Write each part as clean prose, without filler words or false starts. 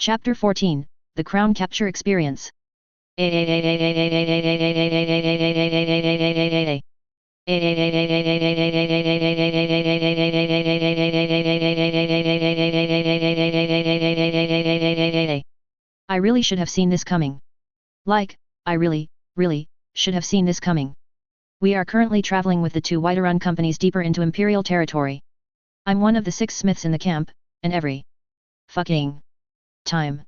Chapter 14, The Crown Capture Experience. I really should have seen this coming. I really should have seen this coming. We are currently traveling with the two Whiterun companies deeper into Imperial territory. I'm one of the 6 smiths in the camp, and every fucking time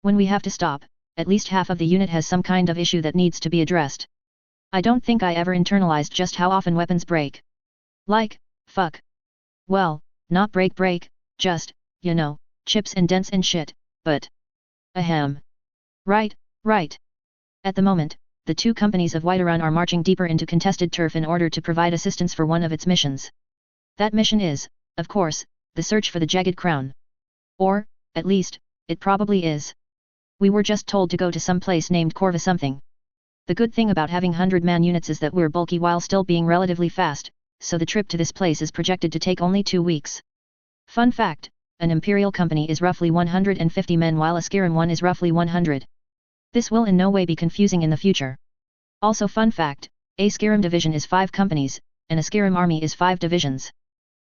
when we have to stop, at least half of the unit has some kind of issue that needs to be addressed. I don't think I ever internalized just how often weapons break. Fuck. Well, not break, just, chips and dents and shit, but... Ahem. Right. At the moment, the two companies of Whiterun are marching deeper into contested turf in order to provide assistance for one of its missions. That mission is, of course, the search for the Jagged Crown. Or, at least, it probably is. We were just told to go to some place named Corva something. The good thing about having 100-man units is that we're bulky while still being relatively fast, so the trip to this place is projected to take only 2 weeks. Fun fact, an Imperial company is roughly 150 men while a Skyrim one is roughly 100. This will in no way be confusing in the future. Also fun fact, a Skyrim division is 5 companies, and a Skyrim army is 5 divisions.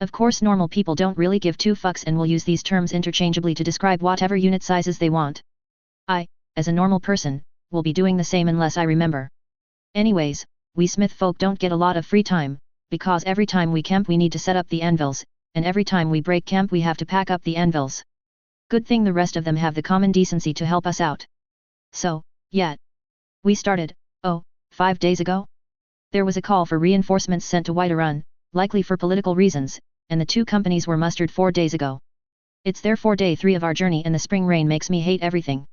Of course normal people don't really give 2 fucks and will use these terms interchangeably to describe whatever unit sizes they want. I, as a normal person, will be doing the same unless I remember. Anyways, we smith folk don't get a lot of free time, because every time we camp we need to set up the anvils, and every time we break camp we have to pack up the anvils. Good thing the rest of them have the common decency to help us out. So, yeah. We started, 5 days ago? There was a call for reinforcements sent to Whiterun, likely for political reasons, and the two companies were mustered 4 days ago. It's therefore day 3 of our journey and the spring rain makes me hate everything.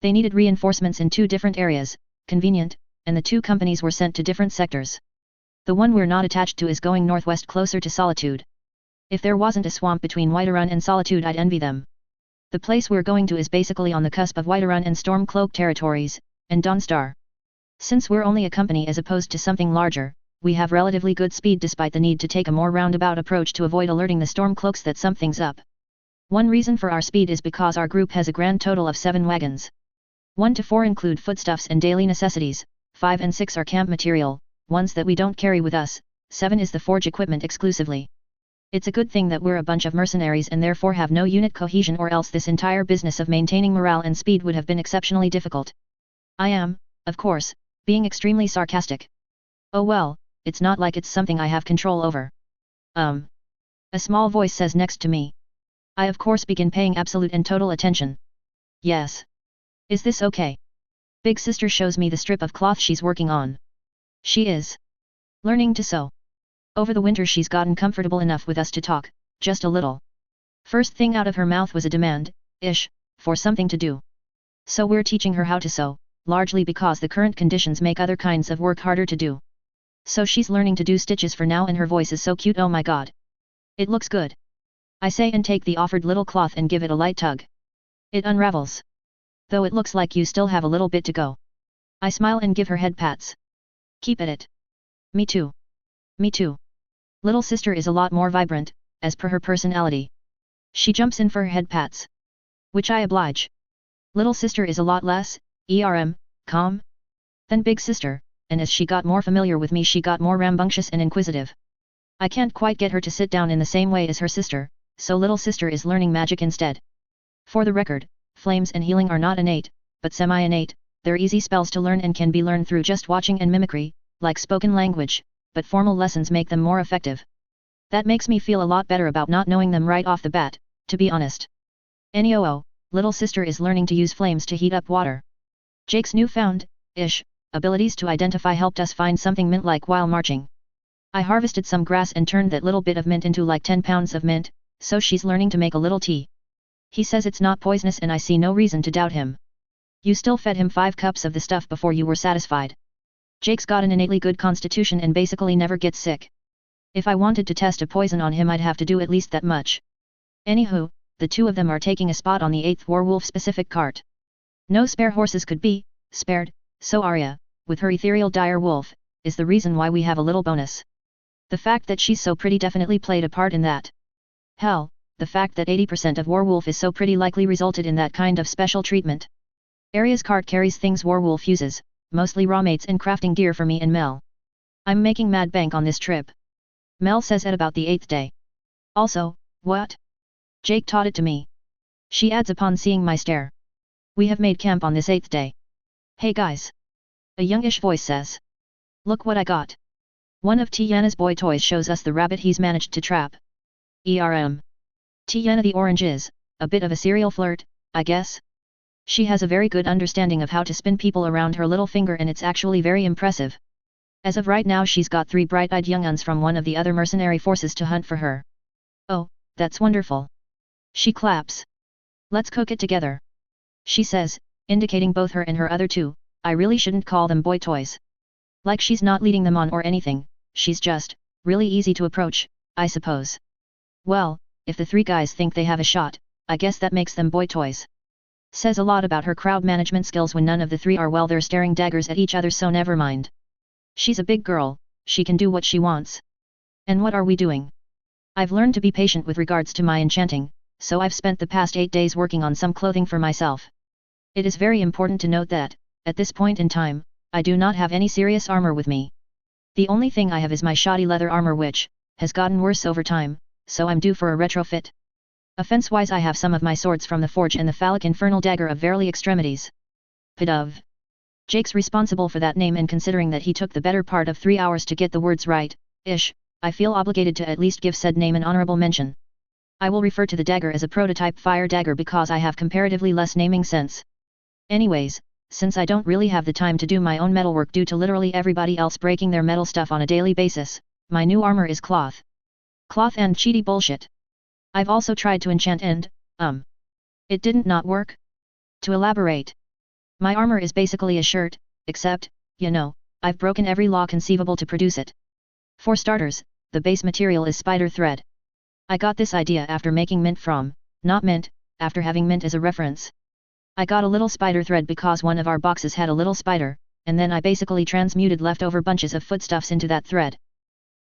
They needed reinforcements in 2 different areas, convenient, and the 2 companies were sent to different sectors. The one we're not attached to is going northwest closer to Solitude. If there wasn't a swamp between Whiterun and Solitude I'd envy them. The place we're going to is basically on the cusp of Whiterun and Stormcloak territories, and Dawnstar. Since we're only a company as opposed to something larger, we have relatively good speed despite the need to take a more roundabout approach to avoid alerting the Stormcloaks that something's up. One reason for our speed is because our group has a grand total of 7 wagons. 1 to 4 include foodstuffs and daily necessities, 5 and 6 are camp material, ones that we don't carry with us, 7 is the forge equipment exclusively. It's a good thing that we're a bunch of mercenaries and therefore have no unit cohesion, or else this entire business of maintaining morale and speed would have been exceptionally difficult. I am, of course, being extremely sarcastic. Oh well, it's not like it's something I have control over. A small voice says next to me. I of course begin paying absolute and total attention. Yes. Is this okay? Big sister shows me the strip of cloth she's working on. She is learning to sew. Over the winter she's gotten comfortable enough with us to talk, just a little. First thing out of her mouth was a demand-ish, for something to do. So we're teaching her how to sew, largely because the current conditions make other kinds of work harder to do. So she's learning to do stitches for now and her voice is so cute, oh my god. It looks good. I say and take the offered little cloth and give it a light tug. It unravels. Though it looks like you still have a little bit to go. I smile and give her head pats. Keep at it. Me too. Me too. Little sister is a lot more vibrant, as per her personality. She jumps in for her head pats. Which I oblige. Little sister is a lot less, calm, than big sister, and as she got more familiar with me she got more rambunctious and inquisitive. I can't quite get her to sit down in the same way as her sister, so little sister is learning magic instead. For the record, flames and healing are not innate, but semi-innate. They're easy spells to learn and can be learned through just watching and mimicry, like spoken language, but formal lessons make them more effective. That makes me feel a lot better about not knowing them right off the bat, to be honest. Anyoo, little sister is learning to use flames to heat up water. Jake's newfound-ish abilities to identify helped us find something mint-like while marching. I harvested some grass and turned that little bit of mint into like 10 pounds of mint, so she's learning to make a little tea. He says it's not poisonous and I see no reason to doubt him. You still fed him 5 cups of the stuff before you were satisfied. Jake's got an innately good constitution and basically never gets sick. If I wanted to test a poison on him I'd have to do at least that much. Anywho, the 2 of them are taking a spot on the 8th Warwolf specific cart. No spare horses could be spared, so Arya, with her ethereal dire wolf, is the reason why we have a little bonus. The fact that she's so pretty definitely played a part in that. Hell, the fact that 80% of Warwolf is so pretty likely resulted in that kind of special treatment. Aria's cart carries things Warwolf uses, mostly raw mates and crafting gear for me and Mel. I'm making mad bank on this trip. Mel says at about the 8th day. Also, what? Jake taught it to me. She adds upon seeing my stare. We have made camp on this 8th day. Hey guys. A youngish voice says. Look what I got. One of Tiana's boy toys shows us the rabbit he's managed to trap. Tiana the orange is, a bit of a serial flirt, I guess. She has a very good understanding of how to spin people around her little finger and it's actually very impressive. As of right now she's got 3 bright-eyed younguns from one of the other mercenary forces to hunt for her. Oh, that's wonderful. She claps. Let's cook it together. She says, indicating both her and her other 2, I really shouldn't call them boy toys. Like she's not leading them on or anything, she's just, really easy to approach, I suppose. Well, if the 3 guys think they have a shot, I guess that makes them boy toys. Says a lot about her crowd management skills when none of the 3 are well they're staring daggers at each other so never mind. She's a big girl, she can do what she wants. And what are we doing? I've learned to be patient with regards to my enchanting, so I've spent the past 8 days working on some clothing for myself. It is very important to note that, at this point in time, I do not have any serious armor with me. The only thing I have is my shoddy leather armor which, has gotten worse over time, so I'm due for a retrofit. Offense-wise I have some of my swords from the forge and the phallic infernal dagger of Verily Extremities. Pidove. Jake's responsible for that name and considering that he took the better part of 3 hours to get the words right, I feel obligated to at least give said name an honorable mention. I will refer to the dagger as a prototype fire dagger because I have comparatively less naming sense. Anyways, since I don't really have the time to do my own metalwork due to literally everybody else breaking their metal stuff on a daily basis, my new armor is cloth. Cloth and cheaty bullshit. I've also tried to enchant and, it didn't not work? To elaborate. My armor is basically a shirt, except, I've broken every law conceivable to produce it. For starters, the base material is spider thread. I got this idea after making mint from, not mint, after having mint as a reference. I got a little spider thread because one of our boxes had a little spider, and then I basically transmuted leftover bunches of foodstuffs into that thread.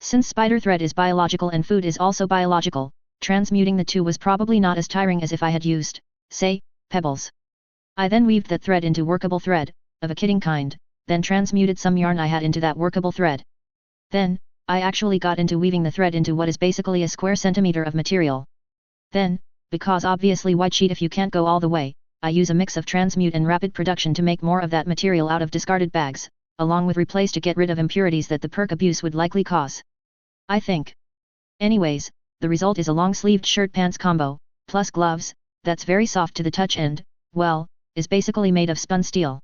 Since spider thread is biological and food is also biological, transmuting the 2 was probably not as tiring as if I had used, say, pebbles. I then weaved that thread into workable thread, of a kidding kind, then transmuted some yarn I had into that workable thread. Then, I actually got into weaving the thread into what is basically a square centimeter of material. Then, because obviously why cheat if you can't go all the way, I use a mix of transmute and rapid production to make more of that material out of discarded bags, along with replace to get rid of impurities that the perk abuse would likely cause. I think. Anyways, the result is a long-sleeved shirt-pants combo, plus gloves, that's very soft to the touch and, well, is basically made of spun steel.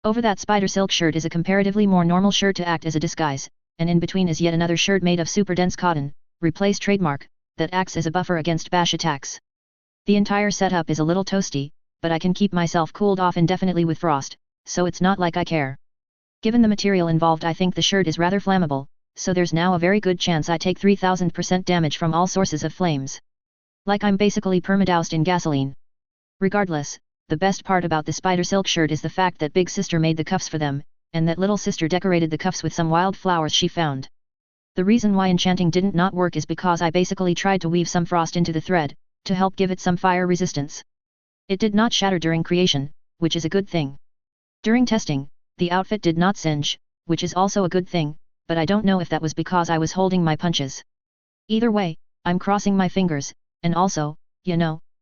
Over that spider silk shirt is a comparatively more normal shirt to act as a disguise, and in between is yet another shirt made of super dense cotton, replace trademark, that acts as a buffer against bash attacks. The entire setup is a little toasty, but I can keep myself cooled off indefinitely with frost, so it's not like I care. Given the material involved I think the shirt is rather flammable, so there's now a very good chance I take 3000% damage from all sources of flames. Like I'm basically permadoused in gasoline. Regardless, the best part about the spider silk shirt is the fact that Big Sister made the cuffs for them, and that Little Sister decorated the cuffs with some wild flowers she found. The reason why enchanting didn't not work is because I basically tried to weave some frost into the thread, to help give it some fire resistance. It did not shatter during creation, which is a good thing. During testing, the outfit did not singe, which is also a good thing, but I don't know if that was because I was holding my punches. Either way, I'm crossing my fingers, and also,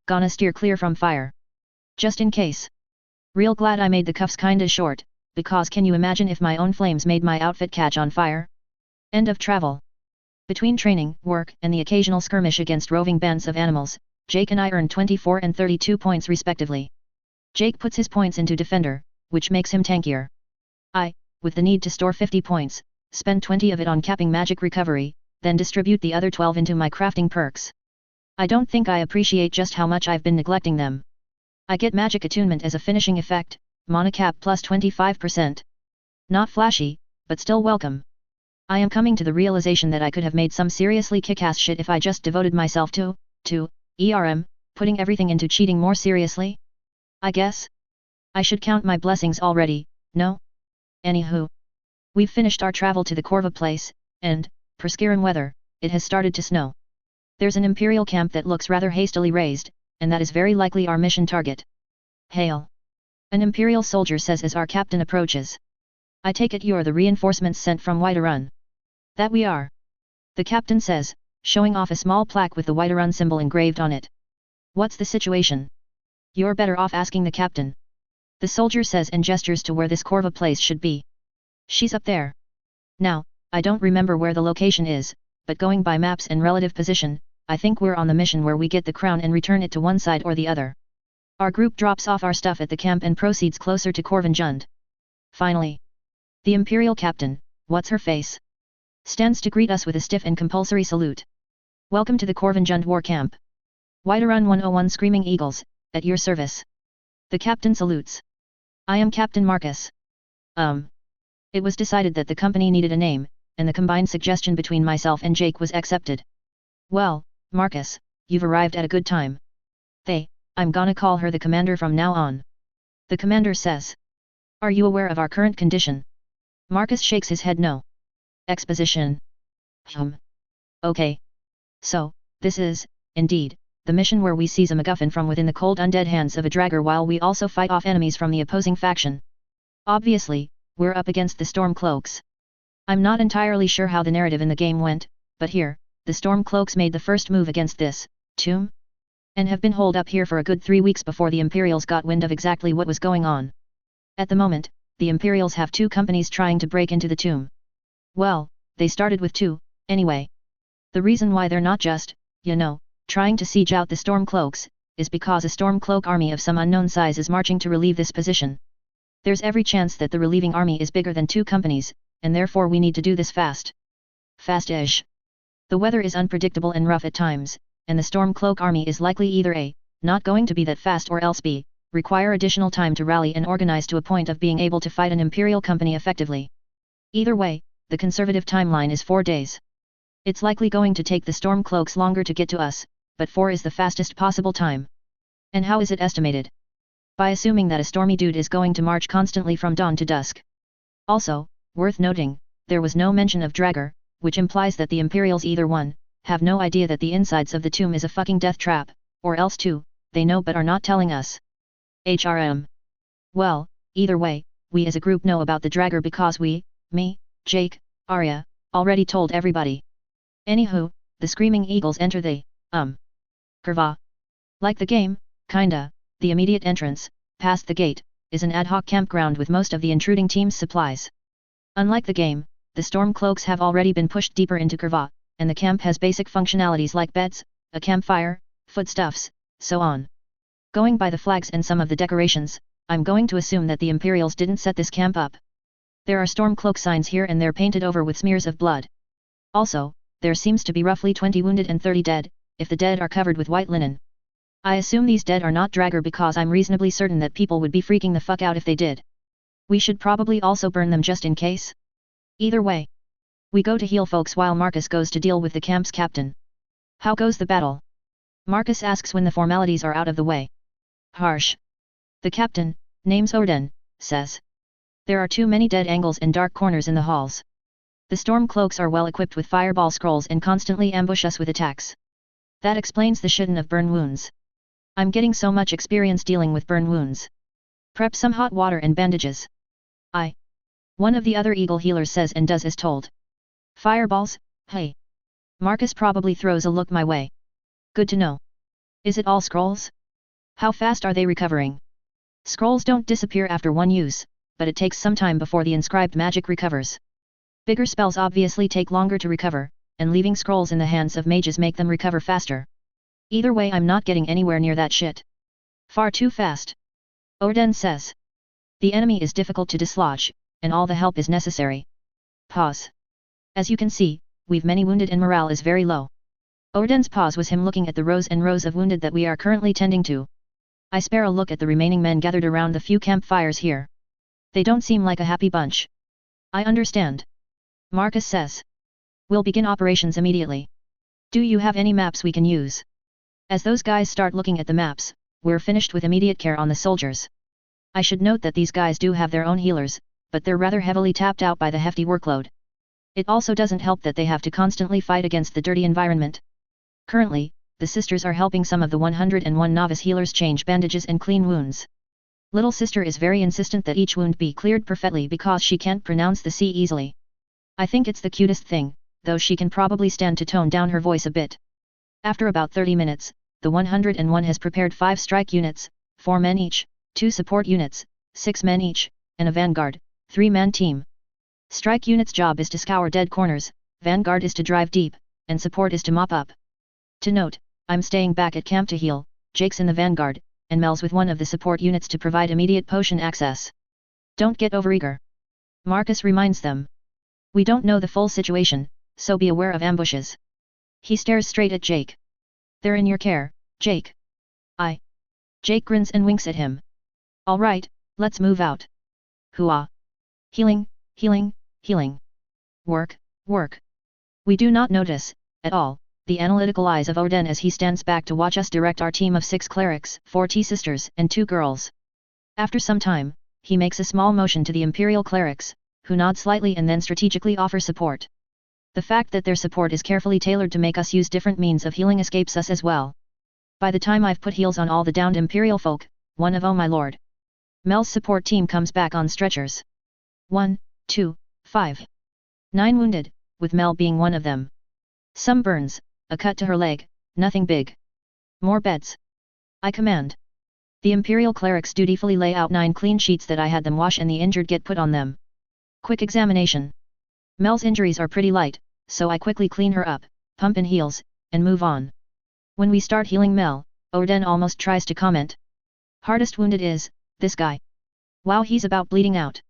gonna steer clear from fire. Just in case. Real glad I made the cuffs kinda short, because can you imagine if my own flames made my outfit catch on fire? End of travel. Between training, work, and the occasional skirmish against roving bands of animals, Jake and I earned 24 and 32 points respectively. Jake puts his points into Defender, which makes him tankier. I, with the need to store 50 points, spend 20 of it on capping magic recovery, then distribute the other 12 into my crafting perks. I don't think I appreciate just how much I've been neglecting them. I get magic attunement as a finishing effect, mana cap plus 25%. Not flashy, but still welcome. I am coming to the realization that I could have made some seriously kick-ass shit if I just devoted myself to putting everything into cheating more seriously? I guess. I should count my blessings already, no? Anywho. We've finished our travel to the Corva place, and, per Skyrim weather, it has started to snow. There's an Imperial camp that looks rather hastily raised, and that is very likely our mission target. Hail! An Imperial soldier says as our captain approaches. I take it you're the reinforcements sent from Whiterun. That we are. The captain says, showing off a small plaque with the Whiterun symbol engraved on it. What's the situation? You're better off asking the captain. The soldier says and gestures to where this Corva place should be. She's up there. Now, I don't remember where the location is, but going by maps and relative position, I think we're on the mission where we get the crown and return it to one side or the other. Our group drops off our stuff at the camp and proceeds closer to Corvinjund. Finally. The Imperial captain, what's her face? Stands to greet us with a stiff and compulsory salute. Welcome to the Corvinjund war camp. Whiterun 101 Screaming Eagles, at your service. The captain salutes. I am Captain Marcus. It was decided that the company needed a name, and the combined suggestion between myself and Jake was accepted. Well, Marcus, you've arrived at a good time. I'm gonna call her the commander from now on. The commander says. Are you aware of our current condition? Marcus shakes his head no. Exposition. Okay. So, this is, indeed, the mission where we seize a MacGuffin from within the cold undead hands of a dragger while we also fight off enemies from the opposing faction. Obviously, we're up against the Stormcloaks. I'm not entirely sure how the narrative in the game went, but here, the Stormcloaks made the first move against this tomb, and have been holed up here for a good 3 weeks before the Imperials got wind of exactly what was going on. At the moment, the Imperials have 2 companies trying to break into the tomb. Well, they started with 2, anyway. The reason why they're not just, trying to siege out the Stormcloaks, is because a Stormcloak army of some unknown size is marching to relieve this position. There's every chance that the relieving army is bigger than 2 companies, and therefore we need to do this fast. Fast-ish. The weather is unpredictable and rough at times, and the Stormcloak army is likely either A, not going to be that fast or else B, require additional time to rally and organize to a point of being able to fight an Imperial company effectively. Either way, the conservative timeline is 4 days. It's likely going to take the Stormcloaks longer to get to us, but 4 is the fastest possible time. And how is it estimated? By assuming that a stormy dude is going to march constantly from dawn to dusk. Also, worth noting, there was no mention of Dragger, which implies that the Imperials either 1, have no idea that the insides of the tomb is a fucking death trap, or else 2, they know but are not telling us. Well, either way, we as a group know about the Dragger because we, me, Jake, Arya, already told everybody. Anywho, the Screaming Eagles enter the, Curva. Like the game, kinda, the immediate entrance, past the gate, is an ad hoc campground with most of the intruding team's supplies. Unlike the game, the Stormcloaks have already been pushed deeper into Curva, and the camp has basic functionalities like beds, a campfire, foodstuffs, so on. Going by the flags and some of the decorations, I'm going to assume that the Imperials didn't set this camp up. There are Stormcloak signs here and they're painted over with smears of blood. Also, there seems to be roughly 20 wounded and 30 dead, if the dead are covered with white linen. I assume these dead are not Dragger because I'm reasonably certain that people would be freaking the fuck out if they did. We should probably also burn them just in case. Either way. We go to heal folks while Marcus goes to deal with the camp's captain. How goes the battle? Marcus asks when the formalities are out of the way. Harsh. The captain, name's Odin, says. There are too many dead angles and dark corners in the halls. The Stormcloaks are well equipped with fireball scrolls and constantly ambush us with attacks. That explains the shitton of burn wounds. I'm getting so much experience dealing with burn wounds. Prep some hot water and bandages. One of the other eagle healers says and does as told. Fireballs, hey. Marcus probably throws a look my way. Good to know. Is it all scrolls? How fast are they recovering? Scrolls don't disappear after one use, but it takes some time before the inscribed magic recovers. Bigger spells obviously take longer to recover, and leaving scrolls in the hands of mages make them recover faster. Either way I'm not getting anywhere near that shit. Far too fast. Odin says. The enemy is difficult to dislodge, and all the help is necessary. Pause. As you can see, we've many wounded and morale is very low. Odin's pause was him looking at the rows and rows of wounded that we are currently tending to. I spare a look at the remaining men gathered around the few campfires here. They don't seem like a happy bunch. I understand. Marcus says. We'll begin operations immediately. Do you have any maps we can use? As those guys start looking at the maps, we're finished with immediate care on the soldiers. I should note that these guys do have their own healers, but they're rather heavily tapped out by the hefty workload. It also doesn't help that they have to constantly fight against the dirty environment. Currently, the sisters are helping some of the 101 novice healers change bandages and clean wounds. Little sister is very insistent that each wound be cleared perfectly because she can't pronounce the C easily. I think it's the cutest thing, though she can probably stand to tone down her voice a bit. After about 30 minutes, the 101 has prepared 5 strike units, 4 men each, 2 support units, 6 men each, and a vanguard, 3-man team. Strike unit's job is to scour dead corners, vanguard is to drive deep, and support is to mop up. To note, I'm staying back at camp to heal, Jake's in the vanguard, and Mel's with one of the support units to provide immediate potion access. Don't get overeager. Marcus reminds them. We don't know the full situation, so be aware of ambushes. He stares straight at Jake. They're in your care, Jake. Jake grins and winks at him. Alright, let's move out. Hooah. Healing, healing, healing. Work, work. We do not notice, at all, the analytical eyes of Odin as he stands back to watch us direct our team of 6 clerics, 4 tea-sisters, and 2 girls. After some time, he makes a small motion to the Imperial clerics, who nod slightly and then strategically offer support. The fact that their support is carefully tailored to make us use different means of healing escapes us as well. By the time I've put heals on all the downed Imperial folk, one of oh my lord. Mel's support team comes back on stretchers. 1, 2, 5. 9 wounded, with Mel being one of them. Some burns, a cut to her leg, nothing big. More beds. I command. The Imperial clerics dutifully lay out 9 clean sheets that I had them wash and the injured get put on them. Quick examination. Mel's injuries are pretty light, so I quickly clean her up, pump in heals, and move on. When we start healing Mel, Odin almost tries to comment. Hardest wounded is, this guy. Wow, he's about bleeding out.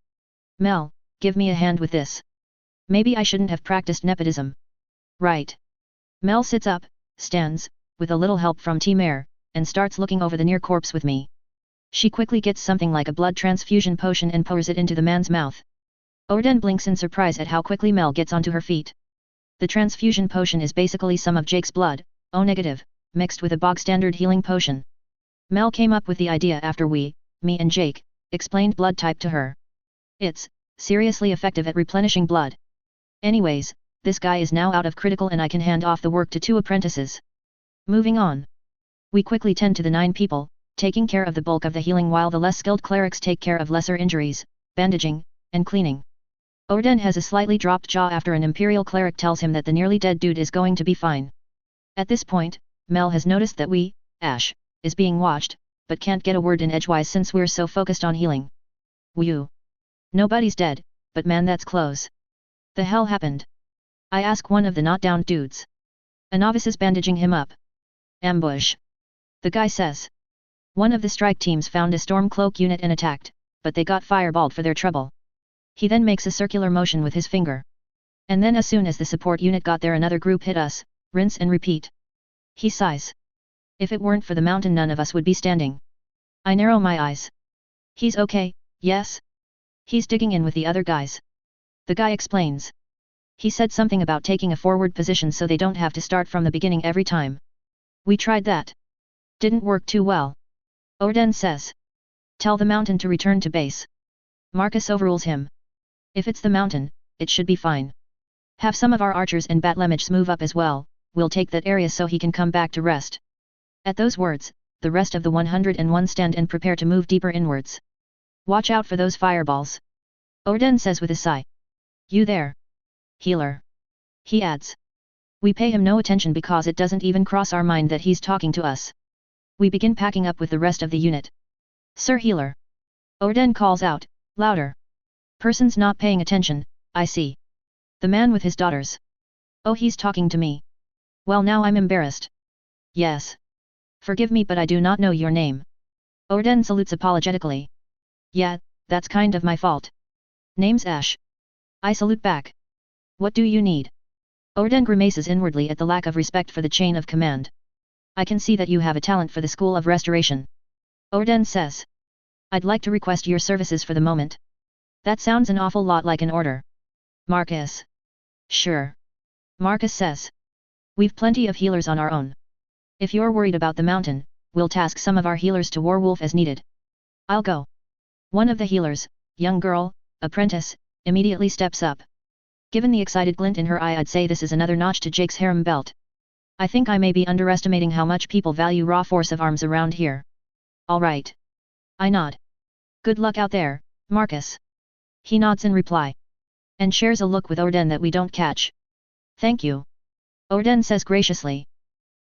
Mel, give me a hand with this. Maybe I shouldn't have practiced nepotism. Right. Mel sits up, stands, with a little help from T-Mare, and starts looking over the near corpse with me. She quickly gets something like a blood transfusion potion and pours it into the man's mouth. Odin blinks in surprise at how quickly Mel gets onto her feet. The transfusion potion is basically some of Jake's blood, O negative, mixed with a bog-standard healing potion. Mel came up with the idea after me and Jake, explained blood type to her. It's seriously effective at replenishing blood. Anyways, this guy is now out of critical and I can hand off the work to 2 apprentices. Moving on. We quickly tend to the 9 people, taking care of the bulk of the healing while the less skilled clerics take care of lesser injuries, bandaging, and cleaning. Odin has a slightly dropped jaw after an Imperial cleric tells him that the nearly dead dude is going to be fine. At this point, Mel has noticed that Ash, is being watched, but can't get a word in edgewise since we're so focused on healing. Whew. Nobody's dead, but man that's close. The hell happened? I ask one of the not down dudes. A novice is bandaging him up. Ambush. The guy says. One of the strike teams found a Stormcloak unit and attacked, but they got fireballed for their trouble. He then makes a circular motion with his finger. And then as soon as the support unit got there another group hit us, rinse and repeat. He sighs. If it weren't for the mountain none of us would be standing. I narrow my eyes. He's okay, yes? He's digging in with the other guys. The guy explains. He said something about taking a forward position so they don't have to start from the beginning every time. We tried that. Didn't work too well. Odin says. Tell the mountain to return to base. Marcus overrules him. If it's the mountain, it should be fine. Have some of our archers and Batlemage move up as well, we'll take that area so he can come back to rest. At those words, the rest of the 101 stand and prepare to move deeper inwards. Watch out for those fireballs. Odin says with a sigh. You there? Healer. He adds. We pay him no attention because it doesn't even cross our mind that he's talking to us. We begin packing up with the rest of the unit. Sir Healer. Odin calls out, louder. Person's not paying attention, I see. The man with his daughters. Oh, he's talking to me. Well, now I'm embarrassed. Yes. Forgive me, but I do not know your name. Odin salutes apologetically. Yeah, that's kind of my fault. Name's Ash. I salute back. What do you need? Odin grimaces inwardly at the lack of respect for the chain of command. I can see that you have a talent for the School of Restoration. Odin says. I'd like to request your services for the moment. That sounds an awful lot like an order. Marcus. Sure. Marcus says. We've plenty of healers on our own. If you're worried about the mountain, we'll task some of our healers to Warwolf as needed. I'll go. One of the healers, young girl, apprentice, immediately steps up. Given the excited glint in her eye, I'd say this is another notch to Jake's harem belt. I think I may be underestimating how much people value raw force of arms around here. Alright. I nod. Good luck out there, Marcus. He nods in reply. And shares a look with Orden that we don't catch. Thank you. Orden says graciously.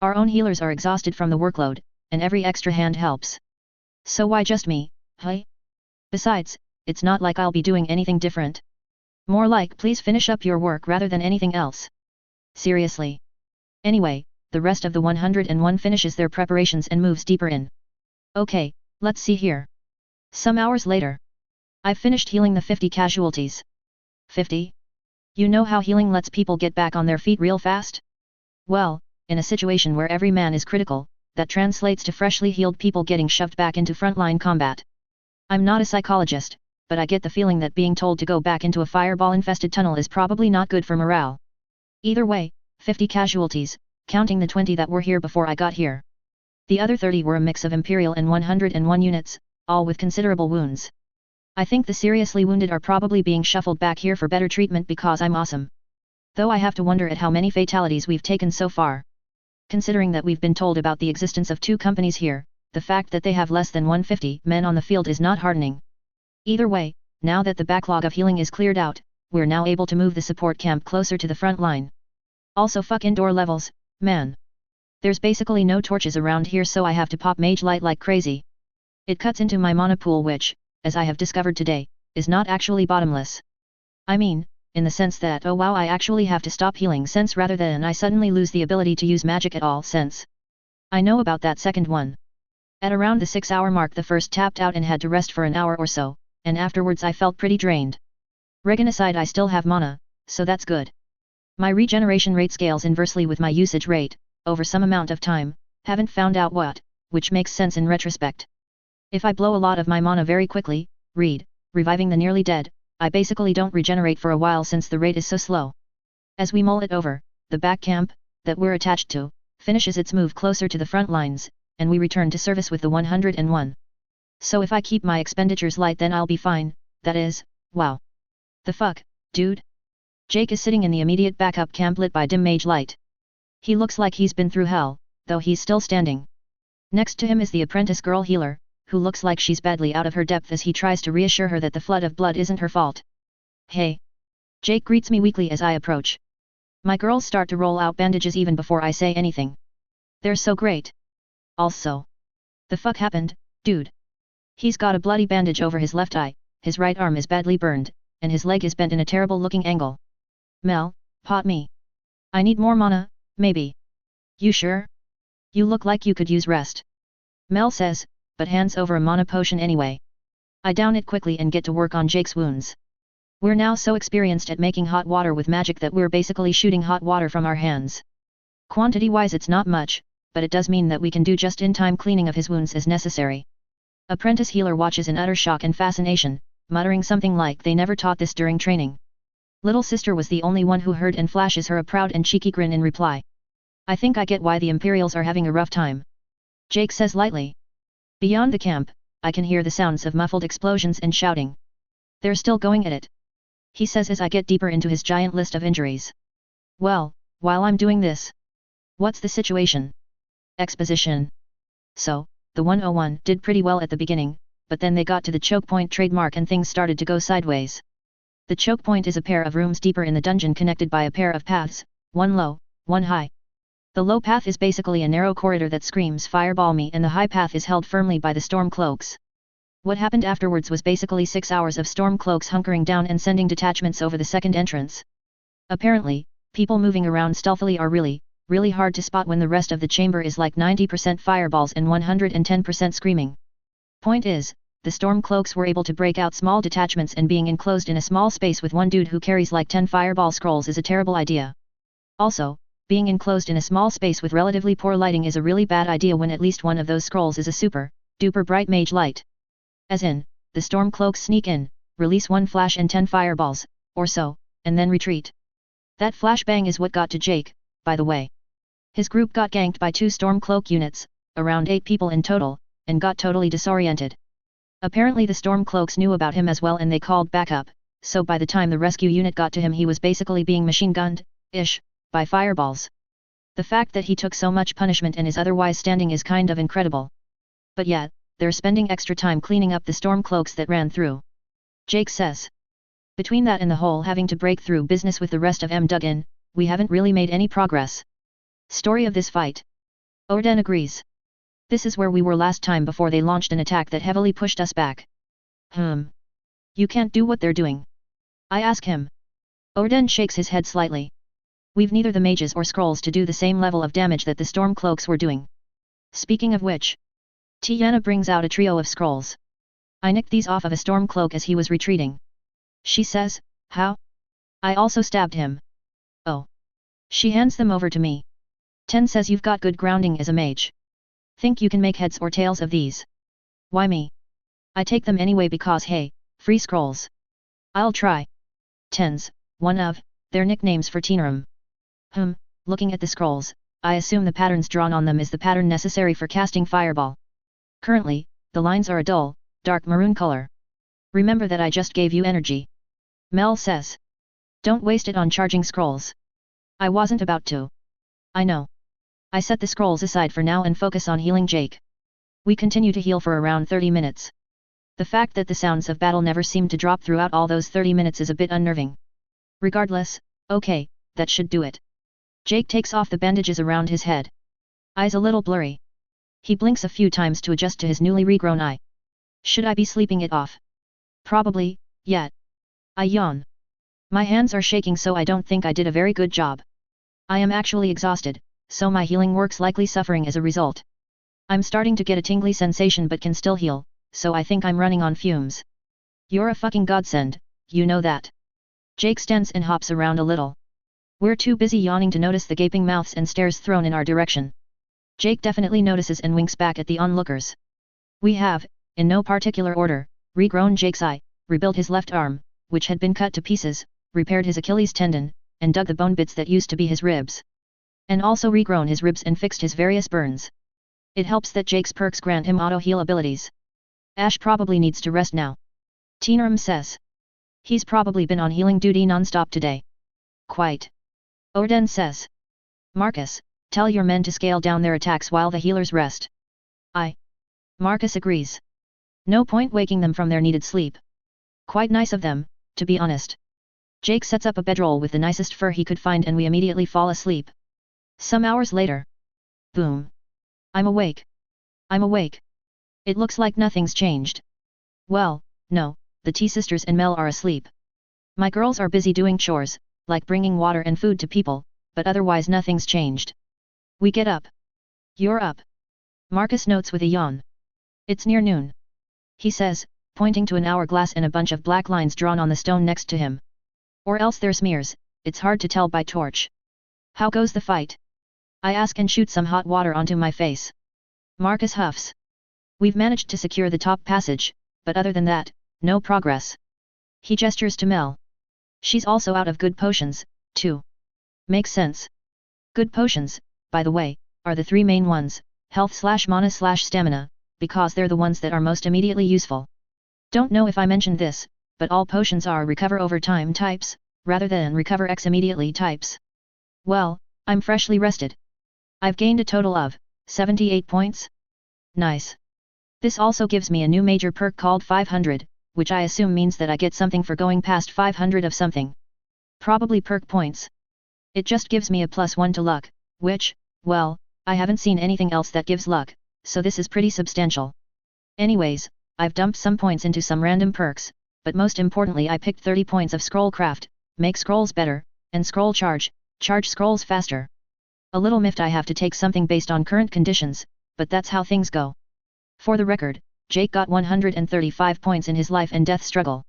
Our own healers are exhausted from the workload, and every extra hand helps. So why just me, huh? Besides, it's not like I'll be doing anything different. More like please finish up your work rather than anything else. Seriously. Anyway, the rest of the 101 finishes their preparations and moves deeper in. Okay, let's see here. Some hours later. I've finished healing the 50 casualties. 50? You know how healing lets people get back on their feet real fast? Well, in a situation where every man is critical, that translates to freshly healed people getting shoved back into frontline combat. I'm not a psychologist, but I get the feeling that being told to go back into a fireball-infested tunnel is probably not good for morale. Either way, 50 casualties, counting the 20 that were here before I got here. The other 30 were a mix of Imperial and 101 units, all with considerable wounds. I think the seriously wounded are probably being shuffled back here for better treatment because I'm awesome. Though I have to wonder at how many fatalities we've taken so far. Considering that we've been told about the existence of 2 companies here, the fact that they have less than 150 men on the field is not heartening. Either way, now that the backlog of healing is cleared out, we're now able to move the support camp closer to the front line. Also fuck indoor levels, man. There's basically no torches around here, so I have to pop mage light like crazy. It cuts into my mana pool which, as I have discovered today, is not actually bottomless. I mean, in the sense that oh wow, I actually have to stop healing sense rather than I suddenly lose the ability to use magic at all sense. I know about that second one. At around the 6-hour mark the first tapped out and had to rest for an hour or so, and afterwards I felt pretty drained. Regen aside, I still have mana, so that's good. My regeneration rate scales inversely with my usage rate, over some amount of time, haven't found out what, which makes sense in retrospect. If I blow a lot of my mana very quickly, reviving the nearly dead, I basically don't regenerate for a while since the rate is so slow. As we mull it over, the back camp, that we're attached to, finishes its move closer to the front lines, and we return to service with the 101. So if I keep my expenditures light then I'll be fine, that is, wow. The fuck, dude? Jake is sitting in the immediate backup camp lit by dim mage light. He looks like he's been through hell, though he's still standing. Next to him is the apprentice girl healer, who looks like she's badly out of her depth as he tries to reassure her that the flood of blood isn't her fault. Hey! Jake greets me weakly as I approach. My girls start to roll out bandages even before I say anything. They're so great. Also. The fuck happened, dude? He's got a bloody bandage over his left eye, his right arm is badly burned, and his leg is bent in a terrible looking angle. Mel, pot me. I need more mana, maybe. You sure? You look like you could use rest. Mel says, but hands over a mana potion anyway. I down it quickly and get to work on Jake's wounds. We're now so experienced at making hot water with magic that we're basically shooting hot water from our hands. Quantity-wise it's not much, but it does mean that we can do just-in-time cleaning of his wounds as necessary. Apprentice healer watches in utter shock and fascination, muttering something like they never taught this during training. Little sister was the only one who heard and flashes her a proud and cheeky grin in reply. I think I get why the Imperials are having a rough time. Jake says lightly. Beyond the camp, I can hear the sounds of muffled explosions and shouting. They're still going at it. He says as I get deeper into his giant list of injuries. Well, while I'm doing this. What's the situation? Exposition. So, the 101 did pretty well at the beginning, but then they got to the choke point trademark and things started to go sideways. The choke point is a pair of rooms deeper in the dungeon connected by a pair of paths, one low, one high. The low path is basically a narrow corridor that screams fireball me, and the high path is held firmly by the storm cloaks. What happened afterwards was basically 6 hours of storm cloaks hunkering down and sending detachments over the second entrance. Apparently, people moving around stealthily are really hard to spot when the rest of the chamber is like 90% fireballs and 110% screaming. Point is, the storm cloaks were able to break out small detachments, and being enclosed in a small space with one dude who carries like 10 fireball scrolls is a terrible idea. Also, being enclosed in a small space with relatively poor lighting is a really bad idea when at least one of those scrolls is a super duper bright mage light. As in, the storm cloaks sneak in, release one flash and 10 fireballs, or so, and then retreat. That flashbang is what got to Jake, by the way. His group got ganked by 2 storm cloak units, around 8 people in total, and got totally disoriented. Apparently the storm cloaks knew about him as well and they called backup, so by the time the rescue unit got to him he was basically being machine gunned, by fireballs. The fact that he took so much punishment and is otherwise standing is kind of incredible. But yet, they're spending extra time cleaning up the storm cloaks that ran through. Jake says. Between that and the whole having to break through business with the rest of Duggan, we haven't really made any progress. Story of this fight. Orden agrees. This is where we were last time before they launched an attack that heavily pushed us back. You can't do what they're doing. I ask him. Orden shakes his head slightly. We've neither the mages or scrolls to do the same level of damage that the storm cloaks were doing. Speaking of which, Tiana brings out a trio of scrolls. I nicked these off of a storm cloak as he was retreating. She says, how? I also stabbed him. Oh. She hands them over to me. 10 says you've got good grounding as a mage. Think you can make heads or tails of these? Why me? I take them anyway because hey, free scrolls. I'll try. 10's, one of, their nicknames for Teenarum. Looking at the scrolls, I assume the patterns drawn on them is the pattern necessary for casting Fireball. Currently, the lines are a dull, dark maroon color. Remember that I just gave you energy. Mel says. Don't waste it on charging scrolls. I wasn't about to. I know. I set the scrolls aside for now and focus on healing Jake. We continue to heal for around 30 minutes. The fact that the sounds of battle never seemed to drop throughout all those 30 minutes is a bit unnerving. Regardless, okay, that should do it. Jake takes off the bandages around his head. Eyes a little blurry. He blinks a few times to adjust to his newly regrown eye. Should I be sleeping it off? Probably, yet. I yawn. My hands are shaking so I don't think I did a very good job. I am actually exhausted, so my healing work's likely suffering as a result. I'm starting to get a tingly sensation but can still heal, so I think I'm running on fumes. You're a fucking godsend, you know that. Jake stands and hops around a little. We're too busy yawning to notice the gaping mouths and stares thrown in our direction. Jake definitely notices and winks back at the onlookers. We have, in no particular order, regrown Jake's eye, rebuilt his left arm, which had been cut to pieces, repaired his Achilles tendon, and dug the bone bits that used to be his ribs. And also regrown his ribs and fixed his various burns. It helps that Jake's perks grant him auto-heal abilities. Ash probably needs to rest now. Teenarum says. He's probably been on healing duty non-stop today. Quite. Orden says. Marcus, tell your men to scale down their attacks while the healers rest. Marcus agrees. No point waking them from their needed sleep. Quite nice of them, to be honest. Jake sets up a bedroll with the nicest fur he could find and we immediately fall asleep. Some hours later. Boom. I'm awake. It looks like nothing's changed. Well, no, the T-sisters and Mel are asleep. My girls are busy doing chores, like bringing water and food to people, but otherwise nothing's changed. We get up. You're up. Marcus notes with a yawn. It's near noon. He says, pointing to an hourglass and a bunch of black lines drawn on the stone next to him. Or else they're smears, it's hard to tell by torch. How goes the fight? I ask and shoot some hot water onto my face. Marcus huffs. We've managed to secure the top passage, but other than that, no progress. He gestures to Mel. She's also out of good potions, too. Makes sense. Good potions, by the way, are the three main ones, health/mana/stamina, because they're the ones that are most immediately useful. Don't know if I mentioned this, but all potions are recover over time types, rather than recover X immediately types. Well, I'm freshly rested. I've gained a total of 78 points. Nice. This also gives me a new major perk called 500, which I assume means that I get something for going past 500 of something. Probably perk points. It just gives me a +1 to luck, which, well, I haven't seen anything else that gives luck, so this is pretty substantial. Anyways, I've dumped some points into some random perks, but most importantly I picked 30 points of scroll craft, make scrolls better, and scroll charge scrolls faster. A little miffed I have to take something based on current conditions, but that's how things go. For the record, Jake got 135 points in his life and death struggle.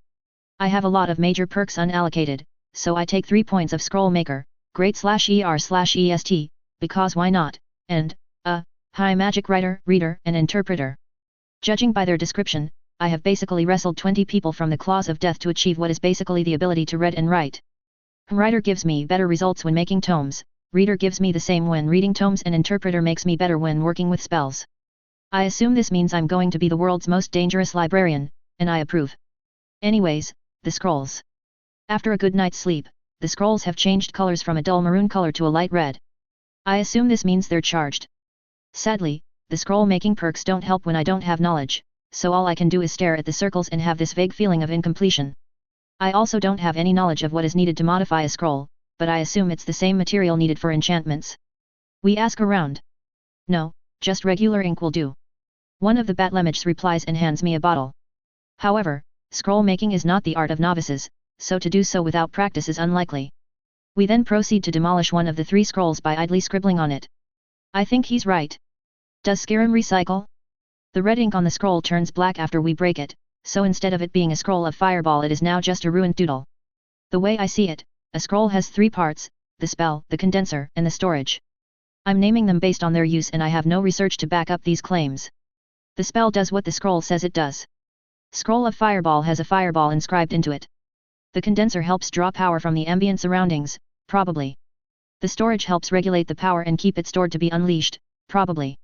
I have a lot of major perks unallocated, so I take 3 points of scroll maker, great/ER/EST, because why not, and, high magic writer, reader, and interpreter. Judging by their description, I have basically wrestled 20 people from the claws of death to achieve what is basically the ability to read and write. Writer gives me better results when making tomes, reader gives me the same when reading tomes, and interpreter makes me better when working with spells. I assume this means I'm going to be the world's most dangerous librarian, and I approve. Anyways, the scrolls. After a good night's sleep, the scrolls have changed colors from a dull maroon color to a light red. I assume this means they're charged. Sadly, the scroll-making perks don't help when I don't have knowledge, so all I can do is stare at the circles and have this vague feeling of incompletion. I also don't have any knowledge of what is needed to modify a scroll, but I assume it's the same material needed for enchantments. We ask around. No, just regular ink will do. One of the Batlemmages replies and hands me a bottle. However, scroll making is not the art of novices, so to do so without practice is unlikely. We then proceed to demolish one of the 3 scrolls by idly scribbling on it. I think he's right. Does Skyrim recycle? The red ink on the scroll turns black after we break it, so instead of it being a scroll of fireball it is now just a ruined doodle. The way I see it, a scroll has 3 parts, the spell, the condenser, and the storage. I'm naming them based on their use and I have no research to back up these claims. The spell does what the scroll says it does. Scroll of fireball has a fireball inscribed into it. The condenser helps draw power from the ambient surroundings, probably. The storage helps regulate the power and keep it stored to be unleashed, probably.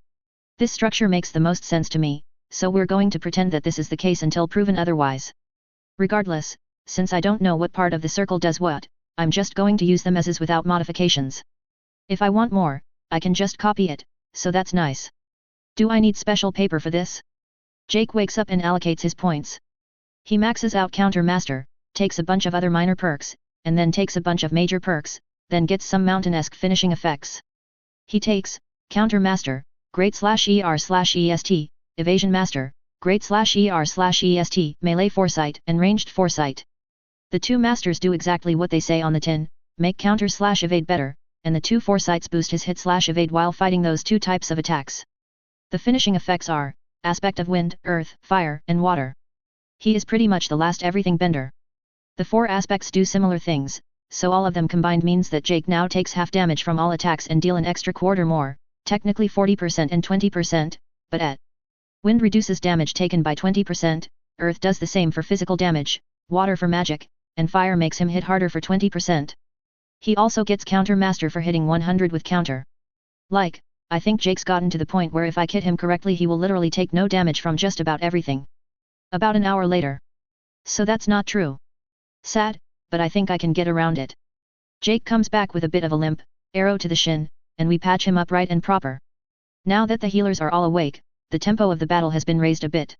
This structure makes the most sense to me, so we're going to pretend that this is the case until proven otherwise. Regardless, since I don't know what part of the circle does what, I'm just going to use them as is without modifications. If I want more, I can just copy it, so that's nice. Do I need special paper for this? Jake wakes up and allocates his points. He maxes out Counter Master, takes a bunch of other minor perks, and then takes a bunch of major perks, then gets some mountain-esque finishing effects. He takes Counter Master, Great/ER/EST, Evasion Master, Great/ER/EST, Melee Foresight, and Ranged Foresight. The 2 masters do exactly what they say on the tin, make counter/evade better, and the 2 foresights boost his hit/evade while fighting those 2 types of attacks. The finishing effects are Aspect of Wind, Earth, Fire, and Water. He is pretty much the last everything bender. The 4 aspects do similar things, so all of them combined means that Jake now takes half damage from all attacks and deal an extra quarter more, technically 40% and 20%, but at Wind reduces damage taken by 20%, Earth does the same for physical damage, Water for magic, and Fire makes him hit harder for 20%. He also gets Counter Master for hitting 100 with counter. I think Jake's gotten to the point where if I kit him correctly he will literally take no damage from just about everything. About an hour later. So that's not true. Sad, but I think I can get around it. Jake comes back with a bit of a limp, arrow to the shin, and we patch him up right and proper. Now that the healers are all awake, the tempo of the battle has been raised a bit.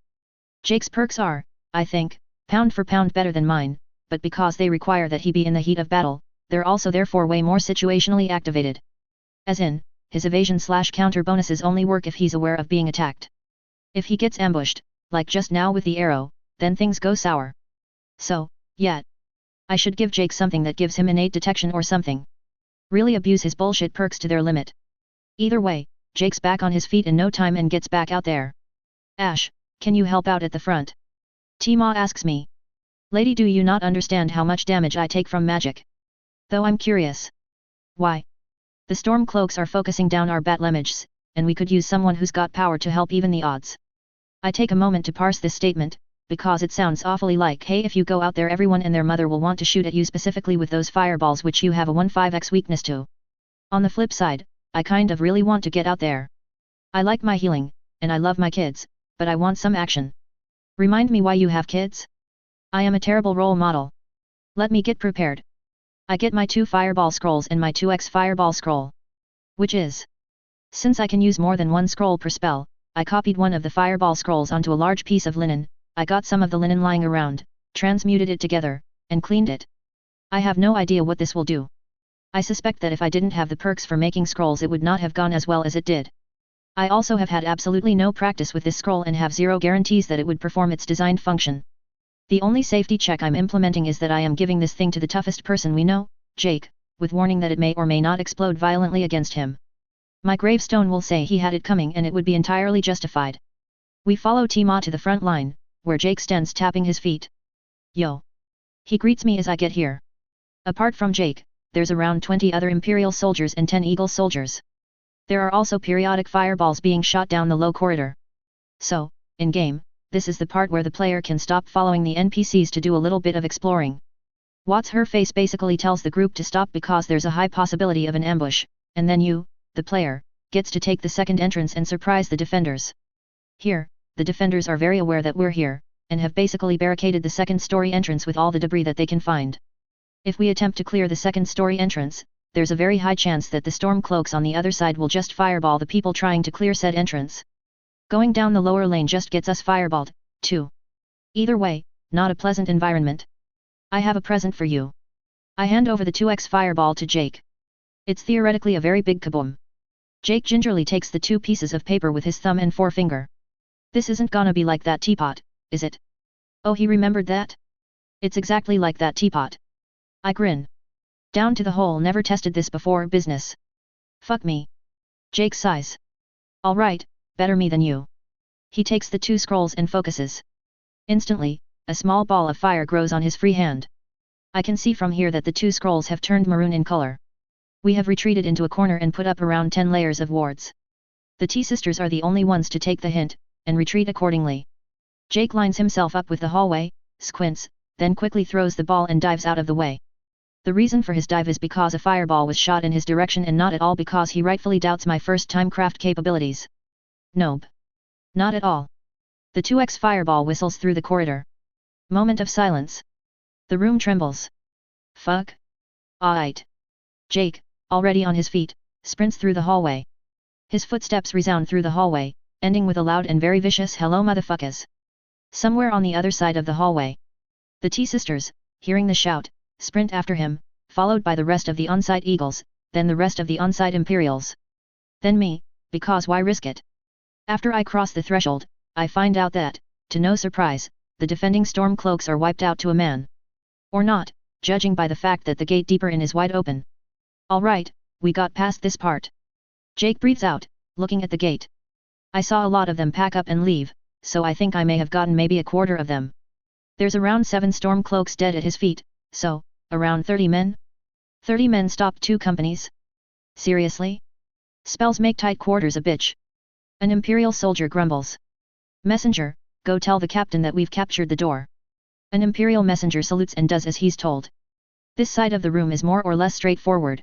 Jake's perks are, I think, pound for pound better than mine, but because they require that he be in the heat of battle, they're also therefore way more situationally activated. As in, his evasion/counter bonuses only work if he's aware of being attacked. If he gets ambushed, like just now with the arrow, then things go sour. So, yeah. I should give Jake something that gives him innate detection or something. Really abuse his bullshit perks to their limit. Either way, Jake's back on his feet in no time and gets back out there. Ash, can you help out at the front? Tima asks me. Lady, do you not understand how much damage I take from magic? Though I'm curious. Why? The storm cloaks are focusing down our Batlemmages, and we could use someone who's got power to help even the odds. I take a moment to parse this statement, because it sounds awfully like, hey, if you go out there everyone and their mother will want to shoot at you specifically with those fireballs which you have a 1/5x weakness to. On the flip side, I kind of really want to get out there. I like my healing, and I love my kids, but I want some action. Remind me why you have kids? I am a terrible role model. Let me get prepared. I get my 2 fireball scrolls and my 2x fireball scroll. Which is? Since I can use more than 1 scroll per spell, I copied one of the fireball scrolls onto a large piece of linen, I got some of the linen lying around, transmuted it together, and cleaned it. I have no idea what this will do. I suspect that if I didn't have the perks for making scrolls it would not have gone as well as it did. I also have had absolutely no practice with this scroll and have zero guarantees that it would perform its designed function. The only safety check I'm implementing is that I am giving this thing to the toughest person we know, Jake, with warning that it may or may not explode violently against him. My gravestone will say he had it coming and it would be entirely justified. We follow Tima to the front line, where Jake stands tapping his feet. Yo! He greets me as I get here. Apart from Jake, there's around 20 other Imperial soldiers and 10 Eagle soldiers. There are also periodic fireballs being shot down the low corridor. So, in-game, this is the part where the player can stop following the NPCs to do a little bit of exploring. What's her face basically tells the group to stop because there's a high possibility of an ambush, and then you, the player, gets to take the second entrance and surprise the defenders. Here, the defenders are very aware that we're here, and have basically barricaded the second story entrance with all the debris that they can find. If we attempt to clear the second story entrance, there's a very high chance that the storm cloaks on the other side will just fireball the people trying to clear said entrance. Going down the lower lane just gets us fireballed, too. Either way, not a pleasant environment. I have a present for you. I hand over the 2x fireball to Jake. It's theoretically a very big kaboom. Jake gingerly takes the 2 pieces of paper with his thumb and forefinger. This isn't gonna be like that teapot, is it? Oh, he remembered that? It's exactly like that teapot. I grin. Down to the hole, never tested this before business. Fuck me. Jake sighs. Alright, better me than you. He takes the 2 scrolls and focuses. Instantly, a small ball of fire grows on his free hand. I can see from here that the 2 scrolls have turned maroon in color. We have retreated into a corner and put up around 10 layers of wards. The T-sisters are the only ones to take the hint, and retreat accordingly. Jake lines himself up with the hallway, squints, then quickly throws the ball and dives out of the way. The reason for his dive is because a fireball was shot in his direction and not at all because he rightfully doubts my first-time craft capabilities. Nope. Not at all. The 2x fireball whistles through the corridor. Moment of silence. The room trembles. Fuck. Aight. Jake, already on his feet, sprints through the hallway. His footsteps resound through the hallway, ending with a loud and very vicious "Hello motherfuckers." Somewhere on the other side of the hallway. The T-sisters, hearing the shout, sprint after him, followed by the rest of the on-site Eagles, then the rest of the on-site Imperials. Then me, because why risk it? After I cross the threshold, I find out that, to no surprise, the defending Stormcloaks are wiped out to a man. Or not, judging by the fact that the gate deeper in is wide open. Alright, we got past this part. Jake breathes out, looking at the gate. I saw a lot of them pack up and leave, so I think I may have gotten maybe a quarter of them. There's around 7 Stormcloaks dead at his feet, so, around 30 men? 30 men stopped 2 companies? Seriously? Spells make tight quarters a bitch. An Imperial soldier grumbles. Messenger, go tell the captain that we've captured the door. An Imperial messenger salutes and does as he's told. This side of the room is more or less straightforward.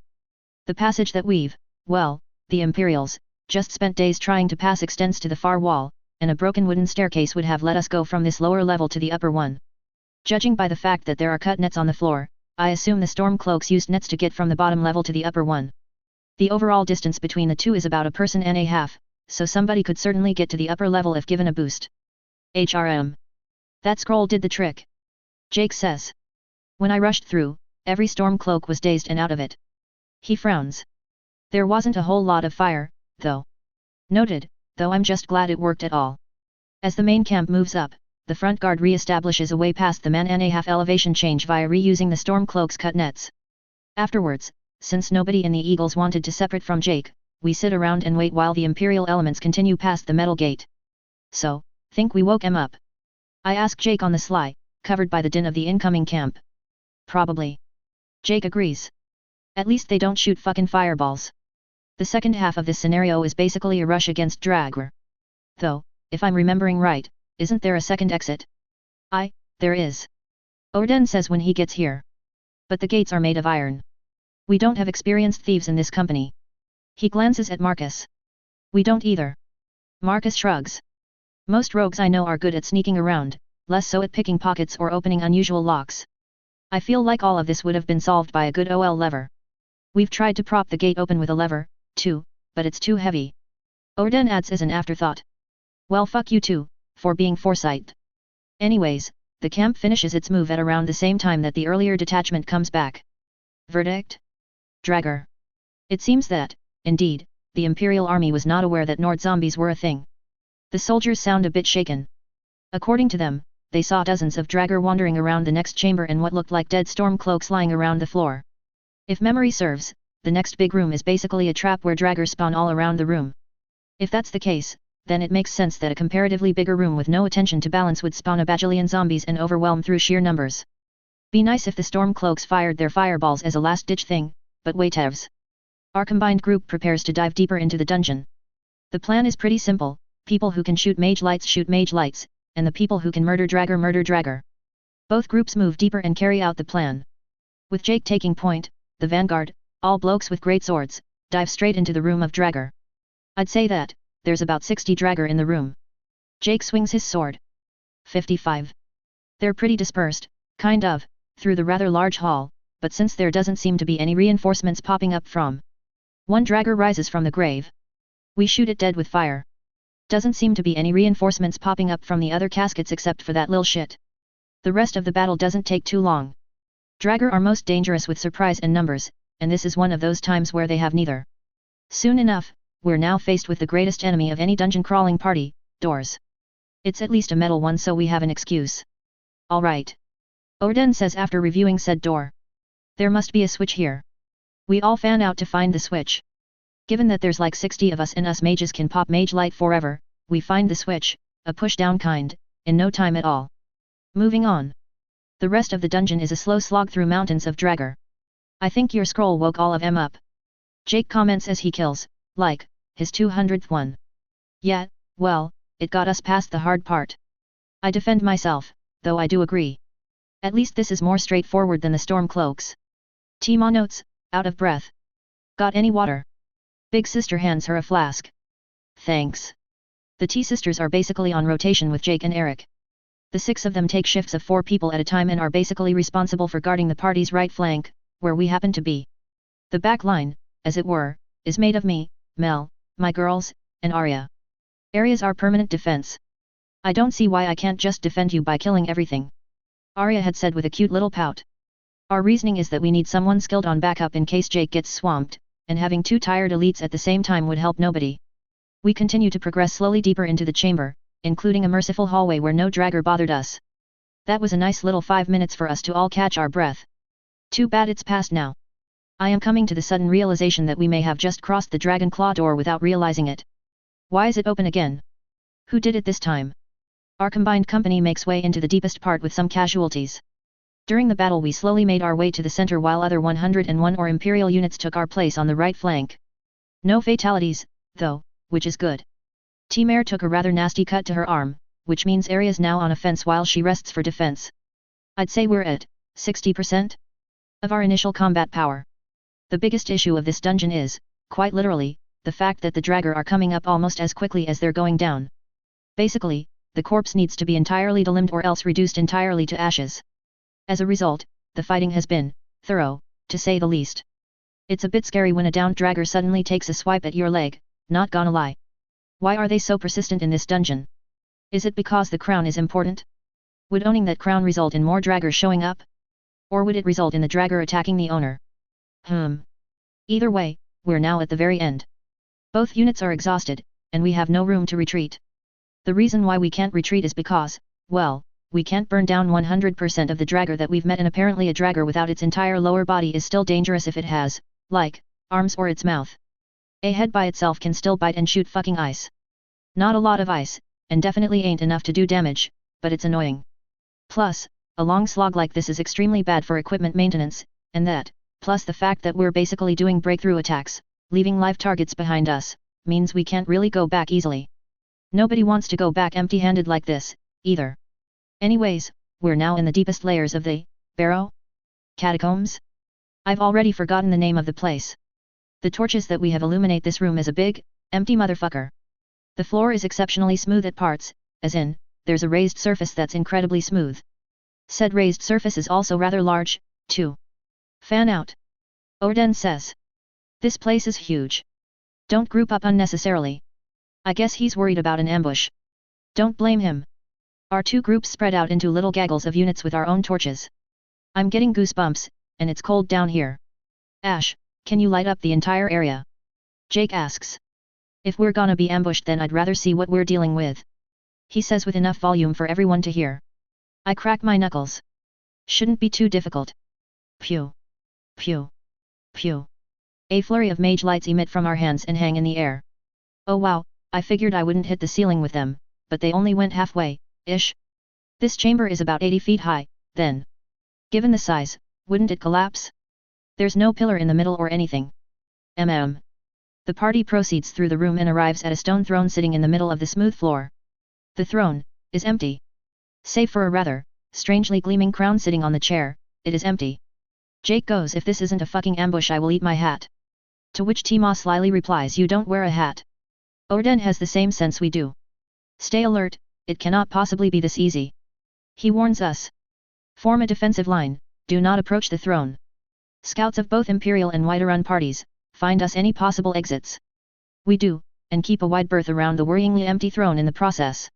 The passage that we've, well, the Imperials, just spent days trying to pass extends to the far wall, and a broken wooden staircase would have let us go from this lower level to the upper one. Judging by the fact that there are cut nets on the floor, I assume the Stormcloaks used nets to get from the bottom level to the upper one. The overall distance between the two is about a person and a half, so somebody could certainly get to the upper level if given a boost. HRM. That scroll did the trick. Jake says. When I rushed through, every Stormcloak was dazed and out of it. He frowns. There wasn't a whole lot of fire, though. Noted, though I'm just glad it worked at all. As the main camp moves up, the front guard re-establishes a way past the man and a half elevation change via reusing the Stormcloaks' cut nets. Afterwards, since nobody in the Eagles wanted to separate from Jake, we sit around and wait while the Imperial elements continue past the metal gate. So, think we woke him up? I ask Jake on the sly, covered by the din of the incoming camp. Probably. Jake agrees. At least they don't shoot fucking fireballs. The second half of this scenario is basically a rush against Dragger. Though, if I'm remembering right, isn't there a second exit? There is. Orden says when he gets here. But the gates are made of iron. We don't have experienced thieves in this company. He glances at Marcus. We don't either. Marcus shrugs. Most rogues I know are good at sneaking around, less so at picking pockets or opening unusual locks. I feel like all of this would have been solved by a good OL lever. We've tried to prop the gate open with a lever, too, but it's too heavy. Orden adds as an afterthought. Well, fuck you too, for being foresight. Anyways, the camp finishes its move at around the same time that the earlier detachment comes back. Verdict? Dragger. It seems that, indeed, the Imperial Army was not aware that Nord zombies were a thing. The soldiers sound a bit shaken. According to them, they saw dozens of Dragger wandering around the next chamber and what looked like dead Stormcloaks lying around the floor. If memory serves, the next big room is basically a trap where Draggers spawn all around the room. If that's the case, then it makes sense that a comparatively bigger room with no attention to balance would spawn a bajillion zombies and overwhelm through sheer numbers. Be nice if the Stormcloaks fired their fireballs as a last-ditch thing, but whatevs. Our combined group prepares to dive deeper into the dungeon. The plan is pretty simple: people who can shoot mage lights shoot mage lights, and the people who can murder Dragger. Both groups move deeper and carry out the plan. With Jake taking point, the vanguard, all blokes with great swords, dive straight into the room of Dragger. I'd say that, there's about 60 Dragger in the room. Jake swings his sword. 55. They're pretty dispersed, kind of, through the rather large hall, but since there doesn't seem to be any reinforcements popping up from one dragger rises from the grave. We shoot it dead with fire. Doesn't seem to be any reinforcements popping up from the other caskets except for that lil shit. The rest of the battle doesn't take too long. Dragger are most dangerous with surprise and numbers, and this is one of those times where they have neither. Soon enough, we're now faced with the greatest enemy of any dungeon crawling party, doors. It's at least a metal one, so we have an excuse. Alright. Odin says after reviewing said door. There must be a switch here. We all fan out to find the switch. Given that there's like 60 of us and us mages can pop mage light forever, we find the switch, a push down kind, in no time at all. Moving on. The rest of the dungeon is a slow slog through mountains of dragger. I think your scroll woke all of them up. Jake comments as he kills, like, his 200th one. Yeah, well, it got us past the hard part. I defend myself, though I do agree. At least this is more straightforward than the storm cloaks. Tima notes, out of breath. Got any water? Big sister hands her a flask. Thanks. The T-sisters are basically on rotation with Jake and Eric. The 6 of them take shifts of 4 people at a time and are basically responsible for guarding the party's right flank, where we happen to be. The back line, as it were, is made of me, Mel, my girls, and Arya. Arya's our permanent defense. I don't see why I can't just defend you by killing everything. Arya had said with a cute little pout. Our reasoning is that we need someone skilled on backup in case Jake gets swamped, and having 2 tired elites at the same time would help nobody. We continue to progress slowly deeper into the chamber, including a merciful hallway where no dragger bothered us. That was a nice little 5 minutes for us to all catch our breath. Too bad it's past now. I am coming to the sudden realization that we may have just crossed the dragon claw door without realizing it. Why is it open again? Who did it this time? Our combined company makes way into the deepest part with some casualties. During the battle we slowly made our way to the center while other 101 or Imperial units took our place on the right flank. No fatalities, though, which is good. T-Mare took a rather nasty cut to her arm, which means Arya's now on offense while she rests for defense. I'd say we're at 60% of our initial combat power. The biggest issue of this dungeon is, quite literally, the fact that the dragger are coming up almost as quickly as they're going down. Basically, the corpse needs to be entirely delimbed or else reduced entirely to ashes. As a result, the fighting has been thorough, to say the least. It's a bit scary when a downed dragger suddenly takes a swipe at your leg, not gonna lie. Why are they so persistent in this dungeon? Is it because the crown is important? Would owning that crown result in more draggers showing up? Or would it result in the dragger attacking the owner? Either way, we're now at the very end. Both units are exhausted, and we have no room to retreat. The reason why we can't retreat is because, well, we can't burn down 100% of the dragger that we've met, and apparently a dragger without its entire lower body is still dangerous if it has, like, arms or its mouth. A head by itself can still bite and shoot fucking ice. Not a lot of ice, and definitely ain't enough to do damage, but it's annoying. Plus, a long slog like this is extremely bad for equipment maintenance, and that, plus the fact that we're basically doing breakthrough attacks, leaving live targets behind us, means we can't really go back easily. Nobody wants to go back empty-handed like this, either. Anyways, we're now in the deepest layers of the Barrow Catacombs? I've already forgotten the name of the place. The torches that we have illuminate this room as a big, empty motherfucker. The floor is exceptionally smooth at parts, as in, there's a raised surface that's incredibly smooth. Said raised surface is also rather large, too. Fan out. Odin says. This place is huge. Don't group up unnecessarily. I guess he's worried about an ambush. Don't blame him. Our 2 groups spread out into little gaggles of units with our own torches. I'm getting goosebumps, and it's cold down here. Ash, can you light up the entire area? Jake asks. If we're gonna be ambushed, then I'd rather see what we're dealing with. He says with enough volume for everyone to hear. I crack my knuckles. Shouldn't be too difficult. Pew. Pew. Pew. A flurry of mage lights emit from our hands and hang in the air. Oh wow, I figured I wouldn't hit the ceiling with them, but they only went halfway-ish. This chamber is about 80 feet high, then. Given the size, wouldn't it collapse? There's no pillar in the middle or anything. The party proceeds through the room and arrives at a stone throne sitting in the middle of the smooth floor. The throne is empty. Save for a rather strangely gleaming crown sitting on the chair, it is empty. Jake goes, if this isn't a fucking ambush I will eat my hat. To which Tima slyly replies, you don't wear a hat. Odin has the same sense we do. Stay alert, it cannot possibly be this easy. He warns us. Form a defensive line, do not approach the throne. Scouts of both Imperial and Whiterun parties, find us any possible exits. We do, and keep a wide berth around the worryingly empty throne in the process.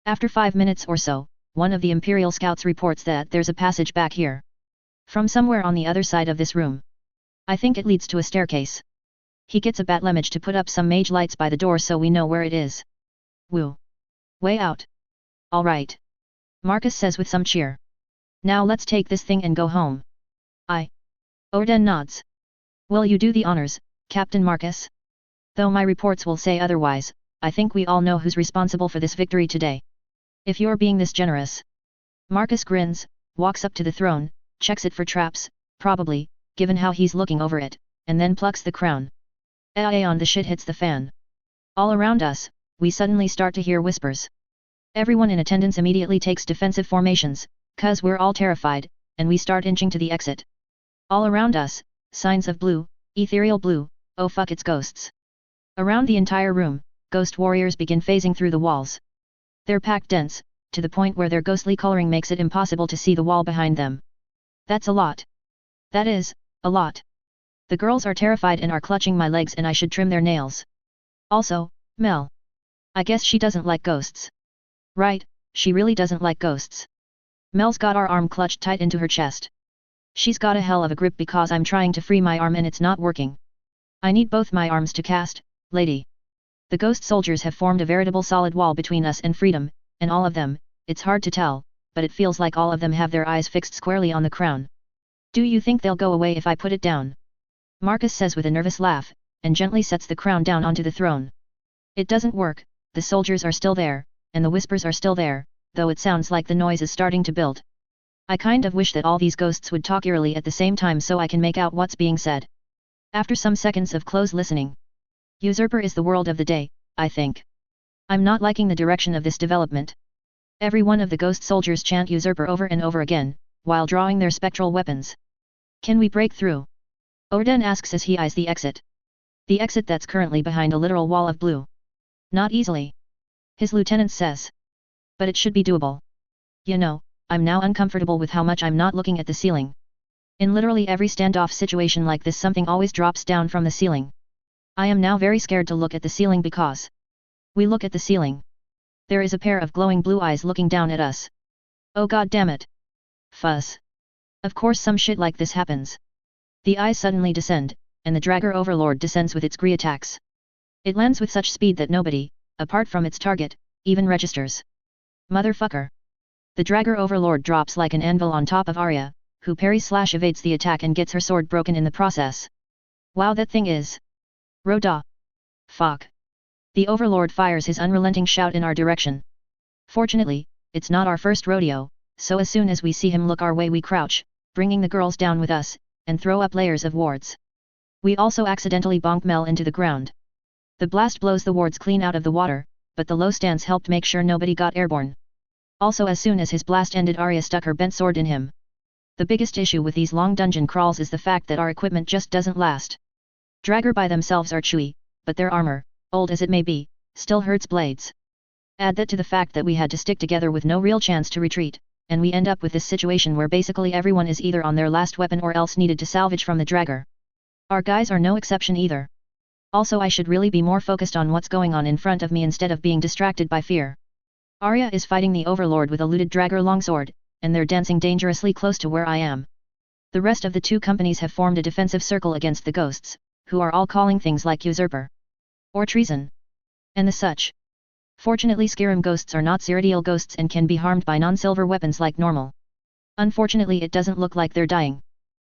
After 5 minutes or so, one of the Imperial scouts reports that there's a passage back here. From somewhere on the other side of this room. I think it leads to a staircase. He gets a bat-lemage to put up some mage lights by the door so we know where it is. Woo. Way out. Alright. Marcus says with some cheer. Now let's take this thing and go home. Orden nods. Will you do the honors, Captain Marcus? Though my reports will say otherwise, I think we all know who's responsible for this victory today. If you're being this generous. Marcus grins, walks up to the throne, checks it for traps, probably, given how he's looking over it, and then plucks the crown. Aeon, the shit hits the fan. All around us, we suddenly start to hear whispers. Everyone in attendance immediately takes defensive formations, 'cause we're all terrified, and we start inching to the exit. All around us, signs of blue, ethereal blue, oh fuck it's ghosts. Around the entire room, ghost warriors begin phasing through the walls. They're packed dense, to the point where their ghostly coloring makes it impossible to see the wall behind them. That's a lot. That is, a lot. The girls are terrified and are clutching my legs and I should trim their nails. Also, Mel. I guess she doesn't like ghosts. Right, she really doesn't like ghosts. Mel's got our arm clutched tight into her chest. She's got a hell of a grip because I'm trying to free my arm and it's not working. I need both my arms to cast, lady. The ghost soldiers have formed a veritable solid wall between us and freedom, and all of them, it's hard to tell, but it feels like all of them have their eyes fixed squarely on the crown. Do you think they'll go away if I put it down? Marcus says with a nervous laugh, and gently sets the crown down onto the throne. It doesn't work, the soldiers are still there, and the whispers are still there, though it sounds like the noise is starting to build. I kind of wish that all these ghosts would talk eerily at the same time so I can make out what's being said. After some seconds of close listening. Usurper is the word of the day, I think. I'm not liking the direction of this development. Every one of the ghost soldiers chant usurper over and over again, while drawing their spectral weapons. Can we break through? Orden asks as he eyes the exit. The exit that's currently behind a literal wall of blue. Not easily. His lieutenant says. But it should be doable. You know, I'm now uncomfortable with how much I'm not looking at the ceiling. In literally every standoff situation like this something always drops down from the ceiling. I am now very scared to look at the ceiling because we look at the ceiling. There is a pair of glowing blue eyes looking down at us. Oh god damn it. Fuzz. Of course some shit like this happens. The eyes suddenly descend, and the Dragger Overlord descends with its Gree attacks. It lands with such speed that nobody, apart from its target, even registers. Motherfucker. The Dragger Overlord drops like an anvil on top of Arya, who parries/evades the attack and gets her sword broken in the process. Wow, that thing is. Roda. Fuck. The Overlord fires his unrelenting shout in our direction. Fortunately, it's not our first rodeo, so as soon as we see him look our way we crouch, bringing the girls down with us, and throw up layers of wards. We also accidentally bonk Mel into the ground. The blast blows the wards clean out of the water, but the low stance helped make sure nobody got airborne. Also as soon as his blast ended Arya stuck her bent sword in him. The biggest issue with these long dungeon crawls is the fact that our equipment just doesn't last. Dragger by themselves are chewy, but their armor, old as it may be, still hurts blades. Add that to the fact that we had to stick together with no real chance to retreat, and we end up with this situation where basically everyone is either on their last weapon or else needed to salvage from the Dragger. Our guys are no exception either. Also I should really be more focused on what's going on in front of me instead of being distracted by fear. Arya is fighting the Overlord with a looted Dragger longsword, and they're dancing dangerously close to where I am. The rest of the two companies have formed a defensive circle against the ghosts, who are all calling things like usurper. Or treason. And the such. Fortunately Skyrim ghosts are not Cyrodiil ghosts and can be harmed by non-silver weapons like normal. Unfortunately it doesn't look like they're dying.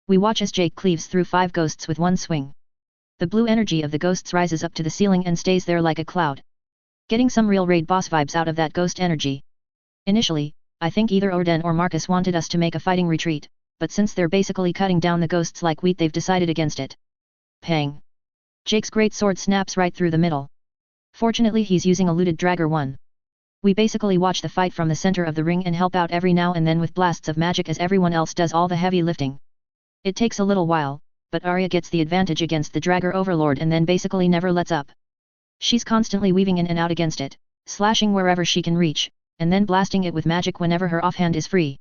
We watch as Jake cleaves through 5 ghosts with one swing. The blue energy of the ghosts rises up to the ceiling and stays there like a cloud. Getting some real raid boss vibes out of that ghost energy. Initially, I think either Orden or Marcus wanted us to make a fighting retreat, but since they're basically cutting down the ghosts like wheat they've decided against it. Pang. Jake's great sword snaps right through the middle. Fortunately he's using a looted Dragger one. We basically watch the fight from the center of the ring and help out every now and then with blasts of magic as everyone else does all the heavy lifting. It takes a little while, but Arya gets the advantage against the Dragger Overlord and then basically never lets up. She's constantly weaving in and out against it, slashing wherever she can reach, and then blasting it with magic whenever her offhand is free.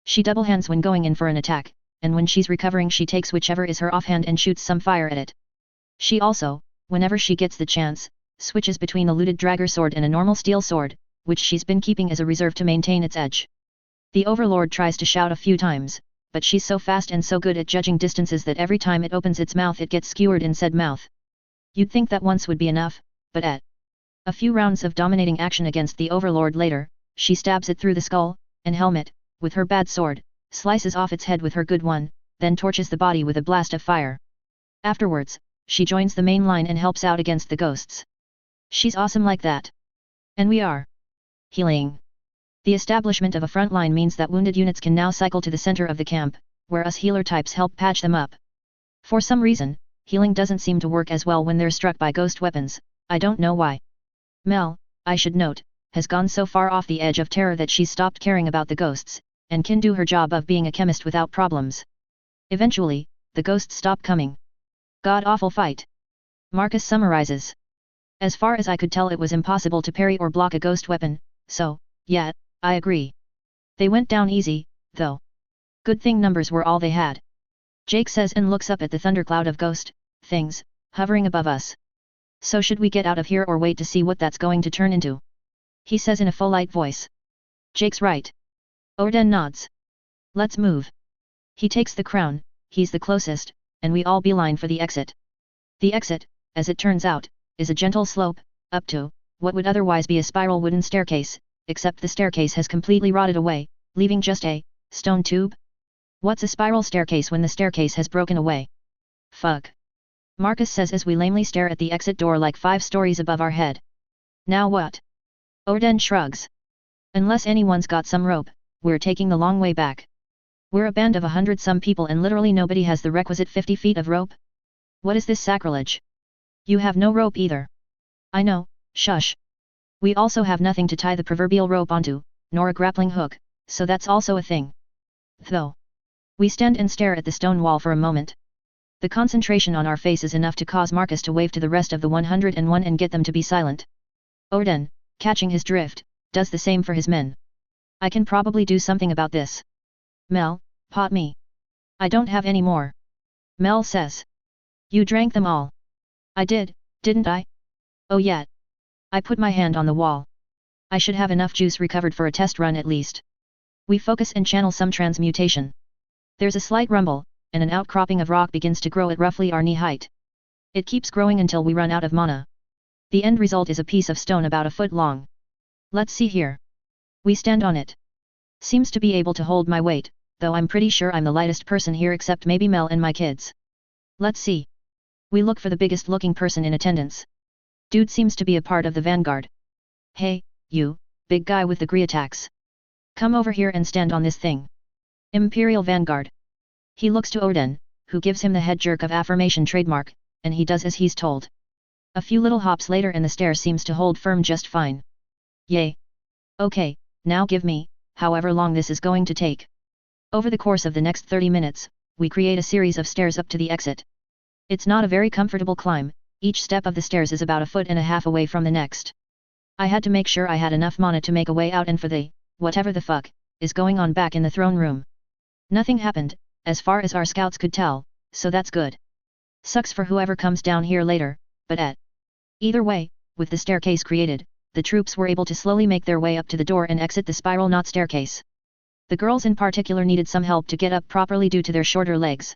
She double hands when going in for an attack, and when she's recovering she takes whichever is her offhand and shoots some fire at it. She also, whenever she gets the chance, switches between a looted dragger sword and a normal steel sword, which she's been keeping as a reserve to maintain its edge. The Overlord tries to shout a few times, but she's so fast and so good at judging distances that every time it opens its mouth it gets skewered in said mouth. You'd think that once would be enough, but at a few rounds of dominating action against the Overlord later, she stabs it through the skull and helmet with her bad sword, slices off its head with her good one, then torches the body with a blast of fire. Afterwards, she joins the main line and helps out against the ghosts. She's awesome like that. And we are healing. The establishment of a front line means that wounded units can now cycle to the center of the camp, where us healer types help patch them up. For some reason, healing doesn't seem to work as well when they're struck by ghost weapons, I don't know why. Mel, I should note, has gone so far off the edge of terror that she's stopped caring about the ghosts, and can do her job of being a chemist without problems. Eventually, the ghosts stop coming. God-awful fight. Marcus summarizes. As far as I could tell it was impossible to parry or block a ghost weapon, so, yeah, I agree. They went down easy, though. Good thing numbers were all they had. Jake says and looks up at the thundercloud of ghost things hovering above us. So should we get out of here or wait to see what that's going to turn into? He says in a full-light voice. Jake's right. Orden nods. Let's move. He takes the crown, he's the closest, and we all beeline for the exit. The exit, as it turns out, is a gentle slope, up to what would otherwise be a spiral wooden staircase, except the staircase has completely rotted away, leaving just a stone tube? What's a spiral staircase when the staircase has broken away? Fuck. Marcus says as we lamely stare at the exit door like 5 stories above our head. Now what? Orden shrugs. Unless anyone's got some rope, we're taking the long way back. We're a band of 100-some people and literally nobody has the requisite 50 feet of rope? What is this sacrilege? You have no rope either. I know, shush. We also have nothing to tie the proverbial rope onto, nor a grappling hook, so that's also a thing. Though. We stand and stare at the stone wall for a moment. The concentration on our face is enough to cause Marcus to wave to the rest of the 101 and get them to be silent. Orden, catching his drift, does the same for his men. I can probably do something about this. Mel, pot me. I don't have any more. Mel says. You drank them all. I did, didn't I? Oh yeah. I put my hand on the wall. I should have enough juice recovered for a test run at least. We focus and channel some transmutation. There's a slight rumble, and an outcropping of rock begins to grow at roughly our knee height. It keeps growing until we run out of mana. The end result is a piece of stone about a foot long. Let's see here. We stand on it. Seems to be able to hold my weight, though I'm pretty sure I'm the lightest person here except maybe Mel and my kids. Let's see. We look for the biggest looking person in attendance. Dude seems to be a part of the vanguard. Hey, you, big guy with the gree attacks. Come over here and stand on this thing. Imperial Vanguard. He looks to Orden, who gives him the head jerk of affirmation trademark, and he does as he's told. A few little hops later and the stair seems to hold firm just fine. Yay. Okay, now give me, however long this is going to take. Over the course of the next 30 minutes, we create a series of stairs up to the exit. It's not a very comfortable climb, each step of the stairs is about 1.5 feet away from the next. I had to make sure I had enough mana to make a way out and for the, whatever the fuck, is going on back in the throne room. Nothing happened, as far as our scouts could tell, so that's good. Sucks for whoever comes down here later, but either way, with the staircase created, the troops were able to slowly make their way up to the door and exit the spiral knot staircase. The girls in particular needed some help to get up properly due to their shorter legs.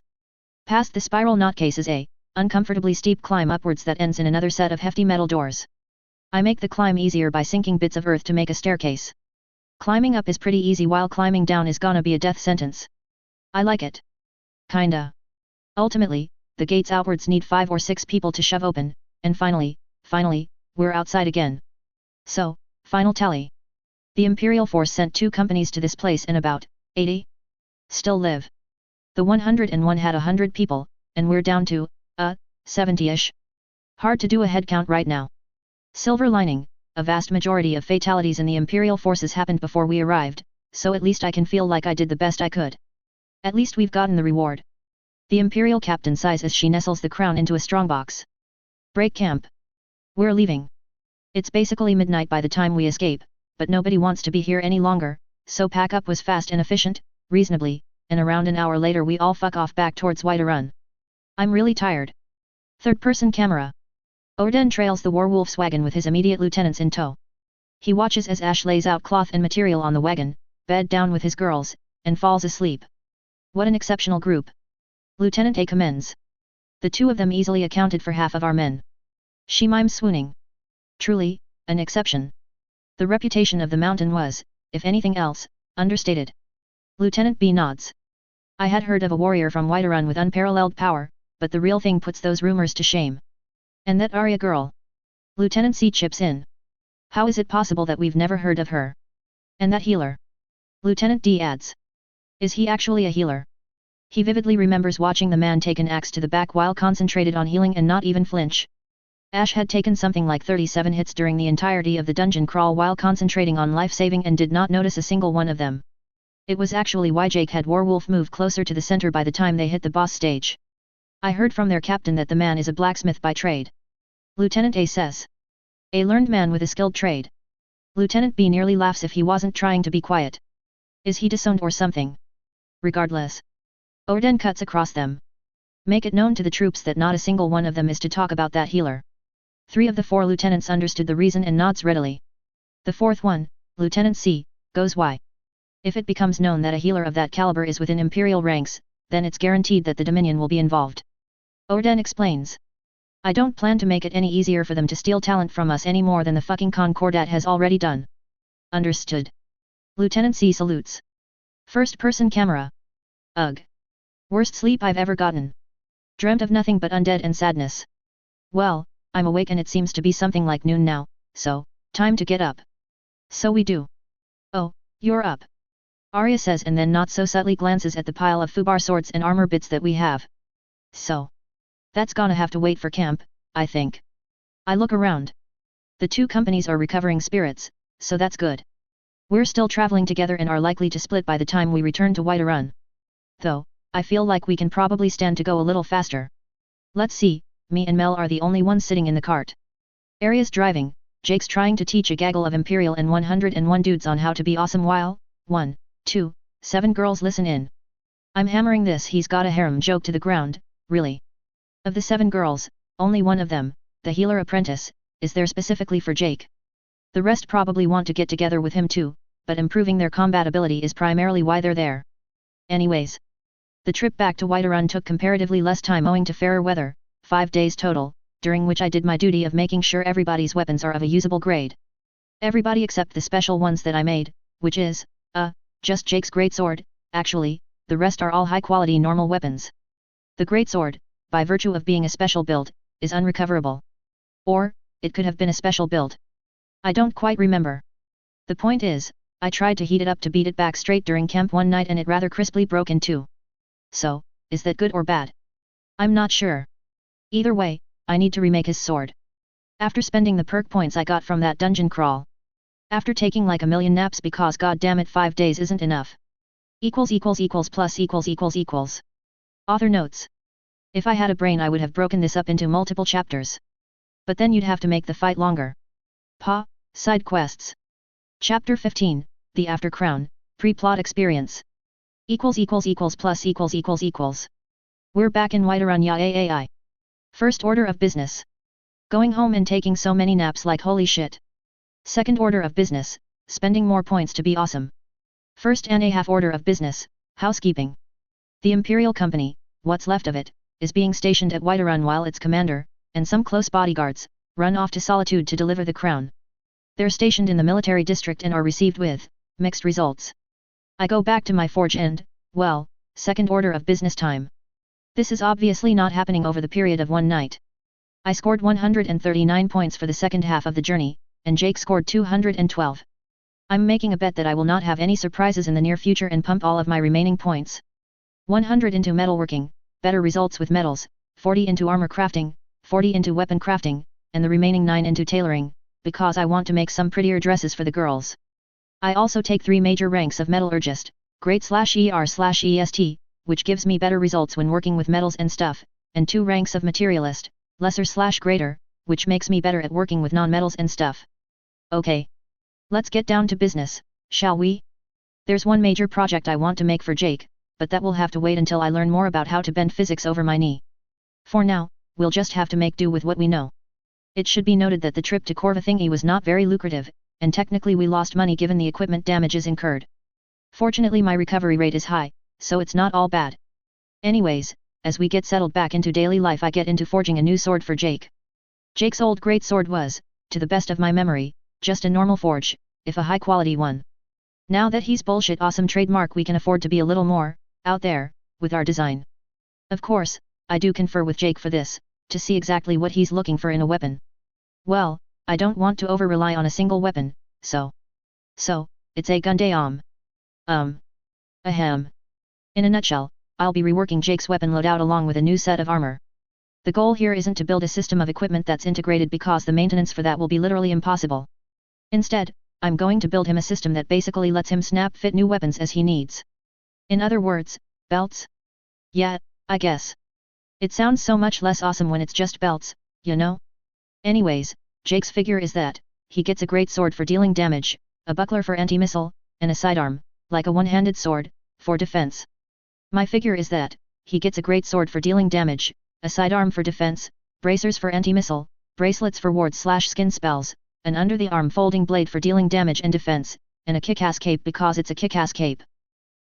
Past the spiral knot case is a uncomfortably steep climb upwards that ends in another set of hefty metal doors. I make the climb easier by sinking bits of earth to make a staircase. Climbing up is pretty easy while climbing down is gonna be a death sentence. I like it. Kinda. Ultimately, the gates outwards need 5 or 6 people to shove open, and finally, we're outside again. So, final tally. The Imperial force sent 2 companies to this place and about 80 still live. The 101 had 100 people, and we're down to 70-ish. Hard to do a headcount right now. Silver lining, a vast majority of fatalities in the Imperial forces happened before we arrived, so at least I can feel like I did the best I could. At least we've gotten the reward. The Imperial captain sighs as she nestles the crown into a strongbox. Break camp. We're leaving. It's basically midnight by the time we escape, but nobody wants to be here any longer, so pack up was fast and efficient, reasonably, and around an hour later we all fuck off back towards Whiterun. I'm really tired. Third-person camera. Odin trails the werewolf's wagon with his immediate lieutenants in tow. He watches as Ash lays out cloth and material on the wagon, bed down with his girls, and falls asleep. What an exceptional group. Lieutenant A commends. The two of them easily accounted for half of our men. She mimes swooning. Truly, an exception. The reputation of the mountain was, if anything else, understated. Lieutenant B nods. I had heard of a warrior from Whiterun with unparalleled power, but the real thing puts those rumors to shame. And that Arya girl. Lieutenant C chips in. How is it possible that we've never heard of her? And that healer. Lieutenant D adds. Is he actually a healer? He vividly remembers watching the man take an axe to the back while concentrated on healing and not even flinch. Ash had taken something like 37 hits during the entirety of the dungeon crawl while concentrating on life-saving and did not notice a single one of them. It was actually why Jake had Warwolf move closer to the center by the time they hit the boss stage. I heard from their captain that the man is a blacksmith by trade. Lieutenant A says. A learned man with a skilled trade. Lieutenant B nearly laughs if he wasn't trying to be quiet. Is he disowned or something? Regardless. Odin cuts across them. Make it known to the troops that not a single one of them is to talk about that healer. 3 of the 4 lieutenants understood the reason and nods readily. The 4th one, Lieutenant C, goes why. If it becomes known that a healer of that caliber is within Imperial ranks, then it's guaranteed that the Dominion will be involved. Odin explains. I don't plan to make it any easier for them to steal talent from us any more than the fucking Concordat has already done. Understood. Lieutenant C salutes. First-person camera. Ugh. Worst sleep I've ever gotten. Dreamt of nothing but undead and sadness. Well, I'm awake and it seems to be something like noon now, so, time to get up. So we do. Oh, you're up. Arya says and then not so subtly glances at the pile of foobar swords and armor bits that we have. So. That's gonna have to wait for camp, I think. I look around. The 2 companies are recovering spirits, so that's good. We're still traveling together and are likely to split by the time we return to Whiterun. Though, I feel like we can probably stand to go a little faster. Let's see, me and Mel are the only ones sitting in the cart. Arya's driving, Jake's trying to teach a gaggle of Imperial and 101 dudes on how to be awesome while, 1, 2, 7 girls listen in. I'm hammering this he's got a harem joke to the ground, really. Of the 7 girls, only one of them, the healer apprentice, is there specifically for Jake. The rest probably want to get together with him too, but improving their combat ability is primarily why they're there. Anyways. The trip back to Whiterun took comparatively less time owing to fairer weather, 5 days total, during which I did my duty of making sure everybody's weapons are of a usable grade. Everybody except the special ones that I made, which is, just Jake's greatsword. Actually, the rest are all high-quality normal weapons. The greatsword, by virtue of being a special build, is unrecoverable. Or, it could have been a special build. I don't quite remember. The point is, I tried to heat it up to beat it back straight during camp one night and it rather crisply broke in 2. So, is that good or bad? I'm not sure. Either way, I need to remake his sword. After spending the perk points I got from that dungeon crawl. After taking like a million naps because goddammit 5 days isn't enough. =+=====. Author notes. If I had a brain I would have broken this up into multiple chapters. But then you'd have to make the fight longer. Side quests. Chapter 15, The After Crown, Pre-plot Experience. =+++. We're back in Whiterun yaai. First order of business. Going home and taking so many naps like holy shit. Second order of business, spending more points to be awesome. First and a half order of business, housekeeping. The Imperial Company, what's left of it, is being stationed at Whiterun while its commander, and some close bodyguards, run off to Solitude to deliver the crown. They're stationed in the military district and are received with mixed results. I go back to my forge and, well, second order of business time. This is obviously not happening over the period of one night. I scored 139 points for the second half of the journey, and Jake scored 212. I'm making a bet that I will not have any surprises in the near future and pump all of my remaining points. 100 into metalworking, better results with metals, 40 into armor crafting, 40 into weapon crafting, and the remaining 9 into tailoring, because I want to make some prettier dresses for the girls. I also take 3 major ranks of metallurgist, great/ER/EST, which gives me better results when working with metals and stuff, and 2 ranks of materialist, lesser/greater, which makes me better at working with non-metals and stuff. Okay. Let's get down to business, shall we? There's one major project I want to make for Jake, but that will have to wait until I learn more about how to bend physics over my knee. For now, we'll just have to make do with what we know. It should be noted that the trip to Corva thingy was not very lucrative, and technically we lost money given the equipment damages incurred. Fortunately my recovery rate is high, so it's not all bad. Anyways, as we get settled back into daily life I get into forging a new sword for Jake. Jake's old great sword was, to the best of my memory, just a normal forge, if a high quality one. Now that he's bullshit awesome trademark we can afford to be a little more, out there, with our design. Of course, I do confer with Jake for this, to see exactly what he's looking for in a weapon. Well, I don't want to over-rely on a single weapon, so, it's a Gundam. Ahem. In a nutshell, I'll be reworking Jake's weapon loadout along with a new set of armor. The goal here isn't to build a system of equipment that's integrated because the maintenance for that will be literally impossible. Instead, I'm going to build him a system that basically lets him snap fit new weapons as he needs. In other words, belts? Yeah, I guess. It sounds so much less awesome when it's just belts, you know? Anyways, Jake's figure is that, he gets a great sword for dealing damage, a buckler for anti-missile, and a sidearm, like a one-handed sword, for defense. My figure is that, he gets a great sword for dealing damage, a sidearm for defense, bracers for anti-missile, bracelets for ward/skin spells, an under-the-arm folding blade for dealing damage and defense, and a kick-ass cape because it's a kick-ass cape.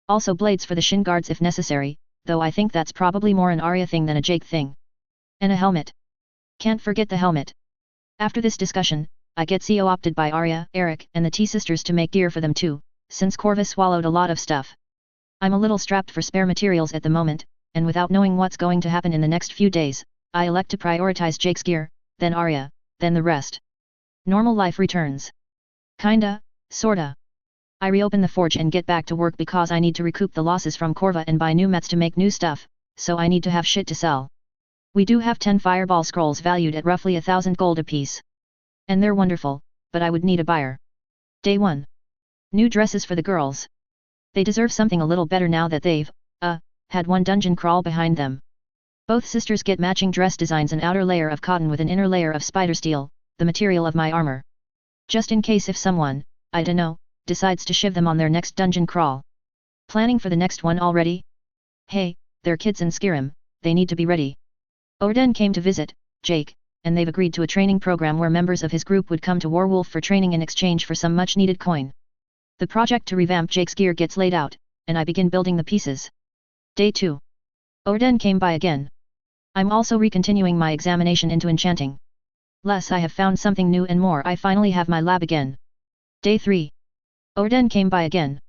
Also blades for the shin guards if necessary, though I think that's probably more an Arya thing than a Jake thing. And a helmet. Can't forget the helmet. After this discussion, I get co-opted by Arya, Eric, and the T-sisters to make gear for them too, since Corva swallowed a lot of stuff. I'm a little strapped for spare materials at the moment, and without knowing what's going to happen in the next few days, I elect to prioritize Jake's gear, then Arya, then the rest. Normal life returns. Kinda, sorta. I reopen the forge and get back to work because I need to recoup the losses from Corva and buy new mats to make new stuff, so I need to have shit to sell. We do have 10 fireball scrolls valued at roughly 1,000 gold apiece. And they're wonderful, but I would need a buyer. Day 1. New dresses for the girls. They deserve something a little better now that they've, had one dungeon crawl behind them. Both sisters get matching dress designs, an outer layer of cotton with an inner layer of spider steel, the material of my armor. Just in case if someone, I dunno, decides to shiv them on their next dungeon crawl. Planning for the next one already? Hey, they're kids in Skyrim, they need to be ready. Odin came to visit Jake, and they've agreed to a training program where members of his group would come to Warwolf for training in exchange for some much needed coin. The project to revamp Jake's gear gets laid out, and I begin building the pieces. Day 2. Odin came by again. I'm also recontinuing my examination into enchanting. Less I have found something new and more I finally have my lab again. Day 3. Odin came by again.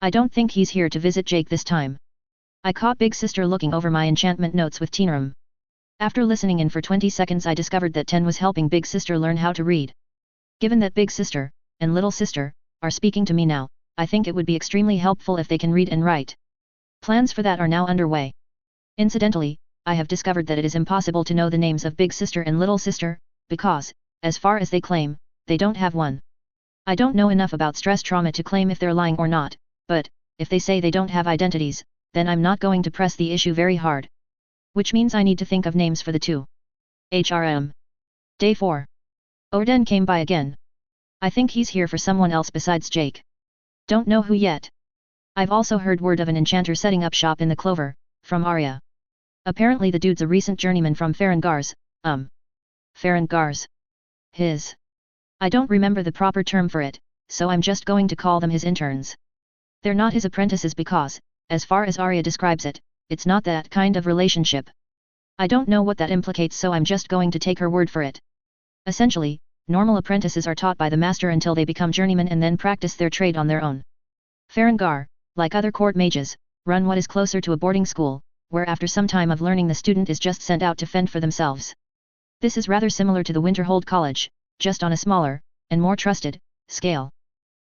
I don't think he's here to visit Jake this time. I caught Big Sister looking over my enchantment notes with Teenarum. After listening in for 20 seconds I discovered that Ten was helping Big Sister learn how to read. Given that Big Sister, and Little Sister, are speaking to me now, I think it would be extremely helpful if they can read and write. Plans for that are now underway. Incidentally, I have discovered that it is impossible to know the names of Big Sister and Little Sister, because, as far as they claim, they don't have one. I don't know enough about stress trauma to claim if they're lying or not, but, if they say they don't have identities, then I'm not going to press the issue very hard. Which means I need to think of names for the two. HRM. Day 4. Odin came by again. I think he's here for someone else besides Jake. Don't know who yet. I've also heard word of an enchanter setting up shop in the Clover, from Arya. Apparently the dude's a recent journeyman from Farangars, Farangars. I don't remember the proper term for it, so I'm just going to call them his interns. They're not his apprentices because, as far as Arya describes it, it's not that kind of relationship. I don't know what that implicates, so I'm just going to take her word for it. Essentially, normal apprentices are taught by the master until they become journeymen and then practice their trade on their own. Farangar, like other court mages, run what is closer to a boarding school, where after some time of learning the student is just sent out to fend for themselves. This is rather similar to the Winterhold College, just on a smaller, and more trusted, scale.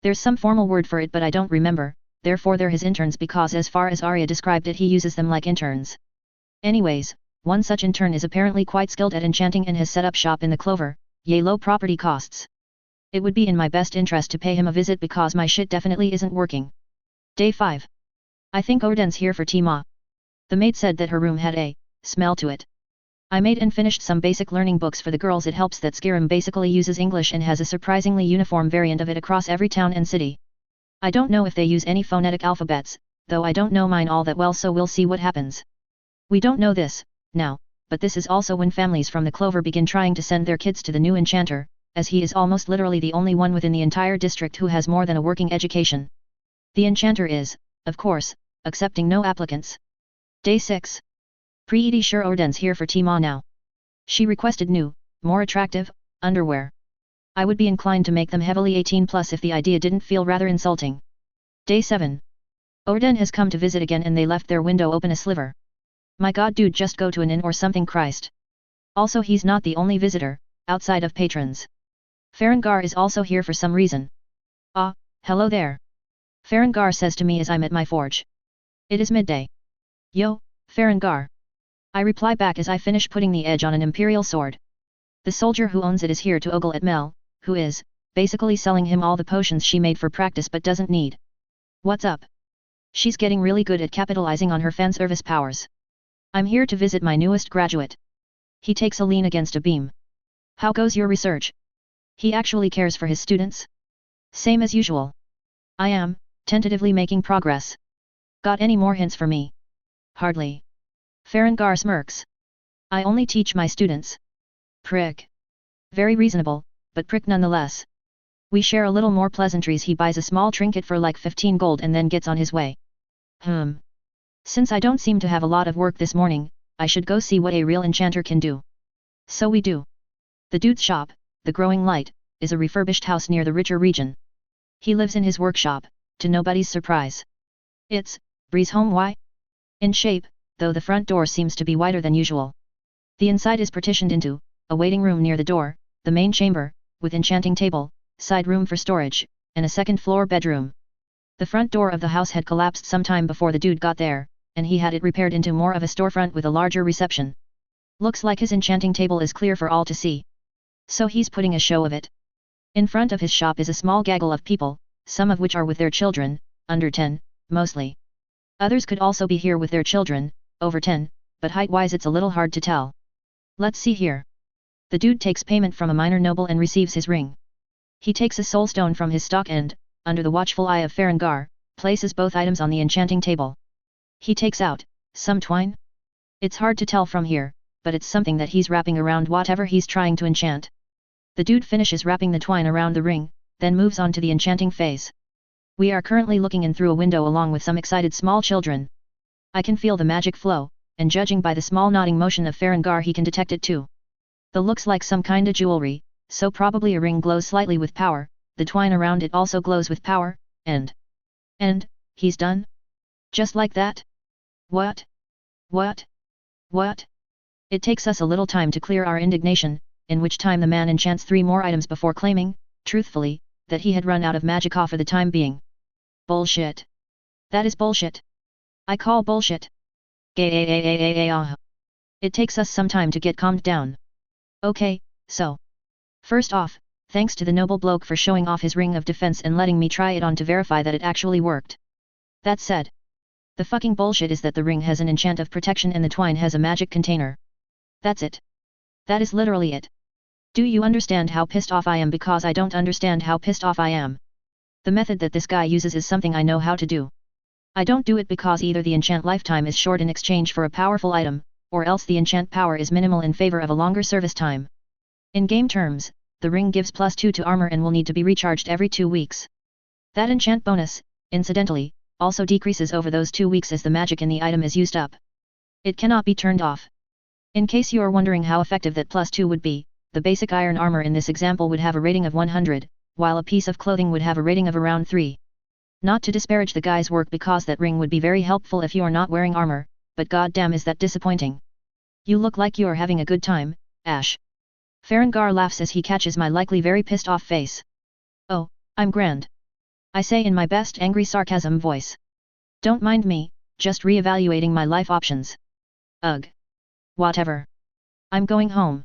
There's some formal word for it but I don't remember, therefore they're his interns because as far as Arya described it he uses them like interns. Anyways, one such intern is apparently quite skilled at enchanting and has set up shop in the Clover, yay low property costs. It would be in my best interest to pay him a visit because my shit definitely isn't working. Day 5. I think Odin's here for Tima. The maid said that her room had a smell to it. I made and finished some basic learning books for the girls. It helps that Skyrim basically uses English and has a surprisingly uniform variant of it across every town and city. I don't know if they use any phonetic alphabets, though I don't know mine all that well, so we'll see what happens. We don't know this, now, but this is also when families from the Clover begin trying to send their kids to the new enchanter, as he is almost literally the only one within the entire district who has more than a working education. The enchanter is, of course, accepting no applicants. Day 6. Pretty sure Orden's here for Tima now. She requested new, more attractive, underwear. I would be inclined to make them heavily 18+ if the idea didn't feel rather insulting. Day 7. Orden has come to visit again and they left their window open a sliver. My god dude, just go to an inn or something, Christ. Also he's not the only visitor, outside of patrons. Farengar is also here for some reason. Ah, hello there. Farengar says to me as I'm at my forge. It is midday. Yo, Farengar. I reply back as I finish putting the edge on an imperial sword. The soldier who owns it is here to ogle at Mel, who is, basically selling him all the potions she made for practice but doesn't need. What's up? She's getting really good at capitalizing on her fan service powers. I'm here to visit my newest graduate. He takes a lean against a beam. How goes your research? He actually cares for his students? Same as usual. I am, tentatively making progress. Got any more hints for me? Hardly. Farengar smirks. I only teach my students. Prick. Very reasonable, but prick nonetheless. We share a little more pleasantries. He buys a small trinket for like 15 gold and then gets on his way. Since I don't seem to have a lot of work this morning, I should go see what a real enchanter can do. So we do. The dude's shop, the Growing Light, is a refurbished house near the richer region. He lives in his workshop, to nobody's surprise. It's, Breeze home why? In shape, though the front door seems to be wider than usual. The inside is partitioned into, a waiting room near the door, the main chamber, with enchanting table, side room for storage, and a second floor bedroom. The front door of the house had collapsed some time before the dude got there, and he had it repaired into more of a storefront with a larger reception. Looks like his enchanting table is clear for all to see. So he's putting a show of it. In front of his shop is a small gaggle of people, some of which are with their children, under 10, mostly. Others could also be here with their children, over 10, but height-wise it's a little hard to tell. Let's see here. The dude takes payment from a minor noble and receives his ring. He takes a soul stone from his stock and, under the watchful eye of Farengar, places both items on the enchanting table. He takes out some twine. It's hard to tell from here, but it's something that he's wrapping around whatever he's trying to enchant. The dude finishes wrapping the twine around the ring, then moves on to the enchanting phase. We are currently looking in through a window along with some excited small children. I can feel the magic flow, and judging by the small nodding motion of Farengar he can detect it too. The looks like some kinda jewelry, so probably a ring glows slightly with power, the twine around it also glows with power, and he's done? Just like that? What? What? What? It takes us a little time to clear our indignation, in which time the man enchants 3 more items before claiming, truthfully, that he had run out of magicka for the time being. Bullshit. That is bullshit. I call bullshit. It takes us some time to get calmed down. Okay, so. First off, thanks to the noble bloke for showing off his ring of defense and letting me try it on to verify that it actually worked. That said, the fucking bullshit is that the ring has an enchant of protection and the twine has a magic container. That's it. That is literally it. Do you understand how pissed off I am? Because I don't understand how pissed off I am. The method that this guy uses is something I know how to do. I don't do it because either the enchant lifetime is short in exchange for a powerful item, or else the enchant power is minimal in favor of a longer service time. In game terms, the ring gives +2 to armor and will need to be recharged every 2 weeks. That enchant bonus, incidentally, also decreases over those 2 weeks as the magic in the item is used up. It cannot be turned off. In case you are wondering how effective that +2 would be, the basic iron armor in this example would have a rating of 100, while a piece of clothing would have a rating of around 3. Not to disparage the guy's work because that ring would be very helpful if you are not wearing armor, but goddamn is that disappointing. You look like you are having a good time, Ash. Farengar laughs as he catches my likely very pissed off face. Oh, I'm grand. I say in my best angry sarcasm voice. Don't mind me, just re-evaluating my life options. Ugh. Whatever. I'm going home.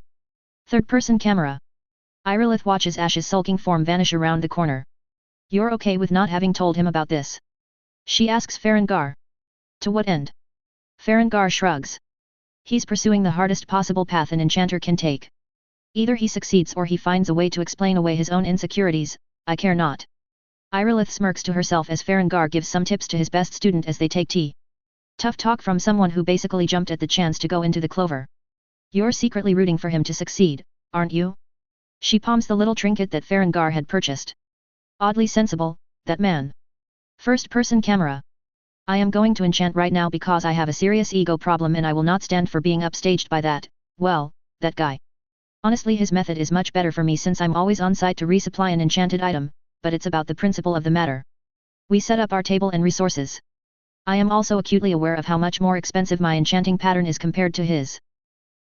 Third-person camera. Irrelith watches Ash's sulking form vanish around the corner. You're okay with not having told him about this? She asks Farengar. To what end? Farengar shrugs. He's pursuing the hardest possible path an enchanter can take. Either he succeeds or he finds a way to explain away his own insecurities, I care not. Irilith smirks to herself as Farengar gives some tips to his best student as they take tea. Tough talk from someone who basically jumped at the chance to go into the clover. You're secretly rooting for him to succeed, aren't you? She palms the little trinket that Farengar had purchased. Oddly sensible, that man. First-person camera. I am going to enchant right now because I have a serious ego problem and I will not stand for being upstaged by that, well, that guy. Honestly, his method is much better for me since I'm always on site to resupply an enchanted item, but it's about the principle of the matter. We set up our table and resources. I am also acutely aware of how much more expensive my enchanting pattern is compared to his.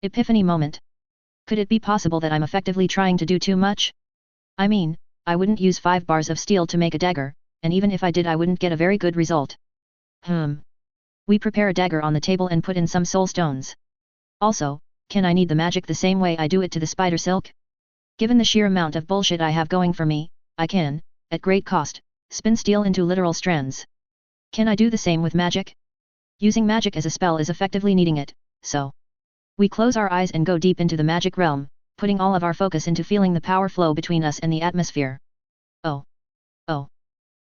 Epiphany moment. Could it be possible that I'm effectively trying to do too much? I mean, I wouldn't use 5 bars of steel to make a dagger, and even if I did I wouldn't get a very good result. We prepare a dagger on the table and put in some soul stones. Also, can I knead the magic the same way I do it to the spider silk? Given the sheer amount of bullshit I have going for me, I can, at great cost, spin steel into literal strands. Can I do the same with magic? Using magic as a spell is effectively kneading it, so. We close our eyes and go deep into the magic realm, putting all of our focus into feeling the power flow between us and the atmosphere. Oh.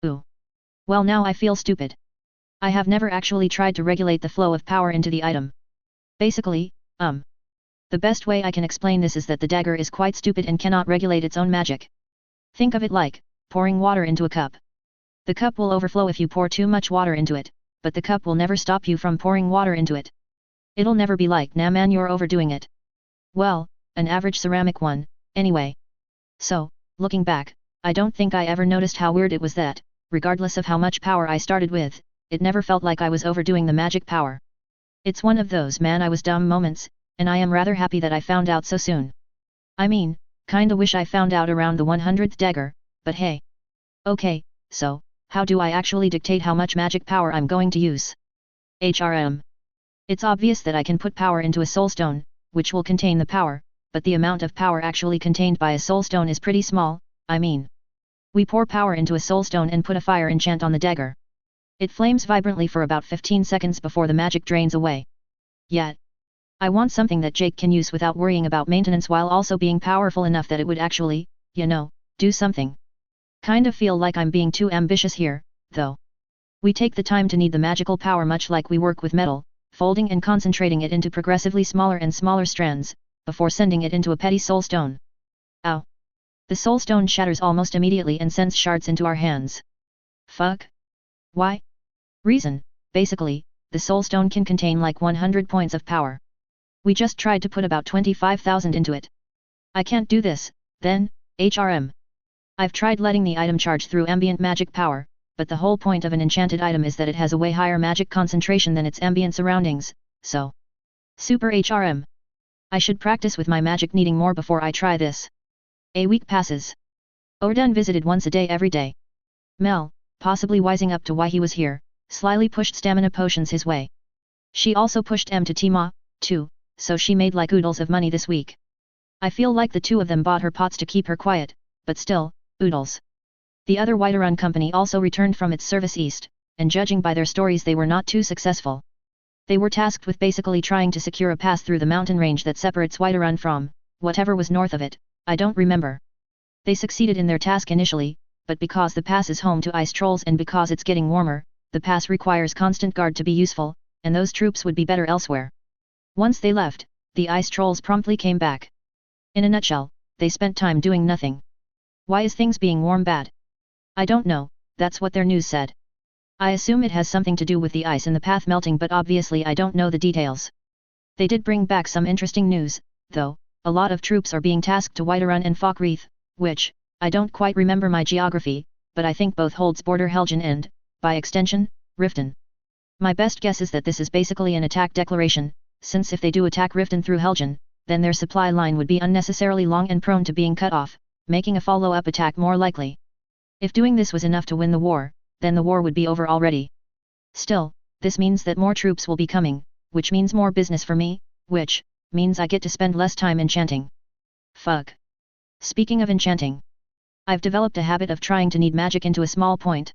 Ooh. Well, now I feel stupid. I have never actually tried to regulate the flow of power into the item. Basically, the best way I can explain this is that the dagger is quite stupid and cannot regulate its own magic. Think of it like pouring water into a cup. The cup will overflow if you pour too much water into it, but the cup will never stop you from pouring water into it. It'll never be like, nah man, you're overdoing it. Well, an average ceramic one, anyway. So, looking back, I don't think I ever noticed how weird it was that, regardless of how much power I started with, it never felt like I was overdoing the magic power. It's one of those man I was dumb moments, and I am rather happy that I found out so soon. I mean, kinda wish I found out around the 100th dagger, but hey. Okay, so, how do I actually dictate how much magic power I'm going to use? It's obvious that I can put power into a soulstone, which will contain the power, but the amount of power actually contained by a soulstone is pretty small. I mean, we pour power into a soulstone and put a fire enchant on the dagger. It flames vibrantly for about 15 seconds before the magic drains away. Yet, I want something that Jake can use without worrying about maintenance while also being powerful enough that it would actually, do something. Kind of feel like I'm being too ambitious here, though. We take the time to knead the magical power much like we work with metal, folding and concentrating it into progressively smaller and smaller strands, before sending it into a petty soulstone. Ow! The soulstone shatters almost immediately and sends shards into our hands. Fuck? Why? Reason, basically, the soulstone can contain like 100 points of power. We just tried to put about 25,000 into it. I can't do this, then, I've tried letting the item charge through ambient magic power, but the whole point of an enchanted item is that it has a way higher magic concentration than its ambient surroundings, so. Super I should practice with my magic kneading more before I try this. A week passes. Ordun visited once a day every day. Mel, possibly wising up to why he was here, slyly pushed stamina potions his way. She also pushed M to Tima, too, so she made like oodles of money this week. I feel like the two of them bought her pots to keep her quiet, but still, oodles. The other Whiterun company also returned from its service east, and judging by their stories they were not too successful. They were tasked with basically trying to secure a pass through the mountain range that separates Whiterun from, whatever was north of it, I don't remember. They succeeded in their task initially, but because the pass is home to ice trolls and because it's getting warmer, the pass requires constant guard to be useful, and those troops would be better elsewhere. Once they left, the ice trolls promptly came back. In a nutshell, they spent time doing nothing. Why is things being warm bad? I don't know, that's what their news said. I assume it has something to do with the ice in the path melting, but obviously I don't know the details. They did bring back some interesting news, though. A lot of troops are being tasked to Whiterun and Falkreath, which, I don't quite remember my geography, but I think both holds border Helgen and, by extension, Riften. My best guess is that this is basically an attack declaration, since if they do attack Riften through Helgen, then their supply line would be unnecessarily long and prone to being cut off, making a follow-up attack more likely. If doing this was enough to win the war, then the war would be over already. Still, this means that more troops will be coming, which means more business for me, which means I get to spend less time enchanting. Fuck. Speaking of enchanting, I've developed a habit of trying to knead magic into a small point.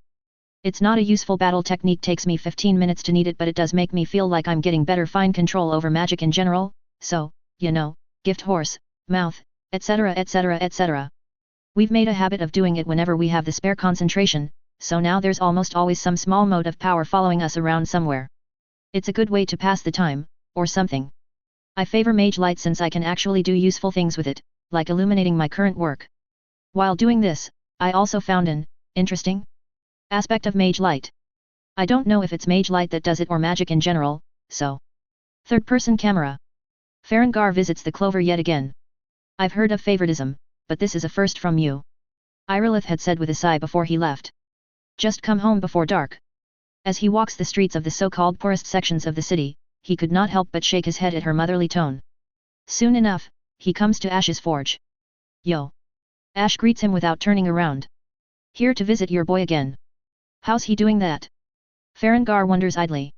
It's not a useful battle technique, takes me 15 minutes to knead it, but it does make me feel like I'm getting better fine control over magic in general, so, gift horse, mouth, etc. etc. etc. We've made a habit of doing it whenever we have the spare concentration, so now there's almost always some small mote of power following us around somewhere. It's a good way to pass the time, or something. I favor mage light since I can actually do useful things with it, like illuminating my current work. While doing this, I also found an interesting aspect of mage light. I don't know if it's mage light that does it or magic in general, so. Third-person camera. Farengar visits the clover yet again. I've heard of favoritism, but this is a first from you. Irrelevant had said with a sigh before he left. Just come home before dark. As he walks the streets of the so-called poorest sections of the city, he could not help but shake his head at her motherly tone. Soon enough, he comes to Ash's forge. Yo! Ash greets him without turning around. Here to visit your boy again. How's he doing that? Farengar wonders idly.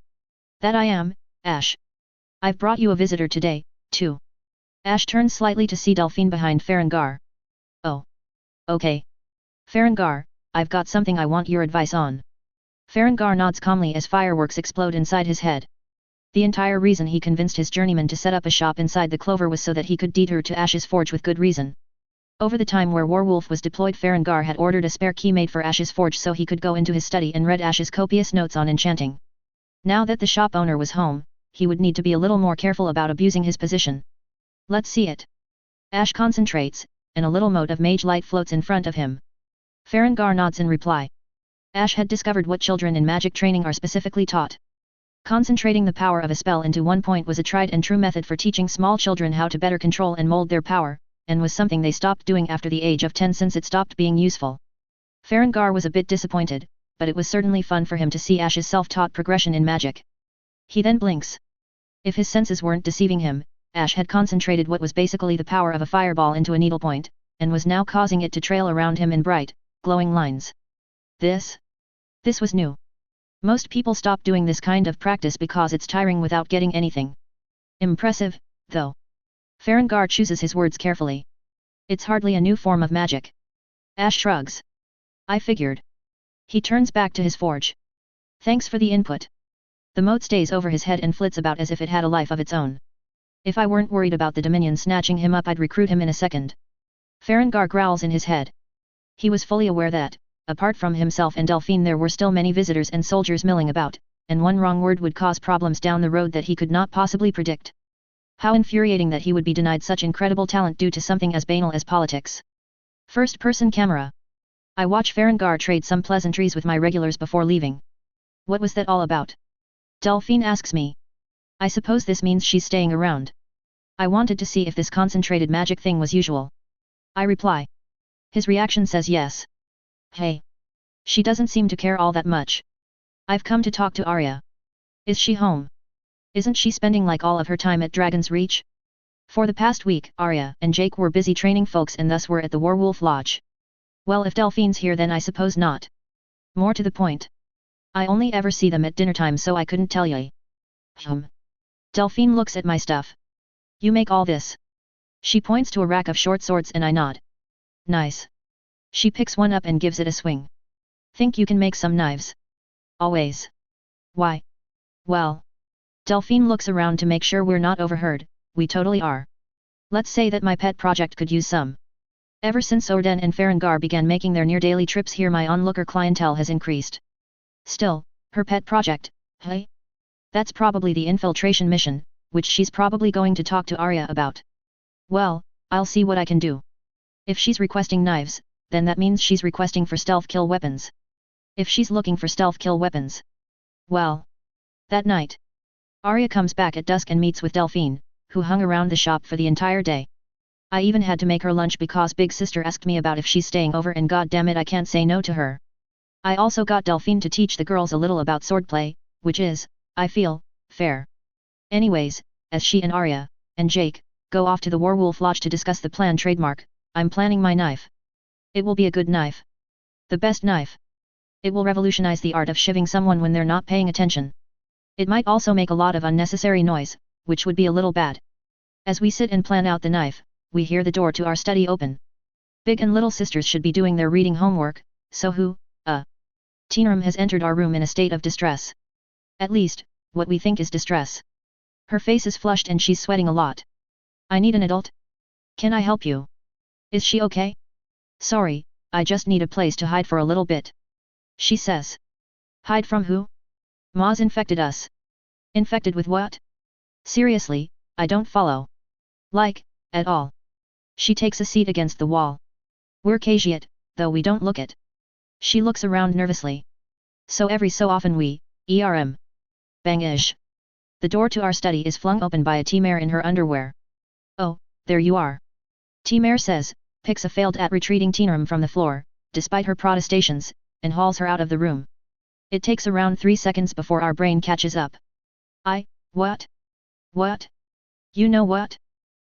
That I am, Ash. I've brought you a visitor today, too. Ash turns slightly to see Delphine behind Farengar. Oh. Okay. Farengar, I've got something I want your advice on. Farengar nods calmly as fireworks explode inside his head. The entire reason he convinced his journeyman to set up a shop inside the clover was so that he could deed her to Ash's forge with good reason. Over the time where Warwolf was deployed, Farengar had ordered a spare key made for Ash's forge so he could go into his study and read Ash's copious notes on enchanting. Now that the shop owner was home, he would need to be a little more careful about abusing his position. Let's see it. Ash concentrates, and a little mote of mage light floats in front of him. Farengar nods in reply. Ash had discovered what children in magic training are specifically taught. Concentrating the power of a spell into one point was a tried and true method for teaching small children how to better control and mold their power, and was something they stopped doing after the age of 10 since it stopped being useful. Farengar was a bit disappointed, but it was certainly fun for him to see Ash's self-taught progression in magic. He then blinks. If his senses weren't deceiving him, Ash had concentrated what was basically the power of a fireball into a needlepoint, and was now causing it to trail around him in bright, glowing lines. This was new. Most people stop doing this kind of practice because it's tiring without getting anything. Impressive, though. Farengar chooses his words carefully. It's hardly a new form of magic. Ash shrugs. I figured. He turns back to his forge. Thanks for the input. The mote stays over his head and flits about as if it had a life of its own. If I weren't worried about the Dominion snatching him up, I'd recruit him in a second. Farengar growls in his head. He was fully aware that, apart from himself and Delphine, there were still many visitors and soldiers milling about, and one wrong word would cause problems down the road that he could not possibly predict. How infuriating that he would be denied such incredible talent due to something as banal as politics. First-person camera. I watch Farengar trade some pleasantries with my regulars before leaving. What was that all about? Delphine asks me. I suppose this means she's staying around. I wanted to see if this concentrated magic thing was usual. I reply. His reaction says yes. Hey. She doesn't seem to care all that much. I've come to talk to Arya. Is she home? Isn't she spending like all of her time at Dragon's Reach? For the past week, Arya and Jake were busy training folks and thus were at the Warwolf Lodge. Well, if Delphine's here then I suppose not. More to the point. I only ever see them at dinner time, so I couldn't tell you. Delphine looks at my stuff. You make all this? She points to a rack of short swords and I nod. Nice. She picks one up and gives it a swing. Think you can make some knives? Always. Why? Well. Delphine looks around to make sure we're not overheard. We totally are. Let's say that my pet project could use some. Ever since Orden and Farengar began making their near-daily trips here, my onlooker clientele has increased. Still, her pet project, hey? That's probably the infiltration mission, which she's probably going to talk to Arya about. Well, I'll see what I can do. If she's requesting knives, then that means she's requesting for stealth kill weapons. If she's looking for stealth kill weapons. Well. That night. Arya comes back at dusk and meets with Delphine, who hung around the shop for the entire day. I even had to make her lunch because Big Sister asked me about if she's staying over, and goddammit I can't say no to her. I also got Delphine to teach the girls a little about swordplay, which is, I feel, fair. Anyways, as she and Arya, and Jake, go off to the Warwolf Lodge to discuss the planned trademark, I'm planning my knife. It will be a good knife. The best knife. It will revolutionize the art of shivving someone when they're not paying attention. It might also make a lot of unnecessary noise, which would be a little bad. As we sit and plan out the knife, we hear the door to our study open. Big and little sisters should be doing their reading homework, so who, Teenram has entered our room in a state of distress. At least, what we think is distress. Her face is flushed and she's sweating a lot. I need an adult. Can I help you? Is she okay? Sorry, I just need a place to hide for a little bit. She says. Hide from who? Ma's infected us. Infected with what? Seriously, I don't follow. Like, at all. She takes a seat against the wall. We're Khajiit, though we don't look it. She looks around nervously. So every so often we, Bang-ish. The door to our study is flung open by a T-mare in her underwear. Oh, there you are. T-mare says, picks a failed at retreating Teenram from the floor, despite her protestations, and hauls her out of the room. It takes around 3 seconds before our brain catches up. What? What? You know what?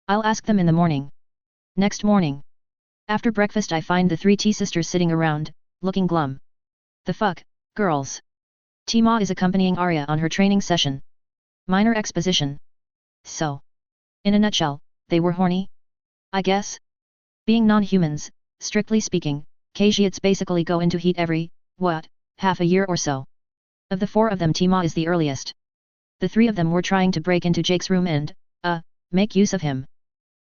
I'll ask them in the morning. Next morning. After breakfast I find the 3 T-sisters sitting around, looking glum. The fuck, girls. T-ma is accompanying Arya on her training session. Minor exposition. So. In a nutshell, they were horny? I guess? Being non-humans, strictly speaking, Khajiits basically go into heat every, half a year or so. Of the 4 of them T-ma is the earliest. The 3 of them were trying to break into Jake's room and, make use of him.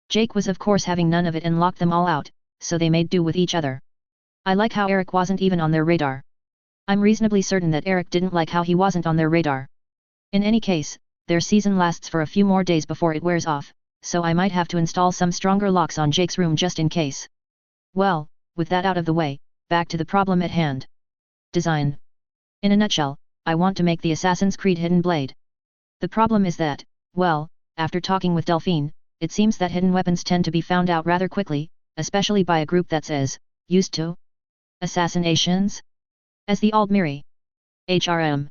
Jake was of course having none of it and locked them all out, so they made do with each other. I like how Eric wasn't even on their radar. I'm reasonably certain that Eric didn't like how he wasn't on their radar. In any case, their season lasts for a few more days before it wears off, so I might have to install some stronger locks on Jake's room just in case. Well, with that out of the way, back to the problem at hand. Design. In a nutshell, I want to make the Assassin's Creed hidden blade. The problem is that, well, after talking with Delphine, it seems that hidden weapons tend to be found out rather quickly, especially by a group that's as used to assassinations as the Aldmiri. HRM.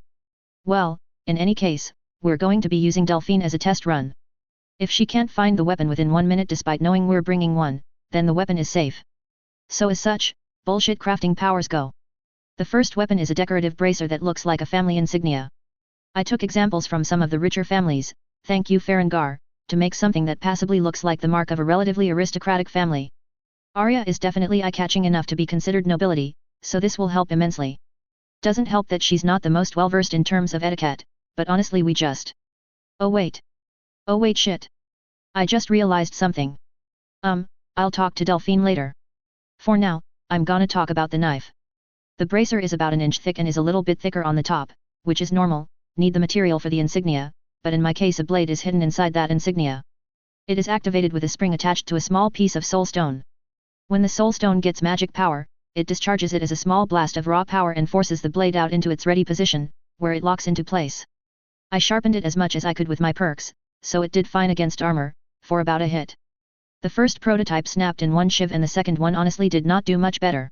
Well, in any case, we're going to be using Delphine as a test run. If she can't find the weapon within 1 minute despite knowing we're bringing one, then the weapon is safe. So as such, bullshit crafting powers go. The first weapon is a decorative bracer that looks like a family insignia. I took examples from some of the richer families, thank you Farengar, to make something that passably looks like the mark of a relatively aristocratic family. Arya is definitely eye-catching enough to be considered nobility, so this will help immensely. Doesn't help that she's not the most well-versed in terms of etiquette, but honestly we just... Oh wait, shit. I just realized something. I'll talk to Delphine later. For now, I'm gonna talk about the knife. The bracer is about 1 inch thick and is a little bit thicker on the top, which is normal, need the material for the insignia, but in my case a blade is hidden inside that insignia. It is activated with a spring attached to a small piece of soulstone. When the soulstone gets magic power, it discharges it as a small blast of raw power and forces the blade out into its ready position, where it locks into place. I sharpened it as much as I could with my perks, so it did fine against armor, for about a hit. The first prototype snapped in one shiv and the second one honestly did not do much better.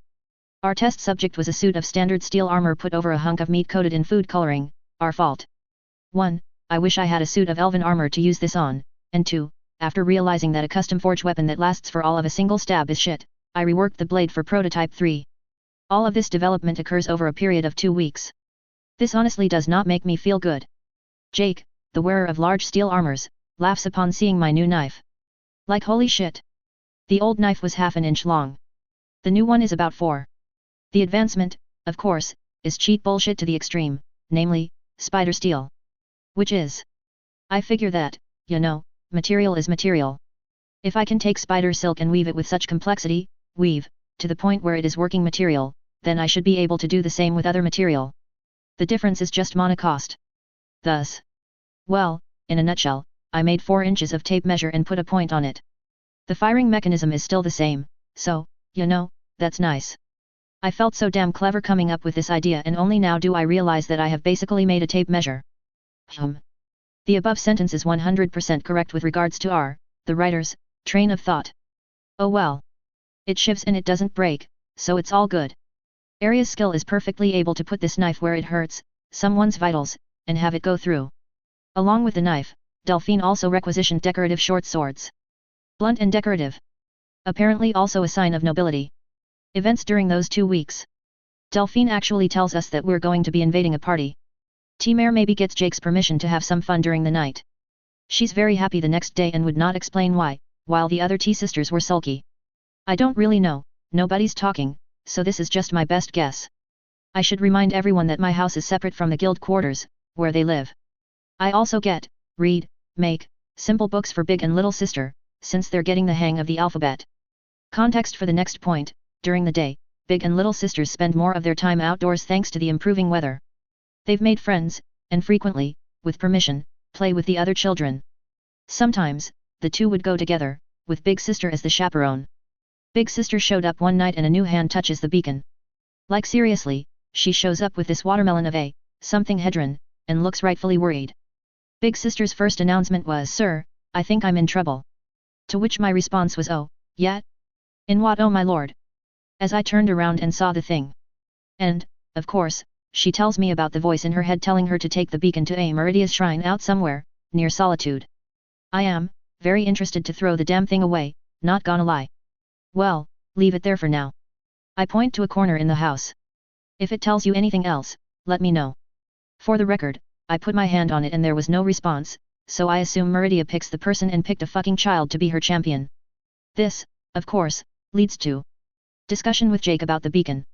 Our test subject was a suit of standard steel armor put over a hunk of meat coated in food coloring, our fault. 1. I wish I had a suit of elven armor to use this on, and 2. After realizing that a custom forge weapon that lasts for all of a single stab is shit, I reworked the blade for prototype 3. All of this development occurs over a period of 2 weeks. This honestly does not make me feel good. Jake, the wearer of large steel armors, laughs upon seeing my new knife. Like holy shit. The old knife was half an inch long. The new one is about 4. The advancement, of course, is cheat bullshit to the extreme, namely, spider steel. Which is? I figure that, material is material. If I can take spider silk and weave it with such complexity, to the point where it is working material, then I should be able to do the same with other material. The difference is just monocost. Thus. Well, in a nutshell, I made 4 inches of tape measure and put a point on it. The firing mechanism is still the same, so, that's nice. I felt so damn clever coming up with this idea and only now do I realize that I have basically made a tape measure. The above sentence is 100% correct with regards to the writer's, train of thought. Oh well. It shivs and it doesn't break, so it's all good. Arya's skill is perfectly able to put this knife where it hurts, someone's vitals, and have it go through. Along with the knife, Delphine also requisitioned decorative short swords. Blunt and decorative. Apparently also a sign of nobility. Events during those 2 weeks. Delphine actually tells us that we're going to be invading a party. T-mare maybe gets Jake's permission to have some fun during the night. She's very happy the next day and would not explain why, while the other T-sisters were sulky. I don't really know, nobody's talking, so this is just my best guess. I should remind everyone that my house is separate from the guild quarters, where they live. I also read, make, simple books for big and little sister, since they're getting the hang of the alphabet. Context for the next point, during the day, big and little sisters spend more of their time outdoors thanks to the improving weather. They've made friends, and frequently, with permission, play with the other children. Sometimes, the two would go together, with Big Sister as the chaperone. Big Sister showed up one night and a new hand touches the beacon. Like seriously, she shows up with this watermelon of a, something hedron, and looks rightfully worried. Big Sister's first announcement was, "Sir, I think I'm in trouble." To which my response was, "Oh, yet? In what, oh my lord?" As I turned around and saw the thing. And, of course, she tells me about the voice in her head telling her to take the beacon to a Meridia's shrine out somewhere, near Solitude. I am, very interested to throw the damn thing away, not gonna lie. Well, leave it there for now. I point to a corner in the house. If it tells you anything else, let me know. For the record, I put my hand on it and there was no response, so I assume Meridia picks the person and picked a fucking child to be her champion. This, of course, leads to discussion with Jake about the beacon.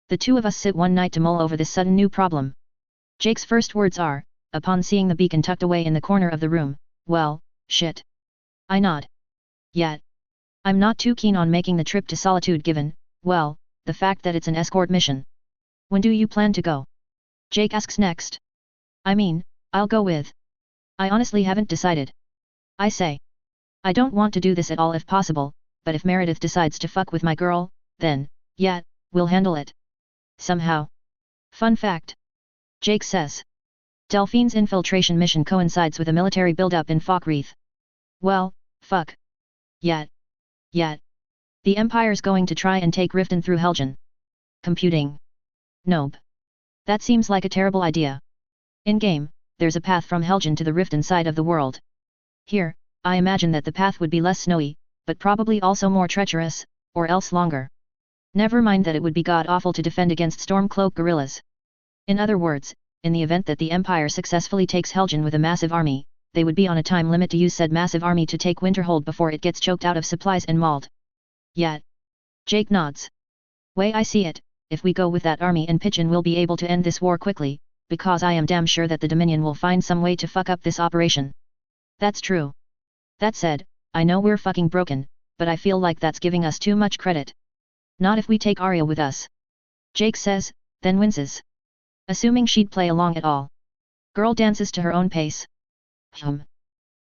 The two of us sit one night to mull over this sudden new problem. Jake's first words are, upon seeing the beacon tucked away in the corner of the room, "Well, shit." I nod. Yet, I'm not too keen on making the trip to Solitude given, well, the fact that it's an escort mission. When do you plan to go? Jake asks next. I mean, I'll go with. I honestly haven't decided. I say. I don't want to do this at all if possible, but if Meredith decides to fuck with my girl, then, yeah, we'll handle it. Somehow. Fun fact. Jake says. Delphine's infiltration mission coincides with a military buildup in Falkreath. Well, fuck. Yet. The Empire's going to try and take Riften through Helgen. Computing. Nope. That seems like a terrible idea. In-game, there's a path from Helgen to the Riften side of the world. Here, I imagine that the path would be less snowy, but probably also more treacherous, or else longer. Never mind that it would be god-awful to defend against Stormcloak guerrillas. In other words, in the event that the Empire successfully takes Helgen with a massive army, they would be on a time limit to use said massive army to take Winterhold before it gets choked out of supplies and mauled. Yet. Jake nods. Way I see it, if we go with that army and pitch in we'll be able to end this war quickly, because I am damn sure that the Dominion will find some way to fuck up this operation. That's true. That said, I know we're fucking broken, but I feel like that's giving us too much credit. Not if we take Arya with us. Jake says, then winces. Assuming she'd play along at all. Girl dances to her own pace.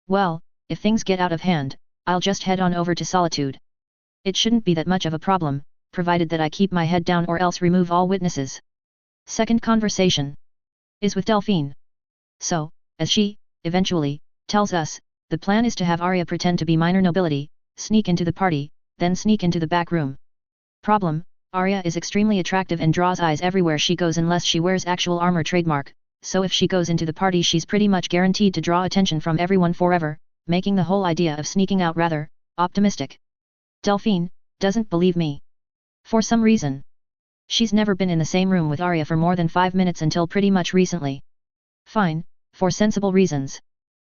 Well, if things get out of hand, I'll just head on over to Solitude. It shouldn't be that much of a problem, provided that I keep my head down or else remove all witnesses. Second conversation. Is with Delphine. So, as she, eventually, tells us, the plan is to have Arya pretend to be minor nobility, sneak into the party, then sneak into the back room. Problem, Arya is extremely attractive and draws eyes everywhere she goes unless she wears actual armor trademark, so if she goes into the party she's pretty much guaranteed to draw attention from everyone forever, making the whole idea of sneaking out rather optimistic. Delphine doesn't believe me. For some reason. She's never been in the same room with Arya for more than 5 minutes until pretty much recently. Fine, for sensible reasons.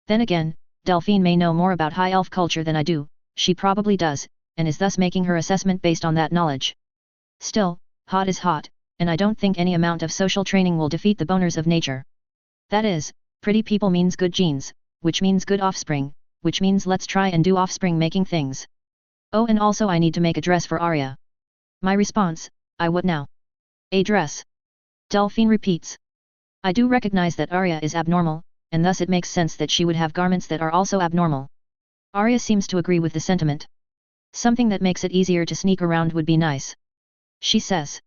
Then again, Delphine may know more about high elf culture than I do, she probably does, and is thus making her assessment based on that knowledge. Still, hot is hot, and I don't think any amount of social training will defeat the boners of nature. That is, pretty people means good genes, which means good offspring, which means let's try and do offspring making things. Oh, and also I need to make a dress for Arya. My response, what now? A dress. Delphine repeats. I do recognize that Arya is abnormal, and thus it makes sense that she would have garments that are also abnormal. Arya seems to agree with the sentiment. Something that makes it easier to sneak around would be nice. She says.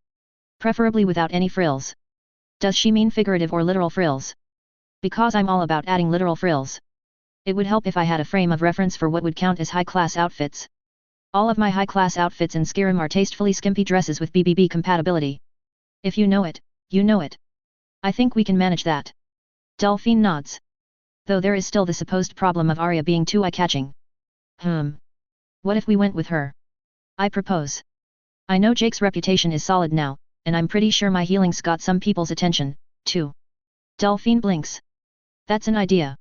Preferably without any frills. Does she mean figurative or literal frills? Because I'm all about adding literal frills. It would help if I had a frame of reference for what would count as high-class outfits. All of my high-class outfits in Skyrim are tastefully skimpy dresses with BBB compatibility. If you know it, you know it. I think we can manage that. Delphine nods. Though there is still the supposed problem of Arya being too eye-catching. What if we went with her? I propose. I know Jake's reputation is solid now, and I'm pretty sure my healing's got some people's attention, too. Delphine blinks. That's an idea.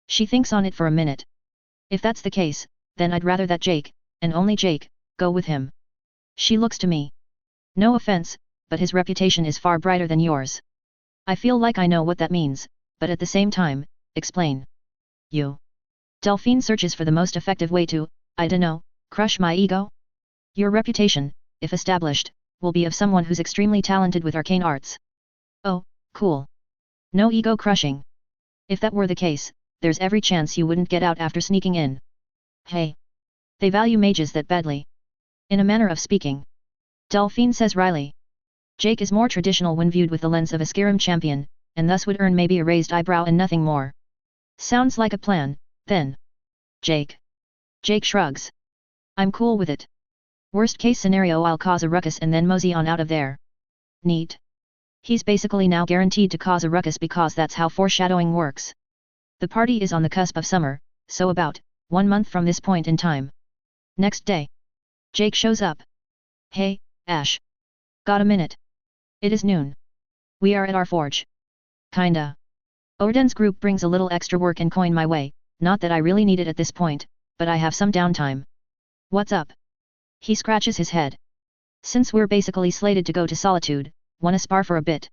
She thinks on it for a minute. If that's the case, then I'd rather that Jake, and only Jake, go with him. She looks to me. No offense, but his reputation is far brighter than yours. I feel like I know what that means, but at the same time, explain. You. Delphine searches for the most effective way to, I dunno, crush my ego? Your reputation, if established, will be of someone who's extremely talented with arcane arts. Oh, cool. No ego crushing. If that were the case, there's every chance you wouldn't get out after sneaking in. Hey. They value mages that badly. In a manner of speaking. Delphine says wryly. Jake is more traditional when viewed with the lens of a Skyrim champion, and thus would earn maybe a raised eyebrow and nothing more. Sounds like a plan, then. Jake. Jake shrugs. I'm cool with it. Worst case scenario, I'll cause a ruckus and then mosey on out of there. Neat. He's basically now guaranteed to cause a ruckus because that's how foreshadowing works. The party is on the cusp of summer, so about 1 month from this point in time. Next day. Jake shows up. Hey, Ash. Got a minute? It is noon. We are at our forge. Kinda. Orden's group brings a little extra work and coin my way, not that I really need it at this point, but I have some downtime. What's up? He scratches his head. Since we're basically slated to go to Solitude, wanna spar for a bit?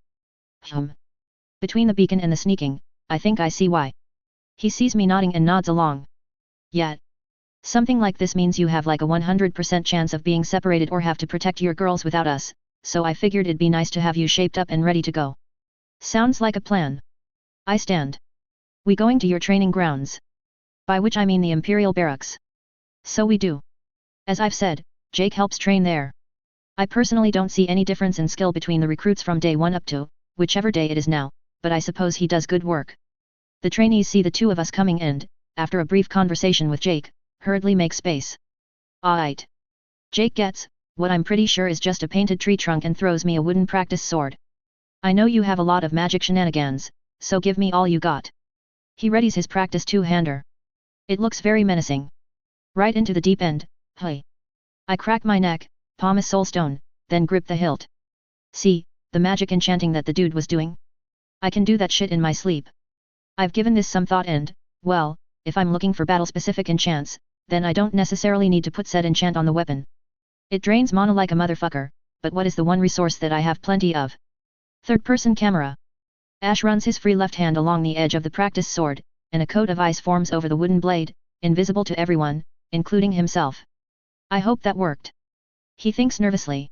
Between the beacon and the sneaking, I think I see why. He sees me nodding and nods along. Yet. Something like this means you have like a 100% chance of being separated or have to protect your girls without us, so I figured it'd be nice to have you shaped up and ready to go. Sounds like a plan. I stand. We going to your training grounds? By which I mean the Imperial Barracks. So we do. As I've said, Jake helps train there. I personally don't see any difference in skill between the recruits from day 1 up to, whichever day it is now, but I suppose he does good work. The trainees see the two of us coming and, after a brief conversation with Jake, hurriedly make space. Aight. Jake gets, what I'm pretty sure is just a painted tree trunk and throws me a wooden practice sword. I know you have a lot of magic shenanigans, so give me all you got. He readies his practice two-hander. It looks very menacing. Right into the deep end, hey. I crack my neck, palm a soulstone, then grip the hilt. See, the magic enchanting that the dude was doing? I can do that shit in my sleep. I've given this some thought and, well, if I'm looking for battle-specific enchants, then I don't necessarily need to put said enchant on the weapon. It drains mana like a motherfucker, but what is the one resource that I have plenty of? Third-person camera. Ash runs his free left hand along the edge of the practice sword, and a coat of ice forms over the wooden blade, invisible to everyone, including himself. I hope that worked. He thinks nervously.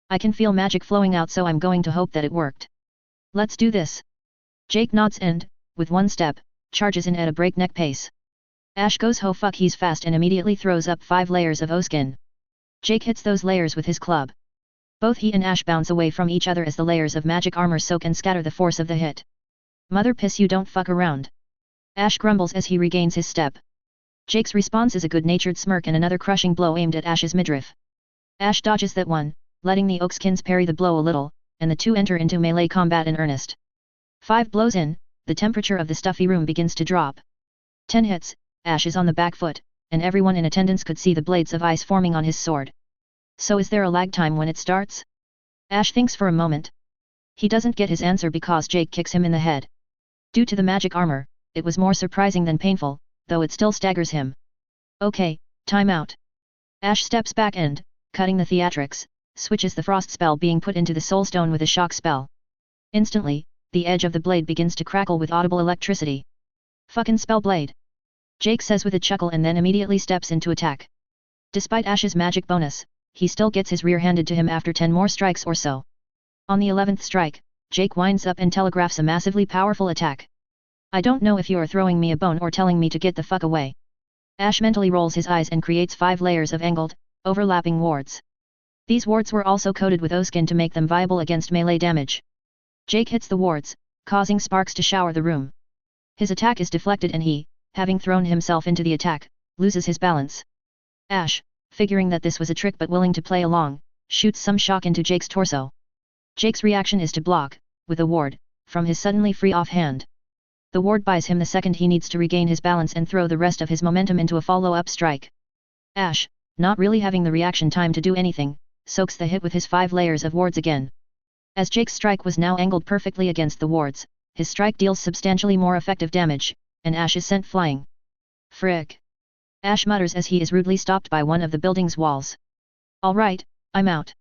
I can feel magic flowing out, so I'm going to hope that it worked. Let's do this. Jake nods and, with one step, charges in at a breakneck pace. Ash goes ho fuck, he's fast and immediately throws up 5 layers of O-skin. Jake hits those layers with his club. Both he and Ash bounce away from each other as the layers of magic armor soak and scatter the force of the hit. Mother piss, you don't fuck around. Ash grumbles as he regains his step. Jake's response is a good-natured smirk and another crushing blow aimed at Ash's midriff. Ash dodges that one, letting the oakskins parry the blow a little, and the two enter into melee combat in earnest. 5 blows in, the temperature of the stuffy room begins to drop. 10 hits, Ash is on the back foot, and everyone in attendance could see the blades of ice forming on his sword. So is there a lag time when it starts? Ash thinks for a moment. He doesn't get his answer because Jake kicks him in the head. Due to the magic armor, it was more surprising than painful, though it still staggers him. Okay, time out. Ash steps back and, cutting the theatrics, switches the frost spell being put into the soulstone with a shock spell. Instantly, the edge of the blade begins to crackle with audible electricity. Fucking spell blade. Jake says with a chuckle and then immediately steps into attack. Despite Ash's magic bonus, he still gets his rear handed to him after 10 more strikes or so. On the 11th strike, Jake winds up and telegraphs a massively powerful attack. I don't know if you're throwing me a bone or telling me to get the fuck away. Ash mentally rolls his eyes and creates 5 layers of angled, overlapping wards. These wards were also coated with O-skin to make them viable against melee damage. Jake hits the wards, causing sparks to shower the room. His attack is deflected and he, having thrown himself into the attack, loses his balance. Ash, figuring that this was a trick but willing to play along, shoots some shock into Jake's torso. Jake's reaction is to block, with a ward, from his suddenly free offhand. The ward buys him the second he needs to regain his balance and throw the rest of his momentum into a follow-up strike. Ash, not really having the reaction time to do anything, soaks the hit with his 5 layers of wards again. As Jake's strike was now angled perfectly against the wards, his strike deals substantially more effective damage, and Ash is sent flying. Frick. Ash mutters as he is rudely stopped by one of the building's walls. Alright, I'm out.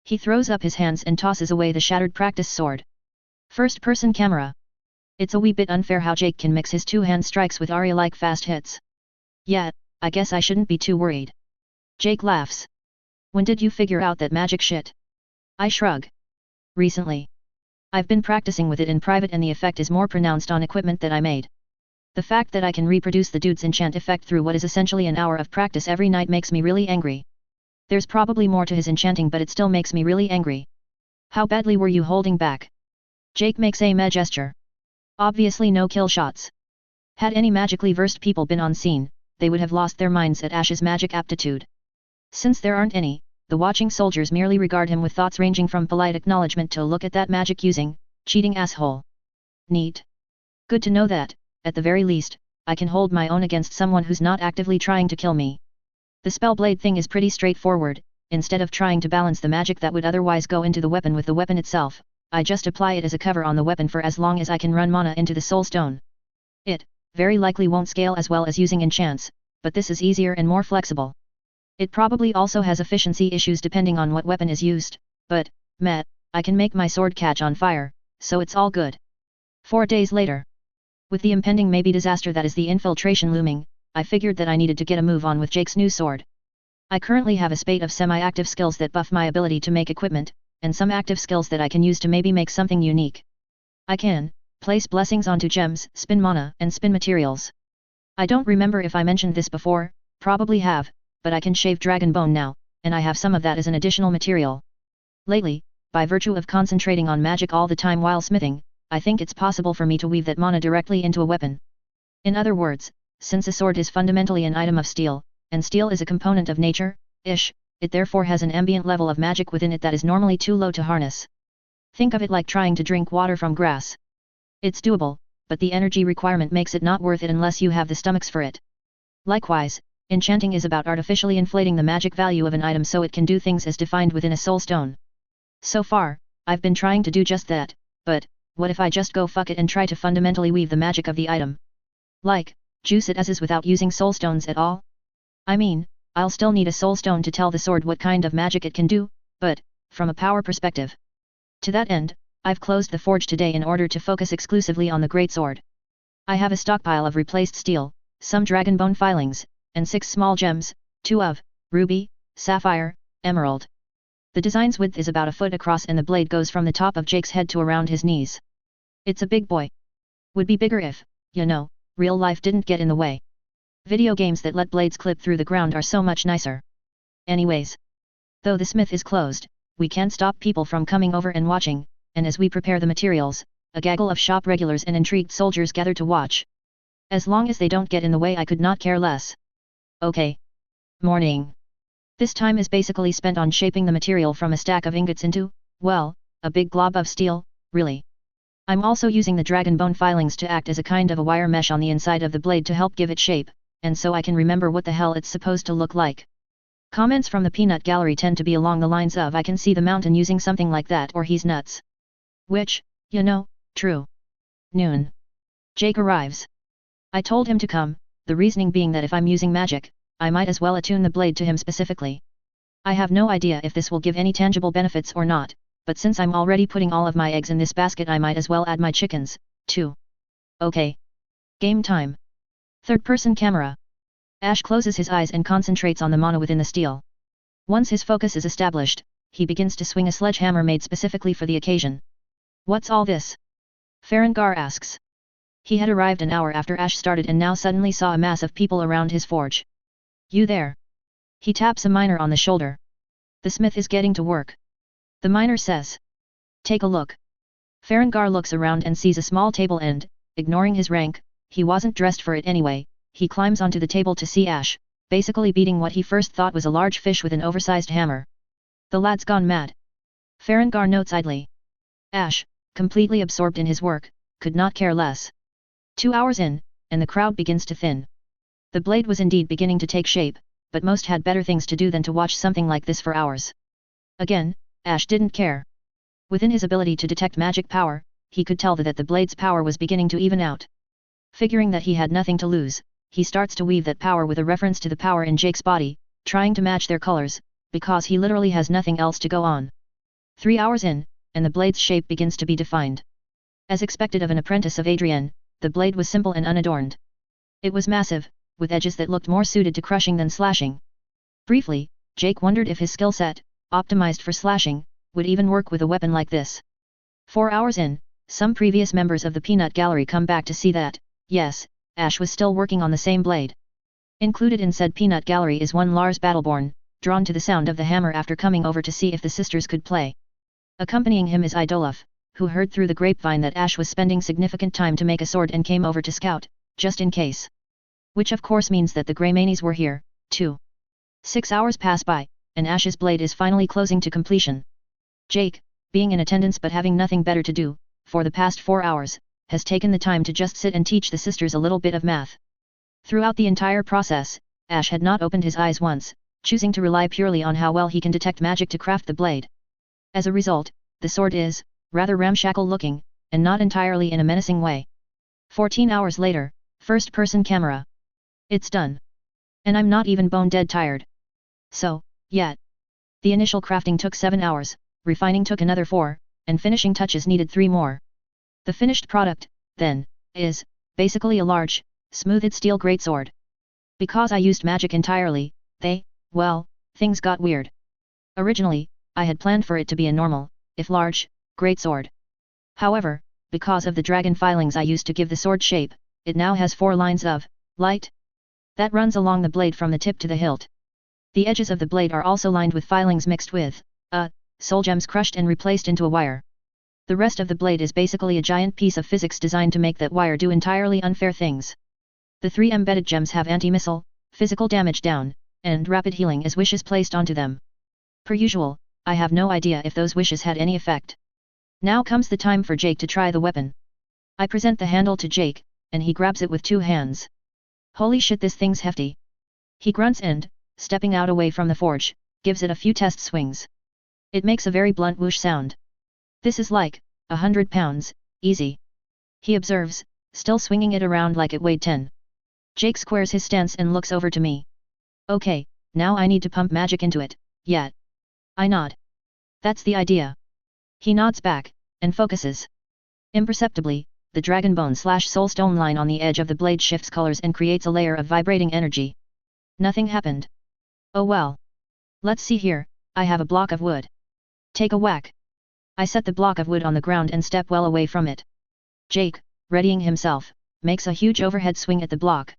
He throws up his hands and tosses away the shattered practice sword. First-person camera. It's a wee bit unfair how Jake can mix his 2-hand strikes with Arya-like fast hits. Yet, I guess I shouldn't be too worried. Jake laughs. When did you figure out that magic shit? I shrug. Recently. I've been practicing with it in private and the effect is more pronounced on equipment that I made. The fact that I can reproduce the dude's enchant effect through what is essentially an hour of practice every night makes me really angry. There's probably more to his enchanting but it still makes me really angry. How badly were you holding back? Jake makes a meh gesture. Obviously no kill shots. Had any magically versed people been on scene, they would have lost their minds at Ash's magic aptitude. Since there aren't any, the watching soldiers merely regard him with thoughts ranging from polite acknowledgement to look at that magic using, cheating asshole. Neat. Good to know that, at the very least, I can hold my own against someone who's not actively trying to kill me. The spell blade thing is pretty straightforward. Instead of trying to balance the magic that would otherwise go into the weapon with the weapon itself, I just apply it as a cover on the weapon for as long as I can run mana into the soul stone. It, very likely won't scale as well as using enchants, but this is easier and more flexible. It probably also has efficiency issues depending on what weapon is used, but, meh, I can make my sword catch on fire, so it's all good. 4 days later. With the impending maybe disaster that is the infiltration looming, I figured that I needed to get a move on with Jake's new sword. I currently have a spate of semi-active skills that buff my ability to make equipment, and some active skills that I can use to maybe make something unique. I can place blessings onto gems, spin mana, and spin materials. I don't remember if I mentioned this before, probably have, but I can shave dragon bone now, and I have some of that as an additional material. Lately, by virtue of concentrating on magic all the time while smithing, I think it's possible for me to weave that mana directly into a weapon. In other words, since a sword is fundamentally an item of steel, and steel is a component of nature-ish, it therefore has an ambient level of magic within it that is normally too low to harness. Think of it like trying to drink water from grass. It's doable, but the energy requirement makes it not worth it unless you have the stomachs for it. Likewise, enchanting is about artificially inflating the magic value of an item so it can do things as defined within a soul stone. So far, I've been trying to do just that, but, what if I just go fuck it and try to fundamentally weave the magic of the item? Like, juice it as is without using soulstones at all? I mean, I'll still need a soulstone to tell the sword what kind of magic it can do, but, from a power perspective. To that end, I've closed the forge today in order to focus exclusively on the greatsword. I have a stockpile of replaced steel, some dragonbone filings, and 6 small gems, 2 of ruby, sapphire, emerald. The design's width is about a foot across and the blade goes from the top of Jake's head to around his knees. It's a big boy. Would be bigger if, you know, real life didn't get in the way. Video games that let blades clip through the ground are so much nicer. Anyways. Though the smith is closed, we can't stop people from coming over and watching, and as we prepare the materials, a gaggle of shop regulars and intrigued soldiers gather to watch. As long as they don't get in the way I could not care less. Okay. Morning. This time is basically spent on shaping the material from a stack of ingots into, well, a big glob of steel, really. I'm also using the dragonbone filings to act as a kind of a wire mesh on the inside of the blade to help give it shape, and so I can remember what the hell it's supposed to look like. Comments from the peanut gallery tend to be along the lines of I can see the mountain using something like that or he's nuts. Which, you know, true. Noon. Jake arrives. I told him to come, the reasoning being that if I'm using magic, I might as well attune the blade to him specifically. I have no idea if this will give any tangible benefits or not, but since I'm already putting all of my eggs in this basket I might as well add my chickens, too. Okay. Game time. Third-person camera. Ash closes his eyes and concentrates on the mana within the steel. Once his focus is established, he begins to swing a sledgehammer made specifically for the occasion. What's all this? Farengar asks. He had arrived an hour after Ash started and now suddenly saw a mass of people around his forge. You there? He taps a miner on the shoulder. The smith is getting to work. The miner says. Take a look. Farengar looks around and sees a small table and, ignoring his rank, he wasn't dressed for it anyway, he climbs onto the table to see Ash, basically beating what he first thought was a large fish with an oversized hammer. The lad's gone mad. Farengar notes idly. Ash, completely absorbed in his work, could not care less. 2 hours in, and the crowd begins to thin. The blade was indeed beginning to take shape, but most had better things to do than to watch something like this for hours. Again, Ash didn't care. Within his ability to detect magic power, he could tell that the blade's power was beginning to even out. Figuring that he had nothing to lose, he starts to weave that power with a reference to the power in Jake's body, trying to match their colors, because he literally has nothing else to go on. 3 hours in, and the blade's shape begins to be defined. As expected of an apprentice of Adrienne, the blade was simple and unadorned. It was massive, with edges that looked more suited to crushing than slashing. Briefly, Jake wondered if his skill set, optimized for slashing, would even work with a weapon like this. 4 hours in, some previous members of the peanut gallery come back to see that, yes, Ash was still working on the same blade. Included in said peanut gallery is one Lars Battleborn, drawn to the sound of the hammer after coming over to see if the sisters could play. Accompanying him is Idolaf, who heard through the grapevine that Ash was spending significant time to make a sword and came over to scout, just in case. Which of course means that the Greymanes were here, too. 6 hours pass by, and Ash's blade is finally closing to completion. Jake, being in attendance but having nothing better to do, for the past 4 hours, has taken the time to just sit and teach the sisters a little bit of math. Throughout the entire process, Ash had not opened his eyes once, choosing to rely purely on how well he can detect magic to craft the blade. As a result, the sword is, rather ramshackle looking, and not entirely in a menacing way. 14 hours later, first-person camera. It's done. And I'm not even bone-dead tired. So, yet. The initial crafting took 7 hours, refining took another 4, and finishing touches needed 3 more. The finished product, then, is, basically a large, smoothed steel greatsword. Because I used magic entirely, things got weird. Originally, I had planned for it to be a normal, if large, greatsword. However, because of the dragon filings I used to give the sword shape, it now has 4 lines of light that runs along the blade from the tip to the hilt. The edges of the blade are also lined with filings mixed with soul gems crushed and replaced into a wire. The rest of the blade is basically a giant piece of physics designed to make that wire do entirely unfair things. The 3 embedded gems have anti-missile, physical damage down, and rapid healing as wishes placed onto them. Per usual, I have no idea if those wishes had any effect. Now comes the time for Jake to try the weapon. I present the handle to Jake, and he grabs it with 2 hands. Holy shit, this thing's hefty. He grunts and, stepping out away from the forge, gives it a few test swings. It makes a very blunt whoosh sound. This is like 100 pounds, easy. He observes, still swinging it around like it weighed 10. Jake squares his stance and looks over to me. Okay, now I need to pump magic into it, yet. I nod. That's the idea. He nods back, and focuses. Imperceptibly, the dragon bone / soulstone line on the edge of the blade shifts colors and creates a layer of vibrating energy. Nothing happened. Oh well. Let's see here, I have a block of wood. Take a whack. I set the block of wood on the ground and step well away from it. Jake, readying himself, makes a huge overhead swing at the block.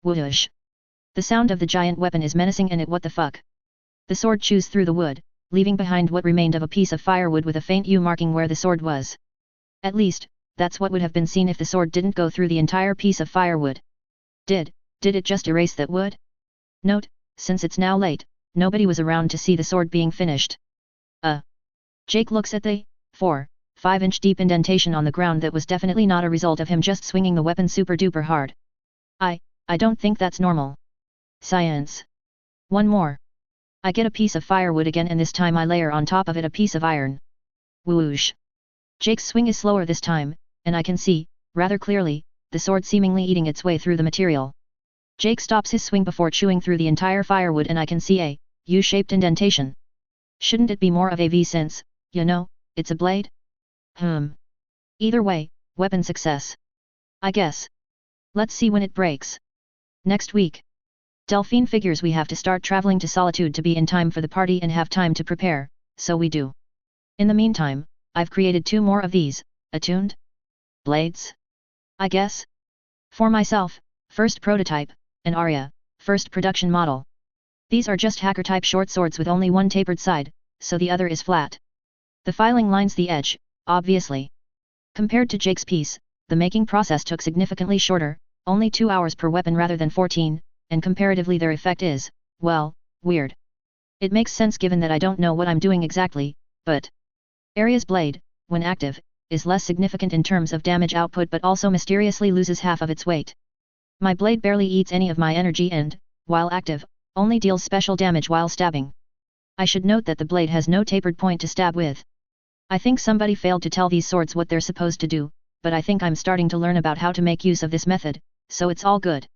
Whoosh. The sound of the giant weapon is menacing and what the fuck. The sword chews through the wood, leaving behind what remained of a piece of firewood with a faint U marking where the sword was. At least, that's what would have been seen if the sword didn't go through the entire piece of firewood. Did it just erase that wood? Note, since it's now late, nobody was around to see the sword being finished. Jake looks at the 4-5 inch deep indentation on the ground that was definitely not a result of him just swinging the weapon super duper hard. I don't think that's normal. Science. One more. I get a piece of firewood again and this time I layer on top of it a piece of iron. Whoosh. Jake's swing is slower this time, and I can see, rather clearly, the sword seemingly eating its way through the material. Jake stops his swing before chewing through the entire firewood and I can see a U-shaped indentation. Shouldn't it be more of a V since, it's a blade? Either way, weapon success. I guess. Let's see when it breaks. Next week. Delphine figures we have to start traveling to Solitude to be in time for the party and have time to prepare, so we do. In the meantime, I've created 2 more of these, attuned blades? I guess? For myself, first prototype, and Arya, first production model. These are just hacker-type short swords with only one tapered side, so the other is flat. The filing lines the edge, obviously. Compared to Jake's piece, the making process took significantly shorter, only 2 hours per weapon rather than 14, and comparatively their effect is, weird. It makes sense given that I don't know what I'm doing exactly, but Arya's blade, when active, is less significant in terms of damage output but also mysteriously loses half of its weight. My blade barely eats any of my energy and, while active, only deals special damage while stabbing. I should note that the blade has no tapered point to stab with. I think somebody failed to tell these swords what they're supposed to do, but I think I'm starting to learn about how to make use of this method, so it's all good.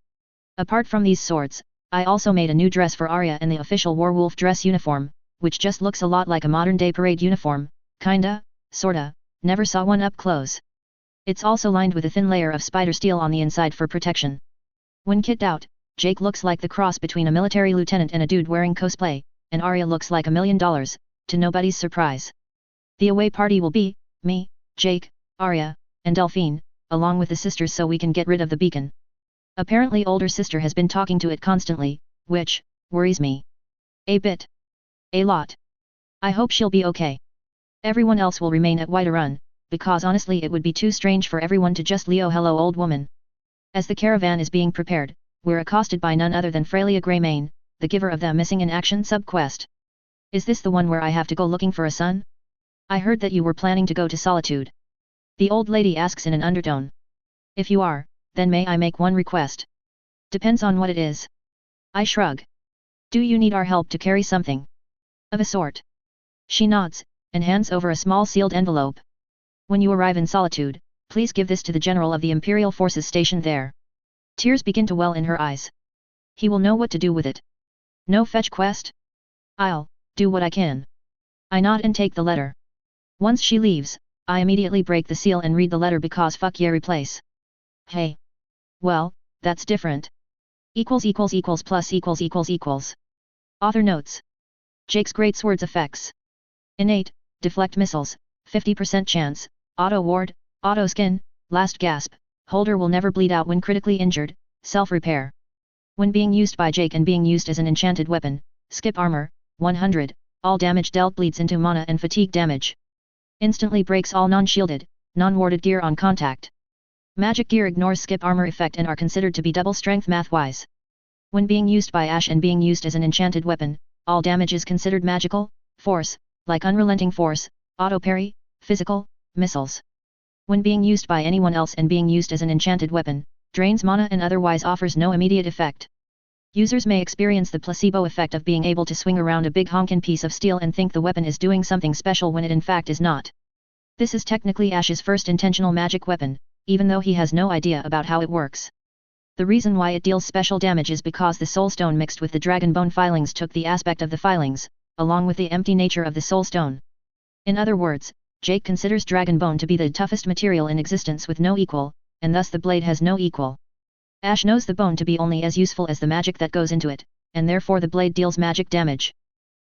Apart from these swords, I also made a new dress for Arya and the official Warwolf dress uniform, which just looks a lot like a modern-day parade uniform, kinda, sorta, never saw one up close. It's also lined with a thin layer of spider steel on the inside for protection. When kitted out, Jake looks like the cross between a military lieutenant and a dude wearing cosplay, and Arya looks like $1 million, to nobody's surprise. The away party will be, me, Jake, Arya, and Delphine, along with the sisters, so we can get rid of the beacon. Apparently older sister has been talking to it constantly, which worries me a bit. A lot. I hope she'll be okay. Everyone else will remain at Whiterun, because honestly it would be too strange for everyone to just Leo hello old woman. As the caravan is being prepared, we're accosted by none other than Freya Greymane, the giver of the Missing in Action sub-quest. Is this the one where I have to go looking for a son? I heard that you were planning to go to Solitude. The old lady asks in an undertone. If you are, then may I make one request? Depends on what it is. I shrug. Do you need our help to carry something? Of a sort. She nods, and hands over a small sealed envelope. When you arrive in Solitude, please give this to the general of the Imperial forces stationed there. Tears begin to well in her eyes. He will know what to do with it. No fetch quest? I'll do what I can. I nod and take the letter. Once she leaves, I immediately break the seal and read the letter because fuck yeah replace. Hey. Well, that's different. =+=+===. Author notes. Jake's greatsword's effects. Innate, deflect missiles, 50% chance, auto ward, auto skin, last gasp, holder will never bleed out when critically injured, self-repair. When being used by Jake and being used as an enchanted weapon, skip armor, 100, all damage dealt bleeds into mana and fatigue damage. Instantly breaks all non-shielded, non-warded gear on contact. Magic gear ignores skip armor effect and are considered to be double strength math-wise. When being used by Ashe and being used as an enchanted weapon, all damage is considered magical, force, like unrelenting force, auto parry, physical, missiles. When being used by anyone else and being used as an enchanted weapon, drains mana and otherwise offers no immediate effect. Users may experience the placebo effect of being able to swing around a big honkin' piece of steel and think the weapon is doing something special when it in fact is not. This is technically Ashe's first intentional magic weapon, even though he has no idea about how it works. The reason why it deals special damage is because the soulstone mixed with the dragon bone filings took the aspect of the filings, along with the empty nature of the soulstone. In other words, Jake considers dragon bone to be the toughest material in existence with no equal, and thus the blade has no equal. Ashe knows the bone to be only as useful as the magic that goes into it, and therefore the blade deals magic damage.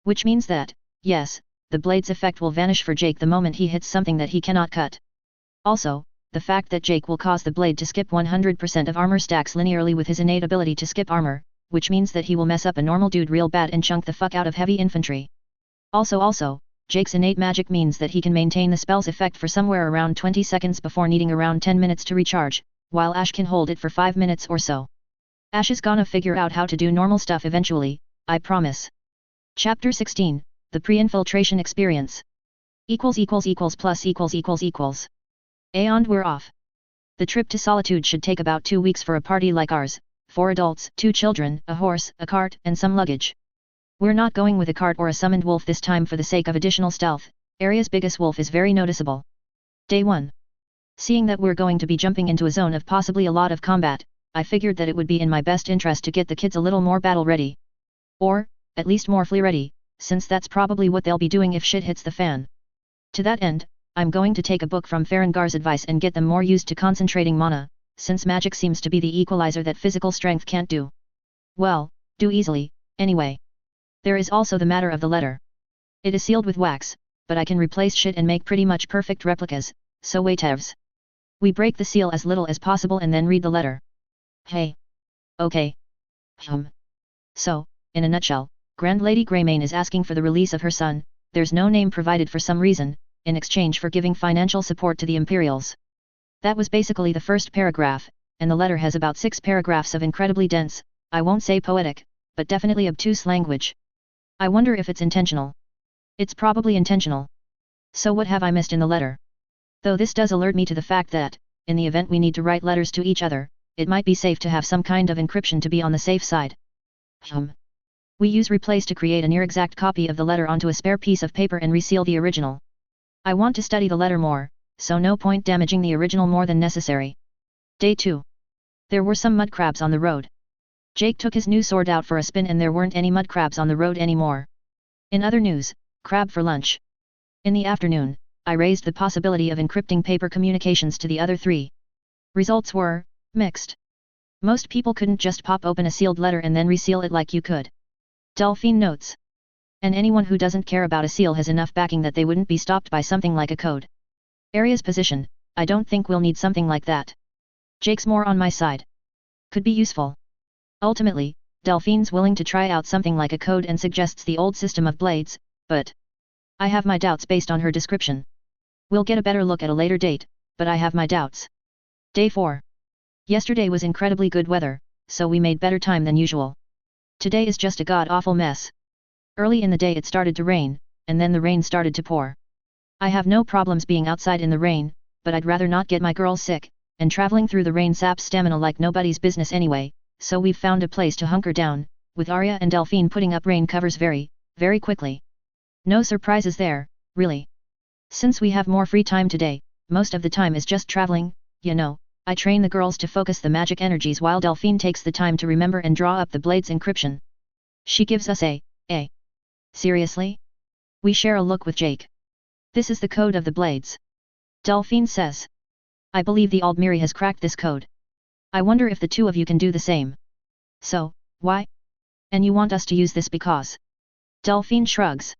Which means that, yes, the blade's effect will vanish for Jake the moment he hits something that he cannot cut. Also, the fact that Jake will cause the blade to skip 100% of armor stacks linearly with his innate ability to skip armor, which means that he will mess up a normal dude real bad and chunk the fuck out of heavy infantry. Also, Jake's innate magic means that he can maintain the spell's effect for somewhere around 20 seconds before needing around 10 minutes to recharge, while Ashe can hold it for 5 minutes or so. Ashe is gonna figure out how to do normal stuff eventually, I promise. Chapter 16, The Pre-Infiltration Experience. =+++====. And we're off. The trip to Solitude should take about 2 weeks for a party like ours, 4 adults, 2 children, a horse, a cart, and some luggage. We're not going with a cart or a summoned wolf this time for the sake of additional stealth. Area's biggest wolf is very noticeable. Day 1. Seeing that we're going to be jumping into a zone of possibly a lot of combat, I figured that it would be in my best interest to get the kids a little more battle ready. Or, at least more flee ready, since that's probably what they'll be doing if shit hits the fan. To that end, I'm going to take a book from Farengar's advice and get them more used to concentrating mana, since magic seems to be the equalizer that physical strength can't do. Well, do easily, anyway. There is also the matter of the letter. It is sealed with wax, but I can replace shit and make pretty much perfect replicas, so whatevs. We break the seal as little as possible and then read the letter. Hey. Okay. So, in a nutshell, Grand Lady Greymane is asking for the release of her son, there's no name provided for some reason, in exchange for giving financial support to the Imperials. That was basically the first paragraph, and the letter has about 6 paragraphs of incredibly dense, I won't say poetic, but definitely obtuse language. I wonder if it's intentional. It's probably intentional. So what have I missed in the letter? Though this does alert me to the fact that, in the event we need to write letters to each other, it might be safe to have some kind of encryption to be on the safe side. We use replace to create a near-exact copy of the letter onto a spare piece of paper and reseal the original. I want to study the letter more, so no point damaging the original more than necessary. Day 2. There were some mud crabs on the road. Jake took his new sword out for a spin and there weren't any mud crabs on the road anymore. In other news, crab for lunch. In the afternoon, I raised the possibility of encrypting paper communications to the other 3. Results were mixed. Most people couldn't just pop open a sealed letter and then reseal it like you could. Delphine notes. And anyone who doesn't care about a seal has enough backing that they wouldn't be stopped by something like a code. Area's position, I don't think we'll need something like that. Jake's more on my side. Could be useful. Ultimately, Delphine's willing to try out something like a code and suggests the old system of blades, but I have my doubts based on her description. We'll get a better look at a later date, but I have my doubts. Day 4. Yesterday was incredibly good weather, so we made better time than usual. Today is just a god-awful mess. Early in the day it started to rain, and then the rain started to pour. I have no problems being outside in the rain, but I'd rather not get my girl sick, and traveling through the rain saps stamina like nobody's business anyway, so we've found a place to hunker down, with Arya and Delphine putting up rain covers very, very quickly. No surprises there, really. Since we have more free time today, most of the time is just traveling, you know. I train the girls to focus the magic energies while Delphine takes the time to remember and draw up the blade's encryption. She gives us a. Seriously? We share a look with Jake. This is the code of the blades. Delphine says. I believe the Aldmiri has cracked this code. I wonder if the two of you can do the same. So, why? And you want us to use this because? Delphine shrugs.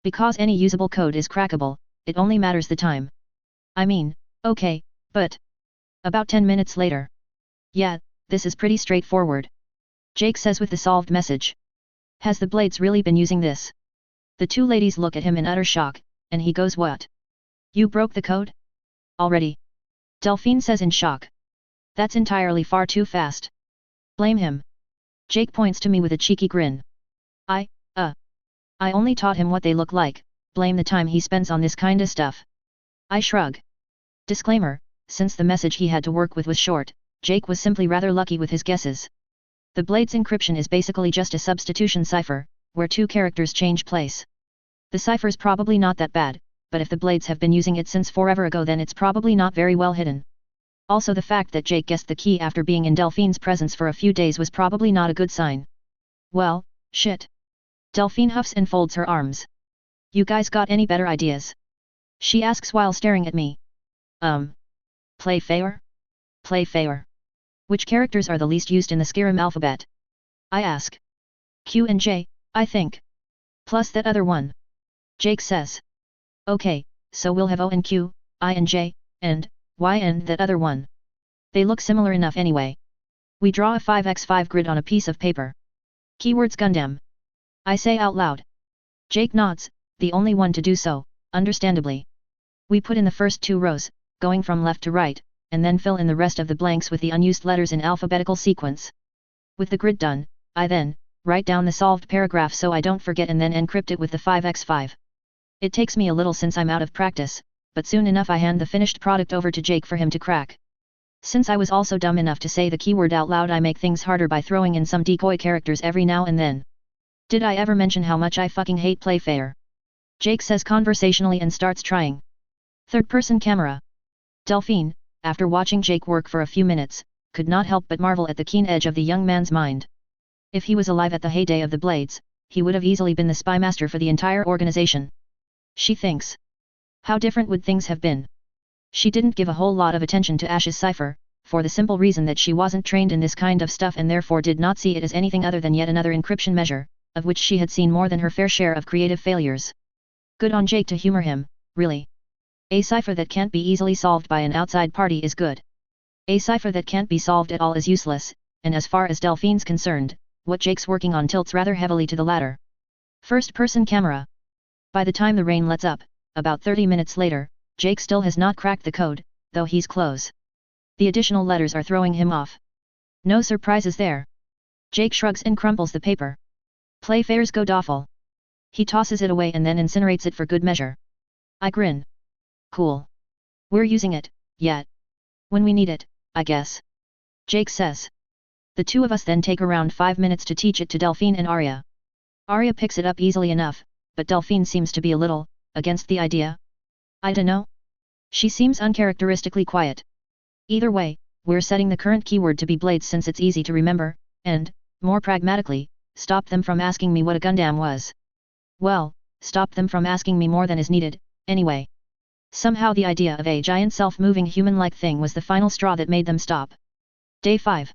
Because any usable code is crackable, it only matters the time. I mean, okay, but... About 10 minutes later. Yeah, this is pretty straightforward. Jake says with the solved message. Has the blades really been using this? The two ladies look at him in utter shock, and he goes, what? You broke the code? Already? Delphine says in shock. That's entirely far too fast. Blame him. Jake points to me with a cheeky grin. I only taught him what they look like, blame the time he spends on this kinda stuff. I shrug. Disclaimer. Since the message he had to work with was short, Jake was simply rather lucky with his guesses. The blade's encryption is basically just a substitution cipher, where two characters change place. The cipher's probably not that bad, but if the blades have been using it since forever ago then it's probably not very well hidden. Also the fact that Jake guessed the key after being in Delphine's presence for a few days was probably not a good sign. Well, shit. Delphine huffs and folds her arms. You guys got any better ideas? She asks while staring at me. Play fair? Play fair. Which characters are the least used in the Skyrim alphabet? I ask. Q and J, I think. Plus that other one. Jake says. Okay, so we'll have O and Q, I and J, and Y and that other one. They look similar enough anyway. We draw a 5x5 grid on a piece of paper. Keywords Gundam. I say out loud. Jake nods, the only one to do so, understandably. We put in the first two rows, going from left to right, and then fill in the rest of the blanks with the unused letters in alphabetical sequence. With the grid done, I then write down the solved paragraph so I don't forget and then encrypt it with the 5x5. It takes me a little since I'm out of practice, but soon enough I hand the finished product over to Jake for him to crack. Since I was also dumb enough to say the keyword out loud, I make things harder by throwing in some decoy characters every now and then. Did I ever mention how much I fucking hate play fair? Jake says conversationally and starts trying. Third-person camera. Delphine, after watching Jake work for a few minutes, could not help but marvel at the keen edge of the young man's mind. If he was alive at the heyday of the blades, he would have easily been the spy master for the entire organization. She thinks. How different would things have been? She didn't give a whole lot of attention to Ash's cipher, for the simple reason that she wasn't trained in this kind of stuff and therefore did not see it as anything other than yet another encryption measure, of which she had seen more than her fair share of creative failures. Good on Jake to humor him, really. A cipher that can't be easily solved by an outside party is good. A cipher that can't be solved at all is useless, and as far as Delphine's concerned, what Jake's working on tilts rather heavily to the latter. First-person camera. By the time the rain lets up, about 30 minutes later, Jake still has not cracked the code, though he's close. The additional letters are throwing him off. No surprises there. Jake shrugs and crumples the paper. Play fair's go doffel. He tosses it away and then incinerates it for good measure. I grin. Cool. We're using it, yet. When we need it, I guess. Jake says. The two of us then take around 5 minutes to teach it to Delphine and Arya. Arya picks it up easily enough, but Delphine seems to be a little against the idea. I dunno. She seems uncharacteristically quiet. Either way, we're setting the current keyword to be blades since it's easy to remember, and, more pragmatically, stop them from asking me what a Gundam was. Well, stop them from asking me more than is needed, anyway. Somehow the idea of a giant self-moving human-like thing was the final straw that made them stop. Day 5.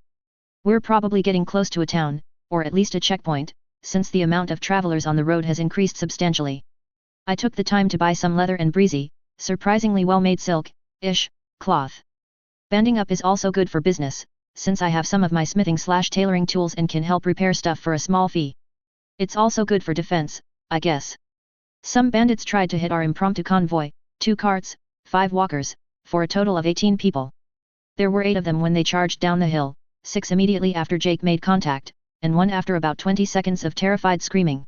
We're probably getting close to a town, or at least a checkpoint, since the amount of travelers on the road has increased substantially. I took the time to buy some leather and breezy, surprisingly well-made silk-ish cloth. Banding up is also good for business, since I have some of my smithing/tailoring tools and can help repair stuff for a small fee. It's also good for defense, I guess. Some bandits tried to hit our impromptu convoy, 2 carts, 5 walkers, for a total of 18 people. There were 8 of them when they charged down the hill, 6 immediately after Jake made contact, and 1 after about 20 seconds of terrified screaming.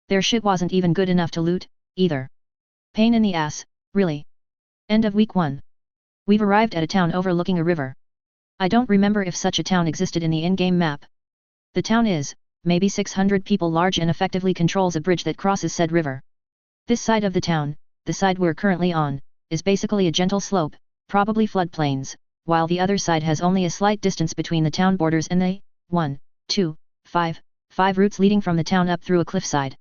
Their shit wasn't even good enough to loot, either. Pain in the ass, really. End of week 1. We've arrived at a town overlooking a river. I don't remember if such a town existed in the in-game map. The town is, maybe 600 people large and effectively controls a bridge that crosses said river. This side of the town, the side we're currently on, is basically a gentle slope, probably floodplains, while the other side has only a slight distance between the town borders and the 5 routes leading from the town up through a cliffside.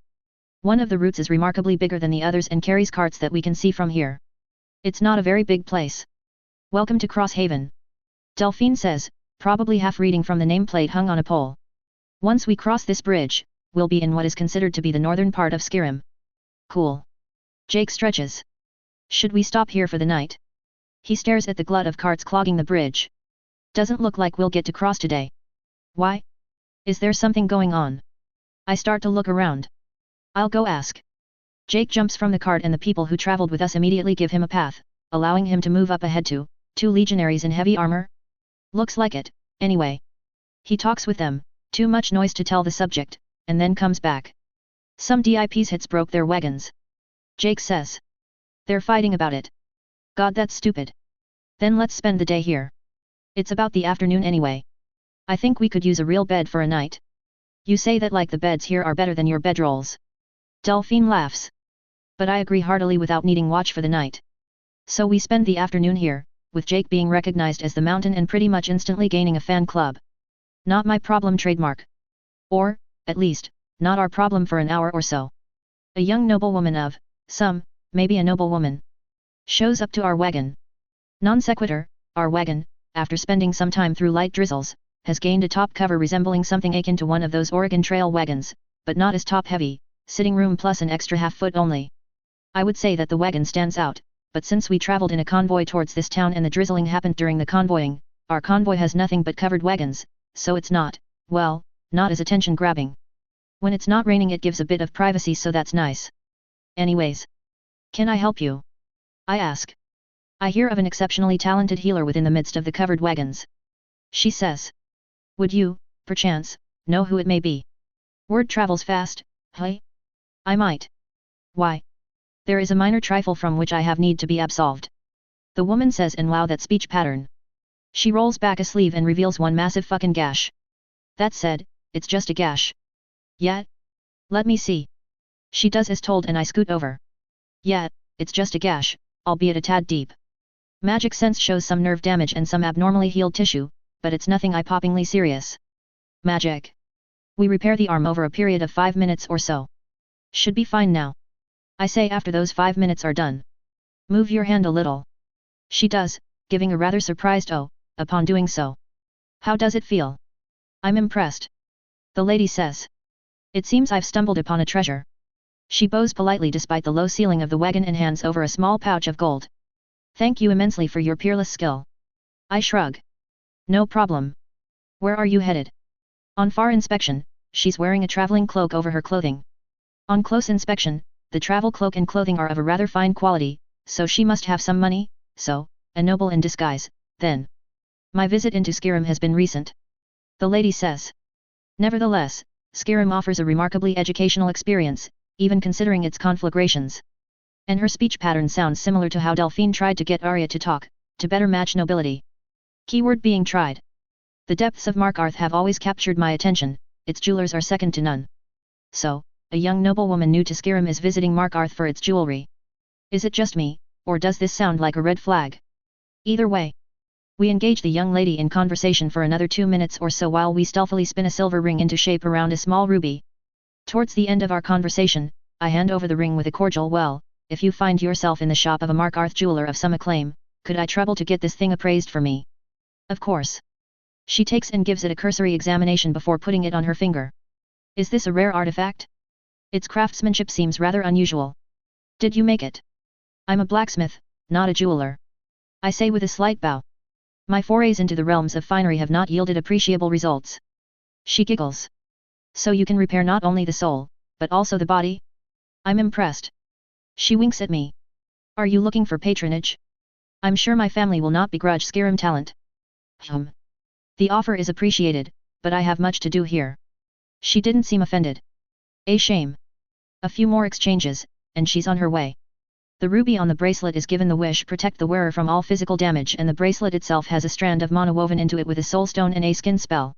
One of the routes is remarkably bigger than the others and carries carts that we can see from here. It's not a very big place. Welcome to Crosshaven, Delphine says, probably half reading from the nameplate hung on a pole. Once we cross this bridge, we'll be in what is considered to be the northern part of Skyrim. Cool. Jake stretches. Should we stop here for the night? He stares at the glut of carts clogging the bridge. Doesn't look like we'll get to cross today. Why? Is there something going on? I start to look around. I'll go ask. Jake jumps from the cart and the people who traveled with us immediately give him a path, allowing him to move up ahead to 2 legionaries in heavy armor. Looks like it, anyway. He talks with them, too much noise to tell the subject, and then comes back. Some DIP's hits broke their wagons. Jake says. They're fighting about it. God, that's stupid. Then let's spend the day here. It's about the afternoon anyway. I think we could use a real bed for a night. You say that like the beds here are better than your bedrolls. Delphine laughs. But I agree heartily without needing watch for the night. So we spend the afternoon here, with Jake being recognized as the Mountain and pretty much instantly gaining a fan club. Not my problem trademark. Or, at least, not our problem for an hour or so. A young noblewoman of, maybe a noblewoman, shows up to our wagon. Non sequitur, our wagon, after spending some time through light drizzles, has gained a top cover resembling something akin to one of those Oregon Trail wagons, but not as top heavy, sitting room plus an extra half foot only. I would say that the wagon stands out, but since we traveled in a convoy towards this town and the drizzling happened during the convoying, our convoy has nothing but covered wagons, so it's not, well, not as attention grabbing. When it's not raining it gives a bit of privacy, so that's nice. Anyways. Can I help you? I ask. I hear of an exceptionally talented healer within the midst of the covered wagons. She says. Would you, perchance, know who it may be? Word travels fast, hey? I might. Why? There is a minor trifle from which I have need to be absolved. The woman says, and wow, that speech pattern. She rolls back a sleeve and reveals one massive fucking gash. That said, it's just a gash. Yet? Let me see. She does as told and I scoot over. Yet, it's just a gash, albeit a tad deep. Magic sense shows some nerve damage and some abnormally healed tissue, but it's nothing eye-poppingly serious. Magic. We repair the arm over a period of 5 minutes or so. Should be fine now. I say after those 5 minutes are done. Move your hand a little. She does, giving a rather surprised oh, upon doing so. How does it feel? I'm impressed. The lady says. It seems I've stumbled upon a treasure. She bows politely despite the low ceiling of the wagon and hands over a small pouch of gold. Thank you immensely for your peerless skill. I shrug. No problem. Where are you headed? On far inspection, she's wearing a traveling cloak over her clothing. On close inspection, the travel cloak and clothing are of a rather fine quality, so she must have some money, so, a noble in disguise, then. My visit into Skyrim has been recent. The lady says. Nevertheless, Skyrim offers a remarkably educational experience, even considering its conflagrations. And her speech pattern sounds similar to how Delphine tried to get Arya to talk, to better match nobility. Keyword being tried. The depths of Markarth have always captured my attention, its jewelers are second to none. So, a young noblewoman new to Skyrim is visiting Markarth for its jewelry. Is it just me, or does this sound like a red flag? Either way. We engage the young lady in conversation for another 2 minutes or so while we stealthily spin a silver ring into shape around a small ruby. Towards the end of our conversation, I hand over the ring with a cordial well, if you find yourself in the shop of a Markarth jeweler of some acclaim, could I trouble to get this thing appraised for me? Of course. She takes and gives it a cursory examination before putting it on her finger. Is this a rare artifact? Its craftsmanship seems rather unusual. Did you make it? I'm a blacksmith, not a jeweler. I say with a slight bow. My forays into the realms of finery have not yielded appreciable results. She giggles. So you can repair not only the soul, but also the body? I'm impressed. She winks at me. Are you looking for patronage? I'm sure my family will not begrudge Skyrim talent. The offer is appreciated, but I have much to do here. She didn't seem offended. A shame. A few more exchanges, and she's on her way. The ruby on the bracelet is given the wish protect the wearer from all physical damage, and the bracelet itself has a strand of mana woven into it with a soul stone and a skin spell.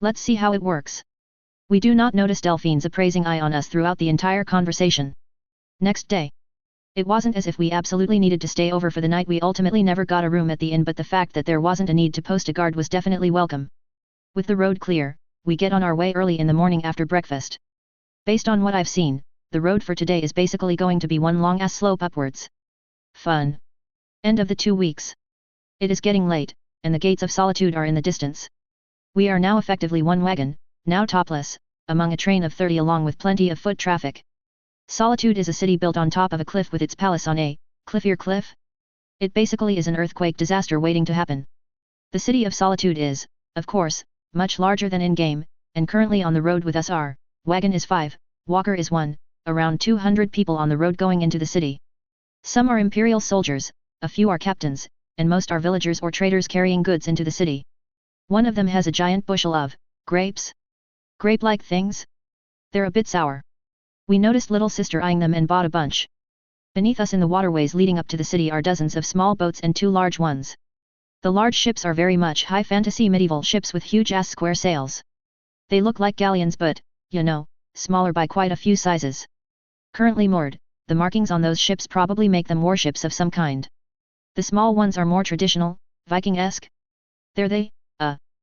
Let's see how it works. We do not notice Delphine's appraising eye on us throughout the entire conversation. Next day. It wasn't as if we absolutely needed to stay over for the night. We ultimately never got a room at the inn, but the fact that there wasn't a need to post a guard was definitely welcome. With the road clear, we get on our way early in the morning after breakfast. Based on what I've seen, the road for today is basically going to be one long-ass slope upwards. Fun. End of the 2 weeks. It is getting late, and the gates of Solitude are in the distance. We are now effectively one wagon, now topless, among a train of 30 along with plenty of foot traffic. Solitude is a city built on top of a cliff with its palace on a cliffier cliff. It basically is an earthquake disaster waiting to happen. The city of Solitude is, of course, much larger than in-game, and currently on the road with us are, wagon is 5, walker is 1, around 200 people on the road going into the city. Some are imperial soldiers, a few are captains, and most are villagers or traders carrying goods into the city. One of them has a giant bushel of grapes. Grape-like things? They're a bit sour. We noticed little sister eyeing them and bought a bunch. Beneath us in the waterways leading up to the city are dozens of small boats and 2 large ones. The large ships are very much high fantasy medieval ships with huge-ass square sails. They look like galleons but, you know, smaller by quite a few sizes. Currently moored, the markings on those ships probably make them warships of some kind. The small ones are more traditional, Viking-esque. They're the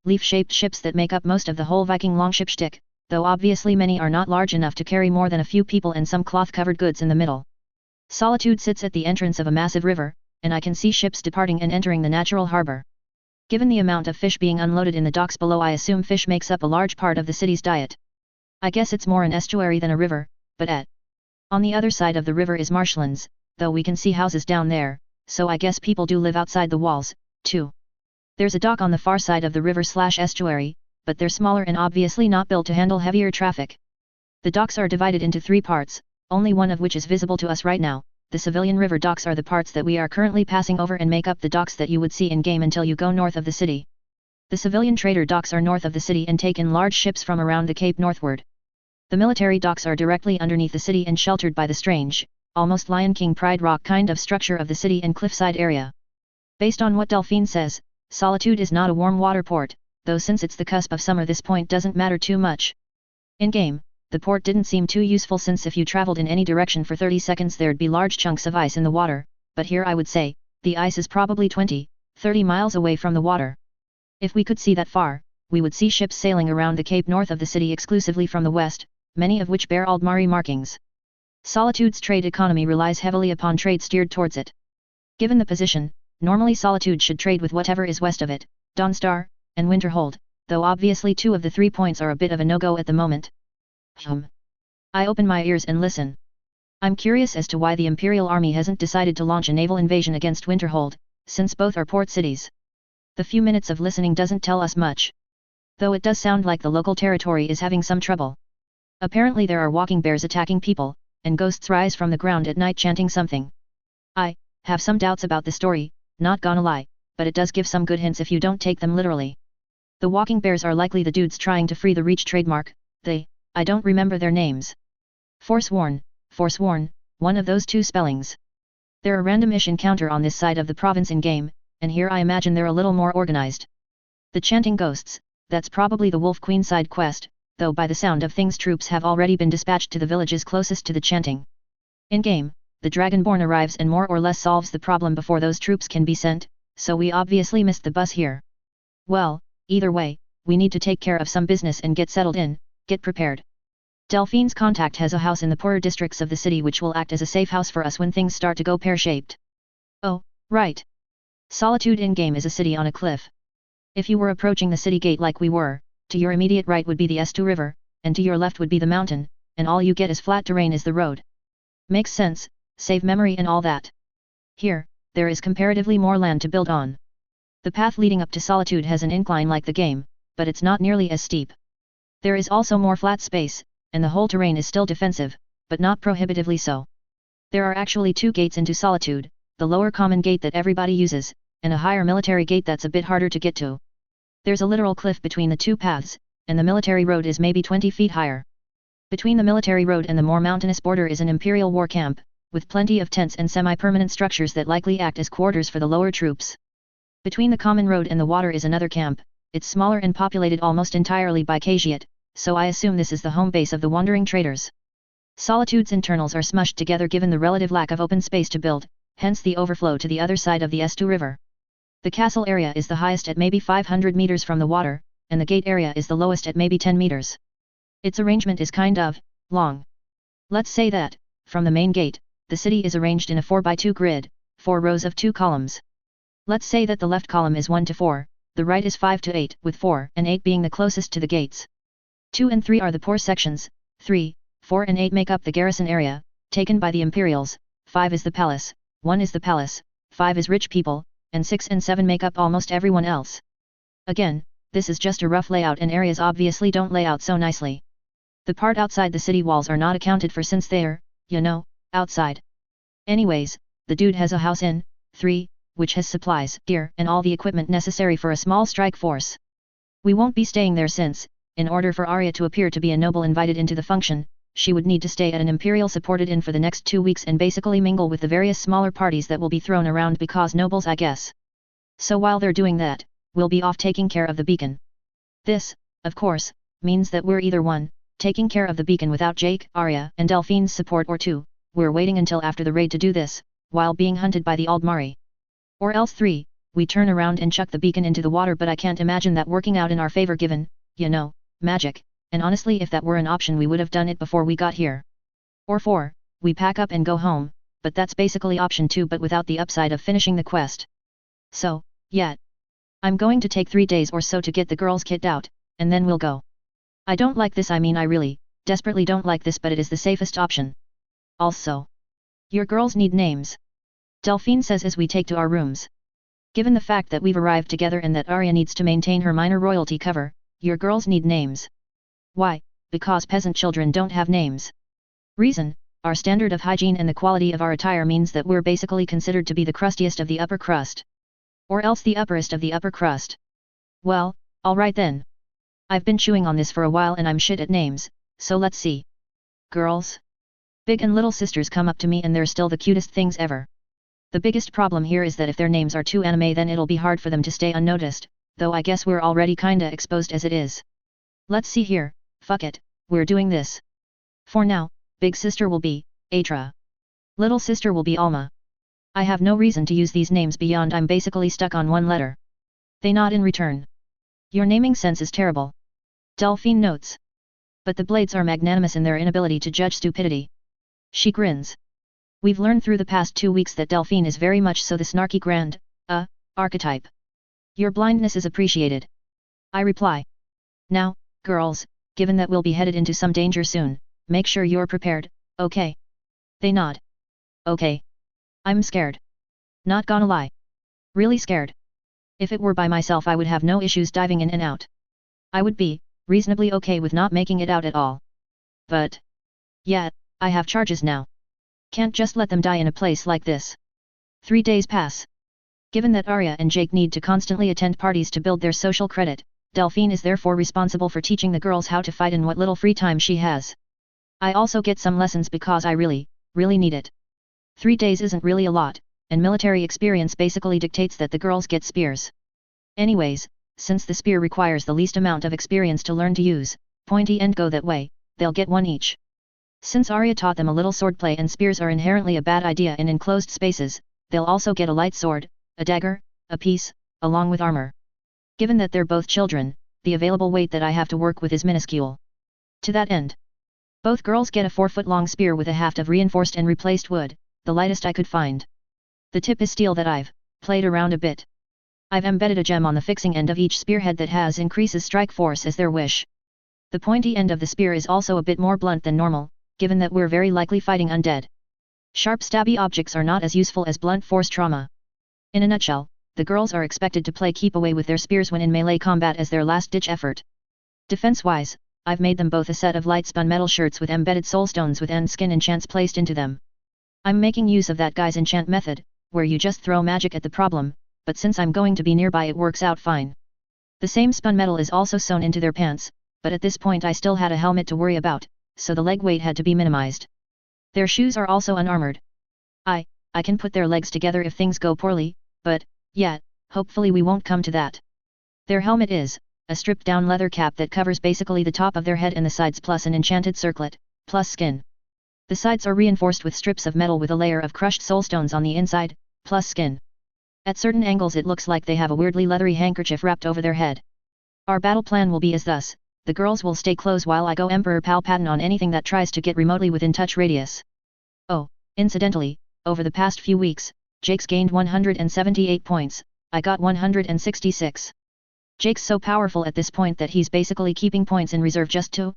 leaf-shaped ships that make up most of the whole Viking longship shtick, though obviously many are not large enough to carry more than a few people and some cloth-covered goods in the middle. Solitude sits at the entrance of a massive river, and I can see ships departing and entering the natural harbor. Given the amount of fish being unloaded in the docks below, I assume fish makes up a large part of the city's diet. I guess it's more an estuary than a river, but on the other side of the river is marshlands, though we can see houses down there, so I guess people do live outside the walls, too. There's a dock on the far side of the river/estuary, but they're smaller and obviously not built to handle heavier traffic. The docks are divided into 3 parts, only one of which is visible to us right now. The civilian river docks are the parts that we are currently passing over and make up the docks that you would see in-game until you go north of the city. The civilian trader docks are north of the city and take in large ships from around the cape northward. The military docks are directly underneath the city and sheltered by the strange, almost Lion King Pride Rock kind of structure of the city and cliffside area. Based on what Delphine says, Solitude is not a warm water port, though since it's the cusp of summer this point doesn't matter too much. In-game, the port didn't seem too useful since if you traveled in any direction for 30 seconds there'd be large chunks of ice in the water, but here I would say, the ice is probably 20, 30 miles away from the water. If we could see that far, we would see ships sailing around the cape north of the city exclusively from the west, many of which bear Aldmari markings. Solitude's trade economy relies heavily upon trade steered towards it. Given the position, normally Solitude should trade with whatever is west of it, Dawnstar, and Winterhold, though obviously 2 of the 3 points are a bit of a no-go at the moment. I open my ears and listen. I'm curious as to why the Imperial Army hasn't decided to launch a naval invasion against Winterhold, since both are port cities. The few minutes of listening doesn't tell us much. Though it does sound like the local territory is having some trouble. Apparently there are walking bears attacking people, and ghosts rise from the ground at night chanting something. I have some doubts about the story, not gonna lie, but it does give some good hints if you don't take them literally. The walking bears are likely the dudes trying to free the Reach trademark, I don't remember their names. Forsworn, one of those 2 spellings. They're a random-ish encounter on this side of the province in-game, and here I imagine they're a little more organized. The chanting ghosts, that's probably the Wolf Queen side quest, though by the sound of things troops have already been dispatched to the villages closest to the chanting. In-game, the Dragonborn arrives and more or less solves the problem before those troops can be sent, so we obviously missed the bus here. Well, either way, we need to take care of some business and get settled in, get prepared. Delphine's contact has a house in the poorer districts of the city which will act as a safe house for us when things start to go pear-shaped. Oh, right. Solitude in-game is a city on a cliff. If you were approaching the city gate like we were, to your immediate right would be the Estu River, and to your left would be the mountain, and all you get is flat terrain is the road. Makes sense, save memory and all that. Here, there is comparatively more land to build on. The path leading up to Solitude has an incline like the game, but it's not nearly as steep. There is also more flat space, and the whole terrain is still defensive, but not prohibitively so. There are actually two gates into Solitude, the lower common gate that everybody uses, and a higher military gate that's a bit harder to get to. There's a literal cliff between the two paths, and the military road is maybe 20 feet higher. Between the military road and the more mountainous border is an Imperial war camp, with plenty of tents and semi-permanent structures that likely act as quarters for the lower troops. Between the common road and the water is another camp, it's smaller and populated almost entirely by Khajiit, so I assume this is the home base of the wandering traders. Solitude's internals are smushed together given the relative lack of open space to build, hence the overflow to the other side of the Estu River. The castle area is the highest at maybe 500 meters from the water, and the gate area is the lowest at maybe 10 meters. Its arrangement is kind of long. Let's say that, from the main gate, the city is arranged in a 4x2 grid, 4 rows of 2 columns. Let's say that the left column is 1 to 4, the right is 5 to 8, with 4 and 8 being the closest to the gates. 2 and 3 are the poor sections, 3, 4 and 8 make up the garrison area, taken by the Imperials, 5 is the palace, 1 is the palace, 5 is rich people, and 6 and 7 make up almost everyone else. Again, this is just a rough layout and areas obviously don't lay out so nicely. The part outside the city walls are not accounted for since they're, outside. Anyways, the dude has a house in 3, which has supplies, gear, and all the equipment necessary for a small strike force. We won't be staying there since, in order for Arya to appear to be a noble invited into the function, she would need to stay at an Imperial-supported inn for the next 2 weeks and basically mingle with the various smaller parties that will be thrown around because nobles I guess. So while they're doing that, we'll be off taking care of the beacon. This, of course, means that we're either 1, taking care of the beacon without Jake, Arya, and Delphine's support, or 2, we're waiting until after the raid to do this, while being hunted by the Aldmari. Or else 3, we turn around and chuck the beacon into the water, but I can't imagine that working out in our favor given, magic, and honestly if that were an option we would have done it before we got here. Or 4, we pack up and go home, but that's basically option 2 but without the upside of finishing the quest. So, yeah. I'm going to take 3 days or so to get the girls kitted out, and then we'll go. I don't like this, I mean I really, desperately don't like this, but it is the safest option. Also, your girls need names. Delphine says as we take to our rooms. Given the fact that we've arrived together and that Arya needs to maintain her minor royalty cover, your girls need names. Why? Because peasant children don't have names. Reason, our standard of hygiene and the quality of our attire means that we're basically considered to be the crustiest of the upper crust. Or else the upperest of the upper crust. Well, alright then. I've been chewing on this for a while and I'm shit at names, so let's see. Girls? Big and little sisters come up to me and they're still the cutest things ever. The biggest problem here is that if their names are too anime then it'll be hard for them to stay unnoticed, though I guess we're already kinda exposed as it is. Let's see here, fuck it, we're doing this. For now, big sister will be Atra. Little sister will be Alma. I have no reason to use these names beyond I'm basically stuck on one letter. They nod in return. Your naming sense is terrible. Delphine notes. But the Blades are magnanimous in their inability to judge stupidity. She grins. We've learned through the past 2 weeks that Delphine is very much so the snarky grand, archetype. Your blindness is appreciated. I reply. Now, girls, given that we'll be headed into some danger soon, make sure you're prepared, okay? They nod. Okay. I'm scared. Not gonna lie. Really scared. If it were by myself I would have no issues diving in and out. I would be reasonably okay with not making it out at all. But yeah, I have charges now. Can't just let them die in a place like this. 3 days pass. Given that Arya and Jake need to constantly attend parties to build their social credit, Delphine is therefore responsible for teaching the girls how to fight in what little free time she has. I also get some lessons because I really need it. 3 days isn't really a lot, and military experience basically dictates that the girls get spears. Anyways, since the spear requires the least amount of experience to learn to use, pointy and go that way, they'll get 1 each. Since Arya taught them a little swordplay and spears are inherently a bad idea in enclosed spaces, they'll also get a light sword, a dagger, a piece, along with armor. Given that they're both children, the available weight that I have to work with is minuscule. To that end, both girls get a 4-foot-long spear with a haft of reinforced and replaced wood, the lightest I could find. The tip is steel that I've played around a bit. I've embedded a gem on the fixing end of each spearhead that has increases strike force as their wish. The pointy end of the spear is also a bit more blunt than normal, given that we're very likely fighting undead. Sharp stabby objects are not as useful as blunt force trauma. In a nutshell, the girls are expected to play keep away with their spears when in melee combat as their last-ditch effort. Defense-wise, I've made them both a set of light spun metal shirts with embedded soulstones with end skin enchants placed into them. I'm making use of that guy's enchant method, where you just throw magic at the problem, but since I'm going to be nearby it works out fine. The same spun metal is also sewn into their pants, but at this point I still had a helmet to worry about, so the leg weight had to be minimized. Their shoes are also unarmored. I can put their legs together if things go poorly, but, yeah, hopefully we won't come to that. Their helmet is a stripped-down leather cap that covers basically the top of their head and the sides plus an enchanted circlet, plus skin. The sides are reinforced with strips of metal with a layer of crushed soulstones on the inside, plus skin. At certain angles it looks like they have a weirdly leathery handkerchief wrapped over their head. Our battle plan will be as thus: the girls will stay close while I go Emperor Palpatine on anything that tries to get remotely within touch radius. Oh, incidentally, over the past few weeks, Jake's gained 178 points, I got 166. Jake's so powerful at this point that he's basically keeping points in reserve just to,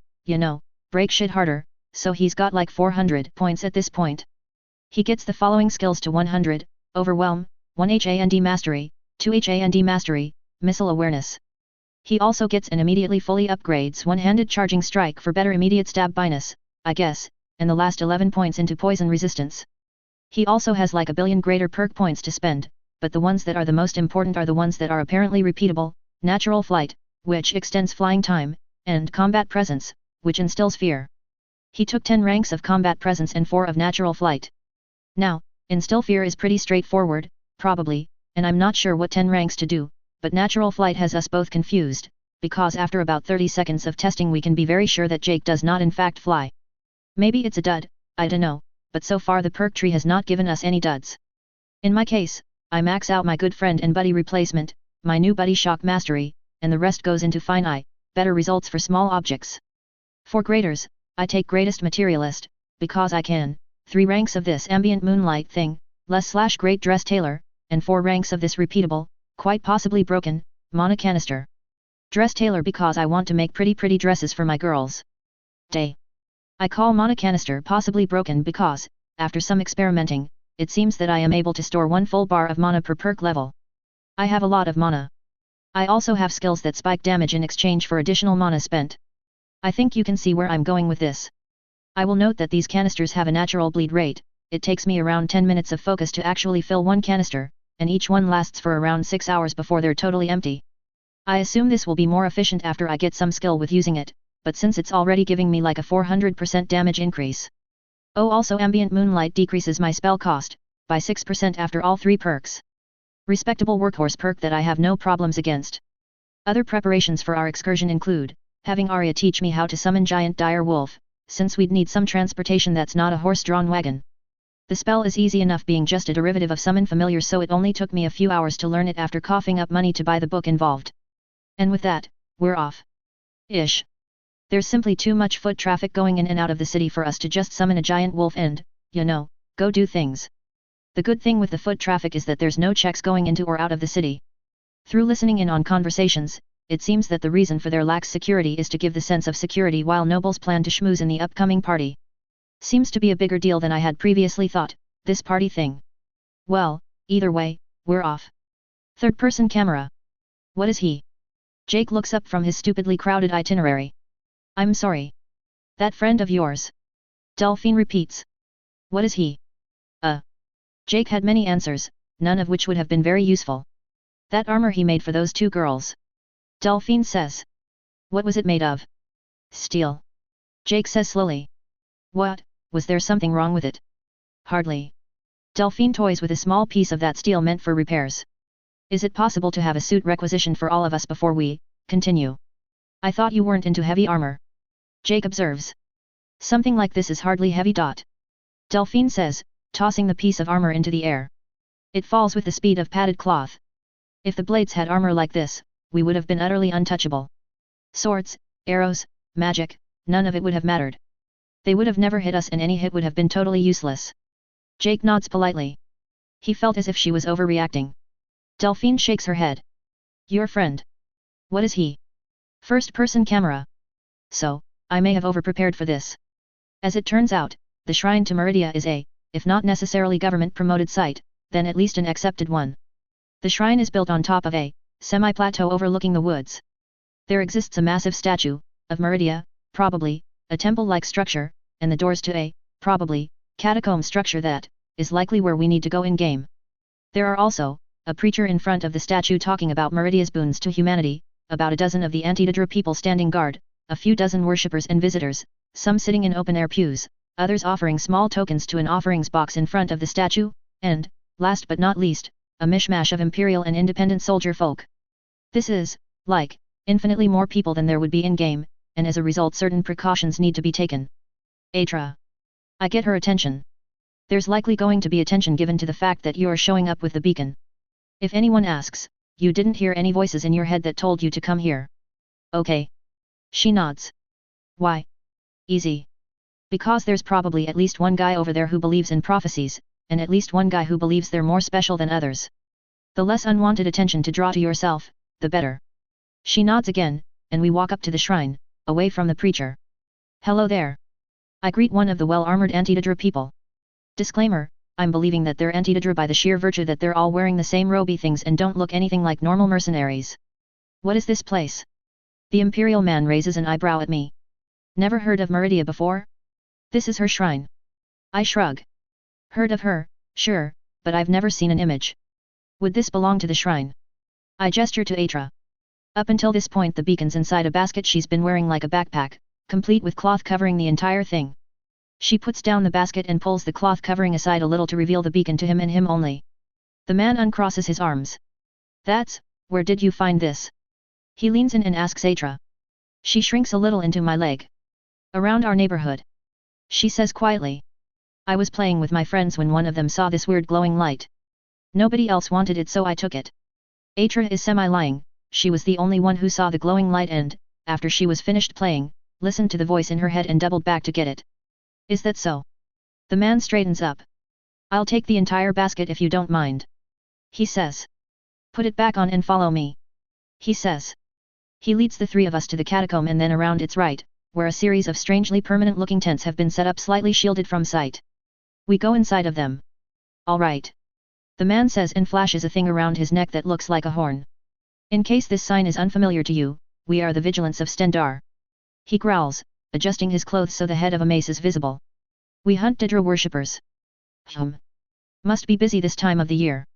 break shit harder, so he's got like 400 points at this point. He gets the following skills to 100, Overwhelm, 1 HAND Mastery, 2 HAND Mastery, Missile Awareness. He also gets and immediately fully upgrades One-Handed Charging Strike for better immediate stab biness, I guess, and the last 11 points into Poison Resistance. He also has like a billion greater perk points to spend, but the ones that are the most important are the ones that are apparently repeatable: Natural Flight, which extends flying time, and Combat Presence, which instills fear. He took 10 ranks of Combat Presence and 4 of Natural Flight. Now, Instill Fear is pretty straightforward, probably, and I'm not sure what 10 ranks to do, but Natural Flight has us both confused, because after about 30 seconds of testing we can be very sure that Jake does not in fact fly. Maybe it's a dud, I dunno, but so far the perk tree has not given us any duds. In my case, I max out my good friend and buddy replacement, my new buddy Shock Mastery, and the rest goes into Fine better results for small objects. For graders, I take Greatest Materialist, because I can, 3 ranks of this Ambient Moonlight thing, Great Dress Tailor, and 4 ranks of this repeatable, quite possibly broken, Mana Canister. Dress Tailor because I want to make pretty dresses for my girls. I call Mana Canister possibly broken because, after some experimenting, it seems that I am able to store 1 full bar of mana per perk level. I have a lot of mana. I also have skills that spike damage in exchange for additional mana spent. I think you can see where I'm going with this. I will note that these canisters have a natural bleed rate. It takes me around 10 minutes of focus to actually fill one canister, and each one lasts for around 6 hours before they're totally empty. I assume this will be more efficient after I get some skill with using it, but since it's already giving me like a 400% damage increase. Oh, also Ambient Moonlight decreases my spell cost by 6% after all 3 perks. Respectable workhorse perk that I have no problems against. Other preparations for our excursion include having Arya teach me how to summon Giant Dire Wolf, since we'd need some transportation that's not a horse-drawn wagon. The spell is easy enough being just a derivative of Summon Familiar, so it only took me a few hours to learn it after coughing up money to buy the book involved. And with that, we're off. Ish. There's simply too much foot traffic going in and out of the city for us to just summon a giant wolf and, go do things. The good thing with the foot traffic is that there's no checks going into or out of the city. Through listening in on conversations, it seems that the reason for their lax security is to give the sense of security while nobles plan to schmooze in the upcoming party. Seems to be a bigger deal than I had previously thought, this party thing. Well, either way, we're off. Third-person camera. What is he? Jake looks up from his stupidly crowded itinerary. I'm sorry. That friend of yours? Delphine repeats. What is he? Jake had many answers, none of which would have been very useful. That armor he made for those 2 girls. Delphine says. What was it made of? Steel. Jake says slowly. What, was there something wrong with it? Hardly. Delphine toys with a small piece of that steel meant for repairs. Is it possible to have a suit requisitioned for all of us before we continue? I thought you weren't into heavy armor. Jake observes. Something like this is hardly heavy. Delphine says, tossing the piece of armor into the air. It falls with the speed of padded cloth. If the blades had armor like this, we would have been utterly untouchable. Swords, arrows, magic, none of it would have mattered. They would have never hit us and any hit would have been totally useless. Jake nods politely. He felt as if she was overreacting. Delphine shakes her head. Your friend. What is he? First-person camera. so, I may have overprepared for this. As it turns out, the shrine to Meridia is a, if not necessarily government-promoted site, then at least an accepted one. The shrine is built on top of a semi-plateau overlooking the woods. There exists a massive statue of Meridia, probably a temple-like structure, and the doors to a probably catacomb structure that is likely where we need to go in-game. There are also a preacher in front of the statue talking about Meridia's boons to humanity, about a dozen of the Antidadra people standing guard, a few dozen worshippers and visitors, some sitting in open-air pews, others offering small tokens to an offerings box in front of the statue, and, last but not least, a mishmash of imperial and independent soldier folk. This is, like, infinitely more people than there would be in-game, and as a result certain precautions need to be taken. Atra. I get her attention. There's likely going to be attention given to the fact that you are showing up with the beacon. If anyone asks, you didn't hear any voices in your head that told you to come here. Okay. She nods. Why? Easy. Because there's probably at least one guy over there who believes in prophecies, and at least one guy who believes they're more special than others. The less unwanted attention to draw to yourself, the better. She nods again, and we walk up to the shrine, away from the preacher. Hello there. I greet one of the well-armored Antidadra people. Disclaimer, I'm believing that they're Antidadra by the sheer virtue that they're all wearing the same roby things and don't look anything like normal mercenaries. What is this place? The Imperial man raises an eyebrow at me. Never heard of Meridia before? This is her shrine. I shrug. Heard of her, sure, but I've never seen an image. Would this belong to the shrine? I gesture to Atra. Up until this point the beacon's inside a basket she's been wearing like a backpack, complete with cloth covering the entire thing. She puts down the basket and pulls the cloth covering aside a little to reveal the beacon to him and him only. The man uncrosses his arms. That's, where did you find this? He leans in and asks Atra. She shrinks a little into my leg. Around our neighborhood. She says quietly. I was playing with my friends when one of them saw this weird glowing light. Nobody else wanted it so I took it. Atra is semi-lying, she was the only one who saw the glowing light and, after she was finished playing, listened to the voice in her head and doubled back to get it. Is that so? The man straightens up. I'll take the entire basket if you don't mind. He says. Put it back on and follow me. He says. He leads the three of us to the catacomb and then around its right, where a series of strangely permanent-looking tents have been set up slightly shielded from sight. We go inside of them. All right. The man says and flashes a thing around his neck that looks like a horn. In case this sign is unfamiliar to you, we are the Vigilance of Stendar. He growls, adjusting his clothes so the head of a mace is visible. We hunt Didra worshippers. Must be busy this time of the year.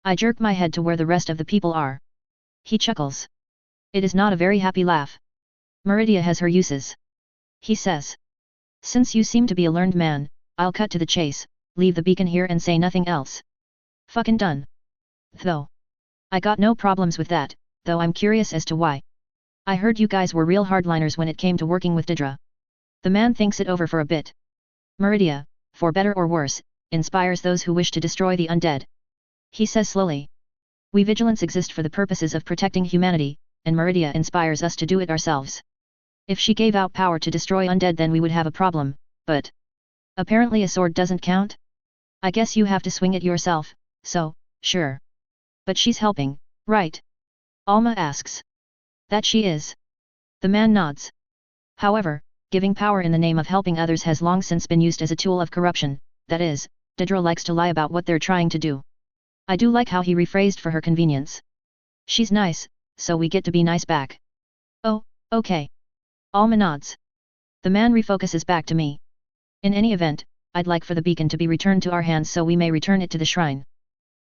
I jerk my head to where the rest of the people are. He chuckles. It is not a very happy laugh. Meridia has her uses. He says. Since you seem to be a learned man, I'll cut to the chase, leave the beacon here and say nothing else. Fucking done. Though. I got no problems with that, though I'm curious as to why. I heard you guys were real hardliners when it came to working with Didra. The man thinks it over for a bit. Meridia, for better or worse, inspires those who wish to destroy the undead. He says slowly. We Vigilants exist for the purposes of protecting humanity, and Meridia inspires us to do it ourselves. If she gave out power to destroy undead then we would have a problem, but... Apparently a sword doesn't count? I guess you have to swing it yourself, so, sure. But she's helping, right? Alma asks. That she is. The man nods. However, giving power in the name of helping others has long since been used as a tool of corruption, that is, Didra likes to lie about what they're trying to do. I do like how he rephrased for her convenience. She's nice, so we get to be nice back. Oh, okay. Alma nods. The man refocuses back to me. In any event, I'd like for the beacon to be returned to our hands so we may return it to the shrine.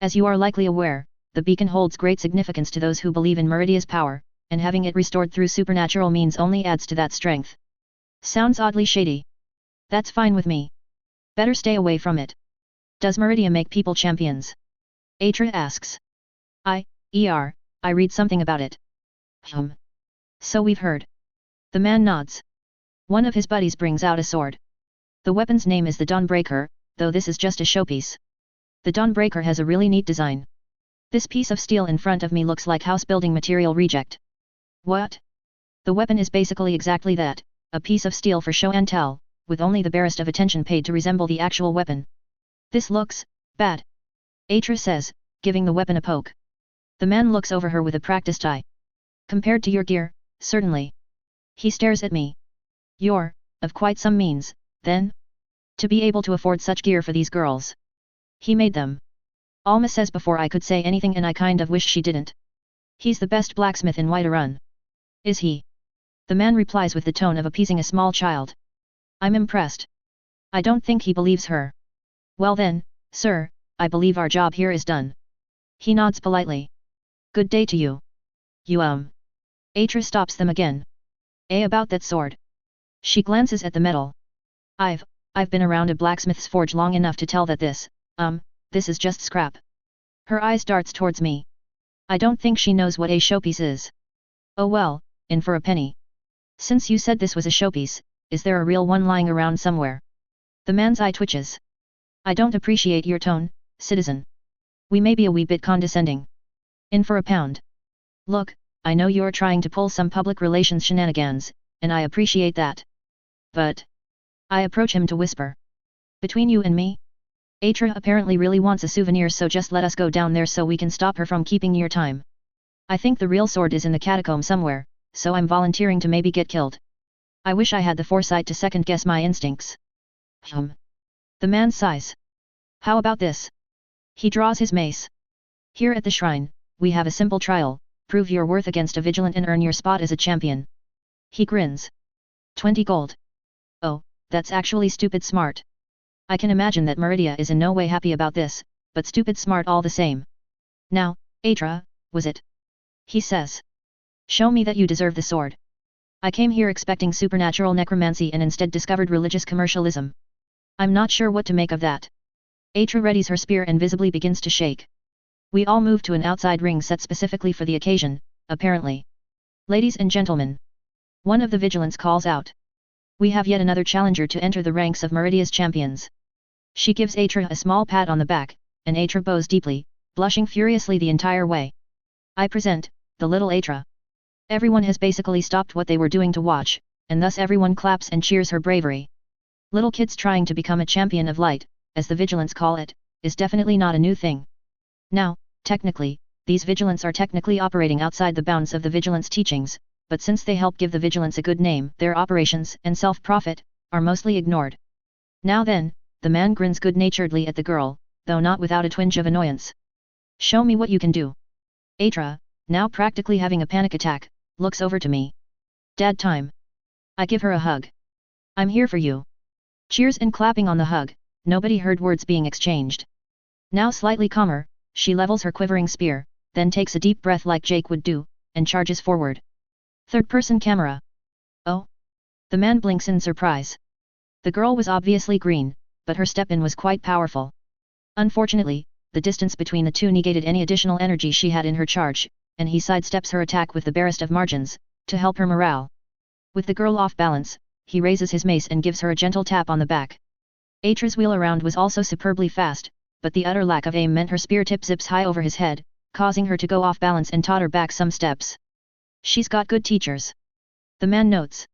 As you are likely aware, the beacon holds great significance to those who believe in Meridia's power, and having it restored through supernatural means only adds to that strength. Sounds oddly shady. That's fine with me. Better stay away from it. Does Meridia make people champions? Atra asks. I read something about it. So we've heard. The man nods. One of his buddies brings out a sword. The weapon's name is the Dawnbreaker, though this is just a showpiece. The Dawnbreaker has a really neat design. This piece of steel in front of me looks like house building material reject. What? The weapon is basically exactly that, a piece of steel for show and tell, with only the barest of attention paid to resemble the actual weapon. This looks bad. Atra says, giving the weapon a poke. The man looks over her with a practiced eye. Compared to your gear, certainly. He stares at me, You're, of quite some means, then? To be able to afford such gear for these girls. He made them. Alma says before I could say anything and I kind of wish she didn't. He's the best blacksmith in Whiterun. Is he? The man replies with the tone of appeasing a small child. I'm impressed. I don't think he believes her. Well then, sir, I believe our job here is done. He nods politely. Good day to you. Atra stops them again. About that sword. She glances at the metal. I've been around a blacksmith's forge long enough to tell that this is just scrap. Her eyes darts towards me. I don't think she knows what a showpiece is. Oh well, in for a penny. Since you said this was a showpiece, is there a real one lying around somewhere? The man's eye twitches. I don't appreciate your tone, citizen. We may be a wee bit condescending. In for a pound. Look, I know you're trying to pull some public relations shenanigans, and I appreciate that. But I approach him to whisper. Between you and me? Atra apparently really wants a souvenir, so just let us go down there so we can stop her from keeping your time. I think the real sword is in the catacomb somewhere, so I'm volunteering to maybe get killed. I wish I had the foresight to second guess my instincts. The man sighs. How about this? He draws his mace. Here at the shrine, we have a simple trial, prove your worth against a vigilant and earn your spot as a champion. He grins. 20 gold. Oh, that's actually stupid smart. I can imagine that Meridia is in no way happy about this, but stupid smart all the same. Now, Atra, was it? He says. Show me that you deserve the sword. I came here expecting supernatural necromancy and instead discovered religious commercialism. I'm not sure what to make of that. Atra readies her spear and visibly begins to shake. We all move to an outside ring set specifically for the occasion, apparently. Ladies and gentlemen. One of the vigilants calls out. We have yet another challenger to enter the ranks of Meridia's champions. She gives Atra a small pat on the back, and Atra bows deeply, blushing furiously the entire way. I present, the little Atra. Everyone has basically stopped what they were doing to watch, and thus everyone claps and cheers her bravery. Little kids trying to become a champion of light, as the vigilants call it, is definitely not a new thing. Now, technically, these vigilants are technically operating outside the bounds of the vigilance teachings, but since they help give the vigilance a good name, their operations and self-profit are mostly ignored. Now then, the man grins good-naturedly at the girl, though not without a twinge of annoyance. Show me what you can do. Atra, now practically having a panic attack, looks over to me. Dad time. I give her a hug. I'm here for you. Cheers and clapping on the hug, nobody heard words being exchanged. Now slightly calmer, she levels her quivering spear, then takes a deep breath like Jake would do, and charges forward. Third-person camera. Oh? The man blinks in surprise. The girl was obviously green, but her step-in was quite powerful. Unfortunately, the distance between the two negated any additional energy she had in her charge, and he sidesteps her attack with the barest of margins, to help her morale. With the girl off balance, he raises his mace and gives her a gentle tap on the back. Atra's wheel around was also superbly fast, but the utter lack of aim meant her spear tip zips high over his head, causing her to go off balance and totter back some steps. She's got good teachers. The man notes.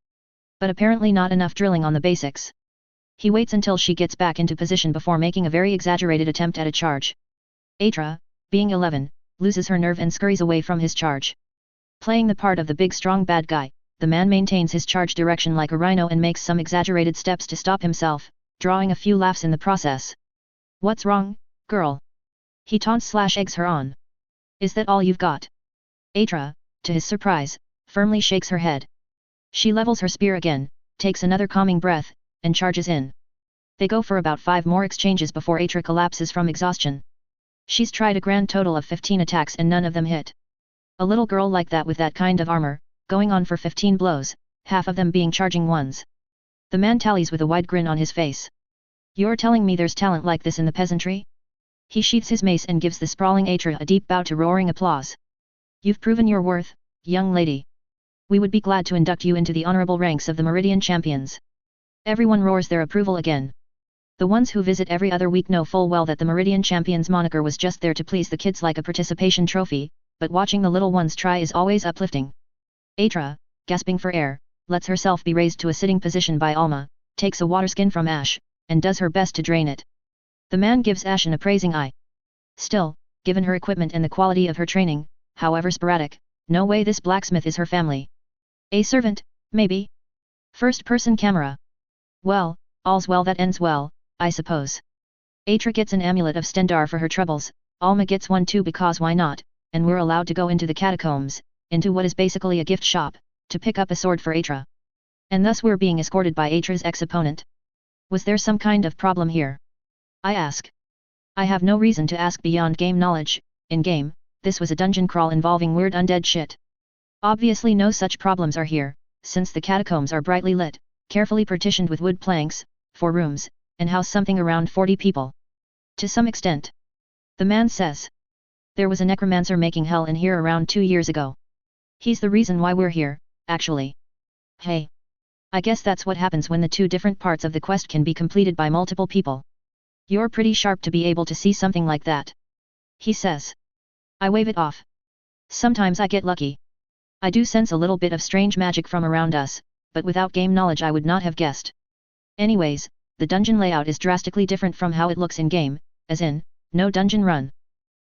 But apparently not enough drilling on the basics. He waits until she gets back into position before making a very exaggerated attempt at a charge. Atra, being 11, loses her nerve and scurries away from his charge. Playing the part of the big strong bad guy, the man maintains his charge direction like a rhino and makes some exaggerated steps to stop himself, drawing a few laughs in the process. What's wrong, girl? He taunts/eggs her on. Is that all you've got? Atra, to his surprise, firmly shakes her head. She levels her spear again, takes another calming breath, and charges in. They go for about 5 more exchanges before Atra collapses from exhaustion. She's tried a grand total of 15 attacks and none of them hit. A little girl like that with that kind of armor, going on for 15 blows, half of them being charging ones. The man tallies with a wide grin on his face. You're telling me there's talent like this in the peasantry? He sheaths his mace and gives the sprawling Atra a deep bow to roaring applause. You've proven your worth, young lady. We would be glad to induct you into the honorable ranks of the Meridian Champions. Everyone roars their approval again. The ones who visit every other week know full well that the Meridian Champions moniker was just there to please the kids like a participation trophy, but watching the little ones try is always uplifting. Atra, gasping for air, lets herself be raised to a sitting position by Alma, takes a waterskin from Ash, and does her best to drain it. The man gives Ash an appraising eye. Still, given her equipment and the quality of her training, however sporadic, no way this blacksmith is her family. A servant, maybe? First-person camera. Well, all's well that ends well, I suppose. Atra gets an amulet of Stendar for her troubles, Alma gets one too because why not, and we're allowed to go into the catacombs, into what is basically a gift shop, to pick up a sword for Atra. And thus we're being escorted by Atra's ex-opponent. Was there some kind of problem here? I ask. I have no reason to ask beyond game knowledge. In game, this was a dungeon crawl involving weird undead shit. Obviously no such problems are here, since the catacombs are brightly lit, carefully partitioned with wood planks, 4 rooms, and house something around 40 people. To some extent. The man says. There was a necromancer making hell in here around 2 years ago. He's the reason why we're here, actually. Hey. I guess that's what happens when the 2 different parts of the quest can be completed by multiple people. You're pretty sharp to be able to see something like that. He says. I wave it off. Sometimes I get lucky. I do sense a little bit of strange magic from around us, but without game knowledge I would not have guessed. Anyways, the dungeon layout is drastically different from how it looks in game, as in, no dungeon run.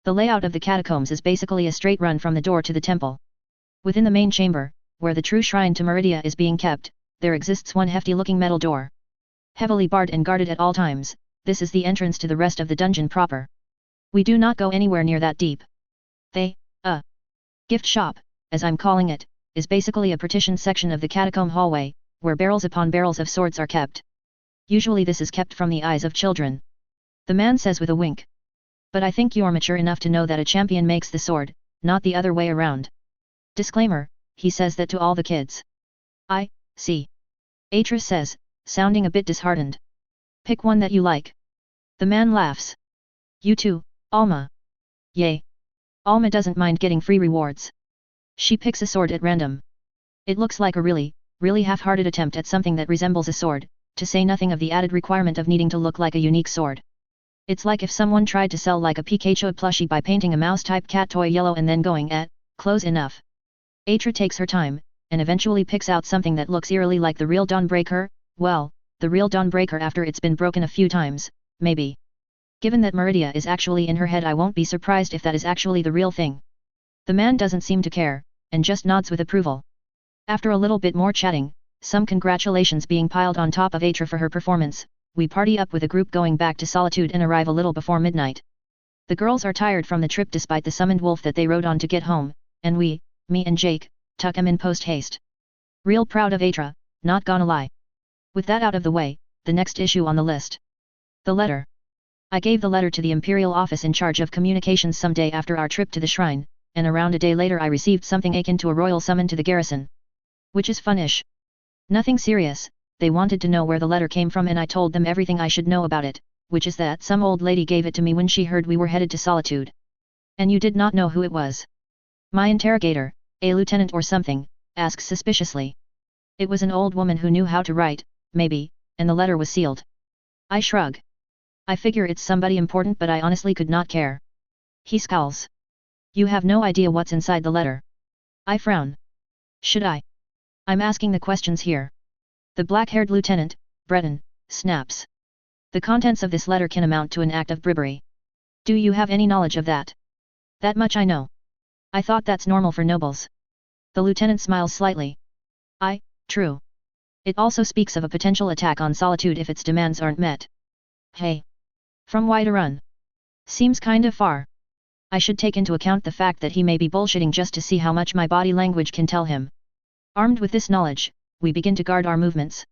The layout of the catacombs is basically a straight run from the door to the temple. Within the main chamber, where the true shrine to Meridia is being kept, there exists one hefty-looking metal door. Heavily barred and guarded at all times, this is the entrance to the rest of the dungeon proper. We do not go anywhere near that deep. Gift shop, as I'm calling it, is basically a partitioned section of the catacomb hallway, where barrels upon barrels of swords are kept. Usually this is kept from the eyes of children. The man says with a wink. But I think you're mature enough to know that a champion makes the sword, not the other way around. Disclaimer, he says that to all the kids. I see. Atris says, sounding a bit disheartened. Pick one that you like. The man laughs. You too, Alma. Yay. Alma doesn't mind getting free rewards. She picks a sword at random. It looks like a really half-hearted attempt at something that resembles a sword, to say nothing of the added requirement of needing to look like a unique sword. It's like if someone tried to sell like a Pikachu plushie by painting a mouse-type cat toy yellow and then going close enough. Atra takes her time, and eventually picks out something that looks eerily like the real Dawnbreaker, well, the real Dawnbreaker after it's been broken a few times, maybe. Given that Meridia is actually in her head I won't be surprised if that is actually the real thing. The man doesn't seem to care, and just nods with approval. After a little bit more chatting, some congratulations being piled on top of Atra for her performance, we party up with a group going back to Solitude and arrive a little before midnight. The girls are tired from the trip despite the summoned wolf that they rode on to get home, and we, me and Jake, tuck them in post-haste. Real proud of Atra, not gonna lie. With that out of the way, the next issue on the list. The letter. I gave the letter to the Imperial office in charge of communications some day after our trip to the shrine, and around a day later I received something akin to a royal summon to the garrison. Which is fun-ish. Nothing serious, they wanted to know where the letter came from and I told them everything I should know about it, which is that some old lady gave it to me when she heard we were headed to Solitude. And you did not know who it was? My interrogator, a lieutenant or something, asks suspiciously. It was an old woman who knew how to write, maybe, and the letter was sealed. I shrug. I figure it's somebody important but I honestly could not care. He scowls. You have no idea what's inside the letter. I frown. Should I? I'm asking the questions here. The black-haired lieutenant, Breton, snaps. The contents of this letter can amount to an act of bribery. Do you have any knowledge of that? That much I know. I thought that's normal for nobles. The lieutenant smiles slightly. True. It also speaks of a potential attack on Solitude if its demands aren't met. Hey. From why to run? Seems kinda far. I should take into account the fact that he may be bullshitting just to see how much my body language can tell him. Armed with this knowledge, we begin to guard our movements.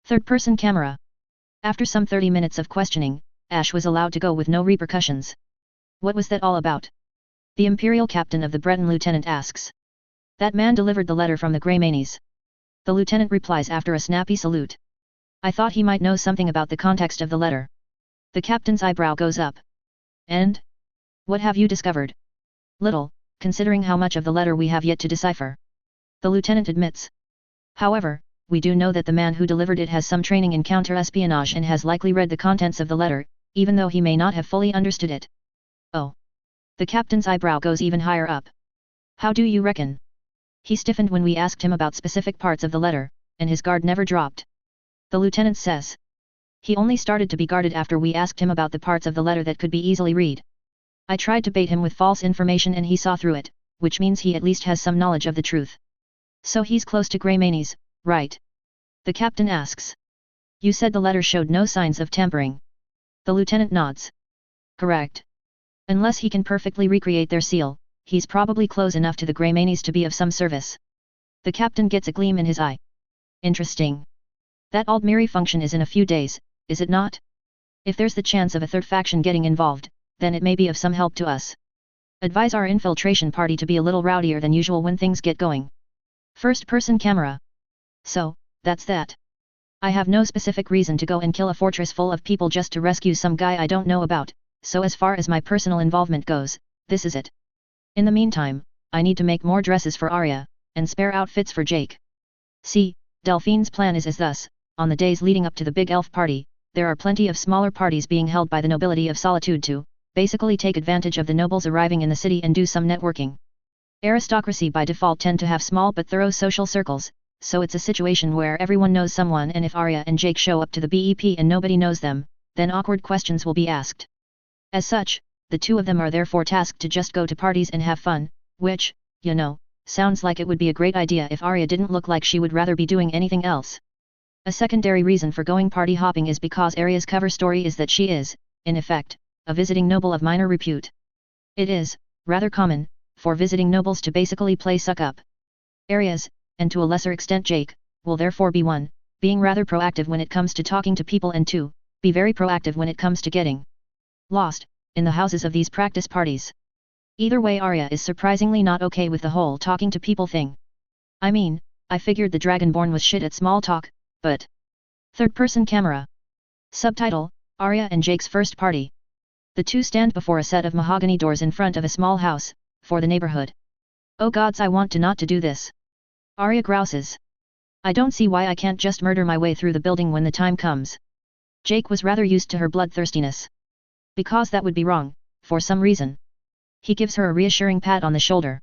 Third-person camera. After some 30 minutes of questioning, Ash was allowed to go with no repercussions. What was that all about? The Imperial captain of the Breton lieutenant asks. That man delivered the letter from the Greymanes. The lieutenant replies after a snappy salute. I thought he might know something about the context of the letter. The captain's eyebrow goes up. And? What have you discovered? Little, considering how much of the letter we have yet to decipher. The lieutenant admits. However, we do know that the man who delivered it has some training in counter-espionage and has likely read the contents of the letter, even though he may not have fully understood it. Oh. The captain's eyebrow goes even higher up. How do you reckon? He stiffened when we asked him about specific parts of the letter, and his guard never dropped. The lieutenant says. He only started to be guarded after we asked him about the parts of the letter that could be easily read. I tried to bait him with false information and he saw through it, which means he at least has some knowledge of the truth. So he's close to Greymanes, right? The captain asks. You said the letter showed no signs of tampering. The lieutenant nods. Correct. Unless he can perfectly recreate their seal, he's probably close enough to the Greymanes to be of some service. The captain gets a gleam in his eye. Interesting. That Aldmiri function is in a few days, is it not? If there's the chance of a third faction getting involved, then it may be of some help to us. Advise our infiltration party to be a little rowdier than usual when things get going. First-person camera. So, that's that. I have no specific reason to go and kill a fortress full of people just to rescue some guy I don't know about, so as far as my personal involvement goes, this is it. In the meantime, I need to make more dresses for Arya, and spare outfits for Jake. See, Delphine's plan is as thus: on the days leading up to the big elf party, there are plenty of smaller parties being held by the nobility of Solitude to, basically take advantage of the nobles arriving in the city and do some networking. Aristocracy by default tend to have small but thorough social circles, so it's a situation where everyone knows someone, and if Arya and Jake show up to the BEP and nobody knows them, then awkward questions will be asked. As such, the two of them are therefore tasked to just go to parties and have fun, which, you know, sounds like it would be a great idea if Arya didn't look like she would rather be doing anything else. A secondary reason for going party hopping is because Arya's cover story is that she is, in effect, a visiting noble of minor repute. It is, rather common, for visiting nobles to basically play suck-up. Arya's, and to a lesser extent Jake, will therefore be 1, being rather proactive when it comes to talking to people, and 2, be very proactive when it comes to getting lost in the houses of these practice parties. Either way, Arya is surprisingly not okay with the whole talking to people thing. I mean, I figured the Dragonborn was shit at small talk, but... Third-person camera. Subtitle, Arya and Jake's first party. The two stand before a set of mahogany doors in front of a small house, for the neighborhood. Oh gods, I want to not to do this. Arya grouses. I don't see why I can't just murder my way through the building when the time comes. Jake was rather used to her bloodthirstiness. Because that would be wrong, for some reason. He gives her a reassuring pat on the shoulder.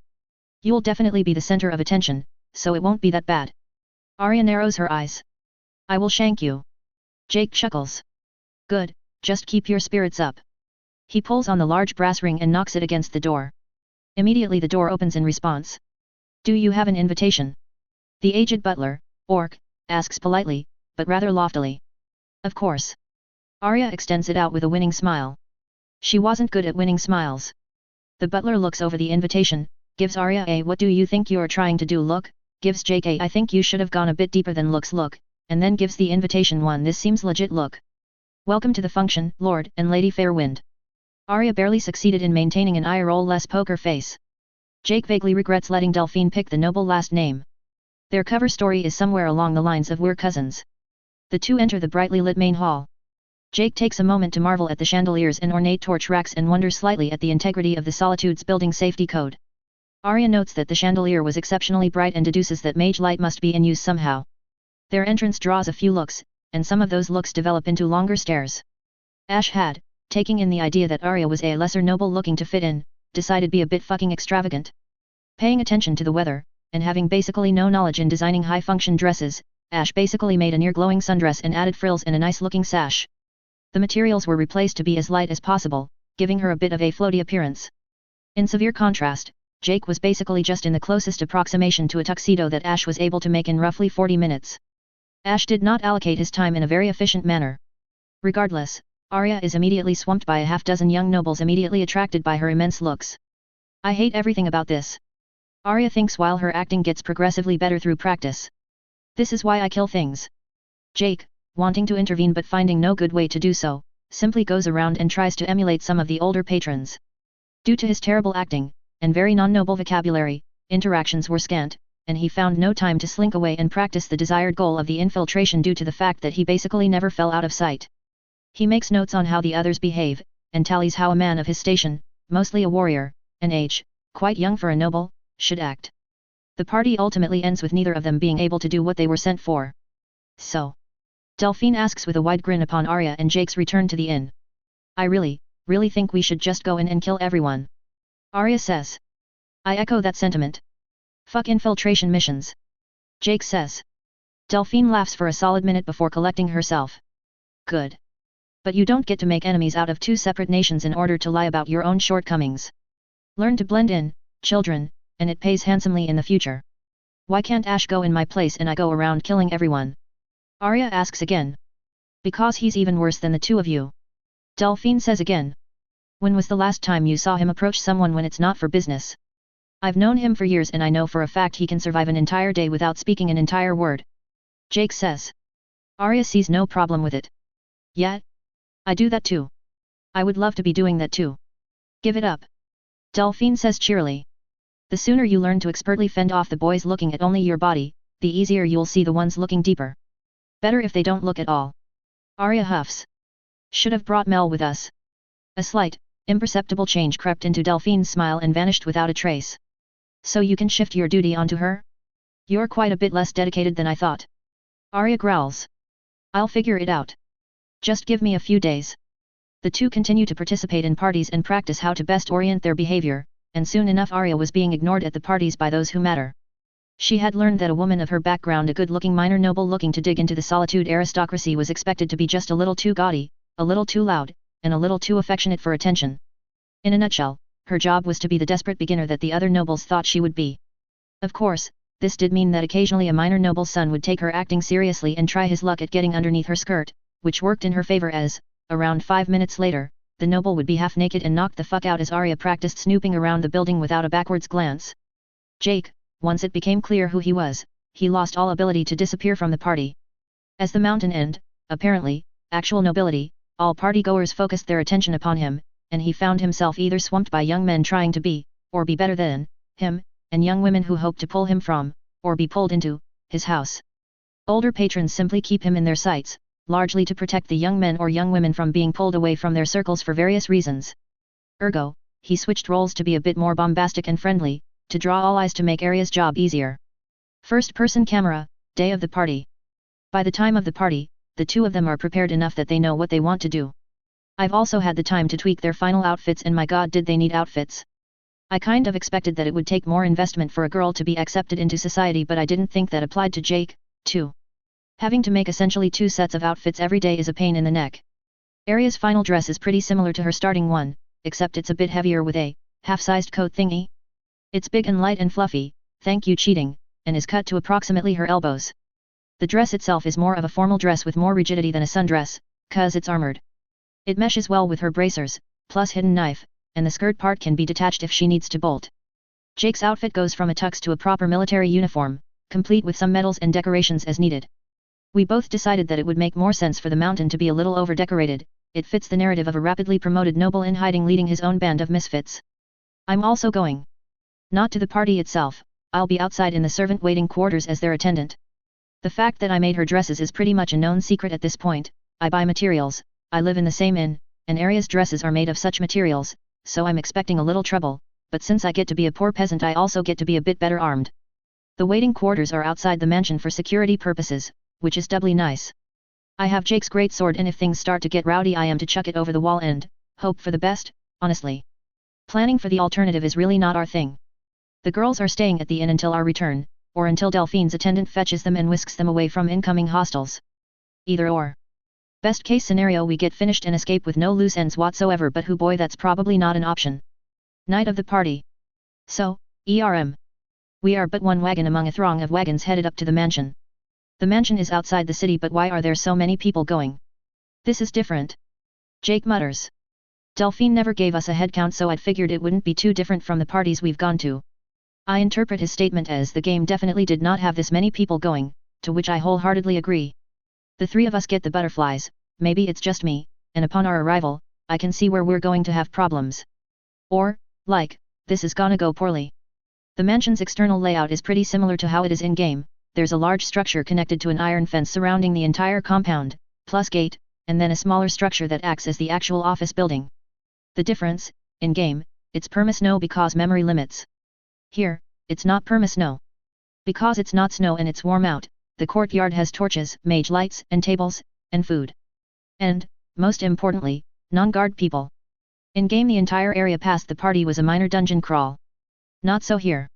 You'll definitely be the center of attention, so it won't be that bad. Arya narrows her eyes. I will shank you. Jake chuckles. Good, just keep your spirits up. He pulls on the large brass ring and knocks it against the door. Immediately the door opens in response. Do you have an invitation? The aged butler, Orc, asks politely, but rather loftily. Of course. Arya extends it out with a winning smile. She wasn't good at winning smiles. The butler looks over the invitation, gives Arya a "what do you think you're trying to do" look, gives Jake a "I think you should have gone a bit deeper than looks" look, and then gives the invitation one "this seems legit" look. Welcome to the function, Lord and Lady Fairwind. Arya barely succeeded in maintaining an eye roll-less poker face. Jake vaguely regrets letting Delphine pick the noble last name. Their cover story is somewhere along the lines of "we're cousins." The two enter the brightly lit main hall. Jake takes a moment to marvel at the chandeliers and ornate torch racks and wonders slightly at the integrity of the Solitude's building safety code. Arya notes that the chandelier was exceptionally bright and deduces that mage light must be in use somehow. Their entrance draws a few looks, and some of those looks develop into longer stares. Ash had, taking in the idea that Arya was a lesser noble looking to fit in, decided be a bit fucking extravagant. Paying attention to the weather, and having basically no knowledge in designing high-function dresses, Ash basically made a near-glowing sundress and added frills and a nice-looking sash. The materials were replaced to be as light as possible, giving her a bit of a floaty appearance. In severe contrast, Jake was basically just in the closest approximation to a tuxedo that Ash was able to make in roughly 40 minutes. Ash did not allocate his time in a very efficient manner. Regardless, Arya is immediately swamped by a half-dozen young nobles immediately attracted by her immense looks. I hate everything about this. Arya thinks while her acting gets progressively better through practice. This is why I kill things. Jake, wanting to intervene but finding no good way to do so, simply goes around and tries to emulate some of the older patrons. Due to his terrible acting, and very non-noble vocabulary, interactions were scant, and he found no time to slink away and practice the desired goal of the infiltration due to the fact that he basically never fell out of sight. He makes notes on how the others behave, and tallies how a man of his station, mostly a warrior, and age, quite young for a noble, should act. The party ultimately ends with neither of them being able to do what they were sent for. So? Delphine asks with a wide grin upon Arya and Jake's return to the inn. I really think we should just go in and kill everyone. Arya says. I echo that sentiment. Fuck infiltration missions. Jake says. Delphine laughs for a solid minute before collecting herself. Good. But you don't get to make enemies out of two separate nations in order to lie about your own shortcomings. Learn to blend in, children, and it pays handsomely in the future. Why can't Ash go in my place and I go around killing everyone? Arya asks again. Because he's even worse than the two of you. Delphine says again. When was the last time you saw him approach someone when it's not for business? I've known him for years and I know for a fact he can survive an entire day without speaking an entire word. Jake says. Arya sees no problem with it. Yeah? I do that too. I would love to be doing that too. Give it up. Delphine says cheerily. The sooner you learn to expertly fend off the boys looking at only your body, the easier you'll see the ones looking deeper. Better if they don't look at all. Arya huffs. Should have brought Mel with us. A slight, imperceptible change crept into Delphine's smile and vanished without a trace. So you can shift your duty onto her? You're quite a bit less dedicated than I thought. Arya growls. I'll figure it out. Just give me a few days. The two continue to participate in parties and practice how to best orient their behavior, and soon enough Arya was being ignored at the parties by those who matter. She had learned that a woman of her background, a good-looking minor noble looking to dig into the solitude aristocracy, was expected to be just a little too gaudy, a little too loud, and a little too affectionate for attention. In a nutshell, her job was to be the desperate beginner that the other nobles thought she would be. Of course, this did mean that occasionally a minor noble's son would take her acting seriously and try his luck at getting underneath her skirt, which worked in her favor as, around 5 minutes later, the noble would be half naked and knocked the fuck out as Arya practiced snooping around the building without a backwards glance. Jake, once it became clear who he was, he lost all ability to disappear from the party. As the mountain and, apparently, actual nobility, all party-goers focused their attention upon him, and he found himself either swamped by young men trying to be, or be better than, him, and young women who hoped to pull him from, or be pulled into, his house. Older patrons simply keep him in their sights, largely to protect the young men or young women from being pulled away from their circles for various reasons. Ergo, he switched roles to be a bit more bombastic and friendly, to draw all eyes to make Arya's job easier. First-person camera, day of the party. By the time of the party, the two of them are prepared enough that they know what they want to do. I've also had the time to tweak their final outfits, and my god did they need outfits. I kind of expected that it would take more investment for a girl to be accepted into society, but I didn't think that applied to Jake, too. Having to make essentially 2 sets of outfits every day is a pain in the neck. Arya's final dress is pretty similar to her starting one, except it's a bit heavier with a half-sized coat thingy. It's big and light and fluffy, thank you cheating, and is cut to approximately her elbows. The dress itself is more of a formal dress with more rigidity than a sundress, cause it's armored. It meshes well with her bracers, plus hidden knife, and the skirt part can be detached if she needs to bolt. Jake's outfit goes from a tux to a proper military uniform, complete with some medals and decorations as needed. We both decided that it would make more sense for the mountain to be a little over-decorated. It fits the narrative of a rapidly promoted noble in hiding leading his own band of misfits. I'm also going. Not to the party itself, I'll be outside in the servant waiting quarters as their attendant. The fact that I made her dresses is pretty much a known secret at this point. I buy materials, I live in the same inn, and Arya's dresses are made of such materials, so I'm expecting a little trouble, but since I get to be a poor peasant I also get to be a bit better armed. The waiting quarters are outside the mansion for security purposes, which is doubly nice. I have Jake's great sword, and if things start to get rowdy I am to chuck it over the wall and hope for the best, honestly. Planning for the alternative is really not our thing. The girls are staying at the inn until our return, or until Delphine's attendant fetches them and whisks them away from incoming hostiles. Either or. Best case scenario we get finished and escape with no loose ends whatsoever, but hoo boy, that's probably not an option. Night of the party. So, we are but one wagon among a throng of wagons headed up to the mansion. The mansion is outside the city, but why are there so many people going? This is different. Jake mutters. Delphine never gave us a head count, so I'd figured it wouldn't be too different from the parties we've gone to. I interpret his statement as the game definitely did not have this many people going, to which I wholeheartedly agree. The three of us get the butterflies, maybe it's just me, and upon our arrival, I can see where we're going to have problems. Or, this is gonna go poorly. The mansion's external layout is pretty similar to how it is in-game. There's a large structure connected to an iron fence surrounding the entire compound, plus gate, and then a smaller structure that acts as the actual office building. The difference, in-game, it's perma-snow because memory limits. Here, it's not perma-snow. Because it's not snow and it's warm out, the courtyard has torches, mage lights, and tables, and food. And, most importantly, non-guard people. In-game the entire area past the party was a minor dungeon crawl. Not so here.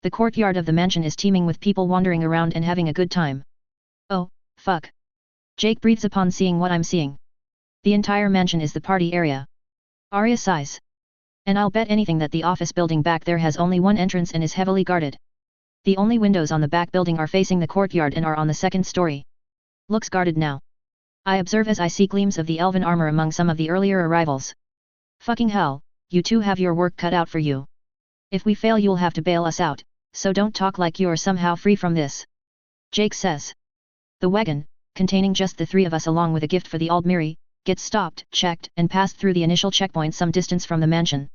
The courtyard of the mansion is teeming with people wandering around and having a good time. Oh, fuck. Jake breathes upon seeing what I'm seeing. The entire mansion is the party area. Arya sighs. And I'll bet anything that the office building back there has only one entrance and is heavily guarded. The only windows on the back building are facing the courtyard and are on the second story. Looks guarded now. I observe as I see gleams of the elven armor among some of the earlier arrivals. Fucking hell, you two have your work cut out for you. If we fail you'll have to bail us out, so don't talk like you're somehow free from this. Jake says. The wagon, containing just the three of us along with a gift for the Aldmiri, gets stopped, checked, and passed through the initial checkpoint some distance from the mansion.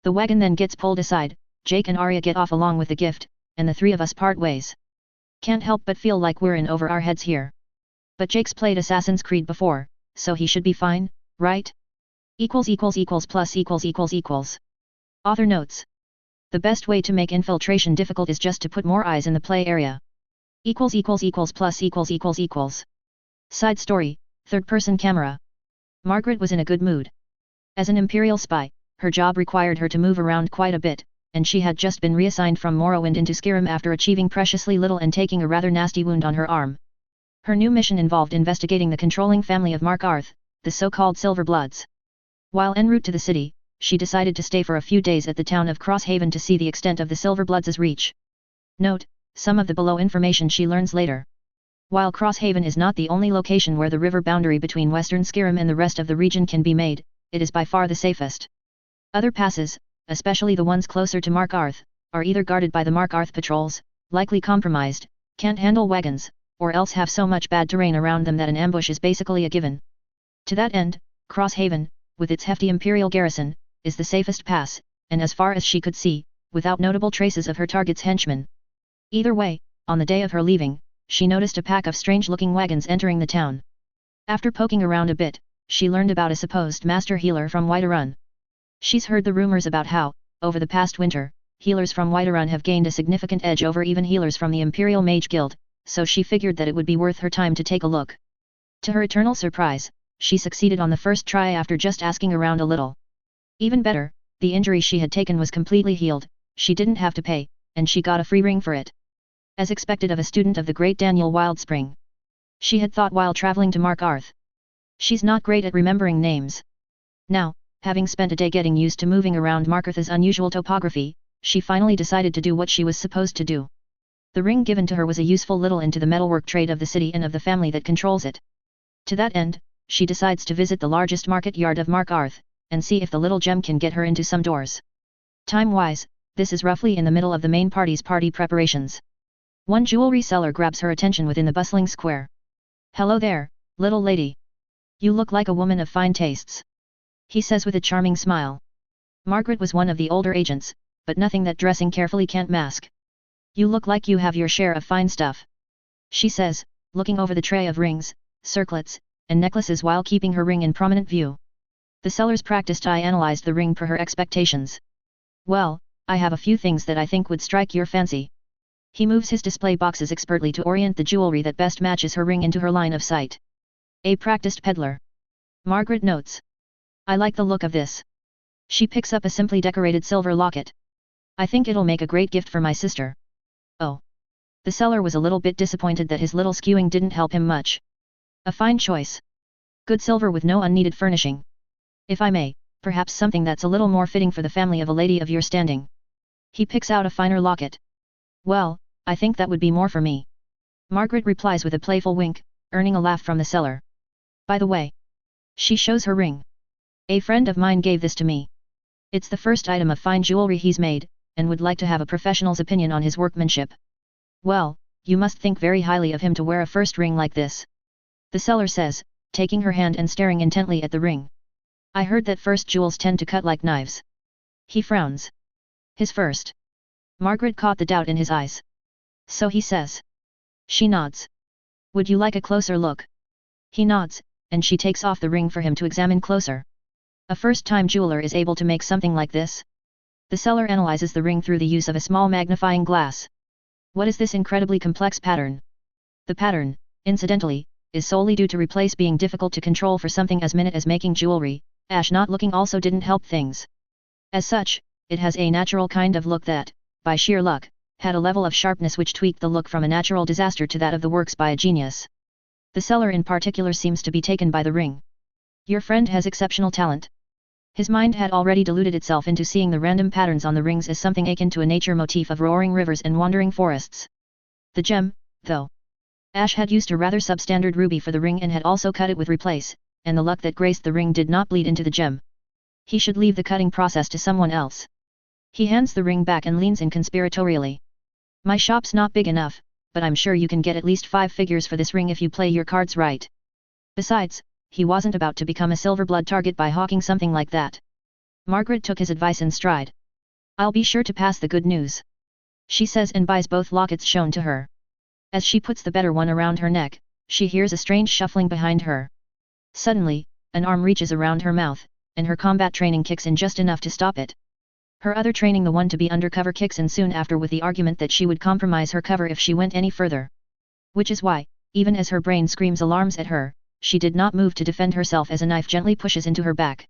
The wagon then gets pulled aside, Jake and Arya get off along with the gift, and the three of us part ways. Can't help but feel like we're in over our heads here. But Jake's played Assassin's Creed before, so he should be fine, right? =+=====. Author notes. The best way to make infiltration difficult is just to put more eyes in the play area. =+=+===. Side story, third-person camera. Margaret was in a good mood. As an Imperial spy, her job required her to move around quite a bit, and she had just been reassigned from Morrowind into Skyrim after achieving preciously little and taking a rather nasty wound on her arm. Her new mission involved investigating the controlling family of Markarth, the so-called Silverbloods. While en route to the city, she decided to stay for a few days at the town of Crosshaven to see the extent of the Silverbloods' reach. Note, some of the below information she learns later. While Crosshaven is not the only location where the river boundary between western Skyrim and the rest of the region can be made, it is by far the safest. Other passes, especially the ones closer to Markarth, are either guarded by the Markarth patrols, likely compromised, can't handle wagons, or else have so much bad terrain around them that an ambush is basically a given. To that end, Crosshaven, with its hefty Imperial garrison, is the safest pass, and as far as she could see, without notable traces of her target's henchmen. Either way, on the day of her leaving, she noticed a pack of strange-looking wagons entering the town. After poking around a bit, she learned about a supposed master healer from Whiterun. She's heard the rumors about how, over the past winter, healers from Whiterun have gained a significant edge over even healers from the Imperial Mage Guild, so she figured that it would be worth her time to take a look. To her eternal surprise, she succeeded on the first try after just asking around a little. Even better, the injury she had taken was completely healed, she didn't have to pay, and she got a free ring for it. As expected of a student of the great Daniel Wildspring. She had thought while traveling to Markarth. She's not great at remembering names. Now, having spent a day getting used to moving around Markarth's unusual topography, she finally decided to do what she was supposed to do. The ring given to her was a useful little into the metalwork trade of the city and of the family that controls it. To that end, she decides to visit the largest market yard of Markarth, and see if the little gem can get her into some doors. Time-wise, this is roughly in the middle of the main party's party preparations. One jewelry seller grabs her attention within the bustling square. "Hello there, little lady. You look like a woman of fine tastes," he says with a charming smile. Margaret was one of the older agents, but nothing that dressing carefully can't mask. "You look like you have your share of fine stuff," she says, looking over the tray of rings, circlets, and necklaces while keeping her ring in prominent view. The seller's practiced eye analyzed the ring per her expectations. "Well, I have a few things that I think would strike your fancy." He moves his display boxes expertly to orient the jewelry that best matches her ring into her line of sight. A practiced peddler. Margaret notes. "I like the look of this." She picks up a simply decorated silver locket. "I think it'll make a great gift for my sister." Oh. The seller was a little bit disappointed that his little skewing didn't help him much. "A fine choice. Good silver with no unneeded furnishing. If I may, perhaps something that's a little more fitting for the family of a lady of your standing." He picks out a finer locket. "Well, I think that would be more for me." Margaret replies with a playful wink, earning a laugh from the seller. "By the way." She shows her ring. "A friend of mine gave this to me. It's the first item of fine jewelry he's made, and would like to have a professional's opinion on his workmanship." "Well, you must think very highly of him to wear a first ring like this," the seller says, taking her hand and staring intently at the ring. "I heard that first jewels tend to cut like knives." He frowns. "His first?" Margaret caught the doubt in his eyes. "So he says." She nods. "Would you like a closer look?" He nods, and she takes off the ring for him to examine closer. A first-time jeweler is able to make something like this? The seller analyzes the ring through the use of a small magnifying glass. "What is this incredibly complex pattern?" The pattern, incidentally, is solely due to replace being difficult to control for something as minute as making jewelry. Ash not looking also didn't help things. As such, it has a natural kind of look that, by sheer luck, had a level of sharpness which tweaked the look from a natural disaster to that of the works by a genius. The seller in particular seems to be taken by the ring. "Your friend has exceptional talent." His mind had already deluded itself into seeing the random patterns on the rings as something akin to a nature motif of roaring rivers and wandering forests. The gem, though. Ash had used a rather substandard ruby for the ring and had also cut it with replace, and the luck that graced the ring did not bleed into the gem. He should leave the cutting process to someone else. He hands the ring back and leans in conspiratorially. My shop's not big enough, but I'm sure you can get at least 5 figures for this ring if you play your cards right. Besides, he wasn't about to become a silver-blood target by hawking something like that. Margaret took his advice in stride. I'll be sure to pass the good news, she says and buys both lockets shown to her. As she puts the better one around her neck, she hears a strange shuffling behind her. Suddenly, an arm reaches around her mouth, and her combat training kicks in just enough to stop it. Her other training, the one to be undercover, kicks in soon after with the argument that she would compromise her cover if she went any further. Which is why, even as her brain screams alarms at her, she did not move to defend herself as a knife gently pushes into her back.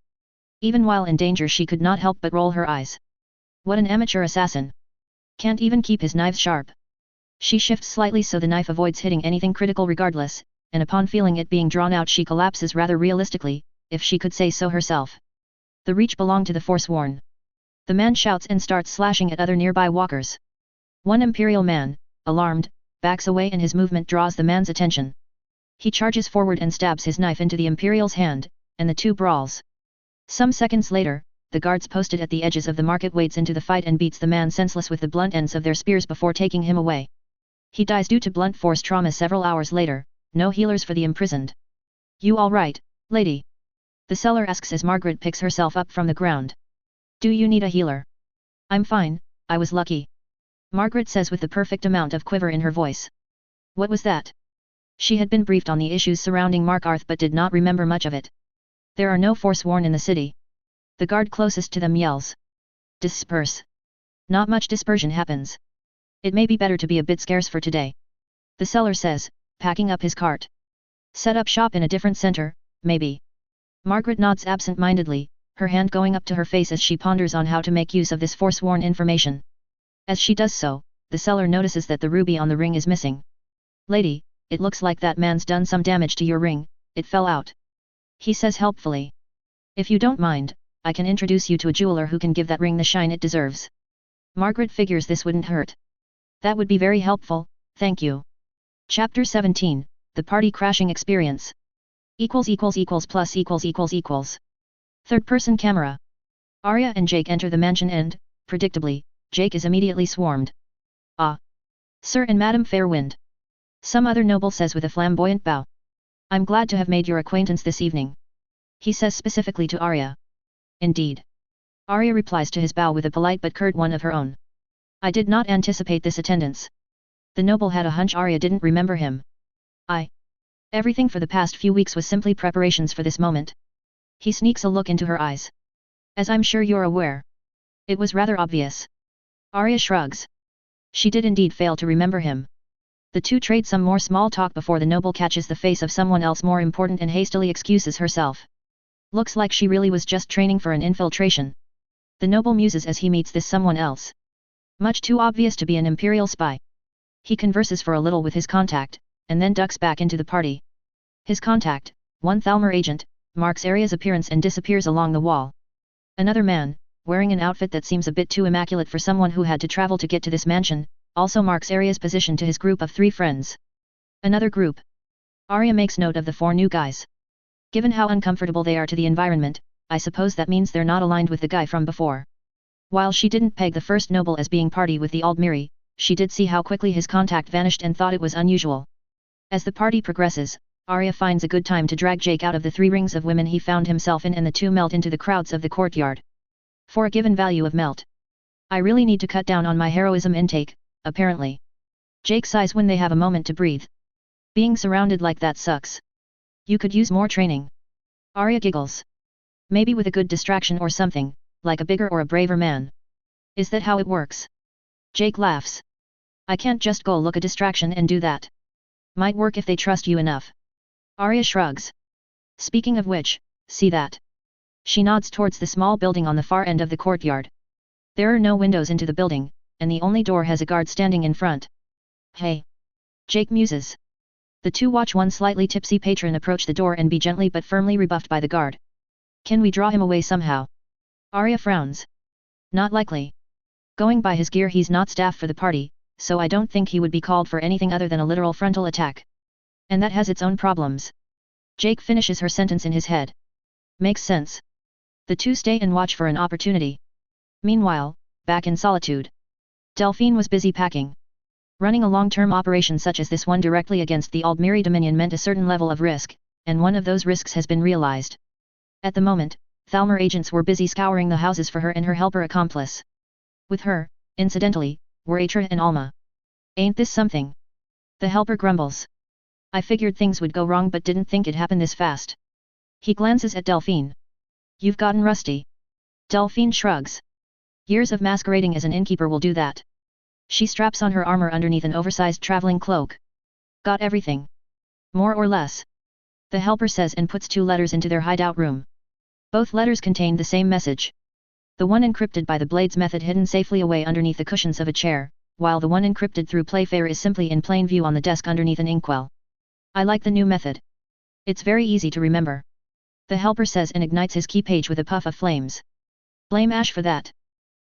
Even while in danger she could not help but roll her eyes. What an amateur assassin! Can't even keep his knives sharp. She shifts slightly so the knife avoids hitting anything critical regardless, and upon feeling it being drawn out she collapses rather realistically, if she could say so herself. The reach belonged to the Forsworn. The man shouts and starts slashing at other nearby walkers. One Imperial man, alarmed, backs away and his movement draws the man's attention. He charges forward and stabs his knife into the Imperial's hand, and the two brawls. Some seconds later, the guards posted at the edges of the market wades into the fight and beats the man senseless with the blunt ends of their spears before taking him away. He dies due to blunt force trauma several hours later, no healers for the imprisoned. You all right, lady? The seller asks as Margaret picks herself up from the ground. Do you need a healer? I'm fine, I was lucky, Margaret says with the perfect amount of quiver in her voice. What was that? She had been briefed on the issues surrounding Markarth but did not remember much of it. There are no Forsworn in the city. The guard closest to them yells. Disperse. Not much dispersion happens. It may be better to be a bit scarce for today, the seller says, packing up his cart. Set up shop in a different center, maybe. Margaret nods absent-mindedly, her hand going up to her face as she ponders on how to make use of this Forsworn information. As she does so, the seller notices that the ruby on the ring is missing. Lady, it looks like that man's done some damage to your ring, it fell out, he says helpfully. If you don't mind, I can introduce you to a jeweler who can give that ring the shine it deserves. Margaret figures this wouldn't hurt. That would be very helpful, thank you. Chapter 17, The Party Crashing Experience. =+=+===. Third-person camera. Arya and Jake enter the mansion and, predictably, Jake is immediately swarmed. Ah! Sir and Madam Fairwind. Some other noble says with a flamboyant bow. I'm glad to have made your acquaintance this evening, he says specifically to Arya. Indeed. Arya replies to his bow with a polite but curt one of her own. I did not anticipate this attendance. The noble had a hunch Arya didn't remember him. Everything for the past few weeks was simply preparations for this moment. He sneaks a look into her eyes. As I'm sure you're aware. It was rather obvious. Arya shrugs. She did indeed fail to remember him. The two trade some more small talk before the noble catches the face of someone else more important and hastily excuses herself. Looks like she really was just training for an infiltration. The noble muses as he meets this someone else. Much too obvious to be an imperial spy. He converses for a little with his contact, and then ducks back into the party. His contact, one Thalmor agent, marks Arya's appearance and disappears along the wall. Another man, wearing an outfit that seems a bit too immaculate for someone who had to travel to get to this mansion, also marks Arya's position to his group of 3 friends. Another group. Arya makes note of the 4 new guys. Given how uncomfortable they are to the environment, I suppose that means they're not aligned with the guy from before. While she didn't peg the first noble as being party with the Aldmiri, she did see how quickly his contact vanished and thought it was unusual. As the party progresses, Arya finds a good time to drag Jake out of the 3 rings of women he found himself in and the two melt into the crowds of the courtyard. For a given value of melt. I really need to cut down on my heroism intake, apparently. Jake sighs when they have a moment to breathe. Being surrounded like that sucks. You could use more training. Arya giggles. Maybe with a good distraction or something, like a bigger or a braver man. Is that how it works? Jake laughs. I can't just go look a distraction and do that. Might work if they trust you enough. Arya shrugs. Speaking of which, see that. She nods towards the small building on the far end of the courtyard. There are no windows into the building, and the only door has a guard standing in front. Hey! Jake muses. The two watch one slightly tipsy patron approach the door and be gently but firmly rebuffed by the guard. Can we draw him away somehow? Arya frowns. Not likely. Going by his gear he's not staff for the party, so I don't think he would be called for anything other than a literal frontal attack, And that has its own problems. Jake finishes her sentence in his head. Makes sense. The two stay and watch for an opportunity. Meanwhile, back in Solitude, Delphine was busy packing. Running a long-term operation such as this one directly against the Aldmiri Dominion meant a certain level of risk, and one of those risks has been realized. At the moment, Thalmor agents were busy scouring the houses for her and her helper accomplice. With her, incidentally, were Atra and Alma. Ain't this something? The helper grumbles. I figured things would go wrong but didn't think it'd happen this fast. He glances at Delphine. You've gotten rusty. Delphine shrugs. Years of masquerading as an innkeeper will do that. She straps on her armor underneath an oversized traveling cloak. Got everything. More or less. The helper says and puts 2 letters into their hideout room. Both letters contain the same message. The one encrypted by the Blades method hidden safely away underneath the cushions of a chair, while the one encrypted through Playfair is simply in plain view on the desk underneath an inkwell. I like the new method. It's very easy to remember. The helper says and ignites his key page with a puff of flames. Blame Ash for that.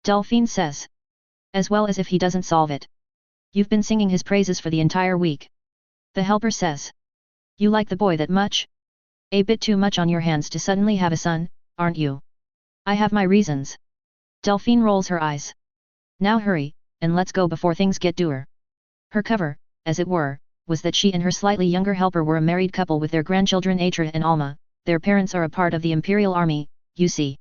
Delphine says. As well as if he doesn't solve it. You've been singing his praises for the entire week. The helper says. You like the boy that much? A bit too much on your hands to suddenly have a son, aren't you? I have my reasons. Delphine rolls her eyes. Now hurry, and let's go before things get dour. Her cover, as it were, was that she and her slightly younger helper were a married couple with their grandchildren Atra and Alma. Their parents are a part of the Imperial Army, you see.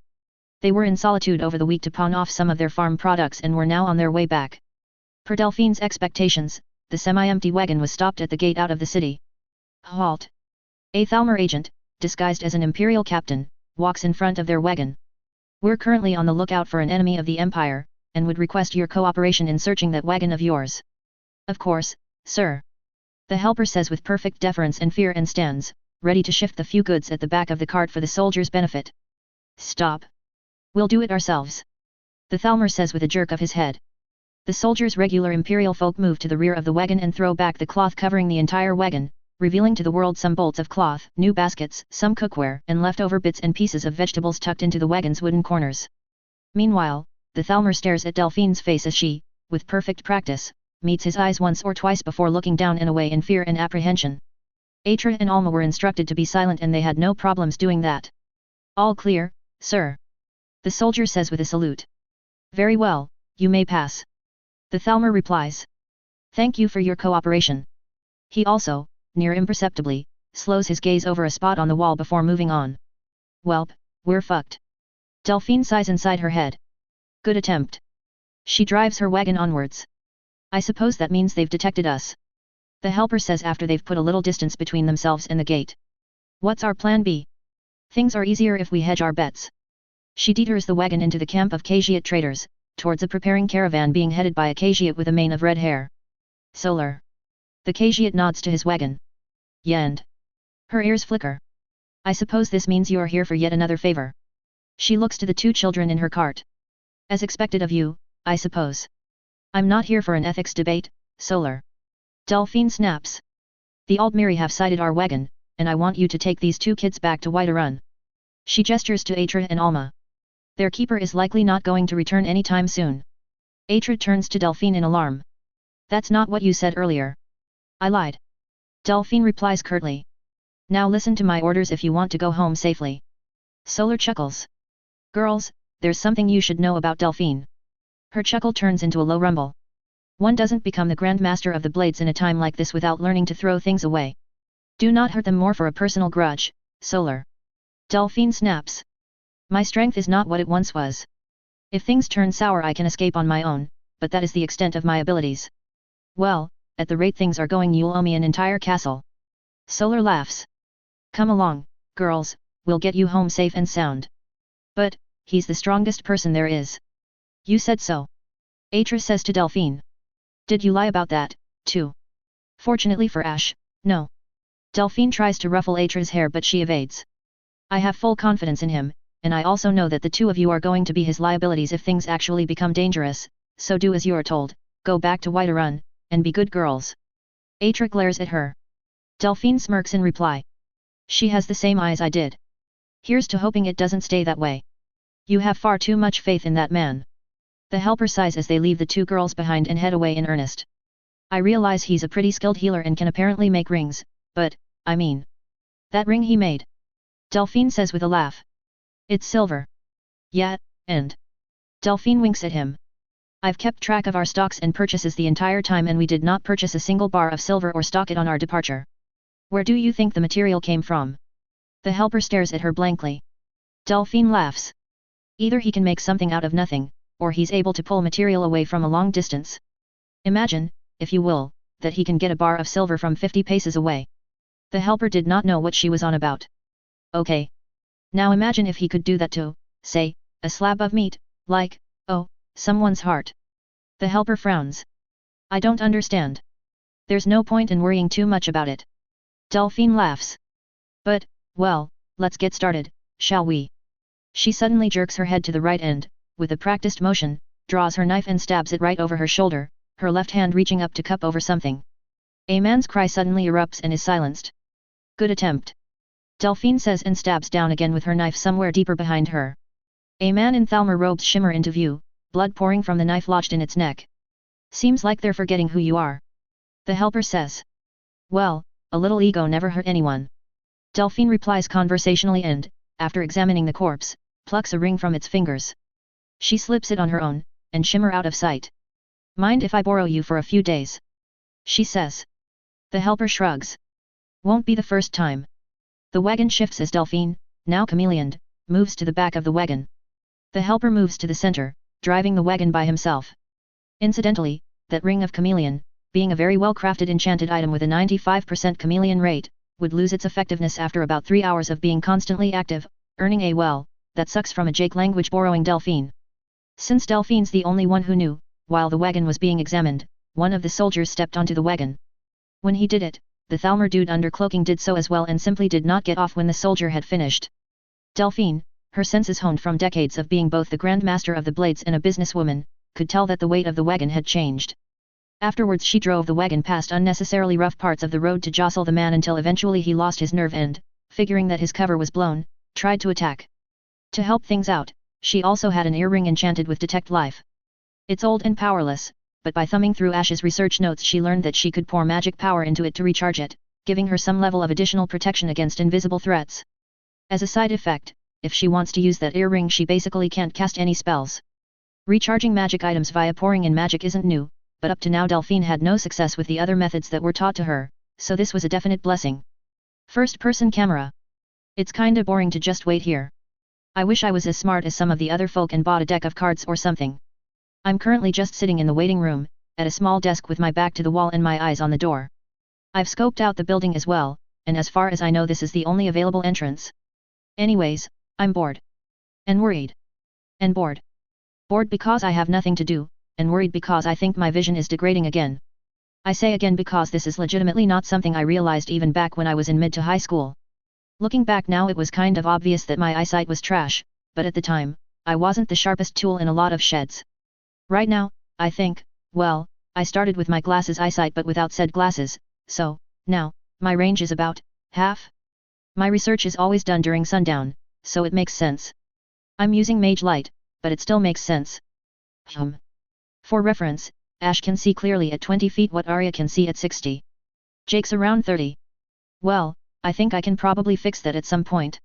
They were in Solitude over the week to pawn off some of their farm products and were now on their way back. Per Delphine's expectations, the semi-empty wagon was stopped at the gate out of the city. Halt! A Thalmor agent, disguised as an Imperial captain, walks in front of their wagon. We're currently on the lookout for an enemy of the Empire, and would request your cooperation in searching that wagon of yours. Of course, sir. The helper says with perfect deference and fear and stands, ready to shift the few goods at the back of the cart for the soldiers' benefit. Stop. We'll do it ourselves. The Thalmor says with a jerk of his head. The soldiers' regular Imperial folk move to the rear of the wagon and throw back the cloth covering the entire wagon, revealing to the world some bolts of cloth, new baskets, some cookware, and leftover bits and pieces of vegetables tucked into the wagon's wooden corners. Meanwhile, the Thalmor stares at Delphine's face as she, with perfect practice, meets his eyes once or twice before looking down and away in fear and apprehension. Atra and Alma were instructed to be silent and they had no problems doing that. All clear, sir. The soldier says with a salute. Very well, you may pass. The Thalmor replies. Thank you for your cooperation. He also, near imperceptibly, slows his gaze over a spot on the wall before moving on. Welp, we're fucked. Delphine sighs inside her head. Good attempt. She drives her wagon onwards. I suppose that means they've detected us. The helper says after they've put a little distance between themselves and the gate. What's our plan B? Things are easier if we hedge our bets. She detours the wagon into the camp of Khajiit traders, towards a preparing caravan being headed by a Khajiit with a mane of red hair. Solar. The Khajiit nods to his wagon. Yend. Her ears flicker. I suppose this means you are here for yet another favor. She looks to the 2 children in her cart. As expected of you, I suppose. I'm not here for an ethics debate, Solar. Delphine snaps. The Aldmiri have sighted our wagon, and I want you to take these 2 kids back to Whiterun. She gestures to Atra and Alma. Their keeper is likely not going to return anytime soon. Atra turns to Delphine in alarm. That's not what you said earlier. I lied. Delphine replies curtly. Now listen to my orders if you want to go home safely. Solar chuckles. Girls, there's something you should know about Delphine. Her chuckle turns into a low rumble. One doesn't become the Grand Master of the Blades in a time like this without learning to throw things away. Do not hurt them more for a personal grudge, Solar. Delphine snaps. My strength is not what it once was. If things turn sour I can escape on my own, but that is the extent of my abilities. Well, at the rate things are going you'll owe me an entire castle. Solar laughs. Come along, girls, we'll get you home safe and sound. But, he's the strongest person there is. You said so. Atra says to Delphine. Did you lie about that, too? Fortunately for Ash, no. Delphine tries to ruffle Atra's hair but she evades. I have full confidence in him, and I also know that the 2 of you are going to be his liabilities if things actually become dangerous, so do as you are told, go back to Whiterun, and be good girls. Atra glares at her. Delphine smirks in reply. She has the same eyes I did. Here's to hoping it doesn't stay that way. You have far too much faith in that man. The helper sighs as they leave the 2 girls behind and head away in earnest. I realize he's a pretty skilled healer and can apparently make rings, But, I mean, that ring he made. Delphine says with a laugh. It's silver. Yeah, and Delphine winks at him. I've kept track of our stocks and purchases the entire time and we did not purchase a single bar of silver or stock it on our departure. Where do you think the material came from? The helper stares at her blankly. Delphine laughs. Either he can make something out of nothing, or he's able to pull material away from a long distance. Imagine, if you will, that he can get a bar of silver from 50 paces away. The helper did not know what she was on about. Okay. Now imagine if he could do that to, say, a slab of meat, like, oh, someone's heart. The helper frowns. I don't understand. There's no point in worrying too much about it. Delphine laughs. But, well, let's get started, shall we? She suddenly jerks her head to the right and, with a practiced motion, draws her knife and stabs it right over her shoulder, her left hand reaching up to cup over something. A man's cry suddenly erupts and is silenced. Good attempt. Delphine says and stabs down again with her knife somewhere deeper behind her. A man in Thalmor robes shimmer into view, blood pouring from the knife lodged in its neck. Seems like they're forgetting who you are. The helper says. Well, a little ego never hurt anyone. Delphine replies conversationally and, after examining the corpse, plucks a ring from its fingers. She slips it on her own, and shimmer out of sight. Mind if I borrow you for a few days? She says. The helper shrugs. Won't be the first time. The wagon shifts as Delphine, now chameleoned, moves to the back of the wagon. The helper moves to the center, driving the wagon by himself. Incidentally, that ring of chameleon, being a very well-crafted enchanted item with a 95% chameleon rate, would lose its effectiveness after about 3 hours of being constantly active, earning a well, that sucks from a Jake language borrowing Delphine. Since Delphine's the only one who knew, while the wagon was being examined, one of the soldiers stepped onto the wagon. When he did it, the Thalmor dude under cloaking did so as well and simply did not get off when the soldier had finished. Delphine, her senses honed from decades of being both the Grandmaster of the Blades and a businesswoman, could tell that the weight of the wagon had changed. Afterwards she drove the wagon past unnecessarily rough parts of the road to jostle the man until eventually he lost his nerve and, figuring that his cover was blown, tried to attack. To help things out, she also had an earring enchanted with Detect Life. It's old and powerless, but by thumbing through Ash's research notes she learned that she could pour magic power into it to recharge it, giving her some level of additional protection against invisible threats. As a side effect, if she wants to use that earring she basically can't cast any spells. Recharging magic items via pouring in magic isn't new, but up to now Delphine had no success with the other methods that were taught to her, so this was a definite blessing. First-person camera. It's kinda boring to just wait here. I wish I was as smart as some of the other folk and bought a deck of cards or something. I'm currently just sitting in the waiting room, at a small desk with my back to the wall and my eyes on the door. I've scoped out the building as well, and as far as I know this is the only available entrance. Anyways, I'm bored. And worried. And bored. Bored because I have nothing to do, and worried because I think my vision is degrading again. I say again because this is legitimately not something I realized even back when I was in mid to high school. Looking back now it was kind of obvious that my eyesight was trash, but at the time, I wasn't the sharpest tool in a lot of sheds. Right now, I think, well, I started with my glasses eyesight but without said glasses, so, now, my range is about half. My research is always done during sundown, so it makes sense. I'm using mage light, but it still makes sense. For reference, Ash can see clearly at 20 feet what Arya can see at 60. Jake's around 30. Well, I think I can probably fix that at some point.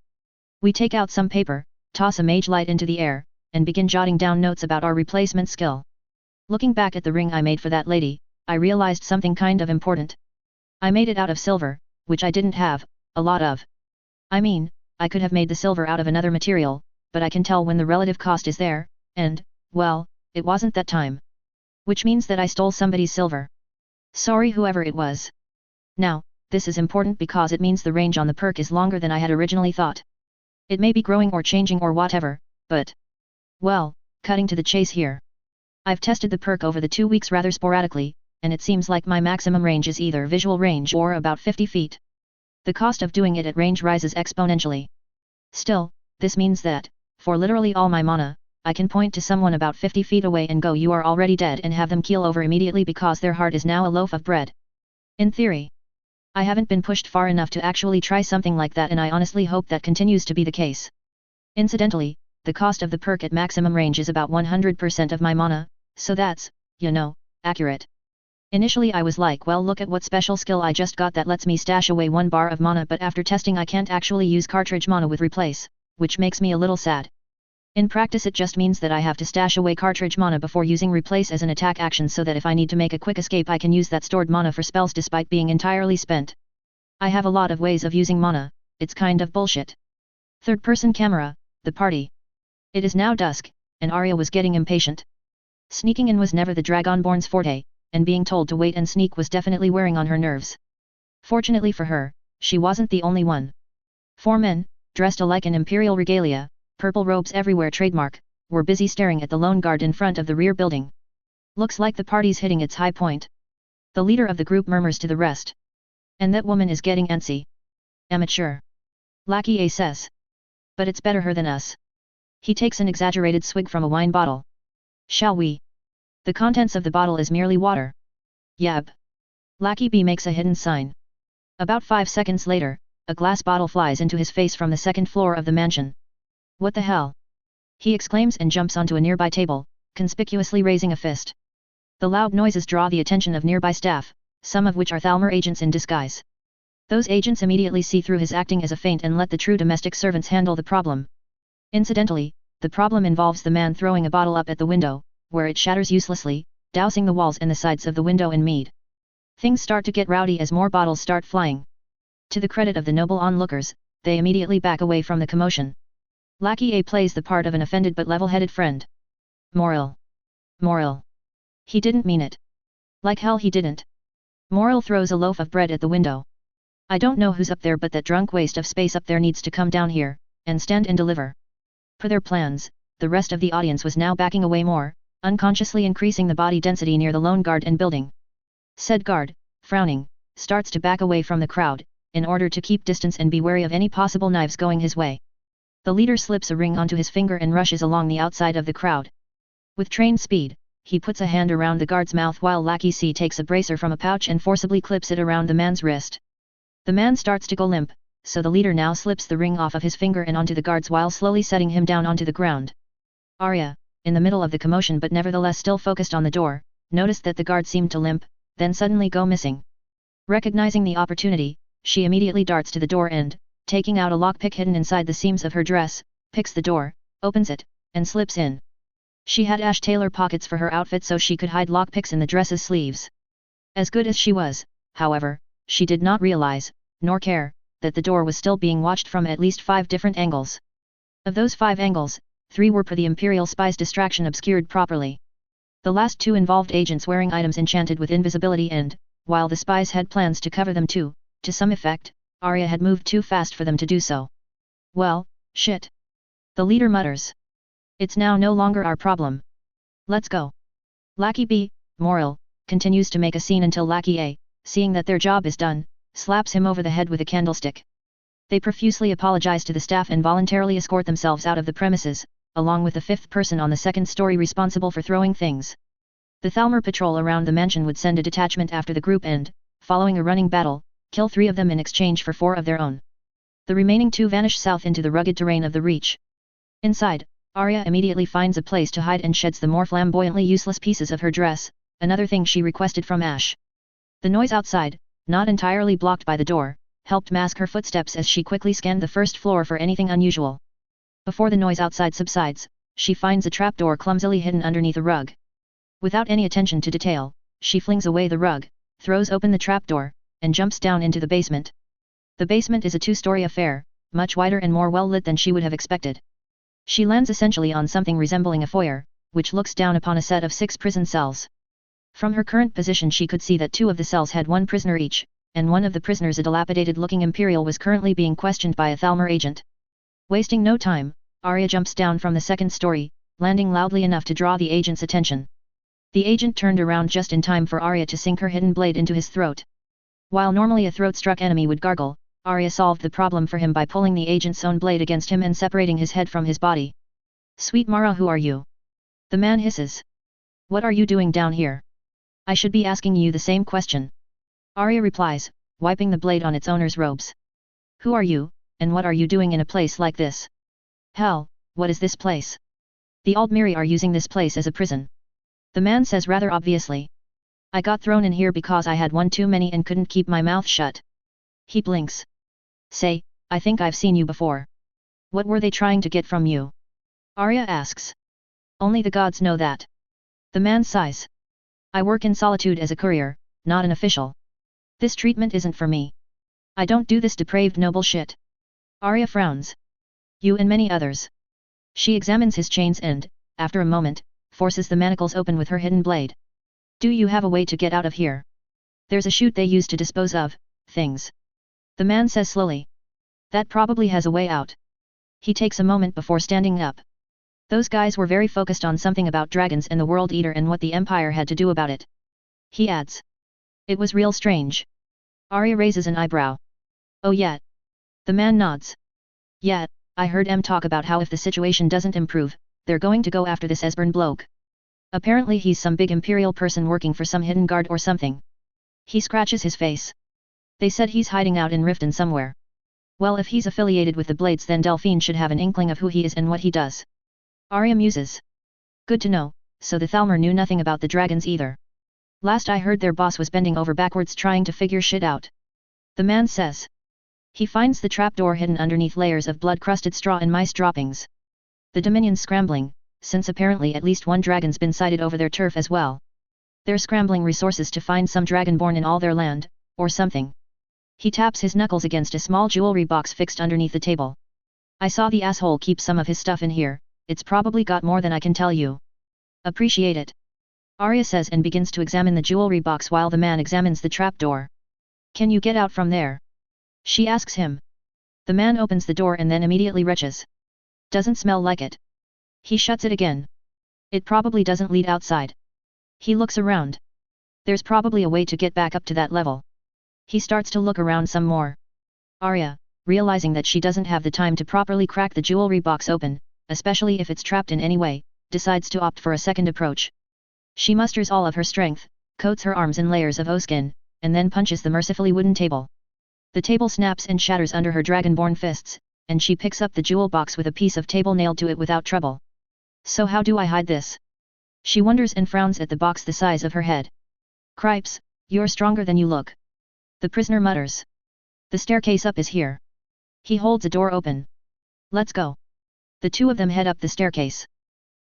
We take out some paper, toss a mage light into the air, and begin jotting down notes about our replacement skill. Looking back at the ring I made for that lady, I realized something kind of important. I made it out of silver, which I didn't have a lot of. I mean, I could have made the silver out of another material, but I can tell when the relative cost is there, and, well, it wasn't that time. Which means that I stole somebody's silver. Sorry whoever it was. Now, this is important because it means the range on the perk is longer than I had originally thought. It may be growing or changing or whatever, but... well, cutting to the chase here. I've tested the perk over the 2 weeks rather sporadically, and it seems like my maximum range is either visual range or about 50 feet. The cost of doing it at range rises exponentially. Still, this means that, for literally all my mana, I can point to someone about 50 feet away and go you are already dead and have them keel over immediately because their heart is now a loaf of bread. In theory. I haven't been pushed far enough to actually try something like that and I honestly hope that continues to be the case. Incidentally, the cost of the perk at maximum range is about 100% of my mana, so that's, you know, accurate. Initially I was like, well, look at what special skill I just got that lets me stash away 1 bar of mana, but after testing I can't actually use cartridge mana with replace, which makes me a little sad. In practice it just means that I have to stash away cartridge mana before using replace as an attack action so that if I need to make a quick escape I can use that stored mana for spells despite being entirely spent. I have a lot of ways of using mana, it's kind of bullshit. Third person camera, the party. It is now dusk, and Arya was getting impatient. Sneaking in was never the Dragonborn's forte, and being told to wait and sneak was definitely wearing on her nerves. Fortunately for her, she wasn't the only one. 4 men, dressed alike in imperial regalia, purple robes everywhere trademark, were busy staring at the lone guard in front of the rear building. Looks like the party's hitting its high point. The leader of the group murmurs to the rest. And that woman is getting antsy. Amateur. Lackey A says. But it's better her than us. He takes an exaggerated swig from a wine bottle. Shall we? The contents of the bottle is merely water. Yab. Lackey B makes a hidden sign. About 5 seconds later, a glass bottle flies into his face from the second floor of the mansion. What the hell? He exclaims and jumps onto a nearby table, conspicuously raising a fist. The loud noises draw the attention of nearby staff, some of which are Thalmor agents in disguise. Those agents immediately see through his acting as a feint and let the true domestic servants handle the problem. Incidentally, the problem involves the man throwing a bottle up at the window, where it shatters uselessly, dousing the walls and the sides of the window in mead. Things start to get rowdy as more bottles start flying. To the credit of the noble onlookers, they immediately back away from the commotion. Lackey A plays the part of an offended but level-headed friend. Moral. He didn't mean it. Like hell he didn't. Moral throws a loaf of bread at the window. I don't know who's up there, but that drunk waste of space up there needs to come down here, and stand and deliver. Per their plans, the rest of the audience was now backing away more, unconsciously increasing the body density near the lone guard and building. Said guard, frowning, starts to back away from the crowd, in order to keep distance and be wary of any possible knives going his way. The leader slips a ring onto his finger and rushes along the outside of the crowd. With trained speed, he puts a hand around the guard's mouth while Lackey C takes a bracer from a pouch and forcibly clips it around the man's wrist. The man starts to go limp, so the leader now slips the ring off of his finger and onto the guard's while slowly setting him down onto the ground. Arya, in the middle of the commotion but nevertheless still focused on the door, noticed that the guard seemed to limp, then suddenly go missing. Recognizing the opportunity, she immediately darts to the door and, taking out a lockpick hidden inside the seams of her dress, picks the door, opens it, and slips in. She had Ash Taylor pockets for her outfit so she could hide lockpicks in the dress's sleeves. As good as she was, however, she did not realize, nor care, that the door was still being watched from at least 5 different angles. Of those 5 angles, 3 were per the Imperial spy's distraction obscured properly. The last 2 involved agents wearing items enchanted with invisibility and, while the spies had plans to cover them too, to some effect, Arya had moved too fast for them to do so. Well, shit. The leader mutters. It's now no longer our problem. Let's go. Lackey B, Moral, continues to make a scene until Lackey A, seeing that their job is done, slaps him over the head with a candlestick. They profusely apologize to the staff and voluntarily escort themselves out of the premises, along with the 5th person on the 2nd story responsible for throwing things. The Thalmor patrol around the mansion would send a detachment after the group and, following a running battle, kill 3 of them in exchange for 4 of their own. The remaining 2 vanish south into the rugged terrain of the Reach. Inside, Arya immediately finds a place to hide and sheds the more flamboyantly useless pieces of her dress, another thing she requested from Ash. The noise outside, not entirely blocked by the door, helped mask her footsteps as she quickly scanned the first floor for anything unusual. Before the noise outside subsides, she finds a trapdoor clumsily hidden underneath a rug. Without any attention to detail, she flings away the rug, throws open the trapdoor, and jumps down into the basement. The basement is a 2-story affair, much wider and more well lit than she would have expected. She lands essentially on something resembling a foyer, which looks down upon a set of 6 prison cells. From her current position she could see that 2 of the cells had 1 prisoner each, and one of the prisoners, a dilapidated-looking Imperial, was currently being questioned by a Thalmor agent. Wasting no time, Arya jumps down from the 2nd story, landing loudly enough to draw the agent's attention. The agent turned around just in time for Arya to sink her hidden blade into his throat. While normally a throat-struck enemy would gargle, Arya solved the problem for him by pulling the agent's own blade against him and separating his head from his body. "Sweet Mara, who are you?" the man hisses. "What are you doing down here? I should be asking you the same question." Arya replies, wiping the blade on its owner's robes. "Who are you, and what are you doing in a place like this?" "Hell, what is this place?" "The Aldmiri are using this place as a prison." The man says rather obviously. I got thrown in here because I had one too many and couldn't keep my mouth shut. He blinks. Say, I think I've seen you before. What were they trying to get from you? Arya asks. Only the gods know that. The man sighs. I work in solitude as a courier, not an official. This treatment isn't for me. I don't do this depraved noble shit. Arya frowns. You and many others. She examines his chains and, after a moment, forces the manacles open with her hidden blade. Do you have a way to get out of here? There's a chute they use to dispose of things. The man says slowly. That probably has a way out. He takes a moment before standing up. Those guys were very focused on something about dragons and the World Eater and what the Empire had to do about it. He adds. It was real strange. Arya raises an eyebrow. Oh yeah. The man nods. Yeah, I heard M talk about how if the situation doesn't improve, they're going to go after this Esbern bloke. Apparently he's some big Imperial person working for some hidden guard or something. He scratches his face. They said he's hiding out in Riften somewhere. Well, if he's affiliated with the Blades, then Delphine should have an inkling of who he is and what he does. Arya muses. Good to know, so the Thalmor knew nothing about the dragons either. Last I heard their boss was bending over backwards trying to figure shit out. The man says. He finds the trapdoor hidden underneath layers of blood-crusted straw and mice droppings. The Dominion's scrambling, since apparently at least one dragon's been sighted over their turf as well. They're scrambling resources to find some dragonborn in all their land, or something. He taps his knuckles against a small jewelry box fixed underneath the table. I saw the asshole keep some of his stuff in here, it's probably got more than I can tell you. Appreciate it. Arya says and begins to examine the jewelry box while the man examines the trapdoor. Can you get out from there? She asks him. The man opens the door and then immediately retches. Doesn't smell like it. He shuts it again. It probably doesn't lead outside. He looks around. There's probably a way to get back up to that level. He starts to look around some more. Arya, realizing that she doesn't have the time to properly crack the jewelry box open, especially if it's trapped in any way, decides to opt for a second approach. She musters all of her strength, coats her arms in layers of oatskin, and then punches the mercifully wooden table. The table snaps and shatters under her dragonborn fists, and she picks up the jewel box with a piece of table nailed to it without trouble. So how do I hide this? She wonders and frowns at the box the size of her head. Cripes, you're stronger than you look. The prisoner mutters. The staircase up is here. He holds a door open. Let's go. The two of them head up the staircase.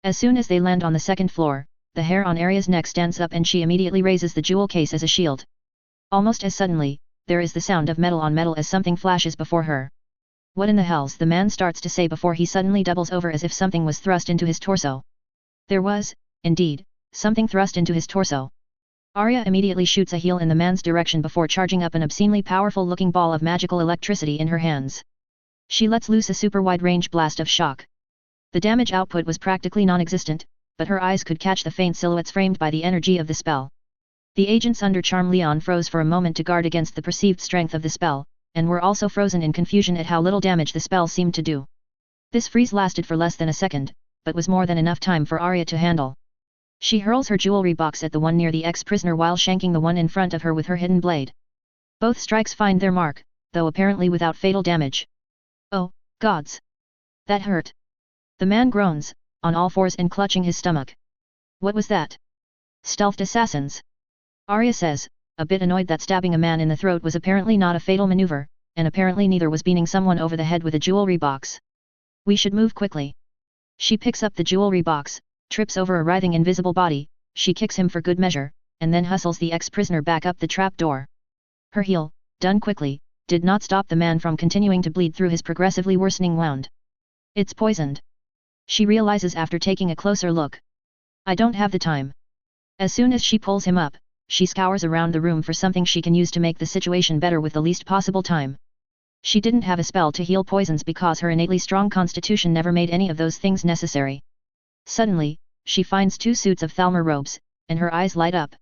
As soon as they land on the second floor, the hair on Arya's neck stands up and she immediately raises the jewel case as a shield. Almost as suddenly, there is the sound of metal on metal as something flashes before her. What in the hell's the man starts to say before he suddenly doubles over as if something was thrust into his torso. There was, indeed, something thrust into his torso. Arya immediately shoots a heel in the man's direction before charging up an obscenely powerful-looking ball of magical electricity in her hands. She lets loose a super wide-range blast of shock. The damage output was practically non-existent, but her eyes could catch the faint silhouettes framed by the energy of the spell. The agents under Charm Leon froze for a moment to guard against the perceived strength of the spell, and were also frozen in confusion at how little damage the spell seemed to do. This freeze lasted for less than a second, but was more than enough time for Arya to handle. She hurls her jewelry box at the one near the ex-prisoner while shanking the one in front of her with her hidden blade. Both strikes find their mark, though apparently without fatal damage. Oh, gods! That hurt! The man groans, on all fours and clutching his stomach. What was that? Stealthed assassins? Arya says, a bit annoyed that stabbing a man in the throat was apparently not a fatal maneuver, and apparently neither was beating someone over the head with a jewelry box. We should move quickly. She picks up the jewelry box, trips over a writhing invisible body, she kicks him for good measure, and then hustles the ex-prisoner back up the trap door. Her heel, done quickly, did not stop the man from continuing to bleed through his progressively worsening wound. It's poisoned. She realizes after taking a closer look. I don't have the time. As soon as she pulls him up, she scours around the room for something she can use to make the situation better with the least possible time. She didn't have a spell to heal poisons because her innately strong constitution never made any of those things necessary. Suddenly, she finds 2 suits of Thalmor robes, and her eyes light up.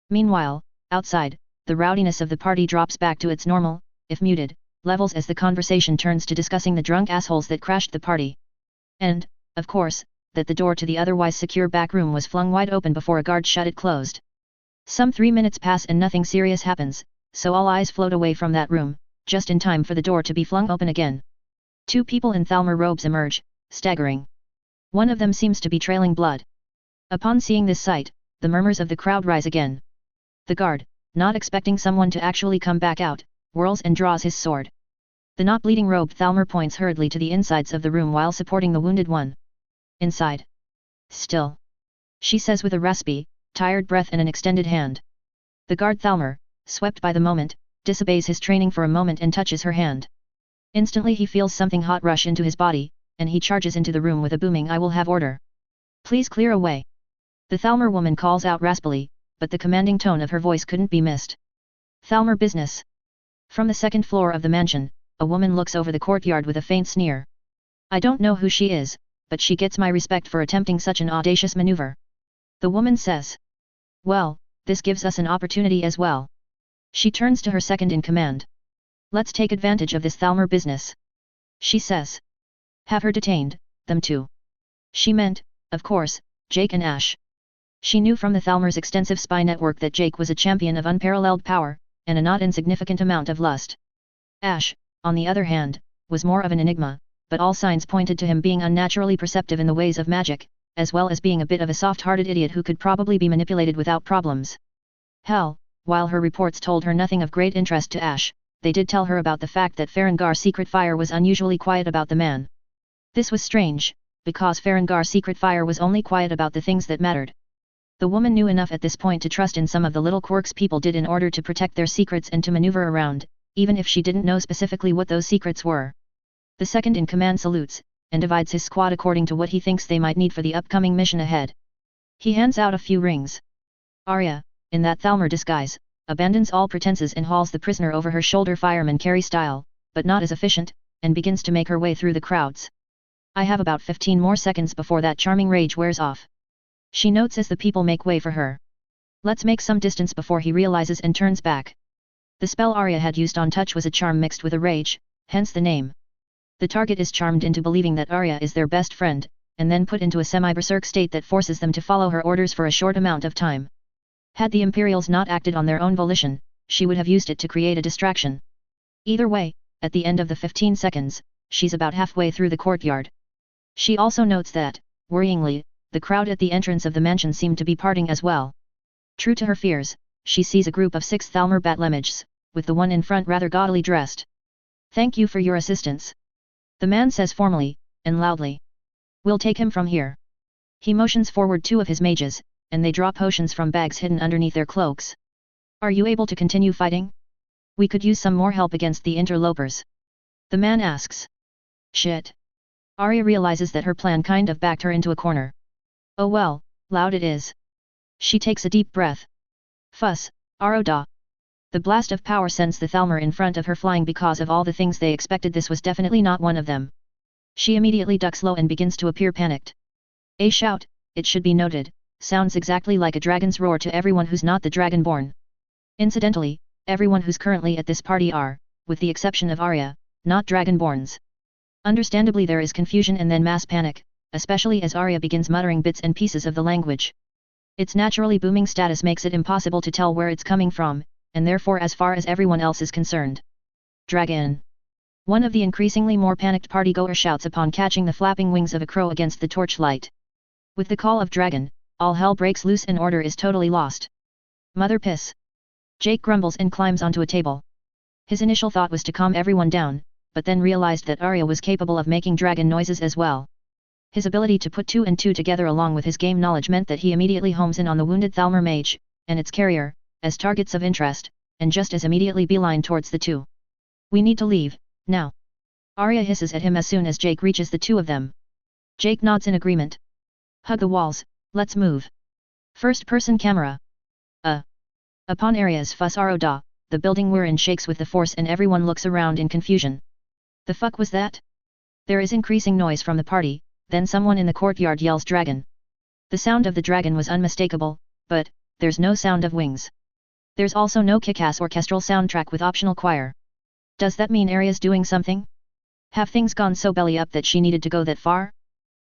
Meanwhile, outside, the rowdiness of the party drops back to its normal, if muted, levels as the conversation turns to discussing the drunk assholes that crashed the party. And, of course, that the door to the otherwise secure back room was flung wide open before a guard shut it closed. Some 3 minutes pass and nothing serious happens, so all eyes float away from that room, just in time for the door to be flung open again. 2 people in Thalmor robes emerge, staggering. One of them seems to be trailing blood. Upon seeing this sight, the murmurs of the crowd rise again. The guard, not expecting someone to actually come back out, whirls and draws his sword. The not bleeding robed Thalmor points hurriedly to the insides of the room while supporting the wounded one. Inside. Still. She says with a raspy, tired breath and an extended hand. The guard Thalmor, swept by the moment, disobeys his training for a moment and touches her hand. Instantly he feels something hot rush into his body, and he charges into the room with a booming "I will have order. Please clear away." The Thalmor woman calls out raspily, but the commanding tone of her voice couldn't be missed. "Thalmor business." From the second floor of the mansion, a woman looks over the courtyard with a faint sneer. "I don't know who she is, but she gets my respect for attempting such an audacious maneuver." The woman says. "Well, this gives us an opportunity as well." She turns to her second in command. "Let's take advantage of this Thalmor business," she says. "Have her detained, them two." She meant, of course, Jake and Ash. She knew from the Thalmor's extensive spy network that Jake was a champion of unparalleled power, and a not insignificant amount of lust. Ash, on the other hand, was more of an enigma, but all signs pointed to him being unnaturally perceptive in the ways of magic, as well as being a bit of a soft-hearted idiot who could probably be manipulated without problems. Hell, while her reports told her nothing of great interest to Ash, they did tell her about the fact that Farengar's secret fire was unusually quiet about the man. This was strange, because Farengar's secret fire was only quiet about the things that mattered. The woman knew enough at this point to trust in some of the little quirks people did in order to protect their secrets and to maneuver around, even if she didn't know specifically what those secrets were. The second in command salutes, and divides his squad according to what he thinks they might need for the upcoming mission ahead. He hands out a few rings. Arya, in that Thalmor disguise, abandons all pretenses and hauls the prisoner over her shoulder fireman carry style, but not as efficient, and begins to make her way through the crowds. "I have about 15 more seconds before that charming rage wears off," she notes as the people make way for her. "Let's make some distance before he realizes and turns back." The spell Arya had used on touch was a charm mixed with a rage, hence the name. The target is charmed into believing that Arya is their best friend, and then put into a semi-berserk state that forces them to follow her orders for a short amount of time. Had the Imperials not acted on their own volition, she would have used it to create a distraction. Either way, at the end of the 15 seconds, she's about halfway through the courtyard. She also notes that, worryingly, the crowd at the entrance of the mansion seemed to be parting as well. True to her fears, she sees a group of 6 Thalmor Batlemijs, with the one in front rather gaudily dressed. "Thank you for your assistance," the man says formally, and loudly. "We'll take him from here." He motions forward 2 of his mages, and they draw potions from bags hidden underneath their cloaks. "Are you able to continue fighting? We could use some more help against the interlopers," the man asks. Shit. Arya realizes that her plan kind of backed her into a corner. "Oh well, loud it is." She takes a deep breath. "Fuss, Aroda." The blast of power sends the Thalmor in front of her flying. Because of all the things they expected, this was definitely not one of them. She immediately ducks low and begins to appear panicked. A shout, it should be noted, sounds exactly like a dragon's roar to everyone who's not the Dragonborn. Incidentally, everyone who's currently at this party are, with the exception of Arya, not Dragonborns. Understandably there is confusion and then mass panic, especially as Arya begins muttering bits and pieces of the language. Its naturally booming status makes it impossible to tell where it's coming from, and therefore as far as everyone else is concerned. "Dragon!" One of the increasingly more panicked partygoer shouts upon catching the flapping wings of a crow against the torchlight. With the call of dragon, all hell breaks loose and order is totally lost. "Mother piss!" Jake grumbles and climbs onto a table. His initial thought was to calm everyone down, but then realized that Arya was capable of making dragon noises as well. His ability to put 2 and 2 together along with his game knowledge meant that he immediately homes in on the wounded Thalmor mage, and its carrier, as targets of interest, and just as immediately beeline towards the 2. "We need to leave, now." Arya hisses at him as soon as Jake reaches the 2 of them. Jake nods in agreement. "Hug the walls, let's move." First-person camera. Upon Arya's fuss Aroda, the building we're in shakes with the force and everyone looks around in confusion. The fuck was that? There is increasing noise from the party, then someone in the courtyard yells dragon. The sound of the dragon was unmistakable, but there's no sound of wings. There's also no kick-ass orchestral soundtrack with optional choir. Does that mean Arya's doing something? Have things gone so belly up that she needed to go that far?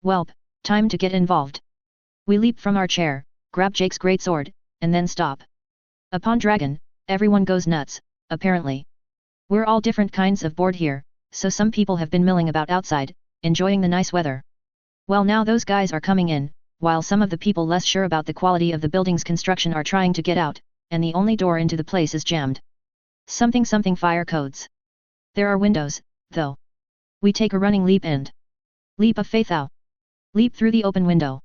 Welp, time to get involved. We leap from our chair, grab Jake's greatsword, and then stop. Upon dragon, everyone goes nuts, apparently. We're all different kinds of bored here, so some people have been milling about outside, enjoying the nice weather. Well, now those guys are coming in, while some of the people less sure about the quality of the building's construction are trying to get out, and the only door into the place is jammed. Something fire codes. There are windows, though. We take a running leap and leap of faith out. Leap through the open window.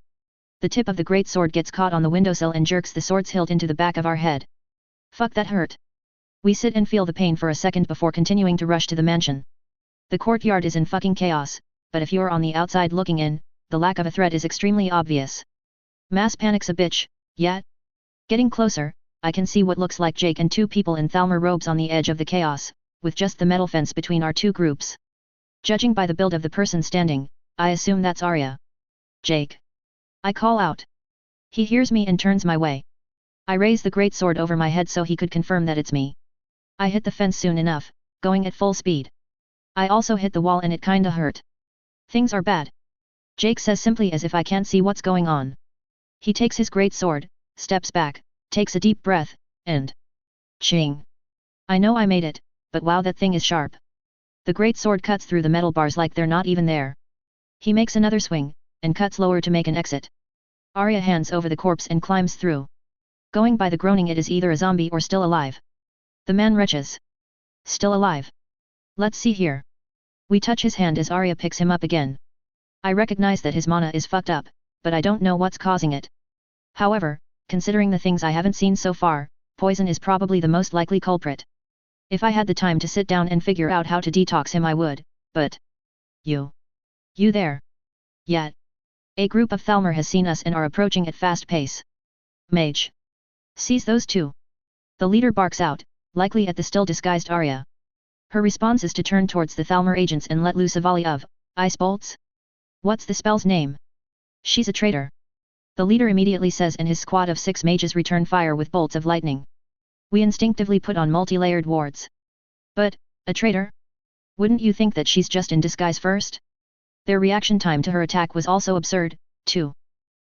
The tip of the great sword gets caught on the windowsill and jerks the sword's hilt into the back of our head. Fuck, that hurt. We sit and feel the pain for a second before continuing to rush to the mansion. The courtyard is in fucking chaos, but if you're on the outside looking in, the lack of a threat is extremely obvious. Mass panic's a bitch, yet. Getting closer, I can see what looks like Jake and two people in Thalmor robes on the edge of the chaos, with just the metal fence between our two groups. Judging by the build of the person standing, I assume that's Arya. Jake. I call out. He hears me and turns my way. I raise the great sword over my head so he could confirm that it's me. I hit the fence soon enough, going at full speed. I also hit the wall and it kinda hurt. Things are bad. Jake says simply as if I can't see what's going on. He takes his great sword, steps back, takes a deep breath, and ching. I know I made it, but wow, that thing is sharp. The great sword cuts through the metal bars like they're not even there. He makes another swing, and cuts lower to make an exit. Arya hands over the corpse and climbs through. Going by the groaning, it is either a zombie or still alive. The man retches. Still alive. Let's see here. We touch his hand as Arya picks him up again. I recognize that his mana is fucked up, but I don't know what's causing it. However, considering the things I haven't seen so far, poison is probably the most likely culprit. If I had the time to sit down and figure out how to detox him I would, but... You there? Yet. A group of Thalmor has seen us and are approaching at fast pace. Mage. Sees those two. The leader barks out, likely at the still disguised Arya. Her response is to turn towards the Thalmor agents and let loose a volley of ice bolts. What's the spell's name? She's a traitor. The leader immediately says, and his squad of 6 mages return fire with bolts of lightning. We instinctively put on multi-layered wards. But, a traitor? Wouldn't you think that she's just in disguise first? Their reaction time to her attack was also absurd, too.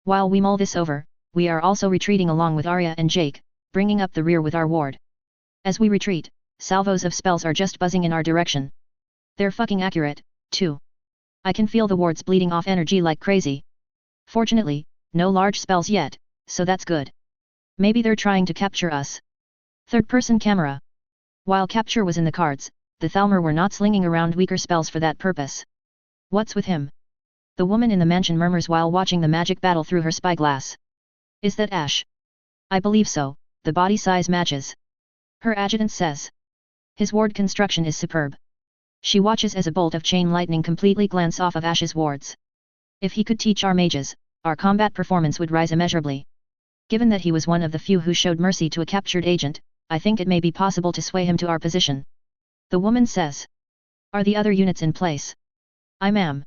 While we mull this over, we are also retreating along with Arya and Jake, bringing up the rear with our ward. As we retreat, salvos of spells are just buzzing in our direction. They're fucking accurate, too. I can feel the wards bleeding off energy like crazy. Fortunately, no large spells yet, so that's good. Maybe they're trying to capture us. Third-person camera. While capture was in the cards, the Thalmor were not slinging around weaker spells for that purpose. What's with him? The woman in the mansion murmurs while watching the magic battle through her spyglass. Is that Ash? I believe so, the body size matches. Her adjutant says. His ward construction is superb. She watches as a bolt of chain lightning completely glance off of Ash's wards. If he could teach our mages, our combat performance would rise immeasurably. Given that he was one of the few who showed mercy to a captured agent, I think it may be possible to sway him to our position. The woman says. Are the other units in place? I am.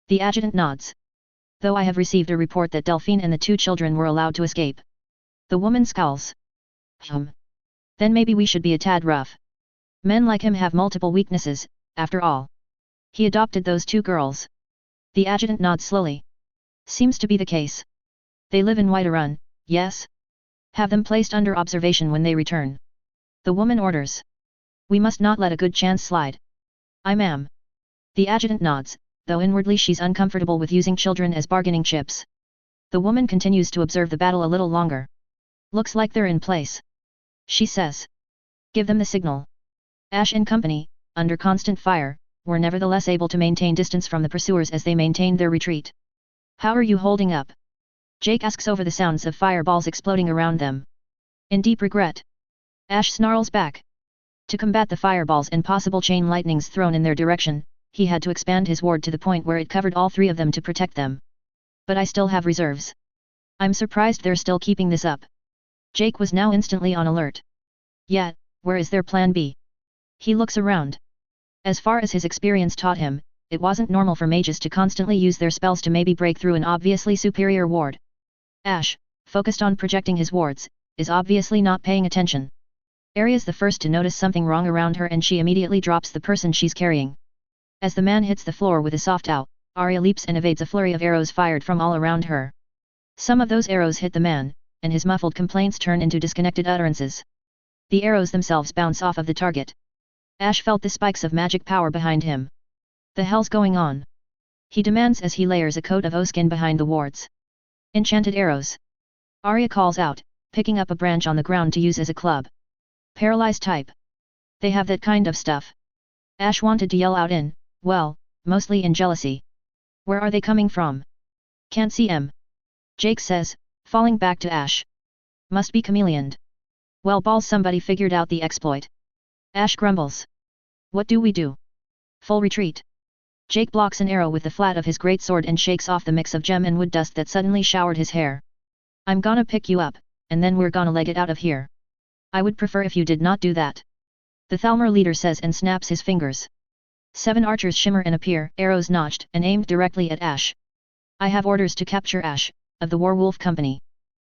The adjutant nods. Though I have received a report that Delphine and the 2 children were allowed to escape. The woman scowls. Then maybe we should be a tad rough. Men like him have multiple weaknesses, after all. He adopted those 2 girls. The adjutant nods slowly. Seems to be the case. They live in Whiterun, yes? Have them placed under observation when they return. The woman orders. We must not let a good chance slide. I ma'am. The adjutant nods, though inwardly she's uncomfortable with using children as bargaining chips. The woman continues to observe the battle a little longer. Looks like they're in place. She says. Give them the signal. Ash and company, under constant fire, were nevertheless able to maintain distance from the pursuers as they maintained their retreat. How are you holding up? Jake asks over the sounds of fireballs exploding around them. In deep regret. Ash snarls back. To combat the fireballs and possible chain lightnings thrown in their direction, he had to expand his ward to the point where it covered all 3 of them to protect them. But I still have reserves. I'm surprised they're still keeping this up. Jake was now instantly on alert. Yet, where is their plan B? He looks around. As far as his experience taught him, it wasn't normal for mages to constantly use their spells to maybe break through an obviously superior ward. Ash, focused on projecting his wards, is obviously not paying attention. Arya's the first to notice something wrong around her and she immediately drops the person she's carrying. As the man hits the floor with a soft ow, Arya leaps and evades a flurry of arrows fired from all around her. Some of those arrows hit the man, and his muffled complaints turn into disconnected utterances. The arrows themselves bounce off of the target. Ash felt the spikes of magic power behind him. The hell's going on? He demands as he layers a coat of O-skin behind the wards. Enchanted arrows. Arya calls out, picking up a branch on the ground to use as a club. Paralyzed type. They have that kind of stuff. Ash wanted to yell out well, mostly in jealousy. Where are they coming from? Can't see 'em. Jake says, falling back to Ash. Must be chameleoned. Well balls, somebody figured out the exploit. Ash grumbles. What do we do? Full retreat. Jake blocks an arrow with the flat of his great sword and shakes off the mix of gem and wood dust that suddenly showered his hair. I'm gonna pick you up, and then we're gonna leg it out of here. I would prefer if you did not do that. The Thalmor leader says and snaps his fingers. 7 archers shimmer and appear, arrows notched and aimed directly at Ash. I have orders to capture Ash, of the Warwolf Company.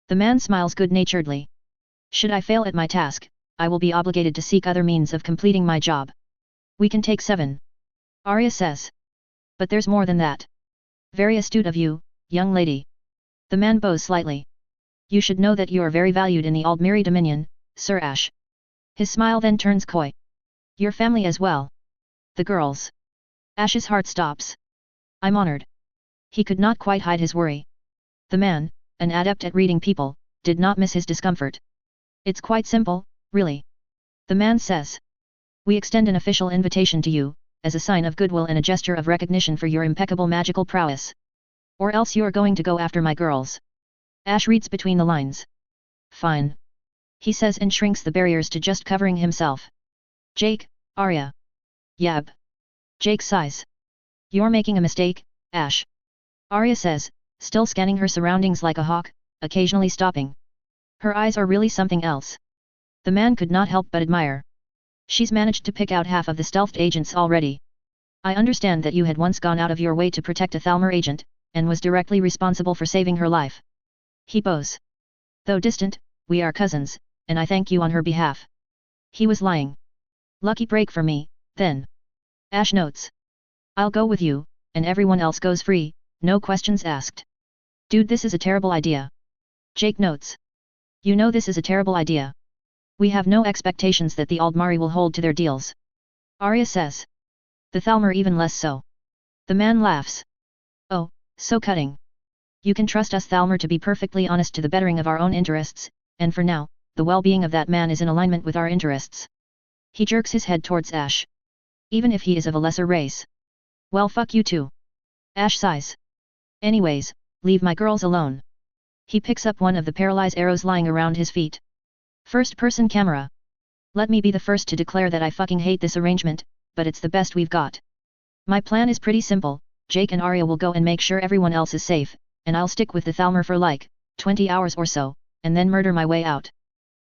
The man smiles good-naturedly. Should I fail at my task, I will be obligated to seek other means of completing my job. We can take 7. Arya says. But there's more than that. Very astute of you, young lady. The man bows slightly. You should know that you are very valued in the Aldmeri Dominion, Sir Ash. His smile then turns coy. Your family as well. The girls. Ash's heart stops. I'm honored. He could not quite hide his worry. The man, an adept at reading people, did not miss his discomfort. It's quite simple, really. The man says. We extend an official invitation to you, as a sign of goodwill and a gesture of recognition for your impeccable magical prowess. Or else you're going to go after my girls. Ash reads between the lines. Fine. He says and shrinks the barriers to just covering himself. Jake, Arya. Yab. Jake sighs. You're making a mistake, Ash. Arya says, still scanning her surroundings like a hawk, occasionally stopping. Her eyes are really something else. The man could not help but admire. She's managed to pick out half of the stealthed agents already. I understand that you had once gone out of your way to protect a Thalmor agent, and was directly responsible for saving her life. He bows. Though distant, we are cousins, and I thank you on her behalf. He was lying. Lucky break for me, then. Ash notes. I'll go with you, and everyone else goes free, no questions asked. Dude, this is a terrible idea. Jake notes. You know this is a terrible idea. We have no expectations that the Aldmeri will hold to their deals. Arya says. The Thalmor even less so. The man laughs. Oh, so cutting. You can trust us Thalmor to be perfectly honest to the bettering of our own interests, and for now, the well-being of that man is in alignment with our interests. He jerks his head towards Ash. Even if he is of a lesser race. Well, fuck you too. Ash sighs. Anyways, leave my girls alone. He picks up one of the paralyzed arrows lying around his feet. First-person camera. Let me be the first to declare that I fucking hate this arrangement, but it's the best we've got. My plan is pretty simple. Jake and Arya will go and make sure everyone else is safe, and I'll stick with the Thalmor for like 20 hours or so, and then murder my way out.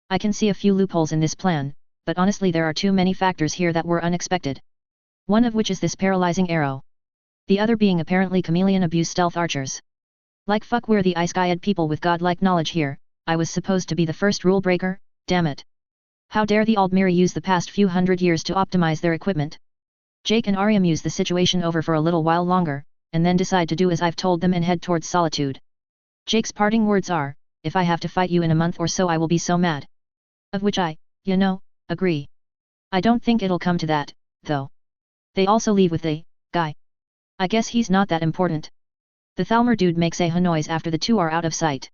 I can see a few loopholes in this plan, but honestly there are too many factors here that were unexpected. One of which is this paralyzing arrow. The other being apparently chameleon abuse stealth archers. Like fuck, we're the Ice-Gaiad people with godlike knowledge here. I was supposed to be the first rule breaker, damn it. How dare the Aldmeri use the past few hundred years to optimize their equipment? Jake and Arya muse the situation over for a little while longer, and then decide to do as I've told them and head towards solitude. Jake's parting words are, if I have to fight you in a month or so I will be so mad. Of which I, agree. I don't think it'll come to that, though. They also leave with the guy. I guess he's not that important. The Thalmor dude makes a noise after the two are out of sight.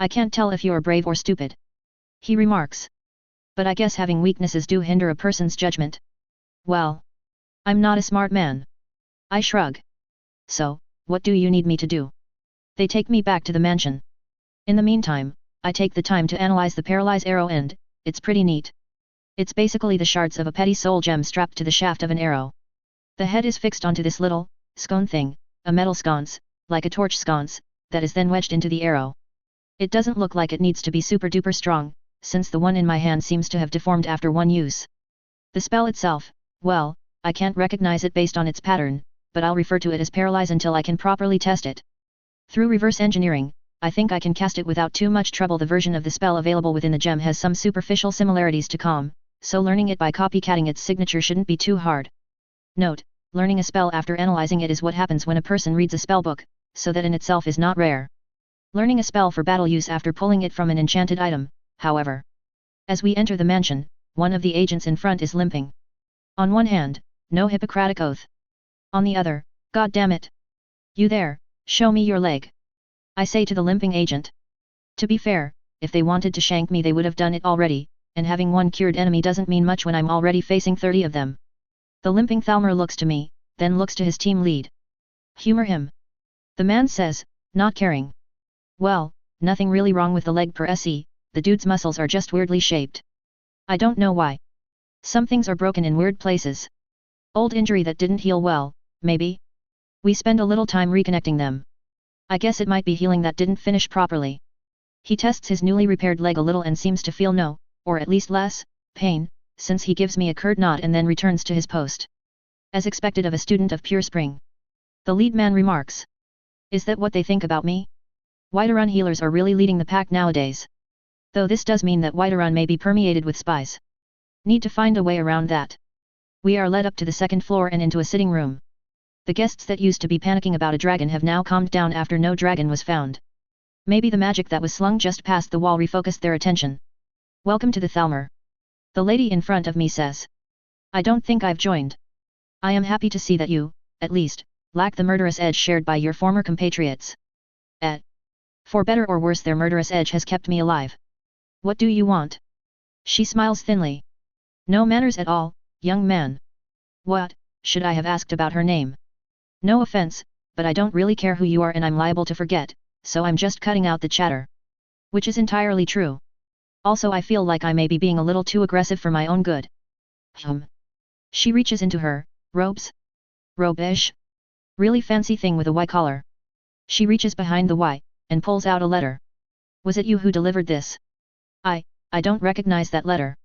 I can't tell if you're brave or stupid. He remarks. But I guess having weaknesses do hinder a person's judgment. Well. I'm not a smart man. I shrug. So, what do you need me to do? They take me back to the mansion. In the meantime, I take the time to analyze the paralyzed arrow and, it's pretty neat. It's basically the shards of a petty soul gem strapped to the shaft of an arrow. The head is fixed onto this little, scone thing, a metal sconce, like a torch sconce, that is then wedged into the arrow. It doesn't look like it needs to be super duper strong, since the one in my hand seems to have deformed after one use. The spell itself, well, I can't recognize it based on its pattern, but I'll refer to it as paralyze until I can properly test it. Through reverse engineering, I think I can cast it without too much trouble. The version of the spell available within the gem has some superficial similarities to Calm, so learning it by copycatting its signature shouldn't be too hard. Note, learning a spell after analyzing it is what happens when a person reads a spellbook, so that in itself is not rare. Learning a spell for battle use after pulling it from an enchanted item, however. As we enter the mansion, one of the agents in front is limping. On one hand, no Hippocratic oath. On the other, God damn it. You there, show me your leg. I say to the limping agent. To be fair, if they wanted to shank me they would have done it already, and having one cured enemy doesn't mean much when I'm already facing 30 of them. The limping Thalmor looks to me, then looks to his team lead. Humor him. The man says, not caring. Well, nothing really wrong with the leg per se, the dude's muscles are just weirdly shaped. I don't know why. Some things are broken in weird places. Old injury that didn't heal well, maybe? We spend a little time reconnecting them. I guess it might be healing that didn't finish properly. He tests his newly repaired leg a little and seems to feel no, or at least less, pain, since he gives me a curt nod and then returns to his post. As expected of a student of pure spring. The lead man remarks. Is that what they think about me? Whiterun healers are really leading the pack nowadays. Though this does mean that Whiterun may be permeated with spies. Need to find a way around that. We are led up to the second floor and into a sitting room. The guests that used to be panicking about a dragon have now calmed down after no dragon was found. Maybe the magic that was slung just past the wall refocused their attention. Welcome to the Thalmor. The lady in front of me says. I don't think I've joined. I am happy to see that you, at least, lack the murderous edge shared by your former compatriots. For better or worse their murderous edge has kept me alive. What do you want? She smiles thinly. No manners at all, young man. What, should I have asked about her name? No offense, but I don't really care who you are and I'm liable to forget, so I'm just cutting out the chatter. Which is entirely true. Also I feel like I may be being a little too aggressive for my own good. She reaches into her robes? Robe-ish? Really fancy thing with a Y collar. She reaches behind the Y, and pulls out a letter. Was it you who delivered this? I don't recognize that letter.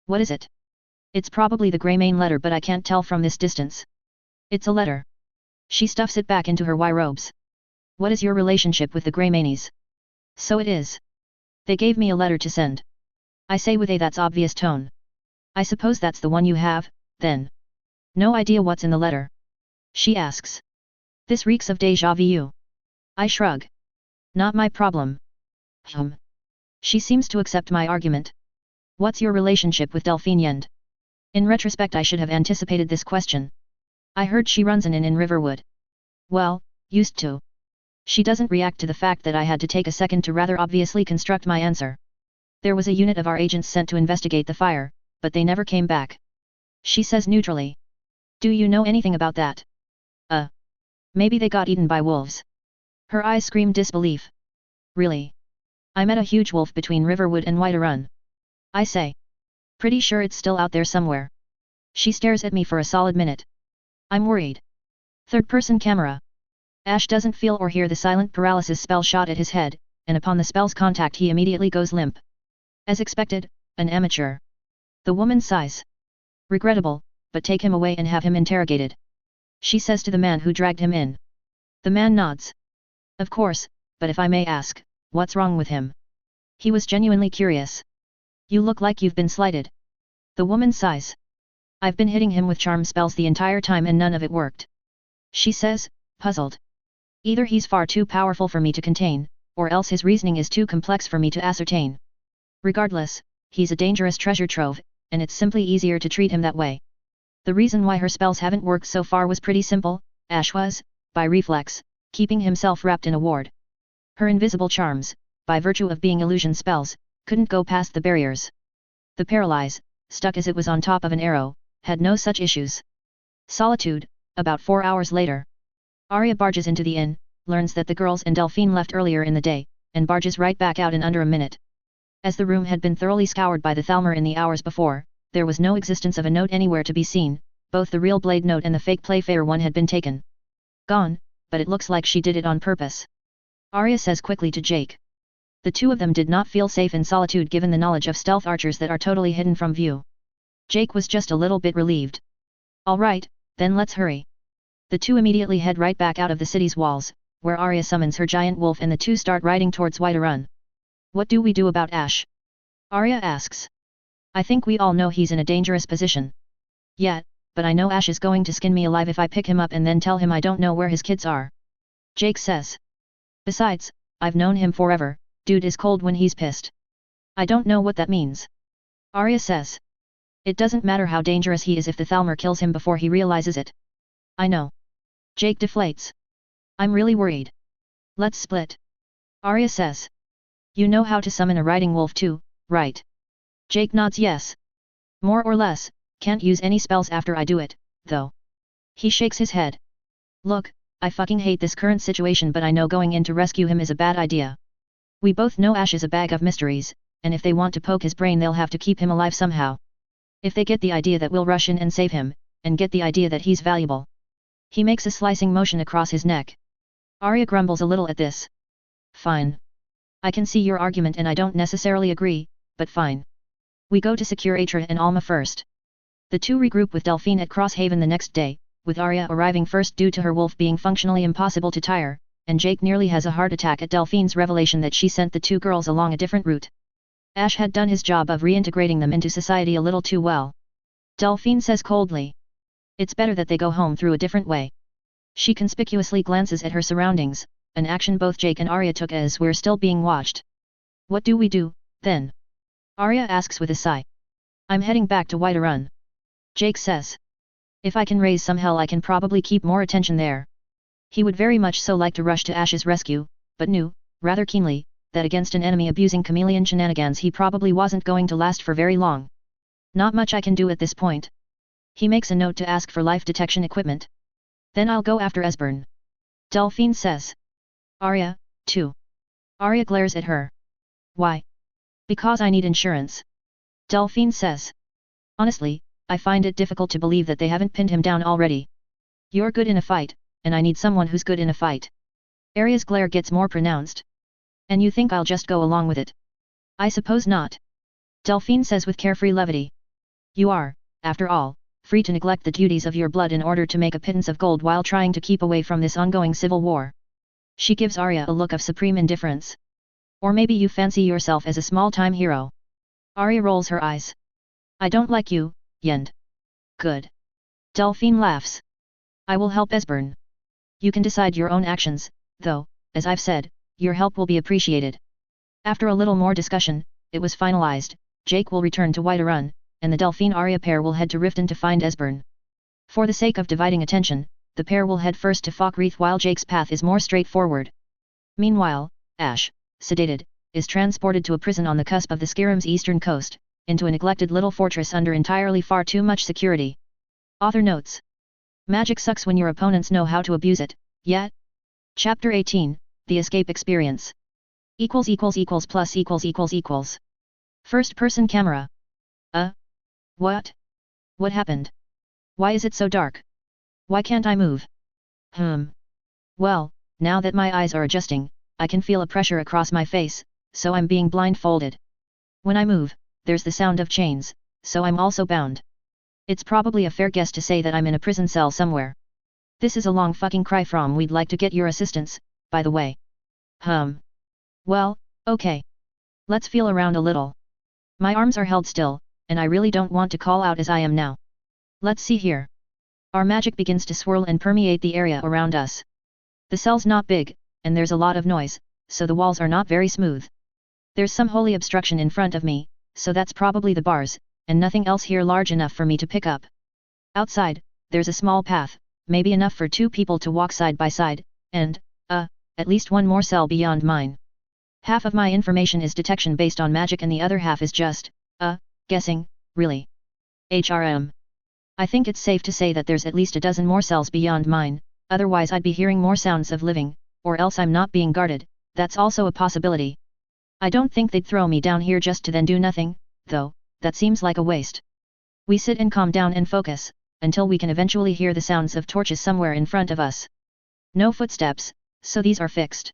What is it? It's probably the Greymane letter but I can't tell from this distance. It's a letter. She stuffs it back into her Y robes. What is your relationship with the Greymanes? So it is. They gave me a letter to send. I say with a that's obvious tone. I suppose that's the one you have, then. No idea what's in the letter. She asks. This reeks of déjà vu. I shrug. Not my problem. She seems to accept my argument. What's your relationship with Delphine Yend? In retrospect I should have anticipated this question. I heard she runs an inn in Riverwood. Well, used to. She doesn't react to the fact that I had to take a second to rather obviously construct my answer. There was a unit of our agents sent to investigate the fire, but they never came back. She says neutrally. Do you know anything about that? Maybe they got eaten by wolves. Her eyes scream disbelief. Really? I met a huge wolf between Riverwood and Whiterun. I say. Pretty sure it's still out there somewhere. She stares at me for a solid minute. I'm worried. Third-person camera. Ash doesn't feel or hear the silent paralysis spell shot at his head, and upon the spell's contact he immediately goes limp. As expected, an amateur. The woman sighs. Regrettable, but take him away and have him interrogated. She says to the man who dragged him in. The man nods. Of course, but if I may ask, what's wrong with him? He was genuinely curious. You look like you've been slighted. The woman sighs. I've been hitting him with charm spells the entire time and none of it worked. She says, puzzled. Either he's far too powerful for me to contain, or else his reasoning is too complex for me to ascertain. Regardless, he's a dangerous treasure trove, and it's simply easier to treat him that way. The reason why her spells haven't worked so far was pretty simple. Ash was, by reflex, keeping himself wrapped in a ward. Her invisible charms, by virtue of being illusion spells, couldn't go past the barriers. The paralyze, stuck as it was on top of an arrow, had no such issues. Solitude, about 4 hours later. Arya barges into the inn, learns that the girls and Delphine left earlier in the day, and barges right back out in under a minute. As the room had been thoroughly scoured by the Thalmor in the hours before, there was no existence of a note anywhere to be seen, both the real blade note and the fake Playfair one had been taken. Gone, but it looks like she did it on purpose. Arya says quickly to Jake. The two of them did not feel safe in solitude given the knowledge of stealth archers that are totally hidden from view. Jake was just a little bit relieved. All right, then let's hurry. The two immediately head right back out of the city's walls, where Arya summons her giant wolf and the two start riding towards Whiterun. What do we do about Ash? Arya asks. I think we all know he's in a dangerous position. Yeah, but I know Ash is going to skin me alive if I pick him up and then tell him I don't know where his kids are. Jake says. Besides, I've known him forever, dude is cold when he's pissed. I don't know what that means. Arya says. It doesn't matter how dangerous he is if the Thalmor kills him before he realizes it. I know. Jake deflates. I'm really worried. Let's split. Arya says. You know how to summon a riding wolf too, right? Jake nods yes. More or less, can't use any spells after I do it, though. He shakes his head. Look, I fucking hate this current situation, but I know going in to rescue him is a bad idea. We both know Ash is a bag of mysteries, and if they want to poke his brain they'll have to keep him alive somehow. If they get the idea that we'll rush in and save him, and get the idea that he's valuable. He makes a slicing motion across his neck. Arya grumbles a little at this. Fine. I can see your argument and I don't necessarily agree, but fine. We go to secure Atra and Alma first. The two regroup with Delphine at Crosshaven the next day, with Arya arriving first due to her wolf being functionally impossible to tire, and Jake nearly has a heart attack at Delphine's revelation that she sent the two girls along a different route. Ash had done his job of reintegrating them into society a little too well. Delphine says coldly. It's better that they go home through a different way. She conspicuously glances at her surroundings, an action both Jake and Arya took as we're still being watched. What do we do, then? Arya asks with a sigh. I'm heading back to Whiterun. Jake says. If I can raise some hell I can probably keep more attention there. He would very much so like to rush to Ash's rescue, but knew, rather keenly, that against an enemy abusing chameleon shenanigans he probably wasn't going to last for very long. Not much I can do at this point. He makes a note to ask for life detection equipment. Then I'll go after Esbern. Delphine says. Arya, too. Arya glares at her. Why? Because I need insurance. Delphine says. Honestly, I find it difficult to believe that they haven't pinned him down already. You're good in a fight, and I need someone who's good in a fight. Arya's glare gets more pronounced. And you think I'll just go along with it? I suppose not. Delphine says with carefree levity. You are, after all, free to neglect the duties of your blood in order to make a pittance of gold while trying to keep away from this ongoing civil war. She gives Arya a look of supreme indifference. Or maybe you fancy yourself as a small-time hero. Arya rolls her eyes. I don't like you, Yend. Good. Delphine laughs. I will help Esbern. You can decide your own actions, though, as I've said, your help will be appreciated. After a little more discussion, it was finalized, Jake will return to Whiterun, and the Delphine-Arya pair will head to Riften to find Esbern. For the sake of dividing attention, the pair will head first to Falkreath while Jake's path is more straightforward. Meanwhile, Ash, sedated, is transported to a prison on the cusp of the Skyrim's eastern coast, into a neglected little fortress under entirely far too much security. Author notes. Magic sucks when your opponents know how to abuse it, yet? Chapter 18, The Escape Experience. =+=+===. First-person camera. What? What happened? Why is it so dark? Why can't I move? Well, now that my eyes are adjusting, I can feel a pressure across my face, so I'm being blindfolded. When I move, there's the sound of chains, so I'm also bound. It's probably a fair guess to say that I'm in a prison cell somewhere. This is a long fucking cry from we'd like to get your assistance, by the way. Well, okay. Let's feel around a little. My arms are held still, and I really don't want to call out as I am now. Let's see here. Our magic begins to swirl and permeate the area around us. The cell's not big, and there's a lot of noise, so the walls are not very smooth. There's some holy obstruction in front of me, so that's probably the bars, and nothing else here large enough for me to pick up. Outside, there's a small path, maybe enough for two people to walk side by side, and, at least one more cell beyond mine. Half of my information is detection based on magic and the other half is just, guessing, really. I think it's safe to say that there's at least a dozen more cells beyond mine, otherwise I'd be hearing more sounds of living, or else I'm not being guarded, that's also a possibility. I don't think they'd throw me down here just to then do nothing, though, that seems like a waste. We sit and calm down and focus, until we can eventually hear the sounds of torches somewhere in front of us. No footsteps, so these are fixed.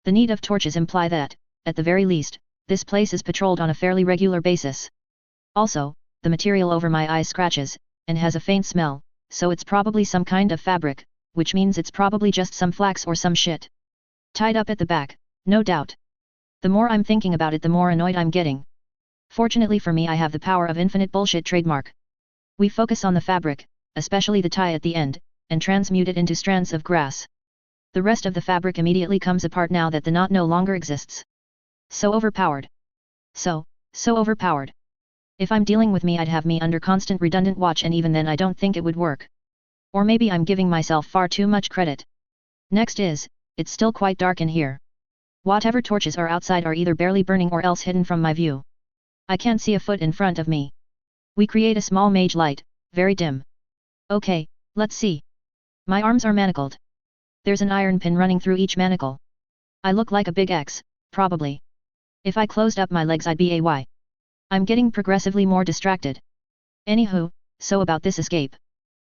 The need of torches imply that, at the very least, this place is patrolled on a fairly regular basis. Also, the material over my eyes scratches, and has a faint smell, so it's probably some kind of fabric, which means it's probably just some flax or some shit. Tied up at the back, no doubt. The more I'm thinking about it the more annoyed I'm getting. Fortunately for me I have the power of infinite bullshit trademark. We focus on the fabric, especially the tie at the end, and transmute it into strands of grass. The rest of the fabric immediately comes apart now that the knot no longer exists. So overpowered. So overpowered. If I'm dealing with me I'd have me under constant redundant watch and even then I don't think it would work. Or maybe I'm giving myself far too much credit. Next is, it's still quite dark in here. Whatever torches are outside are either barely burning or else hidden from my view. I can't see a foot in front of me. We create a small mage light, very dim. Okay, let's see. My arms are manacled. There's an iron pin running through each manacle. I look like a big X, probably. If I closed up my legs I'd be a Y. I'm getting progressively more distracted. Anywho, so about this escape.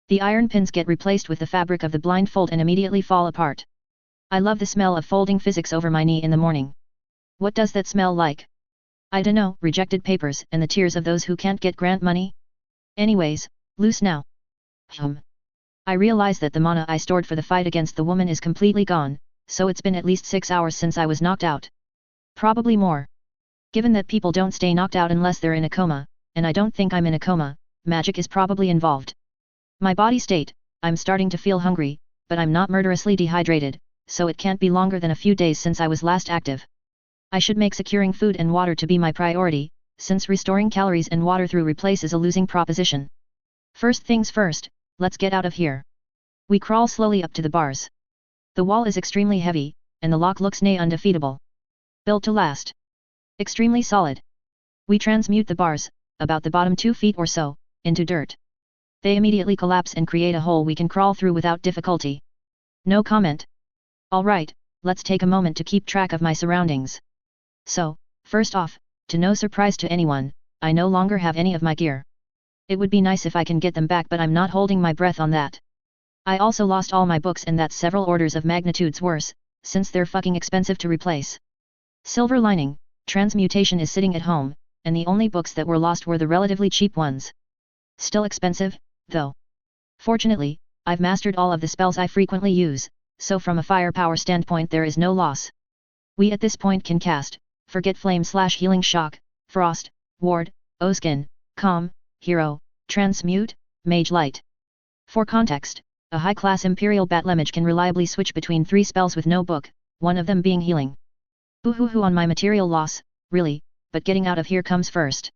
The iron pins get replaced with the fabric of the blindfold and immediately fall apart. I love the smell of folding physics over my knee in the morning. What does that smell like? I dunno, rejected papers and the tears of those who can't get grant money? Anyways, loose now. I realize that the mana I stored for the fight against the woman is completely gone, so it's been at least 6 hours since I was knocked out. Probably more. Given that people don't stay knocked out unless they're in a coma, and I don't think I'm in a coma, magic is probably involved. My body state, I'm starting to feel hungry, but I'm not murderously dehydrated, so it can't be longer than a few days since I was last active. I should make securing food and water to be my priority, since restoring calories and water through replace is a losing proposition. First things first, let's get out of here. We crawl slowly up to the bars. The wall is extremely heavy, and the lock looks nigh undefeatable. Built to last. Extremely solid. We transmute the bars, about the bottom 2 feet or so, into dirt. They immediately collapse and create a hole we can crawl through without difficulty. No comment. Alright, let's take a moment to keep track of my surroundings. So, first off, to no surprise to anyone, I no longer have any of my gear. It would be nice if I can get them back, but I'm not holding my breath on that. I also lost all my books, and that's several orders of magnitudes worse, since they're fucking expensive to replace. Silver lining, transmutation is sitting at home, and the only books that were lost were the relatively cheap ones. Still expensive, though. Fortunately, I've mastered all of the spells I frequently use, so from a firepower standpoint there is no loss. We at this point can cast, Forget Flame / Healing Shock, Frost, Ward, Oskin, Calm, Hero, Transmute, Mage Light. For context, a high-class Imperial Batlemage can reliably switch between 3 spells with no book, one of them being Healing. Boo-hoo-hoo on my material loss, really, but getting out of here comes first.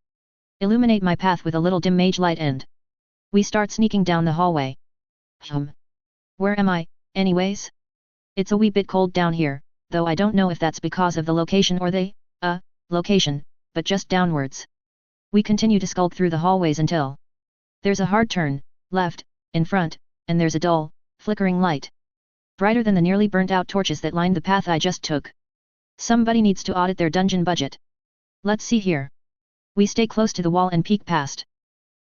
Illuminate my path with a little dim mage light and we start sneaking down the hallway. Where am I, anyways? It's a wee bit cold down here, though I don't know if that's because of the location or the, location, but just downwards. We continue to skulk through the hallways until there's a hard turn, left, in front, and there's a dull, flickering light. Brighter than the nearly burnt out torches that lined the path I just took. Somebody needs to audit their dungeon budget. Let's see here. We stay close to the wall and peek past.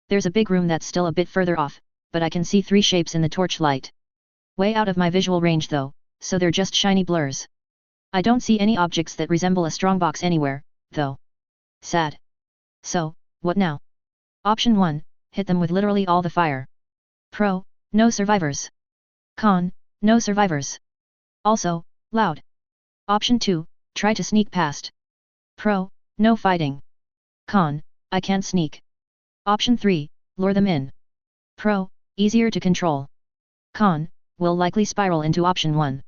There's a big room that's still a bit further off, but I can see 3 shapes in the torchlight. Way out of my visual range though, so they're just shiny blurs. I don't see any objects that resemble a strongbox anywhere, though. Sad. So, what now? Option 1, hit them with literally all the fire. Pro, no survivors. Con, no survivors. Also, loud. Option 2, try to sneak past. Pro, no fighting. Con, I can't sneak. Option 3, lure them in. Pro, easier to control. Con, will likely spiral into option 1.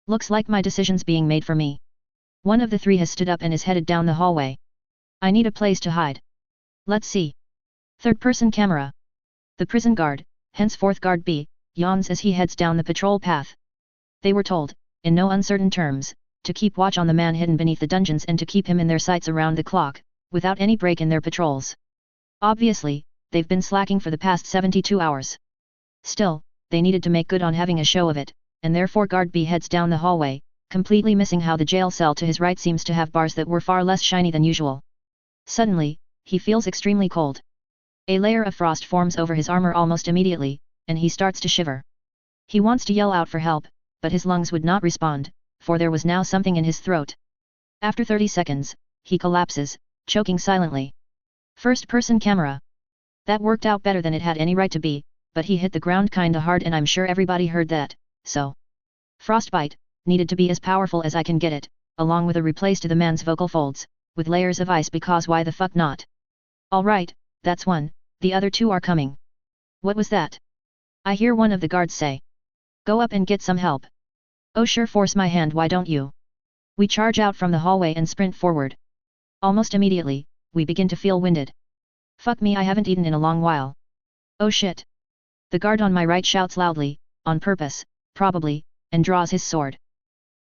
Looks like my decision's being made for me. One of the 3 has stood up and is headed down the hallway. I need a place to hide. Let's see. Third-person camera. The prison guard, henceforth Guard B, yawns as he heads down the patrol path. They were told, in no uncertain terms, to keep watch on the man hidden beneath the dungeons and to keep him in their sights around the clock, without any break in their patrols. Obviously, they've been slacking for the past 72 hours. Still, they needed to make good on having a show of it, and therefore Guard B heads down the hallway, completely missing how the jail cell to his right seems to have bars that were far less shiny than usual. Suddenly, he feels extremely cold. A layer of frost forms over his armor almost immediately, and he starts to shiver. He wants to yell out for help, but his lungs would not respond, for there was now something in his throat. After 30 seconds, he collapses, choking silently. First-person camera. That worked out better than it had any right to be, but he hit the ground kinda hard and I'm sure everybody heard that, so. Frostbite, needed to be as powerful as I can get it, along with a replace to the man's vocal folds, with layers of ice because why the fuck not? Alright, that's one, the other 2 are coming. What was that? I hear one of the guards say. Go up and get some help. Oh sure, force my hand, why don't you? We charge out from the hallway and sprint forward. Almost immediately, we begin to feel winded. Fuck me, I haven't eaten in a long while. Oh shit. The guard on my right shouts loudly, on purpose, probably, and draws his sword.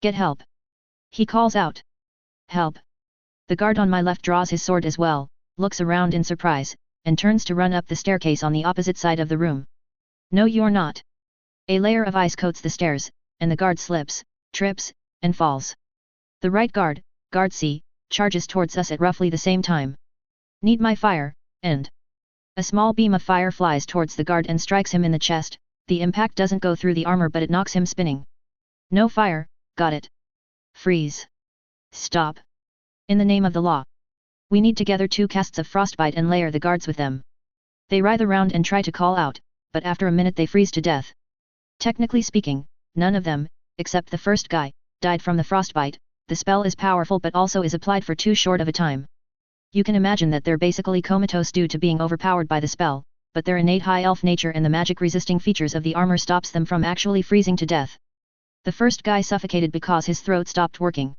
Get help. He calls out. Help! The guard on my left draws his sword as well, looks around in surprise, and turns to run up the staircase on the opposite side of the room. No, you're not. A layer of ice coats the stairs, and the guard slips, trips, and falls. The right guard, guard C, charges towards us at roughly the same time. Need my fire, and a small beam of fire flies towards the guard and strikes him in the chest. The impact doesn't go through the armor but it knocks him spinning. No fire, got it. Freeze. Stop. In the name of the law. We need to gather 2 casts of frostbite and layer the guards with them. They writhe around and try to call out, but after a minute they freeze to death. Technically speaking, none of them, except the first guy, died from the frostbite. The spell is powerful but also is applied for too short of a time. You can imagine that they're basically comatose due to being overpowered by the spell, but their innate high elf nature and the magic resisting features of the armor stops them from actually freezing to death. The first guy suffocated because his throat stopped working.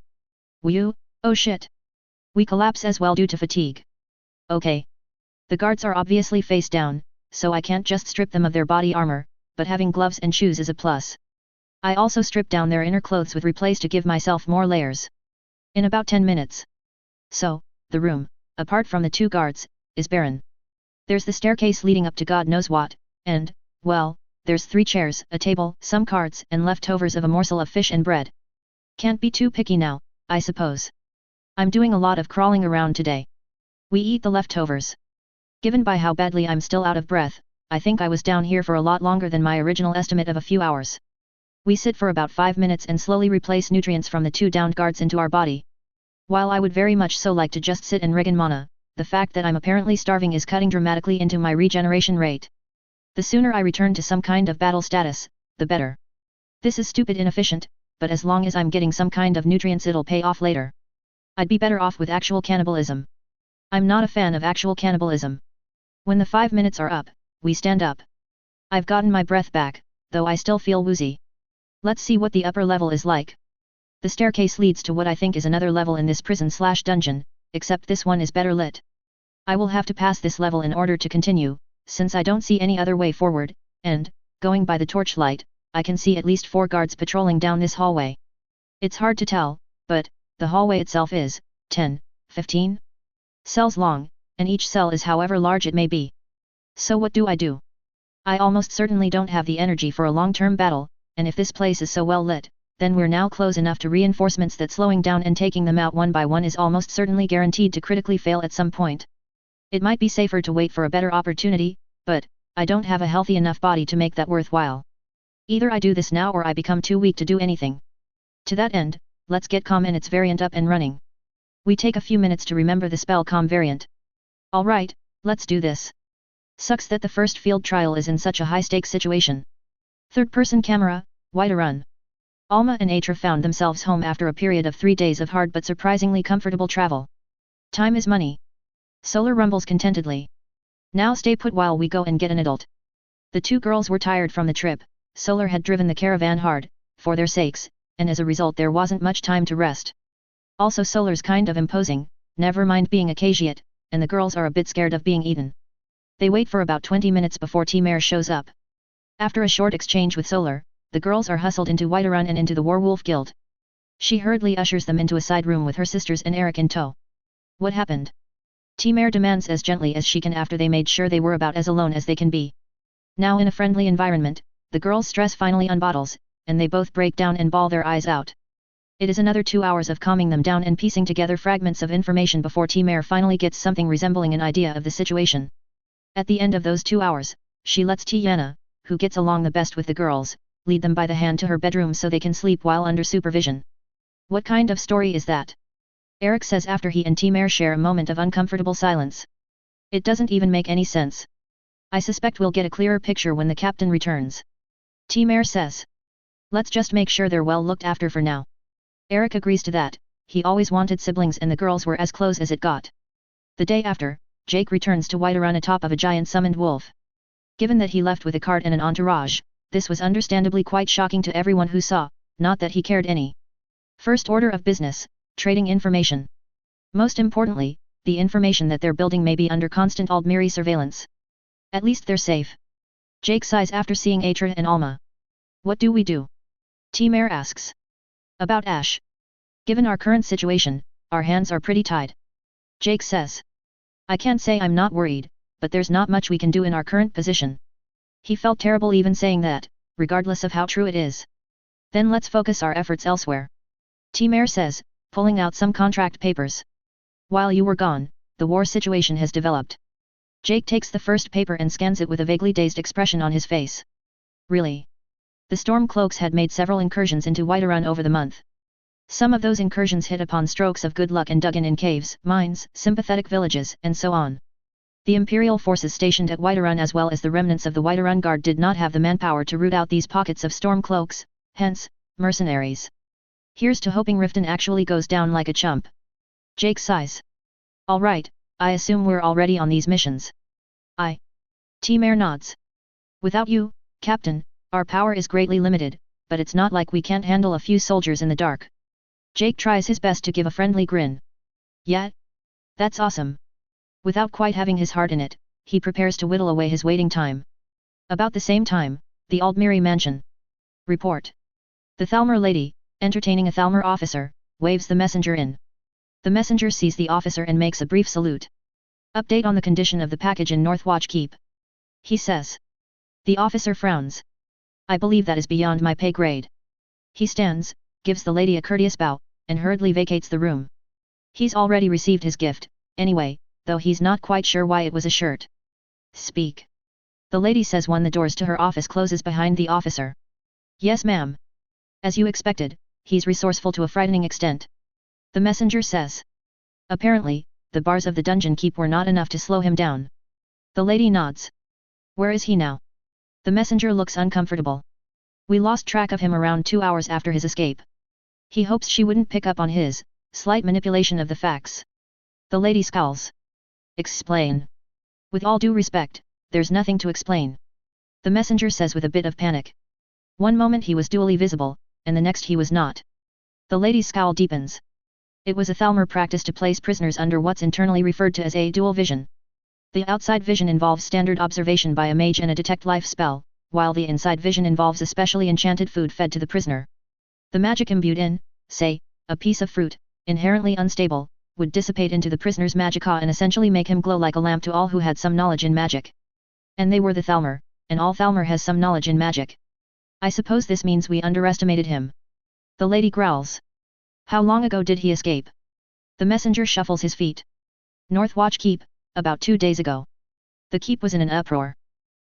Whew, oh shit. We collapse as well due to fatigue. Okay. The guards are obviously face down, so I can't just strip them of their body armor, but having gloves and shoes is a plus. I also strip down their inner clothes with replace to give myself more layers. In about 10 minutes. So, the room, apart from the 2 guards, is barren. There's the staircase leading up to God knows what, and, well, there's 3 chairs, a table, some cards, and leftovers of a morsel of fish and bread. Can't be too picky now, I suppose. I'm doing a lot of crawling around today. We eat the leftovers. Given by how badly I'm still out of breath, I think I was down here for a lot longer than my original estimate of a few hours. We sit for about 5 minutes and slowly replace nutrients from the 2 downed guards into our body. While I would very much so like to just sit and regen mana, the fact that I'm apparently starving is cutting dramatically into my regeneration rate. The sooner I return to some kind of battle status, the better. This is stupid inefficient, but as long as I'm getting some kind of nutrients it'll pay off later. I'd be better off with actual cannibalism. I'm not a fan of actual cannibalism. When the 5 minutes are up, we stand up. I've gotten my breath back, though I still feel woozy. Let's see what the upper level is like. The staircase leads to what I think is another level in this prison/dungeon, except this one is better lit. I will have to pass this level in order to continue, since I don't see any other way forward, and, going by the torchlight, I can see at least 4 guards patrolling down this hallway. It's hard to tell, but, the hallway itself is, 10, 15 cells long, and each cell is however large it may be. So what do? I almost certainly don't have the energy for a long-term battle, and if this place is so well lit, then we're now close enough to reinforcements that slowing down and taking them out one by one is almost certainly guaranteed to critically fail at some point. It might be safer to wait for a better opportunity, but, I don't have a healthy enough body to make that worthwhile. Either I do this now or I become too weak to do anything. To that end, let's get Calm and its variant up and running. We take a few minutes to remember the spell Calm variant. Alright, let's do this. Sucks that the first field trial is in such a high-stakes situation. Third-person camera, Whiterun. Alma and Atra found themselves home after a period of 3 days of hard but surprisingly comfortable travel. Time is money. Solar rumbles contentedly. Now stay put while we go and get an adult. The 2 girls were tired from the trip. Solar had driven the caravan hard, for their sakes, and as a result there wasn't much time to rest. Also Solar's kind of imposing, never mind being a Kajiat, and the girls are a bit scared of being eaten. They wait for about 20 minutes before T-Mare shows up. After a short exchange with Solar, the girls are hustled into Whiterun and into the Warwolf Guild. She hurriedly ushers them into a side room with her sisters and Eric in tow. What happened? T-Mare demands as gently as she can after they made sure they were about as alone as they can be. Now in a friendly environment, the girls' stress finally unbottles, and they both break down and bawl their eyes out. It is another 2 hours of calming them down and piecing together fragments of information before T-Mare finally gets something resembling an idea of the situation. At the end of those 2 hours, she lets Tiana, who gets along the best with the girls, lead them by the hand to her bedroom so they can sleep while under supervision. What kind of story is that? Eric says after he and T-Mare share a moment of uncomfortable silence. It doesn't even make any sense. I suspect we'll get a clearer picture when the captain returns. T-Mare says. Let's just make sure they're well looked after for now. Eric agrees to that. He always wanted siblings and the girls were as close as it got. The day after, Jake returns to Whiterun atop of a giant summoned wolf. Given that he left with a cart and an entourage, this was understandably quite shocking to everyone who saw, not that he cared any. First order of business, trading information. Most importantly, the information that their building may be under constant Aldmiri surveillance. At least they're safe. Jake sighs after seeing Atra and Alma. What do we do? T-Mare asks. About Ash. Given our current situation, our hands are pretty tied. Jake says. I can't say I'm not worried, but there's not much we can do in our current position. He felt terrible even saying that, regardless of how true it is. Then let's focus our efforts elsewhere. T-Mare says, pulling out some contract papers. While you were gone, the war situation has developed. Jake takes the first paper and scans it with a vaguely dazed expression on his face. Really? The Stormcloaks had made several incursions into Whiterun over the month. Some of those incursions hit upon strokes of good luck and dug in caves, mines, sympathetic villages, and so on. The Imperial forces stationed at Whiterun as well as the remnants of the Whiterun Guard did not have the manpower to root out these pockets of Stormcloaks, hence, mercenaries. Here's to hoping Riften actually goes down like a chump. Jake sighs. Alright, I assume we're already on these missions. T-Mare nods. Without you, Captain, our power is greatly limited, but it's not like we can't handle a few soldiers in the dark. Jake tries his best to give a friendly grin. Yeah? That's awesome. Without quite having his heart in it, he prepares to whittle away his waiting time. About the same time, the Aldmiri mansion. Report. The Thalmor lady, entertaining a Thalmor officer, waves the messenger in. The messenger sees the officer and makes a brief salute. Update on the condition of the package in Northwatch Keep. He says. The officer frowns. I believe that is beyond my pay grade. He stands, gives the lady a courteous bow, and hurriedly vacates the room. He's already received his gift, anyway, though he's not quite sure why it was a shirt. Speak. The lady says when the doors to her office closes behind the officer. Yes ma'am. As you expected, he's resourceful to a frightening extent. The messenger says. Apparently, the bars of the dungeon keep were not enough to slow him down. The lady nods. Where is he now? The messenger looks uncomfortable. We lost track of him around 2 hours after his escape. He hopes she wouldn't pick up on his slight manipulation of the facts. The lady scowls. Explain. With all due respect, there's nothing to explain. The messenger says with a bit of panic. One moment he was dually visible, and the next he was not. The lady's scowl deepens. It was a Thalmor practice to place prisoners under what's internally referred to as a dual vision. The outside vision involves standard observation by a mage and a detect life spell, while the inside vision involves a specially enchanted food fed to the prisoner. The magic imbued in, say, a piece of fruit, inherently unstable, would dissipate into the prisoner's magicka and essentially make him glow like a lamp to all who had some knowledge in magic. And they were the Thalmor, and all Thalmor has some knowledge in magic. I suppose this means we underestimated him. The lady growls. How long ago did he escape? The messenger shuffles his feet. Northwatch Keep, about 2 days ago. The keep was in an uproar.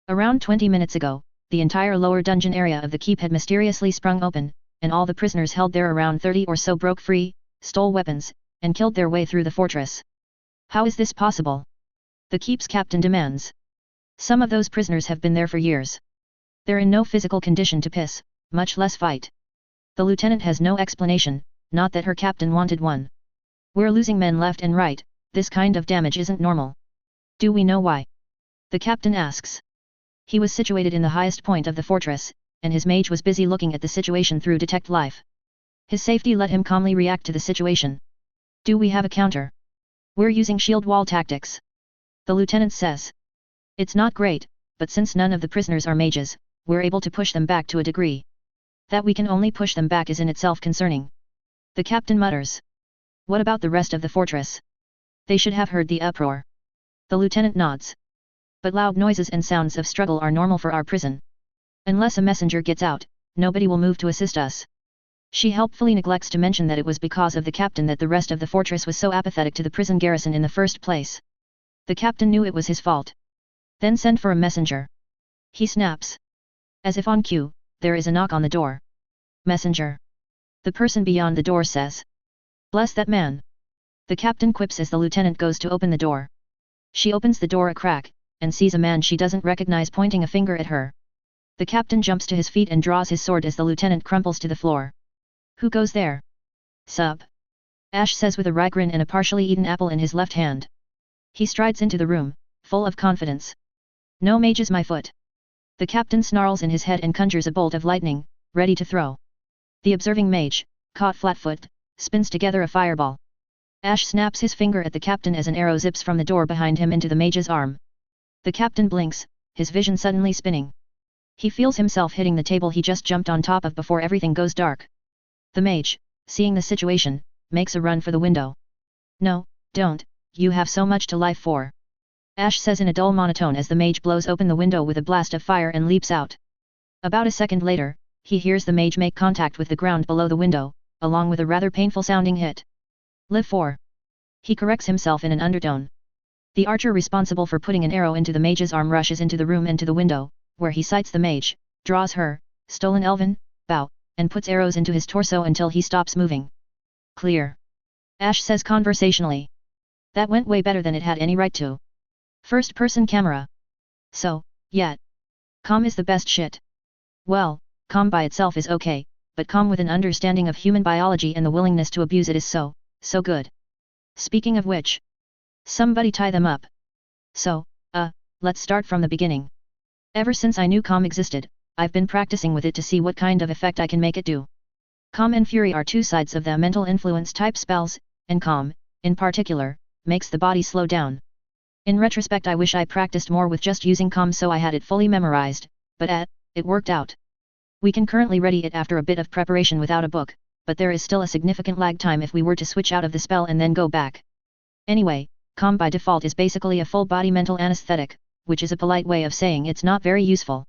Around 20 minutes ago, the entire lower dungeon area of the keep had mysteriously sprung open, and all the prisoners held there around 30 or so broke free, stole weapons, and killed their way through the fortress. How is this possible? The keep's captain demands. Some of those prisoners have been there for years. They're in no physical condition to piss, much less fight. The lieutenant has no explanation, not that her captain wanted one. We're losing men left and right, this kind of damage isn't normal. Do we know why? The captain asks. He was situated in the highest point of the fortress, and his mage was busy looking at the situation through detect life. His safety let him calmly react to the situation. Do we have a counter? We're using shield wall tactics. The lieutenant says. It's not great, but since none of the prisoners are mages, we're able to push them back to a degree. That we can only push them back is in itself concerning. The captain mutters. What about the rest of the fortress? They should have heard the uproar. The lieutenant nods. But loud noises and sounds of struggle are normal for our prison. Unless a messenger gets out, nobody will move to assist us. She helpfully neglects to mention that it was because of the captain that the rest of the fortress was so apathetic to the prison garrison in the first place. The captain knew it was his fault. Then send for a messenger. He snaps. As if on cue, there is a knock on the door. Messenger. The person beyond the door says. Bless that man. The captain quips as the lieutenant goes to open the door. She opens the door a crack, and sees a man she doesn't recognize pointing a finger at her. The captain jumps to his feet and draws his sword as the lieutenant crumples to the floor. Who goes there? Sup? Ash says with a wry grin and a partially eaten apple in his left hand. He strides into the room, full of confidence. No mages my foot. The captain snarls in his head and conjures a bolt of lightning, ready to throw. The observing mage, caught flat-footed, spins together a fireball. Ash snaps his finger at the captain as an arrow zips from the door behind him into the mage's arm. The captain blinks, his vision suddenly spinning. He feels himself hitting the table he just jumped on top of before everything goes dark. The mage, seeing the situation, makes a run for the window. No, don't, you have so much to life for. Ash says in a dull monotone as the mage blows open the window with a blast of fire and leaps out. About a second later, he hears the mage make contact with the ground below the window, along with a rather painful sounding hit. Live for. He corrects himself in an undertone. The archer responsible for putting an arrow into the mage's arm rushes into the room and to the window, where he sights the mage, draws her, stolen elven, bow, and puts arrows into his torso until he stops moving. Clear. Ash says conversationally. That went way better than it had any right to. First-person camera. So, yeah. Com is the best shit. Well, com by itself is okay, but com with an understanding of human biology and the willingness to abuse it is so good. Speaking of which. Somebody tie them up. So, let's start from the beginning. Ever since I knew com existed, I've been practicing with it to see what kind of effect I can make it do. Calm and Fury are two sides of the mental influence type spells, and Calm, in particular, makes the body slow down. In retrospect I wish I practiced more with just using Calm so I had it fully memorized, but it worked out. We can currently ready it after a bit of preparation without a book, but there is still a significant lag time if we were to switch out of the spell and then go back. Anyway, Calm by default is basically a full body mental anesthetic, which is a polite way of saying it's not very useful.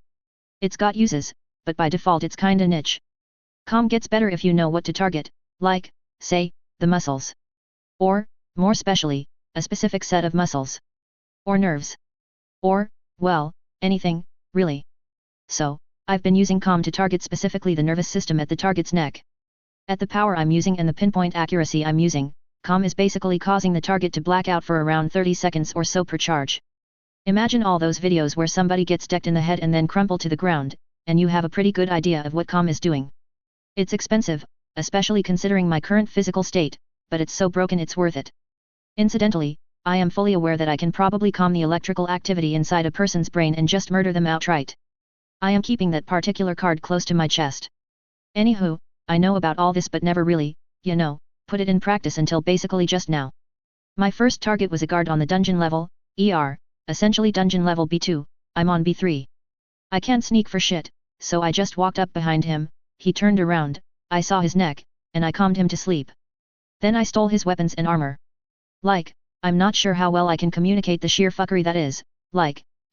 It's got uses, but by default it's kinda niche. Calm gets better if you know what to target, like, say, the muscles. Or, more specially, a specific set of muscles. Or nerves. Or, well, anything, really. So, I've been using Calm to target specifically the nervous system at the target's neck. At the power I'm using and the pinpoint accuracy I'm using, Calm is basically causing the target to black out for around 30 seconds or so per charge. Imagine all those videos where somebody gets decked in the head and then crumple to the ground, and you have a pretty good idea of what Calm is doing. It's expensive, especially considering my current physical state, but it's so broken it's worth it. Incidentally, I am fully aware that I can probably calm the electrical activity inside a person's brain and just murder them outright. I am keeping that particular card close to my chest. Anywho, I know about all this but never really, put it in practice until basically just now. My first target was a guard on the dungeon level, essentially dungeon level B2, I'm on B3. I can't sneak for shit, so I just walked up behind him, he turned around, I saw his neck, and I calmed him to sleep. Then I stole his weapons and armor. I'm not sure how well I can communicate the sheer fuckery that is,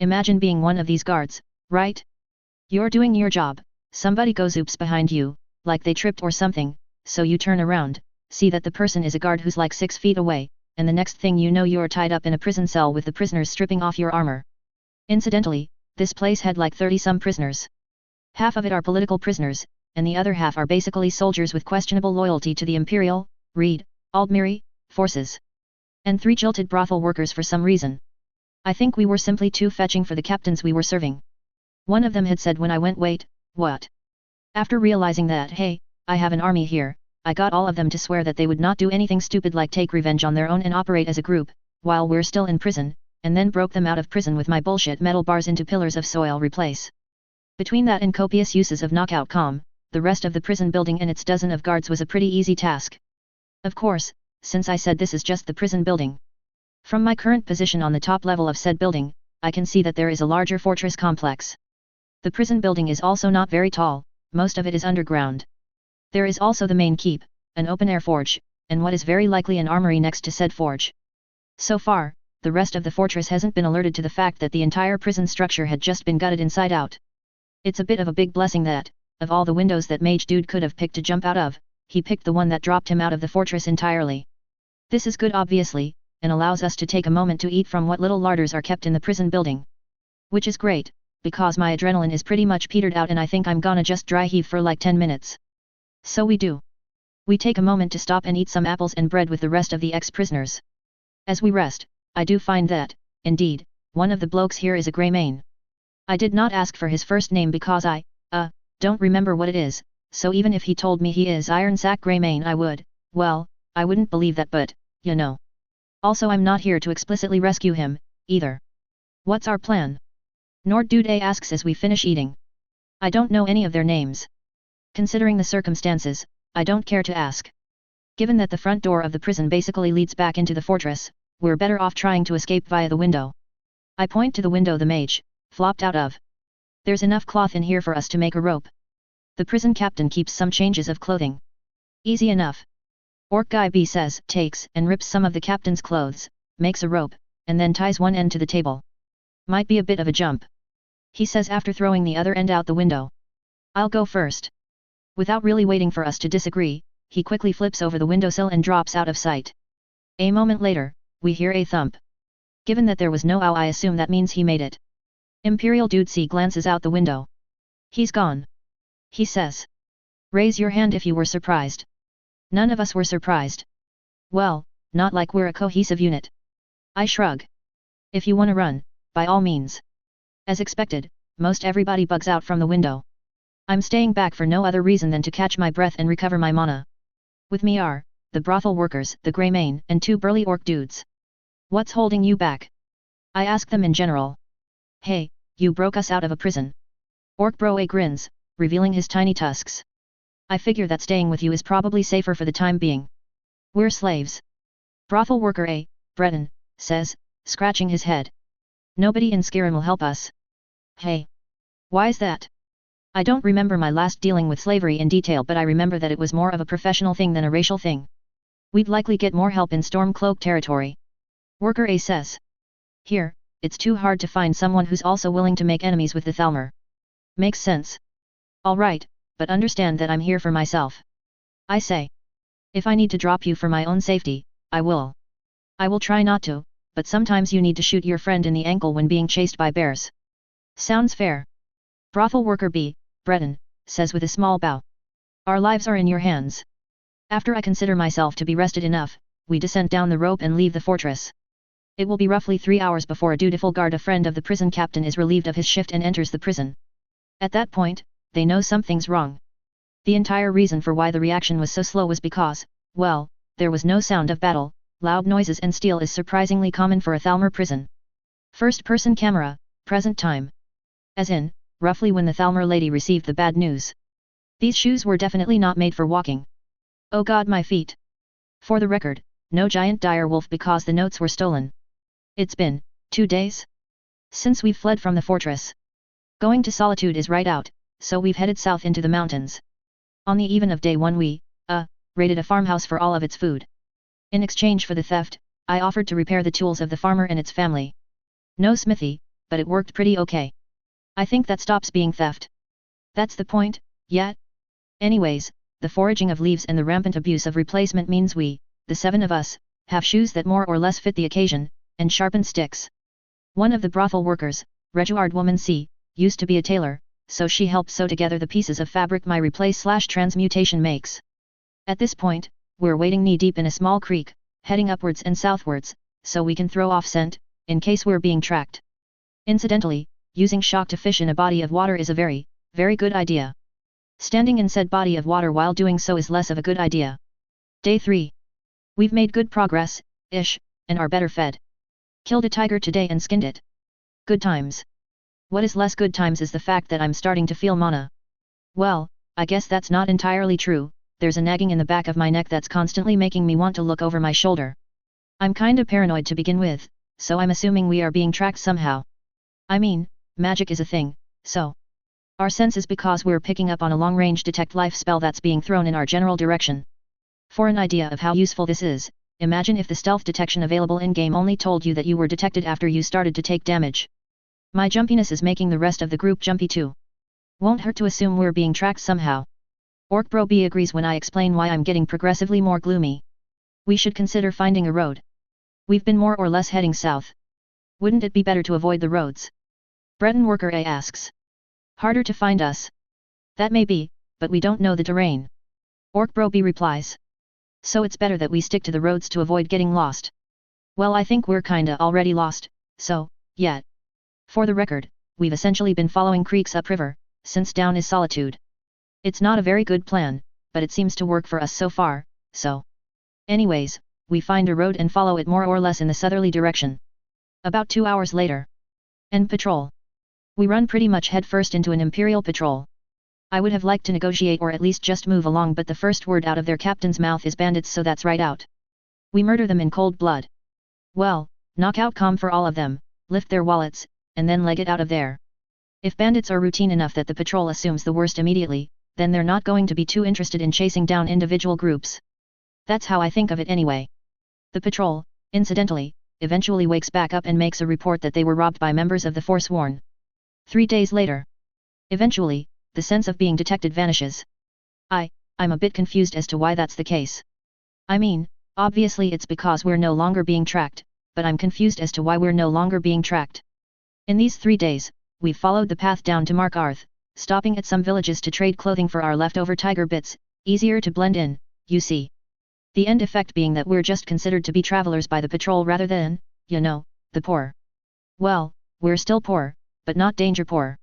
imagine being one of these guards, right? You're doing your job, somebody goes oops behind you, like they tripped or something, so you turn around, see that the person is a guard who's like 6 feet away, and the next thing you know you're tied up in a prison cell with the prisoners stripping off your armor. Incidentally, this place had like 30-some prisoners. Half of it are political prisoners, and the other half are basically soldiers with questionable loyalty to the Imperial, Aldmiri, forces. And 3 jilted brothel workers for some reason. I think we were simply too fetching for the captains we were serving. One of them had said when I went wait, what? After realizing that hey, I have an army here, I got all of them to swear that they would not do anything stupid like take revenge on their own and operate as a group, while we're still in prison, and then broke them out of prison with my bullshit metal bars into pillars of soil replace. Between that and copious uses of knockout Calm, the rest of the prison building and its dozen of guards was a pretty easy task. Of course, since I said this is just the prison building. From my current position on the top level of said building, I can see that there is a larger fortress complex. The prison building is also not very tall, most of it is underground. There is also the main keep, an open-air forge, and what is very likely an armory next to said forge. So far, the rest of the fortress hasn't been alerted to the fact that the entire prison structure had just been gutted inside out. It's a bit of a big blessing that, of all the windows that Mage Dude could have picked to jump out of, he picked the one that dropped him out of the fortress entirely. This is good obviously, and allows us to take a moment to eat from what little larders are kept in the prison building. Which is great, because my adrenaline is pretty much petered out and I think I'm gonna just dry heave for like 10 minutes. So we do. We take a moment to stop and eat some apples and bread with the rest of the ex-prisoners. As we rest, I do find that, indeed, one of the blokes here is a Greymane. I did not ask for his first name because I, don't remember what it is, so even if he told me he is Ironsack Greymane I wouldn't believe that but, Also I'm not here to explicitly rescue him, either. What's our plan? Nord Dude asks as we finish eating. I don't know any of their names. Considering the circumstances, I don't care to ask. Given that the front door of the prison basically leads back into the fortress, we're better off trying to escape via the window. I point to the window the mage flopped out of. There's enough cloth in here for us to make a rope. The prison captain keeps some changes of clothing. Easy enough. Orc Guy B says, takes and rips some of the captain's clothes, makes a rope, and then ties one end to the table. Might be a bit of a jump. He says after throwing the other end out the window. I'll go first. Without really waiting for us to disagree, he quickly flips over the windowsill and drops out of sight. A moment later, we hear a thump. Given that there was no ow, I assume that means he made it. Imperial Dude C glances out the window. He's gone. He says. Raise your hand if you were surprised. None of us were surprised. Well, not like we're a cohesive unit. I shrug. If you wanna run, by all means. As expected, most everybody bugs out from the window. I'm staying back for no other reason than to catch my breath and recover my mana. With me are the brothel workers, the grey mane, and two burly orc dudes. What's holding you back? I ask them in general. Hey, you broke us out of a prison. Orc Bro A grins, revealing his tiny tusks. I figure that staying with you is probably safer for the time being. We're slaves. Brothel worker A, Breton, says, scratching his head. Nobody in Skyrim will help us. Hey. Why's that? I don't remember my last dealing with slavery in detail, but I remember that it was more of a professional thing than a racial thing. We'd likely get more help in Stormcloak territory. Worker A says. Here, it's too hard to find someone who's also willing to make enemies with the Thalmor. Makes sense. Alright, but understand that I'm here for myself. I say. If I need to drop you for my own safety, I will. I will try not to, but sometimes you need to shoot your friend in the ankle when being chased by bears. Sounds fair. Brothel worker B, Breton, says with a small bow. Our lives are in your hands. After I consider myself to be rested enough, we descend down the rope and leave the fortress. It will be roughly 3 hours before a dutiful guard, a friend of the prison captain, is relieved of his shift and enters the prison. At that point, they know something's wrong. The entire reason for why the reaction was so slow was because, well, there was no sound of battle. Loud noises and steel is surprisingly common for a Thalmor prison. First-person camera, present time. As in, roughly when the Thalmor lady received the bad news. These shoes were definitely not made for walking. Oh god, my feet. For the record, no giant dire wolf because the notes were stolen. It's been 2 days since we've fled from the fortress. Going to Solitude is right out, so we've headed south into the mountains. On the even of day 1 we, raided a farmhouse for all of its food. In exchange for the theft, I offered to repair the tools of the farmer and its family. No smithy, but it worked pretty okay. I think that stops being theft. That's the point, yet? Anyways, the foraging of leaves and the rampant abuse of replacement means we, the 7 of us, have shoes that more or less fit the occasion, and sharpened sticks. One of the brothel workers, Reguard woman C, used to be a tailor, so she helped sew together the pieces of fabric my replace/transmutation makes. At this point, we're wading knee-deep in a small creek, heading upwards and southwards, so we can throw off scent, in case we're being tracked. Incidentally, using shock to fish in a body of water is a very, very good idea. Standing in said body of water while doing so is less of a good idea. Day 3. We've made good progress, ish, and are better fed. Killed a tiger today and skinned it. Good times. What is less good times is the fact that I'm starting to feel mana. Well, I guess that's not entirely true. There's a nagging in the back of my neck that's constantly making me want to look over my shoulder. I'm kinda paranoid to begin with, so I'm assuming we are being tracked somehow. I mean, magic is a thing, so. Our sense is because we're picking up on a long-range detect life spell that's being thrown in our general direction. For an idea of how useful this is, imagine if the stealth detection available in-game only told you that you were detected after you started to take damage. My jumpiness is making the rest of the group jumpy too. Won't hurt to assume we're being tracked somehow. Orc Bro B agrees when I explain why I'm getting progressively more gloomy. We should consider finding a road. We've been more or less heading south. Wouldn't it be better to avoid the roads? Breton worker A asks. Harder to find us. That may be, but we don't know the terrain. Orc Bro B replies. So it's better that we stick to the roads to avoid getting lost. Well, I think we're kinda already lost, so, yeah. For the record, we've essentially been following creeks upriver, since down is Solitude. It's not a very good plan, but it seems to work for us so far, so. Anyways, we find a road and follow it more or less in the southerly direction. About 2 hours later. End patrol. We run pretty much headfirst into an Imperial patrol. I would have liked to negotiate or at least just move along, but the first word out of their captain's mouth is bandits, so that's right out. We murder them in cold blood. Well, knock out calm for all of them, lift their wallets, and then leg it out of there. If bandits are routine enough that the patrol assumes the worst immediately, then they're not going to be too interested in chasing down individual groups. That's how I think of it anyway. The patrol, incidentally, eventually wakes back up and makes a report that they were robbed by members of the Forsworn. 3 days later. Eventually, the sense of being detected vanishes. I'm a bit confused as to why that's the case. I mean, obviously it's because we're no longer being tracked, but I'm confused as to why we're no longer being tracked. In these 3 days, we've followed the path down to Markarth, stopping at some villages to trade clothing for our leftover tiger bits, easier to blend in, you see. The end effect being that we're just considered to be travelers by the patrol rather than, you know, the poor. Well, we're still poor, but not danger poor.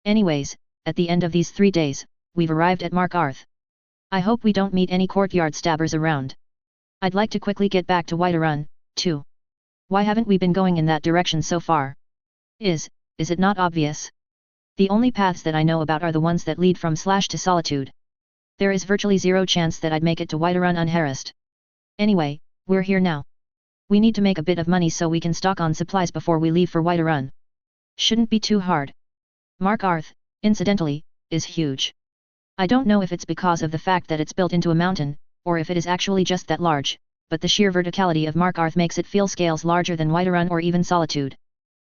Anyways, at the end of these 3 days, we've arrived at Markarth. I hope we don't meet any courtyard stabbers around. I'd like to quickly get back to Whiterun, too. Why haven't we been going in that direction so far? Is it not obvious? The only paths that I know about are the ones that lead from Slash to Solitude. There is virtually zero chance that I'd make it to Whiterun unharassed. Anyway, we're here now. We need to make a bit of money so we can stock on supplies before we leave for Whiterun. Shouldn't be too hard. Markarth, incidentally, is huge. I don't know if it's because of the fact that it's built into a mountain, or if it is actually just that large, but the sheer verticality of Markarth makes it feel scales larger than Whiterun or even Solitude.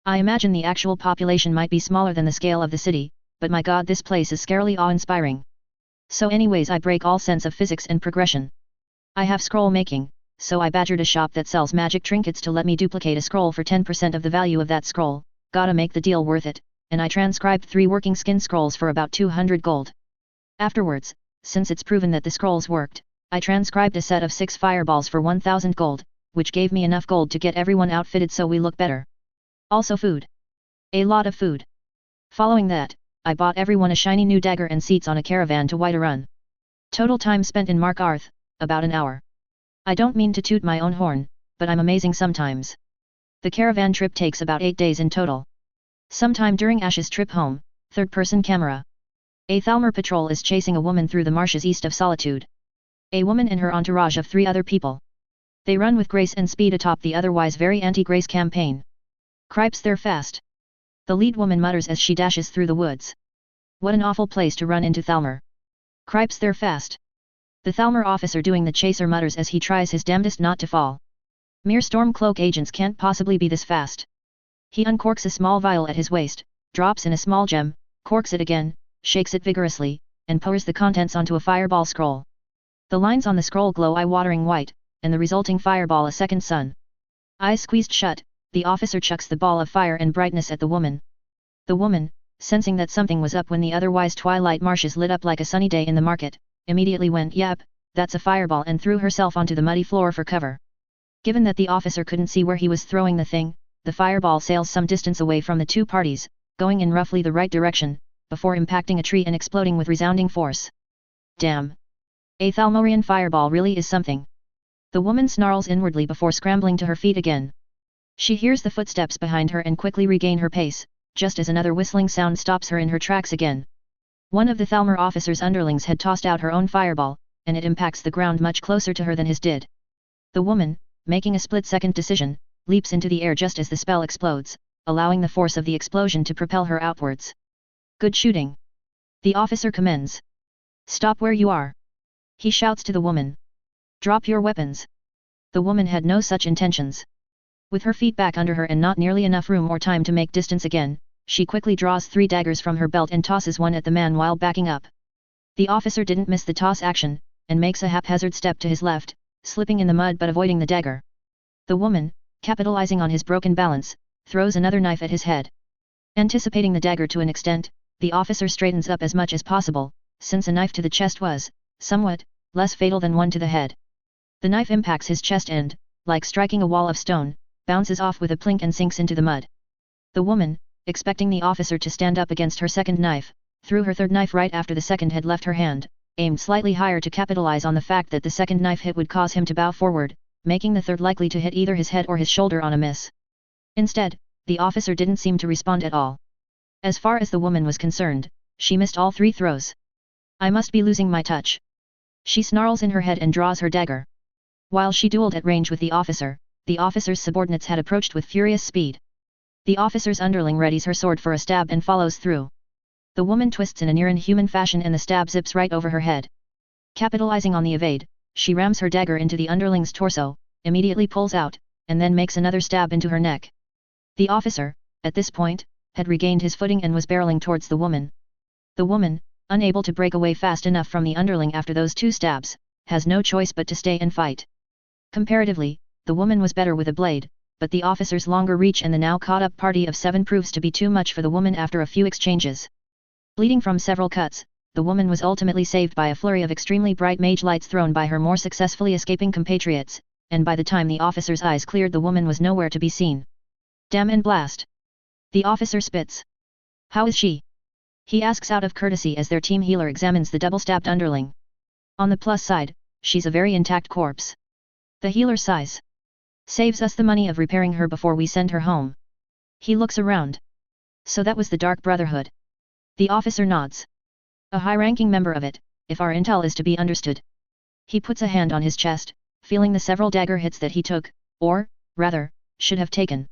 I imagine the actual population might be smaller than the scale of the city, but my god, this place is scarily awe-inspiring. So anyways, I break all sense of physics and progression. I have scroll making, so I badgered a shop that sells magic trinkets to let me duplicate a scroll for 10% of the value of that scroll, gotta make the deal worth it, and I transcribed 3 working skin scrolls for about 200 gold. Afterwards, since it's proven that the scrolls worked, I transcribed a set of 6 fireballs for 1000 gold, which gave me enough gold to get everyone outfitted so we look better. Also food. A lot of food. Following that, I bought everyone a shiny new dagger and seats on a caravan to Whiterun. Total time spent in Markarth, about an hour. I don't mean to toot my own horn, but I'm amazing sometimes. The caravan trip takes about 8 days in total. Sometime during Ash's trip home, third-person camera. A Thalmor patrol is chasing a woman through the marshes east of Solitude. A woman and her entourage of 3 other people. They run with grace and speed atop the otherwise very anti-grace campaign. Cripes, they're fast. The lead woman mutters as she dashes through the woods. What an awful place to run into Thalmor. Cripes, they're fast. The Thalmor officer doing the chaser mutters as he tries his damnedest not to fall. Mere Stormcloak agents can't possibly be this fast. He uncorks a small vial at his waist, drops in a small gem, corks it again, shakes it vigorously, and pours the contents onto a fireball scroll. The lines on the scroll glow eye-watering white, and the resulting fireball a second sun. Eyes squeezed shut, the officer chucks the ball of fire and brightness at the woman. The woman, sensing that something was up when the otherwise twilight marshes lit up like a sunny day in the market, immediately went, "Yep, that's a fireball," and threw herself onto the muddy floor for cover. Given that the officer couldn't see where he was throwing the thing, the fireball sails some distance away from the 2 parties, going in roughly the right direction, before impacting a tree and exploding with resounding force. Damn! A Thalmorian fireball really is something. The woman snarls inwardly before scrambling to her feet again. She hears the footsteps behind her and quickly regain her pace, just as another whistling sound stops her in her tracks again. One of the Thalmor officer's underlings had tossed out her own fireball, and it impacts the ground much closer to her than his did. The woman, making a split-second decision, leaps into the air just as the spell explodes, allowing the force of the explosion to propel her outwards. Good shooting. The officer commends. Stop where you are. He shouts to the woman. Drop your weapons. The woman had no such intentions. With her feet back under her and not nearly enough room or time to make distance again, she quickly draws 3 daggers from her belt and tosses one at the man while backing up. The officer didn't miss the toss action, and makes a haphazard step to his left, slipping in the mud but avoiding the dagger. The woman, capitalizing on his broken balance, throws another knife at his head. Anticipating the dagger to an extent, the officer straightens up as much as possible, since a knife to the chest was, somewhat, less fatal than one to the head. The knife impacts his chest and, like striking a wall of stone, bounces off with a plink and sinks into the mud. The woman, expecting the officer to stand up against her second knife, threw her third knife right after the second had left her hand, aimed slightly higher to capitalize on the fact that the second knife hit would cause him to bow forward, making the third likely to hit either his head or his shoulder on a miss. Instead, the officer didn't seem to respond at all. As far as the woman was concerned, she missed all 3 throws. I must be losing my touch. She snarls in her head and draws her dagger. While she dueled at range with the officer's subordinates had approached with furious speed. The officer's underling readies her sword for a stab and follows through. The woman twists in a near-inhuman fashion and the stab zips right over her head. Capitalizing on the evade, she rams her dagger into the underling's torso, immediately pulls out, and then makes another stab into her neck. The officer, at this point, had regained his footing and was barreling towards the woman. The woman, unable to break away fast enough from the underling after those 2 stabs, has no choice but to stay and fight. Comparatively, the woman was better with a blade, but the officer's longer reach and the now caught-up party of 7 proves to be too much for the woman after a few exchanges. Bleeding from several cuts, the woman was ultimately saved by a flurry of extremely bright mage lights thrown by her more successfully escaping compatriots, and by the time the officer's eyes cleared the woman was nowhere to be seen. Damn and blast! The officer spits. How is she? He asks out of courtesy as their team healer examines the double-stabbed underling. On the plus side, she's a very intact corpse. The healer sighs. Saves us the money of repairing her before we send her home. He looks around. So that was the Dark Brotherhood. The officer nods. A high-ranking member of it, if our intel is to be understood. He puts a hand on his chest, feeling the several dagger hits that he took, or, rather, should have taken.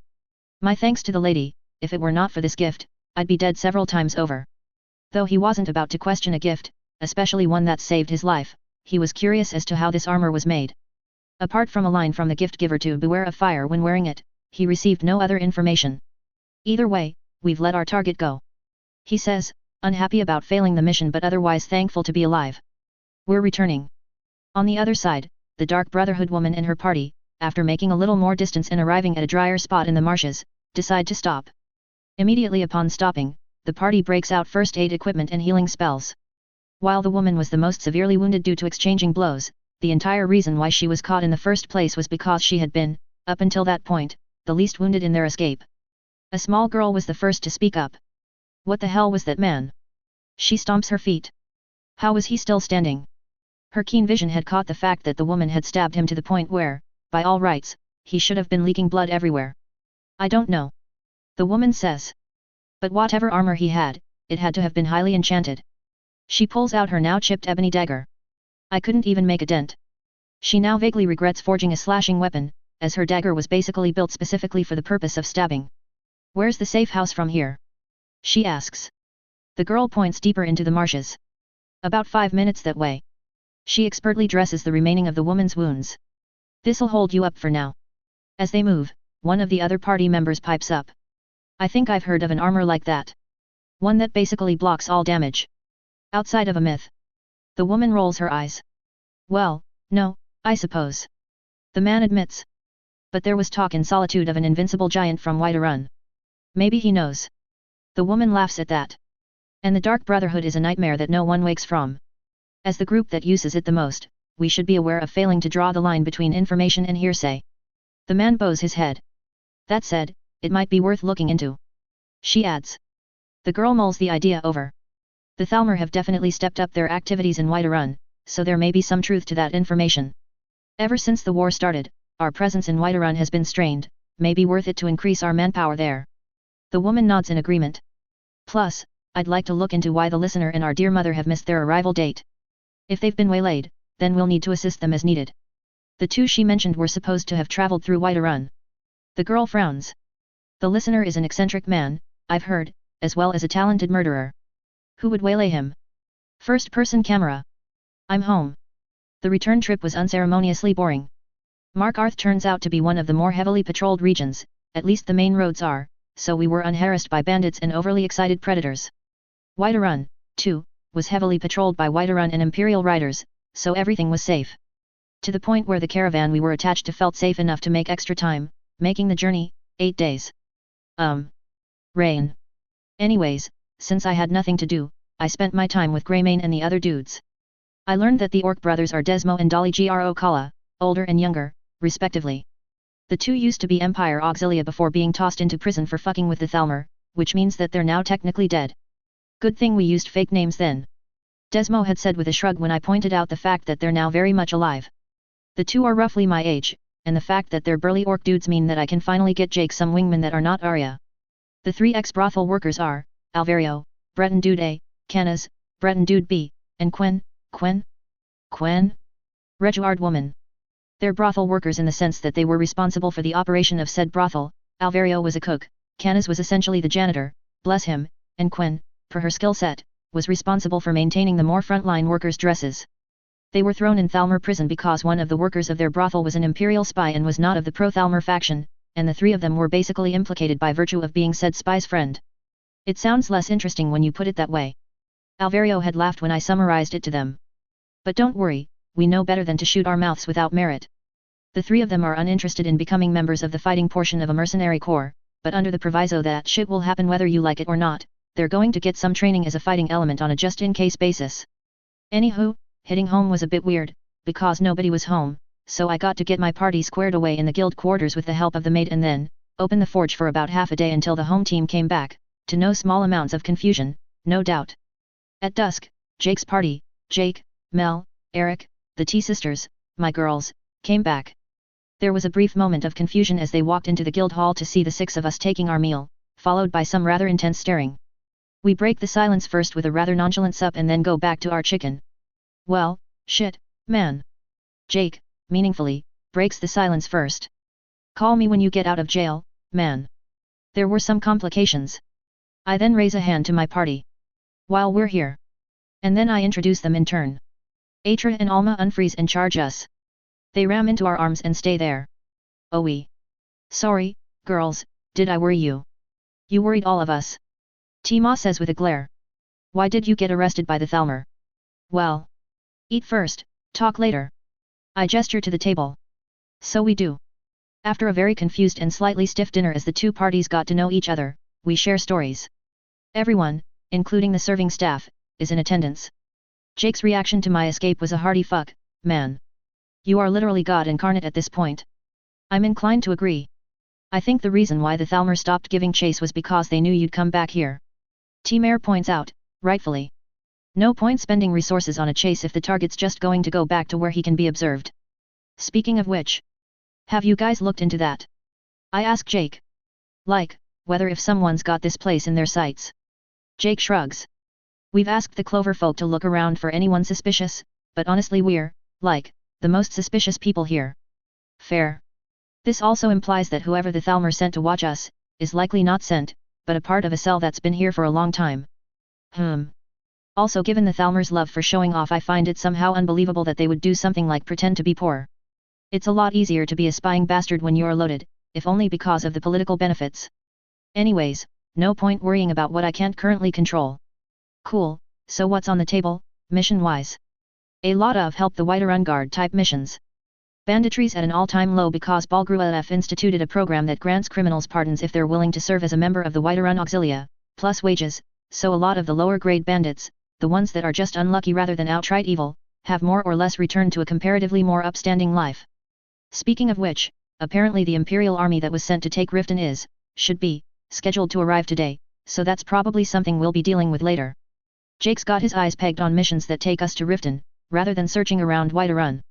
My thanks to the lady, if it were not for this gift, I'd be dead several times over. Though he wasn't about to question a gift, especially one that saved his life, he was curious as to how this armor was made. Apart from a line from the gift giver to beware of fire when wearing it, he received no other information. Either way, we've let our target go. He says, unhappy about failing the mission but otherwise thankful to be alive. We're returning. On the other side, the Dark Brotherhood woman and her party, after making a little more distance and arriving at a drier spot in the marshes, decide to stop. Immediately upon stopping, the party breaks out first aid equipment and healing spells. While the woman was the most severely wounded due to exchanging blows, the entire reason why she was caught in the first place was because she had been, up until that point, the least wounded in their escape. A small girl was the first to speak up. What the hell was that man? She stomps her feet. How was he still standing? Her keen vision had caught the fact that the woman had stabbed him to the point where, by all rights, he should have been leaking blood everywhere. I don't know. The woman says. But whatever armor he had, it had to have been highly enchanted. She pulls out her now chipped ebony dagger. I couldn't even make a dent. She now vaguely regrets forging a slashing weapon, as her dagger was basically built specifically for the purpose of stabbing. Where's the safe house from here? She asks. The girl points deeper into the marshes. About 5 minutes that way. She expertly dresses the remaining of the woman's wounds. This'll hold you up for now. As they move, one of the other party members pipes up. I think I've heard of an armor like that. One that basically blocks all damage. Outside of a myth. The woman rolls her eyes. Well, no, I suppose. The man admits. But there was talk in Solitude of an invincible giant from Whiterun. Maybe he knows. The woman laughs at that. And the Dark Brotherhood is a nightmare that no one wakes from. As the group that uses it the most, we should be aware of failing to draw the line between information and hearsay. The man bows his head. That said, it might be worth looking into. She adds. The girl mulls the idea over. The Thalmor have definitely stepped up their activities in Whiterun, so there may be some truth to that information. Ever since the war started, our presence in Whiterun has been strained, may be worth it to increase our manpower there. The woman nods in agreement. Plus, I'd like to look into why the listener and our dear mother have missed their arrival date. If they've been waylaid, then we'll need to assist them as needed. The 2 she mentioned were supposed to have traveled through Whiterun. The girl frowns. The listener is an eccentric man, I've heard, as well as a talented murderer. Who would waylay him? First-person camera. I'm home. The return trip was unceremoniously boring. Markarth turns out to be one of the more heavily patrolled regions, at least the main roads are, so we were unharassed by bandits and overly excited predators. Whiterun, too, was heavily patrolled by Whiterun and Imperial riders, so everything was safe. To the point where the caravan we were attached to felt safe enough to make extra time, making the journey, 8 days. Rain. Anyways, since I had nothing to do, I spent my time with Greymane and the other dudes. I learned that the Orc brothers are Desmo and Dali Gro Kala, older and younger, respectively. The 2 used to be Empire Auxilia before being tossed into prison for fucking with the Thalmor, which means that they're now technically dead. Good thing we used fake names then. Desmo had said with a shrug when I pointed out the fact that they're now very much alive. The 2 are roughly my age, and the fact that they're burly orc dudes mean that I can finally get Jake some wingmen that are not Arya. The 3 ex-brothel workers are, Alvario, Breton Dude A, Canas, Breton Dude B, and Quen? Reguard woman. They're brothel workers in the sense that they were responsible for the operation of said brothel. Alvario was a cook, Canas was essentially the janitor, bless him, and Quen, for her skill set, was responsible for maintaining the more frontline workers' dresses. They were thrown in Thalmor prison because one of the workers of their brothel was an imperial spy and was not of the pro-Thalmor faction, and the three of them were basically implicated by virtue of being said spy's friend. It sounds less interesting when you put it that way. Alvario had laughed when I summarized it to them. But don't worry, we know better than to shoot our mouths without merit. The three of them are uninterested in becoming members of the fighting portion of a mercenary corps, but under the proviso that shit will happen whether you like it or not, they're going to get some training as a fighting element on a just-in-case basis. Anywho, hitting home was a bit weird, because nobody was home, so I got to get my party squared away in the guild quarters with the help of the maid and then, open the forge for about half a day until the home team came back, to no small amounts of confusion, no doubt. At dusk, Jake's party, Jake, Mel, Eric, the T-sisters, my girls, came back. There was a brief moment of confusion as they walked into the guild hall to see the six of us taking our meal, followed by some rather intense staring. We break the silence first with a rather nonchalant sup and then go back to our chicken. Well, shit, man. Jake, meaningfully, breaks the silence first. Call me when you get out of jail, man. There were some complications. I then raise a hand to my party. While we're here. And then I introduce them in turn. Atra and Alma unfreeze and charge us. They ram into our arms and stay there. Oh sorry, girls, did I worry you? You worried all of us. Tima says with a glare. Why did you get arrested by the Thalmor? Well. Eat first, talk later. I gesture to the table. So we do. After a very confused and slightly stiff dinner as the two parties got to know each other, we share stories. Everyone, including the serving staff, is in attendance. Jake's reaction to my escape was a hearty fuck, man. You are literally God incarnate at this point. I'm inclined to agree. I think the reason why the Thalmor stopped giving chase was because they knew you'd come back here. T-Mare points out, rightfully. No point spending resources on a chase if the target's just going to go back to where he can be observed. Speaking of which, have you guys looked into that? I ask Jake. Like, whether if someone's got this place in their sights. Jake shrugs. We've asked the Clover folk to look around for anyone suspicious, but honestly we're, like, the most suspicious people here. Fair. This also implies that whoever the Thalmor sent to watch us, is likely not sent, but a part of a cell that's been here for a long time. Also given the Thalmor's love for showing off, I find it somehow unbelievable that they would do something like pretend to be poor. It's a lot easier to be a spying bastard when you're loaded, if only because of the political benefits. Anyways, no point worrying about what I can't currently control. Cool, so what's on the table, mission-wise? A lot of help the Whiterun Guard type missions. Banditry's at an all-time low because Balgruaf instituted a program that grants criminals pardons if they're willing to serve as a member of the Whiterun Auxilia, plus wages, so a lot of the lower-grade bandits, the ones that are just unlucky rather than outright evil, have more or less returned to a comparatively more upstanding life. Speaking of which, apparently the Imperial Army that was sent to take Riften should be, scheduled to arrive today, so that's probably something we'll be dealing with later. Jake's got his eyes pegged on missions that take us to Riften, rather than searching around Whiterun.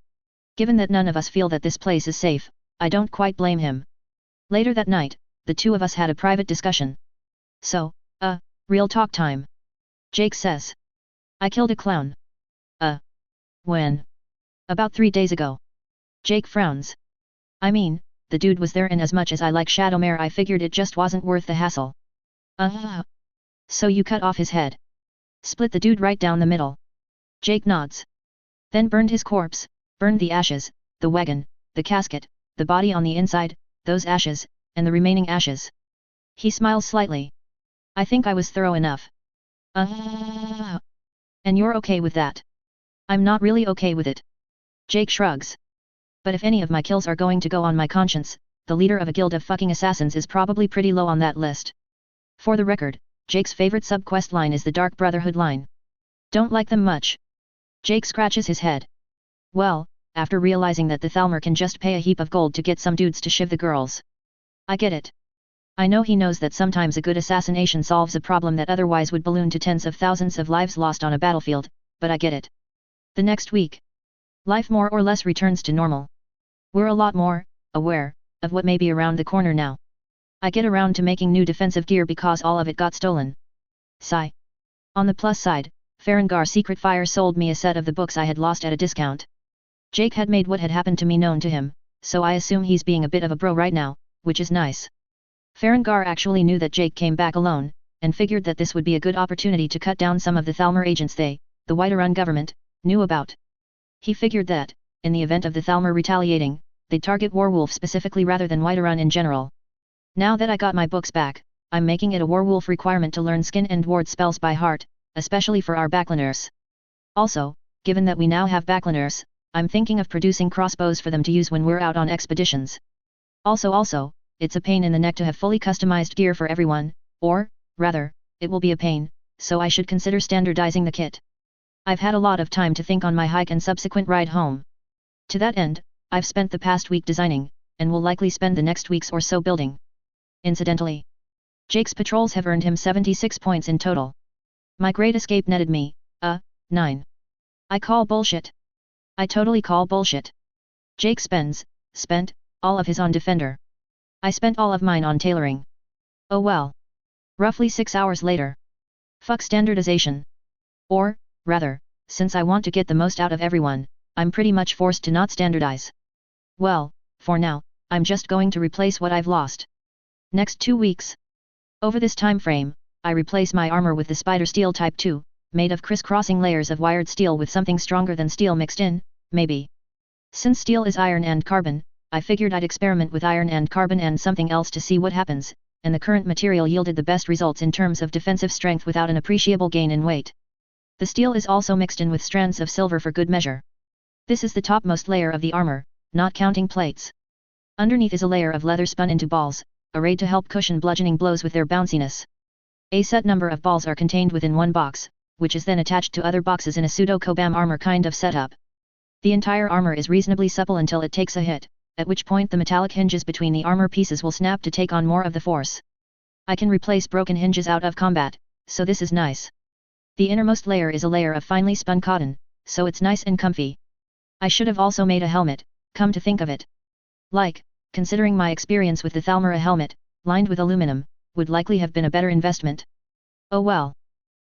Given that none of us feel that this place is safe, I don't quite blame him. Later that night, the two of us had a private discussion. So, real talk time. Jake says. I killed a clown. When? About 3 days ago. Jake frowns. I mean, the dude was there and as much as I like Shadowmare I figured it just wasn't worth the hassle. So you cut off his head. Split the dude right down the middle. Jake nods. Then burned his corpse, burned the ashes, the wagon, the casket, the body on the inside, those ashes, and the remaining ashes. He smiles slightly. I think I was thorough enough. And you're okay with that? I'm not really okay with it. Jake shrugs. But if any of my kills are going to go on my conscience, the leader of a guild of fucking assassins is probably pretty low on that list. For the record, Jake's favorite sub-quest line is the Dark Brotherhood line. Don't like them much. Jake scratches his head. Well, after realizing that the Thalmor can just pay a heap of gold to get some dudes to shiv the girls. I get it. I know he knows that sometimes a good assassination solves a problem that otherwise would balloon to tens of thousands of lives lost on a battlefield, but I get it. The next week, life more or less returns to normal. We're a lot more aware of what may be around the corner now. I get around to making new defensive gear because all of it got stolen. Sigh. On the plus side, Farengar Secret Fire sold me a set of the books I had lost at a discount. Jake had made what had happened to me known to him, so I assume he's being a bit of a bro right now, which is nice. Farengar actually knew that Jake came back alone, and figured that this would be a good opportunity to cut down some of the Thalmor agents the Whiterun government, knew about. He figured that, in the event of the Thalmor retaliating, they'd target Warwolf specifically rather than Whiterun in general. Now that I got my books back, I'm making it a Warwolf requirement to learn skin and ward spells by heart, especially for our backliners. Also, given that we now have backliners, I'm thinking of producing crossbows for them to use when we're out on expeditions. Also, it's a pain in the neck to have fully customized gear for everyone, or, rather, it will be a pain, so I should consider standardizing the kit. I've had a lot of time to think on my hike and subsequent ride home. To that end, I've spent the past week designing, and will likely spend the next weeks or so building. Incidentally, Jake's patrols have earned him 76 points in total. My great escape netted me, 9. I call bullshit. I totally call bullshit. Jake spent, all of his on Defender. I spent all of mine on tailoring. Oh well. Roughly 6 hours later. Fuck standardization. Or, rather, since I want to get the most out of everyone, I'm pretty much forced to not standardize. Well, for now, I'm just going to replace what I've lost. Next 2 weeks. Over this time frame, I replace my armor with the Spider Steel Type 2, made of crisscrossing layers of wired steel with something stronger than steel mixed in, maybe. Since steel is iron and carbon, I figured I'd experiment with iron and carbon and something else to see what happens, and the current material yielded the best results in terms of defensive strength without an appreciable gain in weight. The steel is also mixed in with strands of silver for good measure. This is the topmost layer of the armor, not counting plates. Underneath is a layer of leather spun into balls, arrayed to help cushion bludgeoning blows with their bounciness. A set number of balls are contained within one box, which is then attached to other boxes in a pseudo-Kobam armor kind of setup. The entire armor is reasonably supple until it takes a hit, at which point the metallic hinges between the armor pieces will snap to take on more of the force. I can replace broken hinges out of combat, so this is nice. The innermost layer is a layer of finely spun cotton, so it's nice and comfy. I should have also made a helmet, come to think of it. Considering my experience with the Thalmor, a helmet, lined with aluminum, would likely have been a better investment. Oh well.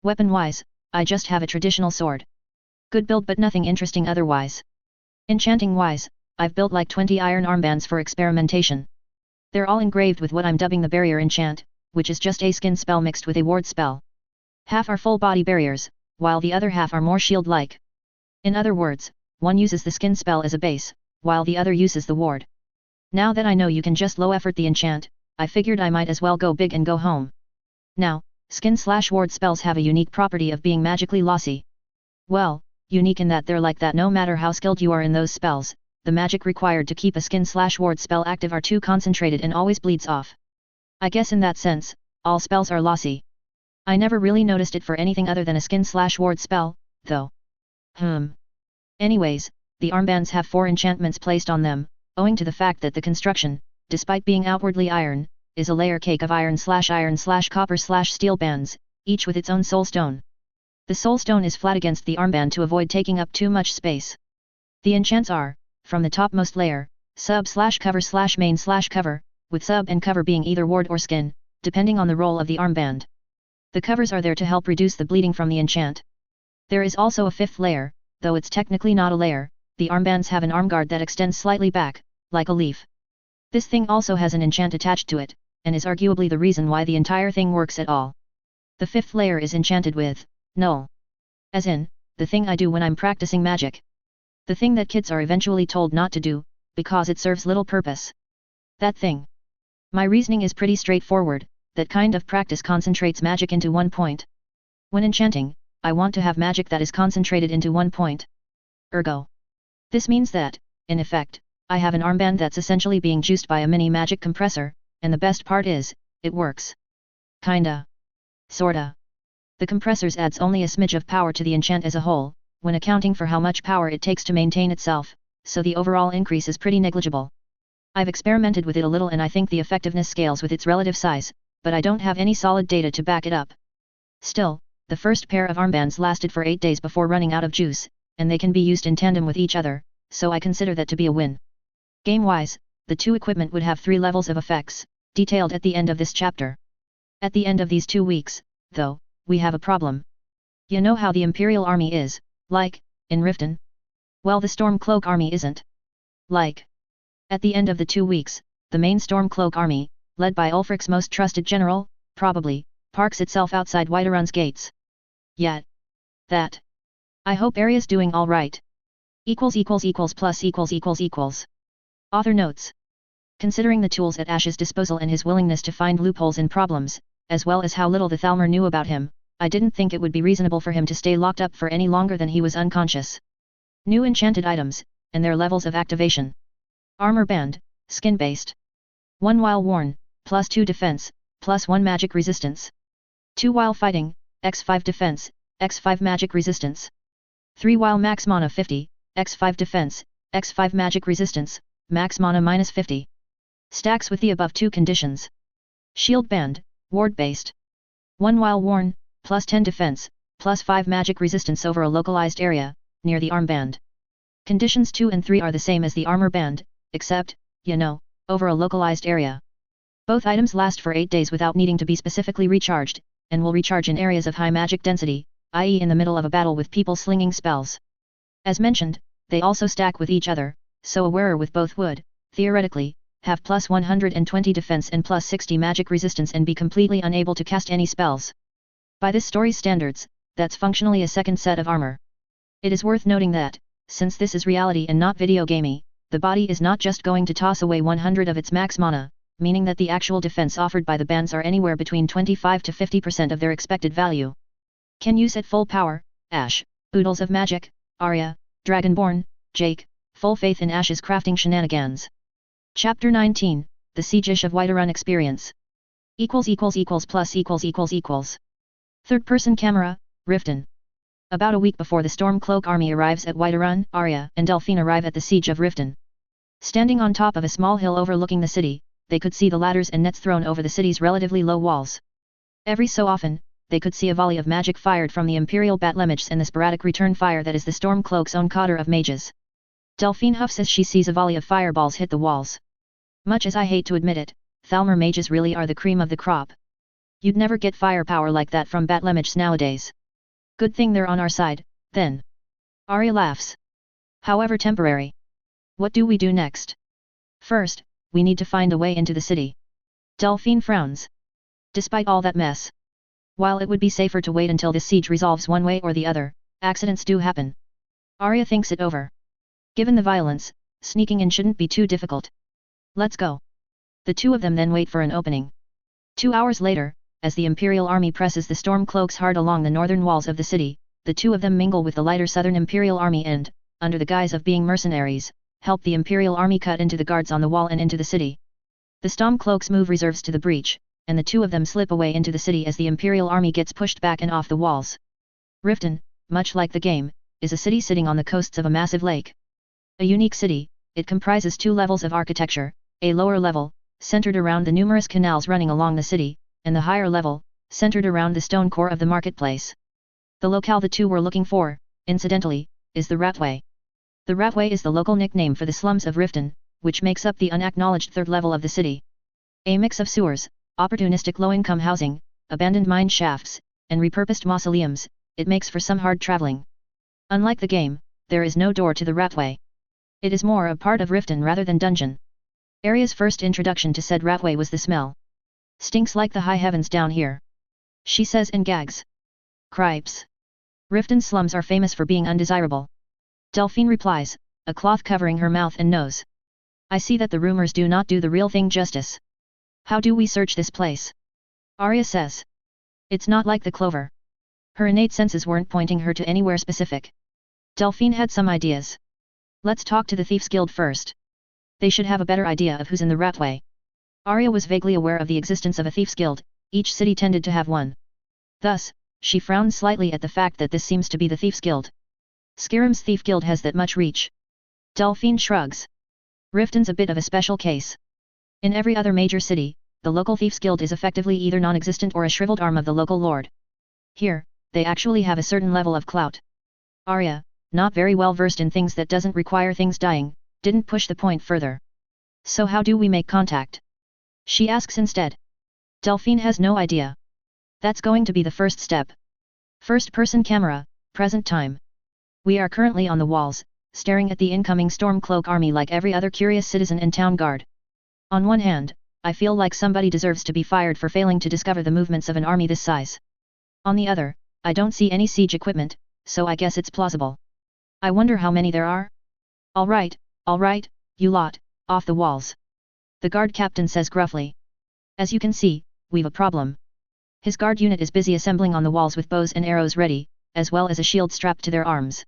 Weapon-wise, I just have a traditional sword. Good build but nothing interesting otherwise. Enchanting-wise, I've built like 20 iron armbands for experimentation. They're all engraved with what I'm dubbing the barrier enchant, which is just a skin spell mixed with a ward spell. Half are full body barriers, while the other half are more shield-like. In other words, one uses the skin spell as a base, while the other uses the ward. Now that I know you can just low effort the enchant, I figured I might as well go big and go home. Now, skin/ward spells have a unique property of being magically lossy. Well, unique in that they're like that no matter how skilled you are in those spells, the magic required to keep a skin/ward spell active are too concentrated and always bleeds off. I guess in that sense, all spells are lossy. I never really noticed it for anything other than a skin/ward spell, though. Anyways, the armbands have 4 enchantments placed on them, owing to the fact that the construction, despite being outwardly iron, is a layer cake of iron/copper/steel bands, each with its own soul stone. The soul stone is flat against the armband to avoid taking up too much space. The enchants are, from the topmost layer, sub/cover/main/cover, with sub and cover being either ward or skin, depending on the role of the armband. The covers are there to help reduce the bleeding from the enchant. There is also a 5th layer, though it's technically not a layer. The armbands have an armguard that extends slightly back, like a leaf. This thing also has an enchant attached to it, and is arguably the reason why the entire thing works at all. The 5th layer is enchanted with null. As in, the thing I do when I'm practicing magic. The thing that kids are eventually told not to do, because it serves little purpose. That thing. My reasoning is pretty straightforward, that kind of practice concentrates magic into one point. When enchanting, I want to have magic that is concentrated into one point. Ergo. This means that, in effect, I have an armband that's essentially being juiced by a mini magic compressor, and the best part is, it works. Kinda. Sorta. The compressors adds only a smidge of power to the enchant as a whole, when accounting for how much power it takes to maintain itself, so the overall increase is pretty negligible. I've experimented with it a little and I think the effectiveness scales with its relative size, but I don't have any solid data to back it up. Still, the first pair of armbands lasted for 8 days before running out of juice, and they can be used in tandem with each other, so I consider that to be a win. Game-wise, the 2 equipment would have 3 levels of effects, detailed at the end of this chapter. At the end of these 2 weeks, though, we have a problem. You know how the Imperial Army is, like, in Riften? Well, the Stormcloak Army isn't. Like. At the end of the 2 weeks, the main Stormcloak Army, led by Ulfric's most trusted general, probably, parks itself outside Whiterun's gates. Yet. That. I hope Arya's doing alright. =+=+===. Author notes. Considering the tools at Ash's disposal and his willingness to find loopholes in problems, as well as how little the Thalmor knew about him, I didn't think it would be reasonable for him to stay locked up for any longer than he was unconscious. New enchanted items, and their levels of activation. Armor band, skin-based. 1 while worn, +2 defense, +1 magic resistance. 2 while fighting, x5 defense, x5 magic resistance. 3 while max mana 50, x5 defense, x5 magic resistance, max mana -50. Stacks with the above 2 conditions. Shield band, ward-based. 1 while worn, +10 defense, +5 magic resistance over a localized area, near the armband. Conditions 2 and 3 are the same as the armor band, except, over a localized area. Both items last for 8 days without needing to be specifically recharged, and will recharge in areas of high magic density, i.e. in the middle of a battle with people slinging spells. As mentioned, they also stack with each other, so a wearer with both would, theoretically, have +120 defense and +60 magic resistance and be completely unable to cast any spells. By this story's standards, that's functionally a second set of armor. It is worth noting that, since this is reality and not video gamey, the body is not just going to toss away 100 of its max mana, meaning that the actual defense offered by the bands are anywhere between 25 to 50% of their expected value. Can use at full power, Ash, Oodles of Magic, Arya, Dragonborn, Jake, full faith in Ash's crafting shenanigans. Chapter 19, The Siege of Whiterun Experience. ==+===. Third-person camera, Riften. About a week before the Stormcloak army arrives at Whiterun, Arya and Delphine arrive at the siege of Riften. Standing on top of a small hill overlooking the city, they could see the ladders and nets thrown over the city's relatively low walls. Every so often, they could see a volley of magic fired from the Imperial Battlemages and the sporadic return fire that is the Stormcloak's own cadre of mages. Delphine huffs as she sees a volley of fireballs hit the walls. Much as I hate to admit it, Thalmor mages really are the cream of the crop. You'd never get firepower like that from Battlemages nowadays. Good thing they're on our side, then. Arya laughs. However temporary. What do we do next? First, we need to find a way into the city. Delphine frowns. Despite all that mess. While it would be safer to wait until this siege resolves one way or the other, accidents do happen. Arya thinks it over. Given the violence, sneaking in shouldn't be too difficult. Let's go. The two of them then wait for an opening. 2 hours later, as the Imperial army presses the Stormcloaks hard along the northern walls of the city, the two of them mingle with the lighter southern Imperial army and, under the guise of being mercenaries, help the Imperial army cut into the guards on the wall and into the city. The Stormcloaks move reserves to the breach, and the two of them slip away into the city as the Imperial army gets pushed back and off the walls. Riften, much like the game, is a city sitting on the coasts of a massive lake. A unique city, it comprises 2 levels of architecture, a lower level, centered around the numerous canals running along the city, and the higher level, centered around the stone core of the marketplace. The locale the two were looking for, incidentally, is the Ratway. The Ratway is the local nickname for the slums of Riften, which makes up the unacknowledged third level of the city. A mix of sewers, opportunistic low-income housing, abandoned mine shafts, and repurposed mausoleums, it makes for some hard traveling. Unlike the game, there is no door to the Ratway. It is more a part of Riften rather than dungeon. Arya's first introduction to said Ratway was the smell. Stinks like the high heavens down here. She says and gags. Cripes. Riften slums are famous for being undesirable. Delphine replies, a cloth covering her mouth and nose. I see that the rumors do not do the real thing justice. How do we search this place? Arya says. It's not like the Clover. Her innate senses weren't pointing her to anywhere specific. Delphine had some ideas. Let's talk to the Thieves Guild first. They should have a better idea of who's in the Ratway. Arya was vaguely aware of the existence of a Thieves Guild, each city tended to have one. Thus, she frowned slightly at the fact that this seems to be the Thieves Guild. Skyrim's Thief Guild has that much reach. Delphine shrugs. Riften's a bit of a special case. In every other major city, the local Thieves Guild is effectively either non-existent or a shriveled arm of the local lord. Here, they actually have a certain level of clout. Arya, not very well versed in things that doesn't require things dying, didn't push the point further. So how do we make contact? She asks instead. Delphine has no idea. That's going to be the first step. First-person camera, present time. We are currently on the walls, staring at the incoming Stormcloak army like every other curious citizen and town guard. On one hand, I feel like somebody deserves to be fired for failing to discover the movements of an army this size. On the other, I don't see any siege equipment, so I guess it's plausible. I wonder how many there are? Alright, you lot, off the walls. The guard captain says gruffly. As you can see, we've a problem. His guard unit is busy assembling on the walls with bows and arrows ready, as well as a shield strapped to their arms.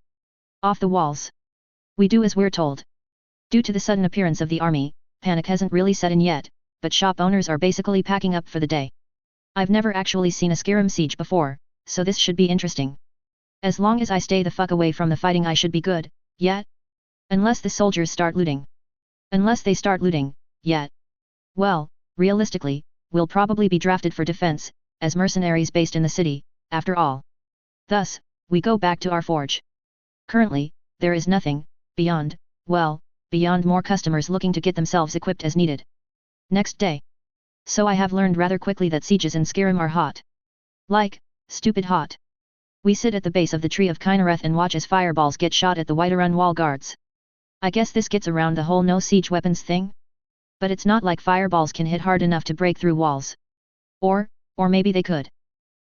Off the walls. We do as we're told. Due to the sudden appearance of the army, panic hasn't really set in yet, but shop owners are basically packing up for the day. I've never actually seen a Skyrim siege before, so this should be interesting. As long as I stay the fuck away from the fighting I should be good, yet? Unless the soldiers start looting. Unless they start looting, yet. Well, realistically, we'll probably be drafted for defense, as mercenaries based in the city, after all. Thus, we go back to our forge. Currently, there is nothing, beyond more customers looking to get themselves equipped as needed. Next day. So I have learned rather quickly that sieges in Skyrim are hot. Like, stupid hot. We sit at the base of the tree of Kynareth and watch as fireballs get shot at the Whiterun wall guards. I guess this gets around the whole no siege weapons thing? But it's not like fireballs can hit hard enough to break through walls. Or maybe they could.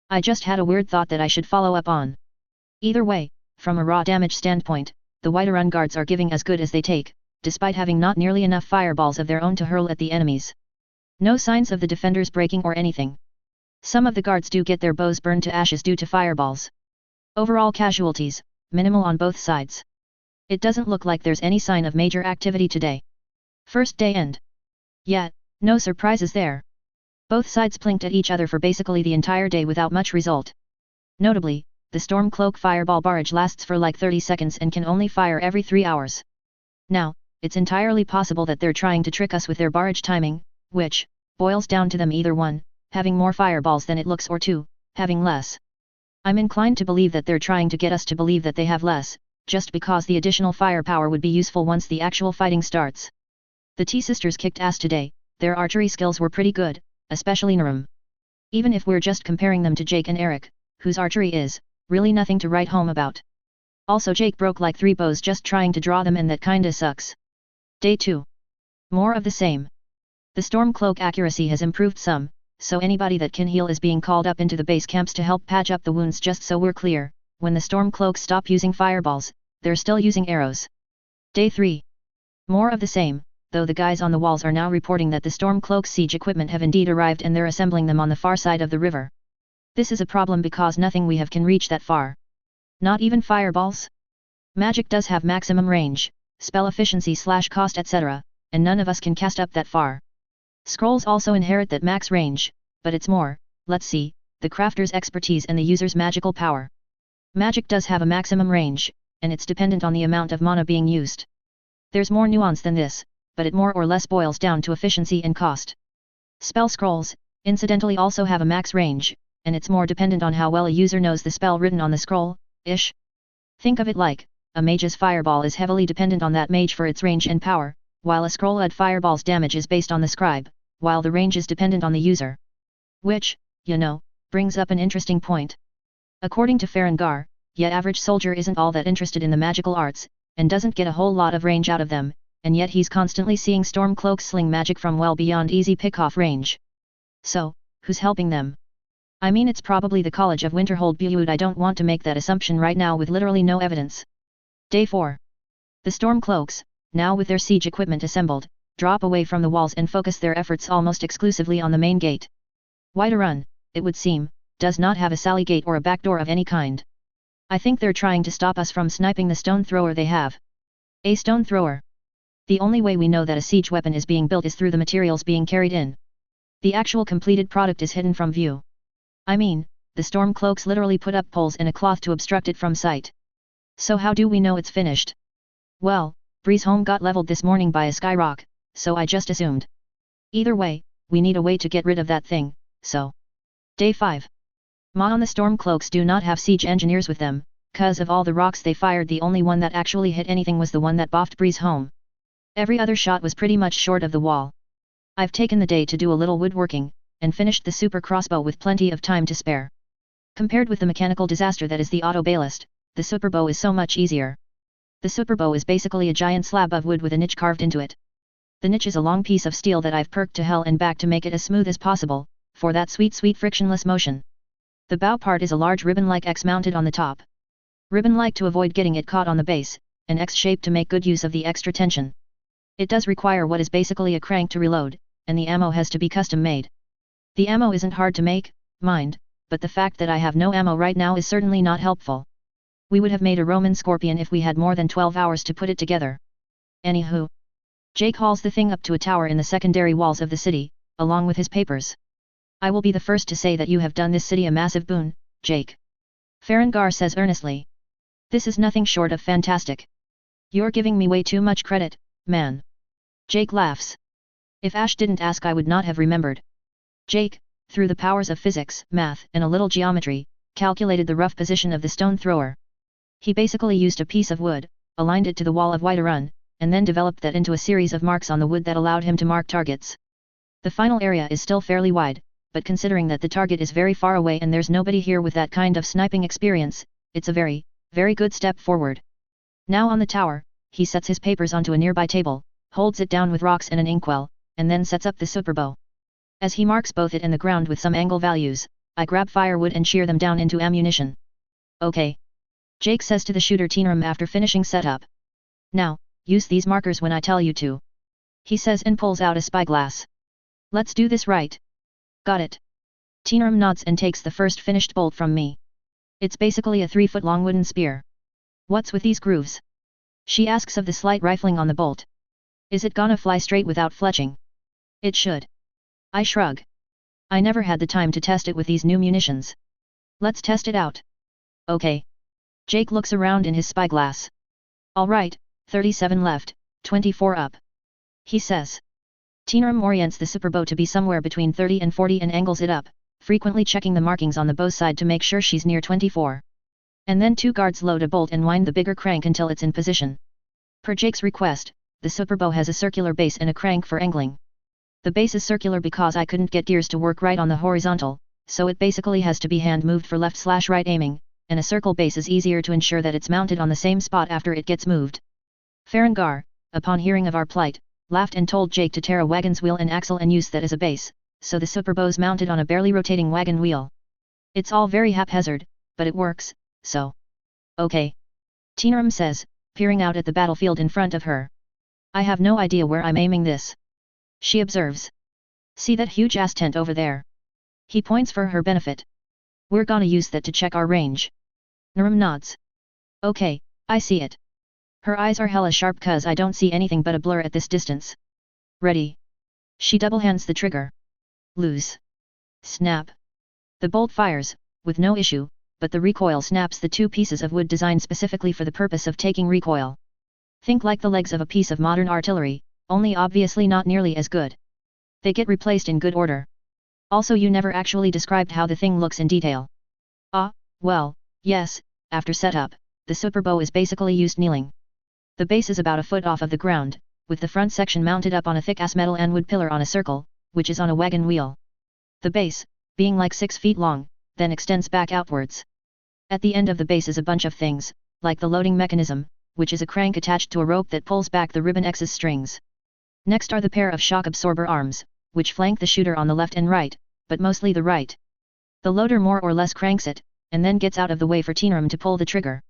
I just had a weird thought that I should follow up on. Either way, from a raw damage standpoint, the Whiterun guards are giving as good as they take, despite having not nearly enough fireballs of their own to hurl at the enemies. No signs of the defenders breaking or anything. Some of the guards do get their bows burned to ashes due to fireballs. Overall casualties, minimal on both sides. It doesn't look like there's any sign of major activity today. First day end. Yet, no surprises there. Both sides plinked at each other for basically the entire day without much result. Notably, the Stormcloak fireball barrage lasts for like 30 seconds and can only fire every 3 hours. Now, it's entirely possible that they're trying to trick us with their barrage timing, which boils down to them either 1, having more fireballs than it looks, or 2, having less. I'm inclined to believe that they're trying to get us to believe that they have less, just because the additional firepower would be useful once the actual fighting starts. The T-Sisters kicked ass today, their archery skills were pretty good, especially Narum. Even if we're just comparing them to Jake and Eric, whose archery is really nothing to write home about. Also Jake broke like 3 bows just trying to draw them, and that kinda sucks. Day 2. More of the same. The Stormcloak accuracy has improved some, so anybody that can heal is being called up into the base camps to help patch up the wounds. Just so we're clear, when the Stormcloaks stop using fireballs, they're still using arrows. Day 3. More of the same, though the guys on the walls are now reporting that the Stormcloak siege equipment have indeed arrived and they're assembling them on the far side of the river. This is a problem because nothing we have can reach that far. Not even fireballs? Magic does have maximum range, spell efficiency / cost etc., and none of us can cast up that far. Scrolls also inherit that max range, but it's more, let's see, the crafter's expertise and the user's magical power. Magic does have a maximum range, and it's dependent on the amount of mana being used. There's more nuance than this, but it more or less boils down to efficiency and cost. Spell scrolls, incidentally, also have a max range, and it's more dependent on how well a user knows the spell written on the scroll-ish. Think of it like, a mage's fireball is heavily dependent on that mage for its range and power, while a scroll-led fireball's damage is based on the scribe, while the range is dependent on the user. Which, brings up an interesting point. According to Farengar, yet average soldier isn't all that interested in the magical arts, and doesn't get a whole lot of range out of them, and yet he's constantly seeing Stormcloaks sling magic from well beyond easy pick-off range. So, who's helping them? I mean, it's probably the College of Winterhold, but I don't want to make that assumption right now with literally no evidence. Day 4. The Stormcloaks, now with their siege equipment assembled, drop away from the walls and focus their efforts almost exclusively on the main gate. Whiterun, it would seem, does not have a sally gate or a back door of any kind. I think they're trying to stop us from sniping the stone thrower they have. A stone thrower. The only way we know that a siege weapon is being built is through the materials being carried in. The actual completed product is hidden from view. I mean, the Stormcloaks literally put up poles and a cloth to obstruct it from sight. So how do we know it's finished? Well, Bree's home got leveled this morning by a skyrock, so I just assumed. Either way, we need a way to get rid of that thing, so. Day 5. On the Stormcloaks do not have siege engineers with them, cause of all the rocks they fired the only one that actually hit anything was the one that boffed Bree's home. Every other shot was pretty much short of the wall. I've taken the day to do a little woodworking, and finished the super crossbow with plenty of time to spare. Compared with the mechanical disaster that is the auto ballist, the superbow is so much easier. The superbow is basically a giant slab of wood with a niche carved into it. The niche is a long piece of steel that I've perked to hell and back to make it as smooth as possible, for that sweet frictionless motion. The bow part is a large ribbon-like X mounted on the top. Ribbon-like to avoid getting it caught on the base, an X shape to make good use of the extra tension. It does require what is basically a crank to reload, and the ammo has to be custom made. The ammo isn't hard to make, mind, but the fact that I have no ammo right now is certainly not helpful. We would have made a Roman scorpion if we had more than 12 hours to put it together. Anywho. Jake hauls the thing up to a tower in the secondary walls of the city, along with his papers. I will be the first to say that you have done this city a massive boon, Jake. Farengar says earnestly. This is nothing short of fantastic. You're giving me way too much credit, man. Jake laughs. If Ash didn't ask I would not have remembered. Jake, through the powers of physics, math, and a little geometry, calculated the rough position of the stone thrower. He basically used a piece of wood, aligned it to the wall of Whiterun, and then developed that into a series of marks on the wood that allowed him to mark targets. The final area is still fairly wide, but considering that the target is very far away and there's nobody here with that kind of sniping experience, it's a very, very good step forward. Now on the tower, he sets his papers onto a nearby table, holds it down with rocks and an inkwell, and then sets up the superbow. As he marks both it and the ground with some angle values, I grab firewood and shear them down into ammunition. Okay. Jake says to the shooter Teenram after finishing setup. Now, use these markers when I tell you to. He says and pulls out a spyglass. Let's do this right. Got it. Teenram nods and takes the first finished bolt from me. It's basically a 3-foot-long wooden spear. What's with these grooves? She asks of the slight rifling on the bolt. Is it gonna fly straight without fletching? It should. I shrug. I never had the time to test it with these new munitions. Let's test it out. Okay. Jake looks around in his spyglass. Alright, 37 left, 24 up. He says. Teenram orients the superbow to be somewhere between 30 and 40 and angles it up, frequently checking the markings on the bow side to make sure she's near 24. And then 2 guards load a bolt and wind the bigger crank until it's in position. Per Jake's request, the superbow has a circular base and a crank for angling. The base is circular because I couldn't get gears to work right on the horizontal, so it basically has to be hand moved for left/right aiming, and a circle base is easier to ensure that it's mounted on the same spot after it gets moved. Farengar, upon hearing of our plight, laughed and told Jake to tear a wagon's wheel and axle and use that as a base, so the superbow's mounted on a barely rotating wagon wheel. It's all very haphazard, but it works, so. Okay. Teenram says, peering out at the battlefield in front of her. I have no idea where I'm aiming this. She observes. See that huge ass tent over there? He points for her benefit. We're gonna use that to check our range. Teenram nods. Okay, I see it. Her eyes are hella sharp cause I don't see anything but a blur at this distance. Ready. She double hands the trigger. Loose. Snap. The bolt fires, with no issue, but the recoil snaps the 2 pieces of wood designed specifically for the purpose of taking recoil. Think like the legs of a piece of modern artillery, only obviously not nearly as good. They get replaced in good order. Also you never actually described how the thing looks in detail. Well, yes, after setup, the superbow is basically used kneeling. The base is about a foot off of the ground, with the front section mounted up on a thick-ass metal and wood pillar on a circle, which is on a wagon wheel. The base, being like 6 feet long, then extends back outwards. At the end of the base is a bunch of things, like the loading mechanism, which is a crank attached to a rope that pulls back the ribbon X's strings. Next are the pair of shock absorber arms, which flank the shooter on the left and right, but mostly the right. The loader more or less cranks it, and then gets out of the way for Teenram to pull the trigger.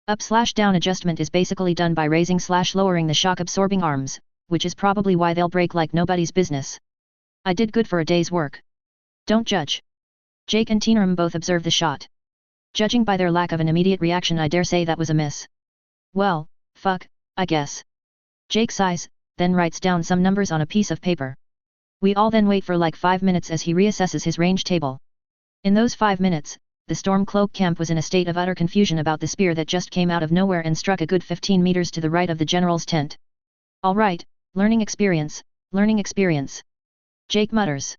Up/down adjustment is basically done by raising/lowering the shock-absorbing arms, which is probably why they'll break like nobody's business. I did good for a day's work. Don't judge. Jake and Teenram both observe the shot. Judging by their lack of an immediate reaction I dare say that was a miss. Well, fuck, I guess. Jake sighs, then writes down some numbers on a piece of paper. We all then wait for like 5 minutes as he reassesses his range table. In those 5 minutes, the Stormcloak camp was in a state of utter confusion about the spear that just came out of nowhere and struck a good 15 meters to the right of the general's tent. Alright, learning experience, learning experience. Jake mutters.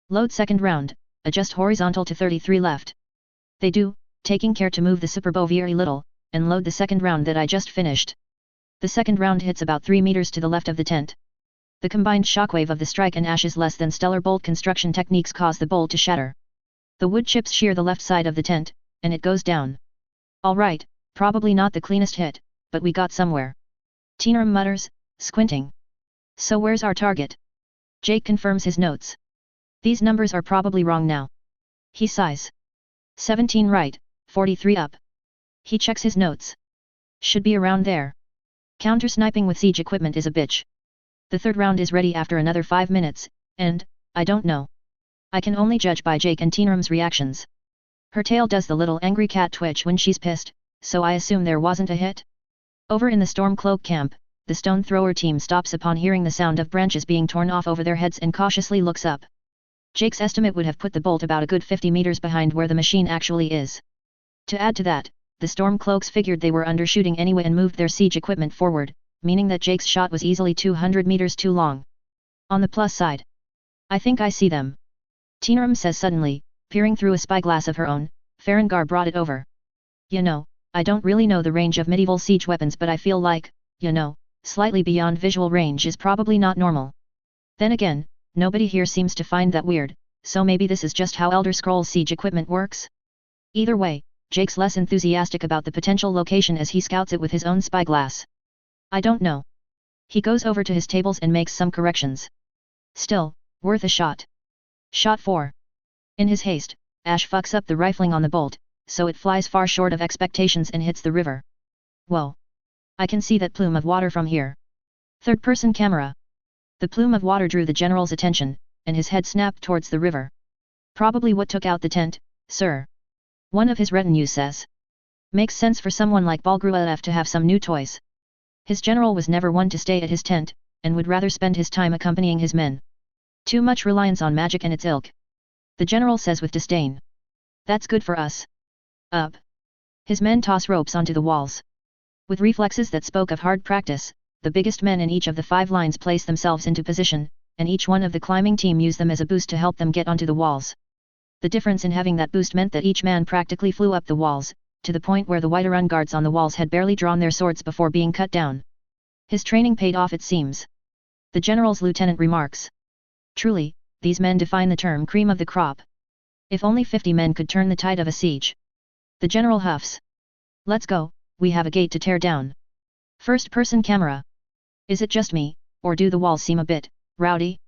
Load second round, adjust horizontal to 33 left. They do, taking care to move the superbow very little, and load the second round that I just finished. The second round hits about 3 meters to the left of the tent. The combined shockwave of the strike and Ash's less than stellar bolt construction techniques cause the bolt to shatter. The wood chips shear the left side of the tent, and it goes down. Alright, probably not the cleanest hit, but we got somewhere. Teenram mutters, squinting. So where's our target? Jake confirms his notes. These numbers are probably wrong now. He sighs. 17 right, 43 up. He checks his notes. Should be around there. Counter-sniping with siege equipment is a bitch. The third round is ready after another 5 minutes, and, I don't know. I can only judge by Jake and Teenram's reactions. Her tail does the little angry cat twitch when she's pissed, so I assume there wasn't a hit. Over in the Stormcloak camp, the stone thrower team stops upon hearing the sound of branches being torn off over their heads and cautiously looks up. Jake's estimate would have put the bolt about a good 50 meters behind where the machine actually is. To add to that, the Stormcloaks figured they were undershooting anyway and moved their siege equipment forward, meaning that Jake's shot was easily 200 meters too long. On the plus side. I think I see them. Teenram says suddenly, peering through a spyglass of her own. Farengar brought it over. You know, I don't really know the range of medieval siege weapons, but I feel like, slightly beyond visual range is probably not normal. Then again, nobody here seems to find that weird, so maybe this is just how Elder Scrolls siege equipment works? Either way, Jake's less enthusiastic about the potential location as he scouts it with his own spyglass. I don't know. He goes over to his tables and makes some corrections. Still, worth a shot. Shot 4. In his haste, Ash fucks up the rifling on the bolt, so it flies far short of expectations and hits the river. Whoa. I can see that plume of water from here. Third-person camera. The plume of water drew the general's attention, and his head snapped towards the river. Probably what took out the tent, sir. One of his retinue says. Makes sense for someone like Balgruev to have some new toys. His general was never one to stay at his tent, and would rather spend his time accompanying his men. Too much reliance on magic and its ilk. The general says with disdain. That's good for us. Up. His men toss ropes onto the walls. With reflexes that spoke of hard practice, the biggest men in each of the 5 lines place themselves into position, and each one of the climbing team use them as a boost to help them get onto the walls. The difference in having that boost meant that each man practically flew up the walls, to the point where the Whiterun guards on the walls had barely drawn their swords before being cut down. His training paid off, it seems. The general's lieutenant remarks. Truly, these men define the term cream of the crop. If only 50 men could turn the tide of a siege. The general huffs. Let's go, we have a gate to tear down. First-person camera. Is it just me, or do the walls seem a bit rowdy?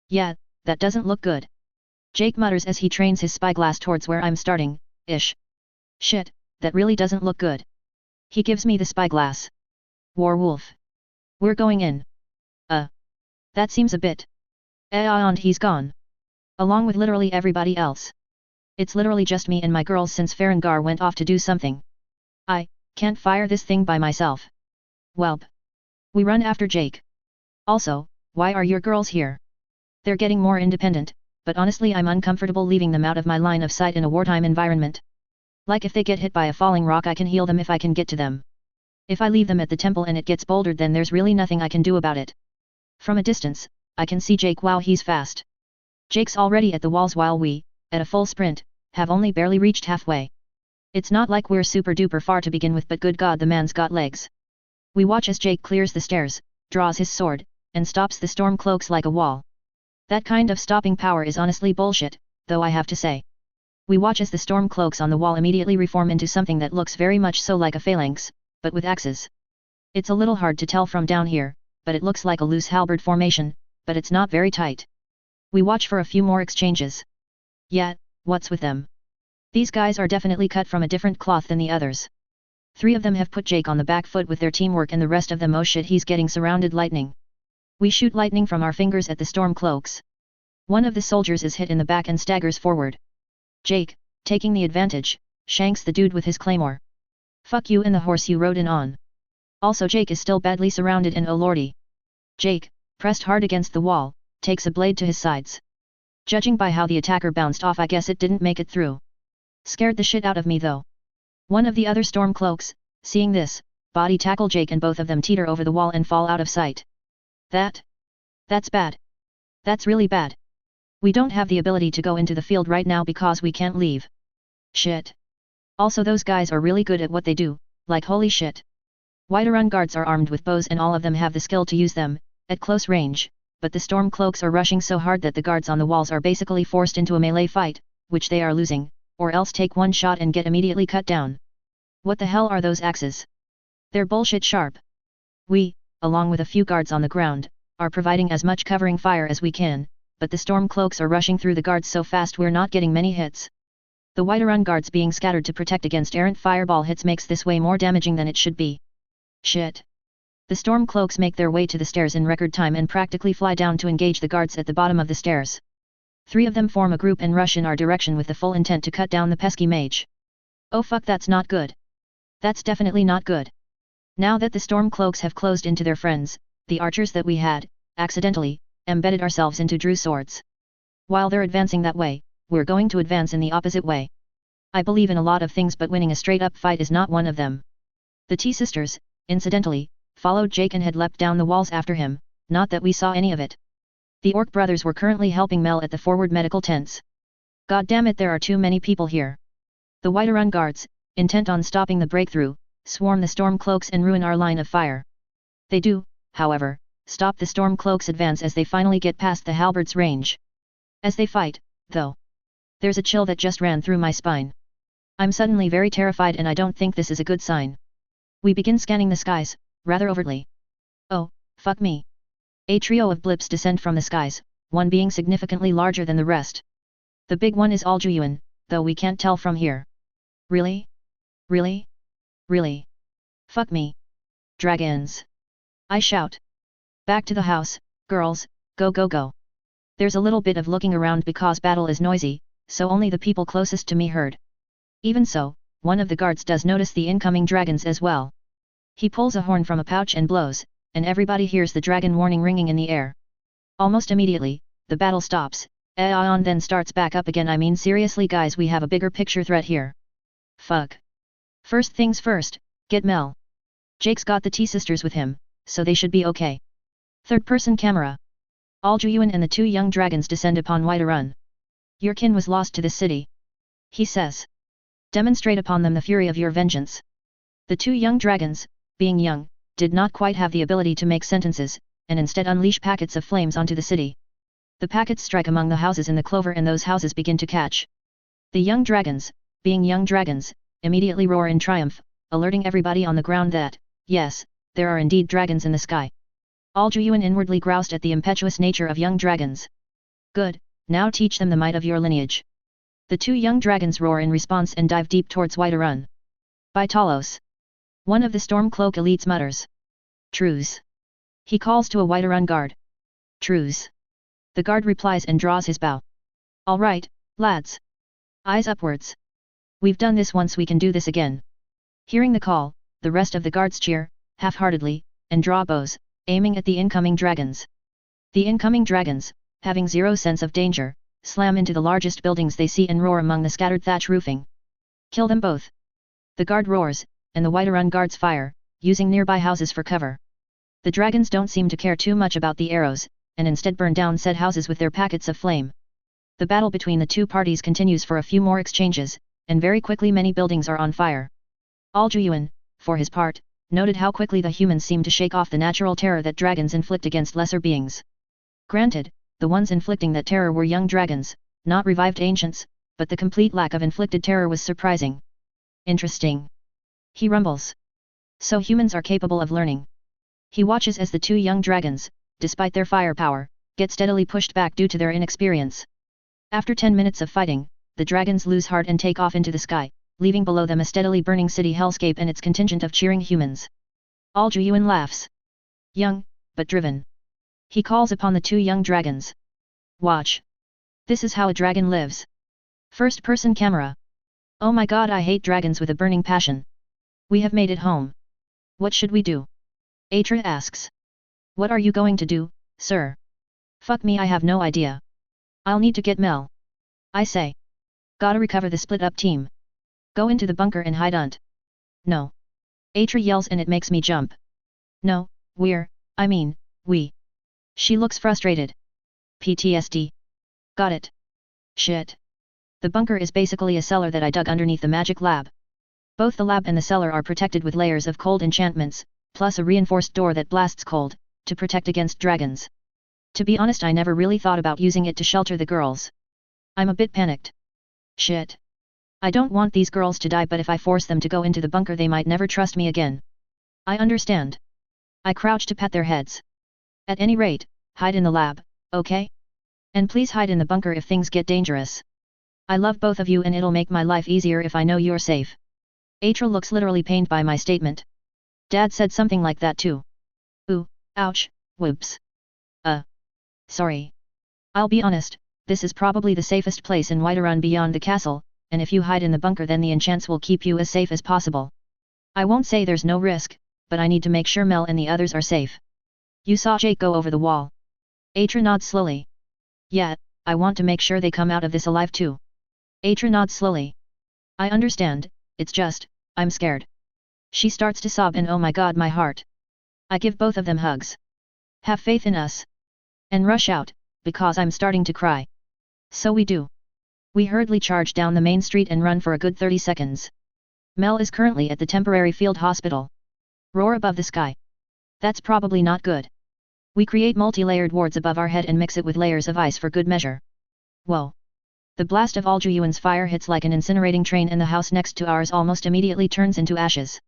Yeah, that doesn't look good. Jake mutters as he trains his spyglass towards where I'm starting, ish. Shit, that really doesn't look good. He gives me the spyglass. Warwolf. We're going in. That seems a bit. And he's gone. Along with literally everybody else. It's literally just me and my girls since Farengar went off to do something. I can't fire this thing by myself. Welp. We run after Jake. Also, why are your girls here? They're getting more independent, but honestly I'm uncomfortable leaving them out of my line of sight in a wartime environment. Like if they get hit by a falling rock I can heal them if I can get to them. If I leave them at the temple and it gets bouldered then there's really nothing I can do about it. From a distance, I can see Jake. Wow, he's fast. Jake's already at the walls while we, at a full sprint, have only barely reached halfway. It's not like we're super duper far to begin with, but good God, the man's got legs. We watch as Jake clears the stairs, draws his sword, and stops the Stormcloaks like a wall. That kind of stopping power is honestly bullshit, though I have to say. We watch as the Stormcloaks on the wall immediately reform into something that looks very much so like a phalanx, but with axes. It's a little hard to tell from down here, but it looks like a loose halberd formation, but it's not very tight. We watch for a few more exchanges. Yeah, what's with them? These guys are definitely cut from a different cloth than the others. 3 of them have put Jake on the back foot with their teamwork, and the rest of them, oh shit, he's getting surrounded. Lightning. We shoot lightning from our fingers at the Stormcloaks. One of the soldiers is hit in the back and staggers forward. Jake, taking the advantage, shanks the dude with his claymore. Fuck you and the horse you rode in on. Also Jake is still badly surrounded and oh lordy. Jake, pressed hard against the wall, takes a blade to his sides. Judging by how the attacker bounced off, I guess it didn't make it through. Scared the shit out of me though. One of the other Stormcloaks, seeing this, body tackle Jake and both of them teeter over the wall and fall out of sight. That's bad. That's really bad. We don't have the ability to go into the field right now because we can't leave. Shit. Also those guys are really good at what they do, like holy shit. Whiterun guards are armed with bows and all of them have the skill to use them, at close range, but the Stormcloaks are rushing so hard that the guards on the walls are basically forced into a melee fight, which they are losing, or else take one shot and get immediately cut down. What the hell are those axes? They're bullshit sharp. We, along with a few guards on the ground, are providing as much covering fire as we can, but the storm cloaks are rushing through the guards so fast we're not getting many hits. The Whiterun guards being scattered to protect against errant fireball hits makes this way more damaging than it should be. Shit. The storm cloaks make their way to the stairs in record time and practically fly down to engage the guards at the bottom of the stairs. 3 of them form a group and rush in our direction with the full intent to cut down the pesky mage. Oh fuck, that's not good. That's definitely not good. Now that the storm cloaks have closed into their friends, the archers that we had, accidentally, embedded ourselves into drew swords. While they're advancing that way, we're going to advance in the opposite way. I believe in a lot of things, but winning a straight up fight is not one of them. The T-sisters, incidentally, followed Jake and had leapt down the walls after him, not that we saw any of it. The orc brothers were currently helping Mel at the forward medical tents. God damn it, there are too many people here. The Whiterun guards, intent on stopping the breakthrough, swarm the storm cloaks and ruin our line of fire. They do, however, stop the storm cloaks' advance as they finally get past the halberds' range. As they fight, though, there's a chill that just ran through my spine. I'm suddenly very terrified and I don't think this is a good sign. We begin scanning the skies, rather overtly. Oh, fuck me. A trio of blips descend from the skies, one being significantly larger than the rest. The big one is Aljuyuan, though we can't tell from here. Really? Really? Really? Fuck me. Dragons. I shout. Back to the house, girls, go go go. There's a little bit of looking around because battle is noisy, so only the people closest to me heard. Even so, one of the guards does notice the incoming dragons as well. He pulls a horn from a pouch and blows, and everybody hears the dragon warning ringing in the air. Almost immediately, the battle stops, and then starts back up again. I mean seriously guys, we have a bigger picture threat here. Fuck. First things first, get Mel. Jake's got the T-sisters with him, so they should be okay. Third-person camera. Aljuyuan and the 2 young dragons descend upon Whiterun. Your kin was lost to this city. He says. Demonstrate upon them the fury of your vengeance. The 2 young dragons, being young, did not quite have the ability to make sentences, and instead unleash packets of flames onto the city. The packets strike among the houses in the clover and those houses begin to catch. The young dragons, being young dragons, immediately roar in triumph, alerting everybody on the ground that, yes, there are indeed dragons in the sky. Aljuyuan inwardly groused at the impetuous nature of young dragons. Good, now teach them the might of your lineage. The 2 young dragons roar in response and dive deep towards Whiterun. By Talos. One of the Stormcloak elites mutters. Truce. He calls to a Whiterun guard. Truce. The guard replies and draws his bow. All right, lads. Eyes upwards. We've done this once, we can do this again. Hearing the call, the rest of the guards cheer, half-heartedly, and draw bows, aiming at the incoming dragons. The incoming dragons, having zero sense of danger, slam into the largest buildings they see and roar among the scattered thatch roofing. Kill them both. The guard roars, and the Whiterun guards fire, using nearby houses for cover. The dragons don't seem to care too much about the arrows, and instead burn down said houses with their packets of flame. The battle between the 2 parties continues for a few more exchanges, and very quickly many buildings are on fire. Aljuyuan, for his part, noted how quickly the humans seem to shake off the natural terror that dragons inflict against lesser beings. Granted, the ones inflicting that terror were young dragons, not revived ancients, but the complete lack of inflicted terror was surprising. Interesting. He rumbles. So humans are capable of learning. He watches as the 2 young dragons, despite their firepower, get steadily pushed back due to their inexperience. After 10 minutes of fighting, the dragons lose heart and take off into the sky, leaving below them a steadily burning city hellscape and its contingent of cheering humans. Aljuyuan laughs. Young, but driven. He calls upon the 2 young dragons. Watch. This is how a dragon lives. First-person camera. Oh my god, I hate dragons with a burning passion. We have made it home. What should we do? Atra asks. What are you going to do, sir? Fuck me, I have no idea. I'll need to get Mel. I say. Gotta recover the split-up team. Go into the bunker and hide unt. No. Atra yells and it makes me jump. No, we. She looks frustrated. PTSD. Got it. Shit. The bunker is basically a cellar that I dug underneath the magic lab. Both the lab and the cellar are protected with layers of cold enchantments, plus a reinforced door that blasts cold, to protect against dragons. To be honest, I never really thought about using it to shelter the girls. I'm a bit panicked. Shit. I don't want these girls to die, but if I force them to go into the bunker they might never trust me again. I understand. I crouch to pat their heads. At any rate, hide in the lab, okay? And please hide in the bunker if things get dangerous. I love both of you and it'll make my life easier if I know you're safe. April looks literally pained by my statement. Dad said something like that too. Ooh, ouch, whoops. Sorry. I'll be honest, this is probably the safest place in Whiterun beyond the castle, and if you hide in the bunker then the enchants will keep you as safe as possible. I won't say there's no risk, but I need to make sure Mel and the others are safe. You saw Jake go over the wall. Atra nods slowly. Yeah, I want to make sure they come out of this alive too. Atra nods slowly. I understand, it's just, I'm scared. She starts to sob and oh my god my heart. I give both of them hugs. Have faith in us. And rush out, because I'm starting to cry. So we do. We hurriedly charge down the main street and run for a good 30 seconds. Mel is currently at the temporary field hospital. Roar above the sky. That's probably not good. We create multi-layered wards above our head and mix it with layers of ice for good measure. Whoa. The blast of Aljuyuan's fire hits like an incinerating train and the house next to ours almost immediately turns into ashes.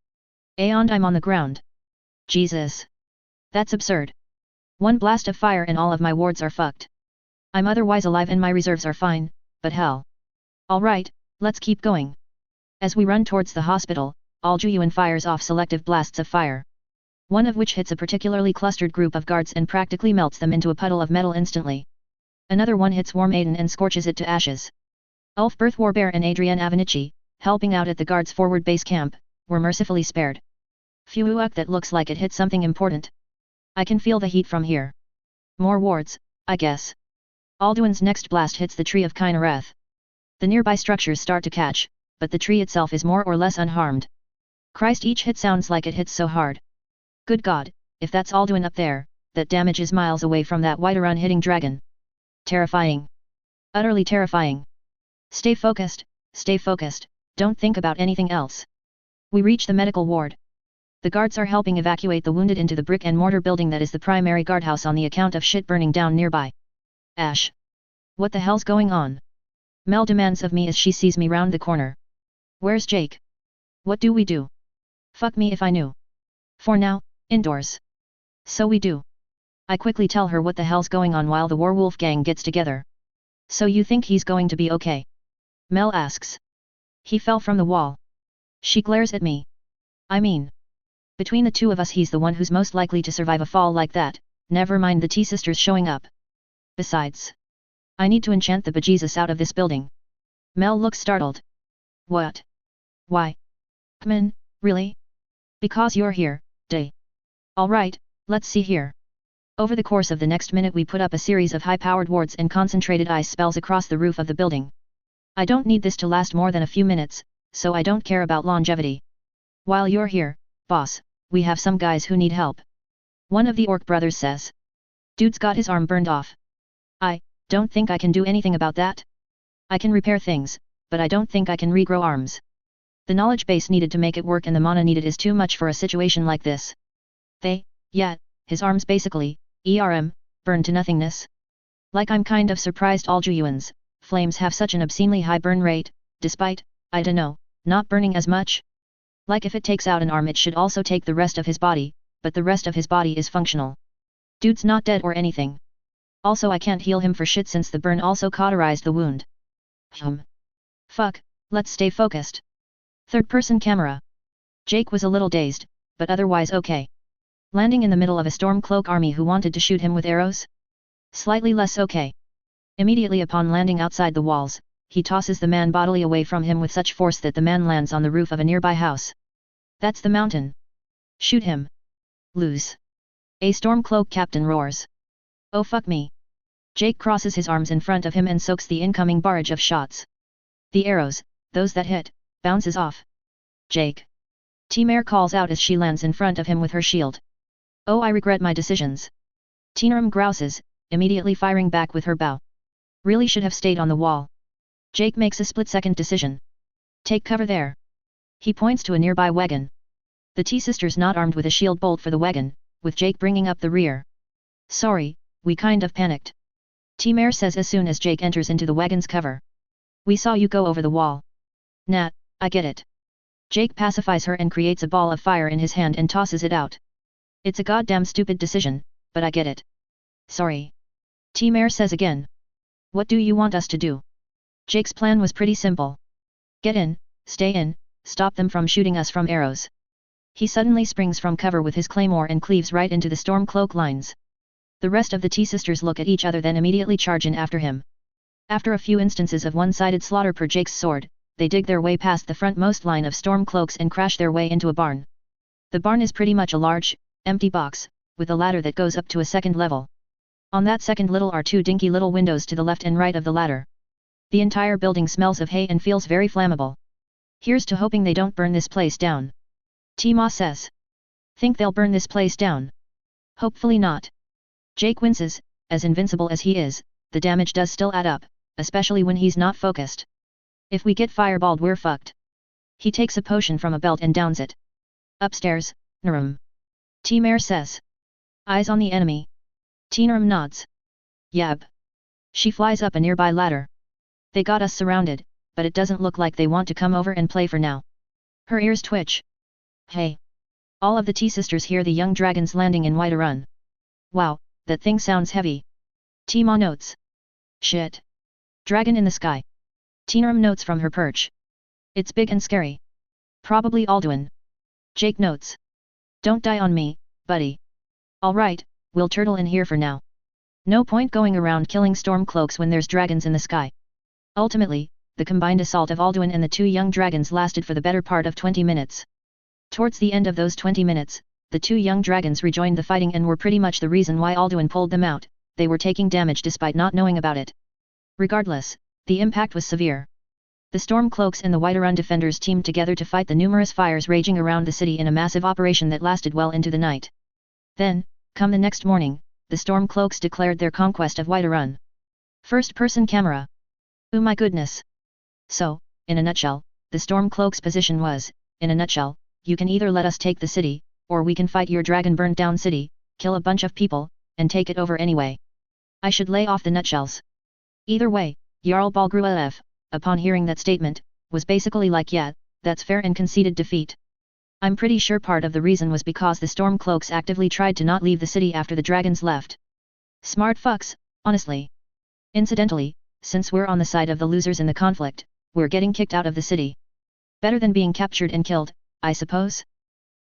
And I'm on the ground. Jesus. That's absurd. One blast of fire and all of my wards are fucked. I'm otherwise alive and my reserves are fine, but hell. Alright, let's keep going. As we run towards the hospital, Aljuyuan fires off selective blasts of fire. One of which hits a particularly clustered group of guards and practically melts them into a puddle of metal instantly. Another one hits Warm Aiden and scorches it to ashes. Ulfberth Warbear and Adrienne Avenici, helping out at the guards' forward base camp, were mercifully spared. Phew, that looks like it hit something important. I can feel the heat from here. More wards, I guess. Alduin's next blast hits the tree of Kynareth. The nearby structures start to catch, but the tree itself is more or less unharmed. Christ, each hit sounds like it hits so hard. Good God, if that's Alduin up there, that damage is miles away from that Whiterun hitting dragon. Terrifying. Utterly terrifying. Stay focused, don't think about anything else. We reach the medical ward. The guards are helping evacuate the wounded into the brick and mortar building that is the primary guardhouse on the account of shit burning down nearby. Ash. What the hell's going on? Mel demands of me as she sees me round the corner. Where's Jake? What do we do? Fuck me if I knew. For now, indoors. So we do. I quickly tell her what the hell's going on while the Warwolf gang gets together. So you think he's going to be okay? Mel asks. He fell from the wall. She glares at me. I mean. Between the two of us he's the one who's most likely to survive a fall like that, never mind the T-sisters showing up. Besides. I need to enchant the bejesus out of this building. Mel looks startled. What? Why? Come in, really? Because you're here, Day. Alright, let's see here. Over the course of the next minute we put up a series of high-powered wards and concentrated ice spells across the roof of the building. I don't need this to last more than a few minutes, so I don't care about longevity. While you're here, boss, we have some guys who need help. One of the orc brothers says. Dude's got his arm burned off. I don't think I can do anything about that. I can repair things, but I don't think I can regrow arms. The knowledge base needed to make it work and the mana needed is too much for a situation like this. Yeah, his arms basically, burned to nothingness. Like I'm kind of surprised Aljuyuan's flames have such an obscenely high burn rate, despite, I dunno, not burning as much. Like if it takes out an arm it should also take the rest of his body, but the rest of his body is functional. Dude's not dead or anything. Also I can't heal him for shit since the burn also cauterized the wound. Fuck, let's stay focused. Third-person camera. Jake was a little dazed, but otherwise okay. Landing in the middle of a Stormcloak army who wanted to shoot him with arrows? Slightly less okay. Immediately upon landing outside the walls, he tosses the man bodily away from him with such force that the man lands on the roof of a nearby house. That's the mountain. Shoot him. Lose. A Stormcloak captain roars. Oh fuck me. Jake crosses his arms in front of him and soaks the incoming barrage of shots. The arrows, those that hit, bounces off. Jake. T-Mare calls out as she lands in front of him with her shield. Oh, I regret my decisions. Tinaram grouses, immediately firing back with her bow. Really should have stayed on the wall. Jake makes a split-second decision. Take cover there. He points to a nearby wagon. The T-sisters not armed with a shield bolt for the wagon, with Jake bringing up the rear. Sorry, we kind of panicked. T-Mare says as soon as Jake enters into the wagon's cover. We saw you go over the wall. Nah, I get it. Jake pacifies her and creates a ball of fire in his hand and tosses it out. It's a goddamn stupid decision, but I get it. Sorry. T-Mare says again. What do you want us to do? Jake's plan was pretty simple. Get in, stay in, stop them from shooting us from arrows. He suddenly springs from cover with his claymore and cleaves right into the Stormcloak lines. The rest of the T-sisters look at each other, then immediately charge in after him. After a few instances of one-sided slaughter per Jake's sword, they dig their way past the frontmost line of Stormcloaks and crash their way into a barn. The barn is pretty much a large, empty box, with a ladder that goes up to a second level. On that second level are two dinky little windows to the left and right of the ladder. The entire building smells of hay and feels very flammable. Here's to hoping they don't burn this place down. T-Ma says. Think they'll burn this place down? Hopefully not. Jake winces. As invincible as he is, the damage does still add up, especially when he's not focused. If we get fireballed, we're fucked. He takes a potion from a belt and downs it. Upstairs, Narum. T-Mare says. Eyes on the enemy. T-Narum nods. Yab. She flies up a nearby ladder. They got us surrounded, but it doesn't look like they want to come over and play for now. Her ears twitch. Hey. All of the T-sisters hear the young dragons landing in Whiterun. Wow, that thing sounds heavy. T-Ma notes. Shit. Dragon in the sky. T-Narum notes from her perch. It's big and scary. Probably Alduin. Jake notes. Don't die on me, buddy. Alright, we'll turtle in here for now. No point going around killing Stormcloaks when there's dragons in the sky. Ultimately, the combined assault of Alduin and the two young dragons lasted for the better part of 20 minutes. Towards the end of those 20 minutes, the two young dragons rejoined the fighting and were pretty much the reason why Alduin pulled them out. They were taking damage despite not knowing about it. Regardless, the impact was severe. The Stormcloaks and the Whiterun defenders teamed together to fight the numerous fires raging around the city in a massive operation that lasted well into the night. Then, come the next morning, the Stormcloaks declared their conquest of Whiterun. First-person camera. Oh my goodness. So, in a nutshell, the Stormcloaks' position was, in a nutshell, you can either let us take the city, or we can fight your dragon-burnt-down city, kill a bunch of people, and take it over anyway. I should lay off the nutshells. Either way, Jarl Balgruuf, upon hearing that statement, was basically like, yeah, that's fair, and conceded defeat. I'm pretty sure part of the reason was because the Stormcloaks actively tried to not leave the city after the dragons left. Smart fucks, honestly. Incidentally, since we're on the side of the losers in the conflict, we're getting kicked out of the city. Better than being captured and killed, I suppose?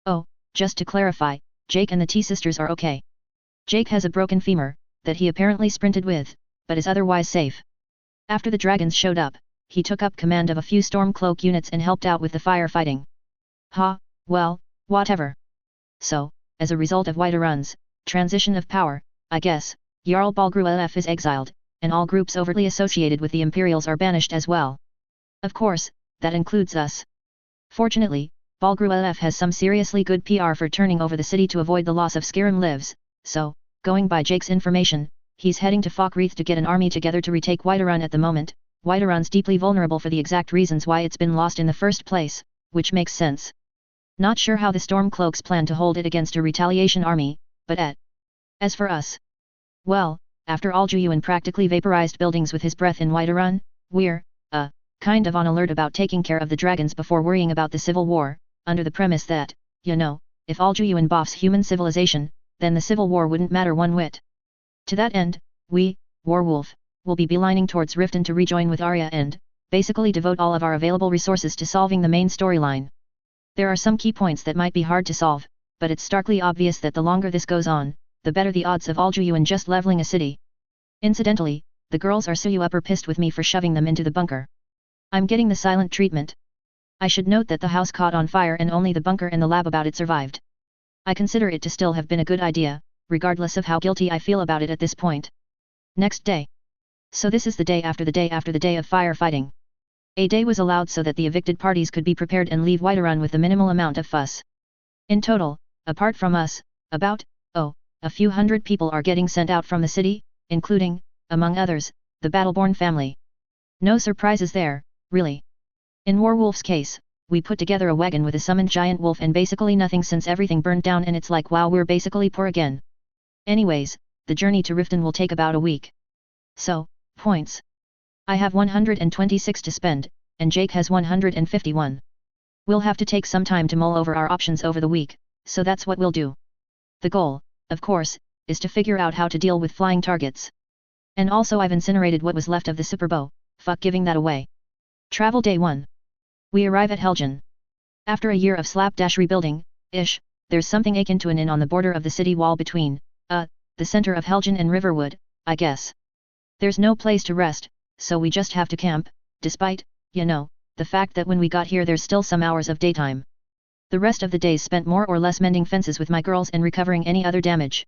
Oh, just to clarify, Jake and the T-sisters are okay. Jake has a broken femur, that he apparently sprinted with, but is otherwise safe. After the dragons showed up, he took up command of a few Stormcloak units and helped out with the firefighting. Ha, well, whatever. So, as a result of Whiterun's transition of power, I guess, Jarl Balgruuf is exiled, and all groups overtly associated with the Imperials are banished as well. Of course, that includes us. Fortunately, Balgruuf has some seriously good PR for turning over the city to avoid the loss of Skyrim lives, so, going by Jake's information, he's heading to Falkreath to get an army together to retake Whiterun at the moment. Whiterun's deeply vulnerable for the exact reasons why it's been lost in the first place, which makes sense. Not sure how the Stormcloaks plan to hold it against a retaliation army, but as for us. Well, after Alduin practically vaporized buildings with his breath in Whiterun, we're, kind of on alert about taking care of the dragons before worrying about the civil war, under the premise that, you know, if Alduin boffs human civilization, then the civil war wouldn't matter one whit. To that end, we, Warwolf, will be beelining towards Riften to rejoin with Arya and, basically devote all of our available resources to solving the main storyline. There are some key points that might be hard to solve, but it's starkly obvious that the longer this goes on, the better the odds of Alduin just leveling a city. Incidentally, the girls are so upper pissed with me for shoving them into the bunker. I'm getting the silent treatment. I should note that the house caught on fire and only the bunker and the lab about it survived. I consider it to still have been a good idea, regardless of how guilty I feel about it at this point. Next day. So this is the day after the day after the day of firefighting. A day was allowed so that the evicted parties could be prepared and leave Whiterun with the minimal amount of fuss. In total, apart from us, about, a few hundred people are getting sent out from the city, including, among others, the Battleborn family. No surprises there, really. In Warwolf's case, we put together a wagon with a summoned giant wolf and basically nothing since everything burned down, and it's like, wow, we're basically poor again. Anyways, the journey to Riften will take about a week. So, points. I have 126 to spend, and Jake has 151. We'll have to take some time to mull over our options over the week, so that's what we'll do. The goal, of course, is to figure out how to deal with flying targets. And also I've incinerated what was left of the superbow, fuck giving that away. Travel Day 1. We arrive at Helgen. After a year of slapdash rebuilding, there's something akin to an inn on the border of the city wall between, the center of Helgen and Riverwood, I guess. There's no place to rest, so we just have to camp, despite, the fact that when we got here there's still some hours of daytime. The rest of the days spent more or less mending fences with my girls and recovering any other damage.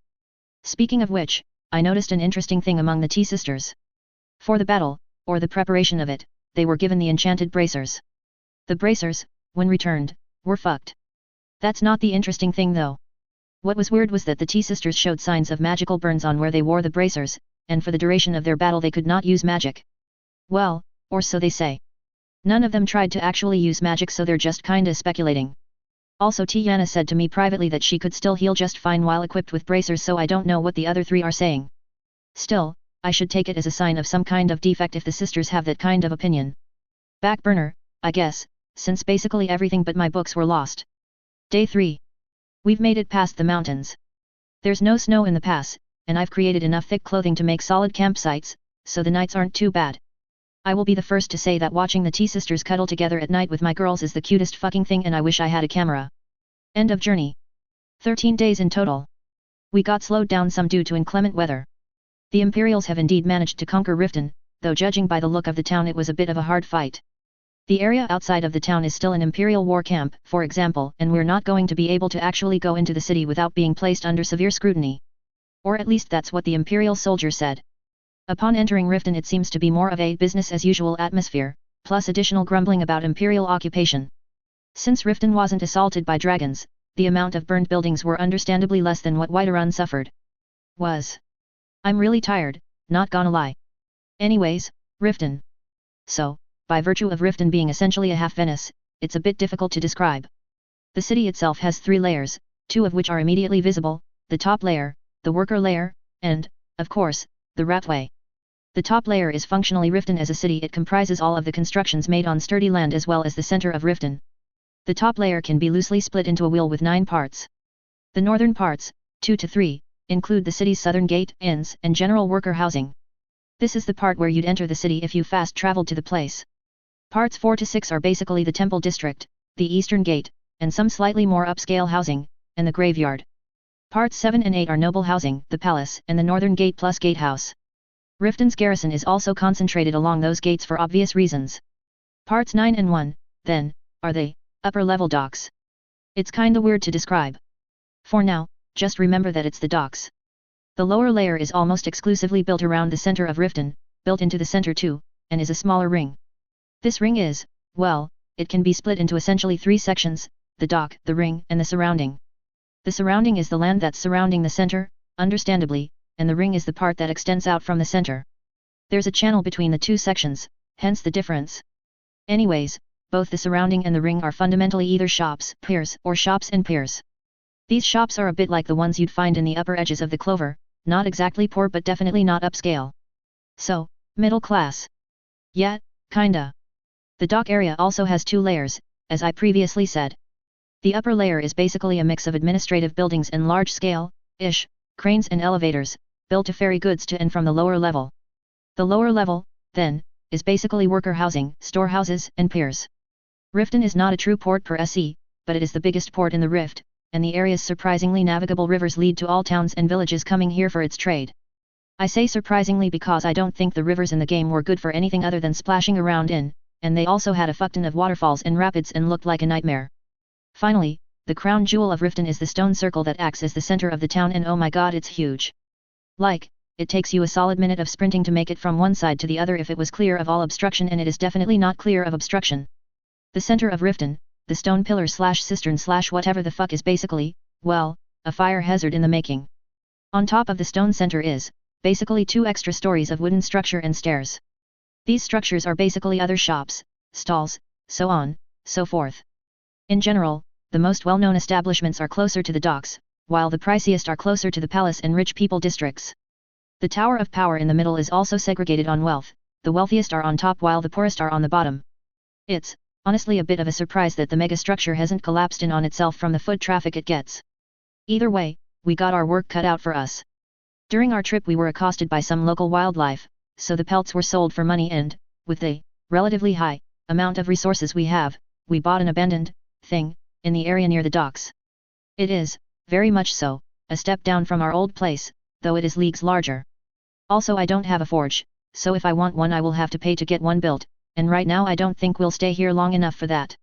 Speaking of which, I noticed an interesting thing among the T sisters. For the battle, or the preparation of it, they were given the enchanted bracers. The bracers, when returned, were fucked. That's not the interesting thing though. What was weird was that the T sisters showed signs of magical burns on where they wore the bracers, and for the duration of their battle they could not use magic. Well, or so they say. None of them tried to actually use magic, so they're just kinda speculating. Also Tiana said to me privately that she could still heal just fine while equipped with bracers, so I don't know what the other three are saying. Still, I should take it as a sign of some kind of defect if the sisters have that kind of opinion. Back burner, I guess, since basically everything but my books were lost. Day 3. We've made it past the mountains. There's no snow in the pass, and I've created enough thick clothing to make solid campsites, so the nights aren't too bad. I will be the first to say that watching the T sisters cuddle together at night with my girls is the cutest fucking thing, and I wish I had a camera. End of journey. 13 days in total. We got slowed down some due to inclement weather. The Imperials have indeed managed to conquer Riften, though judging by the look of the town it was a bit of a hard fight. The area outside of the town is still an Imperial war camp, for example, and we're not going to be able to actually go into the city without being placed under severe scrutiny. Or at least that's what the Imperial soldier said. Upon entering Riften it seems to be more of a business-as-usual atmosphere, plus additional grumbling about Imperial occupation. Since Riften wasn't assaulted by dragons, the amount of burned buildings were understandably less than what Whiterun suffered. I'm really tired, not gonna lie. Anyways, Riften. So, by virtue of Riften being essentially a half Venice, it's a bit difficult to describe. The city itself has 3 layers, 2 of which are immediately visible, the top layer, the worker layer, and, of course, the ratway. The top layer is functionally Riften as a city. It comprises all of the constructions made on sturdy land as well as the center of Riften. The top layer can be loosely split into a wheel with 9 parts. The northern parts, 2 to 3, include the city's southern gate, inns, and general worker housing. This is the part where you'd enter the city if you fast traveled to the place. Parts 4 to 6 are basically the temple district, the eastern gate, and some slightly more upscale housing, and the graveyard. Parts 7 and 8 are noble housing, the palace, and the northern gate plus gatehouse. Riften's garrison is also concentrated along those gates for obvious reasons. Parts 9 and 1, then, are the upper-level docks. It's kinda weird to describe. For now, just remember that it's the docks. The lower layer is almost exclusively built around the center of Riften, built into the center too, and is a smaller ring. This ring is, well, it can be split into essentially 3 sections, the dock, the ring, and the surrounding. The surrounding is the land that's surrounding the center, understandably, and the ring is the part that extends out from the center. There's a channel between the 2 sections, hence the difference. Anyways, both the surrounding and the ring are fundamentally either shops, piers, or shops and piers. These shops are a bit like the ones you'd find in the upper edges of the Clover, not exactly poor but definitely not upscale. So, middle class. Yeah, kinda. The dock area also has 2 layers, as I previously said. The upper layer is basically a mix of administrative buildings and large-scale, cranes and elevators, built to ferry goods to and from the lower level. The lower level, then, is basically worker housing, storehouses, and piers. Riften is not a true port per se, but it is the biggest port in the Rift, and the area's surprisingly navigable rivers lead to all towns and villages coming here for its trade. I say surprisingly because I don't think the rivers in the game were good for anything other than splashing around in, and they also had a fuckton of waterfalls and rapids and looked like a nightmare. Finally, the crown jewel of Riften is the stone circle that acts as the center of the town, and oh my god, it's huge. It takes you a solid minute of sprinting to make it from one side to the other if it was clear of all obstruction, and it is definitely not clear of obstruction. The center of Riften, the stone pillar slash cistern slash whatever the fuck is basically, well, a fire hazard in the making. On top of the stone center is, basically 2 extra stories of wooden structure and stairs. These structures are basically other shops, stalls, so on, so forth. In general, the most well-known establishments are closer to the docks, while the priciest are closer to the palace and rich people districts. The Tower of Power in the middle is also segregated on wealth, the wealthiest are on top while the poorest are on the bottom. It's, honestly, a bit of a surprise that the megastructure hasn't collapsed in on itself from the foot traffic it gets. Either way, we got our work cut out for us. During our trip we were accosted by some local wildlife, so the pelts were sold for money and, with the relatively high amount of resources we have, we bought an abandoned thing in the area near the docks. It is, very much so, a step down from our old place, though it is leagues larger. Also I don't have a forge, so if I want one I will have to pay to get one built, and right now I don't think we'll stay here long enough for that.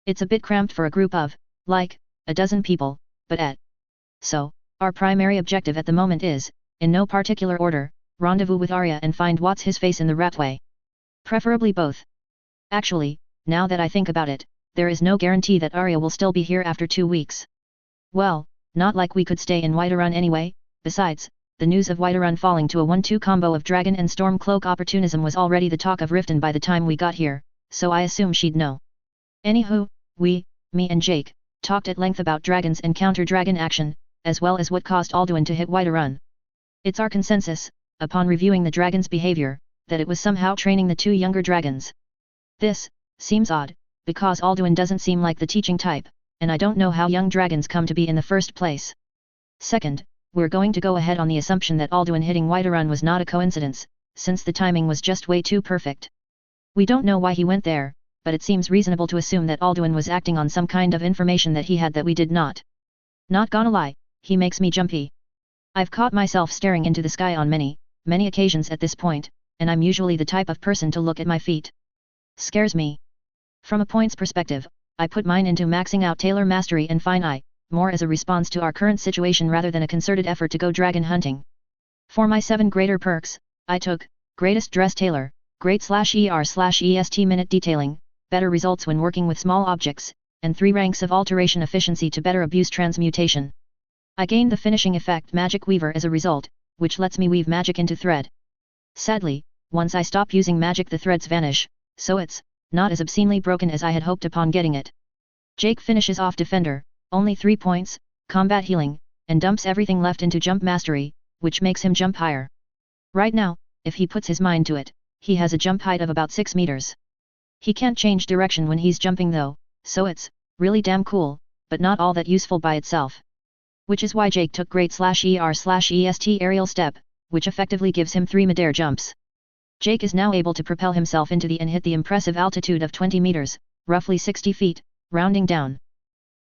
It's a bit cramped for a group of, like, a dozen people, but so, our primary objective at the moment is, in no particular order, rendezvous with Arya and find what's his face in the ratway. Preferably both. Actually, now that I think about it, there is no guarantee that Arya will still be here after 2 weeks. Well, not like we could stay in Whiterun anyway. Besides, the news of Whiterun falling to a 1-2 combo of Dragon and Stormcloak opportunism was already the talk of Riften by the time we got here, so I assume she'd know. Anywho, me and Jake, talked at length about dragons and counter-dragon action, as well as what caused Alduin to hit Whiterun. It's our consensus, upon reviewing the dragon's behavior, that it was somehow training the 2 younger dragons. This seems odd, because Alduin doesn't seem like the teaching type, and I don't know how young dragons come to be in the first place. Second, we're going to go ahead on the assumption that Alduin hitting Whiterun was not a coincidence, since the timing was just way too perfect. We don't know why he went there, but it seems reasonable to assume that Alduin was acting on some kind of information that he had that we did not. Not gonna lie, he makes me jumpy. I've caught myself staring into the sky on many occasions at this point, and I'm usually the type of person to look at my feet. Scares me. From a points perspective, I put mine into maxing out Tailor Mastery and Fine Eye, more as a response to our current situation rather than a concerted effort to go dragon hunting. For my 7 greater perks, I took Greatest Dress Tailor, Great/ER/EST Minute Detailing, better results when working with small objects, and 3 ranks of alteration efficiency to better abuse transmutation. I gained the finishing effect Magic Weaver as a result, which lets me weave magic into thread. Sadly, once I stop using magic the threads vanish, so it's not as obscenely broken as I had hoped upon getting it. Jake finishes off Defender, only 3 points, Combat Healing, and dumps everything left into Jump Mastery, which makes him jump higher. Right now, if he puts his mind to it, he has a jump height of about 6 meters. He can't change direction when he's jumping though, so it's really damn cool, but not all that useful by itself. Which is why Jake took Great/ER/EST Aerial Step, which effectively gives him 3 midair jumps. Jake is now able to propel himself into the and hit the impressive altitude of 20 meters, roughly 60 feet, rounding down.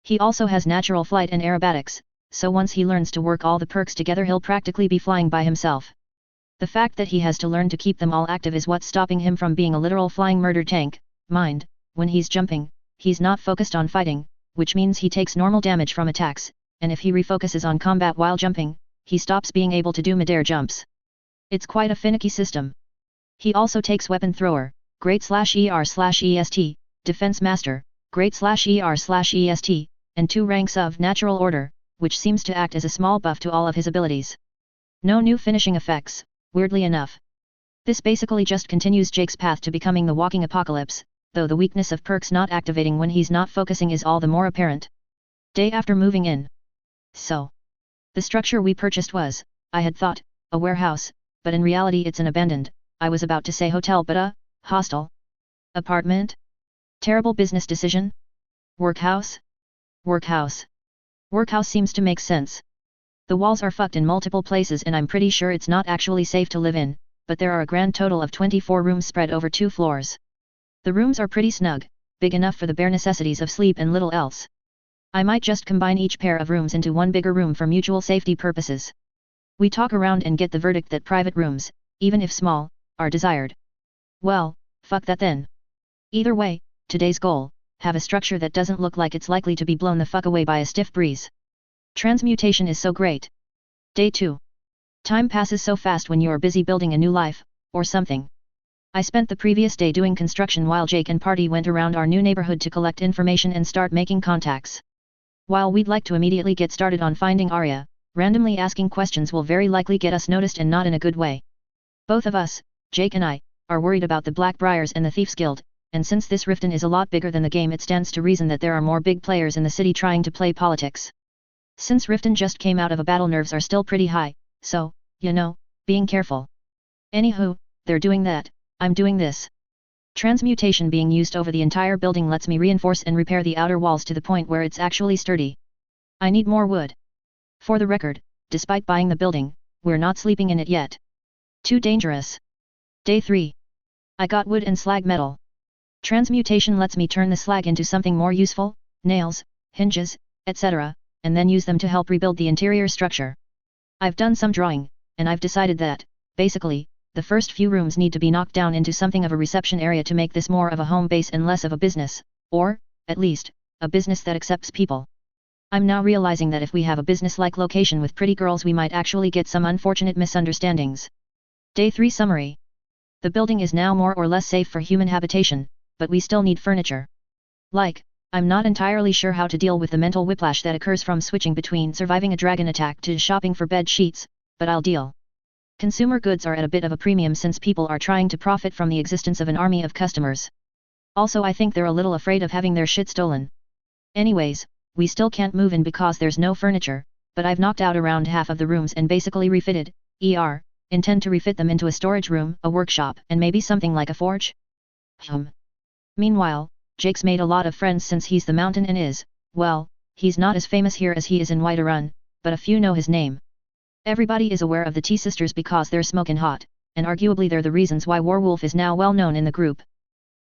He also has natural flight and aerobatics, so once he learns to work all the perks together he'll practically be flying by himself. The fact that he has to learn to keep them all active is what's stopping him from being a literal flying murder tank. Mind, when he's jumping, he's not focused on fighting, which means he takes normal damage from attacks, and if he refocuses on combat while jumping, he stops being able to do midair jumps. It's quite a finicky system. He also takes Weapon Thrower, Great/ER/EST, Defense Master, Great/ER/EST, and 2 ranks of Natural Order, which seems to act as a small buff to all of his abilities. No new finishing effects, weirdly enough. This basically just continues Jake's path to becoming the walking apocalypse, though the weakness of perks not activating when he's not focusing is all the more apparent. Day after moving in. So, the structure we purchased was, I had thought, a warehouse, but in reality it's an abandoned, I was about to say hotel but a hostel. Apartment? Terrible business decision? Workhouse? Workhouse. Workhouse seems to make sense. The walls are fucked in multiple places and I'm pretty sure it's not actually safe to live in, but there are a grand total of 24 rooms spread over 2 floors. The rooms are pretty snug, big enough for the bare necessities of sleep and little else. I might just combine each pair of rooms into one bigger room for mutual safety purposes. We talk around and get the verdict that private rooms, even if small, are desired. Well, fuck that then. Either way, today's goal, have a structure that doesn't look like it's likely to be blown the fuck away by a stiff breeze. Transmutation is so great. Day 2. Time passes so fast when you're busy building a new life, or something. I spent the previous day doing construction while Jake and Party went around our new neighborhood to collect information and start making contacts. While we'd like to immediately get started on finding Arya, randomly asking questions will very likely get us noticed and not in a good way. Both of us, Jake and I, are worried about the Blackbriars and the Thieves Guild, and since this Riften is a lot bigger than the game it stands to reason that there are more big players in the city trying to play politics. Since Riften just came out of a battle nerves are still pretty high, so, being careful. Anywho, they're doing that, I'm doing this. Transmutation being used over the entire building lets me reinforce and repair the outer walls to the point where it's actually sturdy. I need more wood. For the record, despite buying the building, we're not sleeping in it yet. Too dangerous. Day 3. I got wood and slag metal. Transmutation lets me turn the slag into something more useful, nails, hinges, etc., and then use them to help rebuild the interior structure. I've done some drawing, and I've decided that, basically, the first few rooms need to be knocked down into something of a reception area to make this more of a home base and less of a business, or, at least, a business that accepts people. I'm now realizing that if we have a business-like location with pretty girls we might actually get some unfortunate misunderstandings. Day 3 Summary. The building is now more or less safe for human habitation, but we still need furniture. I'm not entirely sure how to deal with the mental whiplash that occurs from switching between surviving a dragon attack to shopping for bed sheets, but I'll deal. Consumer goods are at a bit of a premium since people are trying to profit from the existence of an army of customers. Also I think they're a little afraid of having their shit stolen. Anyways, we still can't move in because there's no furniture, but I've knocked out around half of the rooms and basically refitted, intend to refit them into a storage room, a workshop, and maybe something like a forge? Meanwhile, Jake's made a lot of friends since he's the mountain and is, well, he's not as famous here as he is in Whiterun, but a few know his name. Everybody is aware of the T-sisters because they're smokin' hot, and arguably they're the reasons why Warwolf is now well known in the group.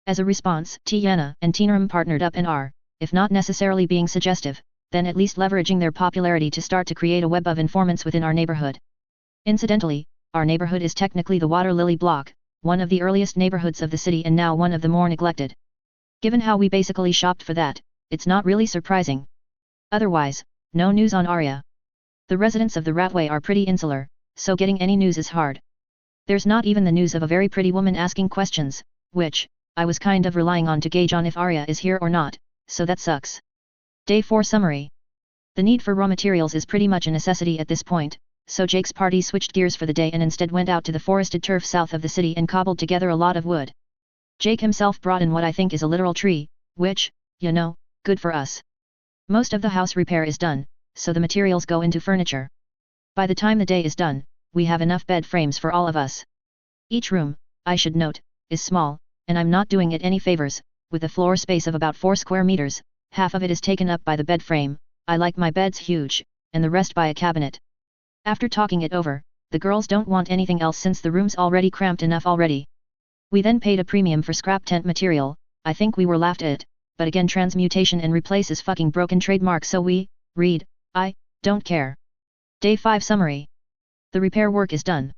As a response, Tiana and Teenram partnered up and are, if not necessarily being suggestive, then at least leveraging their popularity to start to create a web of informants within our neighborhood. Incidentally, our neighborhood is technically the Water Lily block, one of the earliest neighborhoods of the city and now one of the more neglected. Given how we basically shopped for that, it's not really surprising. Otherwise, no news on Arya. The residents of the Ratway are pretty insular, so getting any news is hard. There's not even the news of a very pretty woman asking questions, which, I was kind of relying on to gauge on if Arya is here or not, so that sucks. Day 4 Summary. The need for raw materials is pretty much a necessity at this point, so Jake's party switched gears for the day and instead went out to the forested turf south of the city and cobbled together a lot of wood. Jake himself brought in what I think is a literal tree, which, good for us. Most of the house repair is done, so the materials go into furniture. By the time the day is done, we have enough bed frames for all of us. Each room, I should note, is small, and I'm not doing it any favors, with a floor space of about 4 square meters, half of it is taken up by the bed frame. I like my beds huge, and the rest by a cabinet. After talking it over, the girls don't want anything else since the room's already cramped enough already. We then paid a premium for scrap tent material. I think we were laughed at, but again transmutation and replace is fucking broken trademark so I don't care. Day 5 Summary. The repair work is done.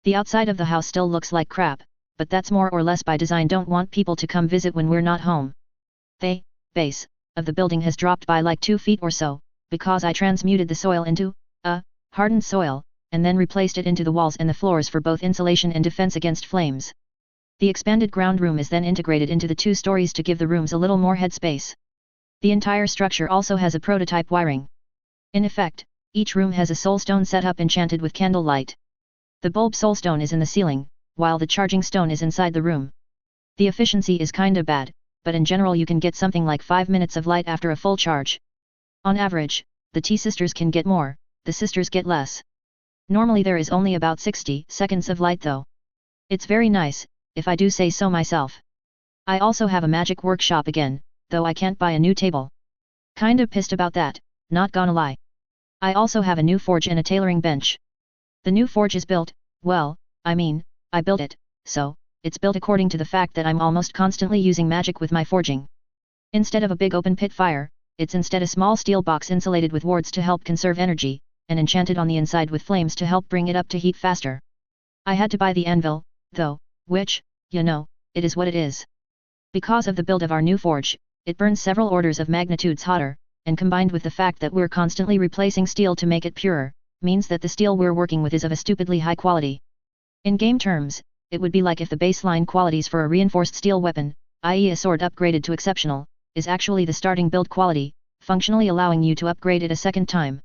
The outside of the house still looks like crap, but that's more or less by design. Don't want people to come visit when we're not home. The base of the building has dropped by like 2 feet or so, because I transmuted the soil into hardened soil, and then replaced it into the walls and the floors for both insulation and defense against flames. The expanded ground room is then integrated into the 2 stories to give the rooms a little more headspace. The entire structure also has a prototype wiring. In effect, each room has a soulstone set up enchanted with candlelight. The bulb soulstone is in the ceiling, while the charging stone is inside the room. The efficiency is kinda bad, but in general you can get something like 5 minutes of light after a full charge. On average, the T-sisters can get more, the sisters get less. Normally there is only about 60 seconds of light though. It's very nice, if I do say so myself. I also have a magic workshop again, though I can't buy a new table. Kinda pissed about that, not gonna lie. I also have a new forge and a tailoring bench. The new forge is built, I built it, so, it's built according to the fact that I'm almost constantly using magic with my forging. Instead of a big open pit fire, it's instead a small steel box insulated with wards to help conserve energy, and enchanted on the inside with flames to help bring it up to heat faster. I had to buy the anvil, though, which, it is what it is. Because of the build of our new forge, it burns several orders of magnitudes hotter, and combined with the fact that we're constantly replacing steel to make it purer, means that the steel we're working with is of a stupidly high quality. In game terms, it would be like if the baseline qualities for a reinforced steel weapon, i.e. a sword upgraded to exceptional, is actually the starting build quality, functionally allowing you to upgrade it a second time.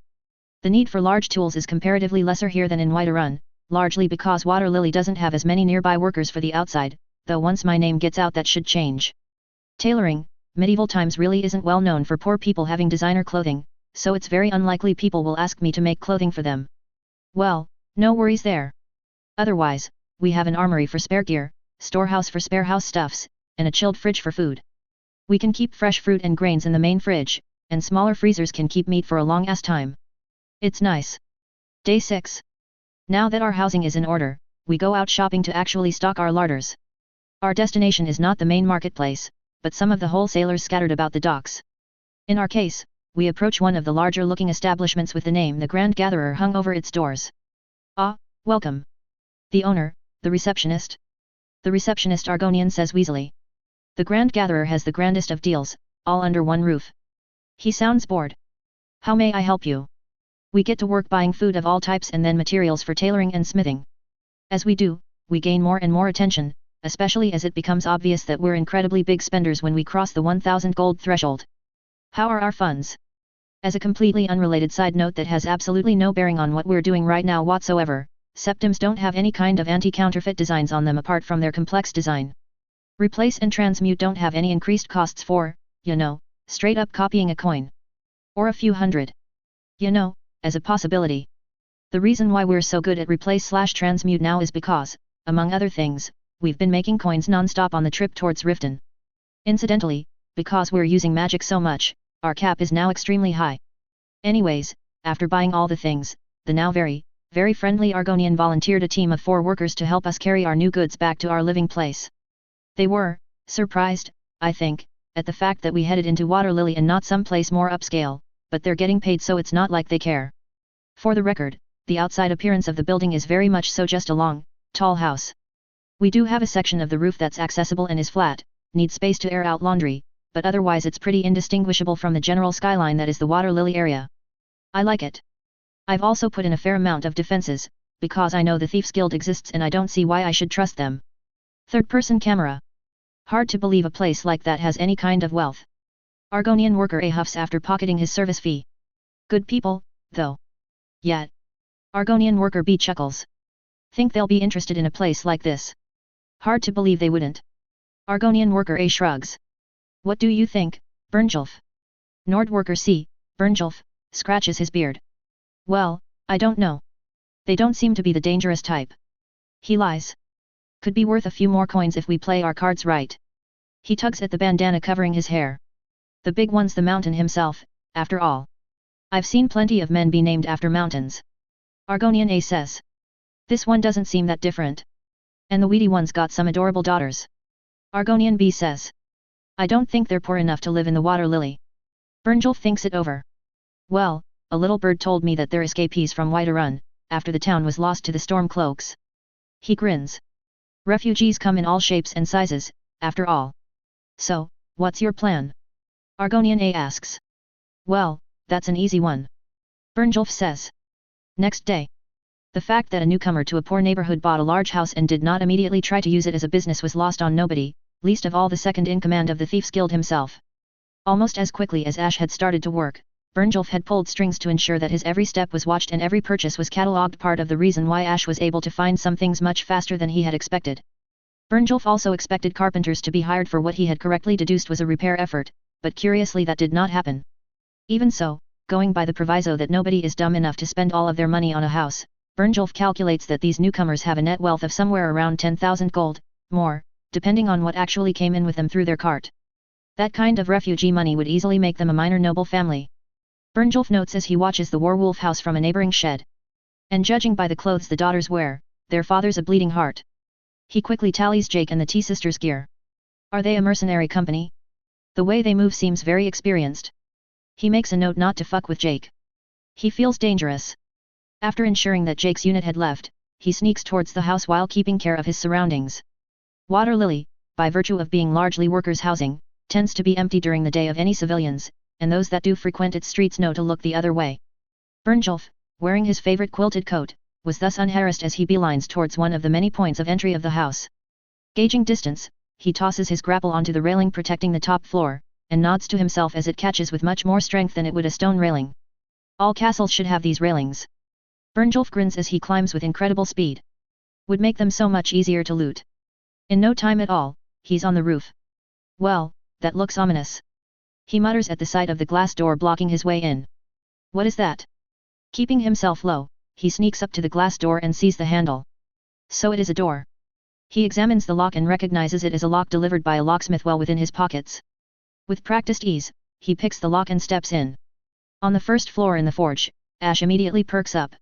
The need for large tools is comparatively lesser here than in Whiterun, largely because Water Lily doesn't have as many nearby workers for the outside, though once my name gets out that should change. Tailoring, medieval times really isn't well known for poor people having designer clothing, so it's very unlikely people will ask me to make clothing for them. Well, no worries there. Otherwise, we have an armory for spare gear, storehouse for spare house stuffs, and a chilled fridge for food. We can keep fresh fruit and grains in the main fridge, and smaller freezers can keep meat for a long ass time. It's nice. Day 6. Now that our housing is in order, we go out shopping to actually stock our larders. Our destination is not the main marketplace, but some of the wholesalers scattered about the docks. In our case, we approach one of the larger-looking establishments with the name The Grand Gatherer hung over its doors. Ah, welcome. The owner, the receptionist? The receptionist Argonian says wheezily. The Grand Gatherer has the grandest of deals, all under one roof. He sounds bored. How may I help you? We get to work buying food of all types and then materials for tailoring and smithing. As we do, we gain more and more attention, especially as it becomes obvious that we're incredibly big spenders when we cross the 1,000 gold threshold. How are our funds? As a completely unrelated side note that has absolutely no bearing on what we're doing right now whatsoever, septims don't have any kind of anti-counterfeit designs on them apart from their complex design. Replace and transmute don't have any increased costs for, straight up copying a coin. Or a few hundred. As a possibility. The reason why we're so good at replace/transmute now is because, among other things, we've been making coins non-stop on the trip towards Riften. Incidentally, because we're using magic so much, our cap is now extremely high. Anyways, after buying all the things, the now very, very friendly Argonian volunteered a team of 4 workers to help us carry our new goods back to our living place. They were surprised, I think, at the fact that we headed into Water Lily and not some place more upscale, but they're getting paid so it's not like they care. For the record, the outside appearance of the building is very much so just a long, tall house. We do have a section of the roof that's accessible and is flat, needs space to air out laundry, but otherwise it's pretty indistinguishable from the general skyline that is the Water Lily area. I like it. I've also put in a fair amount of defenses, because I know the Thieves Guild exists and I don't see why I should trust them. Third-person camera. Hard to believe a place like that has any kind of wealth. Argonian worker A huffs after pocketing his service fee. Good people, though. Yet. Argonian worker B chuckles. Think they'll be interested in a place like this? Hard to believe they wouldn't. Argonian worker A shrugs. What do you think, Bernjulf? Nord worker C, Bernjulf, scratches his beard. Well, I don't know. They don't seem to be the dangerous type. He lies. Could be worth a few more coins if we play our cards right. He tugs at the bandana covering his hair. The big one's the mountain himself, after all. I've seen plenty of men be named after mountains. Argonian A says. This one doesn't seem that different. And the weedy one's got some adorable daughters. Argonian B says. I don't think they're poor enough to live in the Water Lily. Bernjulf thinks it over. Well, a little bird told me that they're escapees from Whiterun, after the town was lost to the Stormcloaks. He grins. Refugees come in all shapes and sizes, after all. So, what's your plan? Argonian A asks. Well, that's an easy one. Bernjulf says. Next day. The fact that a newcomer to a poor neighborhood bought a large house and did not immediately try to use it as a business was lost on nobody, least of all the second-in-command of the Thieves Guild himself. Almost as quickly as Ash had started to work, Bernjulf had pulled strings to ensure that his every step was watched and every purchase was catalogued, part of the reason why Ash was able to find some things much faster than he had expected. Bernjulf also expected carpenters to be hired for what he had correctly deduced was a repair effort, but curiously that did not happen. Even so, going by the proviso that nobody is dumb enough to spend all of their money on a house, Bernjulf calculates that these newcomers have a net wealth of somewhere around 10,000 gold, more, depending on what actually came in with them through their cart. That kind of refugee money would easily make them a minor noble family. Bernjulf notes as he watches the Warwolf house from a neighboring shed. And judging by the clothes the daughters wear, their father's a bleeding heart. He quickly tallies Jake and the T-sisters' gear. Are they a mercenary company? The way they move seems very experienced. He makes a note not to fuck with Jake. He feels dangerous. After ensuring that Jake's unit had left, he sneaks towards the house while keeping care of his surroundings. Water Lily, by virtue of being largely workers' housing, tends to be empty during the day of any civilians, and those that do frequent its streets know to look the other way. Bernjulf, wearing his favorite quilted coat, was thus unharassed as he beelines towards one of the many points of entry of the house. Gauging distance, he tosses his grapple onto the railing protecting the top floor, and nods to himself as it catches with much more strength than it would a stone railing. All castles should have these railings. Bernjulf grins as he climbs with incredible speed. Would make them so much easier to loot. In no time at all, he's on the roof. Well, that looks ominous. He mutters at the sight of the glass door blocking his way in. What is that? Keeping himself low, he sneaks up to the glass door and sees the handle. So it is a door. He examines the lock and recognizes it as a lock delivered by a locksmith well within his pockets. With practiced ease, he picks the lock and steps in. On the first floor in the forge, Ash immediately perks up.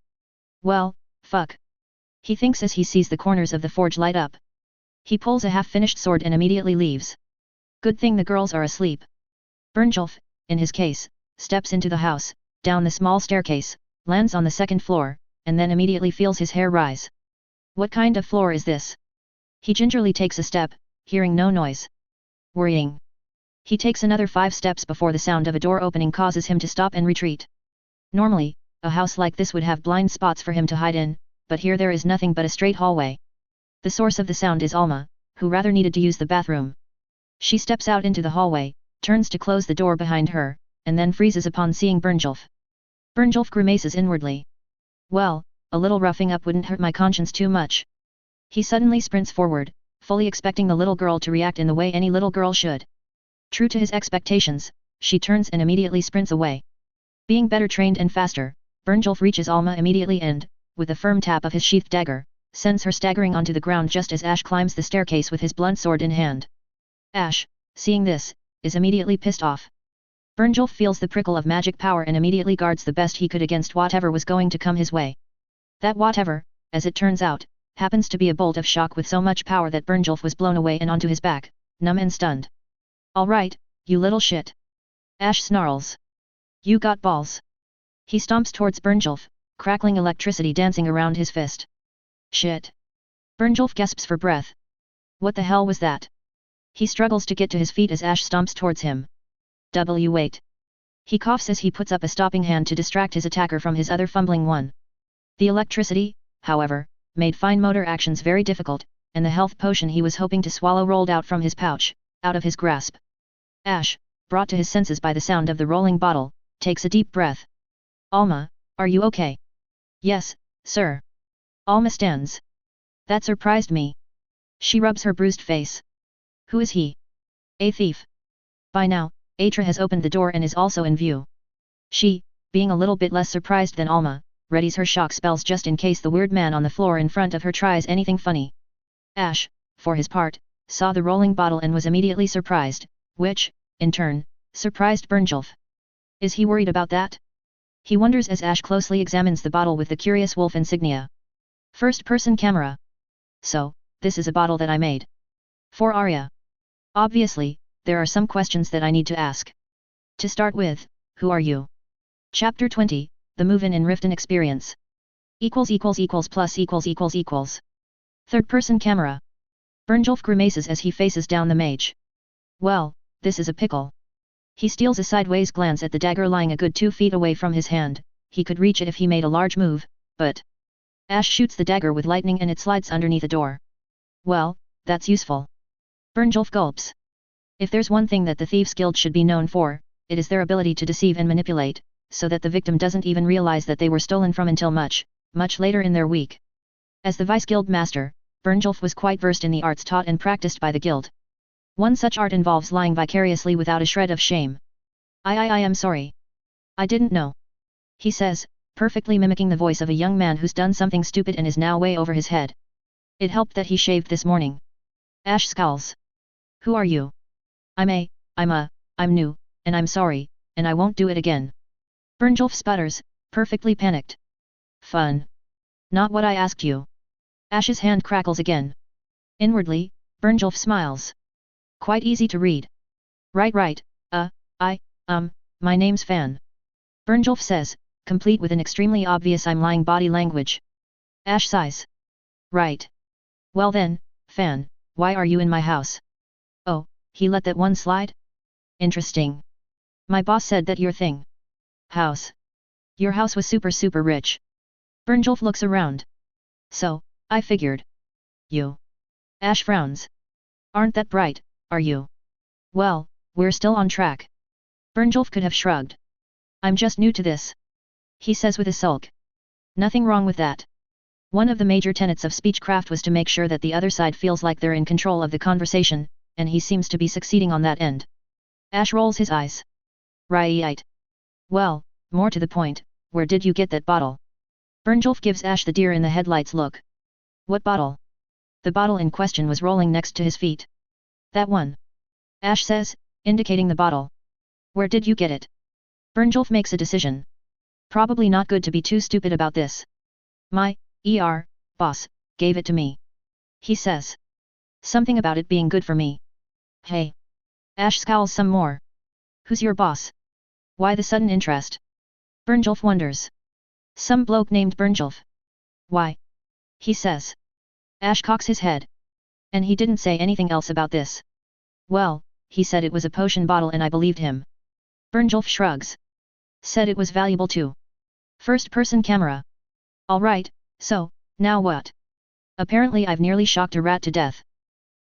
Well, fuck, he thinks as he sees the corners of the forge light up. He pulls a half-finished sword and immediately leaves. Good thing the girls are asleep. Brynjolf, in his case, steps into the house, down the small staircase, lands on the second floor, and then immediately feels his hair rise. What kind of floor is this? He gingerly takes a step, hearing no noise. Worrying. He takes another 5 steps before the sound of a door opening causes him to stop and retreat. Normally, a house like this would have blind spots for him to hide in, but here there is nothing but a straight hallway. The source of the sound is Alma, who rather needed to use the bathroom. She steps out into the hallway, turns to close the door behind her, and then freezes upon seeing Brynjolf. Brynjolf grimaces inwardly. Well, a little roughing up wouldn't hurt my conscience too much. He suddenly sprints forward, fully expecting the little girl to react in the way any little girl should. True to his expectations, she turns and immediately sprints away. Being better trained and faster, Brynjolf reaches Alma immediately and, with a firm tap of his sheathed dagger, sends her staggering onto the ground just as Ash climbs the staircase with his blunt sword in hand. Ash, seeing this, is immediately pissed off. Brynjolf feels the prickle of magic power and immediately guards the best he could against whatever was going to come his way. That whatever, as it turns out, happens to be a bolt of shock with so much power that Brynjolf was blown away and onto his back, numb and stunned. All right, you little shit. Ash snarls. You got balls. He stomps towards Brynjolf, crackling electricity dancing around his fist. Shit. Brynjolf gasps for breath. What the hell was that? He struggles to get to his feet as Ash stomps towards him. Wait. He coughs as he puts up a stopping hand to distract his attacker from his other fumbling one. The electricity, however, made fine motor actions very difficult, and the health potion he was hoping to swallow rolled out from his pouch, out of his grasp. Ash, brought to his senses by the sound of the rolling bottle, takes a deep breath. Alma, are you okay? Yes, sir. Alma stands. That surprised me. She rubs her bruised face. Who is he? A thief. By now, Atra has opened the door and is also in view. She, being a little bit less surprised than Alma, readies her shock spells just in case the weird man on the floor in front of her tries anything funny. Ash, for his part, saw the rolling bottle and was immediately surprised, which, in turn, surprised Brynjolf. Is he worried about that? He wonders as Ash closely examines the bottle with the curious wolf insignia. First-person camera. So, this is a bottle that I made. For Arya. Obviously, there are some questions that I need to ask. To start with, who are you? Chapter 20, The Move-In in Riften Experience. =+=+====================================================================================================================Well, this is a pickle. He steals a sideways glance at the dagger lying a good 2 feet away from his hand. He could reach it if he made a large move, but Ash shoots the dagger with lightning and it slides underneath a door. Well, that's useful. Brynjolf gulps. If there's one thing that the Thieves Guild should be known for, it is their ability to deceive and manipulate, so that the victim doesn't even realize that they were stolen from until much, much later in their week. As the Vice Guild Master, Brynjolf was quite versed in the arts taught and practiced by the guild. One such art involves lying vicariously without a shred of shame. I am sorry. I didn't know. He says, perfectly mimicking the voice of a young man who's done something stupid and is now way over his head. It helped that he shaved this morning. Ash scowls. Who are you? I'm new, and I'm sorry, and I won't do it again. Brynjolf sputters, perfectly panicked. Fun. Not what I asked you. Ash's hand crackles again. Inwardly, Brynjolf smiles. Quite easy to read. Right, my name's Fan. Brynjolf says, complete with an extremely obvious I'm lying body language. Ash sighs. Right. Well then, Fan, why are you in my house? Oh, he let that one slide? Interesting. My boss said that your thing. House. Your house was super rich. Brynjolf looks around. So, I figured. You. Ash frowns. Aren't that bright, are you? Well, we're still on track. Brynjolf could have shrugged. I'm just new to this. He says with a sulk. Nothing wrong with that. One of the major tenets of speechcraft was to make sure that the other side feels like they're in control of the conversation, and he seems to be succeeding on that end. Ash rolls his eyes. Right. Well, more to the point, where did you get that bottle? Brynjolf gives Ash the deer in the headlights look. What bottle? The bottle in question was rolling next to his feet. That one. Ash says, indicating the bottle. Where did you get it? Brynjolf makes a decision. Probably not good to be too stupid about this. My, boss, gave it to me. He says. Something about it being good for me. Hey. Ash scowls some more. Who's your boss? Why the sudden interest? Bernjulf wonders. Some bloke named Bernjulf. Why? He says. Ash cocks his head. And he didn't say anything else about this. Well, he said it was a potion bottle and I believed him. Bernjulf shrugs. Said it was valuable too. First-person camera. Alright, so, now what? Apparently I've nearly shocked a rat to death.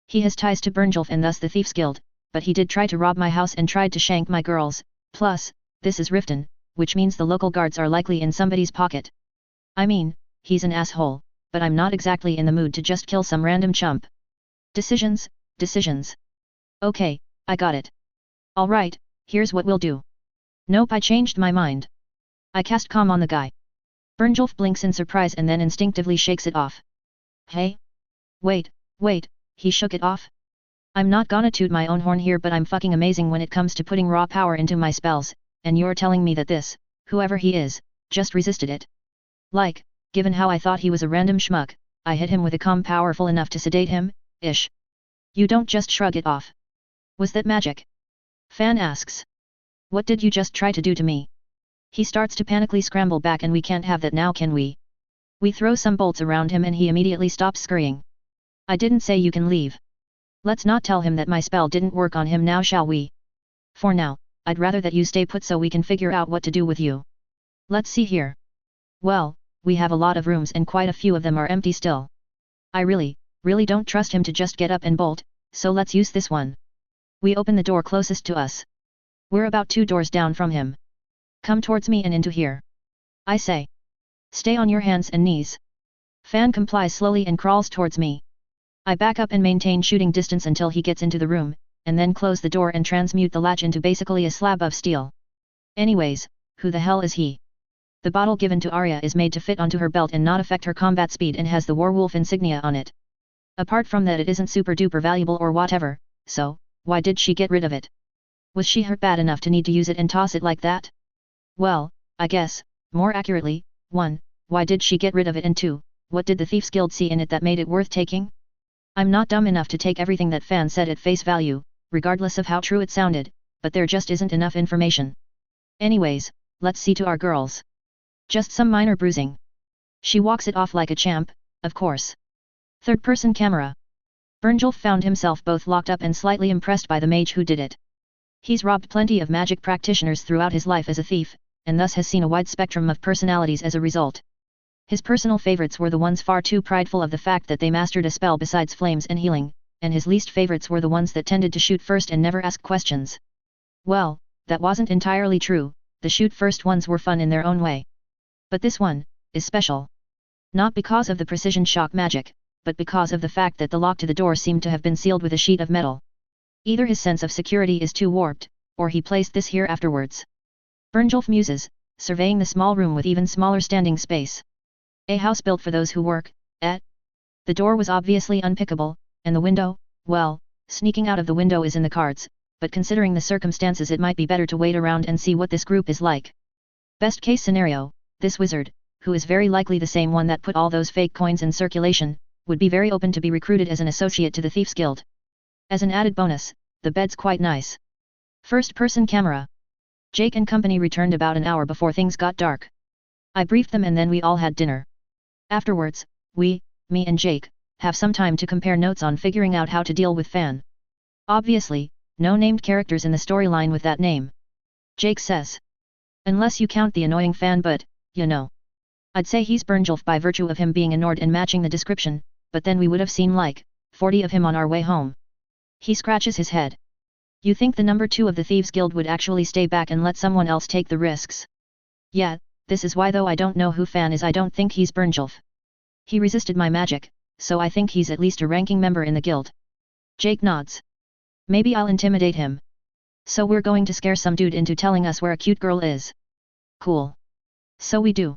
He has ties to Bernjulf and thus the Thieves Guild, but he did try to rob my house and tried to shank my girls, plus, this is Riften, which means the local guards are likely in somebody's pocket. I mean, he's an asshole, but I'm not exactly in the mood to just kill some random chump. Decisions, decisions. Okay, I got it. Alright, here's what we'll do. Nope, I changed my mind. I cast calm on the guy. Bernjulf blinks in surprise and then instinctively shakes it off. Hey? Wait, he shook it off? I'm not gonna toot my own horn here but I'm fucking amazing when it comes to putting raw power into my spells, and you're telling me that this, whoever he is, just resisted it. Like, given how I thought he was a random schmuck, I hit him with a calm powerful enough to sedate him, ish. You don't just shrug it off. Was that magic? Fan asks. What did you just try to do to me? He starts to panically scramble back and we can't have that now, can we? We throw some bolts around him and he immediately stops scurrying. I didn't say you can leave. Let's not tell him that my spell didn't work on him now, shall we? For now, I'd rather that you stay put so we can figure out what to do with you. Let's see here. Well, we have a lot of rooms and quite a few of them are empty still. I really don't trust him to just get up and bolt, so let's use this one. We open the door closest to us. We're about 2 doors down from him. Come towards me and into here. I say. Stay on your hands and knees. Fan complies slowly and crawls towards me. I back up and maintain shooting distance until he gets into the room, and then close the door and transmute the latch into basically a slab of steel. Anyways, who the hell is he? The bottle given to Arya is made to fit onto her belt and not affect her combat speed and has the werewolf insignia on it. Apart from that, it isn't super duper valuable or whatever, so, why did she get rid of it? Was she hurt bad enough to need to use it and toss it like that? Well, I guess, more accurately, 1, why did she get rid of it, and 2, what did the Thieves Guild see in it that made it worth taking? I'm not dumb enough to take everything that Fan said at face value, regardless of how true it sounded, but there just isn't enough information. Anyways, let's see to our girls. Just some minor bruising. She walks it off like a champ, of course. Third-person camera. Bernjulf found himself both locked up and slightly impressed by the mage who did it. He's robbed plenty of magic practitioners throughout his life as a thief, and thus has seen a wide spectrum of personalities as a result. His personal favorites were the ones far too prideful of the fact that they mastered a spell besides flames and healing, and his least favorites were the ones that tended to shoot first and never ask questions. Well, that wasn't entirely true, the shoot first ones were fun in their own way. But this one is special. Not because of the precision shock magic, but because of the fact that the lock to the door seemed to have been sealed with a sheet of metal. Either his sense of security is too warped, or he placed this here afterwards. Bernjulf muses, surveying the small room with even smaller standing space. A house built for those who work, eh? The door was obviously unpickable, and the window, well, sneaking out of the window is in the cards, but considering the circumstances it might be better to wait around and see what this group is like. Best case scenario, this wizard, who is very likely the same one that put all those fake coins in circulation, would be very open to be recruited as an associate to the Thieves Guild. As an added bonus, the bed's quite nice. First-person camera. Jake and company returned about an hour before things got dark. I briefed them and then we all had dinner. Afterwards, me and Jake, have some time to compare notes on figuring out how to deal with Fan. Obviously, no named characters in the storyline with that name. Jake says. Unless you count the annoying Fan, but, you know. I'd say he's Bernjulf by virtue of him being a Nord and matching the description, but then we would have seen like, 40 of him on our way home. He scratches his head. You think the number 2 of the Thieves Guild would actually stay back and let someone else take the risks? Yeah, this is why though I don't know who Fan is, I don't think he's Bernjulf. He resisted my magic, so I think he's at least a ranking member in the guild. Jake nods. Maybe I'll intimidate him. So we're going to scare some dude into telling us where a cute girl is. Cool. So we do.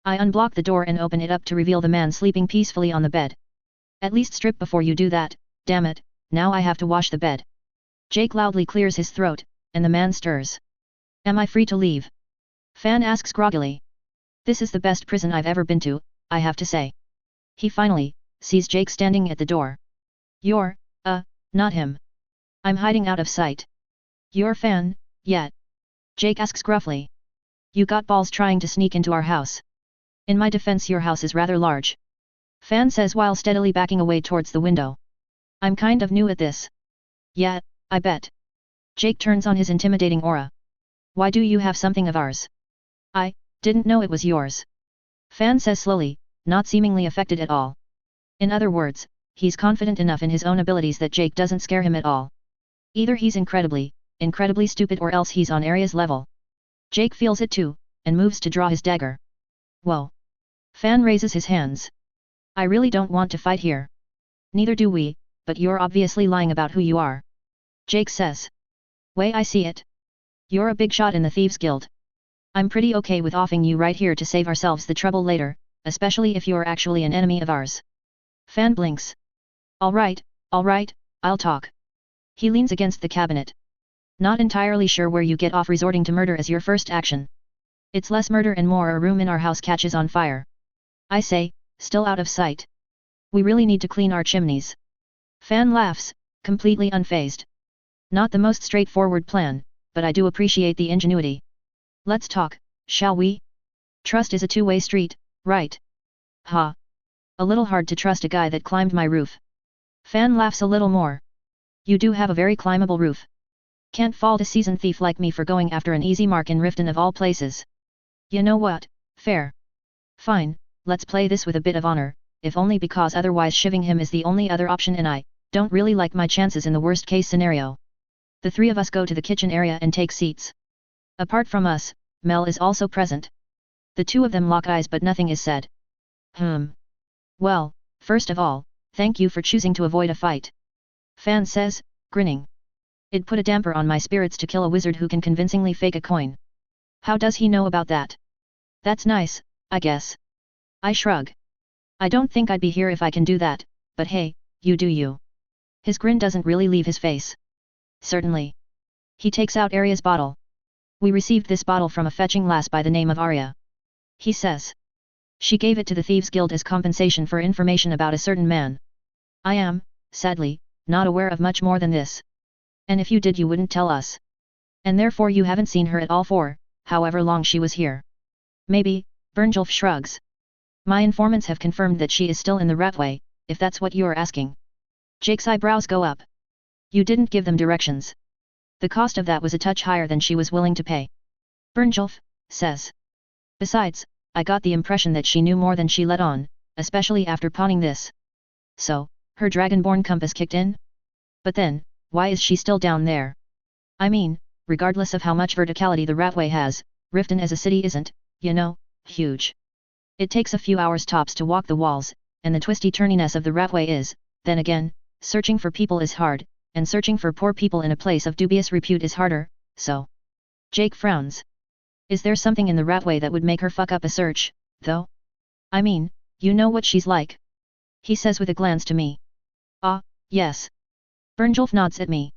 I unblock the door and open it up to reveal the man sleeping peacefully on the bed. At least strip before you do that, damn it, now I have to wash the bed. Jake loudly clears his throat, and the man stirs. Am I free to leave? Fan asks groggily. This is the best prison I've ever been to, I have to say. He finally sees Jake standing at the door. You're, not him. I'm hiding out of sight. You're Fan, yet? Jake asks gruffly. You got balls trying to sneak into our house. In my defense, your house is rather large. Fan says while steadily backing away towards the window. I'm kind of new at this. Yeah, I bet. Jake turns on his intimidating aura. Why do you have something of ours? I didn't know it was yours. Fan says slowly, not seemingly affected at all. In other words, he's confident enough in his own abilities that Jake doesn't scare him at all. Either he's incredibly stupid or else he's on Arya's level. Jake feels it too, and moves to draw his dagger. Whoa. Fan raises his hands. I really don't want to fight here. Neither do we, but you're obviously lying about who you are. Jake says. Way I see it. You're a big shot in the Thieves Guild. I'm pretty okay with offing you right here to save ourselves the trouble later, especially if you're actually an enemy of ours. Fan blinks. Alright, I'll talk. He leans against the cabinet. Not entirely sure where you get off resorting to murder as your first action. It's less murder and more a room in our house catches on fire. I say, still out of sight. We really need to clean our chimneys. Fan laughs, completely unfazed. Not the most straightforward plan, but I do appreciate the ingenuity. Let's talk, shall we? Trust is a two-way street, right? Ha. A little hard to trust a guy that climbed my roof. Fan laughs a little more. You do have a very climbable roof. Can't fault a seasoned thief like me for going after an easy mark in Riften of all places. You know what, fair. Fine, let's play this with a bit of honor, if only because otherwise shivving him is the only other option and I don't really like my chances in the worst case scenario. The three of us go to the kitchen area and take seats. Apart from us, Mel is also present. The two of them lock eyes but nothing is said. Well, first of all, thank you for choosing to avoid a fight. Fan says, grinning. It'd put a damper on my spirits to kill a wizard who can convincingly fake a coin. How does he know about that? That's nice, I guess. I shrug. I don't think I'd be here if I can do that, but hey, you do you. His grin doesn't really leave his face. Certainly. He takes out Arya's bottle. We received this bottle from a fetching lass by the name of Arya. He says. She gave it to the Thieves Guild as compensation for information about a certain man. I am, sadly, not aware of much more than this. And if you did you wouldn't tell us. And therefore you haven't seen her at all for, however long she was here. Maybe, Bernjulf shrugs. My informants have confirmed that she is still in the Ratway, if that's what you're asking. Jake's eyebrows go up. You didn't give them directions. The cost of that was a touch higher than she was willing to pay. Bernjulf says. Besides, I got the impression that she knew more than she let on, especially after pawning this. So, her dragonborn compass kicked in? But then, why is she still down there? I mean, regardless of how much verticality the Ratway has, Riften as a city isn't, you know, huge. It takes a few hours tops to walk the walls, and the twisty-turniness of the Ratway is, then again, searching for people is hard, and searching for poor people in a place of dubious repute is harder, so. Jake frowns. Is there something in the Ratway that would make her fuck up a search, though? I mean, you know what she's like. He says with a glance to me. Ah, yes. Bernjulf nods at me.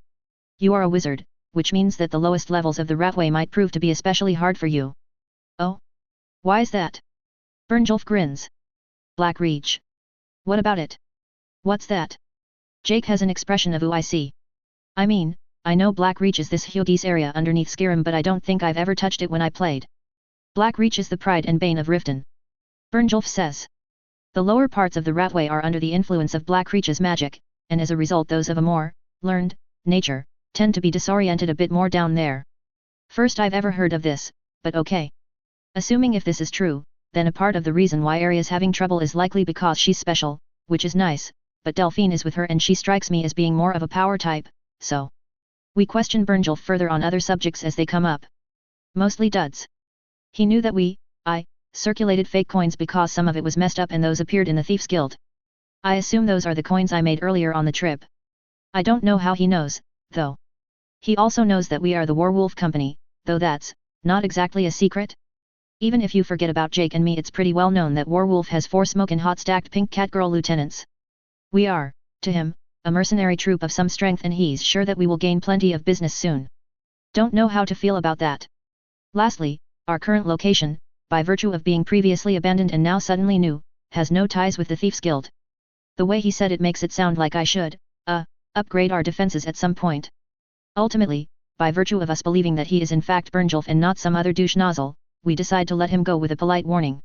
You are a wizard, which means that the lowest levels of the Ratway might prove to be especially hard for you. Oh? Why is that? Bernjulf grins. Black Reach. What about it? What's that? Jake has an expression of ooh I see. I mean, I know Black Reach is this Hughes area underneath Skyrim but I don't think I've ever touched it when I played. Black Reach is the pride and bane of Riften. Bernjulf says. The lower parts of the Ratway are under the influence of Black Reach's magic, and as a result those of a more learned nature tend to be disoriented a bit more down there. First I've ever heard of this, but okay. Assuming if this is true, then a part of the reason why Arya's having trouble is likely because she's special, which is nice, but Delphine is with her and she strikes me as being more of a power type, so. We question Bernjulf further on other subjects as they come up. Mostly duds. He knew that I circulated fake coins because some of it was messed up and those appeared in the Thieves Guild. I assume those are the coins I made earlier on the trip. I don't know how he knows, though. He also knows that we are the Warwolf Company, though that's not exactly a secret. Even if you forget about Jake and me it's pretty well known that Warwolf has 4 smoking hot stacked pink catgirl lieutenants. We are, to him, a mercenary troop of some strength and he's sure that we will gain plenty of business soon. Don't know how to feel about that. Lastly, our current location, by virtue of being previously abandoned and now suddenly new, has no ties with the Thieves Guild. The way he said it makes it sound like I should, upgrade our defenses at some point. Ultimately, by virtue of us believing that he is in fact Bernjulf and not some other douche nozzle, we decide to let him go with a polite warning.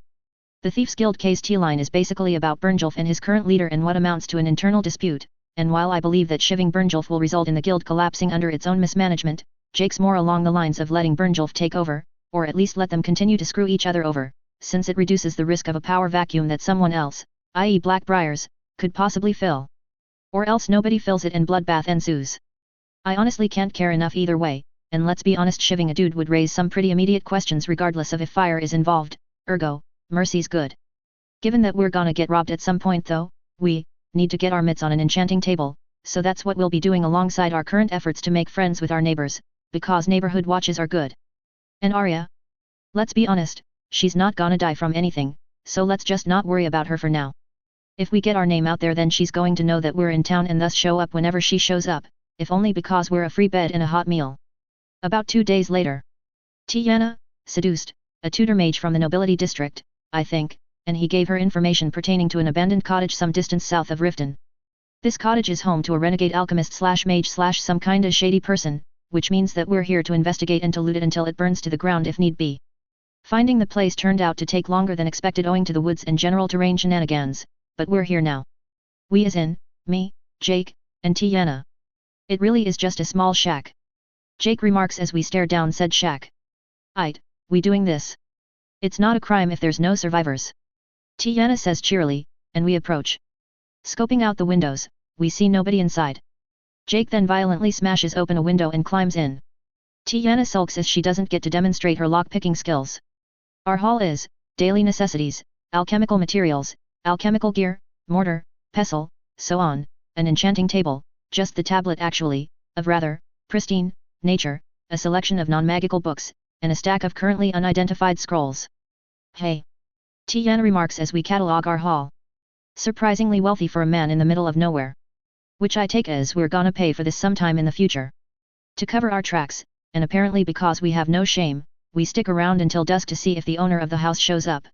The Thieves Guild case T-line is basically about Bernjulf and his current leader and what amounts to an internal dispute, and while I believe that shiving Bernjulf will result in the guild collapsing under its own mismanagement, Jake's more along the lines of letting Bernjulf take over, or at least let them continue to screw each other over, since it reduces the risk of a power vacuum that someone else, i.e. Blackbriars, could possibly fill. Or else nobody fills it and bloodbath ensues. I honestly can't care enough either way, and let's be honest, shiving a dude would raise some pretty immediate questions regardless of if fire is involved, ergo, mercy's good. Given that we're gonna get robbed at some point though, we need to get our mitts on an enchanting table, so that's what we'll be doing alongside our current efforts to make friends with our neighbors, because neighborhood watches are good. And Arya? Let's be honest, she's not gonna die from anything, so let's just not worry about her for now. If we get our name out there, then she's going to know that we're in town and thus show up whenever she shows up, if only because we're a free bed and a hot meal. About 2 days later. Tiana, seduced, a tutor mage from the nobility district, I think, and he gave her information pertaining to an abandoned cottage some distance south of Riften. This cottage is home to a renegade alchemist / mage / some kinda shady person, which means that we're here to investigate and to loot it until it burns to the ground if need be. Finding the place turned out to take longer than expected owing to the woods and general terrain shenanigans, but we're here now. We as in, me, Jake, and Tiana. It really is just a small shack. Jake remarks as we stare down said shack. Aight, we doing this? It's not a crime if there's no survivors. Tiana says cheerily, and we approach. Scoping out the windows, we see nobody inside. Jake then violently smashes open a window and climbs in. Tiana sulks as she doesn't get to demonstrate her lock-picking skills. Our haul is, daily necessities, alchemical materials, alchemical gear, mortar, pestle, so on, an enchanting table, just the tablet actually, of rather, pristine, nature, a selection of non-magical books, and a stack of currently unidentified scrolls. Hey! Tiana remarks as we catalog our haul. Surprisingly wealthy for a man in the middle of nowhere. Which I take as we're gonna pay for this sometime in the future. To cover our tracks, and apparently because we have no shame, we stick around until dusk to see if the owner of the house shows up.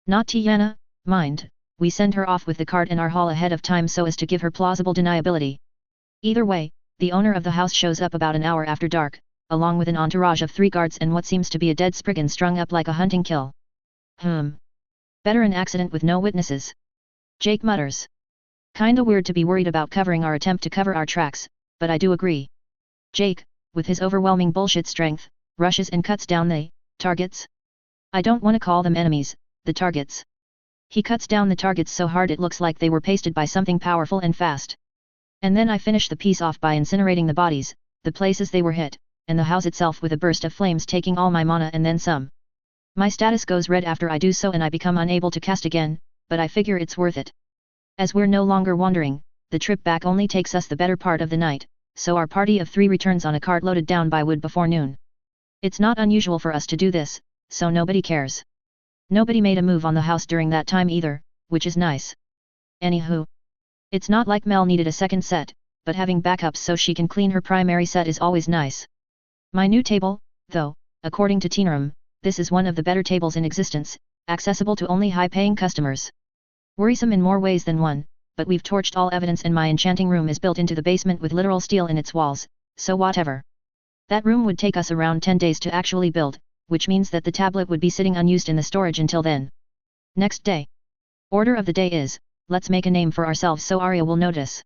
Not Tiana, mind, we send her off with the cart and our haul ahead of time so as to give her plausible deniability. Either way, the owner of the house shows up about an hour after dark, along with an entourage of 3 guards and what seems to be a dead spriggan strung up like a hunting kill. Better an accident with no witnesses. Jake mutters. Kinda weird to be worried about covering our attempt to cover our tracks, but I do agree. Jake, with his overwhelming bullshit strength, rushes and cuts down the targets. I don't want to call them enemies, the targets. He cuts down the targets so hard it looks like they were pasted by something powerful and fast. And then I finish the piece off by incinerating the bodies, the places they were hit, and the house itself with a burst of flames taking all my mana and then some. My status goes red after I do so and I become unable to cast again, but I figure it's worth it. As we're no longer wandering, the trip back only takes us the better part of the night, so our party of 3 returns on a cart loaded down by wood before noon. It's not unusual for us to do this, so nobody cares. Nobody made a move on the house during that time either, which is nice. Anywho. It's not like Mel needed a second set, but having backups so she can clean her primary set is always nice. My new table, though, according to Teenarum, this is one of the better tables in existence, accessible to only high-paying customers. Worrisome in more ways than one, but we've torched all evidence and my enchanting room is built into the basement with literal steel in its walls, so whatever. That room would take us around 10 days to actually build, which means that the tablet would be sitting unused in the storage until then. Next day. Order of the day is, let's make a name for ourselves so Arya will notice.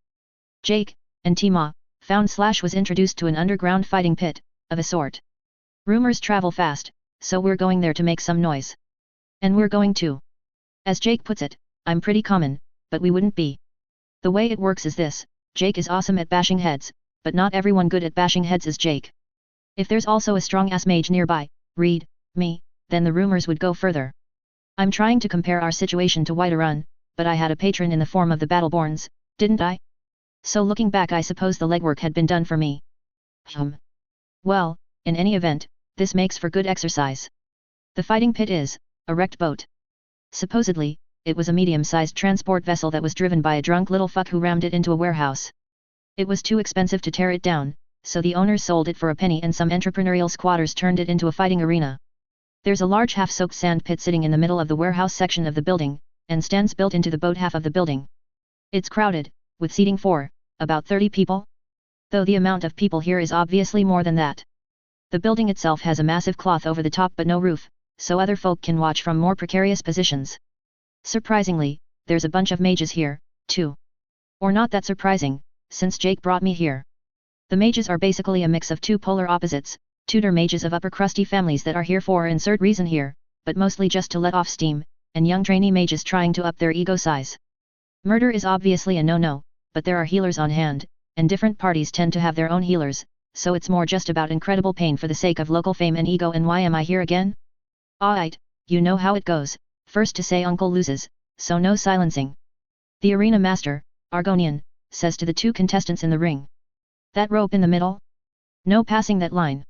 Jake, and Tima, was introduced to an underground fighting pit, of a sort. Rumors travel fast, so we're going there to make some noise. And we're going to. As Jake puts it, I'm pretty common, but we wouldn't be. The way it works is this, Jake is awesome at bashing heads, but not everyone good at bashing heads is Jake. If there's also a strong-ass mage nearby, read, me, then the rumors would go further. I'm trying to compare our situation to Whiterun, but I had a patron in the form of the Battleborns, didn't I? So looking back I suppose the legwork had been done for me. Well, in any event, this makes for good exercise. The fighting pit is, a wrecked boat. Supposedly, it was a medium-sized transport vessel that was driven by a drunk little fuck who rammed it into a warehouse. It was too expensive to tear it down, so the owners sold it for a penny and some entrepreneurial squatters turned it into a fighting arena. There's a large half-soaked sand pit sitting in the middle of the warehouse section of the building, and stands built into the boat half of the building. It's crowded, with seating for, about 30 people? Though the amount of people here is obviously more than that. The building itself has a massive cloth over the top but no roof, so other folk can watch from more precarious positions. Surprisingly, there's a bunch of mages here, too. Or not that surprising, since Jake brought me here. The mages are basically a mix of two polar opposites, tutor mages of upper crusty families that are here for insert reason here, but mostly just to let off steam, and young trainee mages trying to up their ego size. Murder is obviously a no-no, but there are healers on hand, and different parties tend to have their own healers, so it's more just about incredible pain for the sake of local fame and ego. And why am I here again? Alright, you know how it goes, first to say uncle loses, so no silencing. The arena master, Argonian, says to the two contestants in the ring. That rope in the middle? No passing that line.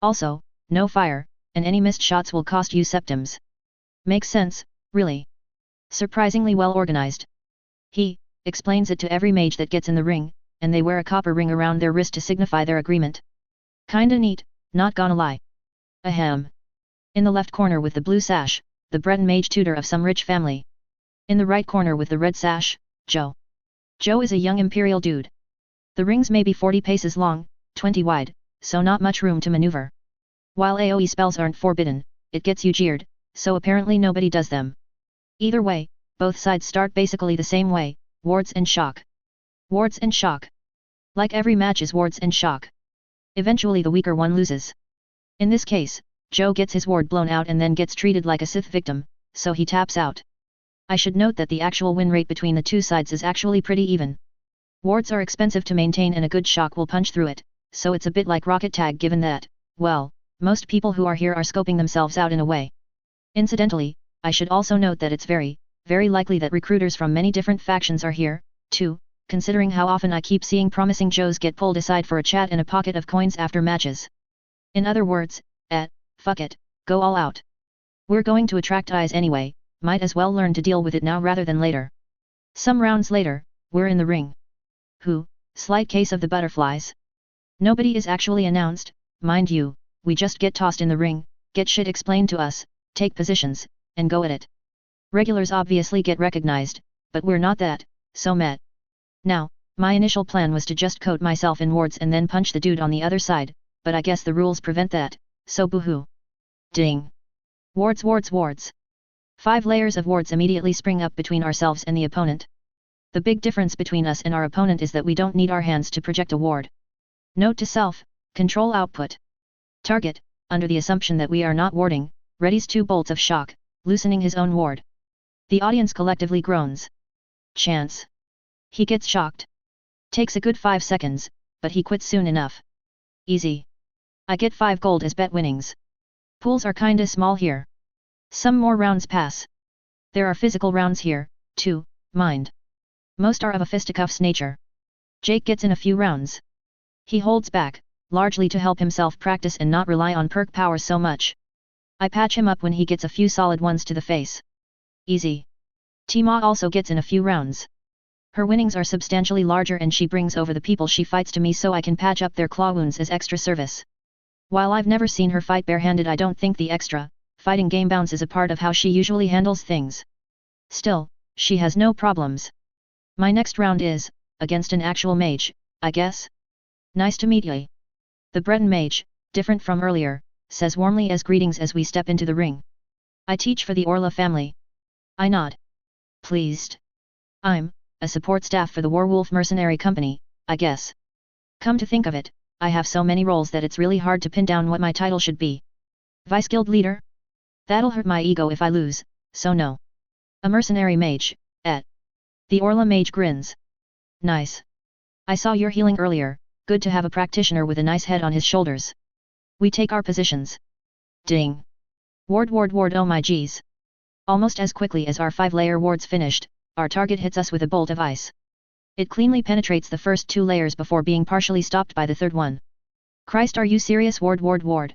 Also, no fire, and any missed shots will cost you septims. Makes sense, really. Surprisingly well organized. He explains it to every mage that gets in the ring, and they wear a copper ring around their wrist to signify their agreement. Kinda neat, not gonna lie. Ahem. In the left corner with the blue sash, the Breton mage tutor of some rich family. In the right corner with the red sash, Joe. Joe is a young imperial dude. The rings may be 40 paces long, 20 wide, so not much room to maneuver. While AoE spells aren't forbidden, it gets you jeered, so apparently nobody does them. Either way, both sides start basically the same way, wards and shock. Wards and shock. Like every match is wards and shock. Eventually the weaker one loses. In this case, Joe gets his ward blown out and then gets treated like a Sith victim, so he taps out. I should note that the actual win rate between the two sides is actually pretty even. Wards are expensive to maintain and a good shock will punch through it, so it's a bit like rocket tag given that, well, most people who are here are scoping themselves out in a way. Incidentally, I should also note that it's very, very likely that recruiters from many different factions are here, too, considering how often I keep seeing promising Joes get pulled aside for a chat and a pocket of coins after matches. In other words, fuck it, go all out. We're going to attract eyes anyway, might as well learn to deal with it now rather than later. Some rounds later, we're in the ring. Slight case of the butterflies. Nobody is actually announced, mind you, we just get tossed in the ring, get shit explained to us, take positions, and go at it. Regulars obviously get recognized, but we're not that, so met. Now, my initial plan was to just coat myself in wards and then punch the dude on the other side, but I guess the rules prevent that, so boohoo. Ding. Wards wards wards. 5 layers of wards immediately spring up between ourselves and the opponent. The big difference between us and our opponent is that we don't need our hands to project a ward. Note to self, control output. Target, under the assumption that we are not warding, readies 2 bolts of shock, loosening his own ward. The audience collectively groans. Chance. He gets shocked. Takes a good 5 seconds, but he quits soon enough. Easy. I get 5 gold as bet winnings. Pools are kinda small here. Some more rounds pass. There are physical rounds here, too, mind. Most are of a fisticuffs nature. Jake gets in a few rounds. He holds back, largely to help himself practice and not rely on perk power so much. I patch him up when he gets a few solid ones to the face. Easy. Tima also gets in a few rounds. Her winnings are substantially larger and she brings over the people she fights to me so I can patch up their claw wounds as extra service. While I've never seen her fight barehanded, I don't think the extra fighting game bounce is a part of how she usually handles things. Still, she has no problems. My next round is against an actual mage, I guess? Nice to meet ye. The Breton mage, different from earlier, says warmly as greetings as we step into the ring. I teach for the Orla family. I nod. Pleased. I'm a support staff for the Warwolf Mercenary Company, I guess. Come to think of it, I have so many roles that it's really hard to pin down what my title should be. Vice Guild Leader? That'll hurt my ego if I lose, so no. A mercenary mage, The Orla mage grins. Nice. I saw your healing earlier, good to have a practitioner with a nice head on his shoulders. We take our positions. Ding. Ward ward ward, oh my geez. Almost as quickly as our 5-layer wards finished, our target hits us with a bolt of ice. It cleanly penetrates the first 2 layers before being partially stopped by the third one. Christ, are you serious? Ward ward ward.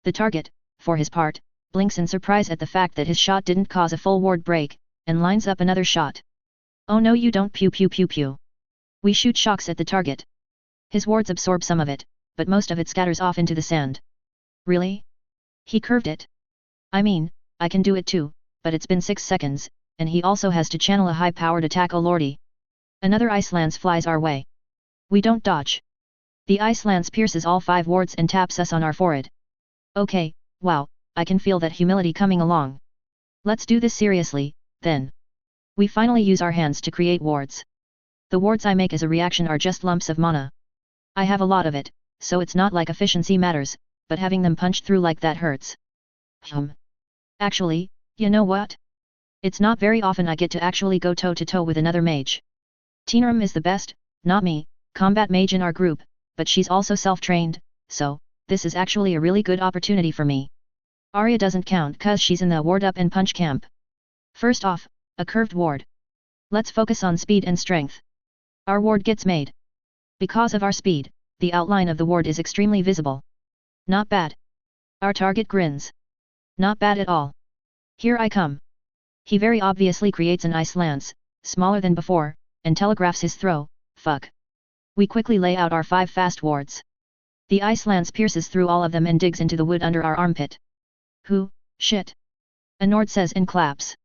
The target, for his part, blinks in surprise at the fact that his shot didn't cause a full ward break, and lines up another shot. Oh no, you don't. Pew pew pew pew. We shoot shocks at the target. His wards absorb some of it, but most of it scatters off into the sand. Really? He curved it. I mean, I can do it too, but it's been 6 seconds, and he also has to channel a high-powered attack. Oh lordy. Another ice lance flies our way. We don't dodge. The ice lance pierces all 5 wards and taps us on our forehead. Okay, wow, I can feel that humility coming along. Let's do this seriously, then. We finally use our hands to create wards. The wards I make as a reaction are just lumps of mana. I have a lot of it, so it's not like efficiency matters, but having them punched through like that hurts. Actually, you know what? It's not very often I get to actually go toe-to-toe with another mage. Teenarum is the best, not me, combat mage in our group, but she's also self-trained, so, this is actually a really good opportunity for me. Arya doesn't count cause she's in the ward up and punch camp. First off, a curved ward. Let's focus on speed and strength. Our ward gets made. Because of our speed, the outline of the ward is extremely visible. Not bad. Our target grins. Not bad at all. Here I come. He very obviously creates an ice lance, smaller than before, and telegraphs his throw. Fuck. We quickly lay out our 5 fast wards. The ice lance pierces through all of them and digs into the wood under our armpit. Shit. A Nord says and claps.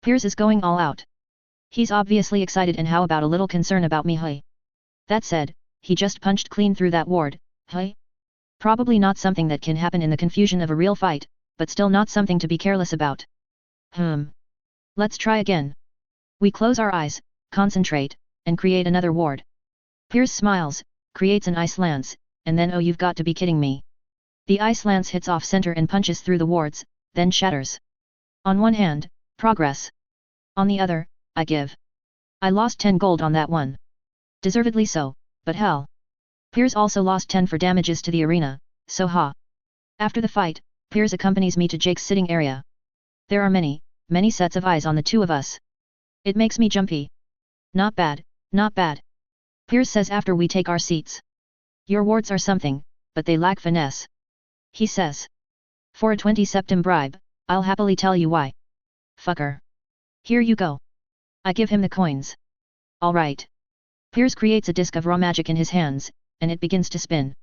Piers is going all out. He's obviously excited and how about a little concern about me, hey? That said, he just punched clean through that ward, hey? Probably not something that can happen in the confusion of a real fight, but still not something to be careless about. Let's try again. We close our eyes, concentrate, and create another ward. Piers smiles, creates an ice lance, and then oh you've got to be kidding me. The ice lance hits off center and punches through the wards, then shatters. On one hand, progress. On the other, I give. I lost 10 gold on that one. Deservedly so, but hell. Piers also lost 10 for damages to the arena, so ha. After the fight, Piers accompanies me to Jake's sitting area. There are many sets of eyes on the two of us. It makes me jumpy. Not bad, not bad. Piers says after we take our seats. Your wards are something, but they lack finesse. He says. For a 20 septim bribe, I'll happily tell you why. Fucker. Here you go. I give him the coins. Alright. Piers creates a disc of raw magic in his hands, and it begins to spin.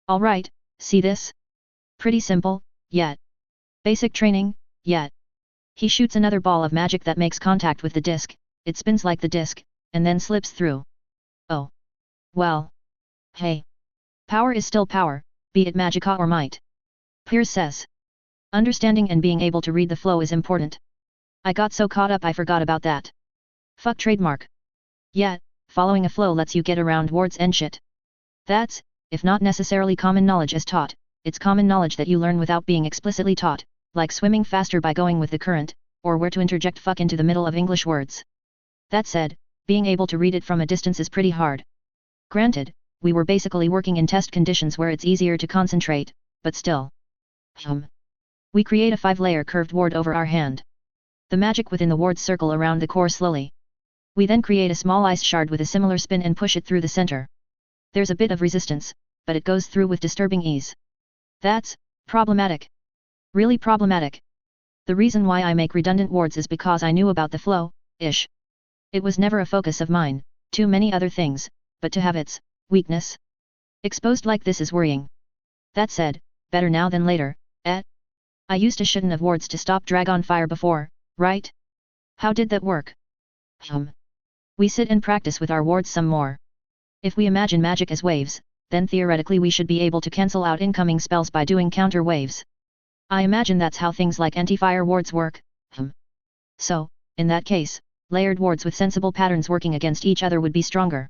Alright, see this? Pretty simple, yet. Basic training, yet. He shoots another ball of magic that makes contact with the disc, it spins like the disc, and then slips through. Oh. Well. Hey. Power is still power, be it magica or might. Piers says. Understanding and being able to read the flow is important. I got so caught up I forgot about that. Fuck trademark. Yet, following a flow lets you get around wards and shit. That's, if not necessarily common knowledge as taught, it's common knowledge that you learn without being explicitly taught, like swimming faster by going with the current, or where to interject fuck into the middle of English words. That said, being able to read it from a distance is pretty hard. Granted, we were basically working in test conditions where it's easier to concentrate, but still. We create a 5-layer curved ward over our hand. The magic within the wards circle around the core slowly. We then create a small ice shard with a similar spin and push it through the center. There's a bit of resistance, but it goes through with disturbing ease. That's problematic. Really problematic. The reason why I make redundant wards is because I knew about the flow-ish. It was never a focus of mine, too many other things, but to have its weakness exposed like this is worrying. That said, better now than later, I used a shouldn't have wards to stop Dragon Fire before, right? How did that work? We sit and practice with our wards some more. If we imagine magic as waves, then theoretically we should be able to cancel out incoming spells by doing counter waves. I imagine that's how things like anti-fire wards work. So, in that case, layered wards with sensible patterns working against each other would be stronger.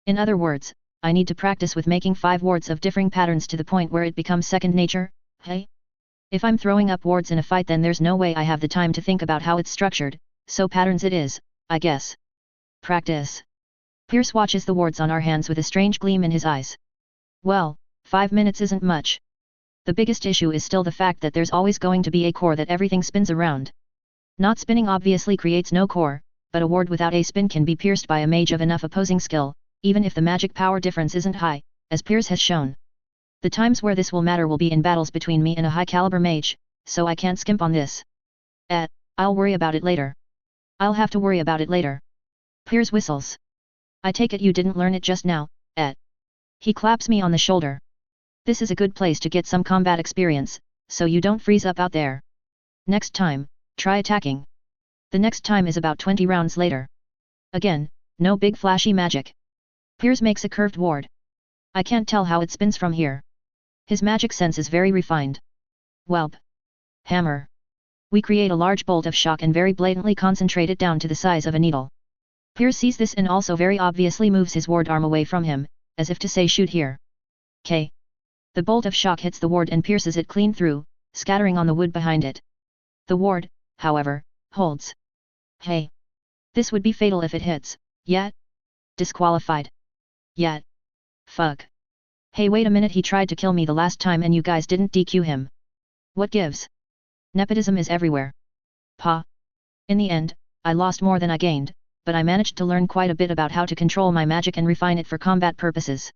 In other words, I need to practice with making 5 wards of differing patterns to the point where it becomes second nature, hey? If I'm throwing up wards in a fight then there's no way I have the time to think about how it's structured, so patterns it is, I guess. Practice. Piers watches the wards on our hands with a strange gleam in his eyes. Well, 5 minutes isn't much. The biggest issue is still the fact that there's always going to be a core that everything spins around. Not spinning obviously creates no core, but a ward without a spin can be pierced by a mage of enough opposing skill, even if the magic power difference isn't high, as Piers has shown. The times where this will matter will be in battles between me and a high-caliber mage, so I can't skimp on this. I'll worry about it later. I'll have to worry about it later. Piers whistles. I take it you didn't learn it just now, He claps me on the shoulder. This is a good place to get some combat experience, so you don't freeze up out there. Next time, try attacking. The next time is about 20 rounds later. Again, No big flashy magic. Piers makes a curved ward. I can't tell how it spins from here. His magic sense is very refined. Whelp. Hammer. We create a large bolt of shock and very blatantly concentrate it down to the size of a needle. Piers sees this and also very obviously moves his ward arm away from him, as if to say shoot here. K. The bolt of shock hits the ward and pierces it clean through, scattering on the wood behind it. The ward, however, holds. Hey. This would be fatal if it hits, yet? Disqualified. Yet. Fuck. Hey, wait a minute, he tried to kill me the last time and you guys didn't DQ him. What gives? Nepotism is everywhere. Pa. In the end, I lost more than I gained, but I managed to learn quite a bit about how to control my magic and refine it for combat purposes.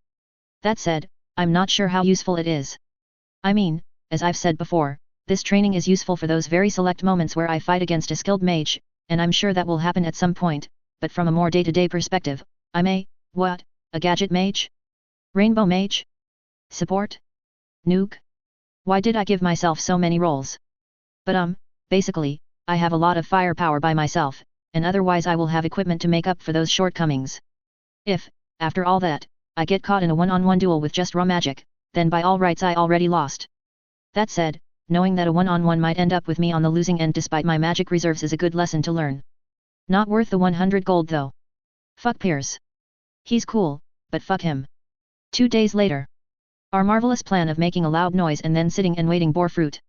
That said, I'm not sure how useful it is. I mean, as I've said before, this training is useful for those very select moments where I fight against a skilled mage, and I'm sure that will happen at some point, but from a more day-to-day perspective, I'm a gadget mage? Rainbow mage? Support? Nuke? Why did I give myself so many roles? But basically, I have a lot of firepower by myself, and otherwise I will have equipment to make up for those shortcomings. If, after all that, I get caught in a one-on-one duel with just raw magic, then by all rights I already lost. That said, knowing that a one-on-one might end up with me on the losing end despite my magic reserves is a good lesson to learn. Not worth the 100 gold though. Fuck Piers. He's cool, but fuck him. 2 days later. Our marvelous plan of making a loud noise and then sitting and waiting bore fruit.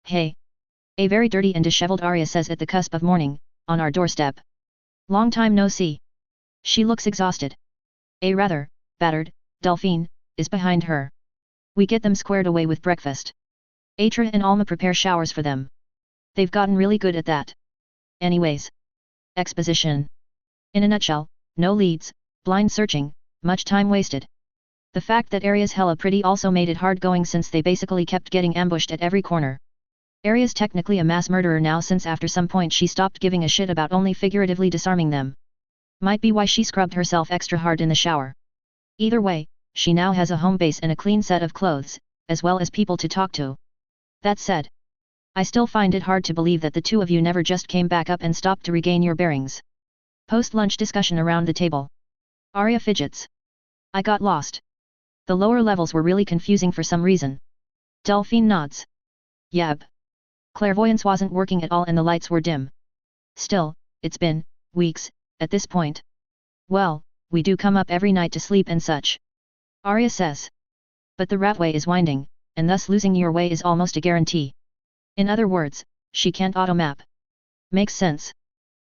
Hey. A very dirty and disheveled Arya says at the cusp of morning, on our doorstep. Long time no see. She looks exhausted. A rather battered Delphine is behind her. We get them squared away with breakfast. Atra and Alma prepare showers for them. They've gotten really good at that. Anyways. Exposition. In a nutshell, no leads, blind searching, much time wasted. The fact that Arya's hella pretty also made it hard going since they basically kept getting ambushed at every corner. Arya's technically a mass murderer now since after some point she stopped giving a shit about only figuratively disarming them. Might be why she scrubbed herself extra hard in the shower. Either way, she now has a home base and a clean set of clothes, as well as people to talk to. That said, I still find it hard to believe that the two of you never just came back up and stopped to regain your bearings. Post-lunch discussion around the table. Arya fidgets. I got lost. The lower levels were really confusing for some reason. Delphine nods. Yab. Clairvoyance wasn't working at all and the lights were dim. Still, it's been weeks at this point. Well, we do come up every night to sleep and such. Arya says. But the ratway is winding, and thus losing your way is almost a guarantee. In other words, she can't auto-map. Makes sense.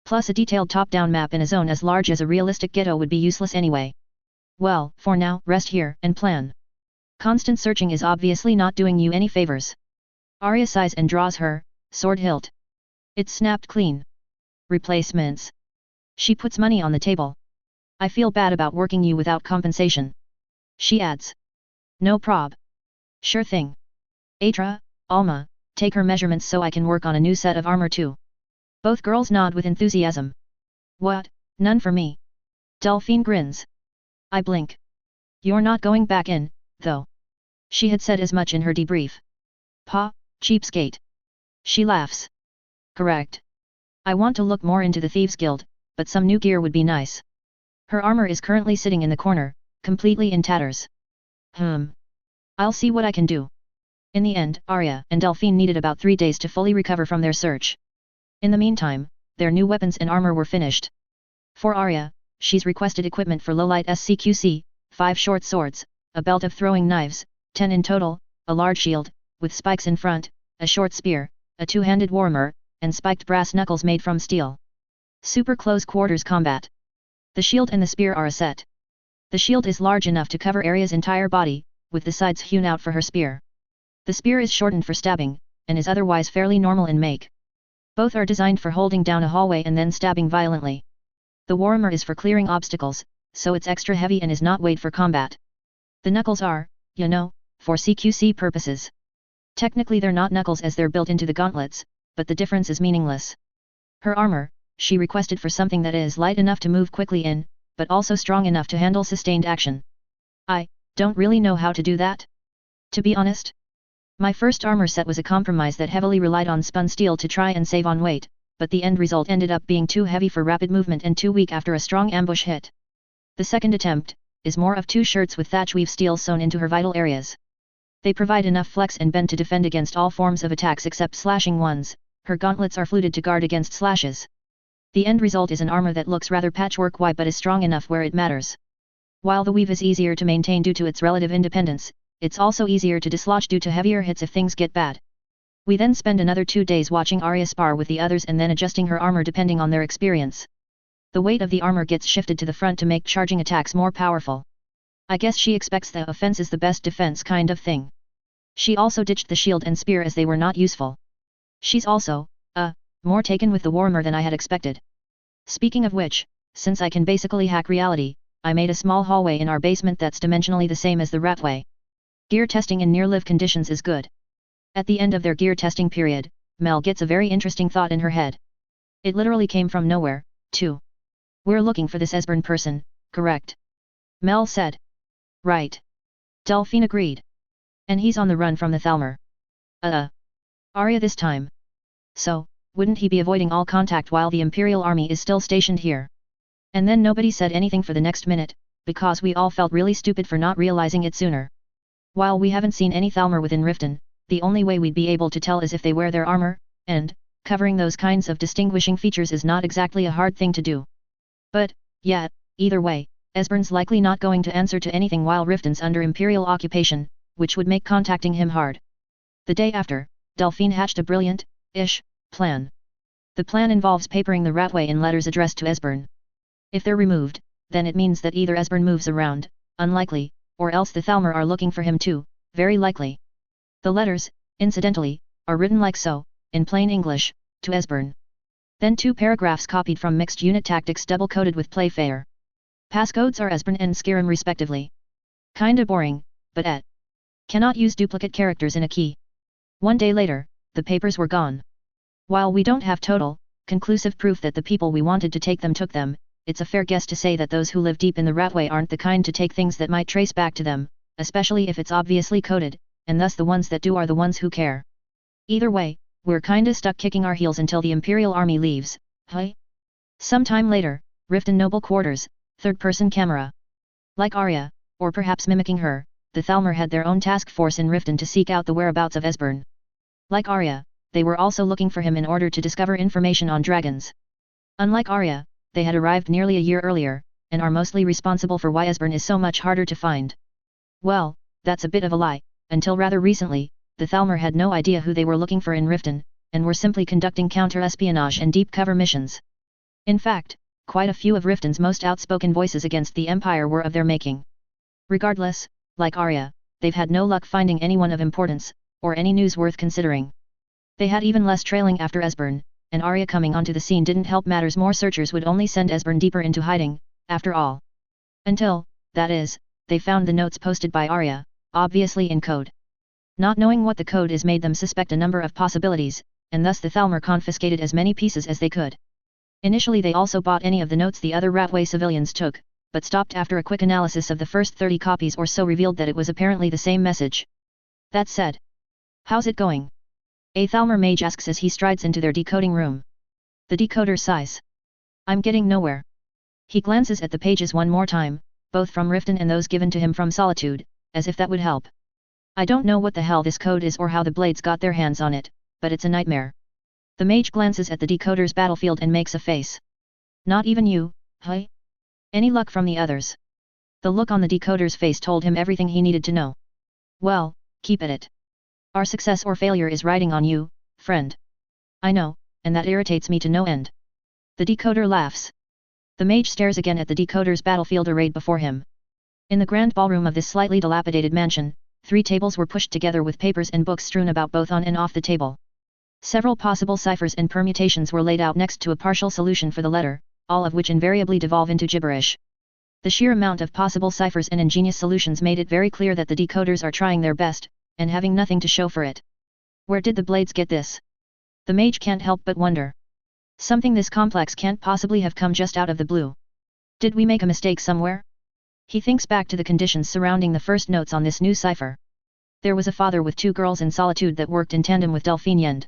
Plus a detailed top-down map in a zone as large as a realistic ghetto would be useless anyway. Well, for now, rest here and plan. Constant searching is obviously not doing you any favors. Arya sighs and draws her sword hilt. It's snapped clean. Replacements. She puts money on the table. I feel bad about working you without compensation. She adds. No prob. Sure thing. Atra, Alma, take her measurements so I can work on a new set of armor too. Both girls nod with enthusiasm. What, none for me. Delphine grins. I blink. You're not going back in, though. She had said as much in her debrief. Pa, cheapskate. She laughs. Correct. I want to look more into the Thieves Guild, but some new gear would be nice. Her armor is currently sitting in the corner, completely in tatters. I'll see what I can do. In the end, Arya and Delphine needed about 3 days to fully recover from their search. In the meantime, their new weapons and armor were finished. For Arya, she's requested equipment for low-light SCQC, 5 short swords, a belt of throwing knives, 10 in total, a large shield, with spikes in front, a short spear, a 2-handed warhammer, and spiked brass knuckles made from steel. Super close quarters combat. The shield and the spear are a set. The shield is large enough to cover Arya's entire body, with the sides hewn out for her spear. The spear is shortened for stabbing, and is otherwise fairly normal in make. Both are designed for holding down a hallway and then stabbing violently. The warhammer is for clearing obstacles, so it's extra heavy and is not weighed for combat. The knuckles are, for CQC purposes. Technically they're not knuckles as they're built into the gauntlets, but the difference is meaningless. Her armor, she requested for something that is light enough to move quickly in, but also strong enough to handle sustained action. I don't really know how to do that. To be honest. My first armor set was a compromise that heavily relied on spun steel to try and save on weight, but the end result ended up being too heavy for rapid movement and too weak after a strong ambush hit. The second attempt is more of 2 shirts with thatch weave steel sewn into her vital areas. They provide enough flex and bend to defend against all forms of attacks except slashing ones. Her gauntlets are fluted to guard against slashes. The end result is an armor that looks rather patchwork-y but is strong enough where it matters. While the weave is easier to maintain due to its relative independence, it's also easier to dislodge due to heavier hits if things get bad. We then spend another 2 days watching Arya spar with the others and then adjusting her armor depending on their experience. The weight of the armor gets shifted to the front to make charging attacks more powerful. I guess she expects the offense is the best defense kind of thing. She also ditched the shield and spear as they were not useful. She's also, more taken with the warmer than I had expected. Speaking of which, since I can basically hack reality, I made a small hallway in our basement that's dimensionally the same as the Ratway. Gear testing in near-live conditions is good. At the end of their gear testing period, Mel gets a very interesting thought in her head. It literally came from nowhere, too. We're looking for this Esbern person, correct? Mel said. Right. Delphine agreed. And he's on the run from the Thalmor. Arya this time. So, wouldn't he be avoiding all contact while the Imperial Army is still stationed here? And then nobody said anything for the next minute, because we all felt really stupid for not realizing it sooner. While we haven't seen any Thalmor within Riften, the only way we'd be able to tell is if they wear their armor, and, covering those kinds of distinguishing features is not exactly a hard thing to do. But, yeah, either way, Esbern's likely not going to answer to anything while Riften's under Imperial occupation, which would make contacting him hard. The day after, Delphine hatched a brilliant-ish plan. The plan involves papering the Ratway in letters addressed to Esbern. If they're removed, then it means that either Esbern moves around, unlikely, or else the Thalmor are looking for him too, very likely. The letters, incidentally, are written like so, in plain English, to Esbern. Then 2 paragraphs copied from Mixed Unit Tactics double-coded with Playfair. Passcodes are Esbern and Skyrim respectively. Kinda boring, but cannot use duplicate characters in a key. 1 day later, the papers were gone. While we don't have total, conclusive proof that the people we wanted to take them took them, it's a fair guess to say that those who live deep in the Ratway aren't the kind to take things that might trace back to them, especially if it's obviously coded, and thus the ones that do are the ones who care. Either way, we're kinda stuck kicking our heels until the Imperial Army leaves, Sometime later, Riften Noble Quarters, third-person camera. Like Arya, or perhaps mimicking her, the Thalmor had their own task force in Riften to seek out the whereabouts of Esbern. Like Arya, they were also looking for him in order to discover information on dragons. Unlike Arya, they had arrived nearly a year earlier, and are mostly responsible for why Esbern is so much harder to find. Well, that's a bit of a lie. Until rather recently, the Thalmor had no idea who they were looking for in Riften, and were simply conducting counter-espionage and deep cover missions. In fact, quite a few of Riften's most outspoken voices against the Empire were of their making. Regardless, like Arya, they've had no luck finding anyone of importance, or any news worth considering. They had even less trailing after Esbern, and Arya coming onto the scene didn't help matters. More searchers would only send Esbern deeper into hiding, after all. Until, that is, they found the notes posted by Arya, obviously in code. Not knowing what the code is made them suspect a number of possibilities, and thus the Thalmor confiscated as many pieces as they could. Initially they also bought any of the notes the other Ratway civilians took, but stopped after a quick analysis of the first 30 copies or so revealed that it was apparently the same message. That said, how's it going? A Thalmor mage asks as he strides into their decoding room. The decoder sighs. I'm getting nowhere. He glances at the pages one more time, both from Riften and those given to him from Solitude, as if that would help. I don't know what the hell this code is or how the Blades got their hands on it, but it's a nightmare. The mage glances at the decoder's battlefield and makes a face. Not even you, huh? Any luck from the others? The look on the decoder's face told him everything he needed to know. Well, keep at it. Our success or failure is riding on you, friend. I know, and that irritates me to no end. The decoder laughs. The mage stares again at the decoder's battlefield arrayed before him. In the grand ballroom of this slightly dilapidated mansion, 3 tables were pushed together with papers and books strewn about both on and off the table. Several possible ciphers and permutations were laid out next to a partial solution for the letter, all of which invariably devolve into gibberish. The sheer amount of possible ciphers and ingenious solutions made it very clear that the decoders are trying their best, and having nothing to show for it. Where did the Blades get this? The mage can't help but wonder. Something this complex can't possibly have come just out of the blue. Did we make a mistake somewhere? He thinks back to the conditions surrounding the first notes on this new cipher. There was a father with 2 girls in Solitude that worked in tandem with Delphine Yend.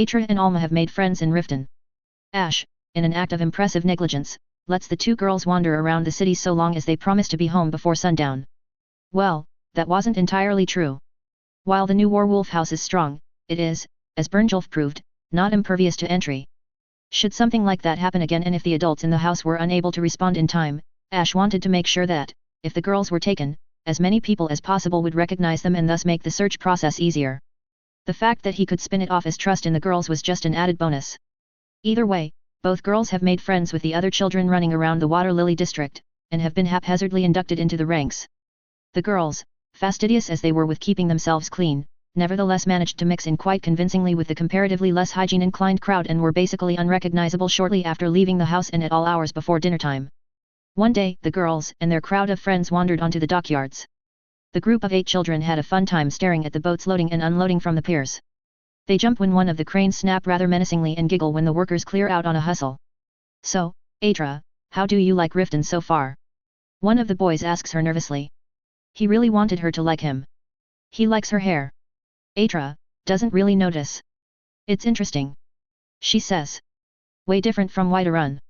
Atra and Alma have made friends in Riften. Ash, in an act of impressive negligence, lets the two girls wander around the city so long as they promise to be home before sundown. Well, that wasn't entirely true. While the new Warwolf house is strong, it is, as Bernjulf proved, not impervious to entry. Should something like that happen again, and if the adults in the house were unable to respond in time, Ash wanted to make sure that, if the girls were taken, as many people as possible would recognize them and thus make the search process easier. The fact that he could spin it off as trust in the girls was just an added bonus. Either way, both girls have made friends with the other children running around the Water Lily district, and have been haphazardly inducted into the ranks. The girls, fastidious as they were with keeping themselves clean, nevertheless managed to mix in quite convincingly with the comparatively less hygiene-inclined crowd and were basically unrecognizable shortly after leaving the house and at all hours before dinner time. One day, the girls and their crowd of friends wandered onto the dockyards. The group of 8 children had a fun time staring at the boats loading and unloading from the piers. They jump when one of the cranes snap rather menacingly and giggle when the workers clear out on a hustle. "So, Atra, how do you like Riften so far?" one of the boys asks her nervously. He really wanted her to like him. He likes her hair. Atra doesn't really notice. "It's interesting," she says. "Way different from Whiterun.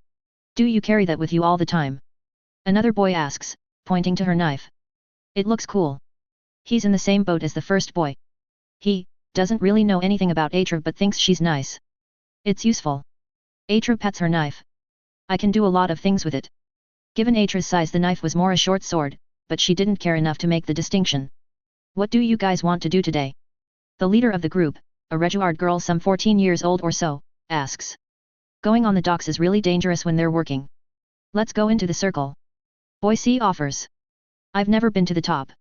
Do you carry that with you all the time?" Another boy asks, pointing to her knife. "It looks cool." He's in the same boat as the first boy. He doesn't really know anything about Atra but thinks she's nice. "It's useful." Atra pats her knife. "I can do a lot of things with it." Given Atra's size, the knife was more a short sword, but she didn't care enough to make the distinction. "What do you guys want to do today?" the leader of the group, a Reguard girl some 14 years old or so, asks. "Going on the docks is really dangerous when they're working. Let's go into the circle." Boy C offers. "I've never been to the top."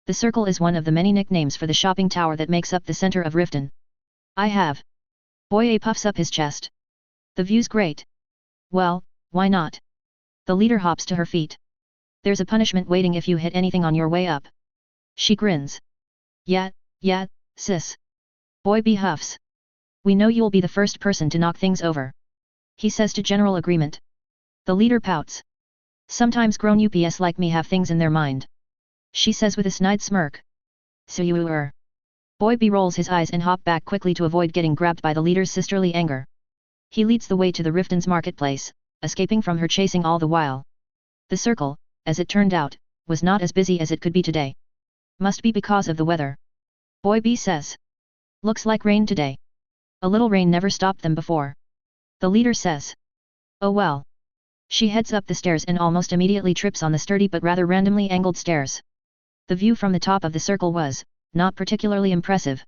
The circle is one of the many nicknames for the shopping tower that makes up the center of Riften. "I have." Boy A puffs up his chest. "The view's great." "Well, why not?" The leader hops to her feet. "There's a punishment waiting if you hit anything on your way up." She grins. Yeah, sis." Boy B huffs. "We know you'll be the first person to knock things over," he says to general agreement. The leader pouts. "Sometimes grown ups like me have things in their mind," she says with a snide smirk. "So you are." Boy B rolls his eyes and hop back quickly to avoid getting grabbed by the leader's sisterly anger. He leads the way to the Riften's marketplace, escaping from her chasing all the while. The circle, as it turned out, was not as busy as it could be today. "Must be because of the weather," Boy B says. "Looks like rain today." "A little rain never stopped them before," the leader says. "Oh well." She heads up the stairs and almost immediately trips on the sturdy but rather randomly angled stairs. The view from the top of the circle was not particularly impressive.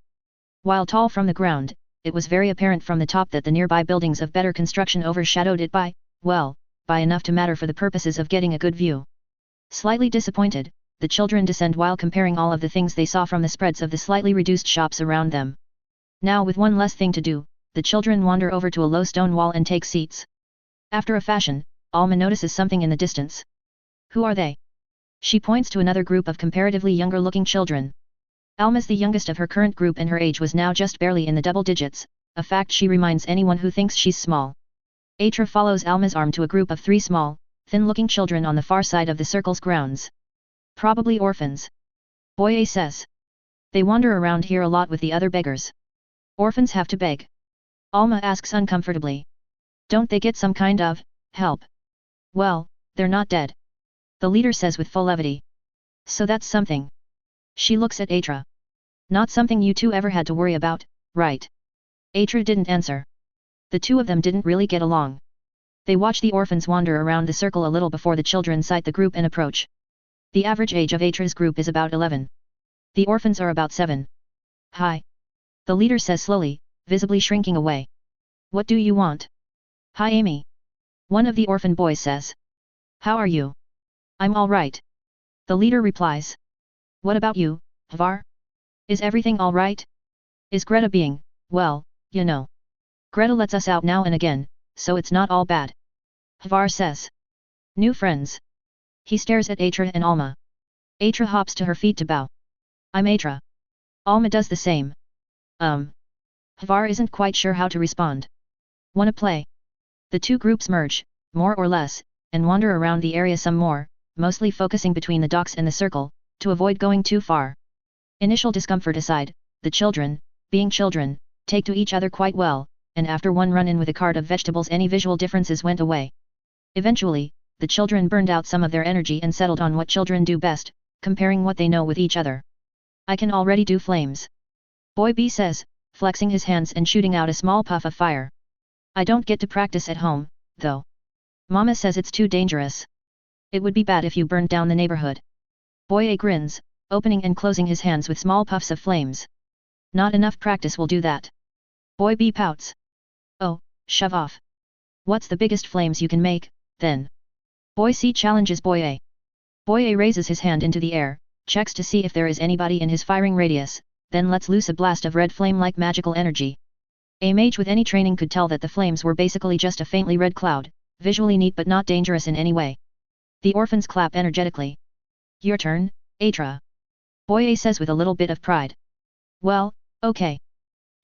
While tall from the ground, it was very apparent from the top that the nearby buildings of better construction overshadowed it by enough to matter for the purposes of getting a good view. Slightly disappointed, the children descend while comparing all of the things they saw from the spreads of the slightly reduced shops around them. Now, with one less thing to do, the children wander over to a low stone wall and take seats. After a fashion, Alma notices something in the distance. "Who are they?" She points to another group of comparatively younger-looking children. Alma's the youngest of her current group and her age was now just barely in the double digits, a fact she reminds anyone who thinks she's small. Atra follows Alma's arm to a group of 3 small, thin-looking children on the far side of the circle's grounds. "Probably orphans," Boy A says. "They wander around here a lot with the other beggars." "Orphans have to beg?" Alma asks uncomfortably. "Don't they get some kind of help?" "Well, they're not dead," the leader says with full levity. "So that's something." She looks at Atra. "Not something you two ever had to worry about, right?" Atra didn't answer. The two of them didn't really get along. They watch the orphans wander around the circle a little before the children sight the group and approach. The average age of Atra's group is about 11. The orphans are about 7. "Hi," the leader says slowly, visibly shrinking away. "What do you want?" "Hi Amy," one of the orphan boys says. "How are you?" "I'm all right." The leader replies. What about you, Hvar? Is everything alright? Is Greta being, well, you know. Greta lets us out now and again, so it's not all bad. Hvar says. New friends. He stares at Atra and Alma. Atra hops to her feet to bow. I'm Atra. Alma does the same. Hvar isn't quite sure how to respond. Wanna play? The two groups merge, more or less, and wander around the area some more, mostly focusing between the docks and the circle, to avoid going too far. Initial discomfort aside, the children, being children, take to each other quite well, and after one run-in with a cart of vegetables any visual differences went away. Eventually, the children burned out some of their energy and settled on what children do best, comparing what they know with each other. I can already do flames. Boy B says, flexing his hands and shooting out a small puff of fire. I don't get to practice at home, though. Mama says it's too dangerous. It would be bad if you burned down the neighborhood. Boy A grins, opening and closing his hands with small puffs of flames. Not enough practice will do that. Boy B pouts. Oh, shove off. What's the biggest flames you can make, then? Boy C challenges Boy A. Boy A raises his hand into the air, checks to see if there is anybody in his firing radius, then lets loose a blast of red flame-like magical energy. A mage with any training could tell that the flames were basically just a faintly red cloud, visually neat but not dangerous in any way. The orphans clap energetically. Your turn, Atra. Boy A says with a little bit of pride. Well, okay.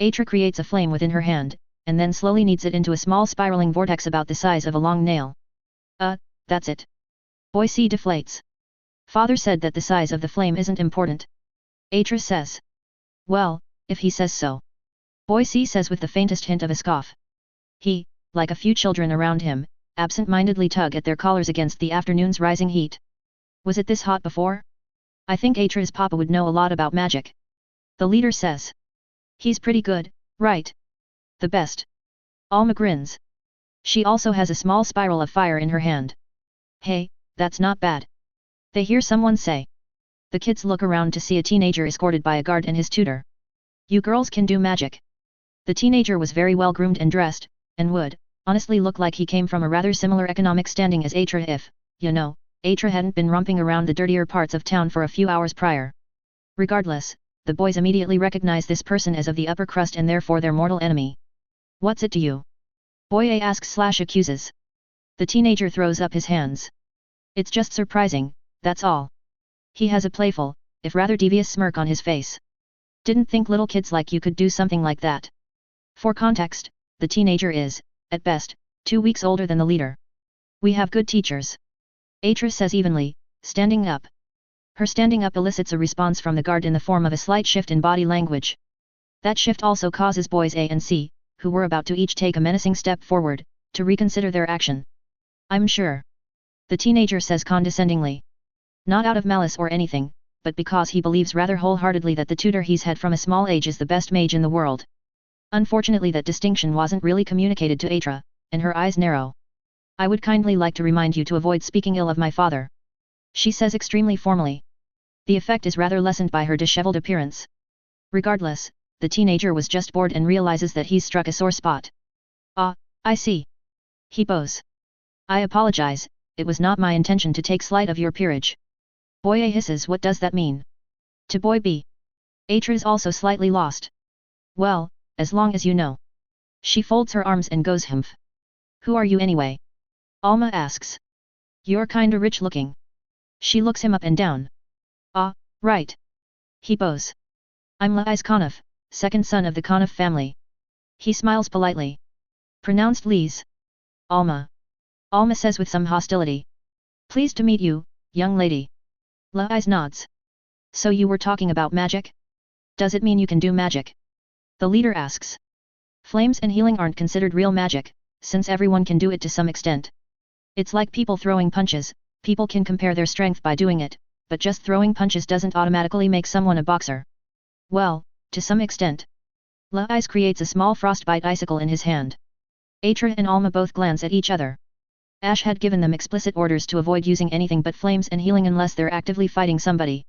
Atra creates a flame within her hand, and then slowly kneads it into a small spiraling vortex about the size of a long nail. That's it. Boy C deflates. Father said that the size of the flame isn't important. Atra says. Well, if he says so. Boy C says with the faintest hint of a scoff. He, like a few children around him, absent-mindedly tug at their collars against the afternoon's rising heat. Was it this hot before? I think Atra's papa would know a lot about magic. The leader says. He's pretty good, right? The best. Alma grins. She also has a small spiral of fire in her hand. Hey, that's not bad. They hear someone say. The kids look around to see a teenager escorted by a guard and his tutor. You girls can do magic. The teenager was very well groomed and dressed, and would, honestly look like he came from a rather similar economic standing as Atra if, you know, Atra hadn't been romping around the dirtier parts of town for a few hours prior. Regardless, the boys immediately recognize this person as of the upper crust and therefore their mortal enemy. What's it to you? Boy A asks/accuses. The teenager throws up his hands. It's just surprising, that's all. He has a playful, if rather devious smirk on his face. Didn't think little kids like you could do something like that. For context, the teenager is, at best, 2 weeks older than the leader. We have good teachers. Atra says evenly, standing up. Her standing up elicits a response from the guard in the form of a slight shift in body language. That shift also causes boys A and C, who were about to each take a menacing step forward, to reconsider their action. I'm sure. The teenager says condescendingly. Not out of malice or anything, but because he believes rather wholeheartedly that the tutor he's had from a small age is the best mage in the world. Unfortunately that distinction wasn't really communicated to Atra, and her eyes narrow. I would kindly like to remind you to avoid speaking ill of my father. She says extremely formally. The effect is rather lessened by her disheveled appearance. Regardless, the teenager was just bored and realizes that he's struck a sore spot. Ah, I see. He bows. I apologize, it was not my intention to take slight of your peerage. Boy A hisses, what does that mean? To Boy B. Atra is also slightly lost. Well, as long as you know. She folds her arms and goes humph. Who are you anyway? Alma asks. You're kinda rich looking. She looks him up and down. Ah, right. He bows. I'm Lais Conniff, second son of the Conniff family. He smiles politely. Pronounced Lees. Alma. Alma says with some hostility. Pleased to meet you, young lady. Lais nods. So you were talking about magic? Does it mean you can do magic? The leader asks. Flames and healing aren't considered real magic, since everyone can do it to some extent. It's like people throwing punches, people can compare their strength by doing it, but just throwing punches doesn't automatically make someone a boxer. Well, to some extent. Lais creates a small frostbite icicle in his hand. Atra and Alma both glance at each other. Ash had given them explicit orders to avoid using anything but flames and healing unless they're actively fighting somebody.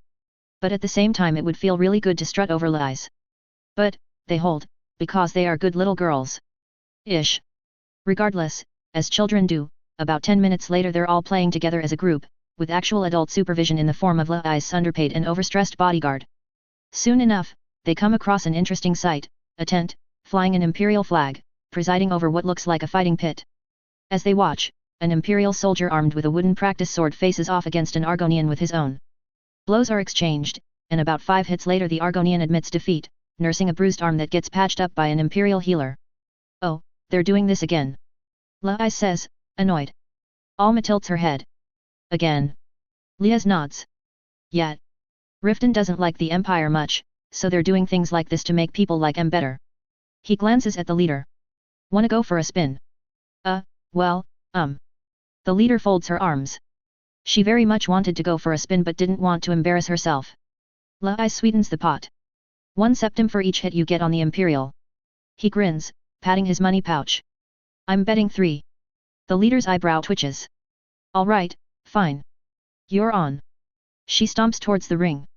But at the same time it would feel really good to strut over Lais. But, they hold, because they are good little girls. Ish. Regardless, as children do, about 10 minutes later they're all playing together as a group, with actual adult supervision in the form of Lai's underpaid and overstressed bodyguard. Soon enough, they come across an interesting sight, a tent, flying an imperial flag, presiding over what looks like a fighting pit. As they watch, an imperial soldier armed with a wooden practice sword faces off against an Argonian with his own. Blows are exchanged, and about 5 hits later the Argonian admits defeat, nursing a bruised arm that gets patched up by an imperial healer. "Oh, they're doing this again," Lai says, annoyed. Alma tilts her head. "Again?" Liaz nods. "Yet. Riften doesn't like the Empire much, so they're doing things like this to make people like em better." He glances at the leader. "Wanna go for a spin?" Well. The leader folds her arms. She very much wanted to go for a spin but didn't want to embarrass herself. Lai sweetens the pot. 1 septim for each hit you get on the Imperial. He grins, patting his money pouch. "I'm betting 3. The leader's eyebrow twitches. "Alright, fine. You're on." She stomps towards the ring.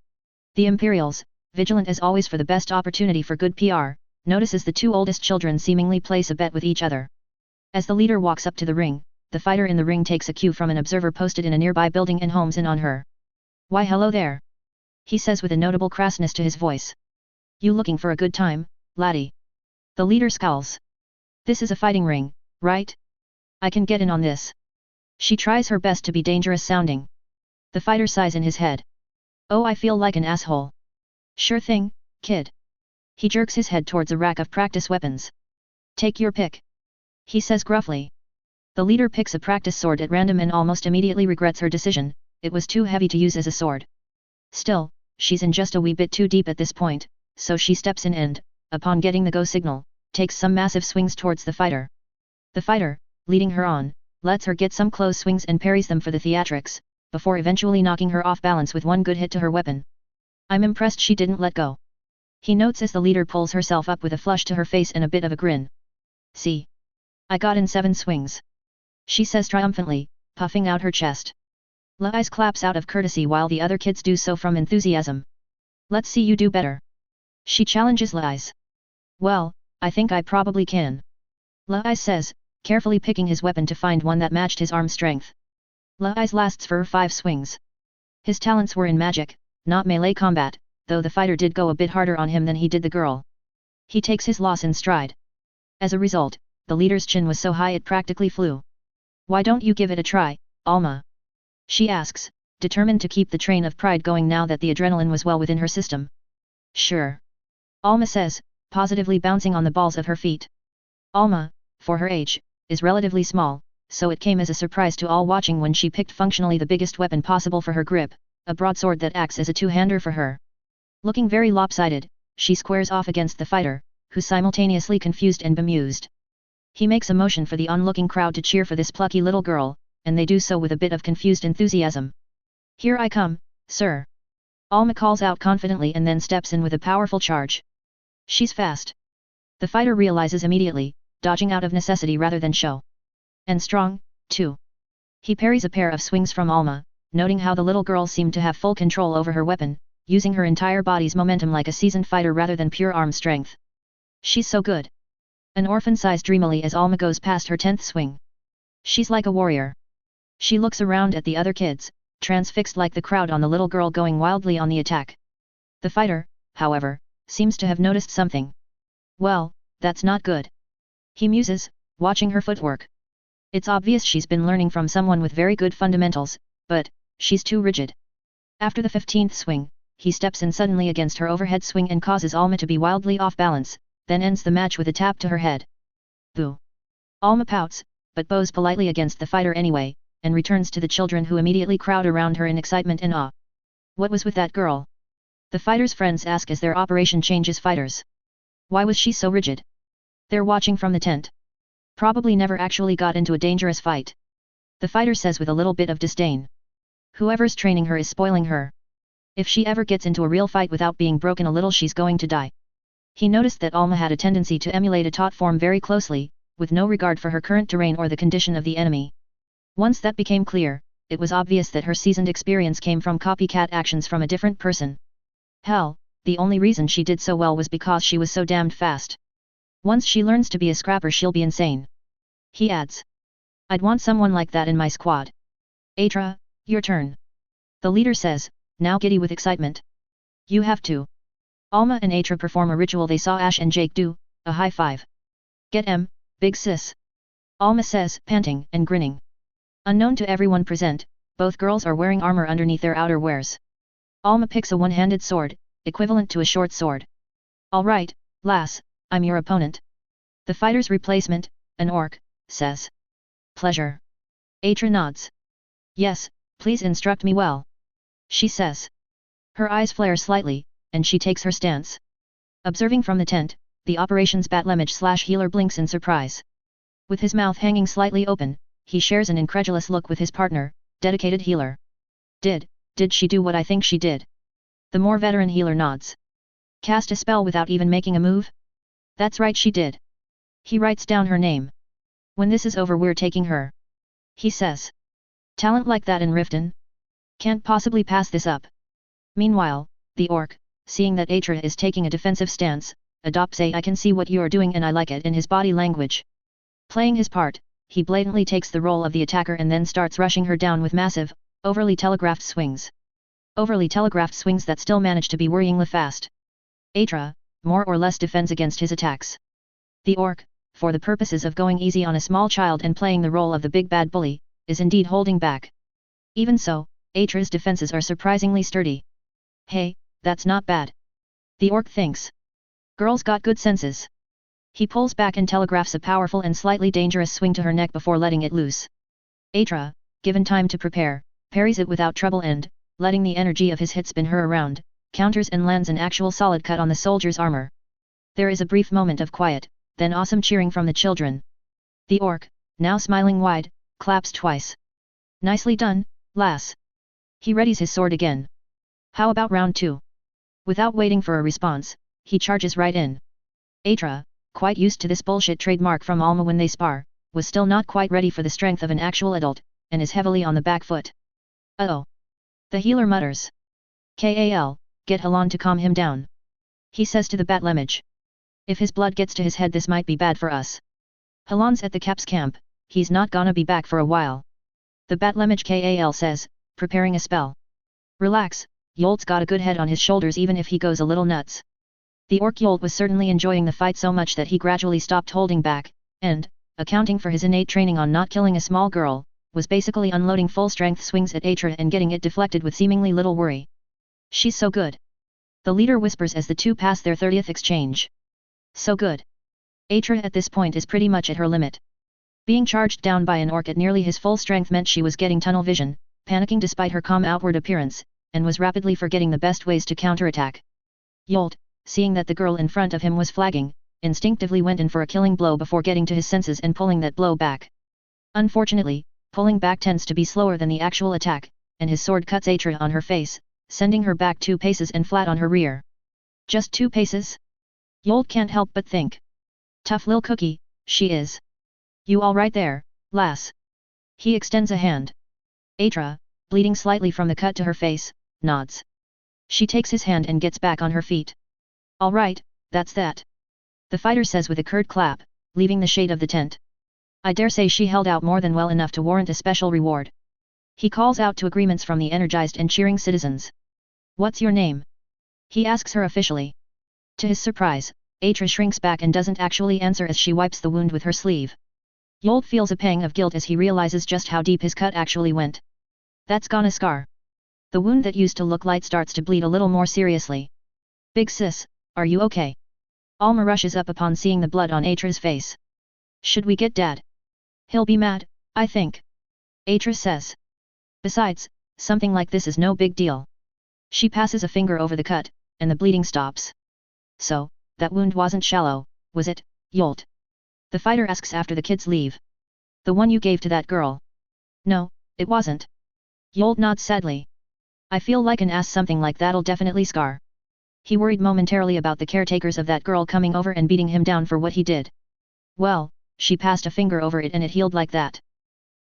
The Imperials, vigilant as always for the best opportunity for good PR, notices the 2 oldest children seemingly place a bet with each other. As the leader walks up to the ring, the fighter in the ring takes a cue from an observer posted in a nearby building and homes in on her. "Why hello there," he says with a notable crassness to his voice. "You looking for a good time, laddie?" The leader scowls. "This is a fighting ring, right? I can get in on this." She tries her best to be dangerous sounding. The fighter sighs in his head. "Oh, I feel like an asshole." "Sure thing, kid." He jerks his head towards a rack of practice weapons. "Take your pick," he says gruffly. The leader picks a practice sword at random and almost immediately regrets her decision. It was too heavy to use as a sword. Still, she's in just a wee bit too deep at this point, so she steps in and, upon getting the go signal, takes some massive swings towards the fighter. The fighter, leading her on, lets her get some close swings and parries them for the theatrics, before eventually knocking her off balance with 1 good hit to her weapon. I'm impressed she didn't let go, he notes as the leader pulls herself up with a flush to her face and a bit of a grin. "See? I got in 7 swings," she says triumphantly, puffing out her chest. Lai's claps out of courtesy while the other kids do so from enthusiasm. "Let's see you do better," she challenges Lai's. "Well, I think I probably can," Lai says, carefully picking his weapon to find one that matched his arm strength. Lai's lasts for 5 swings. His talents were in magic, not melee combat, though the fighter did go a bit harder on him than he did the girl. He takes his loss in stride. As a result, the leader's chin was so high it practically flew. "Why don't you give it a try, Alma?" she asks, determined to keep the train of pride going now that the adrenaline was well within her system. "Sure," Alma says, positively bouncing on the balls of her feet. Alma, for her age, is relatively small, so it came as a surprise to all watching when she picked functionally the biggest weapon possible for her grip, a broadsword that acts as a 2-hander for her. Looking very lopsided, she squares off against the fighter, who's simultaneously confused and bemused. He makes a motion for the onlooking crowd to cheer for this plucky little girl, and they do so with a bit of confused enthusiasm. "Here I come, sir," Alma calls out confidently and then steps in with a powerful charge. She's fast. The fighter realizes immediately, dodging out of necessity rather than show. And strong, too. He parries a pair of swings from Alma, noting how the little girl seemed to have full control over her weapon, using her entire body's momentum like a seasoned fighter rather than pure arm strength. "She's so good." An orphan sighs dreamily as Alma goes past her 10th swing. "She's like a warrior." She looks around at the other kids, transfixed like the crowd on the little girl going wildly on the attack. The fighter, however, seems to have noticed something. "Well, that's not good," he muses, watching her footwork. It's obvious she's been learning from someone with very good fundamentals, but she's too rigid. After the 15th swing, he steps in suddenly against her overhead swing and causes Alma to be wildly off balance, then ends the match with a tap to her head. "Boo." Alma pouts, but bows politely against the fighter anyway, and returns to the children who immediately crowd around her in excitement and awe. "What was with that girl?" the fighter's friends ask as their operation changes fighters. "Why was she so rigid?" They're watching from the tent. "Probably never actually got into a dangerous fight," the fighter says with a little bit of disdain. "Whoever's training her is spoiling her. If she ever gets into a real fight without being broken a little, she's going to die." He noticed that Alma had a tendency to emulate a taut form very closely, with no regard for her current terrain or the condition of the enemy. Once that became clear, it was obvious that her seasoned experience came from copycat actions from a different person. Hell, the only reason she did so well was because she was so damned fast. Once she learns to be a scrapper, she'll be insane. He adds. "I'd want someone like that in my squad." "Adra, Your turn. The leader says, now giddy with excitement. You have to. Alma and Atra perform a ritual they saw Ash and Jake do, a high five. Get em, big sis. Alma says, panting and grinning. Unknown to everyone present, both girls are wearing armor underneath their outer wears. Alma picks a one-handed sword, equivalent to a short sword. All right, lass, I'm your opponent. The fighter's replacement, an orc, says. Pleasure. Atra nods. Yes, please instruct me well. She says. Her eyes flare slightly, and she takes her stance. Observing from the tent, the operations Batlemage/healer blinks in surprise. With his mouth hanging slightly open, he shares an incredulous look with his partner, dedicated healer. Did she do what I think she did? The more veteran healer nods. Cast a spell without even making a move? That's right, she did. He writes down her name. When this is over, we're taking her. He says. Talent like that in Riften? Can't possibly pass this up. Meanwhile, the orc, seeing that Atra is taking a defensive stance, adopts a I can see what you're doing and I like it in his body language. Playing his part, he blatantly takes the role of the attacker and then starts rushing her down with massive, overly telegraphed swings. Overly telegraphed swings that still manage to be worryingly fast. Atra, more or less defends against his attacks. The orc, for the purposes of going easy on a small child and playing the role of the big bad bully, is indeed holding back. Even so, Atra's defenses are surprisingly sturdy. Hey, that's not bad. The orc thinks. Girl's got good senses. He pulls back and telegraphs a powerful and slightly dangerous swing to her neck before letting it loose. Atra, given time to prepare, parries it without trouble and, letting the energy of his hit spin her around, counters and lands an actual solid cut on the soldier's armor. There is a brief moment of quiet, then awesome cheering from the children. The orc, now smiling wide, claps twice. Nicely done, lass. He readies his sword again. How about round 2? Without waiting for a response, he charges right in. Atra, quite used to this bullshit trademark from Alma when they spar, was still not quite ready for the strength of an actual adult, and is heavily on the back foot. Uh-oh. The healer mutters. Kal, get Halan to calm him down. He says to the Batlemage. If his blood gets to his head, this might be bad for us. Halan's at the Caps camp, he's not gonna be back for a while. The Batlemage Kal says, preparing a spell. Relax, Yolt's got a good head on his shoulders even if he goes a little nuts. The orc Yolt was certainly enjoying the fight so much that he gradually stopped holding back, and, accounting for his innate training on not killing a small girl, was basically unloading full-strength swings at Atra and getting it deflected with seemingly little worry. She's so good. The leader whispers as the two pass their 30th exchange. So good. Atra at this point is pretty much at her limit. Being charged down by an orc at nearly his full strength meant she was getting tunnel vision, panicking despite her calm outward appearance, and was rapidly forgetting the best ways to counterattack. Yolt, seeing that the girl in front of him was flagging, instinctively went in for a killing blow before getting to his senses and pulling that blow back. Unfortunately, pulling back tends to be slower than the actual attack, and his sword cuts Atra on her face, sending her back 2 paces and flat on her rear. Just 2 paces? Yolt can't help but think. Tough lil cookie, she is. You all right there, lass? He extends a hand. Atra, bleeding slightly from the cut to her face, nods. She takes his hand and gets back on her feet. All right, that's that. The fighter says with a curt clap, leaving the shade of the tent. I dare say she held out more than well enough to warrant a special reward. He calls out to agreements from the energized and cheering citizens. What's your name? He asks her officially. To his surprise, Atra shrinks back and doesn't actually answer as she wipes the wound with her sleeve. Yolt feels a pang of guilt as he realizes just how deep his cut actually went. That's gonna scar. The wound that used to look light starts to bleed a little more seriously. Big sis, are you okay? Alma rushes up upon seeing the blood on Atra's face. Should we get Dad? He'll be mad, I think. Atra says. Besides, something like this is no big deal. She passes a finger over the cut, and the bleeding stops. So, that wound wasn't shallow, was it, Yolt? The fighter asks after the kids leave. The one you gave to that girl? No, it wasn't. Yolt nods sadly. I feel like an ass, something like that'll definitely scar. He worried momentarily about the caretakers of that girl coming over and beating him down for what he did. Well, she passed a finger over it and it healed like that.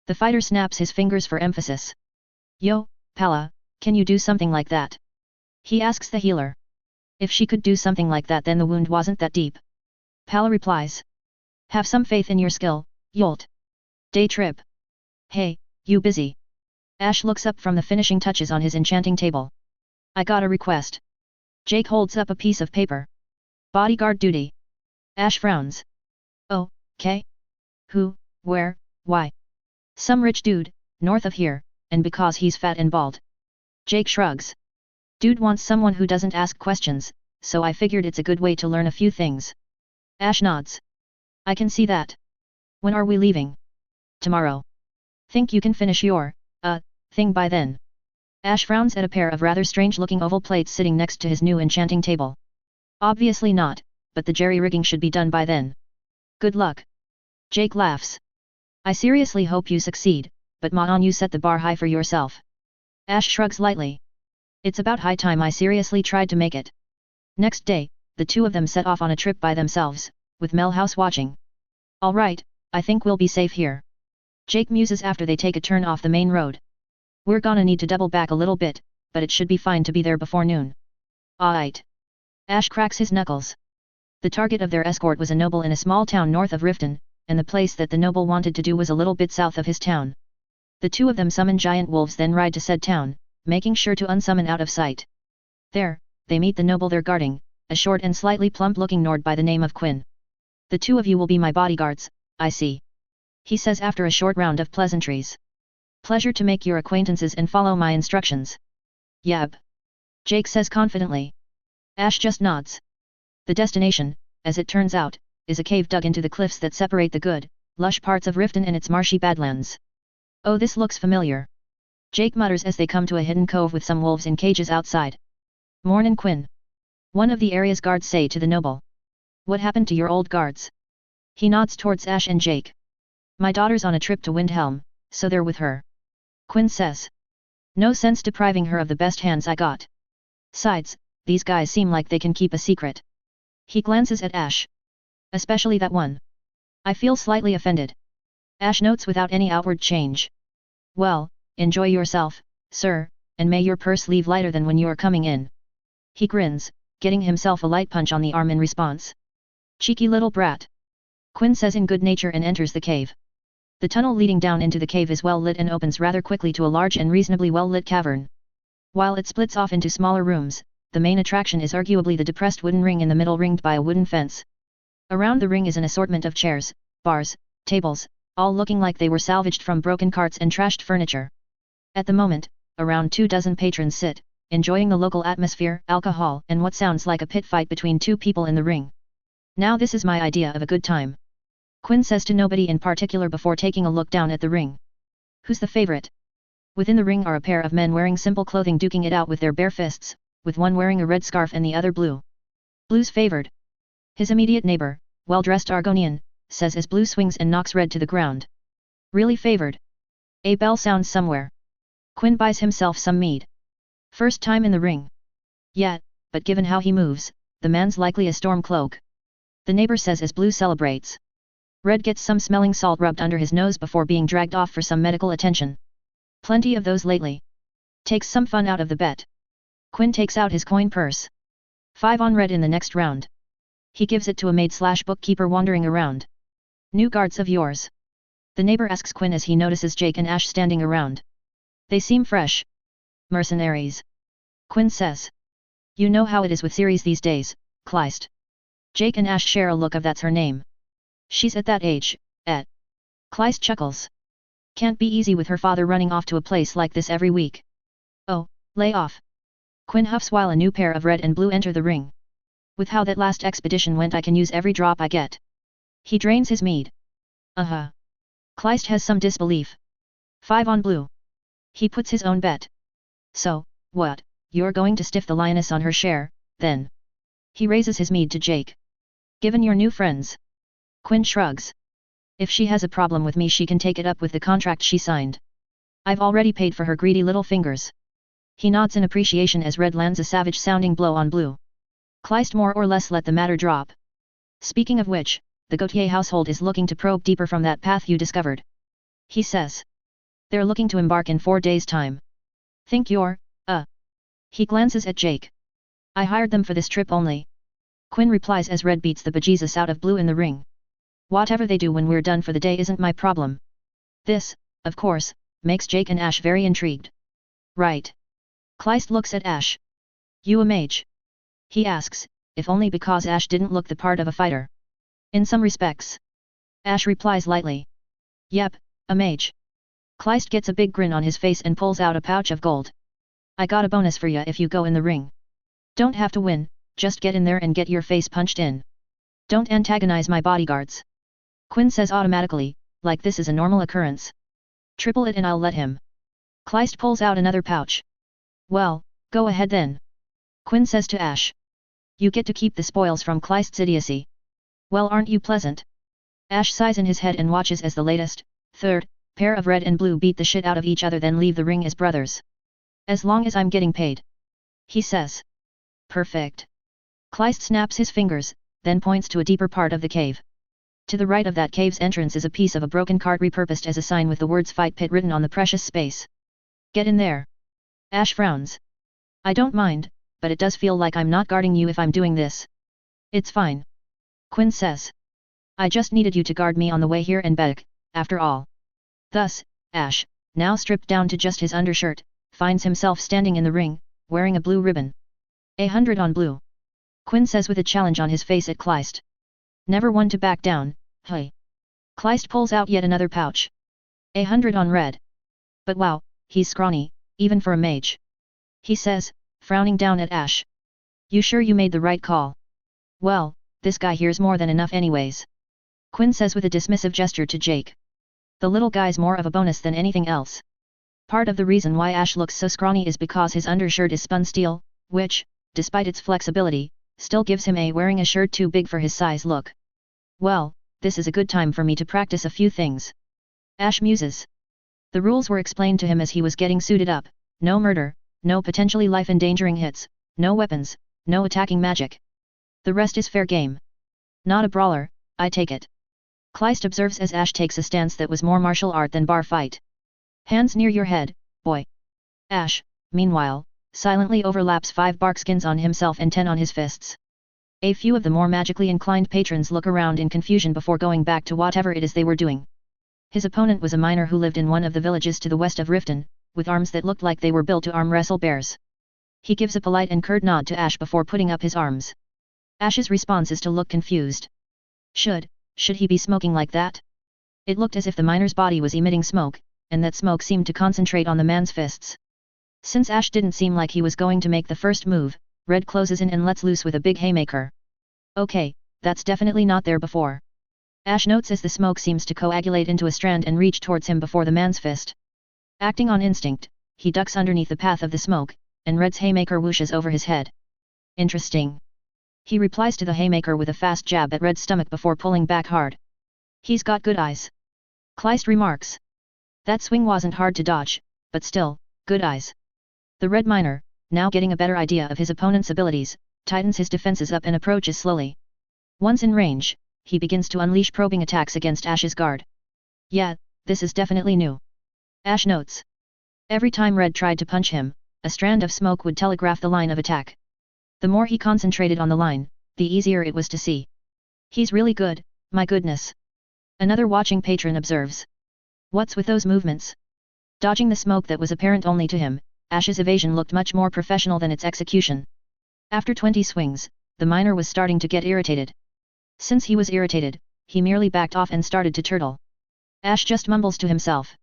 The fighter snaps his fingers for emphasis. Yo, Pala, can you do something like that? He asks the healer. If she could do something like that, then the wound wasn't that deep. Pala replies. Have some faith in your skill, Yolt. Day trip. Hey, you busy? Ash looks up from the finishing touches on his enchanting table. I got a request. Jake holds up a piece of paper. Bodyguard duty. Ash frowns. Oh, okay? Who, where, why? Some rich dude, north of here, and because he's fat and bald. Jake shrugs. Dude wants someone who doesn't ask questions, so I figured it's a good way to learn a few things. Ash nods. I can see that. When are we leaving? Tomorrow. Think you can finish your, thing by then? Ash frowns at a pair of rather strange-looking oval plates sitting next to his new enchanting table. Obviously not, but the jerry-rigging should be done by then. Good luck. Jake laughs. I seriously hope you succeed, but Ma-on, you set the bar high for yourself. Ash shrugs lightly. It's about high time I seriously tried to make it. Next day, the two of them set off on a trip by themselves, with Melhouse watching. Alright, I think we'll be safe here. Jake muses after they take a turn off the main road. We're gonna need to double back a little bit, but it should be fine to be there before noon. Aight. Ash cracks his knuckles. The target of their escort was a noble in a small town north of Riften, and the place that the noble wanted to do was a little bit south of his town. The two of them summon giant wolves, then ride to said town, making sure to unsummon out of sight. There, they meet the noble they're guarding, a short and slightly plump-looking Nord by the name of Quinn. The two of you will be my bodyguards, I see. He says after a short round of pleasantries. Pleasure to make your acquaintances and follow my instructions. Yab. Jake says confidently. Ash just nods. The destination, as it turns out, is a cave dug into the cliffs that separate the good, lush parts of Riften and its marshy badlands. Oh, this looks familiar. Jake mutters as they come to a hidden cove with some wolves in cages outside. Mornin' Quinn. One of the area's guards say to the noble. What happened to your old guards? He nods towards Ash and Jake. My daughter's on a trip to Windhelm, so they're with her. Quinn says. No sense depriving her of the best hands I got. Sides, these guys seem like they can keep a secret. He glances at Ash. Especially that one. I feel slightly offended. Ash notes without any outward change. Well, enjoy yourself, sir, and may your purse leave lighter than when you're coming in. He grins, getting himself a light punch on the arm in response. Cheeky little brat. Quinn says in good nature and enters the cave. The tunnel leading down into the cave is well lit and opens rather quickly to a large and reasonably well lit cavern. While it splits off into smaller rooms, the main attraction is arguably the depressed wooden ring in the middle ringed by a wooden fence. Around the ring is an assortment of chairs, bars, tables, all looking like they were salvaged from broken carts and trashed furniture. At the moment, around 24 patrons sit, enjoying the local atmosphere, alcohol, and what sounds like a pit fight between two people in the ring. Now this is my idea of a good time. Quinn says to nobody in particular before taking a look down at the ring. Who's the favorite? Within the ring are a pair of men wearing simple clothing duking it out with their bare fists, with one wearing a red scarf and the other blue. Blue's favored. His immediate neighbor, well-dressed Argonian, says as Blue swings and knocks Red to the ground. Really favored. A bell sounds somewhere. Quinn buys himself some mead. First time in the ring. Yet, but given how he moves, the man's likely a Stormcloak. The neighbor says as Blue celebrates. Red gets some smelling salt rubbed under his nose before being dragged off for some medical attention. Plenty of those lately. Takes some fun out of the bet. Quinn takes out his coin purse. 5 on Red in the next round. He gives it to a maid/bookkeeper wandering around. New guards of yours? The neighbor asks Quinn as he notices Jake and Ash standing around. They seem fresh. Mercenaries. Quinn says. You know how it is with series these days, Kleist. Jake and Ash share a look of that's her name. She's at that age, Kleist chuckles. Can't be easy with her father running off to a place like this every week. Oh, lay off. Quinn huffs while a new pair of Red and Blue enter the ring. With how that last expedition went, I can use every drop I get. He drains his mead. Kleist has some disbelief. 5 on Blue. He puts his own bet. So, what, you're going to stiff the lioness on her share, then? He raises his mead to Jake. Given your new friends. Quinn shrugs. If she has a problem with me, she can take it up with the contract she signed. I've already paid for her greedy little fingers. He nods in appreciation as Red lands a savage-sounding blow on Blue. Kleist more or less let the matter drop. Speaking of which, the Gautier household is looking to probe deeper from that path you discovered. He says. They're looking to embark in 4 days' time. Think you're, He glances at Jake. I hired them for this trip only. Quinn replies as Red beats the bejesus out of Blue in the ring. Whatever they do when we're done for the day isn't my problem. This, of course, makes Jake and Ash very intrigued. Right. Kleist looks at Ash. You a mage? He asks, if only because Ash didn't look the part of a fighter. In some respects. Ash replies lightly. Yep, a mage. Kleist gets a big grin on his face and pulls out a pouch of gold. I got a bonus for ya if you go in the ring. Don't have to win, just get in there and get your face punched in. Don't antagonize my bodyguards. Quinn says automatically, like this is a normal occurrence. Triple it and I'll let him. Kleist pulls out another pouch. Well, go ahead then. Quinn says to Ash. You get to keep the spoils from Kleist's idiocy. Well, aren't you pleasant? Ash sighs in his head and watches as the latest, third, pair of red and blue beat the shit out of each other then leave the ring as brothers. As long as I'm getting paid. He says. Perfect. Kleist snaps his fingers, then points to a deeper part of the cave. To the right of that cave's entrance is a piece of a broken cart repurposed as a sign with the words Fight Pit written on the precious space. Get in there. Ash frowns. I don't mind, but it does feel like I'm not guarding you if I'm doing this. It's fine. Quinn says. I just needed you to guard me on the way here and back, after all. Thus, Ash, now stripped down to just his undershirt, finds himself standing in the ring, wearing a blue ribbon. 100 on blue. Quinn says with a challenge on his face at Kleist. Never one to back down, hey. Kleist pulls out yet another pouch. 100 on red. But wow, he's scrawny, even for a mage. He says, frowning down at Ash. You sure you made the right call? Well, this guy here's more than enough anyways. Quinn says with a dismissive gesture to Jake. The little guy's more of a bonus than anything else. Part of the reason why Ash looks so scrawny is because his undershirt is spun steel, which, despite its flexibility, still gives him a wearing a shirt too big for his size look. Well, this is a good time for me to practice a few things. Ash muses. The rules were explained to him as he was getting suited up, no murder, no potentially life-endangering hits, no weapons, no attacking magic. The rest is fair game. Not a brawler, I take it. Kleist observes as Ash takes a stance that was more martial art than bar fight. Hands near your head, boy. Ash, meanwhile, silently overlaps 5 bark skins on himself and 10 on his fists. A few of the more magically inclined patrons look around in confusion before going back to whatever it is they were doing. His opponent was a miner who lived in one of the villages to the west of Riften, with arms that looked like they were built to arm wrestle bears. He gives a polite and curt nod to Ash before putting up his arms. Ash's response is to look confused. Should he be smoking like that? It looked as if the miner's body was emitting smoke, and that smoke seemed to concentrate on the man's fists. Since Ash didn't seem like he was going to make the first move, Red closes in and lets loose with a big haymaker. Okay, that's definitely not there before. Ash notes as the smoke seems to coagulate into a strand and reach towards him before the man's fist. Acting on instinct, he ducks underneath the path of the smoke, and Red's haymaker whooshes over his head. Interesting. He replies to the haymaker with a fast jab at Red's stomach before pulling back hard. He's got good eyes. Kleist remarks. That swing wasn't hard to dodge, but still, good eyes. The Red miner, now getting a better idea of his opponent's abilities, tightens his defenses up and approaches slowly. Once in range, he begins to unleash probing attacks against Ash's guard. Yeah, this is definitely new. Ash notes. Every time Red tried to punch him, a strand of smoke would telegraph the line of attack. The more he concentrated on the line, the easier it was to see. He's really good, my goodness. Another watching patron observes. What's with those movements? Dodging the smoke that was apparent only to him, Ash's evasion looked much more professional than its execution. After 20 swings, the miner was starting to get irritated. Since he was irritated, he merely backed off and started to turtle. Ash just mumbles to himself.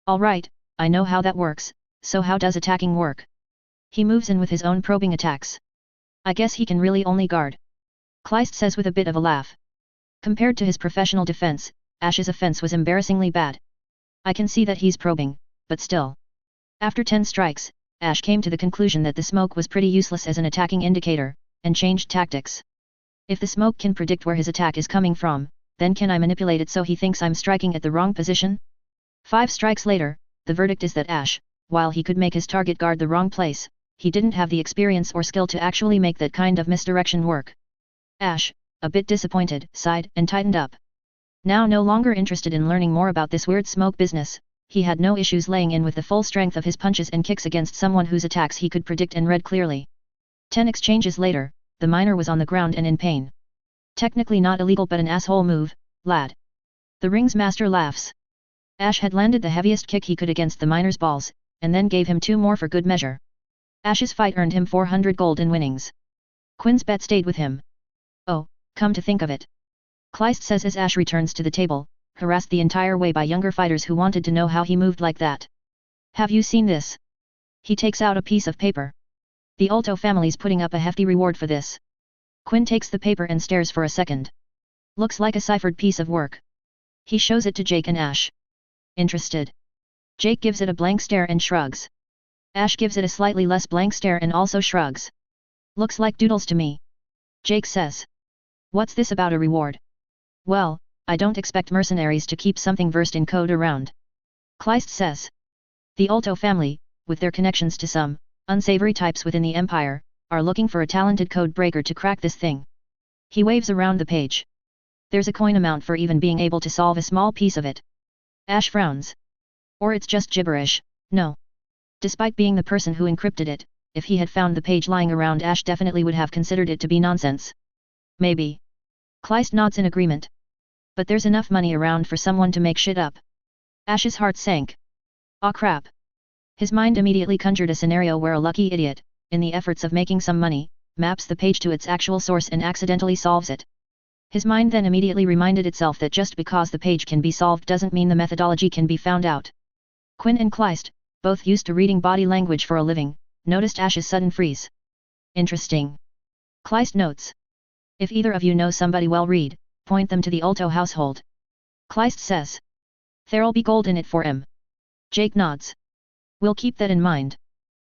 Alright, I know how that works, so how does attacking work? He moves in with his own probing attacks. I guess he can really only guard. Kleist says with a bit of a laugh. Compared to his professional defense, Ash's offense was embarrassingly bad. I can see that he's probing, but still. After 10 strikes, Ash came to the conclusion that the smoke was pretty useless as an attacking indicator, and changed tactics. If the smoke can predict where his attack is coming from, then can I manipulate it so he thinks I'm striking at the wrong position? 5 strikes later, the verdict is that Ash, while he could make his target guard the wrong place, he didn't have the experience or skill to actually make that kind of misdirection work. Ash, a bit disappointed, sighed and tightened up. Now no longer interested in learning more about this weird smoke business, he had no issues laying in with the full strength of his punches and kicks against someone whose attacks he could predict and read clearly. 10 exchanges later, the miner was on the ground and in pain. Technically not illegal but an asshole move, lad. The ring's master laughs. Ash had landed the heaviest kick he could against the miner's balls, and then gave him 2 more for good measure. Ash's fight earned him 400 gold in winnings. Quinn's bet stayed with him. Oh, come to think of it. Kleist says as Ash returns to the table, harassed the entire way by younger fighters who wanted to know how he moved like that. Have you seen this? He takes out a piece of paper. The Ulto family's putting up a hefty reward for this. Quinn takes the paper and stares for a second. Looks like a ciphered piece of work. He shows it to Jake and Ash. Interested. Jake gives it a blank stare and shrugs. Ash gives it a slightly less blank stare and also shrugs. Looks like doodles to me. Jake says. What's this about a reward? Well, I don't expect mercenaries to keep something versed in code around. Kleist says. The Ulto family, with their connections to some unsavory types within the Empire, are looking for a talented code breaker to crack this thing. He waves around the page. There's a coin amount for even being able to solve a small piece of it. Ash frowns. Or it's just gibberish, no. Despite being the person who encrypted it, if he had found the page lying around, Ash definitely would have considered it to be nonsense. Maybe. Kleist nods in agreement. But there's enough money around for someone to make shit up. Ash's heart sank. Aw crap. His mind immediately conjured a scenario where a lucky idiot, in the efforts of making some money, maps the page to its actual source and accidentally solves it. His mind then immediately reminded itself that just because the page can be solved doesn't mean the methodology can be found out. Quinn and Kleist, both used to reading body language for a living, noticed Ash's sudden freeze. Interesting. Kleist notes. If either of you know somebody well read, point them to the Ulto household. Kleist says. There'll be gold in it for him. Jake nods. We'll keep that in mind.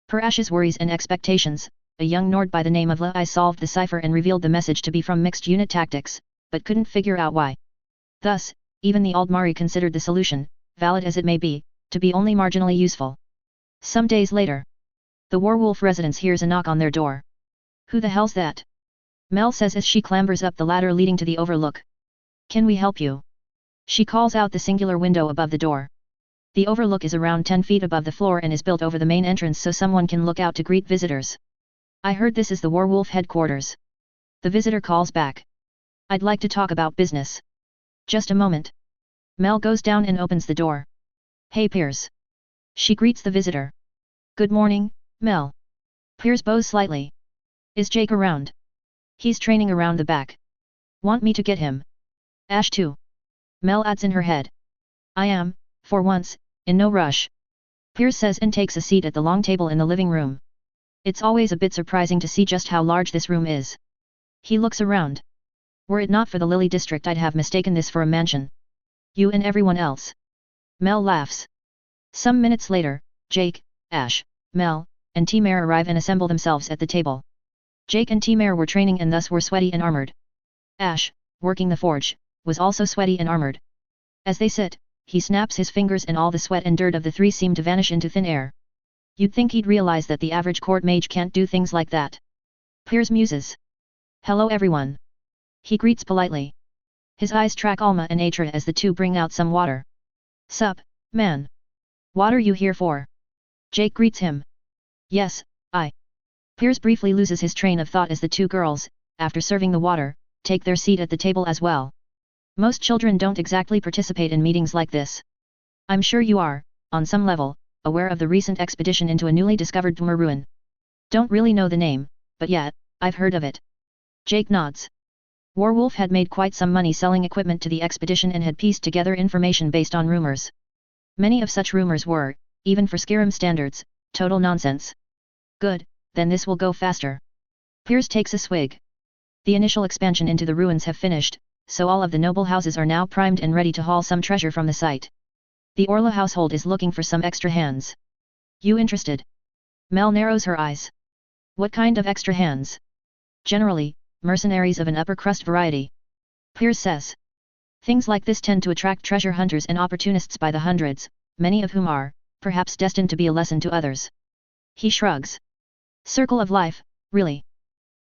Per Ash's worries and expectations, a young Nord by the name of Lai solved the cipher and revealed the message to be from mixed unit tactics, but couldn't figure out why. Thus, even the Aldmari considered the solution, valid as it may be, to be only marginally useful. Some days later, the Warwolf residence hears a knock on their door. Who the hell's that? Mel says as she clambers up the ladder leading to the overlook. Can we help you? She calls out the singular window above the door. The overlook is around 10 feet above the floor and is built over the main entrance so someone can look out to greet visitors. I heard this is the Warwolf headquarters. The visitor calls back. I'd like to talk about business. Just a moment. Mel goes down and opens the door. Hey Piers. She greets the visitor. Good morning, Mel. Piers bows slightly. Is Jake around? He's training around the back. Want me to get him? Ash too. Mel adds in her head. I am, for once, in no rush. Piers says and takes a seat at the long table in the living room. It's always a bit surprising to see just how large this room is. He looks around. Were it not for the Lily district I'd have mistaken this for a mansion. You and everyone else. Mel laughs. Some minutes later, Jake, Ash, Mel, and T-Mare arrive and assemble themselves at the table. Jake and T-Mare were training and thus were sweaty and armored. Ash, working the forge, was also sweaty and armored. As they sit, he snaps his fingers and all the sweat and dirt of the three seem to vanish into thin air. You'd think he'd realize that the average court mage can't do things like that. Piers muses. Hello everyone. He greets politely. His eyes track Alma and Atra as the two bring out some water. Sup, man. What are you here for? Jake greets him. Yes, I. Piers briefly loses his train of thought as the two girls, after serving the water, take their seat at the table as well. Most children don't exactly participate in meetings like this. I'm sure you are, on some level, aware of the recent expedition into a newly discovered Dwemer ruin. Don't really know the name, but yeah, I've heard of it. Jake nods. Warwolf had made quite some money selling equipment to the expedition and had pieced together information based on rumors. Many of such rumors were, even for Skyrim standards, total nonsense. Good, then this will go faster. Piers takes a swig. The initial expansion into the ruins have finished, so all of the noble houses are now primed and ready to haul some treasure from the site. The Orla household is looking for some extra hands. You interested? Mel narrows her eyes. What kind of extra hands? Generally, mercenaries of an upper crust variety. Piers says. Things like this tend to attract treasure hunters and opportunists by the hundreds, many of whom are, perhaps destined to be a lesson to others. He shrugs. Circle of life, really.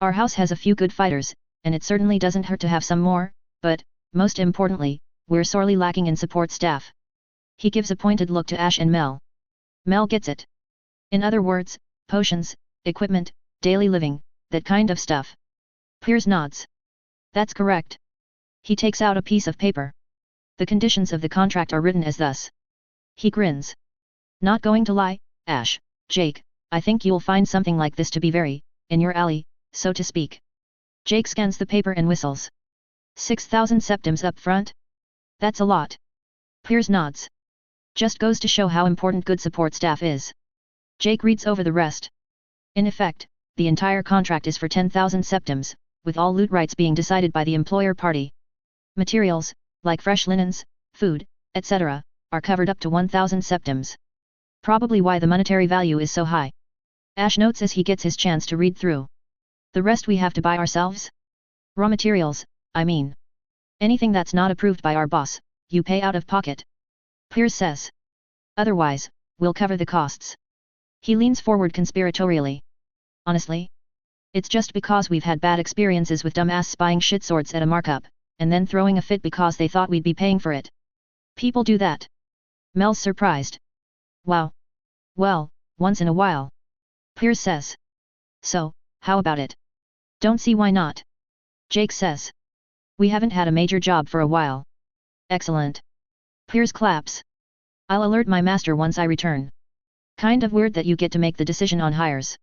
Our house has a few good fighters, and it certainly doesn't hurt to have some more, but, most importantly, we're sorely lacking in support staff. He gives a pointed look to Ash and Mel. Mel gets it. In other words, potions, equipment, daily living, that kind of stuff. Piers nods. That's correct. He takes out a piece of paper. The conditions of the contract are written as thus. He grins. Not going to lie, Ash, Jake, I think you'll find something like this to be very, in your alley, so to speak. Jake scans the paper and whistles. 6,000 septims up front? That's a lot. Piers nods. Just goes to show how important good support staff is. Jake reads over the rest. In effect, the entire contract is for 10,000 septims, with all loot rights being decided by the employer party. Materials, like fresh linens, food, etc., are covered up to 1,000 septims. Probably why the monetary value is so high. Ash notes as he gets his chance to read through. The rest we have to buy ourselves? Raw materials, I mean. Anything that's not approved by our boss, you pay out of pocket. Piers says. Otherwise, we'll cover the costs. He leans forward conspiratorially. Honestly? It's just because we've had bad experiences with dumbass buying shit swords at a markup, and then throwing a fit because they thought we'd be paying for it. People do that. Mel's surprised. Wow. Well, once in a while. Piers says. So, how about it? Don't see why not. Jake says. We haven't had a major job for a while. Excellent. Piers claps. I'll alert my master once I return. Kind of weird that you get to make the decision on hires.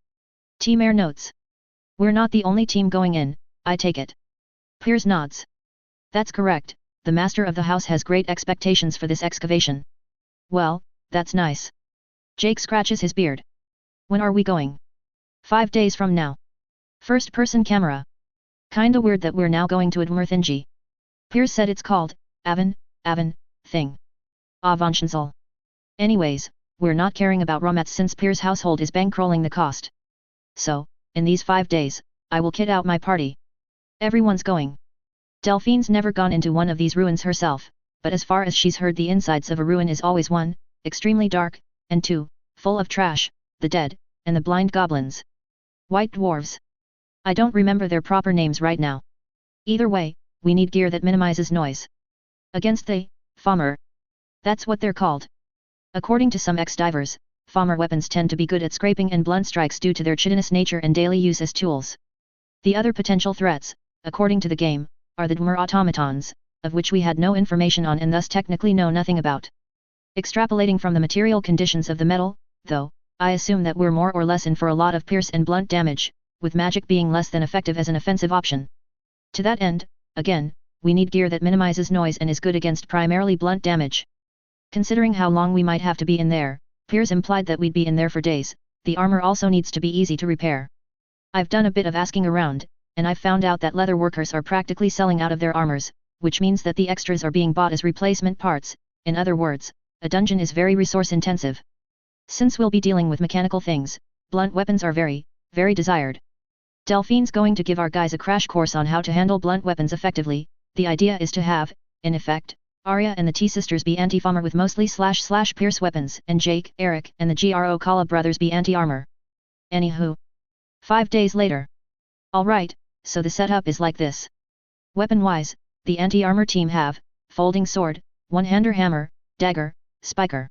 T-Mare notes. We're not the only team going in, I take it. Piers nods. That's correct, the master of the house has great expectations for this excavation. Well, that's nice. Jake scratches his beard. When are we going? 5 days from now. First person camera. Kinda weird that we're now going to Admirthingi. Piers said it's called, Avon, thing. Avanshansal. Anyways, we're not caring about romats since Piers' household is bankrolling the cost. So, in these 5 days, I will kit out my party. Everyone's going. Delphine's never gone into one of these ruins herself, but as far as she's heard the insides of a ruin is always 1, extremely dark, and 2, full of trash, the dead, and the blind goblins. White dwarves. I don't remember their proper names right now. Either way, we need gear that minimizes noise. Against the Farmer. That's what they're called. According to some ex-divers, Farmer weapons tend to be good at scraping and blunt strikes due to their chitinous nature and daily use as tools. The other potential threats, according to the game, are the Dwemer automatons, of which we had no information on and thus technically know nothing about. Extrapolating from the material conditions of the metal, though, I assume that we're more or less in for a lot of pierce and blunt damage, with magic being less than effective as an offensive option. To that end, again, we need gear that minimizes noise and is good against primarily blunt damage. Considering how long we might have to be in there, Piers implied that we'd be in there for days. The armor also needs to be easy to repair. I've done a bit of asking around, and I've found out that leather workers are practically selling out of their armors, which means that the extras are being bought as replacement parts. In other words, a dungeon is very resource intensive. Since we'll be dealing with mechanical things, blunt weapons are very, very desired. Delphine's going to give our guys a crash course on how to handle blunt weapons effectively. The idea is to have, in effect, Arya and the T-sisters be anti-farmer with mostly / pierce weapons, and Jake, Eric, and the Gro Kala brothers be anti-armor. Anywho. 5 days later. Alright, so the setup is like this. Weapon-wise, the anti-armor team have, folding sword, one-hander hammer, dagger, spiker.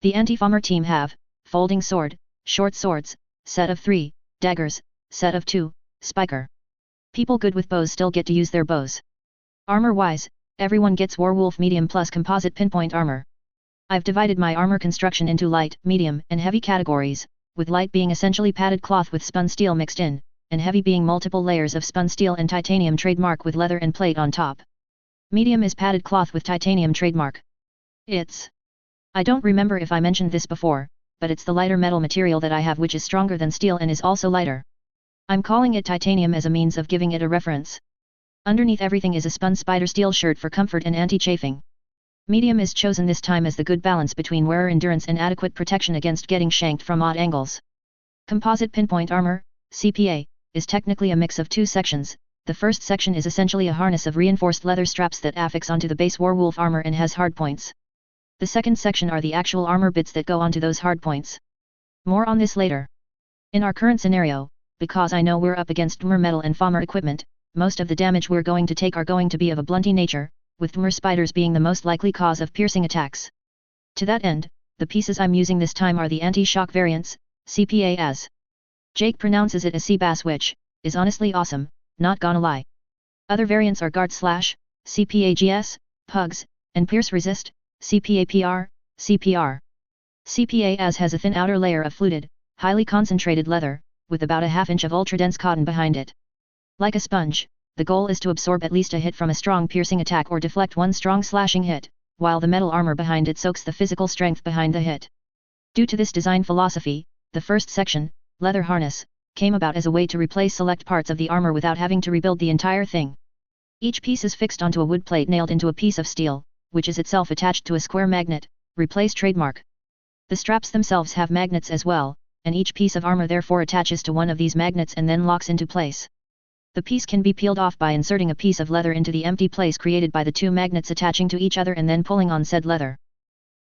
The anti-farmer team have, folding sword, short swords, set of 3, daggers, set of 2, spiker. People good with bows still get to use their bows. Armor-wise, everyone gets Warwolf medium plus composite pinpoint armor. I've divided my armor construction into light, medium, and heavy categories, with light being essentially padded cloth with spun steel mixed in, and heavy being multiple layers of spun steel and titanium trademark with leather and plate on top. Medium is padded cloth with titanium trademark. I don't remember if I mentioned this before, but it's the lighter metal material that I have which is stronger than steel and is also lighter. I'm calling it titanium as a means of giving it a reference. Underneath everything is a spun spider steel shirt for comfort and anti-chafing. Medium is chosen this time as the good balance between wearer endurance and adequate protection against getting shanked from odd angles. Composite pinpoint armor, CPA, is technically a mix of 2 sections. The first section is essentially a harness of reinforced leather straps that affix onto the base Warwolf armor and has hardpoints. The second section are the actual armor bits that go onto those hardpoints. More on this later. In our current scenario, because I know we're up against Dwemer metal and Farmer equipment, most of the damage we're going to take are going to be of a blunty nature, with Dwemer spiders being the most likely cause of piercing attacks. To that end, the pieces I'm using this time are the anti-shock variants, CPA as. Jake pronounces it as Seabass, which is honestly awesome, not gonna lie. Other variants are Guard / CPAGS, Pugs, and Pierce Resist, CPAPR, CPR. CPAS has a thin outer layer of fluted, highly concentrated leather, with about a half inch of ultra-dense cotton behind it. Like a sponge, the goal is to absorb at least a hit from a strong piercing attack or deflect one strong slashing hit, while the metal armor behind it soaks the physical strength behind the hit. Due to this design philosophy, the first section, leather harness, came about as a way to replace select parts of the armor without having to rebuild the entire thing. Each piece is fixed onto a wood plate nailed into a piece of steel, which is itself attached to a square magnet, replace trademark. The straps themselves have magnets as well, and each piece of armor therefore attaches to one of these magnets and then locks into place. The piece can be peeled off by inserting a piece of leather into the empty place created by the two magnets attaching to each other and then pulling on said leather.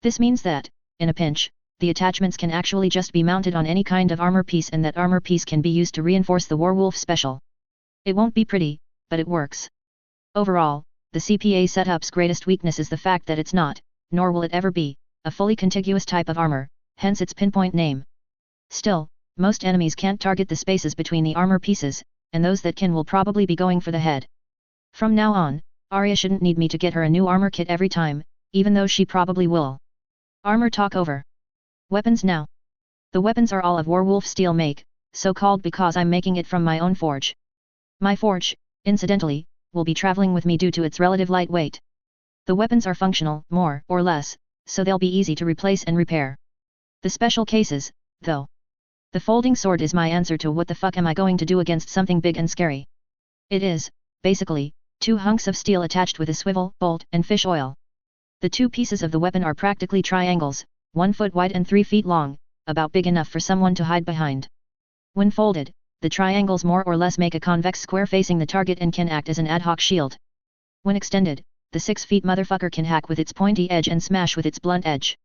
This means that, in a pinch, the attachments can actually just be mounted on any kind of armor piece and that armor piece can be used to reinforce the Werewolf special. It won't be pretty, but it works. Overall, the CPA setup's greatest weakness is the fact that it's not, nor will it ever be, a fully contiguous type of armor, hence its pinpoint name. Still, most enemies can't target the spaces between the armor pieces, and those that can will probably be going for the head. From now on, Arya shouldn't need me to get her a new armor kit every time, even though she probably will. Armor talk over. Weapons now. The weapons are all of Werewolf steel make, so called because I'm making it from my own forge. My forge, incidentally, will be traveling with me due to its relative lightweight. The weapons are functional, more or less, so they'll be easy to replace and repair. The special cases, though. The folding sword is my answer to what the fuck am I going to do against something big and scary. It is, basically, two hunks of steel attached with a swivel, bolt, and fish oil. The two pieces of the weapon are practically triangles, 1 foot wide and 3 feet long, about big enough for someone to hide behind. When folded, the triangles more or less make a convex square facing the target and can act as an ad hoc shield. When extended, the 6 feet motherfucker can hack with its pointy edge and smash with its blunt edge.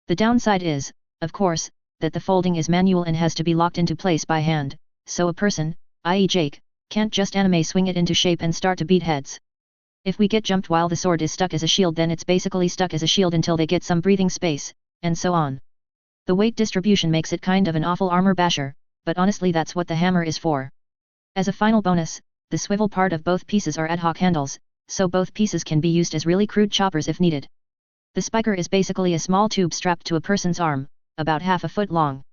The downside is, of course, that the folding is manual and has to be locked into place by hand, so a person, i.e. Jake, can't just anime swing it into shape and start to beat heads. If we get jumped while the sword is stuck as a shield, then it's basically stuck as a shield until they get some breathing space, and so on. The weight distribution makes it kind of an awful armor basher, but honestly that's what the hammer is for. As a final bonus, the swivel part of both pieces are ad hoc handles, so both pieces can be used as really crude choppers if needed. The spiker is basically a small tube strapped to a person's arm, about half a foot long.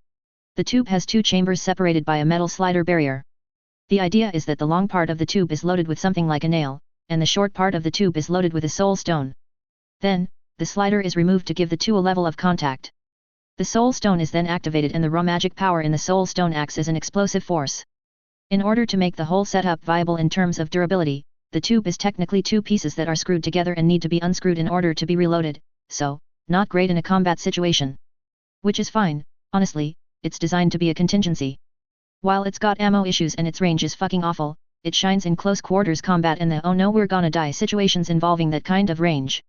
The tube has 2 chambers separated by a metal slider barrier. The idea is that the long part of the tube is loaded with something like a nail, and the short part of the tube is loaded with a soul stone. Then, the slider is removed to give the two a level of contact. The soul stone is then activated and the raw magic power in the soul stone acts as an explosive force. In order to make the whole setup viable in terms of durability, the tube is technically 2 pieces that are screwed together and need to be unscrewed in order to be reloaded, so, not great in a combat situation. Which is fine, honestly, it's designed to be a contingency. While it's got ammo issues and its range is fucking awful, it shines in close quarters combat and the oh no we're gonna die situations involving that kind of range.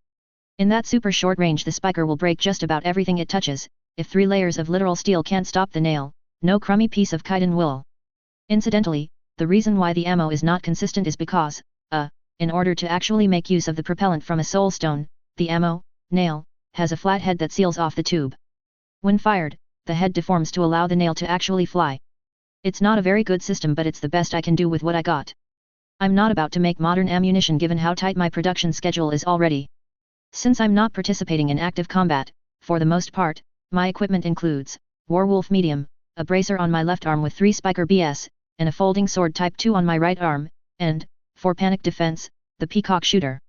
In that super short range the spiker will break just about everything it touches. If 3 layers of literal steel can't stop the nail, no crummy piece of chitin will. Incidentally, the reason why the ammo is not consistent is because, in order to actually make use of the propellant from a soul stone, the ammo, nail, has a flat head that seals off the tube. When fired, the head deforms to allow the nail to actually fly. It's not a very good system but it's the best I can do with what I got. I'm not about to make modern ammunition given how tight my production schedule is already. Since I'm not participating in active combat, for the most part, my equipment includes, Werewolf medium, a bracer on my left arm with 3 spiker BS, and a folding sword type 2 on my right arm, and, for panic defense, the peacock shooter.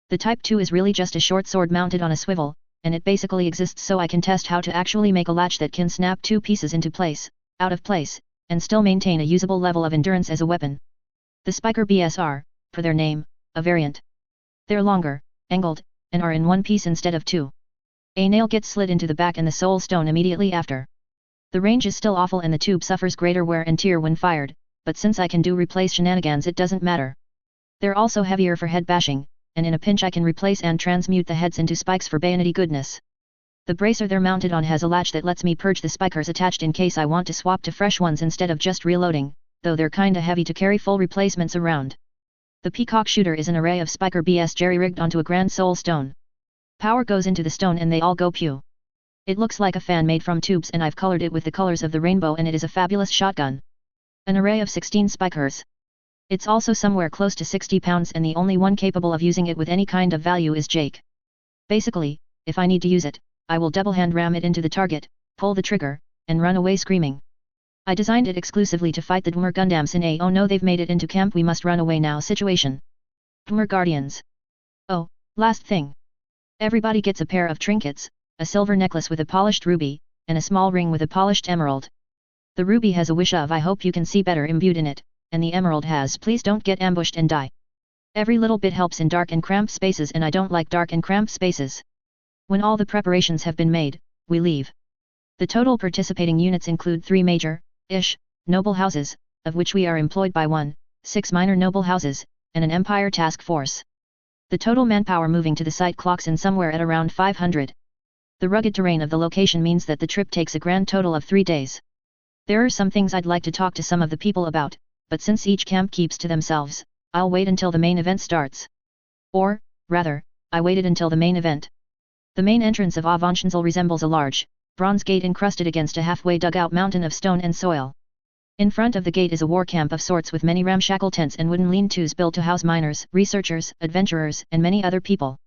The type 2 is really just a short sword mounted on a swivel, and it basically exists so I can test how to actually make a latch that can snap 2 pieces into place, out of place, and still maintain a usable level of endurance as a weapon. The spiker BS are, per their name, a variant. They're longer, angled, and are in 1 piece instead of 2. A nail gets slid into the back and the soul stone immediately after. The range is still awful and the tube suffers greater wear and tear when fired, but since I can do replace shenanigans it doesn't matter. They're also heavier for head bashing, and in a pinch I can replace and transmute the heads into spikes for bayonety goodness. The bracer they're mounted on has a latch that lets me purge the spikers attached in case I want to swap to fresh ones instead of just reloading, though they're kinda heavy to carry full replacements around. The peacock shooter is an array of spiker BS jerry-rigged onto a grand soul stone. Power goes into the stone and they all go pew. It looks like a fan made from tubes and I've colored it with the colors of the rainbow and it is a fabulous shotgun. An array of 16 spikers. It's also somewhere close to 60 pounds and the only one capable of using it with any kind of value is Jake. Basically, if I need to use it, I will double-hand ram it into the target, pull the trigger, and run away screaming. I designed it exclusively to fight the Dwemer Gundams in a "oh no, they've made it into camp, we must run away now" situation. Dwemer Guardians. Oh, last thing. Everybody gets a pair of trinkets, a silver necklace with a polished ruby, and a small ring with a polished emerald. The ruby has a wish of "I hope you can see better" imbued in it, and the emerald has "please don't get ambushed and die." Every little bit helps in dark and cramped spaces, and I don't like dark and cramped spaces. When all the preparations have been made, we leave. The total participating units include 3 major-ish noble houses, of which we are employed by 6 minor noble houses, and an empire task force. The total manpower moving to the site clocks in somewhere at around 500. The rugged terrain of the location means that the trip takes a grand total of 3 days. There are some things I'd like to talk to some of the people about, but since each camp keeps to themselves, I'll wait until the main event starts. Or, rather, I waited until the main event. The main entrance of Avonshensel resembles a large, bronze gate encrusted against a halfway dug-out mountain of stone and soil. In front of the gate is a war camp of sorts with many ramshackle tents and wooden lean-tos built to house miners, researchers, adventurers, and many other people.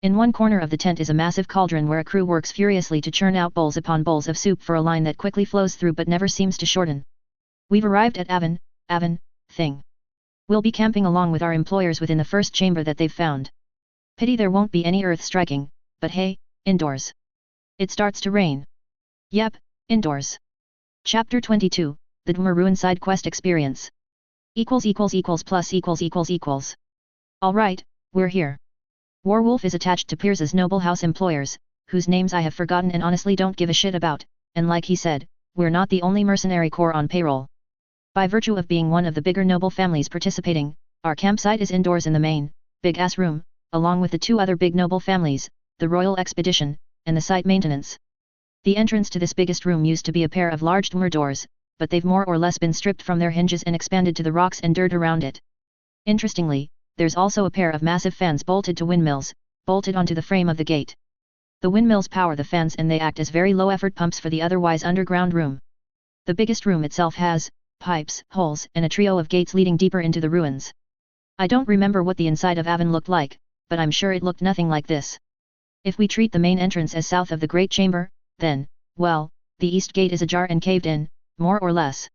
In one corner of the tent is a massive cauldron where a crew works furiously to churn out bowls upon bowls of soup for a line that quickly flows through but never seems to shorten. We've arrived at Avon thing. We'll be camping along with our employers within the first chamber that they've found. Pity there won't be any earth striking, but hey, indoors. It starts to rain. Yep, indoors. Chapter 22, The Dwemer Ruin Side Quest Experience. =+=+===. Alright, we're here. Warwolf is attached to Piers's noble house employers, whose names I have forgotten and honestly don't give a shit about, and like he said, we're not the only mercenary corps on payroll. By virtue of being one of the bigger noble families participating, our campsite is indoors in the main, big-ass room, along with the 2 other big noble families, the Royal Expedition, and the site maintenance. The entrance to this biggest room used to be a pair of large Dwemer doors, but they've more or less been stripped from their hinges and expanded to the rocks and dirt around it. Interestingly, there's also a pair of massive fans bolted to windmills, bolted onto the frame of the gate. The windmills power the fans and they act as very low-effort pumps for the otherwise underground room. The biggest room itself has pipes, holes, and a trio of gates leading deeper into the ruins. I don't remember what the inside of Avon looked like, but I'm sure it looked nothing like this. If we treat the main entrance as south of the Great Chamber, then, well, the east gate is ajar and caved in, more or less.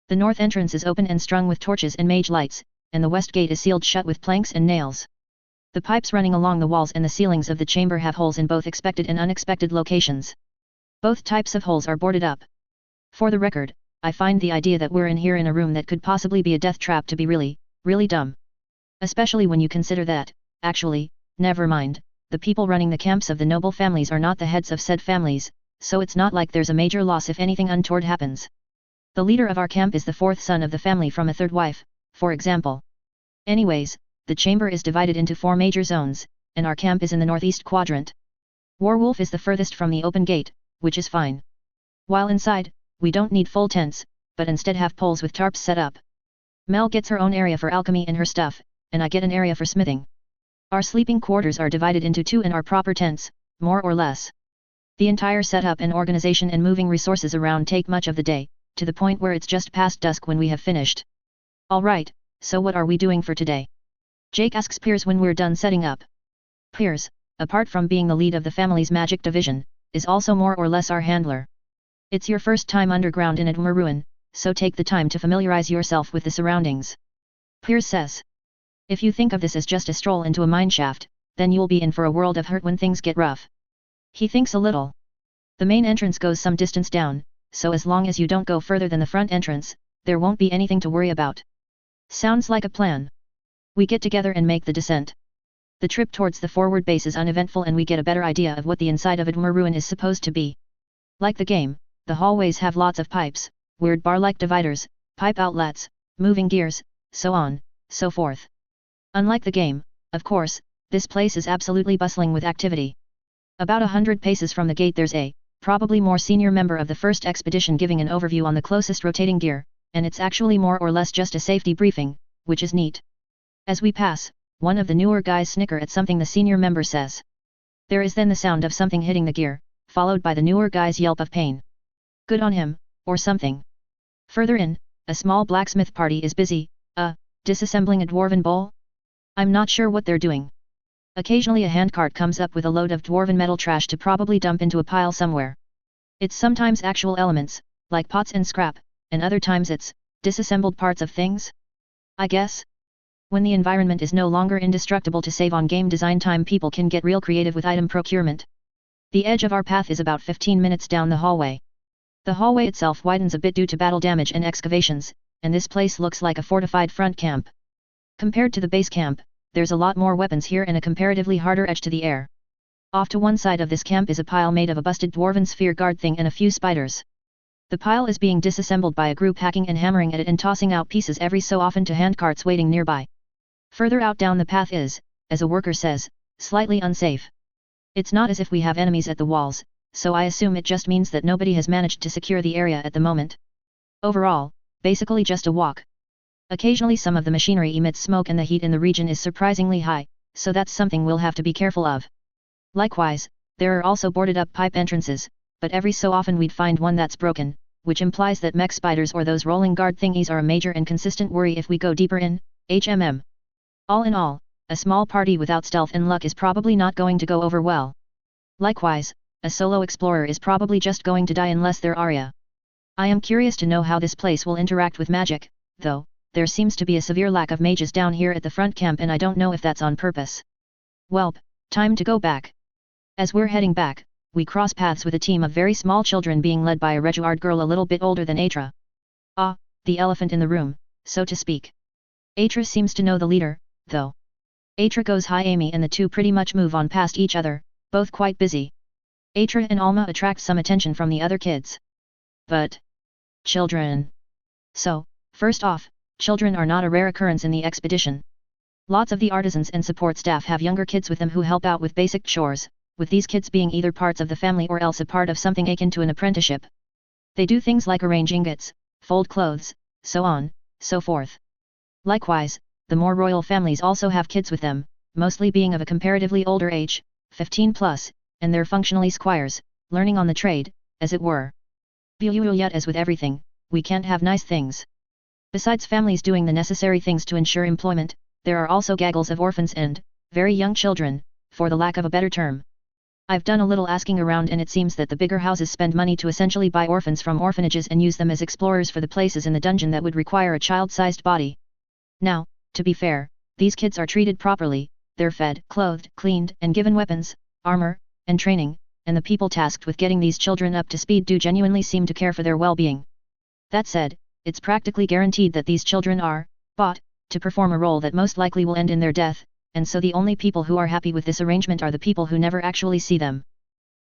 The north entrance is open and strung with torches and mage lights, and the west gate is sealed shut with planks and nails. The pipes running along the walls and the ceilings of the chamber have holes in both expected and unexpected locations. Both types of holes are boarded up. For the record, I find the idea that we're in here in a room that could possibly be a death trap to be really, really dumb. Especially when you consider that, actually, never mind, the people running the camps of the noble families are not the heads of said families, so it's not like there's a major loss if anything untoward happens. The leader of our camp is the 4th son of the family from a 3rd wife, for example. Anyways, the chamber is divided into 4 major zones, and our camp is in the northeast quadrant. Warwolf is the furthest from the open gate, which is fine. While inside, we don't need full tents, but instead have poles with tarps set up. Mel gets her own area for alchemy and her stuff, and I get an area for smithing. Our sleeping quarters are divided into 2 and our proper tents, more or less. The entire setup and organization and moving resources around take much of the day, to the point where it's just past dusk when we have finished. Alright, so what are we doing for today? Jake asks Piers when we're done setting up. Piers, apart from being the lead of the family's magic division, is also more or less our handler. It's your first time underground in a Dwemer ruin, so take the time to familiarize yourself with the surroundings. Piers says. If you think of this as just a stroll into a mineshaft, then you'll be in for a world of hurt when things get rough. He thinks a little. The main entrance goes some distance down, so as long as you don't go further than the front entrance, there won't be anything to worry about. Sounds like a plan. We get together and make the descent. The trip towards the forward base is uneventful and we get a better idea of what the inside of a Dwemer ruin is supposed to be. Like the game, the hallways have lots of pipes, weird bar-like dividers, pipe outlets, moving gears, so on, so forth. Unlike the game, of course, this place is absolutely bustling with activity. About 100 paces from the gate there's a, probably more senior member of the first expedition giving an overview on the closest rotating gear, and it's actually more or less just a safety briefing, which is neat. As we pass, one of the newer guys snicker at something the senior member says. There is then the sound of something hitting the gear, followed by the newer guy's yelp of pain. Good on him, or something. Further in, a small blacksmith party is busy, disassembling a dwarven bowl? I'm not sure what they're doing. Occasionally a handcart comes up with a load of dwarven metal trash to probably dump into a pile somewhere. It's sometimes actual elements, like pots and scrap, and other times it's disassembled parts of things? I guess. When the environment is no longer indestructible to save on game design time, people can get real creative with item procurement. The edge of our path is about 15 minutes down the hallway. The hallway itself widens a bit due to battle damage and excavations, and this place looks like a fortified front camp. Compared to the base camp, there's a lot more weapons here and a comparatively harder edge to the air. Off to one side of this camp is a pile made of a busted dwarven sphere guard thing and a few spiders. The pile is being disassembled by a group hacking and hammering at it and tossing out pieces every so often to handcarts waiting nearby. Further out down the path is, as a worker says, slightly unsafe. It's not as if we have enemies at the walls, so I assume it just means that nobody has managed to secure the area at the moment. Overall, basically just a walk. Occasionally some of the machinery emits smoke and the heat in the region is surprisingly high, so that's something we'll have to be careful of. Likewise, there are also boarded up pipe entrances, but every so often we'd find one that's broken, which implies that mech spiders or those rolling guard thingies are a major and consistent worry if we go deeper in, HMM. All in all, a small party without stealth and luck is probably not going to go over well. Likewise, a solo explorer is probably just going to die unless they're Arya. I am curious to know how this place will interact with magic, though. There seems to be a severe lack of mages down here at the front camp and I don't know if that's on purpose. Welp, time to go back. As we're heading back, we cross paths with a team of very small children being led by a Reguard girl a little bit older than Atra. Ah, the elephant in the room, so to speak. Atra seems to know the leader, though. Atra goes hi Amy and the two pretty much move on past each other, both quite busy. Atra and Alma attract some attention from the other kids. But children. So, first off, children are not a rare occurrence in the expedition. Lots of the artisans and support staff have younger kids with them who help out with basic chores, with these kids being either parts of the family or else a part of something akin to an apprenticeship. They do things like arrange ingots, fold clothes, so on, so forth. Likewise, the more royal families also have kids with them, mostly being of a comparatively older age, 15 plus, and they're functionally squires, learning on the trade, as it were. Yet as with everything, we can't have nice things. Besides families doing the necessary things to ensure employment, there are also gaggles of orphans and, very young children, for the lack of a better term. I've done a little asking around and it seems that the bigger houses spend money to essentially buy orphans from orphanages and use them as explorers for the places in the dungeon that would require a child-sized body. Now, to be fair, these kids are treated properly, they're fed, clothed, cleaned, and given weapons, armor, and training, and the people tasked with getting these children up to speed do genuinely seem to care for their well-being. That said, it's practically guaranteed that these children are bought to perform a role that most likely will end in their death, and so the only people who are happy with this arrangement are the people who never actually see them.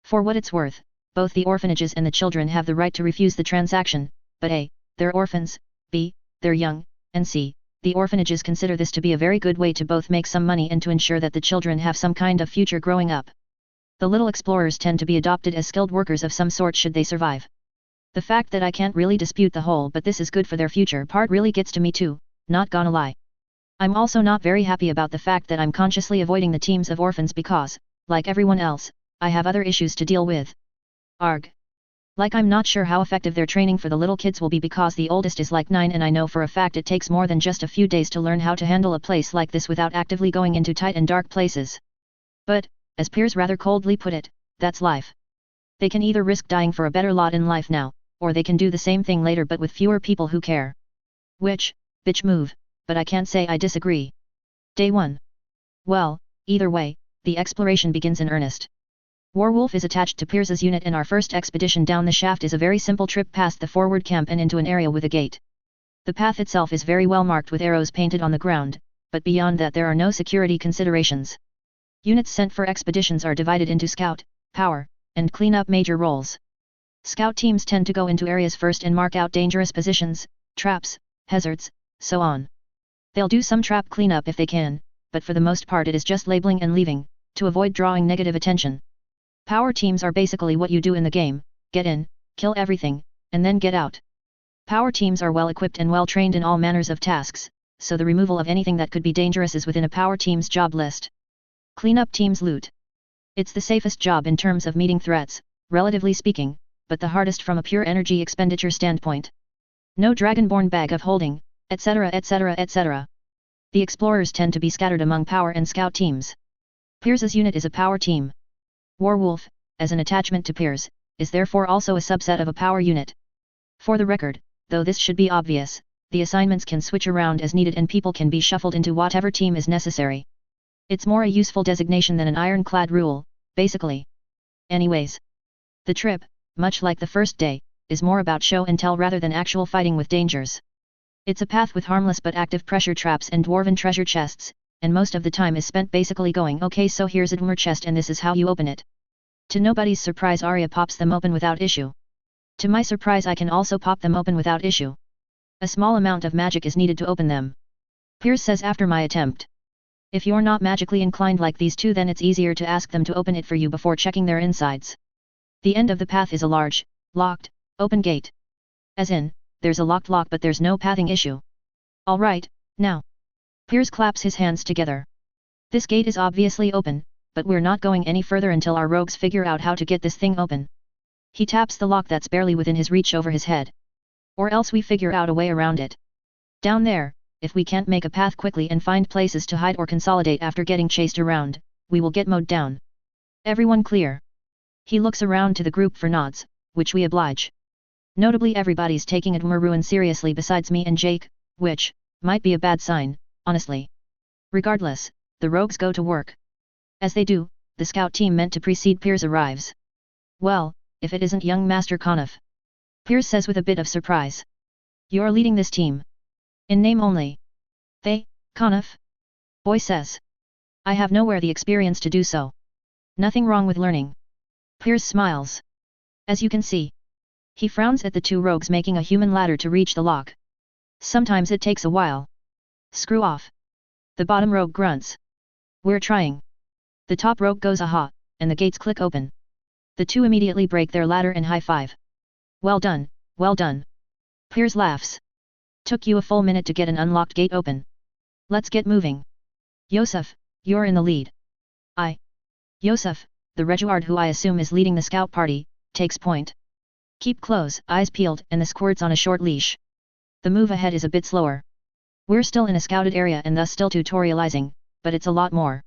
For what it's worth, both the orphanages and the children have the right to refuse the transaction, but A, they're orphans, B, they're young, and C, the orphanages consider this to be a very good way to both make some money and to ensure that the children have some kind of future growing up. The little explorers tend to be adopted as skilled workers of some sort should they survive. The fact that I can't really dispute the whole but this is good for their future part really gets to me too, not gonna lie. I'm also not very happy about the fact that I'm consciously avoiding the teams of orphans because, like everyone else, I have other issues to deal with. Arg. Like I'm not sure how effective their training for the little kids will be because the oldest is like 9 and I know for a fact it takes more than just a few days to learn how to handle a place like this without actively going into tight and dark places. But, as Piers rather coldly put it, that's life. They can either risk dying for a better lot in life now, or they can do the same thing later but with fewer people who care. Which, bitch move, but I can't say I disagree. Day 1. Well, either way, the exploration begins in earnest. Warwolf is attached to Piers's unit and our first expedition down the shaft is a very simple trip past the forward camp and into an area with a gate. The path itself is very well marked with arrows painted on the ground, but beyond that there are no security considerations. Units sent for expeditions are divided into scout, power, and cleanup major roles. Scout teams tend to go into areas first and mark out dangerous positions, traps, hazards, so on. They'll do some trap cleanup if they can, but for the most part it is just labeling and leaving, to avoid drawing negative attention. Power teams are basically what you do in the game, get in, kill everything, and then get out. Power teams are well equipped and well trained in all manners of tasks, so the removal of anything that could be dangerous is within a power team's job list. Cleanup teams loot. It's the safest job in terms of meeting threats, relatively speaking, but the hardest from a pure energy expenditure standpoint. No dragonborn bag of holding, etc. etc. etc. The explorers tend to be scattered among power and scout teams. Piers's unit is a power team. Warwolf, as an attachment to Piers, is therefore also a subset of a power unit. For the record, though this should be obvious, the assignments can switch around as needed and people can be shuffled into whatever team is necessary. It's more a useful designation than an ironclad rule, basically. Anyways. The trip, much like the first day, is more about show and tell rather than actual fighting with dangers. It's a path with harmless but active pressure traps and dwarven treasure chests, and most of the time is spent basically going okay so here's a dwemer chest and this is how you open it. To nobody's surprise Arya pops them open without issue. To my surprise I can also pop them open without issue. A small amount of magic is needed to open them. Piers says after my attempt. If you're not magically inclined like these two then it's easier to ask them to open it for you before checking their insides. The end of the path is a large, locked, open gate. As in, there's a locked lock but there's no pathing issue. Alright, now. Piers claps his hands together. This gate is obviously open, but we're not going any further until our rogues figure out how to get this thing open. He taps the lock that's barely within his reach over his head. Or else we figure out a way around it. Down there, if we can't make a path quickly and find places to hide or consolidate after getting chased around, we will get mowed down. Everyone clear? He looks around to the group for nods, which we oblige. Notably everybody's taking Dwemer ruin seriously besides me and Jake, which might be a bad sign, honestly. Regardless, the rogues go to work. As they do, the scout team meant to precede Piers arrives. Well, if it isn't young Master Conniff. Piers says with a bit of surprise. You're leading this team. In name only. They, Conniff? Boy says. I have nowhere the experience to do so. Nothing wrong with learning. Piers smiles. As you can see. He frowns at the two rogues making a human ladder to reach the lock. Sometimes it takes a while. Screw off. The bottom rogue grunts. We're trying. The top rogue goes aha, and the gates click open. The two immediately break their ladder and high-five. Well done, well done. Piers laughs. Took you a full minute to get an unlocked gate open. Let's get moving. Yosef, you're in the lead. Yosef, the Reguard who I assume is leading the scout party, takes point. Keep close, eyes peeled, and the squirt's on a short leash. The move ahead is a bit slower. We're still in a scouted area and thus still tutorializing, but it's a lot more.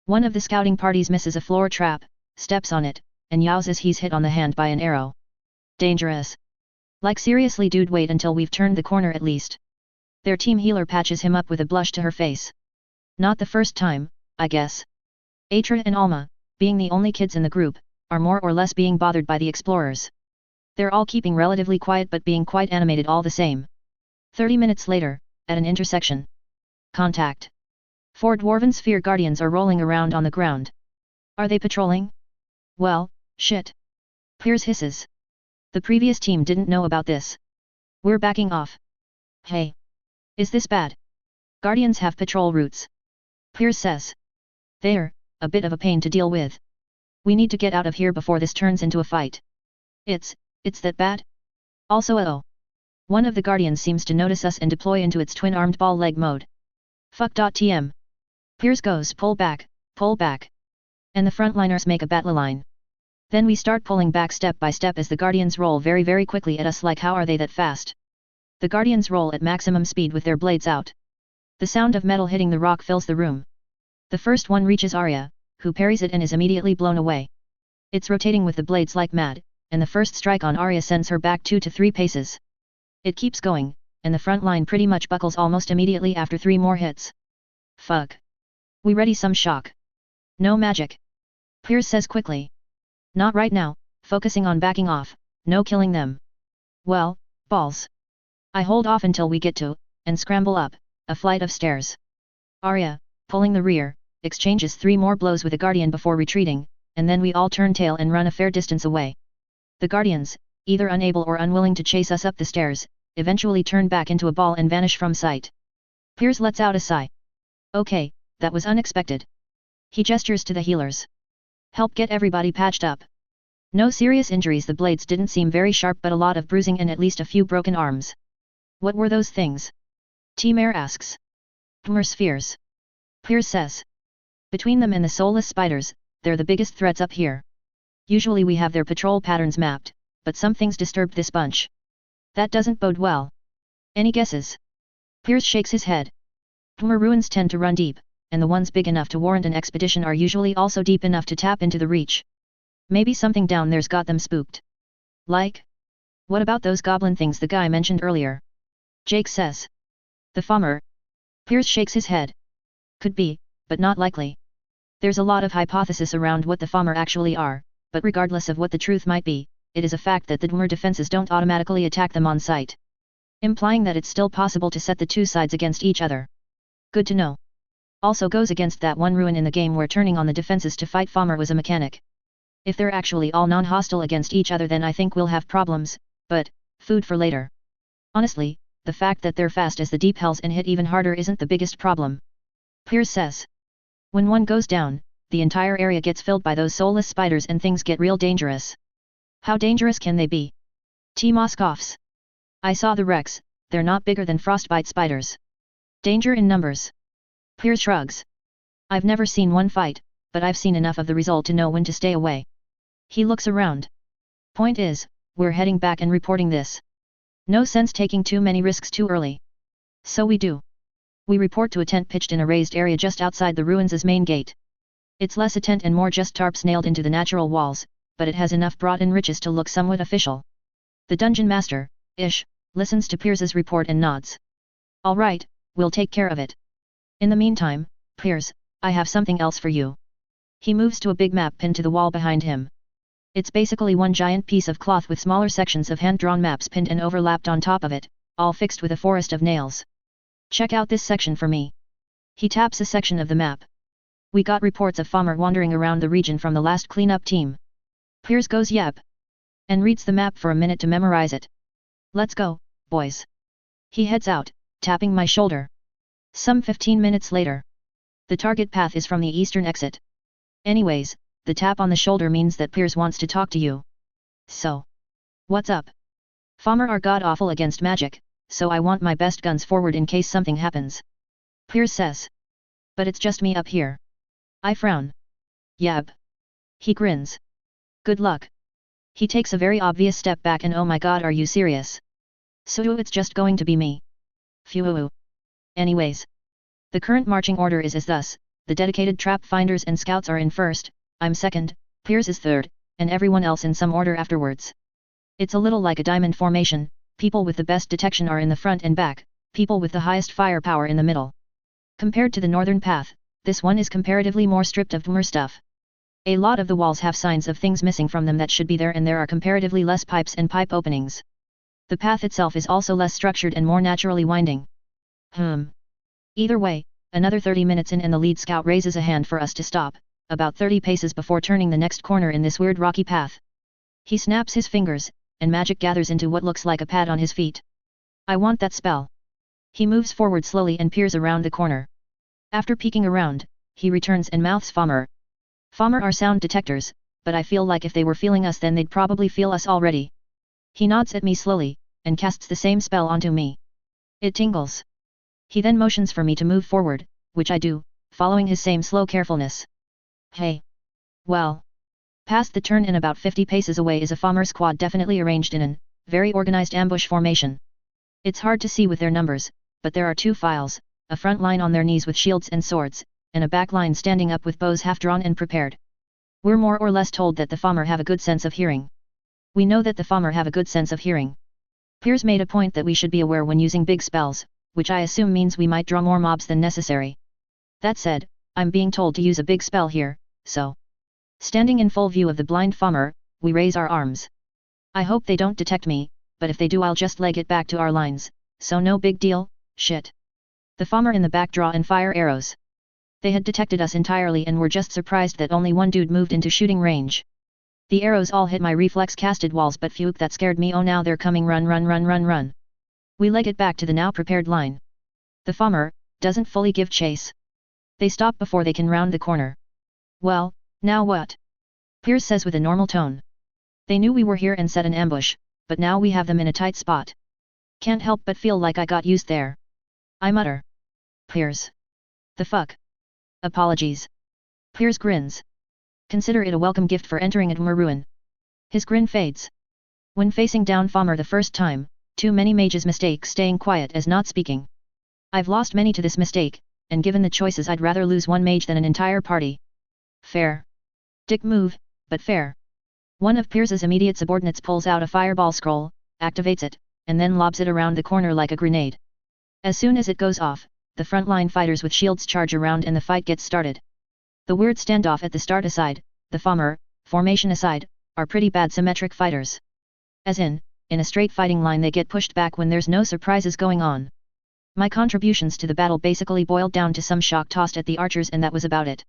One of the scouting parties misses a floor trap, steps on it, and yows as he's hit on the hand by an arrow. Dangerous. Like seriously dude, wait until we've turned the corner at least. Their team healer patches him up with a blush to her face. Not the first time, I guess. Atra and Alma, being the only kids in the group, are more or less being bothered by the explorers. They're all keeping relatively quiet but being quite animated all the same. 30 minutes later, at an intersection. Contact. 4 Dwarven Sphere Guardians are rolling around on the ground. Are they patrolling? Well, shit. Piers hisses. The previous team didn't know about this. We're backing off. Hey. Is this bad? Guardians have patrol routes. Piers says. They're a bit of a pain to deal with. We need to get out of here before this turns into a fight. It's that bad? Also one of the Guardians seems to notice us and deploy into its twin-armed ball leg mode. Fuck.tm. Piers goes pull back, and the frontliners make a battle line. Then we start pulling back step by step as the Guardians roll very very quickly at us like how are they that fast? The Guardians roll at maximum speed with their blades out. The sound of metal hitting the rock fills the room. The first one reaches Arya, who parries it and is immediately blown away. It's rotating with the blades like mad, and the first strike on Arya sends her back 2 to 3 paces. It keeps going, and the front line pretty much buckles almost immediately after 3 more hits. Fuck. We ready some shock. No magic. Piers says quickly. Not right now, focusing on backing off, no killing them. Well, balls. I hold off until we get to, and scramble up, a flight of stairs. Arya, pulling the rear, exchanges 3 more blows with a Guardian before retreating, and then we all turn tail and run a fair distance away. The Guardians, either unable or unwilling to chase us up the stairs, eventually turn back into a ball and vanish from sight. Piers lets out a sigh. Okay, that was unexpected. He gestures to the healers. Help get everybody patched up. No serious injuries, the blades didn't seem very sharp but a lot of bruising and at least a few broken arms. What were those things? T-Mare asks. Dwemer spheres. Piers says. Between them and the soulless spiders, they're the biggest threats up here. Usually we have their patrol patterns mapped, but some things disturbed this bunch. That doesn't bode well. Any guesses? Piers shakes his head. Dwemer ruins tend to run deep, and the ones big enough to warrant an expedition are usually also deep enough to tap into the reach. Maybe something down there's got them spooked. Like? What about those goblin things the guy mentioned earlier? Jake says. The farmer. Piers shakes his head. Could be, but not likely. There's a lot of hypothesis around what the farmer actually are, but regardless of what the truth might be, it is a fact that the Dwemer defenses don't automatically attack them on sight. Implying that it's still possible to set the two sides against each other. Good to know. Also goes against that one ruin in the game where turning on the defenses to fight farmer was a mechanic. If they're actually all non-hostile against each other, then I think we'll have problems, but, food for later. Honestly, the fact that they're fast as the deep hells and hit even harder isn't the biggest problem. Piers says. When one goes down, the entire area gets filled by those soulless spiders and things get real dangerous. How dangerous can they be? T-Ma scoffs. I saw the wrecks, they're not bigger than frostbite spiders. Danger in numbers. Piers shrugs. I've never seen one fight, but I've seen enough of the result to know when to stay away. He looks around. Point is, we're heading back and reporting this. No sense taking too many risks too early. So we do. We report to a tent pitched in a raised area just outside the ruins' main gate. It's less a tent and more just tarps nailed into the natural walls, but it has enough brought in riches to look somewhat official. The dungeon master, Ish, listens to Piers's report and nods. All right, we'll take care of it. In the meantime, Piers, I have something else for you. He moves to a big map pinned to the wall behind him. It's basically one giant piece of cloth with smaller sections of hand-drawn maps pinned and overlapped on top of it, all fixed with a forest of nails. Check out this section for me. He taps a section of the map. We got reports of farmer wandering around the region from the last cleanup team. Piers goes yep. And reads the map for a minute to memorize it. Let's go, boys. He heads out, tapping my shoulder. Some 15 minutes later. The target path is from the eastern exit. Anyways, the tap on the shoulder means that Piers wants to talk to you. So. What's up? Farmer are god-awful against magic, so I want my best guns forward in case something happens. Piers says. But it's just me up here. I frown. Yab. He grins. Good luck. He takes a very obvious step back and oh my god, are you serious? So it's just going to be me. Phew. Anyways. The current marching order is as thus, the dedicated trap finders and scouts are in first, I'm second, Piers is third, and everyone else in some order afterwards. It's a little like a diamond formation, people with the best detection are in the front and back, people with the highest firepower in the middle. Compared to the northern path, this one is comparatively more stripped of Dwemer stuff. A lot of the walls have signs of things missing from them that should be there, and there are comparatively less pipes and pipe openings. The path itself is also less structured and more naturally winding. Either way, another 30 minutes in and the lead scout raises a hand for us to stop, about 30 paces before turning the next corner in this weird rocky path. He snaps his fingers, and magic gathers into what looks like a pad on his feet. I want that spell. He moves forward slowly and peers around the corner. After peeking around, he returns and mouths Farmer. Farmer are sound detectors, but I feel like if they were feeling us then they'd probably feel us already. He nods at me slowly, and casts the same spell onto me. It tingles. He then motions for me to move forward, which I do, following his same slow carefulness. Hey. Well. Past the turn and about 50 paces away is a Farmer squad definitely arranged in an, very organized ambush formation. It's hard to see with their numbers, but there are two files, a front line on their knees with shields and swords, and a back line standing up with bows half drawn and prepared. We're more or less told that the Farmer have a good sense of hearing. We know that the Farmer have a good sense of hearing. Piers made a point that we should be aware when using big spells, which I assume means we might draw more mobs than necessary. That said, I'm being told to use a big spell here, so. Standing in full view of the blind Farmer, we raise our arms. I hope they don't detect me, but if they do I'll just leg it back to our lines, so no big deal, shit. The Farmer in the back draw and fire arrows. They had detected us entirely and were just surprised that only one dude moved into shooting range. The arrows all hit my reflex-casted walls, but phew, that scared me. Oh, now they're coming, run. We leg it back to the now prepared line. The Farmer doesn't fully give chase. They stop before they can round the corner. Well, now what? Piers says with a normal tone. They knew we were here and set an ambush, but now we have them in a tight spot. Can't help but feel like I got used there. I mutter. Piers. The fuck? Apologies. Piers grins. Consider it a welcome gift for entering a Dwemer ruin. His grin fades. When facing down Farmer the first time, too many mages mistake staying quiet as not speaking. I've lost many to this mistake, and given the choices I'd rather lose one mage than an entire party. Fair. Dick move, but fair. One of Pierce's immediate subordinates pulls out a fireball scroll, activates it, and then lobs it around the corner like a grenade. As soon as it goes off, the frontline fighters with shields charge around and the fight gets started. The weird standoff at the start aside, the formation aside, are pretty bad symmetric fighters. As in a straight fighting line they get pushed back when there's no surprises going on. My contributions to the battle basically boiled down to some shock tossed at the archers and that was about it.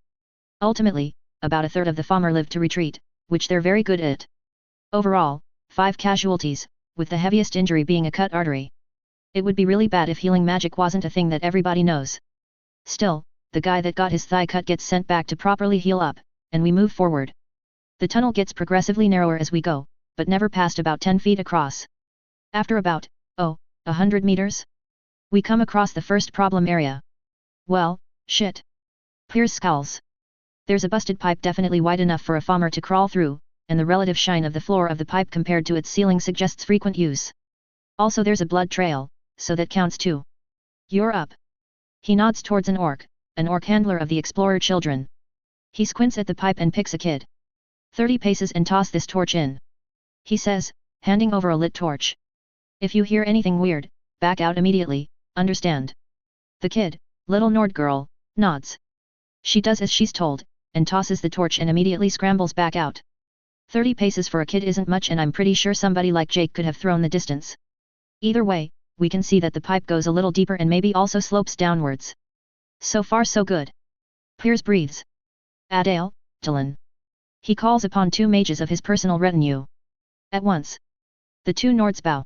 Ultimately, about a third of the Fommer lived to retreat, which they're very good at. Overall, 5 casualties, with the heaviest injury being a cut artery. It would be really bad if healing magic wasn't a thing that everybody knows. Still, the guy that got his thigh cut gets sent back to properly heal up, and we move forward. The tunnel gets progressively narrower as we go, but never past about 10 feet across. After about, 100 meters? We come across the first problem area. Well, shit. Pierce scowls. There's a busted pipe definitely wide enough for a Fommer to crawl through, and the relative shine of the floor of the pipe compared to its ceiling suggests frequent use. Also there's a blood trail, so that counts too. You're up. He nods towards an orc handler of the explorer children. He squints at the pipe and picks a kid. 30 paces and toss this torch in. He says, handing over a lit torch. If you hear anything weird, back out immediately, understand? The kid, little Nord girl, nods. She does as she's told, and tosses the torch and immediately scrambles back out. 30 paces for a kid isn't much and I'm pretty sure somebody like Jake could have thrown the distance. Either way, we can see that the pipe goes a little deeper and maybe also slopes downwards. So far so good. Piers breathes. Adale, Dylan. He calls upon 2 mages of his personal retinue. At once. The 2 Nords bow.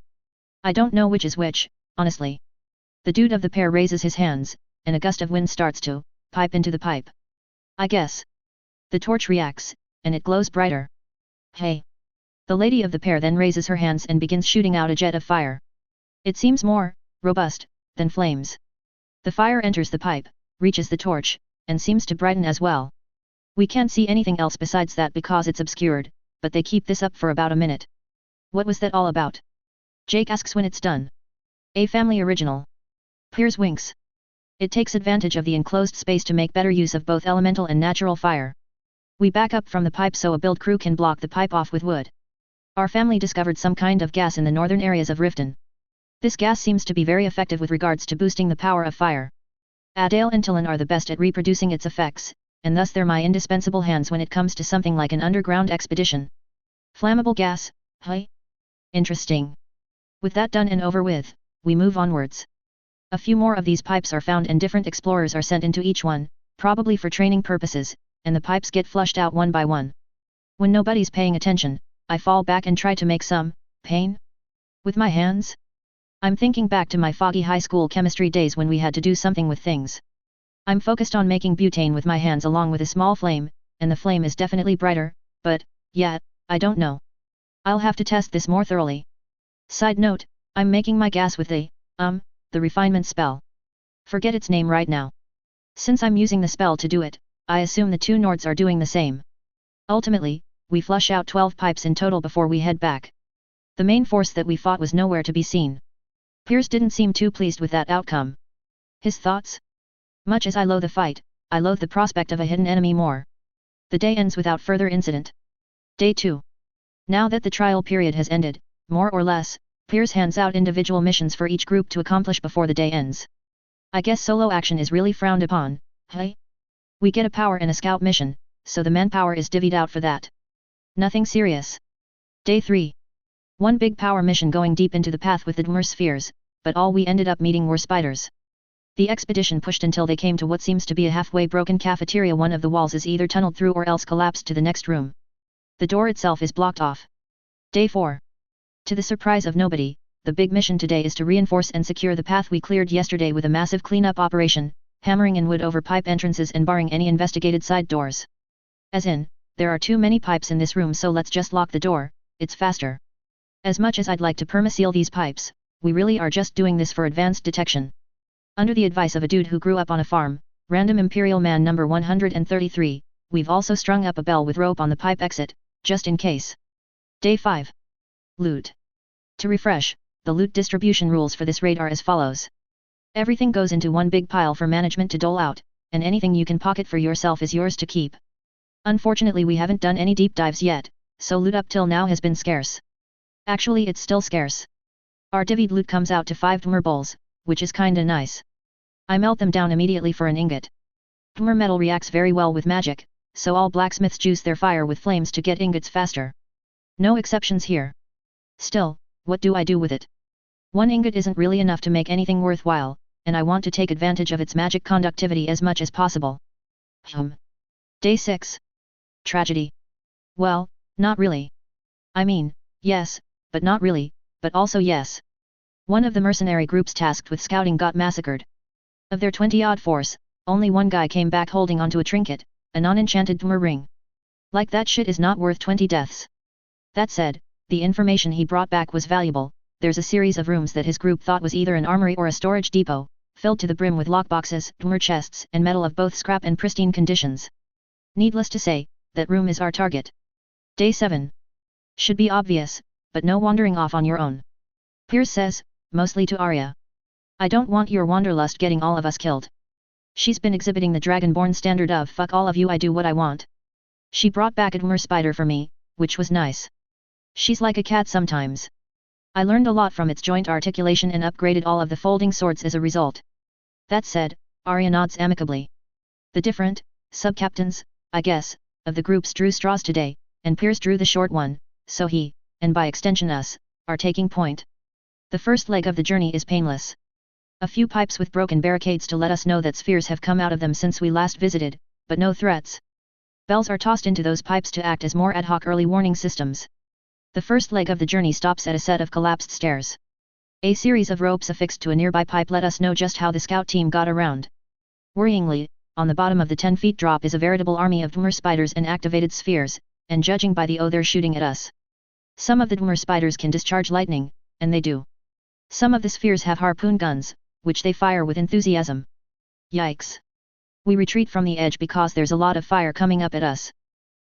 I don't know which is which, honestly. The dude of the pair raises his hands, and a gust of wind starts to pipe into the pipe. I guess. The torch reacts, and it glows brighter. Hey. The lady of the pair then raises her hands and begins shooting out a jet of fire. It seems more robust than flames. The fire enters the pipe, reaches the torch, and seems to brighten as well. We can't see anything else besides that because it's obscured, but they keep this up for about a minute. What was that all about? Jake asks when it's done. A family original. Piers winks. It takes advantage of the enclosed space to make better use of both elemental and natural fire. We back up from the pipe so a build crew can block the pipe off with wood. Our family discovered some kind of gas in the northern areas of Riften. This gas seems to be very effective with regards to boosting the power of fire. Adale and Dylan are the best at reproducing its effects, and thus they're my indispensable hands when it comes to something like an underground expedition. Flammable gas, huh? Interesting. With that done and over with, we move onwards. A few more of these pipes are found and different explorers are sent into each one, probably for training purposes, and the pipes get flushed out one by one. When nobody's paying attention, I fall back and try to make some pain with my hands. I'm thinking back to my foggy high school chemistry days when we had to do something with things. I'm focused on making butane with my hands along with a small flame, and the flame is definitely brighter, but, yeah, I don't know. I'll have to test this more thoroughly. Side note, I'm making my gas with the refinement spell. Forget its name right now. Since I'm using the spell to do it, I assume the 2 Nords are doing the same. Ultimately, we flush out 12 pipes in total before we head back. The main force that we fought was nowhere to be seen. Piers didn't seem too pleased with that outcome. His thoughts? Much as I loathe the fight, I loathe the prospect of a hidden enemy more. The day ends without further incident. Day 2. Now that the trial period has ended, more or less, Piers hands out individual missions for each group to accomplish before the day ends. I guess solo action is really frowned upon, hey? We get a power and a scout mission, so the manpower is divvied out for that. Nothing serious. Day 3. One big power mission going deep into the path with the Dwemer spheres, but all we ended up meeting were spiders. The expedition pushed until they came to what seems to be a halfway broken cafeteria. One of the walls is either tunneled through or else collapsed to the next room. The door itself is blocked off. Day 4. To the surprise of nobody, the big mission today is to reinforce and secure the path we cleared yesterday with a massive cleanup operation, hammering in wood over pipe entrances and barring any investigated side doors. As in, there are too many pipes in this room so let's just lock the door, it's faster. As much as I'd like to permaseal these pipes, we really are just doing this for advanced detection. Under the advice of a dude who grew up on a farm, random Imperial man number 133, we've also strung up a bell with rope on the pipe exit, just in case. Day 5. Loot. To refresh, the loot distribution rules for this raid are as follows. Everything goes into one big pile for management to dole out, and anything you can pocket for yourself is yours to keep. Unfortunately we haven't done any deep dives yet, so loot up till now has been scarce. Actually it's still scarce. Our divvied loot comes out to 5 Dwemer bowls, which is kinda nice. I melt them down immediately for an ingot. Dwemer metal reacts very well with magic, so all blacksmiths juice their fire with flames to get ingots faster. No exceptions here. Still, what do I do with it? One ingot isn't really enough to make anything worthwhile, and I want to take advantage of its magic conductivity as much as possible. Day 6. Tragedy. Well, not really. I mean, yes, but not really, but also yes. One of the mercenary groups tasked with scouting got massacred. Of their 20-odd force, only one guy came back holding onto a trinket, a non-enchanted Dwemer ring. Like that shit is not worth 20 deaths. That said, the information he brought back was valuable. There's a series of rooms that his group thought was either an armory or a storage depot, filled to the brim with lockboxes, Dwemer chests and metal of both scrap and pristine conditions. Needless to say, that room is our target. Day 7. Should be obvious, but no wandering off on your own. Piers says, mostly to Arya. I don't want your wanderlust getting all of us killed. She's been exhibiting the Dragonborn standard of fuck all of you, I do what I want. She brought back a Dwemer spider for me, which was nice. She's like a cat sometimes. I learned a lot from its joint articulation and upgraded all of the folding swords as a result. That said, Arya nods amicably. The different sub-captains, I guess, of the groups drew straws today, and Piers drew the short one, so he, and by extension us, are taking point. The first leg of the journey is painless. A few pipes with broken barricades to let us know that spheres have come out of them since we last visited, but no threats. Bells are tossed into those pipes to act as more ad hoc early warning systems. The first leg of the journey stops at a set of collapsed stairs. A series of ropes affixed to a nearby pipe let us know just how the scout team got around. Worryingly, on the bottom of the 10-feet drop is a veritable army of Dwemer spiders and activated spheres, and judging by the they're shooting at us. Some of the Dwemer spiders can discharge lightning, and they do. Some of the spheres have harpoon guns, which they fire with enthusiasm. Yikes. We retreat from the edge because there's a lot of fire coming up at us.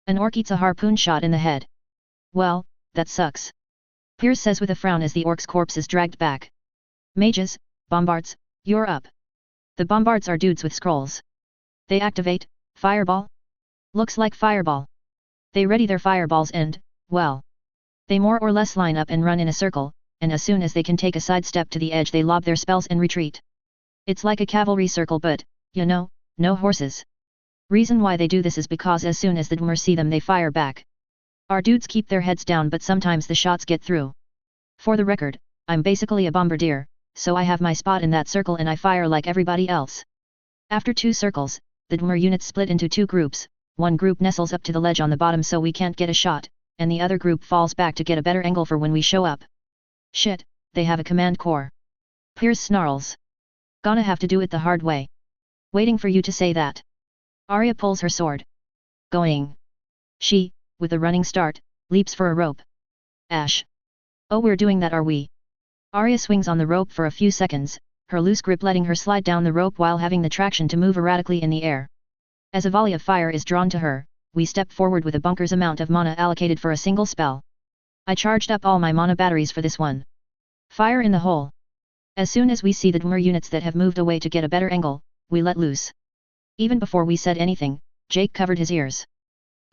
An orc eats a harpoon shot in the head. Well, that sucks. Piers says with a frown as the orc's corpse is dragged back. Mages, bombards, you're up. The bombards are dudes with scrolls. They activate, fireball? Looks like fireball. They ready their fireballs and, well. They more or less line up and run in a circle, and as soon as they can take a sidestep to the edge they lob their spells and retreat. It's like a cavalry circle but, you know, no horses. Reason why they do this is because as soon as the Dwemer see them they fire back. Our dudes keep their heads down but sometimes the shots get through. For the record, I'm basically a bombardier, so I have my spot in that circle and I fire like everybody else. After 2 circles, the Dwemer units split into 2 groups, one group nestles up to the ledge on the bottom so we can't get a shot, and the other group falls back to get a better angle for when we show up. Shit, they have a command corps. Piers snarls. Gonna have to do it the hard way. Waiting for you to say that. Arya pulls her sword. Going. She, with a running start, leaps for a rope. Ash. Oh, we're doing that, are we? Arya swings on the rope for a few seconds, her loose grip letting her slide down the rope while having the traction to move erratically in the air. As a volley of fire is drawn to her, we step forward with a bunker's amount of mana allocated for a single spell. I charged up all my mana batteries for this one. Fire in the hole. As soon as we see the Dwemer units that have moved away to get a better angle, we let loose. Even before we said anything, Jake covered his ears.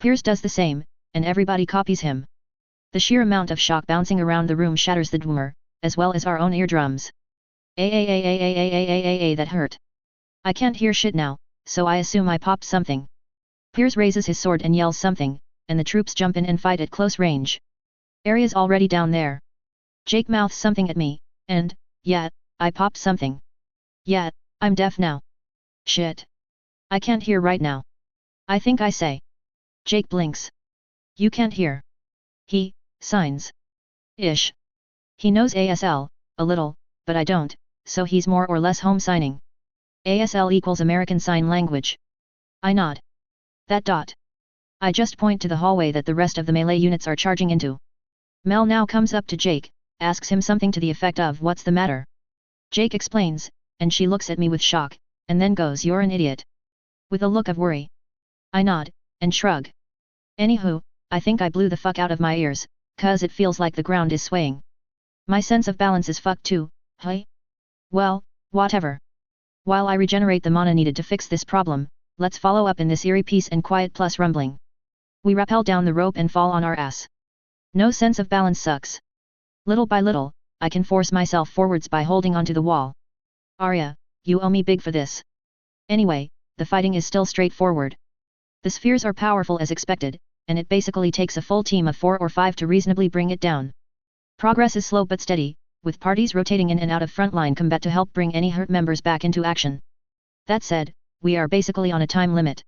Piers does the same, and everybody copies him. The sheer amount of shock bouncing around the room shatters the Dwemer, as well as our own eardrums. That hurt. I can't hear shit now, so I assume I popped something. Piers raises his sword and yells something, and the troops jump in and fight at close range. Arya's already down there. Jake mouths something at me, and, yeah, I popped something. Yeah, I'm deaf now. Shit. I can't hear right now. I think I say. Jake blinks. You can't hear. He signs. Ish. He knows ASL, a little, but I don't, so he's more or less home signing. ASL equals American Sign Language. I nod. That dot. I just point to the hallway that the rest of the melee units are charging into. Mel now comes up to Jake, asks him something to the effect of what's the matter. Jake explains, and she looks at me with shock, and then goes, you're an idiot. With a look of worry. I nod, and shrug. Anywho, I think I blew the fuck out of my ears, cause it feels like the ground is swaying. My sense of balance is fucked too, hey? Well, whatever. While I regenerate the mana needed to fix this problem, let's follow up in this eerie peace and quiet plus rumbling. We rappel down the rope and fall on our ass. No sense of balance sucks. Little by little, I can force myself forwards by holding onto the wall. Arya, you owe me big for this. Anyway, the fighting is still straightforward. The spheres are powerful as expected, and it basically takes a full team of 4 or 5 to reasonably bring it down. Progress is slow but steady, with parties rotating in and out of frontline combat to help bring any hurt members back into action. That said, we are basically on a time limit.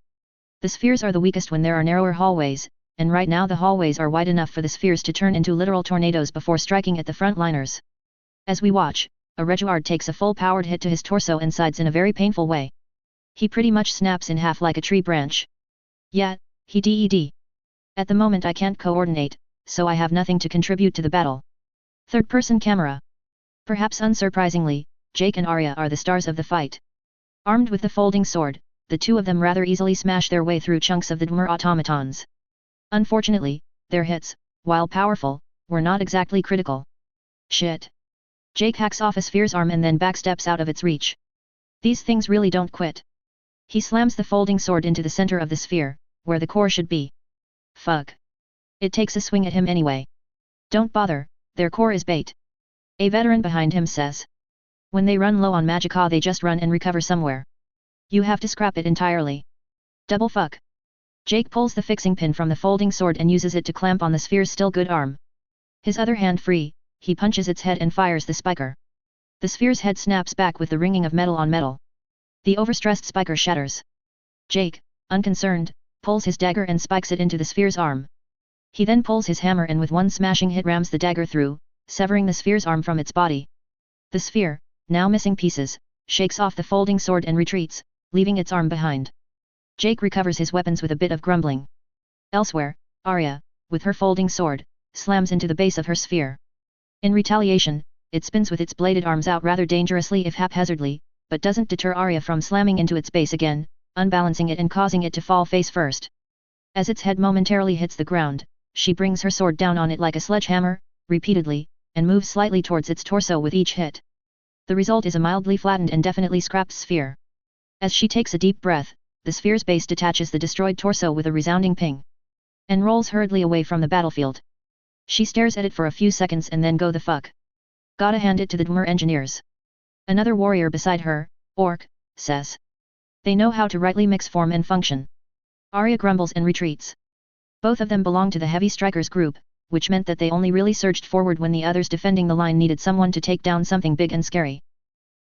The spheres are the weakest when there are narrower hallways, and right now the hallways are wide enough for the spheres to turn into literal tornadoes before striking at the frontliners. As we watch, a Reguard takes a full-powered hit to his torso and sides in a very painful way. He pretty much snaps in half like a tree branch. Yeah, he dead. At the moment I can't coordinate, so I have nothing to contribute to the battle. Third-person camera. Perhaps unsurprisingly, Jake and Arya are the stars of the fight. Armed with the folding sword, the two of them rather easily smash their way through chunks of the Dwemer automatons. Unfortunately, their hits, while powerful, were not exactly critical. Shit. Jake hacks off a sphere's arm and then backsteps out of its reach. These things really don't quit. He slams the folding sword into the center of the sphere, where the core should be. Fuck. It takes a swing at him anyway. Don't bother, their core is bait. A veteran behind him says. When they run low on magicka they just run and recover somewhere. You have to scrap it entirely. Double fuck. Jake pulls the fixing pin from the folding sword and uses it to clamp on the sphere's still good arm. His other hand free, he punches its head and fires the spiker. The sphere's head snaps back with the ringing of metal on metal. The overstressed spiker shatters. Jake, unconcerned, pulls his dagger and spikes it into the sphere's arm. He then pulls his hammer and with one smashing hit rams the dagger through, severing the sphere's arm from its body. The sphere, now missing pieces, shakes off the folding sword and retreats, leaving its arm behind. Jake recovers his weapons with a bit of grumbling. Elsewhere, Arya, with her folding sword, slams into the base of her sphere. In retaliation, it spins with its bladed arms out rather dangerously if haphazardly, but doesn't deter Arya from slamming into its base again, unbalancing it and causing it to fall face first. As its head momentarily hits the ground, she brings her sword down on it like a sledgehammer, repeatedly, and moves slightly towards its torso with each hit. The result is a mildly flattened and definitely scrapped sphere. As she takes a deep breath, the sphere's base detaches the destroyed torso with a resounding ping. And rolls hurriedly away from the battlefield. She stares at it for a few seconds and then go the fuck. Gotta hand it to the Dwemer engineers. Another warrior beside her, Orc, says. They know how to rightly mix form and function. Arya grumbles and retreats. Both of them belong to the heavy strikers group, which meant that they only really surged forward when the others defending the line needed someone to take down something big and scary.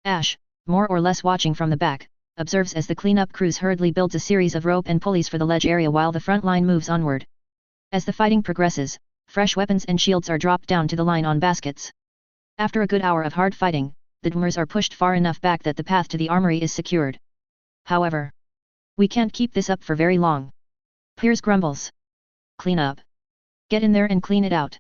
Ash, more or less watching from the back, observes as the cleanup crews hurriedly builds a series of rope and pulleys for the ledge area while the front line moves onward. As the fighting progresses, fresh weapons and shields are dropped down to the line on baskets. After a good hour of hard fighting, the Dwemers are pushed far enough back that the path to the armory is secured. However, we can't keep this up for very long. Piers grumbles. Clean up. Get in there and clean it out.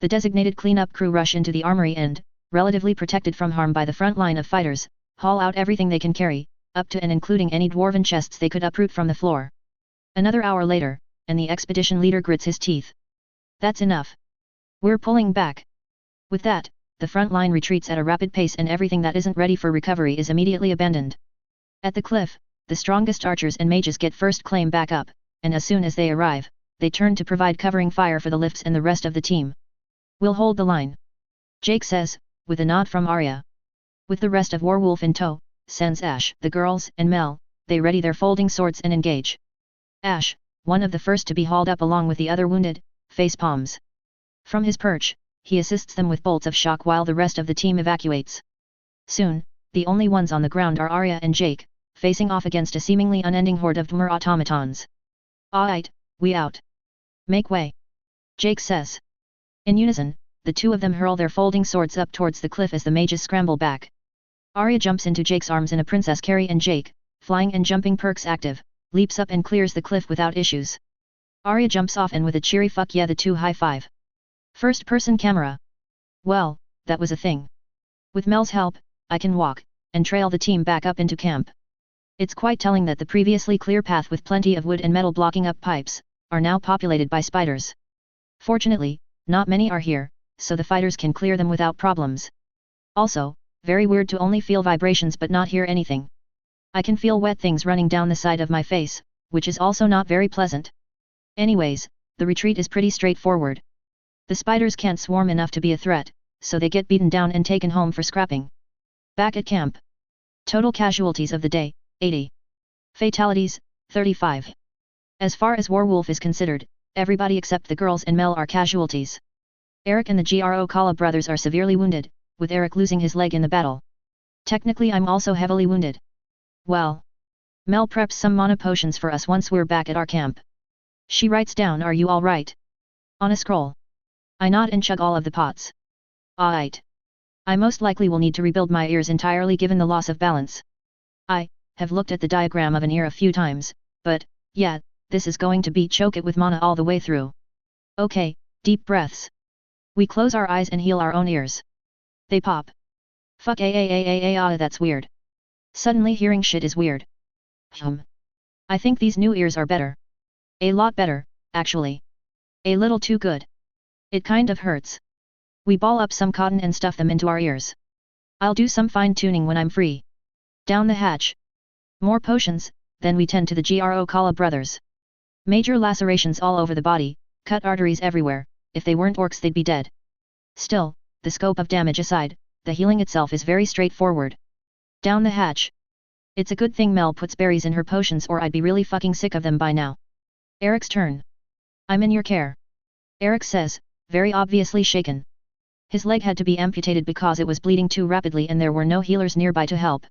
The designated cleanup crew rush into the armory and, relatively protected from harm by the front line of fighters, haul out everything they can carry, up to and including any dwarven chests they could uproot from the floor. Another hour later, and the expedition leader grits his teeth. That's enough. We're pulling back. With that, the front line retreats at a rapid pace and everything that isn't ready for recovery is immediately abandoned. At the cliff, the strongest archers and mages get first claim back up, and as soon as they arrive, they turn to provide covering fire for the lifts and the rest of the team. We'll hold the line. Jake says, with a nod from Arya. With the rest of Warwolf in tow, sends Ash, the girls, and Mel, they ready their folding swords and engage. Ash, one of the first to be hauled up along with the other wounded, face palms. From his perch, he assists them with bolts of shock while the rest of the team evacuates. Soon, the only ones on the ground are Arya and Jake, facing off against a seemingly unending horde of Dwemer automatons. Alright, we out. Make way. Jake says. In unison, the two of them hurl their folding swords up towards the cliff as the mages scramble back. Arya jumps into Jake's arms in a princess carry and Jake, flying and jumping perks active, leaps up and clears the cliff without issues. Arya jumps off and with a cheery fuck yeah the two high-five. First person camera. Well, that was a thing. With Mel's help, I can walk, and trail the team back up into camp. It's quite telling that the previously clear path with plenty of wood and metal blocking up pipes, are now populated by spiders. Fortunately, not many are here, so the fighters can clear them without problems. Also, very weird to only feel vibrations but not hear anything. I can feel wet things running down the side of my face, which is also not very pleasant. Anyways, the retreat is pretty straightforward. The spiders can't swarm enough to be a threat, so they get beaten down and taken home for scrapping. Back at camp. Total casualties of the day, 80. Fatalities, 35. As far as Warwolf is considered, everybody except the girls and Mel are casualties. Eric and the Gro Kala brothers are severely wounded, with Eric losing his leg in the battle. Technically I'm also heavily wounded. Well. Mel preps some mana potions for us once we're back at our camp. She writes down "Are you alright?" on a scroll. I nod and chug all of the pots. Alright. I most likely will need to rebuild my ears entirely given the loss of balance. I have looked at the diagram of an ear a few times, but, yeah, this is going to be choke it with mana all the way through. Okay, deep breaths. We close our eyes and heal our own ears. They pop. Fuck that's weird. Suddenly hearing shit is weird. I think these new ears are better. A lot better, actually. A little too good. It kind of hurts. We ball up some cotton and stuff them into our ears. I'll do some fine-tuning when I'm free. Down the hatch. More potions, then we tend to the Gro Kala brothers. Major lacerations all over the body, cut arteries everywhere, if they weren't orcs they'd be dead. Still, the scope of damage aside, the healing itself is very straightforward. Down the hatch. It's a good thing Mel puts berries in her potions or I'd be really fucking sick of them by now. Eric's turn. I'm in your care. Eric says, very obviously shaken. His leg had to be amputated because it was bleeding too rapidly and there were no healers nearby to help.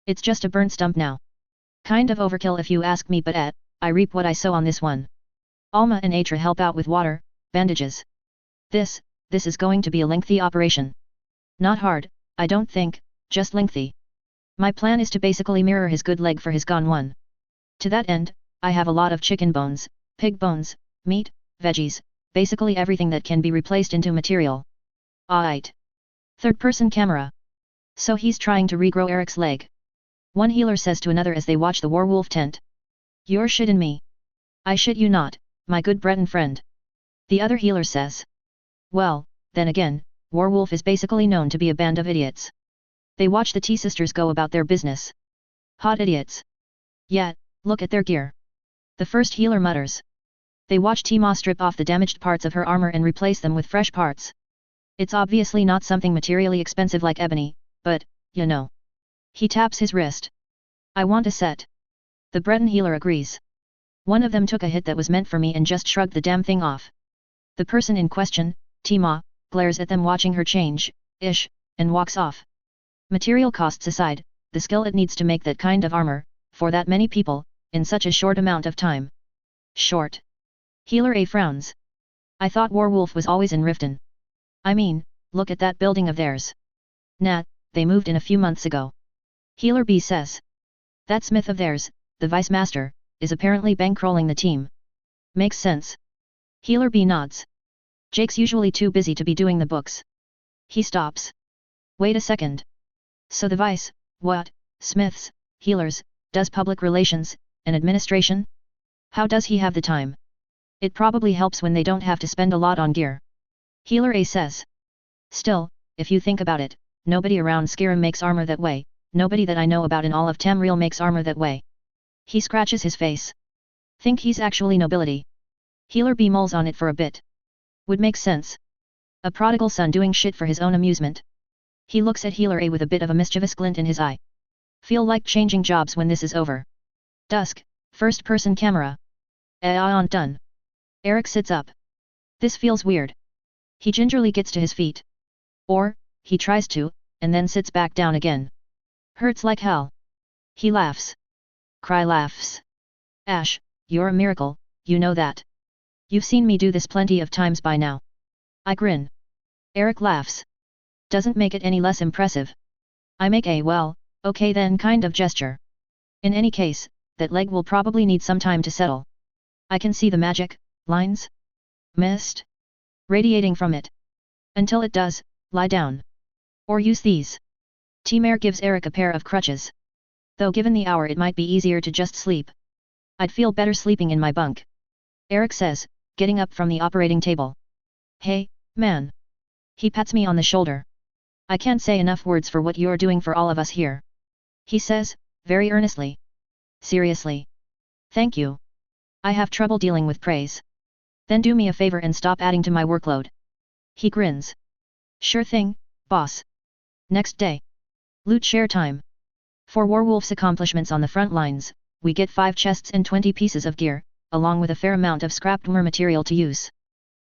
It's just a burnt stump now. Kind of overkill if you ask me, but I reap what I sow on this one. Alma and Atra help out with water, bandages. This is going to be a lengthy operation. Not hard, I don't think, just lengthy. My plan is to basically mirror his good leg for his gone one. To that end, I have a lot of chicken bones, pig bones, meat, veggies, basically everything that can be replaced into material. Alright. Third-person camera. So he's trying to regrow Eric's leg. One healer says to another as they watch the Warwolf tent. You're shitting me. I shit you not, my good Breton friend. The other healer says. Well, then again, Warwolf is basically known to be a band of idiots. They watch the T-sisters go about their business. Hot idiots. Yeah, look at their gear. The first healer mutters. They watch Tima strip off the damaged parts of her armor and replace them with fresh parts. It's obviously not something materially expensive like ebony, but, you know. He taps his wrist. I want a set. The Breton healer agrees. One of them took a hit that was meant for me and just shrugged the damn thing off. The person in question, Tima, glares at them watching her change, and walks off. Material costs aside, the skill it needs to make that kind of armor, for that many people, in such a short amount of time. Short. Healer A frowns. I thought Warwolf was always in Riften. I mean, look at that building of theirs. Nah, they moved in a few months ago. Healer B says. That smith of theirs, the vice master, is apparently bankrolling the team. Makes sense. Healer B nods. Jake's usually too busy to be doing the books. He stops. Wait a second. So the vice, what, smiths, healers, does public relations, and administration? How does he have the time? It probably helps when they don't have to spend a lot on gear. Healer A says. Still, if you think about it, nobody around Skyrim makes armor that way, nobody that I know about in all of Tamriel makes armor that way. He scratches his face. Think he's actually nobility. Healer B mulls on it for a bit. Would make sense. A prodigal son doing shit for his own amusement. He looks at Healer A with a bit of a mischievous glint in his eye. Feel like changing jobs when this is over. Dusk, first-person camera. Done. Eric sits up. This feels weird. He gingerly gets to his feet. Or, he tries to, and then sits back down again. Hurts like hell. He laughs. Cry laughs. Ash, you're a miracle, you know that. You've seen me do this plenty of times by now. I grin. Eric laughs. Doesn't make it any less impressive. I make a well, okay then kind of gesture. In any case, that leg will probably need some time to settle. I can see the magic lines, mist, radiating from it. Until it does, lie down. Or use these. T-Mare gives Eric a pair of crutches. Though given the hour it might be easier to just sleep. I'd feel better sleeping in my bunk. Eric says, getting up from the operating table. Hey, man. He pats me on the shoulder. I can't say enough words for what you're doing for all of us here. He says, very earnestly. Seriously. Thank you. I have trouble dealing with praise. Then do me a favor and stop adding to my workload. He grins. Sure thing, boss. Next day. Loot share time. For Warwolf's accomplishments on the front lines, we get 5 chests and 20 pieces of gear, along with a fair amount of scrap armor material to use.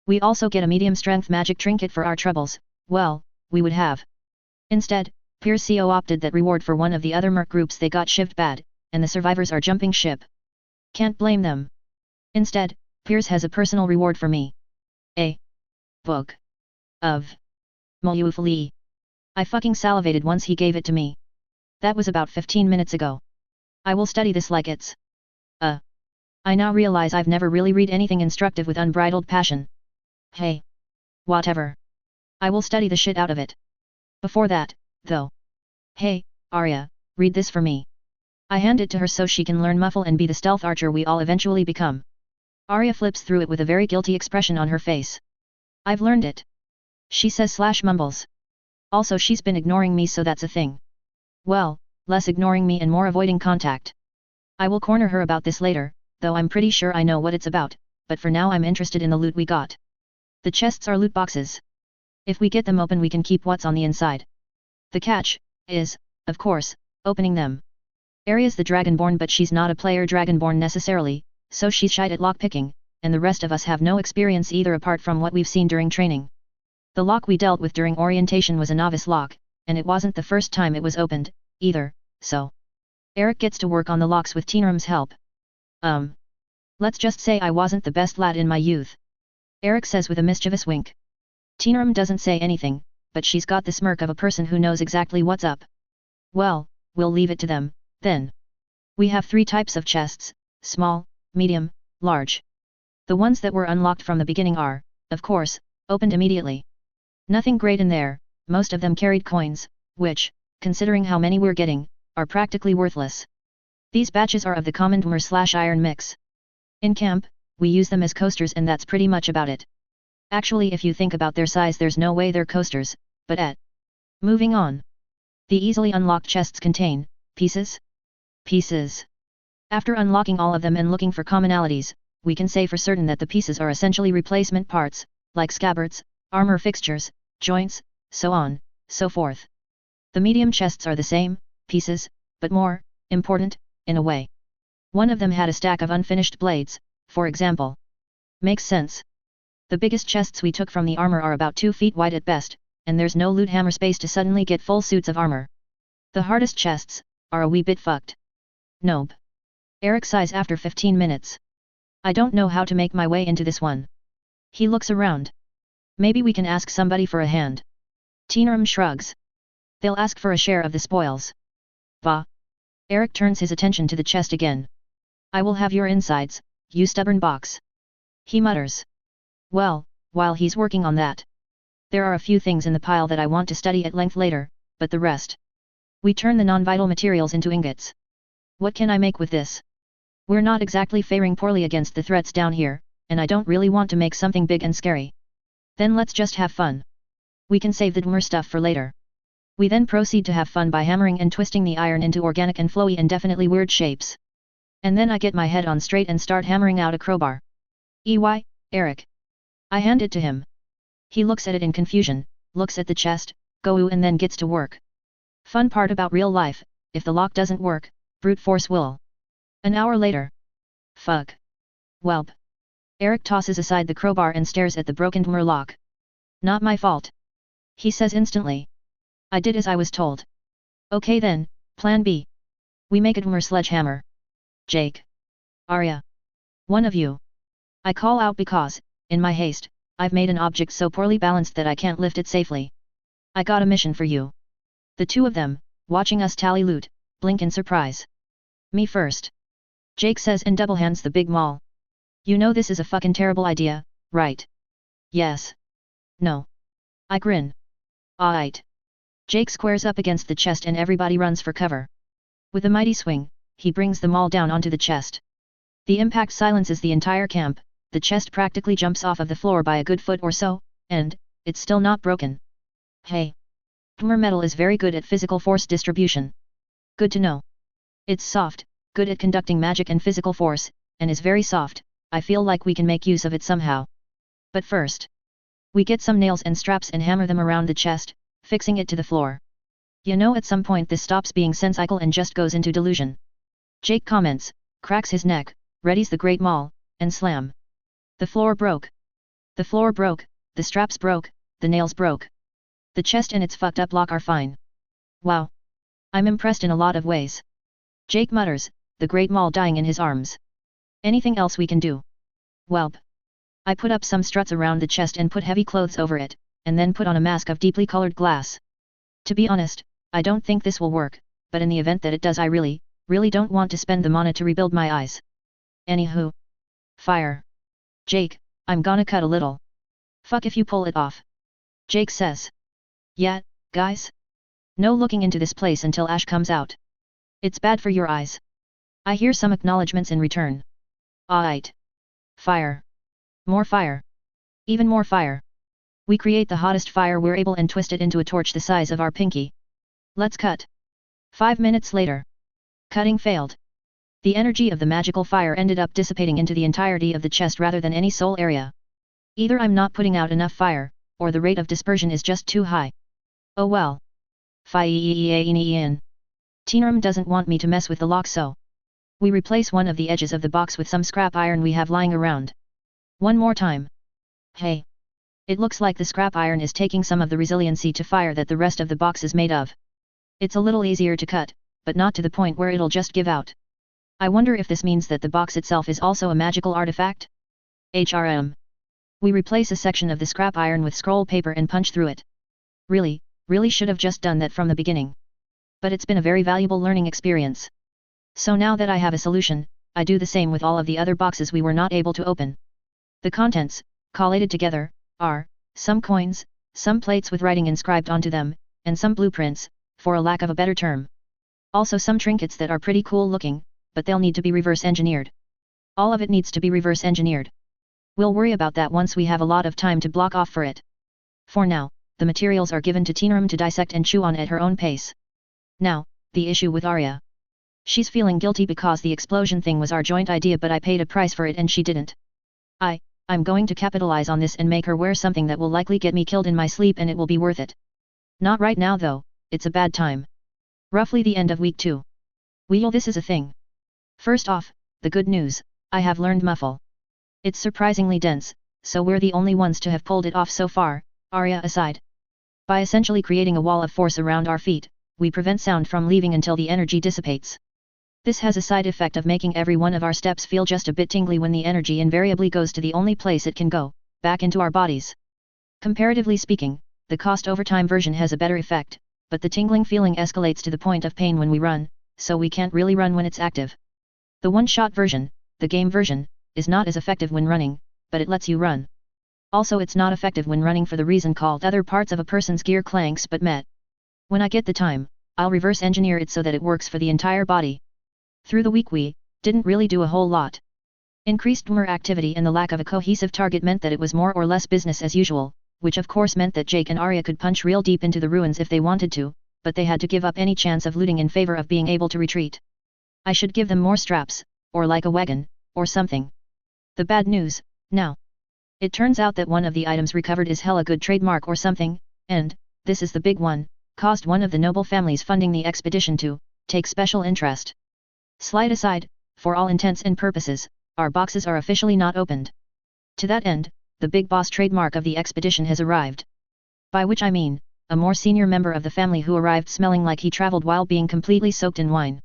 We also get a medium strength magic trinket for our troubles, well, we would have. Instead, Piers CO opted that reward for one of the other merc groups they got shivved bad, and the survivors are jumping ship. Can't blame them. Instead, Piers has a personal reward for me. A book of Mulufali. I fucking salivated once he gave it to me. That was about 15 minutes ago. I will study this like it's I now realize I've never really read anything instructive with unbridled passion. Hey. Whatever. I will study the shit out of it. Before that, though. Hey, Arya, read this for me. I hand it to her so she can learn muffle and be the stealth archer we all eventually become. Arya flips through it with a very guilty expression on her face. I've learned it. She says / mumbles. Also she's been ignoring me, so that's a thing. Well, less ignoring me and more avoiding contact. I will corner her about this later, though I'm pretty sure I know what it's about, but for now I'm interested in the loot we got. The chests are loot boxes. If we get them open we can keep what's on the inside. The catch is, of course, opening them. Arya's the Dragonborn, but she's not a player Dragonborn necessarily, so she's shy at lockpicking, and the rest of us have no experience either apart from what we've seen during training. The lock we dealt with during orientation was a novice lock, and it wasn't the first time it was opened, either, so. Eric gets to work on the locks with Teenram's help. Let's just say I wasn't the best lad in my youth. Eric says with a mischievous wink. Teenram doesn't say anything, but she's got the smirk of a person who knows exactly what's up. Well, we'll leave it to them, then. We have 3 types of chests, small, medium, large. The ones that were unlocked from the beginning are, of course, opened immediately. Nothing great in there, most of them carried coins, which, considering how many we're getting, are practically worthless. These batches are of the common armor/iron mix. In camp, we use them as coasters and that's pretty much about it. Actually, if you think about their size, there's no way they're coasters, but moving on. The easily unlocked chests contain pieces. After unlocking all of them and looking for commonalities, we can say for certain that the pieces are essentially replacement parts, like scabbards, armor fixtures, joints, so on, so forth. The medium chests are the same, pieces, but more important, in a way. One of them had a stack of unfinished blades, for example. Makes sense. The biggest chests we took from the armor are about 2 feet wide at best, and there's no loot hammer space to suddenly get full suits of armor. The hardest chests are a wee bit fucked. Nope. Eric sighs after 15 minutes. I don't know how to make my way into this one. He looks around. Maybe we can ask somebody for a hand. Teenram shrugs. They'll ask for a share of the spoils. Bah. Eric turns his attention to the chest again. I will have your insides, you stubborn box. He mutters. Well, while he's working on that. There are a few things in the pile that I want to study at length later, but the rest. We turn the non-vital materials into ingots. What can I make with this? We're not exactly faring poorly against the threats down here, and I don't really want to make something big and scary. Then let's just have fun. We can save the Dwemer stuff for later. We then proceed to have fun by hammering and twisting the iron into organic and flowy and definitely weird shapes. And then I get my head on straight and start hammering out a crowbar. Eric. I hand it to him. He looks at it in confusion, looks at the chest, go and then gets to work. Fun part about real life, if the lock doesn't work, brute force will. An hour later. Fuck. Welp. Eric tosses aside the crowbar and stares at the broken Dwemer lock. Not my fault. He says instantly. I did as I was told. Okay then, plan B. We make a Dwemer sledgehammer. Jake. Arya. One of you. I call out because, in my haste, I've made an object so poorly balanced that I can't lift it safely. I got a mission for you. The 2 of them, watching us tally loot, blink in surprise. Me first. Jake says and double hands the big maul. You know this is a fucking terrible idea, right? Yes. No. I grin. Aight. Jake squares up against the chest and everybody runs for cover. With a mighty swing, he brings the maul down onto the chest. The impact silences the entire camp, the chest practically jumps off of the floor by a good foot or so, and, it's still not broken. Hey. Dwemer metal is very good at physical force distribution. Good to know. It's soft, good at conducting magic and physical force, and is very soft. I feel like we can make use of it somehow. But first, we get some nails and straps and hammer them around the chest, fixing it to the floor. You know, at some point this stops being sensical and just goes into delusion. Jake comments, cracks his neck, readies the Great Maul, and slam. The floor broke. The floor broke, the straps broke, the nails broke. The chest and its fucked up lock are fine. Wow. I'm impressed in a lot of ways. Jake mutters, the Great Maul dying in his arms. Anything else we can do? Welp. I put up some struts around the chest and put heavy clothes over it, and then put on a mask of deeply colored glass. To be honest, I don't think this will work, but in the event that it does I really don't want to spend the mana to rebuild my eyes. Anywho. Fire. Jake, I'm gonna cut a little. Fuck if you pull it off. Jake says. Yeah, guys? No looking into this place until Ash comes out. It's bad for your eyes. I hear some acknowledgements in return. Aight. Fire. More fire. Even more fire. We create the hottest fire we're able and twist it into a torch the size of our pinky. Let's cut. 5 minutes later. Cutting failed. The energy of the magical fire ended up dissipating into the entirety of the chest rather than any soul area. Either I'm not putting out enough fire, or the rate of dispersion is just too high. Oh well. Fine. Teenrum doesn't want me to mess with the lock, so we replace one of the edges of the box with some scrap iron we have lying around. One more time. Hey. It looks like the scrap iron is taking some of the resiliency to fire that the rest of the box is made of. It's a little easier to cut, but not to the point where it'll just give out. I wonder if this means that the box itself is also a magical artifact? HRM. We replace a section of the scrap iron with scroll paper and punch through it. Really should have just done that from the beginning. But it's been a very valuable learning experience. So now that I have a solution, I do the same with all of the other boxes we were not able to open. The contents, collated together, are some coins, some plates with writing inscribed onto them, and some blueprints, for a lack of a better term. Also some trinkets that are pretty cool looking, but they'll need to be reverse engineered. All of it needs to be reverse engineered. We'll worry about that once we have a lot of time to block off for it. For now, the materials are given to Teenrum to dissect and chew on at her own pace. Now, the issue with Arya. She's feeling guilty because the explosion thing was our joint idea, but I paid a price for it and she didn't. I'm going to capitalize on this and make her wear something that will likely get me killed in my sleep, and it will be worth it. Not right now though, it's a bad time. Roughly the end of week 2. This is a thing. First off, the good news, I have learned Muffle. It's surprisingly dense, so we're the only ones to have pulled it off so far, Arya aside. By essentially creating a wall of force around our feet, we prevent sound from leaving until the energy dissipates. This has a side effect of making every one of our steps feel just a bit tingly when the energy invariably goes to the only place it can go, back into our bodies. Comparatively speaking, the cost over time version has a better effect, but the tingling feeling escalates to the point of pain when we run, so we can't really run when it's active. The one-shot version, the game version, is not as effective when running, but it lets you run. Also it's not effective when running for the reason called other parts of a person's gear clanks, but when I get the time, I'll reverse engineer it so that it works for the entire body. Through the week we didn't really do a whole lot. Increased more activity and the lack of a cohesive target meant that it was more or less business as usual, which of course meant that Jake and Arya could punch real deep into the ruins if they wanted to, but they had to give up any chance of looting in favor of being able to retreat. I should give them more straps, or like a wagon, or something. The bad news, now. It turns out that one of the items recovered is hella good trademark or something, and, this is the big one, caused one of the noble families funding the expedition to take special interest. Slide aside, for all intents and purposes, our boxes are officially not opened. To that end, the big boss trademark of the expedition has arrived. By which I mean, a more senior member of the family who arrived smelling like he traveled while being completely soaked in wine.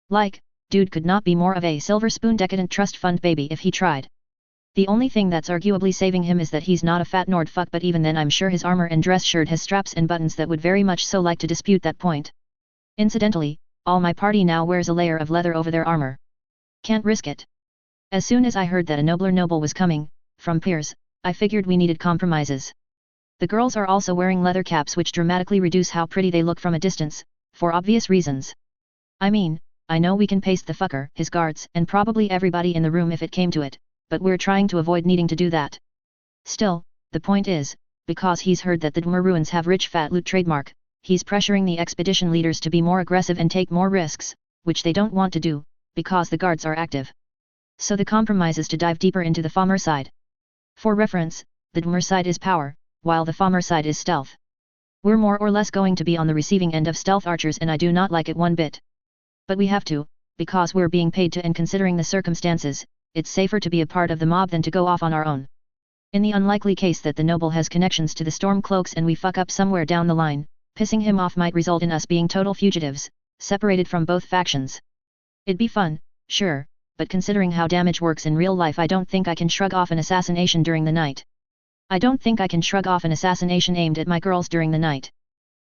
Like, dude could not be more of a silver spoon decadent trust fund baby if he tried. The only thing that's arguably saving him is that he's not a fat Nord fuck, but even then I'm sure his armor and dress shirt has straps and buttons that would very much so like to dispute that point. Incidentally, all my party now wears a layer of leather over their armor. Can't risk it. As soon as I heard that a nobler noble was coming, from Piers, I figured we needed compromises. The girls are also wearing leather caps which dramatically reduce how pretty they look from a distance, for obvious reasons. I mean, I know we can paste the fucker, his guards, and probably everybody in the room if it came to it, but we're trying to avoid needing to do that. Still, the point is, because he's heard that the Dwemer ruins have rich fat loot trademark, he's pressuring the expedition leaders to be more aggressive and take more risks, which they don't want to do, because the guards are active. So the compromise is to dive deeper into the farmer side. For reference, the Dwemer side is power, while the farmer side is stealth. We're more or less going to be on the receiving end of stealth archers, and I do not like it one bit. But we have to, because we're being paid to, and considering the circumstances, it's safer to be a part of the mob than to go off on our own. In the unlikely case that the noble has connections to the Stormcloaks and we fuck up somewhere down the line, pissing him off might result in us being total fugitives, separated from both factions. It'd be fun, sure, but considering how damage works in real life, I don't think I can shrug off an assassination during the night. I don't think I can shrug off an assassination aimed at my girls during the night.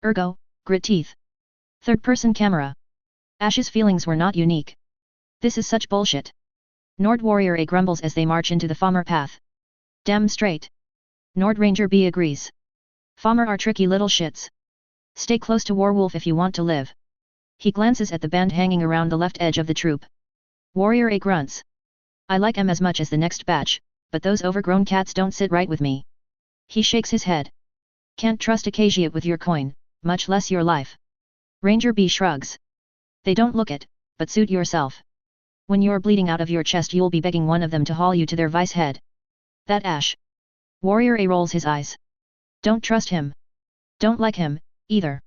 Ergo, grit teeth. Third-person camera. Ash's feelings were not unique. This is such bullshit. Nord Warrior A grumbles as they march into the farmer path. Damn straight. Nord Ranger B agrees. Farmer are tricky little shits. Stay close to Warwolf if you want to live. He glances at the band hanging around the left edge of the troop. Warrior A grunts. I like em as much as the next batch, but those overgrown cats don't sit right with me. He shakes his head. Can't trust Acacia with your coin, much less your life. Ranger B shrugs. They don't look it, but suit yourself. When you're bleeding out of your chest, you'll be begging one of them to haul you to their vice head. That Ash. Warrior A rolls his eyes. Don't trust him. Don't like him, either.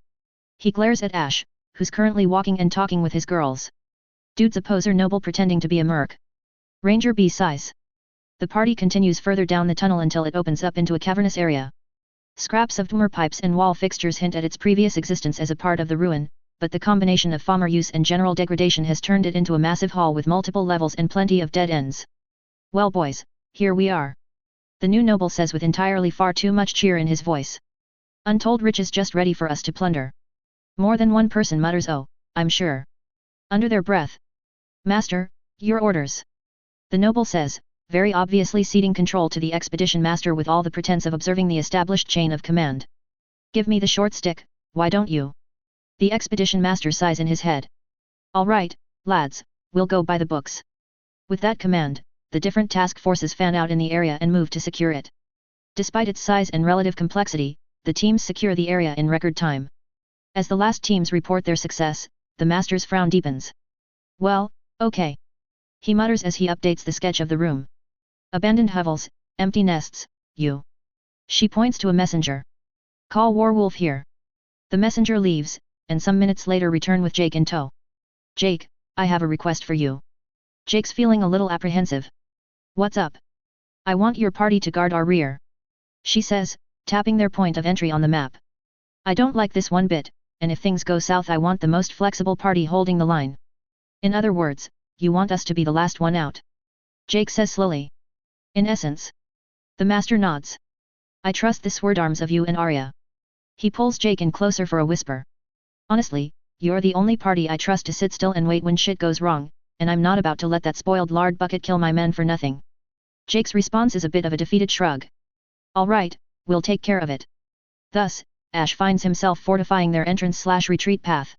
He glares at Ash, who's currently walking and talking with his girls. Dude's a poser noble pretending to be a merc. Ranger B sighs. The party continues further down the tunnel until it opens up into a cavernous area. Scraps of Dwemer pipes and wall fixtures hint at its previous existence as a part of the ruin, but the combination of farmer use and general degradation has turned it into a massive hall with multiple levels and plenty of dead ends. Well boys, here we are. The new noble says with entirely far too much cheer in his voice. Untold riches just ready for us to plunder. More than one person mutters, oh, I'm sure. Under their breath. Master, your orders. The noble says, very obviously ceding control to the expedition master with all the pretense of observing the established chain of command. Give me the short stick, why don't you? The expedition master sighs in his head. All right, lads, we'll go by the books. With that command, the different task forces fan out in the area and move to secure it. Despite its size and relative complexity, the teams secure the area in record time. As the last teams report their success, the master's frown deepens. Well, okay. He mutters as he updates the sketch of the room. Abandoned hovels, empty nests, you. She points to a messenger. Call Warwolf here. The messenger leaves, and some minutes later return with Jake in tow. Jake, I have a request for you. Jake's feeling a little apprehensive. What's up? I want your party to guard our rear. She says, tapping their point of entry on the map. I don't like this one bit, and if things go south I want the most flexible party holding the line. In other words, you want us to be the last one out. Jake says slowly. In essence. The master nods. I trust the sword arms of you and Arya. He pulls Jake in closer for a whisper. Honestly, you're the only party I trust to sit still and wait when shit goes wrong, and I'm not about to let that spoiled lard bucket kill my men for nothing. Jake's response is a bit of a defeated shrug. All right, we'll take care of it. Thus, Ash finds himself fortifying their entrance/retreat path.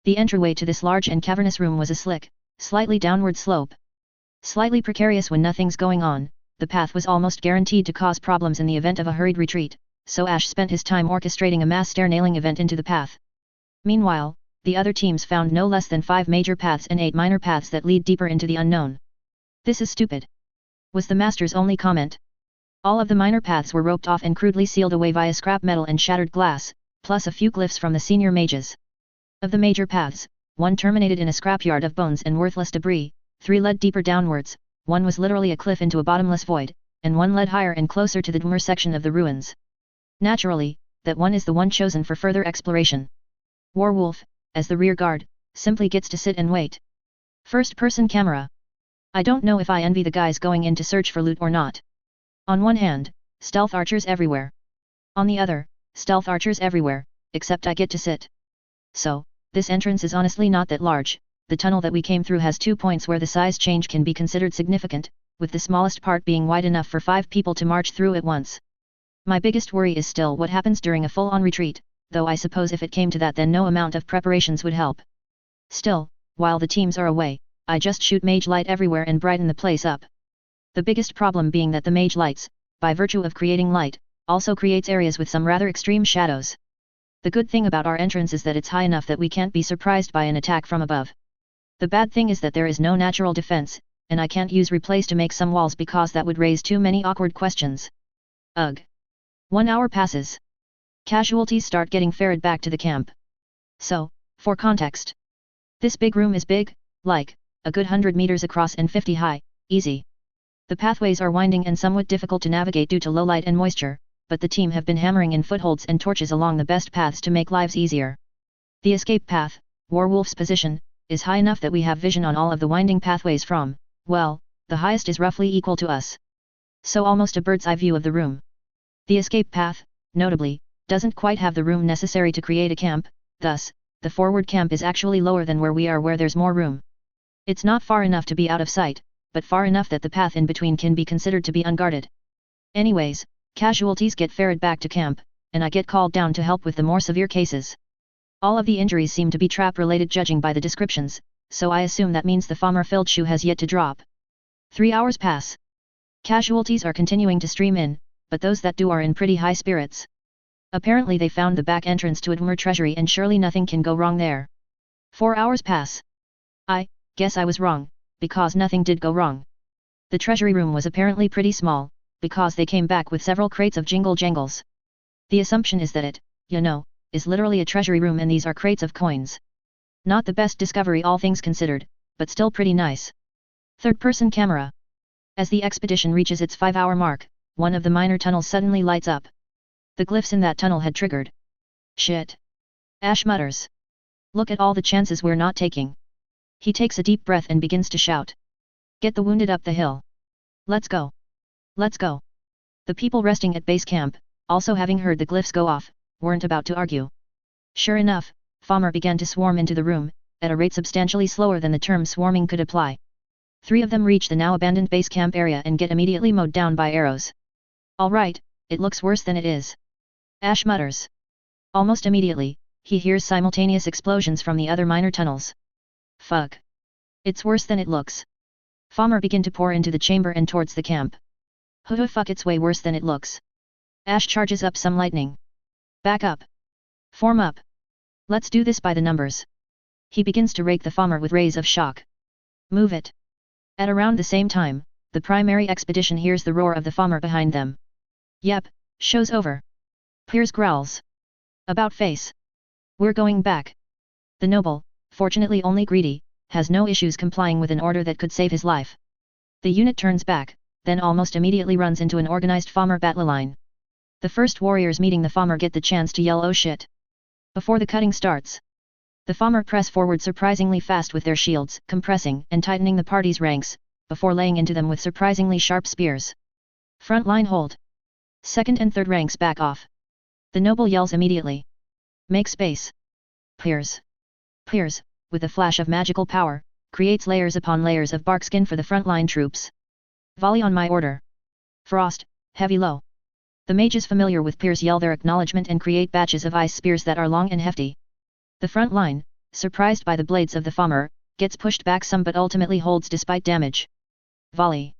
The entryway to this large and cavernous room was a slick, slightly downward slope. Slightly precarious when nothing's going on, the path was almost guaranteed to cause problems in the event of a hurried retreat, so Ash spent his time orchestrating a mass stair-nailing event into the path. Meanwhile, the other teams found no less than 5 major paths and 8 minor paths that lead deeper into the unknown. This is stupid. Was the master's only comment. All of the minor paths were roped off and crudely sealed away via scrap metal and shattered glass, plus a few glyphs from the senior mages. Of the major paths, one terminated in a scrapyard of bones and worthless debris, 3 led deeper downwards, one was literally a cliff into a bottomless void, and one led higher and closer to the Dwemer section of the ruins. Naturally, that one is the one chosen for further exploration. Warwolf, as the rear guard, simply gets to sit and wait. First-person camera. I don't know if I envy the guys going in to search for loot or not. On one hand, stealth archers everywhere. On the other, stealth archers everywhere, except I get to sit. So, this entrance is honestly not that large. The tunnel that we came through has 2 points where the size change can be considered significant, with the smallest part being wide enough for 5 people to march through at once. My biggest worry is still what happens during a full-on retreat, though I suppose if it came to that then no amount of preparations would help. Still, while the teams are away, I just shoot mage light everywhere and brighten the place up. The biggest problem being that the mage lights, by virtue of creating light, also creates areas with some rather extreme shadows. The good thing about our entrance is that it's high enough that we can't be surprised by an attack from above. The bad thing is that there is no natural defense, and I can't use replace to make some walls because that would raise too many awkward questions. Ugh. 1 hour passes. Casualties start getting ferried back to the camp. So, for context. This big room is big, like, a good 100 meters across and 50 high, easy. The pathways are winding and somewhat difficult to navigate due to low light and moisture, but the team have been hammering in footholds and torches along the best paths to make lives easier. The escape path, Warwolf's position, is high enough that we have vision on all of the winding pathways from, well, the highest is roughly equal to us. So almost a bird's eye view of the room. The escape path, notably, doesn't quite have the room necessary to create a camp, thus, the forward camp is actually lower than where we are where there's more room. It's not far enough to be out of sight, but far enough that the path in between can be considered to be unguarded. Anyways, casualties get ferried back to camp, and I get called down to help with the more severe cases. All of the injuries seem to be trap-related judging by the descriptions, so I assume that means the Farmer-filled shoe has yet to drop. 3 hours pass. Casualties are continuing to stream in, but those that do are in pretty high spirits. Apparently they found the back entrance to Admir treasury and surely nothing can go wrong there. 4 hours pass. I guess I was wrong, because nothing did go wrong. The treasury room was apparently pretty small, because they came back with several crates of jingle jangles. The assumption is that it, is literally a treasury room and these are crates of coins. Not the best discovery all things considered, but still pretty nice. Third-person camera. As the expedition reaches its 5-hour mark, one of the minor tunnels suddenly lights up. The glyphs in that tunnel had triggered. Shit. Ash mutters. Look at all the chances we're not taking. He takes a deep breath and begins to shout. Get the wounded up the hill. Let's go. Let's go. The people resting at base camp, also having heard the glyphs go off, weren't about to argue. Sure enough, Farmer began to swarm into the room, at a rate substantially slower than the term swarming could apply. 3 of them reach the now abandoned base camp area and get immediately mowed down by arrows. Alright, it looks worse than it is. Ash mutters. Almost immediately, he hears simultaneous explosions from the other minor tunnels. Fuck. It's worse than it looks. Farmer begin to pour into the chamber and towards the camp. Fuck, it's way worse than it looks. Ash charges up some lightning. Back up. Form up. Let's do this by the numbers. He begins to rake the Farmer with rays of shock. Move it. At around the same time, the primary expedition hears the roar of the Farmer behind them. Yep, show's over. Piers growls. About face. We're going back. The noble, fortunately only greedy, has no issues complying with an order that could save his life. The unit turns back, then almost immediately runs into an organized Farmer battle line. The first warriors meeting the Farmer get the chance to yell oh shit. Before the cutting starts. The Farmer press forward surprisingly fast with their shields, compressing and tightening the party's ranks, before laying into them with surprisingly sharp spears. Front line hold. Second and third ranks back off. The noble yells immediately. Make space. Piers. Piers, with a flash of magical power, creates layers upon layers of barkskin for the frontline troops. Volley on my order. Frost, heavy low. The mages familiar with Piers yell their acknowledgement and create batches of ice spears that are long and hefty. The front line, surprised by the blades of the Farmer, gets pushed back some but ultimately holds despite damage. Volley.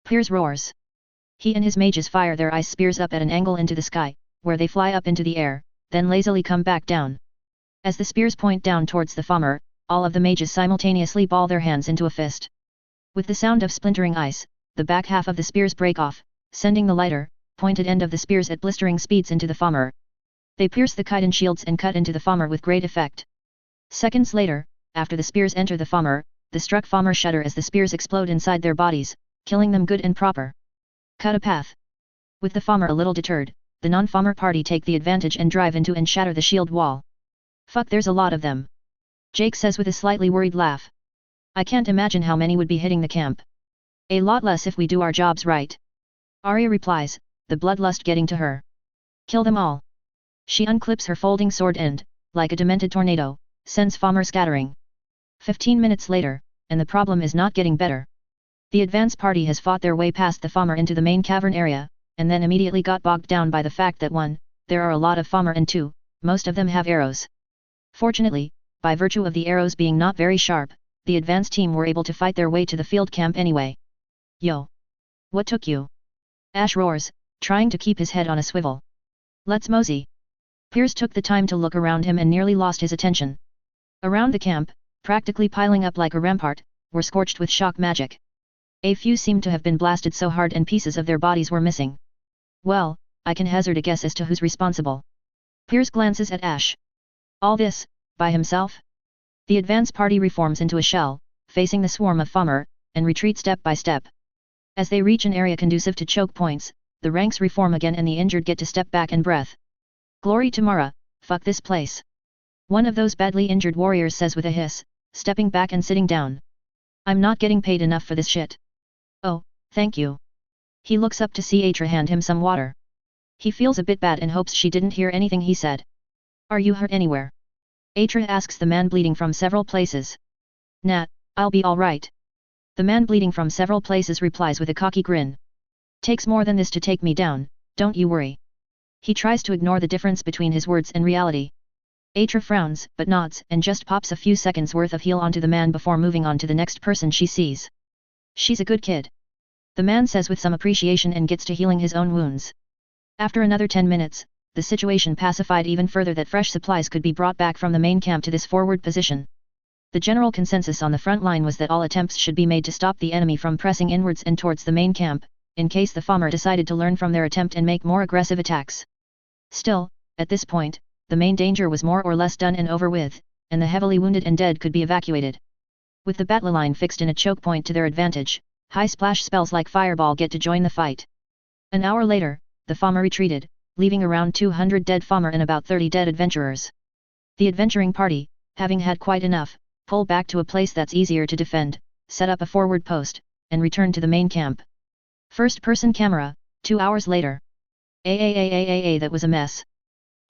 Piers roars. He and his mages fire their ice spears up at an angle into the sky, where they fly up into the air, then lazily come back down. As the spears point down towards the Farmer, all of the mages simultaneously ball their hands into a fist. With the sound of splintering ice, the back half of the spears break off, sending the lighter, pointed end of the spears at blistering speeds into the Farmer. They pierce the chitin shields and cut into the Farmer with great effect. Seconds later, after the spears enter the Farmer, the struck Farmer shudder as the spears explode inside their bodies, killing them good and proper. Cut a path. With the Farmer a little deterred, the non-Farmer party take the advantage and drive into and shatter the shield wall. Fuck, there's a lot of them. Jake says with a slightly worried laugh. I can't imagine how many would be hitting the camp. A lot less if we do our jobs right. Arya replies, the bloodlust getting to her. Kill them all. She unclips her folding sword and, like a demented tornado, sends Farmer scattering. 15 minutes later, and the problem is not getting better. The advance party has fought their way past the Farmer into the main cavern area, and then immediately got bogged down by the fact that 1, there are a lot of Farmer and 2, most of them have arrows. Fortunately, by virtue of the arrows being not very sharp, the advance team were able to fight their way to the field camp anyway. Yo! What took you? Ash roars, trying to keep his head on a swivel. Let's mosey. Piers took the time to look around him and nearly lost his attention. Around the camp, practically piling up like a rampart, were scorched with shock magic. A few seemed to have been blasted so hard and pieces of their bodies were missing. Well, I can hazard a guess as to who's responsible. Piers glances at Ash. All this, by himself? The advance party reforms into a shell, facing the swarm of Fommer, and retreat step by step. As they reach an area conducive to choke points, the ranks reform again and the injured get to step back and breath. Glory to Mara, fuck this place. One of those badly injured warriors says with a hiss, stepping back and sitting down. I'm not getting paid enough for this shit. Oh, thank you. He looks up to see Atra hand him some water. He feels a bit bad and hopes she didn't hear anything he said. Are you hurt anywhere? Atra asks the man bleeding from several places. Nah, I'll be alright. The man bleeding from several places replies with a cocky grin. Takes more than this to take me down, don't you worry. He tries to ignore the difference between his words and reality. Atra frowns, but nods and just pops a few seconds worth of heal onto the man before moving on to the next person she sees. She's a good kid. The man says with some appreciation and gets to healing his own wounds. After another 10 minutes, the situation pacified even further that fresh supplies could be brought back from the main camp to this forward position. The general consensus on the front line was that all attempts should be made to stop the enemy from pressing inwards and towards the main camp, in case the Fommer decided to learn from their attempt and make more aggressive attacks. Still, at this point, the main danger was more or less done and over with, and the heavily wounded and dead could be evacuated. With the battle line fixed in a choke point to their advantage, high splash spells like Fireball get to join the fight. An hour later, the Fommer retreated, leaving around 200 dead Fommer and about 30 dead adventurers. The adventuring party, having had quite enough, pull back to a place that's easier to defend, set up a forward post, and return to the main camp. First-person camera, 2 hours later. That was a mess.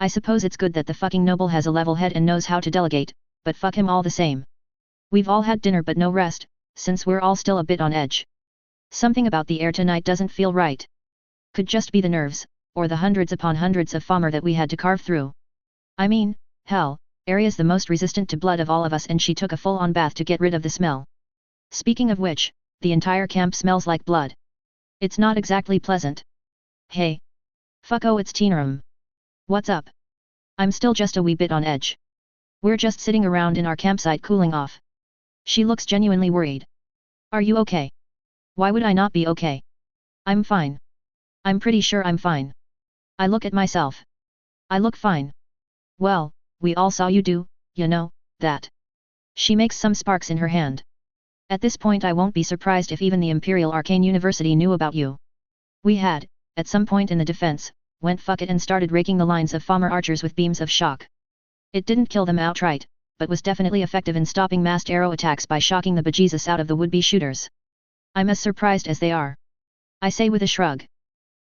I suppose it's good that the fucking noble has a level head and knows how to delegate, but fuck him all the same. We've all had dinner but no rest, since we're all still a bit on edge. Something about the air tonight doesn't feel right. Could just be the nerves, or the hundreds upon hundreds of Fommer that we had to carve through. I mean, hell, Aria's the most resistant to blood of all of us and she took a full-on bath to get rid of the smell. Speaking of which, the entire camp smells like blood. It's not exactly pleasant. Hey. Fucko, it's Teenrum. What's up? I'm still just a wee bit on edge. We're just sitting around in our campsite cooling off. She looks genuinely worried. Are you okay? Why would I not be okay? I'm fine. I'm pretty sure I'm fine. I look at myself. I look fine. Well, we all saw you do, you know, that. She makes some sparks in her hand. At this point I won't be surprised if even the Imperial Arcane University knew about you. We had, at some point in the defense, went fuck it and started raking the lines of Fommer archers with beams of shock. It didn't kill them outright, but was definitely effective in stopping massed arrow attacks by shocking the bejesus out of the would-be shooters. I'm as surprised as they are. I say with a shrug.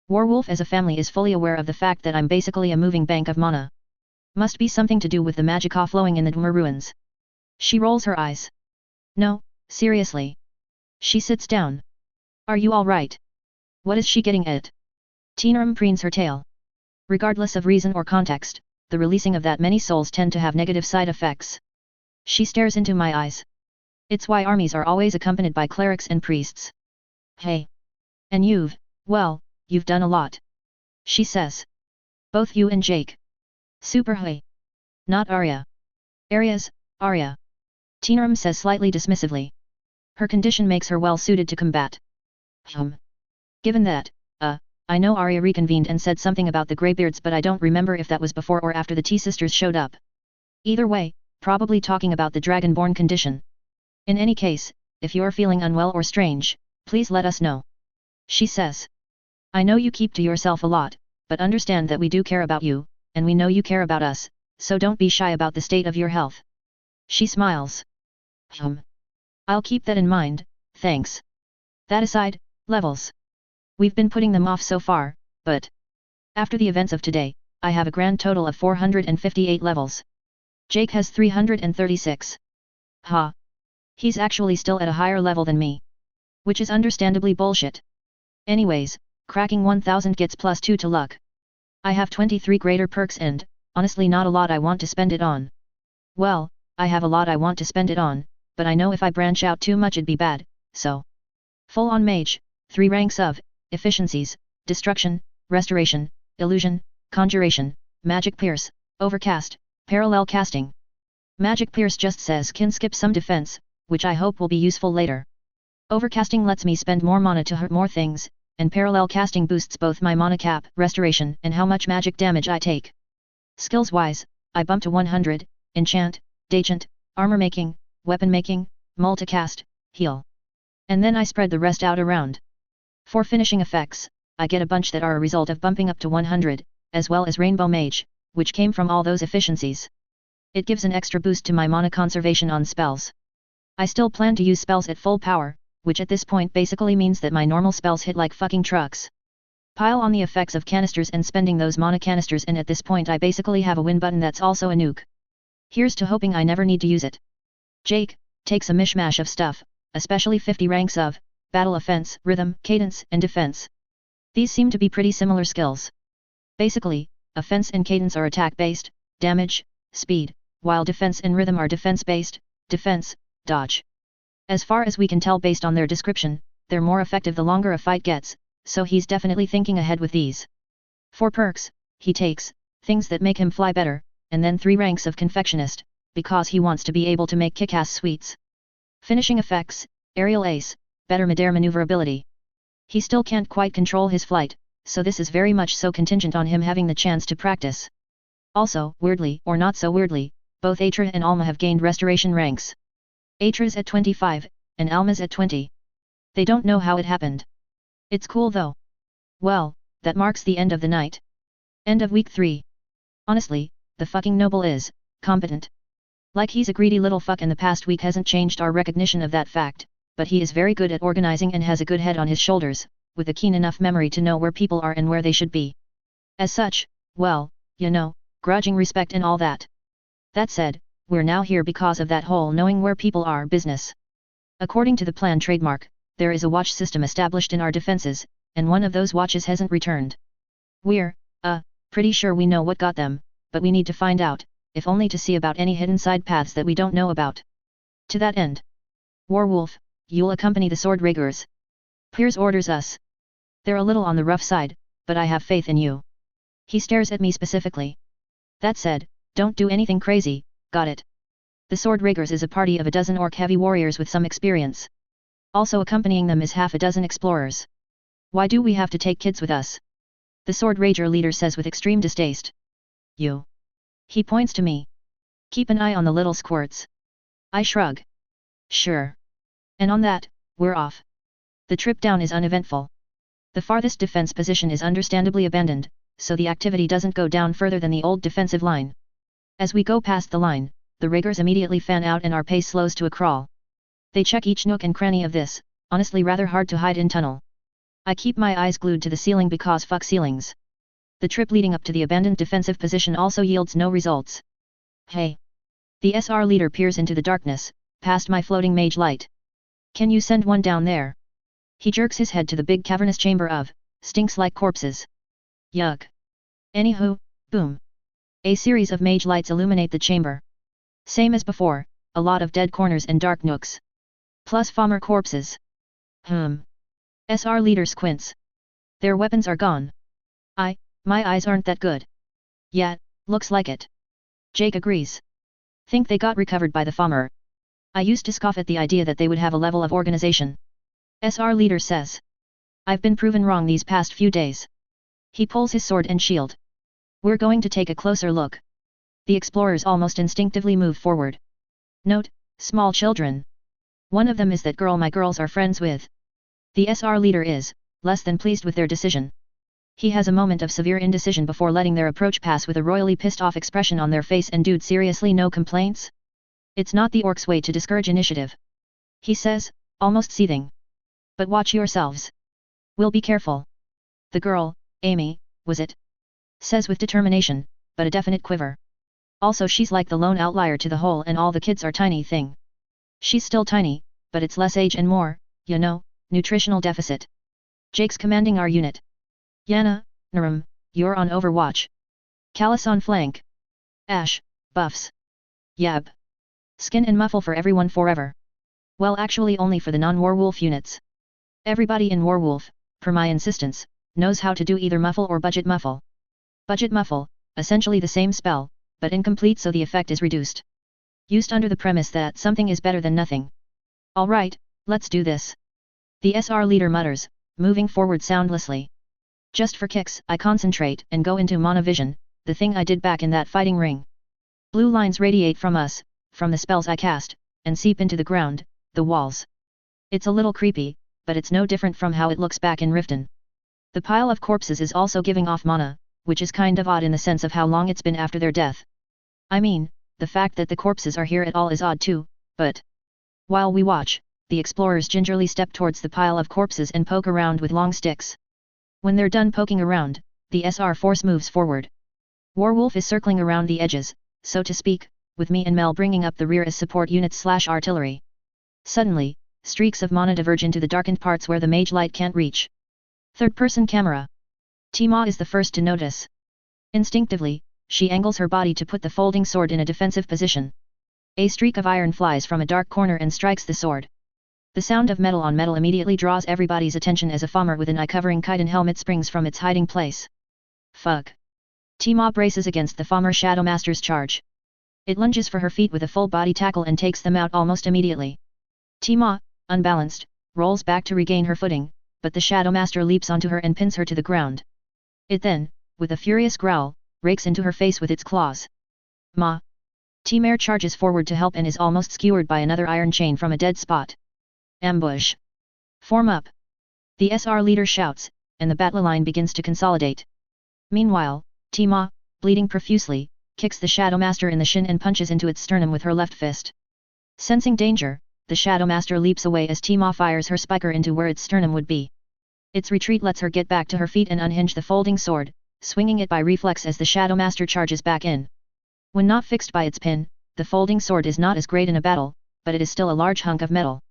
Warwolf as a family is fully aware of the fact that I'm basically a moving bank of mana. Must be something to do with the magic flowing in the Dwemer ruins. She rolls her eyes. No, seriously. She sits down. Are you alright? What is she getting at? Teenrum preens her tail. Regardless of reason or context, the releasing of that many souls tend to have negative side effects. She stares into my eyes. It's why armies are always accompanied by clerics and priests. Hey. And you've done a lot. She says. Both you and Jake. Super hey. Not Arya. Arya. Teenrum says slightly dismissively. Her condition makes her well suited to combat. Given that, I know Arya reconvened and said something about the Greybeards but I don't remember if that was before or after the T-Sisters showed up. Either way, probably talking about the Dragonborn condition. In any case, if you're feeling unwell or strange, please let us know. She says. I know you keep to yourself a lot, but understand that we do care about you, and we know you care about us, so don't be shy about the state of your health. She smiles. I'll keep that in mind, thanks. That aside, levels. We've been putting them off so far, but after the events of today, I have a grand total of 458 levels. Jake has 336. Ha. He's actually still at a higher level than me. Which is understandably bullshit. Anyways, cracking 1000 gets +2 to luck. I have 23 greater perks and, honestly not a lot I want to spend it on. Well, I have a lot I want to spend it on, but I know if I branch out too much it'd be bad, so. Full on mage, 3 ranks of, efficiencies, destruction, restoration, illusion, conjuration, magic pierce, overcast, parallel casting. Magic Pierce just says can skip some defense, which I hope will be useful later. Overcasting lets me spend more mana to hurt more things, and parallel casting boosts both my mana cap, restoration, and how much magic damage I take. Skills wise, I bump to 100, enchant, dachant, armor making, weapon making, multicast, heal. And then I spread the rest out around. For finishing effects, I get a bunch that are a result of bumping up to 100, as well as Rainbow Mage, which came from all those efficiencies. It gives an extra boost to my mana conservation on spells. I still plan to use spells at full power, which at this point basically means that my normal spells hit like fucking trucks. Pile on the effects of canisters and spending those mana canisters, and at this point I basically have a win button that's also a nuke. Here's to hoping I never need to use it. Jake takes a mishmash of stuff, especially 50 ranks of battle offense, rhythm, cadence, and defense. These seem to be pretty similar skills. Basically, offense and cadence are attack-based, damage, speed, while defense and rhythm are defense-based, defense, dodge. As far as we can tell based on their description, they're more effective the longer a fight gets, so he's definitely thinking ahead with these. For perks, he takes things that make him fly better, and then 3 ranks of confectionist, because he wants to be able to make kick-ass sweets. Finishing effects, aerial ace, better midair maneuverability. He still can't quite control his flight, so this is very much so contingent on him having the chance to practice. Also, weirdly or not so weirdly, both Atra and Alma have gained restoration ranks. Atra's at 25, and Alma's at 20. They don't know how it happened. It's cool though. Well, that marks the end of the night. End of week 3. Honestly, the fucking noble is competent. Like he's a greedy little fuck, and the past week hasn't changed our recognition of that fact, but he is very good at organizing and has a good head on his shoulders, with a keen enough memory to know where people are and where they should be. As such, well, you know, grudging respect and all that. That said, we're now here because of that whole knowing where people are business. According to the plan trademark, there is a watch system established in our defenses, and one of those watches hasn't returned. We're, pretty sure we know what got them, but we need to find out, if only to see about any hidden side paths that we don't know about. To that end, Warwolf, you'll accompany the sword riggers. Piers orders us. They're a little on the rough side, but I have faith in you. He stares at me specifically. That said, don't do anything crazy, got it? The sword riggers is a party of a dozen orc heavy warriors with some experience. Also accompanying them is half a dozen explorers. Why do we have to take kids with us? The sword rager leader says with extreme distaste. You. He points to me. Keep an eye on the little squirts. I shrug. Sure. And on that, we're off. The trip down is uneventful. The farthest defense position is understandably abandoned, so the activity doesn't go down further than the old defensive line. As we go past the line, the riggers immediately fan out and our pace slows to a crawl. They check each nook and cranny of this, honestly rather hard to hide in tunnel. I keep my eyes glued to the ceiling because fuck ceilings. The trip leading up to the abandoned defensive position also yields no results. Hey! The SR leader peers into the darkness, past my floating mage light. Can you send one down there? He jerks his head to the big cavernous chamber of stinks like corpses. Yuck. Anywho, boom. A series of mage lights illuminate the chamber. Same as before, a lot of dead corners and dark nooks. Plus Falmer corpses. SR leader squints. Their weapons are gone. My eyes aren't that good. Yeah, looks like it. Jake agrees. Think they got recovered by the Falmer. I used to scoff at the idea that they would have a level of organization. SR leader says. I've been proven wrong these past few days. He pulls his sword and shield. We're going to take a closer look. The explorers almost instinctively move forward. Note, small children. One of them is that girl my girls are friends with. The SR leader is less than pleased with their decision. He has a moment of severe indecision before letting their approach pass with a royally pissed off expression on their face. And dude, seriously, no complaints? It's not the orcs' way to discourage initiative. He says, almost seething. But watch yourselves. We'll be careful. The girl, Amy, was it? Says with determination, but a definite quiver. Also she's like the lone outlier to the whole and all the kids are tiny thing. She's still tiny, but it's less age and more, you know, nutritional deficit. Jake's commanding our unit. Yana, Naram, you're on overwatch. Callus on flank. Ash, buffs. Yab. Skin and muffle for everyone forever. Well, actually only for the non-Warwolf units. Everybody in Warwolf, per my insistence, knows how to do either muffle or budget muffle. Budget muffle, essentially the same spell, but incomplete so the effect is reduced. Used under the premise that something is better than nothing. Alright, let's do this. The SR leader mutters, moving forward soundlessly. Just for kicks, I concentrate and go into monovision, the thing I did back in that fighting ring. Blue lines radiate from us, from the spells I cast, and seep into the ground, the walls. It's a little creepy, but it's no different from how it looks back in Riften. The pile of corpses is also giving off mana, which is kind of odd in the sense of how long it's been after their death. I mean, the fact that the corpses are here at all is odd too, but... While we watch, the explorers gingerly step towards the pile of corpses and poke around with long sticks. When they're done poking around, the SR force moves forward. Warwolf is circling around the edges, so to speak, with me and Mel bringing up the rear as support units/artillery. Suddenly, streaks of mana diverge into the darkened parts where the mage light can't reach. Third-person camera. Tima is the first to notice. Instinctively, she angles her body to put the folding sword in a defensive position. A streak of iron flies from a dark corner and strikes the sword. The sound of metal on metal immediately draws everybody's attention as a farmer with an eye-covering chitin helmet springs from its hiding place. Fuck. Tima braces against the farmer Shadowmaster's charge. It lunges for her feet with a full body tackle and takes them out almost immediately. Tima, unbalanced, rolls back to regain her footing, but the Shadowmaster leaps onto her and pins her to the ground. It then, with a furious growl, rakes into her face with its claws. Ma. Timur charges forward to help and is almost skewered by another iron chain from a dead spot. Ambush. Form up. The SR leader shouts, and the battle line begins to consolidate. Meanwhile, Tima, bleeding profusely, kicks the Shadowmaster in the shin and punches into its sternum with her left fist. Sensing danger, the Shadowmaster leaps away as Tima fires her spiker into where its sternum would be. Its retreat lets her get back to her feet and unhinge the folding sword, swinging it by reflex as the Shadowmaster charges back in. When not fixed by its pin, the folding sword is not as great in a battle, but it is still a large hunk of metal.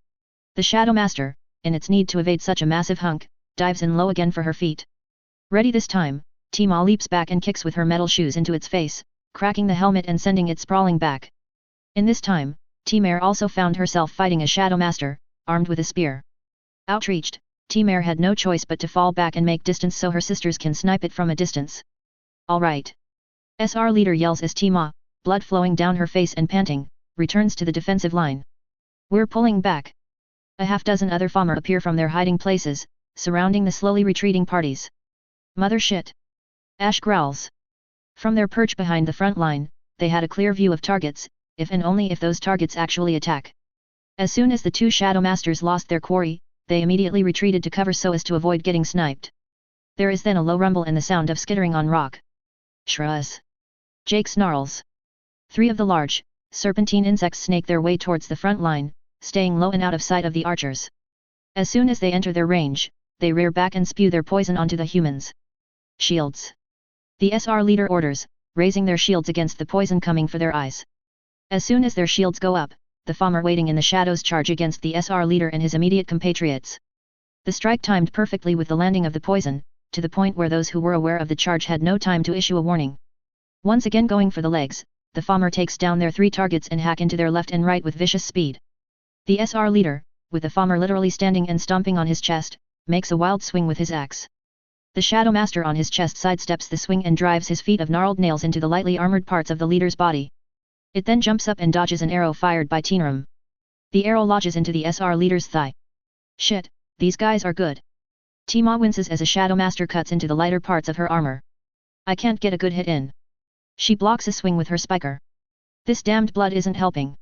The Shadowmaster, in its need to evade such a massive hunk, dives in low again for her feet. Ready this time, Tima leaps back and kicks with her metal shoes into its face, cracking the helmet and sending it sprawling back. In this time, Timur also found herself fighting a Shadowmaster, armed with a spear. Outreached, Timur had no choice but to fall back and make distance so her sisters can snipe it from a distance. Alright. SR leader yells as Tima, blood flowing down her face and panting, returns to the defensive line. We're pulling back. A half-dozen other farmer appear from their hiding places, surrounding the slowly retreating parties. Mother shit. Ash growls. From their perch behind the front line, they had a clear view of targets, if and only if those targets actually attack. As soon as the two Shadowmasters lost their quarry, they immediately retreated to cover so as to avoid getting sniped. There is then a low rumble and the sound of skittering on rock. Shraz. Jake snarls. 3 of the large, serpentine insects snake their way towards the front line, staying low and out of sight of the archers. As soon as they enter their range, they rear back and spew their poison onto the humans. Shields. The SR leader orders, raising their shields against the poison coming for their eyes. As soon as their shields go up, the farmer waiting in the shadows charge against the SR leader and his immediate compatriots. The strike timed perfectly with the landing of the poison, to the point where those who were aware of the charge had no time to issue a warning. Once again going for the legs, the farmer takes down their 3 targets and hack into their left and right with vicious speed. The SR leader, with the farmer literally standing and stomping on his chest, makes a wild swing with his axe. The Shadowmaster on his chest sidesteps the swing and drives his feet of gnarled nails into the lightly armored parts of the leader's body. It then jumps up and dodges an arrow fired by Teenram. The arrow lodges into the SR leader's thigh. Shit, these guys are good. Tima winces as a Shadowmaster cuts into the lighter parts of her armor. I can't get a good hit in. She blocks a swing with her spiker. This damned blood isn't helping.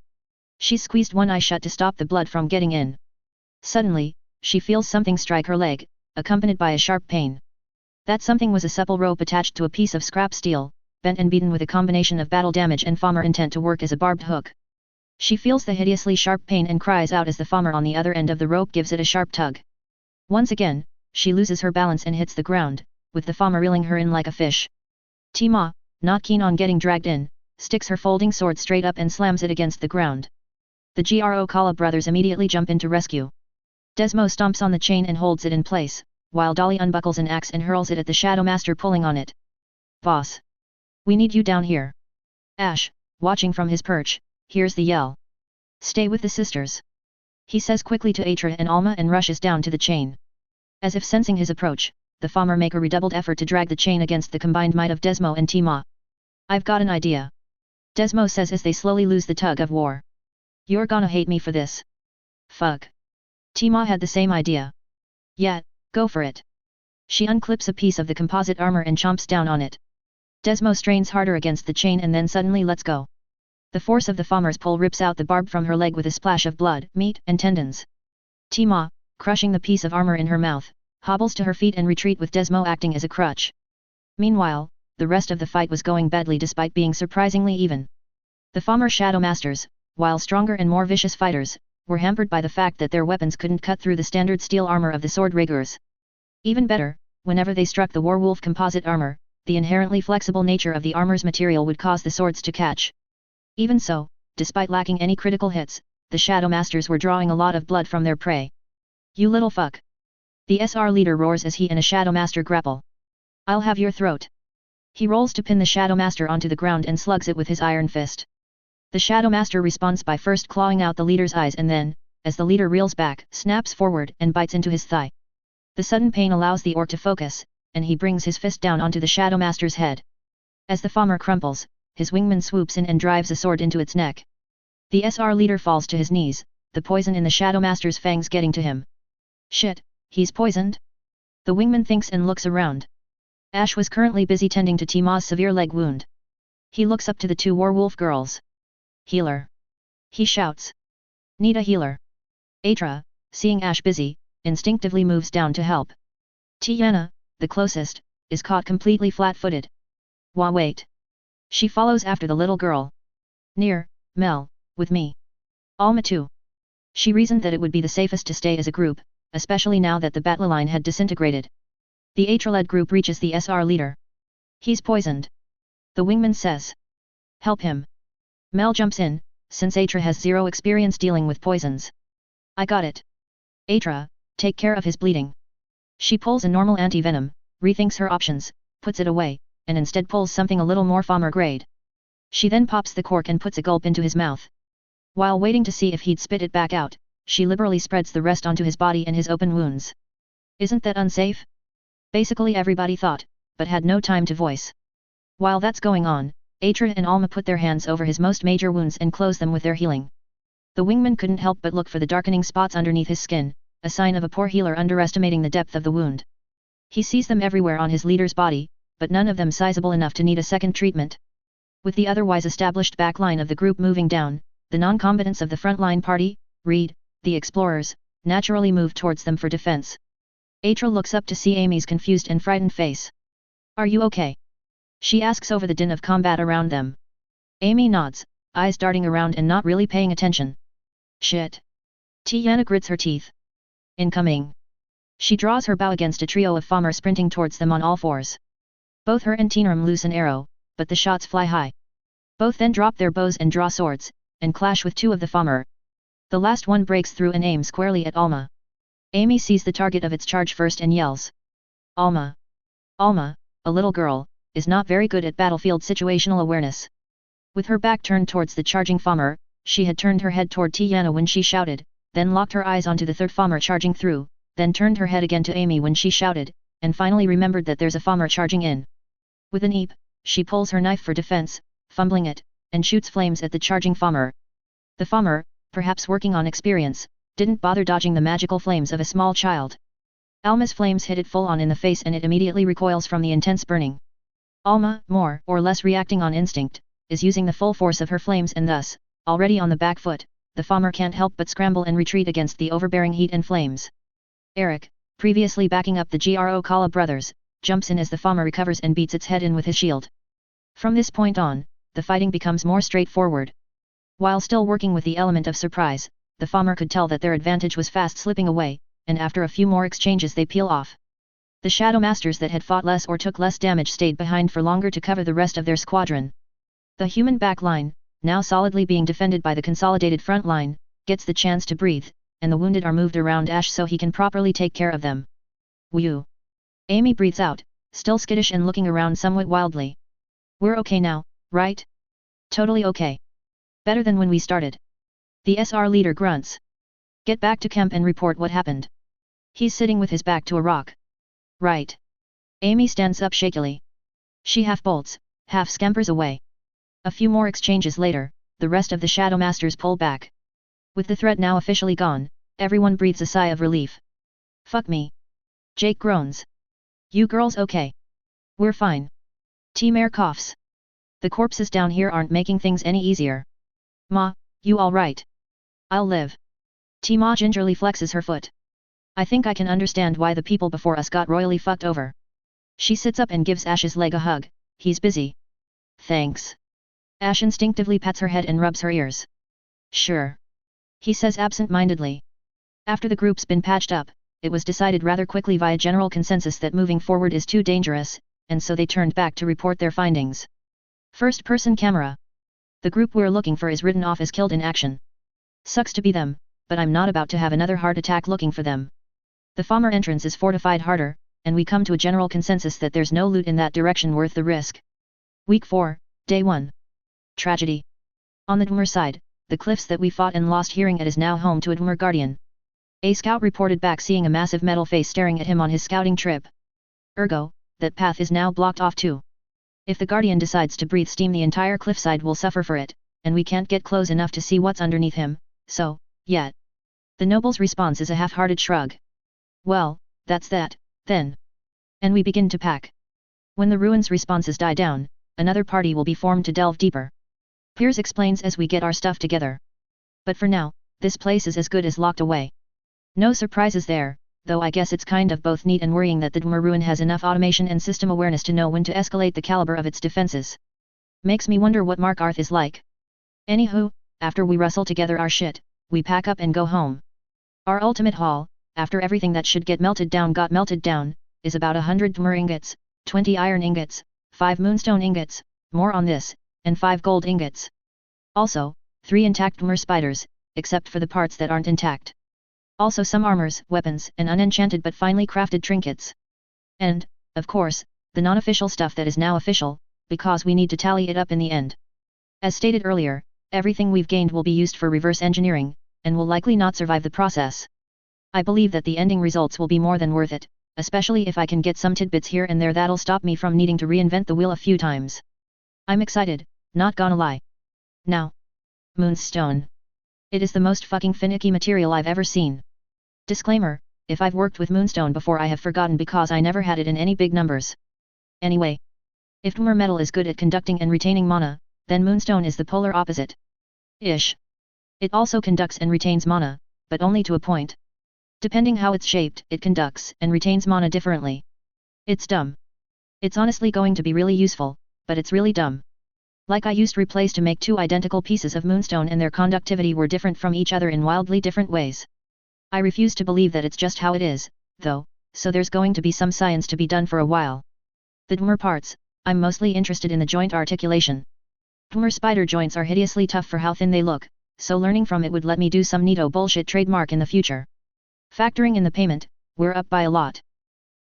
She squeezed one eye shut to stop the blood from getting in. Suddenly, she feels something strike her leg, accompanied by a sharp pain. That something was a supple rope attached to a piece of scrap steel, bent and beaten with a combination of battle damage and farmer intent to work as a barbed hook. She feels the hideously sharp pain and cries out as the farmer on the other end of the rope gives it a sharp tug. Once again, she loses her balance and hits the ground, with the farmer reeling her in like a fish. Tima, not keen on getting dragged in, sticks her folding sword straight up and slams it against the ground. The Gro Kala brothers immediately jump in to rescue. Desmo stomps on the chain and holds it in place, while Dolly unbuckles an axe and hurls it at the Shadowmaster pulling on it. Boss! We need you down here. Ash, watching from his perch, hears the yell. Stay with the sisters. He says quickly to Atra and Alma and rushes down to the chain. As if sensing his approach, the farmer make a redoubled effort to drag the chain against the combined might of Desmo and Tima. I've got an idea. Desmo says as they slowly lose the tug of war. You're gonna hate me for this. Fuck. Tima had the same idea. Yeah, go for it. She unclips a piece of the composite armor and chomps down on it. Desmo strains harder against the chain and then suddenly lets go. The force of the farmer's pull rips out the barb from her leg with a splash of blood, meat, and tendons. Tima, crushing the piece of armor in her mouth, hobbles to her feet and retreat with Desmo acting as a crutch. Meanwhile, the rest of the fight was going badly despite being surprisingly even. The farmer Shadow Masters, while stronger and more vicious fighters, were hampered by the fact that their weapons couldn't cut through the standard steel armor of the sword riggers. Even better, whenever they struck the Warwolf composite armor, the inherently flexible nature of the armor's material would cause the swords to catch. Even so, despite lacking any critical hits, the Shadow Masters were drawing a lot of blood from their prey. You little fuck! The SR leader roars as he and a Shadow Master grapple. I'll have your throat! He rolls to pin the Shadow Master onto the ground and slugs it with his iron fist. The Shadow Master responds by first clawing out the leader's eyes and then, as the leader reels back, snaps forward and bites into his thigh. The sudden pain allows the orc to focus, and he brings his fist down onto the Shadow Master's head. As the farmer crumples, his wingman swoops in and drives a sword into its neck. The SR leader falls to his knees, the poison in the Shadow Master's fangs getting to him. Shit, he's poisoned? The wingman thinks and looks around. Ash was currently busy tending to Tima's severe leg wound. He looks up to the two Warwolf girls. Healer! He shouts. Need a healer. Atra, seeing Ash busy, instinctively moves down to help. Tiana, the closest, is caught completely flat-footed. Wait. She follows after the little girl. Near, Mel, with me. Alma too. She reasoned that it would be the safest to stay as a group, especially now that the battle line had disintegrated. The Atra-led group reaches the SR leader. He's poisoned. The wingman says. Help him. Mel jumps in, since Atra has zero experience dealing with poisons. I got it. Atra, take care of his bleeding. She pulls a normal anti-venom, rethinks her options, puts it away, and instead pulls something a little more farmer grade. She then pops the cork and puts a gulp into his mouth. While waiting to see if he'd spit it back out, she liberally spreads the rest onto his body and his open wounds. Isn't that unsafe? Basically everybody thought, but had no time to voice. While that's going on, Atra and Alma put their hands over his most major wounds and close them with their healing. The wingman couldn't help but look for the darkening spots underneath his skin, a sign of a poor healer underestimating the depth of the wound. He sees them everywhere on his leader's body, but none of them sizable enough to need a second treatment. With the otherwise established backline of the group moving down, the non-combatants of the frontline party, Reed, the explorers, naturally move towards them for defense. Atra looks up to see Amy's confused and frightened face. Are you okay? She asks over the din of combat around them. Amy nods, eyes darting around and not really paying attention. Shit. Tiana grits her teeth. Incoming. She draws her bow against a trio of farmer sprinting towards them on all fours. Both her and Teenram loose an arrow, but the shots fly high. Both then drop their bows and draw swords, and clash with two of the farmer. The last one breaks through and aims squarely at Alma. Amy sees the target of its charge first and yells. Alma. Alma, a little girl, is not very good at battlefield situational awareness. With her back turned towards the charging farmer, she had turned her head toward Tiana when she shouted, then locked her eyes onto the third farmer charging through, then turned her head again to Amy when she shouted, and finally remembered that there's a farmer charging in. With an eep, she pulls her knife for defense, fumbling it, and shoots flames at the charging farmer. The farmer, perhaps working on experience, didn't bother dodging the magical flames of a small child. Alma's flames hit it full on in the face and it immediately recoils from the intense burning. Alma, more or less reacting on instinct, is using the full force of her flames and thus, already on the back foot, the farmer can't help but scramble and retreat against the overbearing heat and flames. Eric, previously backing up the Gro Kala brothers, jumps in as the farmer recovers and beats its head in with his shield. From this point on, the fighting becomes more straightforward. While still working with the element of surprise, the farmer could tell that their advantage was fast slipping away, and after a few more exchanges they peel off. The Shadow Masters that had fought less or took less damage stayed behind for longer to cover the rest of their squadron. The human backline, now solidly being defended by the consolidated front line, gets the chance to breathe, and the wounded are moved around Ash so he can properly take care of them. Whew! Amy breathes out, still skittish and looking around somewhat wildly. We're okay now, right? Totally okay. Better than when we started. The SR leader grunts. Get back to camp and report what happened. He's sitting with his back to a rock. Right. Amy stands up shakily. She half bolts, half scampers away. A few more exchanges later, the rest of the Shadow Masters pull back. With the threat now officially gone, everyone breathes a sigh of relief. Fuck me. Jake groans. You girls okay? We're fine. T-Mare coughs. The corpses down here aren't making things any easier. Ma, you alright? I'll live. T-Ma gingerly flexes her foot. I think I can understand why the people before us got royally fucked over. She sits up and gives Ash's leg a hug. He's busy. Thanks. Ash instinctively pats her head and rubs her ears. Sure. He says absent-mindedly. After the group's been patched up, it was decided rather quickly via general consensus that moving forward is too dangerous, and so they turned back to report their findings. First-person camera. The group we're looking for is written off as killed in action. Sucks to be them, but I'm not about to have another heart attack looking for them. The farmer entrance is fortified harder, and we come to a general consensus that there's no loot in that direction worth the risk. Week 4, Day 1. Tragedy. On the Dwemer side, the cliffs that we fought and lost hearing at is now home to a Dwemer guardian. A scout reported back seeing a massive metal face staring at him on his scouting trip. Ergo, that path is now blocked off too. If the guardian decides to breathe steam, the entire cliffside will suffer for it, and we can't get close enough to see what's underneath him, so, yet. The noble's response is a half-hearted shrug. Well, that's that, then. And we begin to pack. When the ruins' responses die down, another party will be formed to delve deeper. Piers explains as we get our stuff together. But for now, this place is as good as locked away. No surprises there, though I guess it's kind of both neat and worrying that the Dwemer ruin has enough automation and system awareness to know when to escalate the caliber of its defenses. Makes me wonder what Mark Arth is like. Anywho, after we rustle together our shit, we pack up and go home. Our ultimate haul, after everything that should get melted down got melted down, is about 100 Dwemer ingots, 20 iron ingots, 5 moonstone ingots, more on this, and 5 gold ingots. Also, 3 intact Dwemer spiders, except for the parts that aren't intact. Also some armors, weapons, and unenchanted but finely crafted trinkets. And, of course, the non-official stuff that is now official, because we need to tally it up in the end. As stated earlier, everything we've gained will be used for reverse engineering, and will likely not survive the process. I believe that the ending results will be more than worth it, especially if I can get some tidbits here and there that'll stop me from needing to reinvent the wheel a few times. I'm excited, not gonna lie. Now. Moonstone. It is the most fucking finicky material I've ever seen. Disclaimer, if I've worked with moonstone before I have forgotten because I never had it in any big numbers. Anyway. If Dwemer metal is good at conducting and retaining mana, then moonstone is the polar opposite. Ish. It also conducts and retains mana, but only to a point. Depending how it's shaped, it conducts and retains mana differently. It's dumb. It's honestly going to be really useful, but it's really dumb. Like I used replace to make 2 identical pieces of moonstone and their conductivity were different from each other in wildly different ways. I refuse to believe that it's just how it is, though, so there's going to be some science to be done for a while. The Dwemer parts, I'm mostly interested in the joint articulation. Dwemer spider joints are hideously tough for how thin they look, so learning from it would let me do some neato bullshit trademark in the future. Factoring in the payment, we're up by a lot.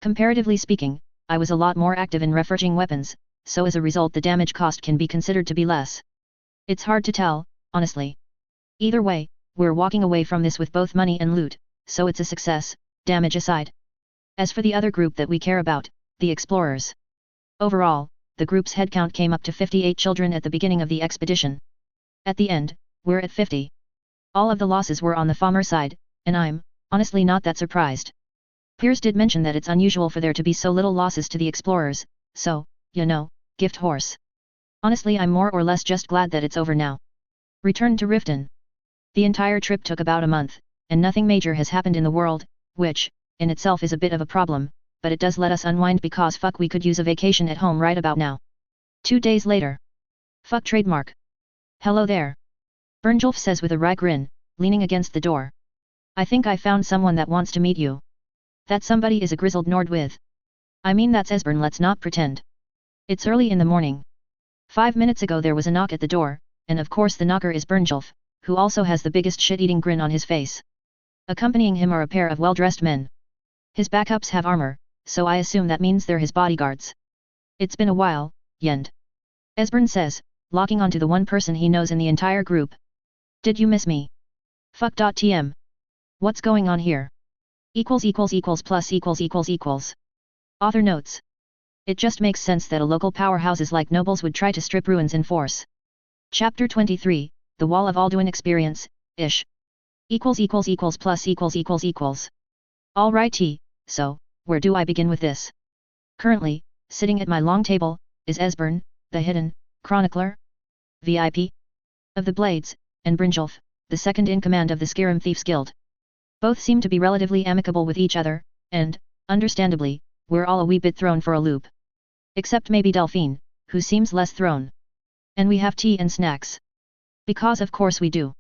Comparatively speaking, I was a lot more active in reforging weapons, so as a result the damage cost can be considered to be less. It's hard to tell, honestly. Either way, we're walking away from this with both money and loot, so it's a success, damage aside. As for the other group that we care about, the explorers. Overall, the group's headcount came up to 58 children at the beginning of the expedition. At the end, we're at 50. All of the losses were on the farmer side, and I'm, honestly not that surprised. Piers did mention that it's unusual for there to be so little losses to the explorers, so, you know, gift horse. Honestly I'm more or less just glad that it's over now. Return to Riften. The entire trip took about a month, and nothing major has happened in the world, which, in itself is a bit of a problem, but it does let us unwind because fuck we could use a vacation at home right about now. 2 days later. Fuck trademark. Hello there. Bernjulf says with a wry grin, leaning against the door. I think I found someone that wants to meet you. That somebody is a grizzled Nord with. I mean that's Esbern, let's not pretend. It's early in the morning. 5 minutes ago there was a knock at the door, and of course the knocker is Bernjulf, who also has the biggest shit-eating grin on his face. Accompanying him are a pair of well-dressed men. His backups have armor, so I assume that means they're his bodyguards. It's been a while, Yend. Esbern says, locking onto the one person he knows in the entire group. Did you miss me? Fuck.tm. What's going on here? =+=+===. Author notes. It just makes sense that a local powerhouses like nobles would try to strip ruins in force. Chapter 23, The Wall of Alduin Experience, ish. == Alrighty, so, where do I begin with this? Currently, sitting at my long table, is Esbern, the hidden chronicler, VIP of the Blades, and Brynjolf, the second in command of the Skyrim Thieves Guild. Both seem to be relatively amicable with each other, and, understandably, we're all a wee bit thrown for a loop. Except maybe Delphine, who seems less thrown. And we have tea and snacks. Because of course we do.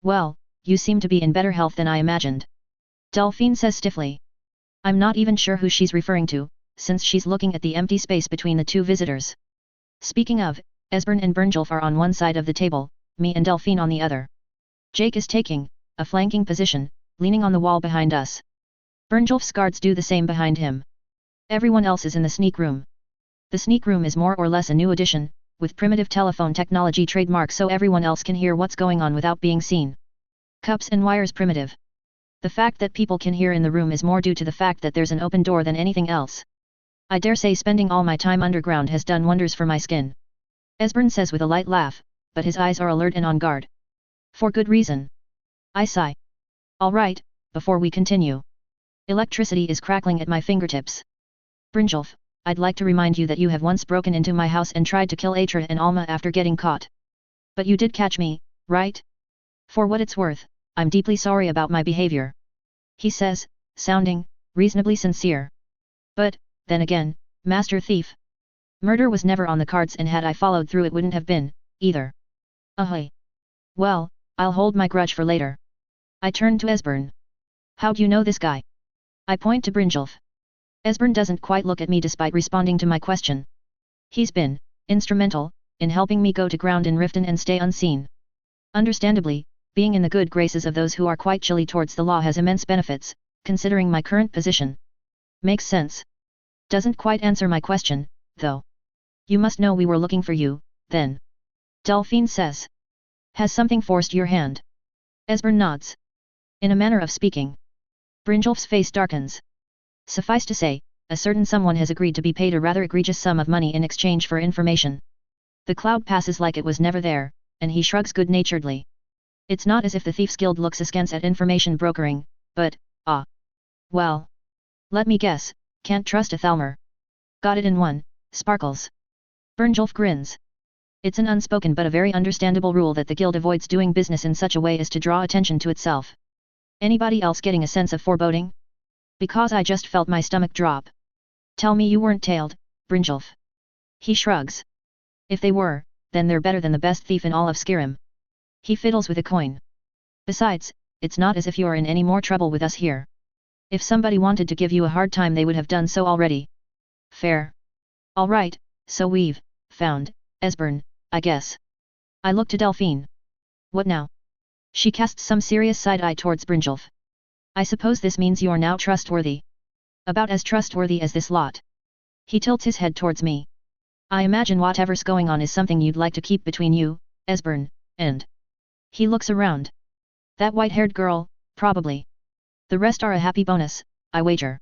Well, you seem to be in better health than I imagined. Delphine says stiffly. I'm not even sure who she's referring to, since she's looking at the empty space between the two visitors. Speaking of, Esbern and Brynjolf are on one side of the table, me and Delphine on the other. Jake is taking a flanking position, leaning on the wall behind us. Brynjolf's guards do the same behind him. Everyone else is in the sneak room. The sneak room is more or less a new addition, with primitive telephone technology trademark so everyone else can hear what's going on without being seen. Cups and wires primitive. The fact that people can hear in the room is more due to the fact that there's an open door than anything else. I dare say spending all my time underground has done wonders for my skin. Esbern says with a light laugh, but his eyes are alert and on guard. For good reason. I sigh. Alright, before we continue. Electricity is crackling at my fingertips. Brynjolf, I'd like to remind you that you have once broken into my house and tried to kill Atra and Alma after getting caught. But you did catch me, right? For what it's worth, I'm deeply sorry about my behavior. He says, sounding reasonably sincere. But, then again, Master Thief. Murder was never on the cards, and had I followed through it wouldn't have been, either. Ahoy. Well, I'll hold my grudge for later. I turn to Esbern. How do you know this guy? I point to Brynjolf. Esbern doesn't quite look at me despite responding to my question. He's been instrumental in helping me go to ground in Riften and stay unseen. Understandably, being in the good graces of those who are quite chilly towards the law has immense benefits, considering my current position. Makes sense. Doesn't quite answer my question, though. You must know we were looking for you, then. Delphine says. Has something forced your hand? Esbern nods. In a manner of speaking. Brynjolf's face darkens. Suffice to say, a certain someone has agreed to be paid a rather egregious sum of money in exchange for information. The cloud passes like it was never there, and he shrugs good-naturedly. It's not as if the Thieves Guild looks askance at information brokering, but, well. Let me guess, can't trust a Thalmor. Got it in one, Sparkles. Brynjolf grins. It's an unspoken but a very understandable rule that the guild avoids doing business in such a way as to draw attention to itself. Anybody else getting a sense of foreboding? Because I just felt my stomach drop. Tell me you weren't tailed, Brynjolf. He shrugs. If they were, then they're better than the best thief in all of Skyrim. He fiddles with a coin. Besides, it's not as if you're in any more trouble with us here. If somebody wanted to give you a hard time they would have done so already. Fair. Alright, so we've found Esbern, I guess. I look to Delphine. What now? She casts some serious side-eye towards Brynjolf. I suppose this means you're now trustworthy. About as trustworthy as this lot. He tilts his head towards me. I imagine whatever's going on is something you'd like to keep between you, Esbern, and... He looks around. That white-haired girl, probably. The rest are a happy bonus, I wager.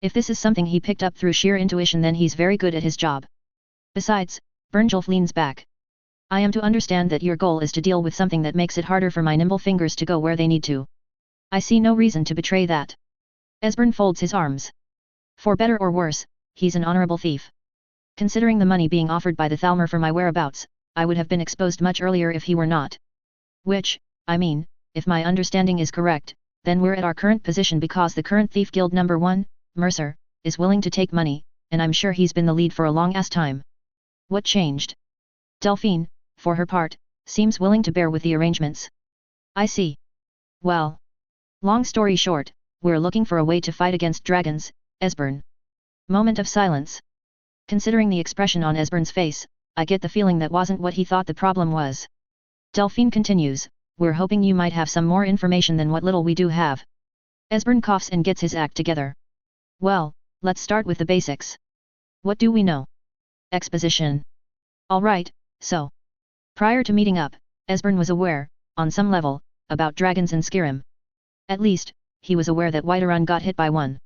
If this is something he picked up through sheer intuition, then he's very good at his job. Besides, Brynjolf leans back. I am to understand that your goal is to deal with something that makes it harder for my nimble fingers to go where they need to. I see no reason to betray that. Esbern folds his arms. For better or worse, he's an honorable thief. Considering the money being offered by the Thalmor for my whereabouts, I would have been exposed much earlier if he were not. Which, I mean, if my understanding is correct, then we're at our current position because the current Thief Guild number 1, Mercer, is willing to take money, and I'm sure he's been the lead for a long-ass time. What changed? Delphine, for her part, seems willing to bear with the arrangements. I see. Well. Long story short, we're looking for a way to fight against dragons, Esbern. Moment of silence. Considering the expression on Esbern's face, I get the feeling that wasn't what he thought the problem was. Delphine continues, we're hoping you might have some more information than what little we do have. Esbern coughs and gets his act together. Well, let's start with the basics. What do we know? Exposition. Alright, so. Prior to meeting up, Esbern was aware, on some level, about dragons in Skyrim. At least, he was aware that Whiterun got hit by one.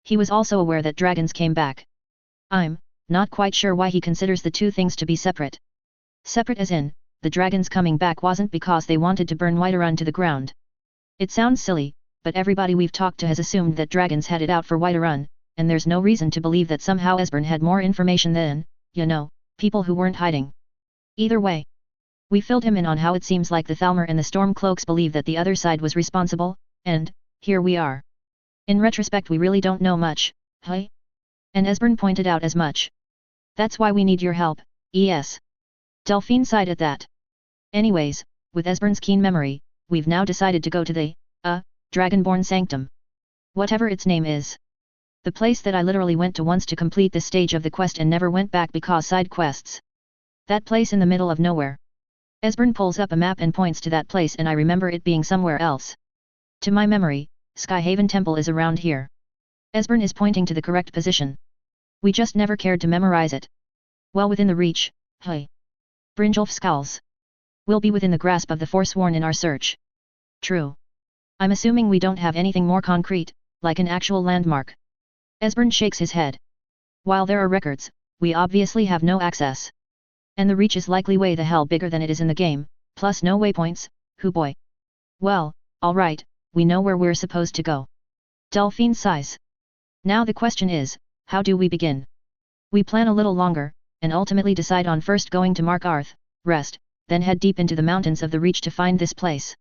He was also aware that dragons came back. I'm not quite sure why he considers the two things to be separate. Separate as in, the dragons coming back wasn't because they wanted to burn Whiterun to the ground. It sounds silly, but everybody we've talked to has assumed that dragons had it out for Whiterun, and there's no reason to believe that somehow Esbern had more information than, people who weren't hiding. Either way, we filled him in on how it seems like the Thalmor and the Stormcloaks believe that the other side was responsible, and, here we are. In retrospect we really don't know much, hey? And Esbern pointed out as much. That's why we need your help, yes. Delphine sighed at that. Anyways, with Esbern's keen memory, we've now decided to go to the, Dragonborn Sanctum. Whatever its name is. The place that I literally went to once to complete this stage of the quest and never went back because side quests. That place in the middle of nowhere. Esbern pulls up a map and points to that place and I remember it being somewhere else. To my memory, Skyhaven Temple is around here. Esbern is pointing to the correct position. We just never cared to memorize it. Well within the reach, hey. Brynjolf scowls. We'll be within the grasp of the Forsworn in our search. True. I'm assuming we don't have anything more concrete, like an actual landmark. Esbern shakes his head. While there are records, we obviously have no access. And the reach is likely way the hell bigger than it is in the game, plus no waypoints, hoo boy. Well, alright, we know where we're supposed to go. Delphine sighs. Now the question is, how do we begin? We plan a little longer, and ultimately decide on first going to Markarth, rest, then head deep into the mountains of the Reach to find this place.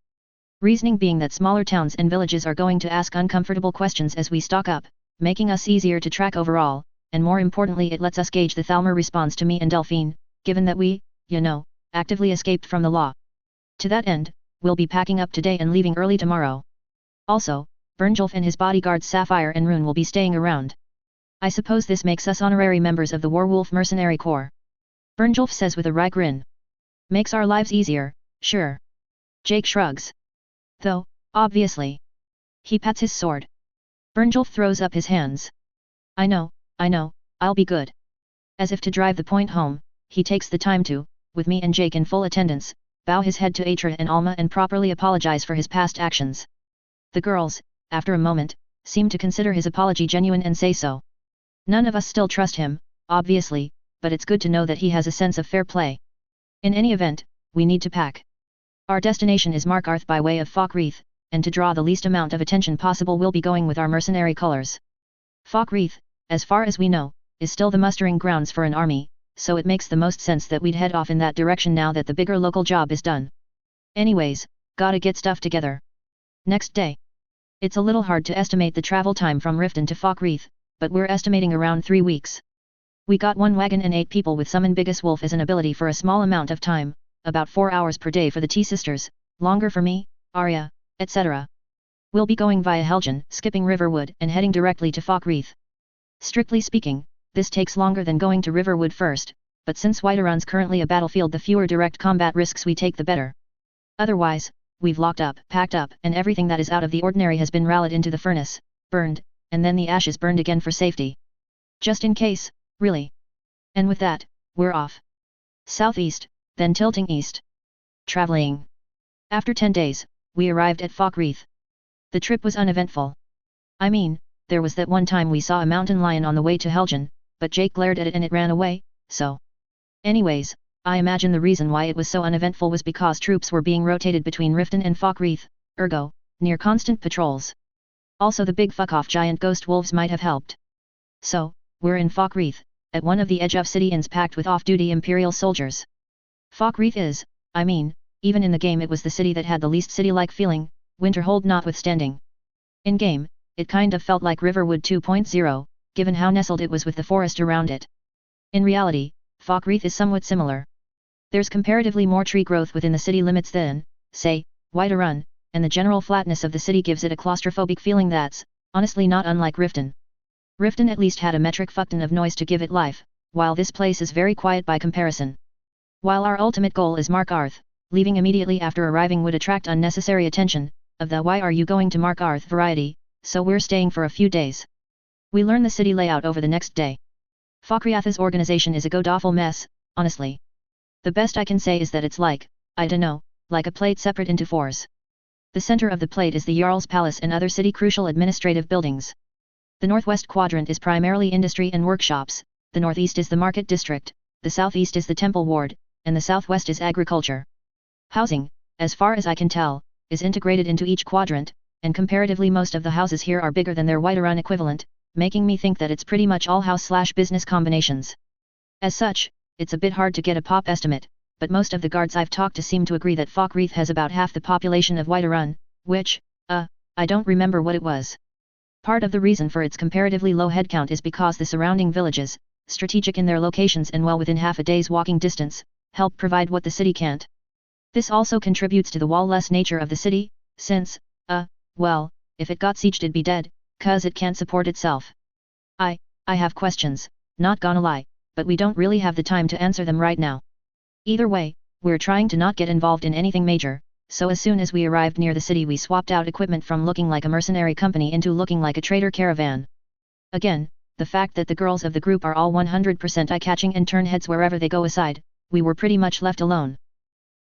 Reasoning being that smaller towns and villages are going to ask uncomfortable questions as we stock up, making us easier to track overall, and more importantly it lets us gauge the Thalmor response to me and Delphine, given that we, actively escaped from the law. To that end, we'll be packing up today and leaving early tomorrow. Also, Brynjolf and his bodyguards Sapphire and Rune will be staying around. I suppose this makes us honorary members of the Warwolf Mercenary Corps. Brynjolf says with a wry grin. Makes our lives easier, sure. Jake shrugs. Though, obviously. He pats his sword. Brynjolf throws up his hands. I know, I'll be good. As if to drive the point home, he takes the time to, with me and Jake in full attendance, bow his head to Atra and Alma and properly apologize for his past actions. The girls, after a moment, seem to consider his apology genuine and say so. None of us still trust him, obviously, but it's good to know that he has a sense of fair play. In any event, we need to pack. Our destination is Markarth by way of Falkreath, and to draw the least amount of attention possible we'll be going with our mercenary colors. Falkreath, as far as we know, is still the mustering grounds for an army, so it makes the most sense that we'd head off in that direction now that the bigger local job is done. Anyways, gotta get stuff together. Next day. It's a little hard to estimate the travel time from Riften to Falkreath, but we're estimating around 3 weeks. We got 1 wagon and 8 people with summon Biggest Wolf as an ability for a small amount of time, about 4 hours per day for the T-Sisters, longer for me, Arya, etc. We'll be going via Helgen, skipping Riverwood and heading directly to Falkreath. Strictly speaking, this takes longer than going to Riverwood first, but since Whiterun's currently a battlefield the fewer direct combat risks we take the better. Otherwise, we've locked up, packed up, and everything that is out of the ordinary has been rallied into the furnace, burned, and then the ashes burned again for safety. Just in case, really. And with that, we're off. Southeast, then tilting east. Traveling. After 10 days, we arrived at Falkreath. The trip was uneventful. I mean, there was that one time we saw a mountain lion on the way to Helgen, but Jake glared at it and it ran away, so. Anyways, I imagine the reason why it was so uneventful was because troops were being rotated between Riften and Falkreath, ergo, near constant patrols. Also the big fuck-off giant ghost wolves might have helped. So, we're in Falkreath, at one of the edge of city inns packed with off-duty Imperial soldiers. Falkreath is, even in the game it was the city that had the least city-like feeling, Winterhold notwithstanding. In-game, it kind of felt like Riverwood 2.0, given how nestled it was with the forest around it. In reality, Falkreath is somewhat similar. There's comparatively more tree growth within the city limits than, say, Whiterun, and the general flatness of the city gives it a claustrophobic feeling that's, honestly not unlike Riften. Riften at least had a metric fuckton of noise to give it life, while this place is very quiet by comparison. While our ultimate goal is Markarth, leaving immediately after arriving would attract unnecessary attention, of the why are you going to Markarth variety, so we're staying for a few days. We learn the city layout over the next day. Falkreath's organization is a god-awful mess, honestly. The best I can say is that it's like, I dunno, like a plate separate into 4s. The center of the plate is the Jarl's Palace and other city-crucial administrative buildings. The northwest quadrant is primarily industry and workshops, the northeast is the market district, the southeast is the temple ward, and the southwest is agriculture. Housing, as far as I can tell, is integrated into each quadrant, and comparatively most of the houses here are bigger than their Whiterun equivalent, making me think that it's pretty much all house/business combinations. As such, it's a bit hard to get a pop estimate, but most of the guards I've talked to seem to agree that Falkreath has about half the population of Whiterun, which, I don't remember what it was. Part of the reason for its comparatively low headcount is because the surrounding villages, strategic in their locations and well within half a day's walking distance, help provide what the city can't. This also contributes to the wall-less nature of the city, since, well, if it got sieged it'd be dead, 'cause it can't support itself. I have questions, not gonna lie, but we don't really have the time to answer them right now. Either way, we're trying to not get involved in anything major, so as soon as we arrived near the city we swapped out equipment from looking like a mercenary company into looking like a trader caravan. Again, the fact that the girls of the group are all 100% eye-catching and turn heads wherever they go aside, we were pretty much left alone.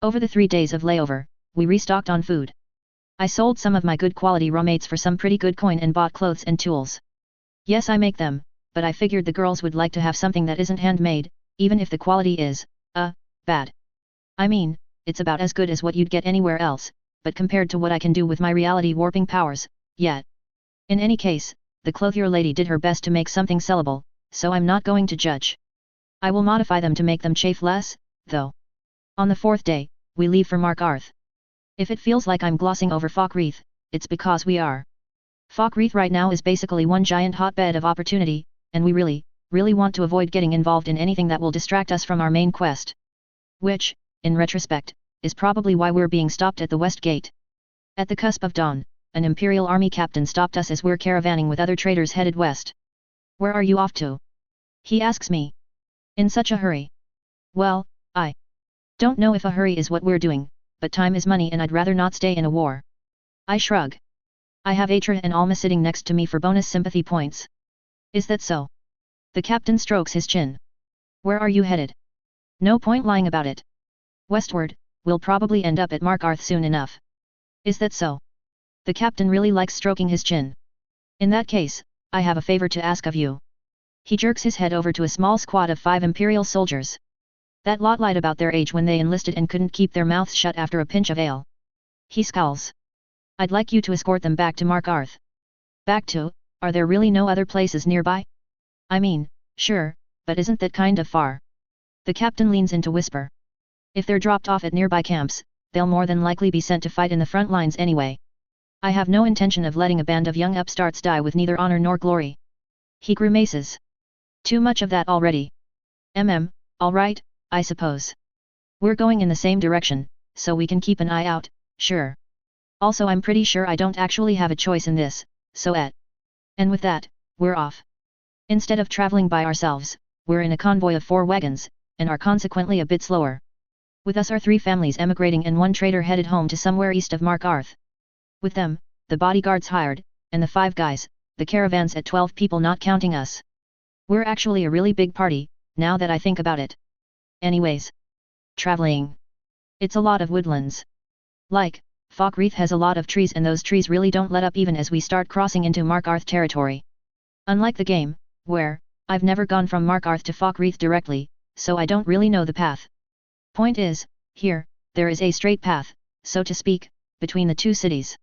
Over the 3 days of layover, we restocked on food. I sold some of my good quality raw mates for some pretty good coin and bought clothes and tools. Yes, I make them, but I figured the girls would like to have something that isn't handmade, even if the quality is, bad. I mean, it's about as good as what you'd get anywhere else, but compared to what I can do with my reality warping powers, yet. In any case, the clothier lady did her best to make something sellable, so I'm not going to judge. I will modify them to make them chafe less, though. On the 4th day, we leave for Markarth. If it feels like I'm glossing over Falkreath, it's because we are. Falkreath right now is basically one giant hotbed of opportunity, and we really want to avoid getting involved in anything that will distract us from our main quest. Which, in retrospect, is probably why we're being stopped at the West Gate. At the cusp of dawn, an Imperial Army captain stopped us as we're caravanning with other traders headed west. "Where are you off to?" he asks me. "In such a hurry?" "Well, I don't know if a hurry is what we're doing, but time is money and I'd rather not stay in a war." I shrug. I have Atra and Alma sitting next to me for bonus sympathy points. "Is that so?" The captain strokes his chin. "Where are you headed?" "No point lying about it. Westward, we'll probably end up at Markarth soon enough." "Is that so?" The captain really likes stroking his chin. "In that case, I have a favor to ask of you." He jerks his head over to a small squad of 5 Imperial soldiers. That lot lied about their age when they enlisted and couldn't keep their mouths shut after a pinch of ale. He scowls. "I'd like you to escort them back to Markarth." "Back to? Are there really no other places nearby?" "I mean, sure, but isn't that kind of far?" The captain leans in to whisper. "If they're dropped off at nearby camps, they'll more than likely be sent to fight in the front lines anyway. I have no intention of letting a band of young upstarts die with neither honor nor glory." He grimaces. "Too much of that already." All right, I suppose. We're going in the same direction, so we can keep an eye out, sure. Also I'm pretty sure I don't actually have a choice in this, so And with that, we're off. Instead of traveling by ourselves, we're in a convoy of 4 wagons, and are consequently a bit slower. With us are 3 families emigrating and 1 trader headed home to somewhere east of Markarth. With them, the bodyguards hired, and the 5 guys, the caravan's at 12 people not counting us. We're actually a really big party, now that I think about it. Anyways. Traveling. It's a lot of woodlands. Like, Falkreath has a lot of trees and those trees really don't let up even as we start crossing into Markarth territory. Unlike the game, where, I've never gone from Markarth to Falkreath directly, so I don't really know the path. Point is, here, there is a straight path, so to speak, between the 2 cities.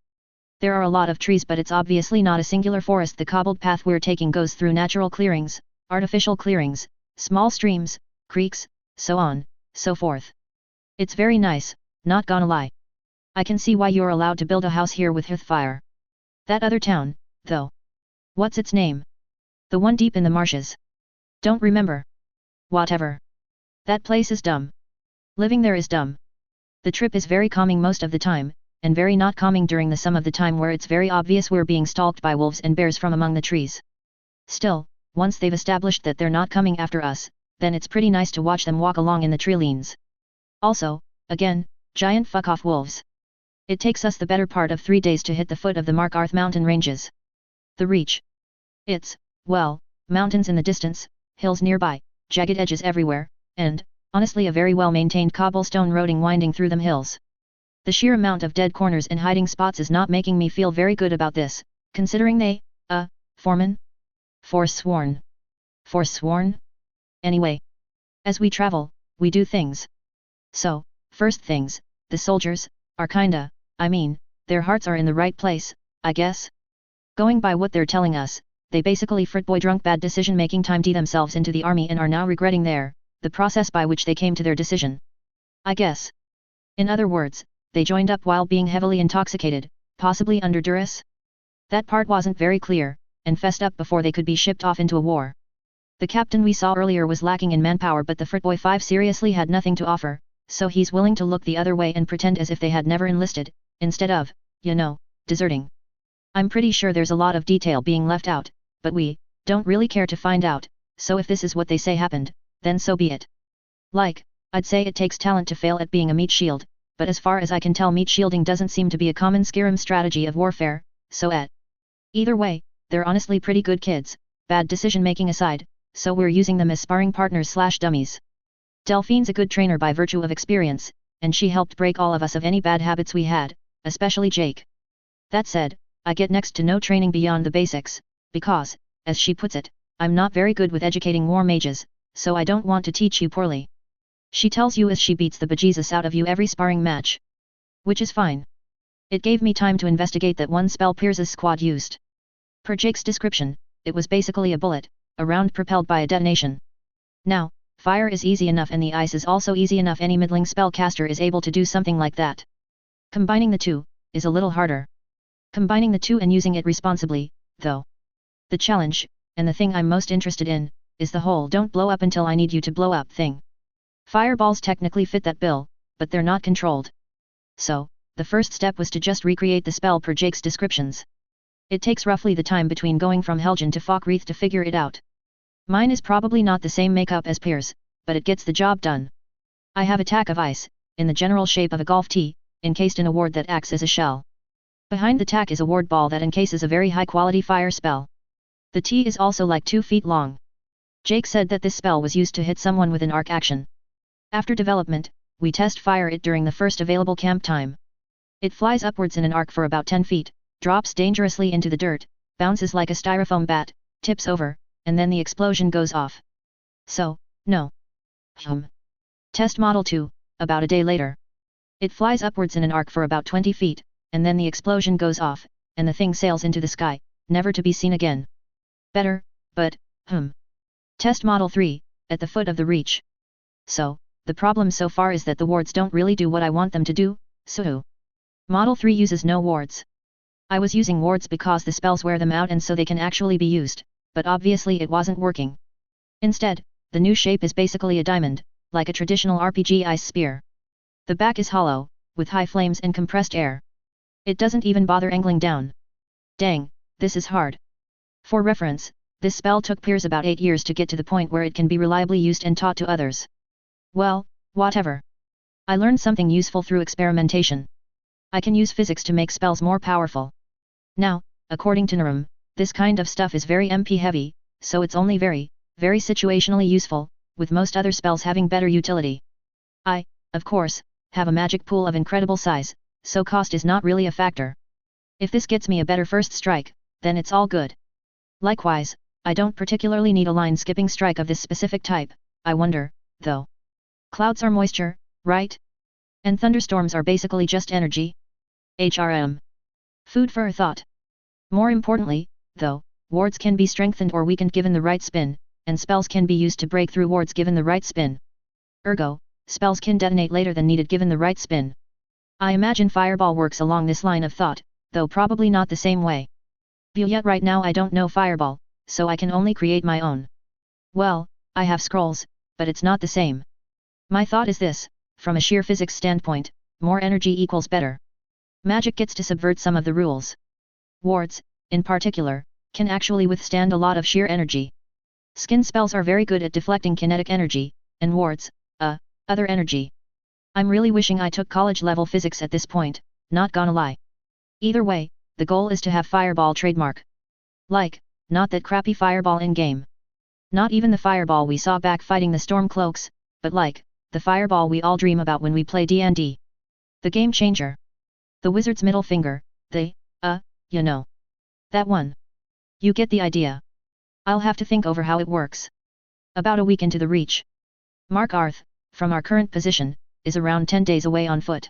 There are a lot of trees but it's obviously not a singular forest. The cobbled path we're taking goes through natural clearings, artificial clearings, small streams, creeks, so on, so forth. It's very nice, not gonna lie. I can see why you're allowed to build a house here with Hearthfire. That other town, though. What's its name? The one deep in the marshes. Don't remember. Whatever. That place is dumb. Living there is dumb. The trip is very calming most of the time, and very not calming during the some of the time where it's very obvious we're being stalked by wolves and bears from among the trees. Still, once they've established that they're not coming after us, then it's pretty nice to watch them walk along in the treelines. Also, again, giant fuck-off wolves. It takes us the better part of 3 days to hit the foot of the Markarth mountain ranges. The Reach. It's, well, mountains in the distance, hills nearby, jagged edges everywhere, and, honestly a very well-maintained cobblestone roading winding through them hills. The sheer amount of dead corners and hiding spots is not making me feel very good about this, considering they, foreman? Forsworn. Forsworn? Anyway. As we travel, we do things. So, first things, the soldiers, are their hearts are in the right place, I guess. Going by what they're telling us, they basically fritboy drunk bad decision making timed themselves into the army and are now regretting the process by which they came to their decision. I guess. In other words, they joined up while being heavily intoxicated, possibly under duress? That part wasn't very clear, and fessed up before they could be shipped off into a war. The captain we saw earlier was lacking in manpower, but the Fritboy 5 seriously had nothing to offer, so he's willing to look the other way and pretend as if they had never enlisted, instead of, deserting. I'm pretty sure there's a lot of detail being left out, but we don't really care to find out, so if this is what they say happened, then so be it. I'd say it takes talent to fail at being a meat shield, but as far as I can tell, meat shielding doesn't seem to be a common Skyrim strategy of warfare, so either way, they're honestly pretty good kids, bad decision making aside, so we're using them as sparring partners/dummies. Delphine's a good trainer by virtue of experience, and she helped break all of us of any bad habits we had, especially Jake. That said, I get next to no training beyond the basics, because, as she puts it, I'm not very good with educating war mages, so I don't want to teach you poorly. She tells you as she beats the bejesus out of you every sparring match. Which is fine. It gave me time to investigate that one spell Pierce's squad used. Per Jake's description, it was basically a bullet, a round propelled by a detonation. Now, fire is easy enough and the ice is also easy enough. Any middling spellcaster is able to do something like that. Combining the two is a little harder. Combining the two and using it responsibly, though. The challenge, and the thing I'm most interested in, is the whole "don't blow up until I need you to blow up" thing. Fireballs technically fit that bill, but they're not controlled. So, the first step was to just recreate the spell per Jake's descriptions. It takes roughly the time between going from Helgen to Falkreath to figure it out. Mine is probably not the same makeup as Pierce, but it gets the job done. I have a tack of ice, in the general shape of a golf tee, encased in a ward that acts as a shell. Behind the tack is a ward ball that encases a very high-quality fire spell. The tee is also like 2 feet long. Jake said that this spell was used to hit someone with an arc action. After development, we test fire it during the first available camp time. It flies upwards in an arc for about 10 feet, drops dangerously into the dirt, bounces like a styrofoam bat, tips over, and then the explosion goes off. So, no. Test Model 2, about a day later. It flies upwards in an arc for about 20 feet, and then the explosion goes off, and the thing sails into the sky, never to be seen again. Better, but, Test Model 3, at the foot of the reach. So, the problem so far is that the wards don't really do what I want them to do, so Model 3 uses no wards. I was using wards because the spells wear them out and so they can actually be used, but obviously it wasn't working. Instead, the new shape is basically a diamond, like a traditional RPG ice spear. The back is hollow, with high flames and compressed air. It doesn't even bother angling down. Dang, this is hard. For reference, this spell took Piers about 8 years to get to the point where it can be reliably used and taught to others. Well, whatever. I learned something useful through experimentation. I can use physics to make spells more powerful. Now, according to Narum, this kind of stuff is very MP heavy, so it's only very, very situationally useful, with most other spells having better utility. I, of course, have a magic pool of incredible size, so cost is not really a factor. If this gets me a better first strike, then it's all good. Likewise, I don't particularly need a line-skipping strike of this specific type, I wonder, though. Clouds are moisture, right? And thunderstorms are basically just energy. HRM. Food for thought. More importantly, though, wards can be strengthened or weakened given the right spin, and spells can be used to break through wards given the right spin. Ergo, spells can detonate later than needed given the right spin. I imagine Fireball works along this line of thought, though probably not the same way. But yet right now I don't know Fireball, so I can only create my own. Well, I have scrolls, but it's not the same. My thought is this, from a sheer physics standpoint, more energy equals better. Magic gets to subvert some of the rules. Wards, in particular, can actually withstand a lot of sheer energy. Skin spells are very good at deflecting kinetic energy, and wards, other energy. I'm really wishing I took college-level physics at this point, not gonna lie. Either way, the goal is to have Fireball trademark. Not that crappy Fireball in-game. Not even the Fireball we saw back fighting the Stormcloaks, but the Fireball we all dream about when we play D&D. The game changer. The wizard's middle finger, that one. You get the idea. I'll have to think over how it works. About a week into the reach. Mark Arth, from our current position, is around 10 days away on foot.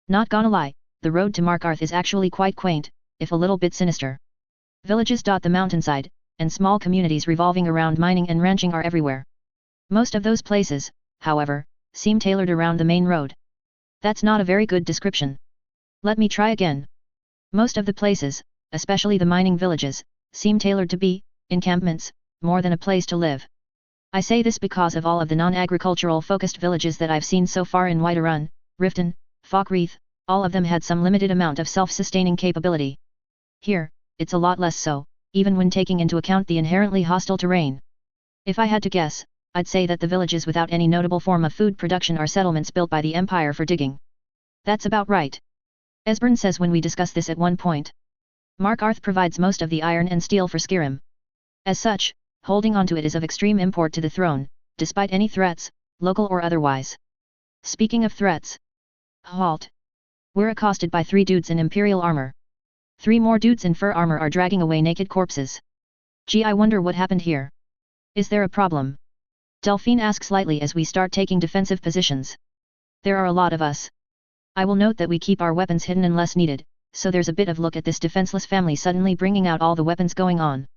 Not gonna lie, the road to Markarth is actually quite quaint, if a little bit sinister. Villages dot the mountainside, and small communities revolving around mining and ranching are everywhere. Most of those places, however, seem tailored around the main road. That's not a very good description. Let me try again. Most of the places, especially the mining villages, seem tailored to be encampments, more than a place to live. I say this because of all of the non-agricultural focused villages that I've seen so far in Whiterun, Riften, Falkreath, all of them had some limited amount of self-sustaining capability. Here, it's a lot less so, even when taking into account the inherently hostile terrain. If I had to guess, I'd say that the villages without any notable form of food production are settlements built by the Empire for digging. That's about right. Esbern says when we discuss this at one point. Markarth provides most of the iron and steel for Skyrim. As such, holding onto it is of extreme import to the throne, despite any threats, local or otherwise. Speaking of threats. Halt. We're accosted by 3 dudes in Imperial armor. 3 more dudes in fur armor are dragging away naked corpses. Gee, I wonder what happened here. Is there a problem? Delphine asks lightly as we start taking defensive positions. There are a lot of us. I will note that we keep our weapons hidden unless needed, so there's a bit of look at this defenseless family suddenly bringing out all the weapons going on.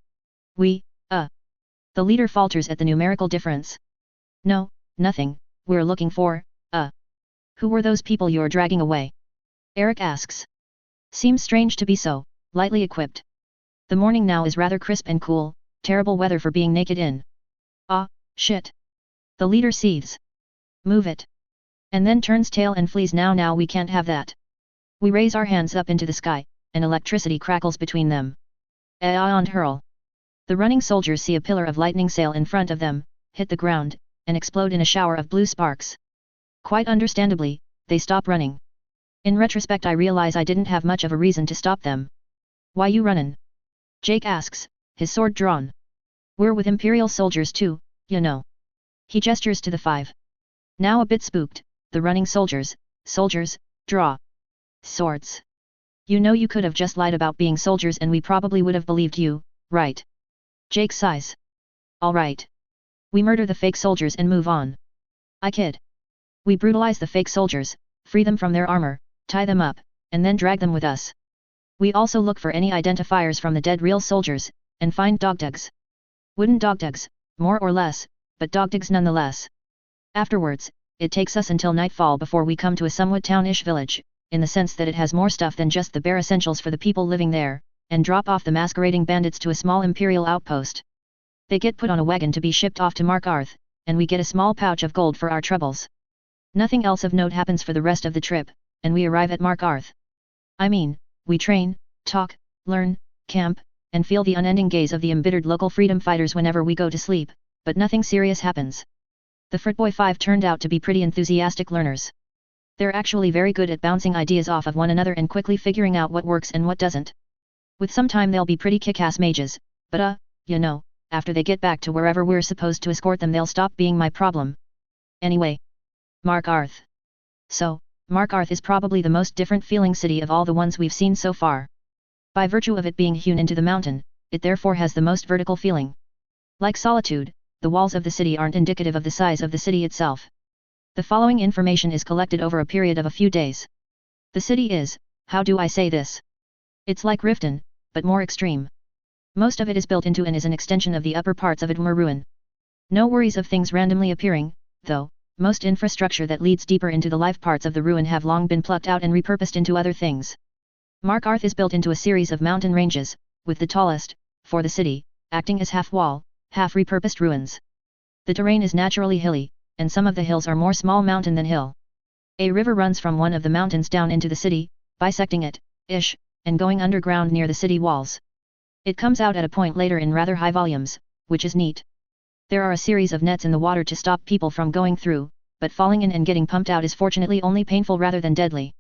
The leader falters at the numerical difference. No, nothing, we're looking for, Who were those people you're dragging away? Eric asks. Seems strange to be so, lightly equipped. The morning now is rather crisp and cool, terrible weather for being naked in. Ah, shit. The leader seethes. Move it. And then turns tail and flees. Now we can't have that. We raise our hands up into the sky, and electricity crackles between them. And hurl. The running soldiers see a pillar of lightning sail in front of them, hit the ground, and explode in a shower of blue sparks. Quite understandably, they stop running. In retrospect I realize I didn't have much of a reason to stop them. Why you runnin'? Jake asks, his sword drawn. We're with Imperial soldiers too, you know. He gestures to the 5. Now a bit spooked, the running soldiers, draw swords. You know you could have just lied about being soldiers and we probably would have believed you, right? Jake sighs. Alright. We murder the fake soldiers and move on. I kid. We brutalize the fake soldiers, free them from their armor, tie them up, and then drag them with us. We also look for any identifiers from the dead real soldiers, and find dogtags. Wooden dogtags, more or less, but dogtags nonetheless. Afterwards, it takes us until nightfall before we come to a somewhat townish village, in the sense that it has more stuff than just the bare essentials for the people living there, and drop off the masquerading bandits to a small Imperial outpost. They get put on a wagon to be shipped off to Markarth, and we get a small pouch of gold for our troubles. Nothing else of note happens for the rest of the trip, and we arrive at Markarth. I mean, we train, talk, learn, camp, and feel the unending gaze of the embittered local freedom fighters whenever we go to sleep, but nothing serious happens. The Fritboy 5 turned out to be pretty enthusiastic learners. They're actually very good at bouncing ideas off of one another and quickly figuring out what works and what doesn't. With some time they'll be pretty kick-ass mages, but you know, after they get back to wherever we're supposed to escort them they'll stop being my problem. Anyway. Markarth. So, Markarth is probably the most different feeling city of all the ones we've seen so far. By virtue of it being hewn into the mountain, it therefore has the most vertical feeling. Like Solitude, the walls of the city aren't indicative of the size of the city itself. The following information is collected over a period of a few days. The city is, how do I say this? It's like Riften, but more extreme. Most of it is built into and is an extension of the upper parts of Idmar ruin. No worries of things randomly appearing, though. Most infrastructure that leads deeper into the life parts of the ruin have long been plucked out and repurposed into other things. Markarth is built into a series of mountain ranges, with the tallest, for the city, acting as half-wall, half-repurposed ruins. The terrain is naturally hilly, and some of the hills are more small mountain than hill. A river runs from one of the mountains down into the city, bisecting it, and going underground near the city walls. It comes out at a point later in rather high volumes, which is neat. There are a series of nets in the water to stop people from going through, but falling in and getting pumped out is fortunately only painful rather than deadly.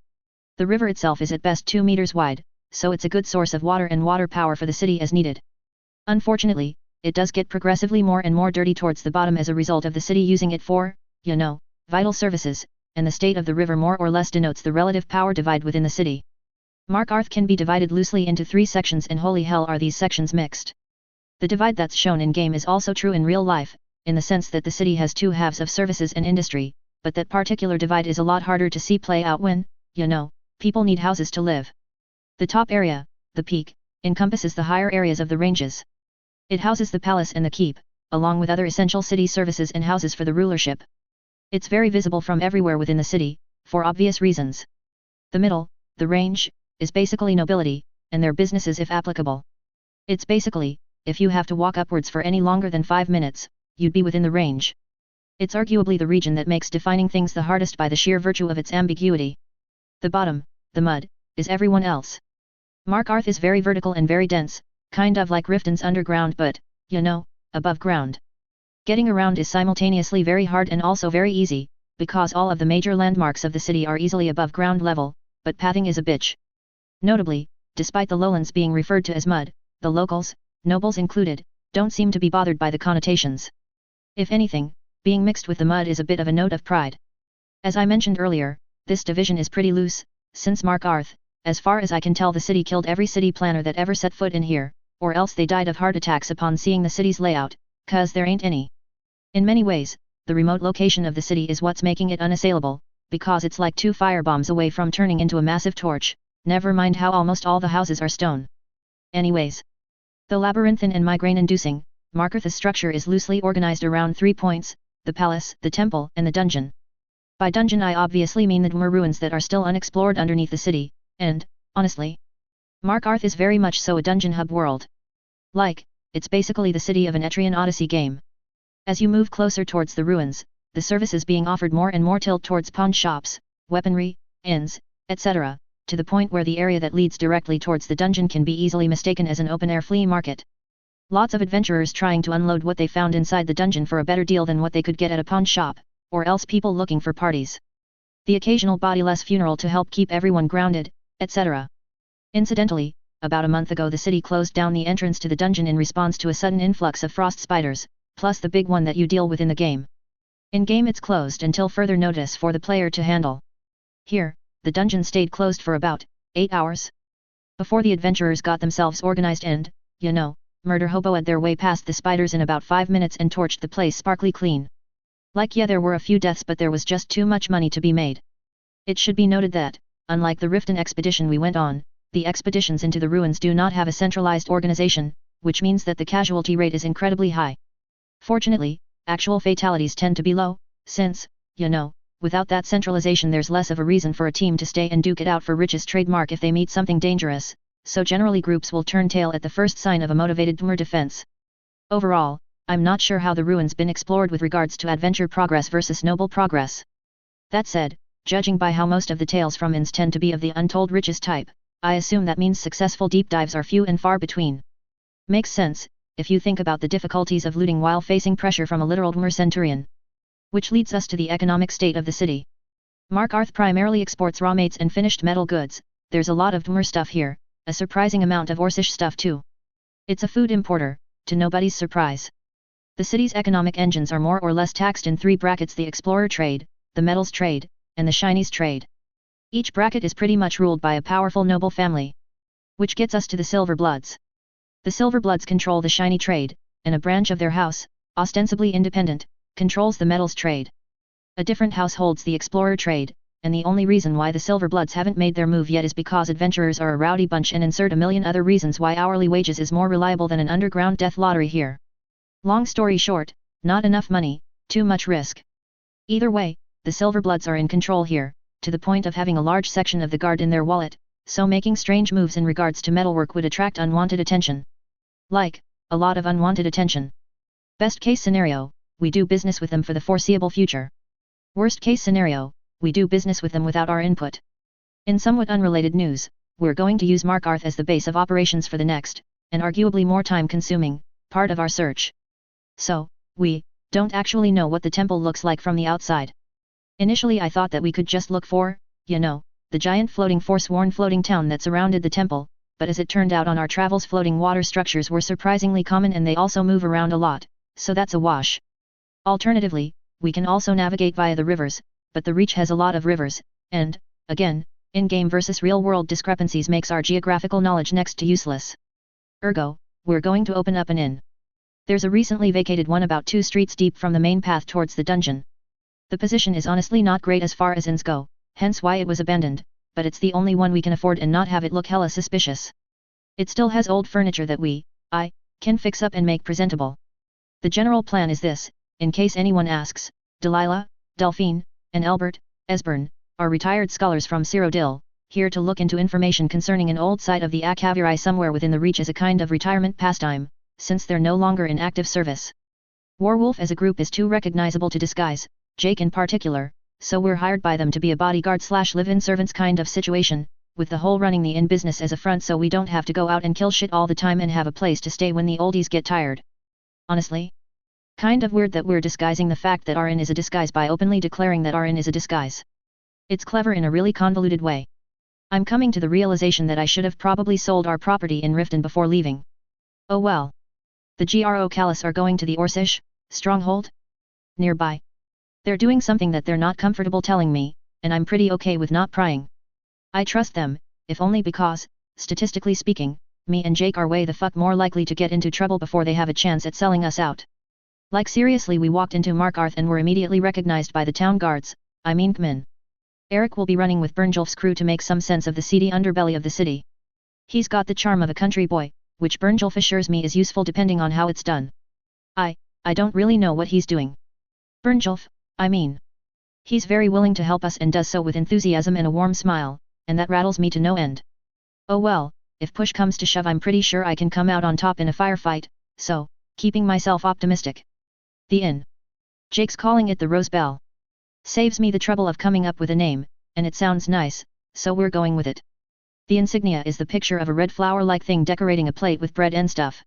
The river itself is at best 2 meters wide, so it's a good source of water and water power for the city as needed. Unfortunately, it does get progressively more and more dirty towards the bottom as a result of the city using it for, you know, vital services, and the state of the river more or less denotes the relative power divide within the city. Markarth can be divided loosely into 3 sections and holy hell are these sections mixed. The divide that's shown in game is also true in real life, in the sense that the city has 2 halves of services and industry, but that particular divide is a lot harder to see play out when, you know, People need houses to live. The top area, the peak, encompasses the higher areas of the ranges. It houses the palace and the keep, along with other essential city services and houses for the rulership. It's very visible from everywhere within the city, for obvious reasons. The middle, the range, is basically nobility, and their businesses if applicable. It's basically, if you have to walk upwards for any longer than 5 minutes, you'd be within the range. It's arguably the region that makes defining things the hardest by the sheer virtue of its ambiguity. The bottom, the mud, is everyone else. Markarth is very vertical and very dense, kind of like Riften's underground but, you know, above ground. Getting around is simultaneously very hard and also very easy, because all of the major landmarks of the city are easily above ground level, but pathing is a bitch. Notably, despite the lowlands being referred to as mud, the locals, nobles included, don't seem to be bothered by the connotations. If anything, being mixed with the mud is a bit of a note of pride. As I mentioned earlier, this division is pretty loose, since Markarth, as far as I can tell, the city killed every city planner that ever set foot in here, or else they died of heart attacks upon seeing the city's layout, cause there ain't any. In many ways, the remote location of the city is what's making it unassailable, because it's like 2 firebombs away from turning into a massive torch, never mind how almost all the houses are stone. Anyways, though labyrinthine and migraine-inducing, Markarth's structure is loosely organized around 3 points, the palace, the temple, and the dungeon. By dungeon I obviously mean the Dwemer ruins that are still unexplored underneath the city, and, honestly, Markarth is very much so a dungeon hub world. Like, it's basically the city of an Etrian Odyssey game. As you move closer towards the ruins, the services being offered more and more tilt towards pawn shops, weaponry, inns, etc., to the point where the area that leads directly towards the dungeon can be easily mistaken as an open-air flea market. Lots of adventurers trying to unload what they found inside the dungeon for a better deal than what they could get at a pawn shop, or else people looking for parties. The occasional bodiless funeral to help keep everyone grounded, etc. Incidentally, about a month ago the city closed down the entrance to the dungeon in response to a sudden influx of frost spiders, plus the big one that you deal with in the game. In-game it's closed until further notice for the player to handle. Here, the dungeon stayed closed for about 8 hours. Before the adventurers got themselves organized and, you know, murder hoboed their way past the spiders in about 5 minutes and torched the place sparkly clean. Like yeah, there were a few deaths but there was just too much money to be made. It should be noted that, unlike the Riften expedition we went on, the expeditions into the ruins do not have a centralized organization, which means that the casualty rate is incredibly high. Fortunately, actual fatalities tend to be low, since, you know, without that centralization there's less of a reason for a team to stay and duke it out for riches trademark if they meet something dangerous, so generally groups will turn tail at the first sign of a motivated Dwemer defense. Overall, I'm not sure how the ruins been explored with regards to adventure progress versus noble progress. That said, judging by how most of the tales from inns tend to be of the untold riches type, I assume that means successful deep dives are few and far between. Makes sense, if you think about the difficulties of looting while facing pressure from a literal Dwemer centurion. Which leads us to the economic state of the city. Markarth primarily exports raw mates and finished metal goods, there's a lot of Dwemer stuff here, a surprising amount of Orcish stuff too. It's a food importer, to nobody's surprise. The city's economic engines are more or less taxed in 3 brackets: the explorer trade, the metals trade, and the shinies trade. Each bracket is pretty much ruled by a powerful noble family. Which gets us to the Silverbloods. The Silverbloods control the shiny trade, and a branch of their house, ostensibly independent, controls the metals trade. A different house holds the explorer trade, and the only reason why the Silverbloods haven't made their move yet is because adventurers are a rowdy bunch and insert a million other reasons why hourly wages is more reliable than an underground death lottery here. Long story short, not enough money, too much risk. Either way, the Silverbloods are in control here, to the point of having a large section of the guard in their wallet, so making strange moves in regards to metalwork would attract unwanted attention. Like, a lot of unwanted attention. Best case scenario, we do business with them for the foreseeable future. Worst case scenario, we do business with them without our input. In somewhat unrelated news, we're going to use Markarth as the base of operations for the next, and arguably more time-consuming, part of our search. So, we don't actually know what the temple looks like from the outside. Initially I thought that we could just look for, you know, the giant floating forsworn floating town that surrounded the temple, but as it turned out on our travels floating water structures were surprisingly common and they also move around a lot, so that's a wash. Alternatively, we can also navigate via the rivers, but the Reach has a lot of rivers, and, again, in-game versus real-world discrepancies makes our geographical knowledge next to useless. Ergo, we're going to open up an inn. There's a recently vacated one about 2 streets deep from the main path towards the dungeon. The position is honestly not great as far as inns go, hence why it was abandoned, but it's the only one we can afford and not have it look hella suspicious. It still has old furniture that I can fix up and make presentable. The general plan is this, in case anyone asks, Delilah, Delphine, and Albert, Esbern, are retired scholars from Cyrodiil, here to look into information concerning an old site of the Akaviri somewhere within the reach as a kind of retirement pastime, since they're no longer in active service. Warwolf as a group is too recognizable to disguise, Jake in particular, so we're hired by them to be a bodyguard / live-in servants kind of situation, with the whole running the inn business as a front so we don't have to go out and kill shit all the time and have a place to stay when the oldies get tired. Honestly? Kind of weird that we're disguising the fact that our inn is a disguise by openly declaring that our inn is a disguise. It's clever in a really convoluted way. I'm coming to the realization that I should have probably sold our property in Riften before leaving. Oh well. The GRO Callus are going to the Orsish stronghold? Nearby. They're doing something that they're not comfortable telling me, and I'm pretty okay with not prying. I trust them, if only because, statistically speaking, me and Jake are way the fuck more likely to get into trouble before they have a chance at selling us out. Like seriously, we walked into Markarth and were immediately recognized by the town guards, I mean Kmin. Eric will be running with Bernjulf's crew to make some sense of the seedy underbelly of the city. He's got the charm of a country boy, which Bernjulf assures me is useful depending on how it's done. I don't really know what he's doing. Bernjulf, I mean. He's very willing to help us and does so with enthusiasm and a warm smile, and that rattles me to no end. Oh well, if push comes to shove I'm pretty sure I can come out on top in a firefight, so, keeping myself optimistic. The inn. Jake's calling it the Rose Bell. Saves me the trouble of coming up with a name, and it sounds nice, so we're going with it. The insignia is the picture of a red flower-like thing decorating a plate with bread and stuff.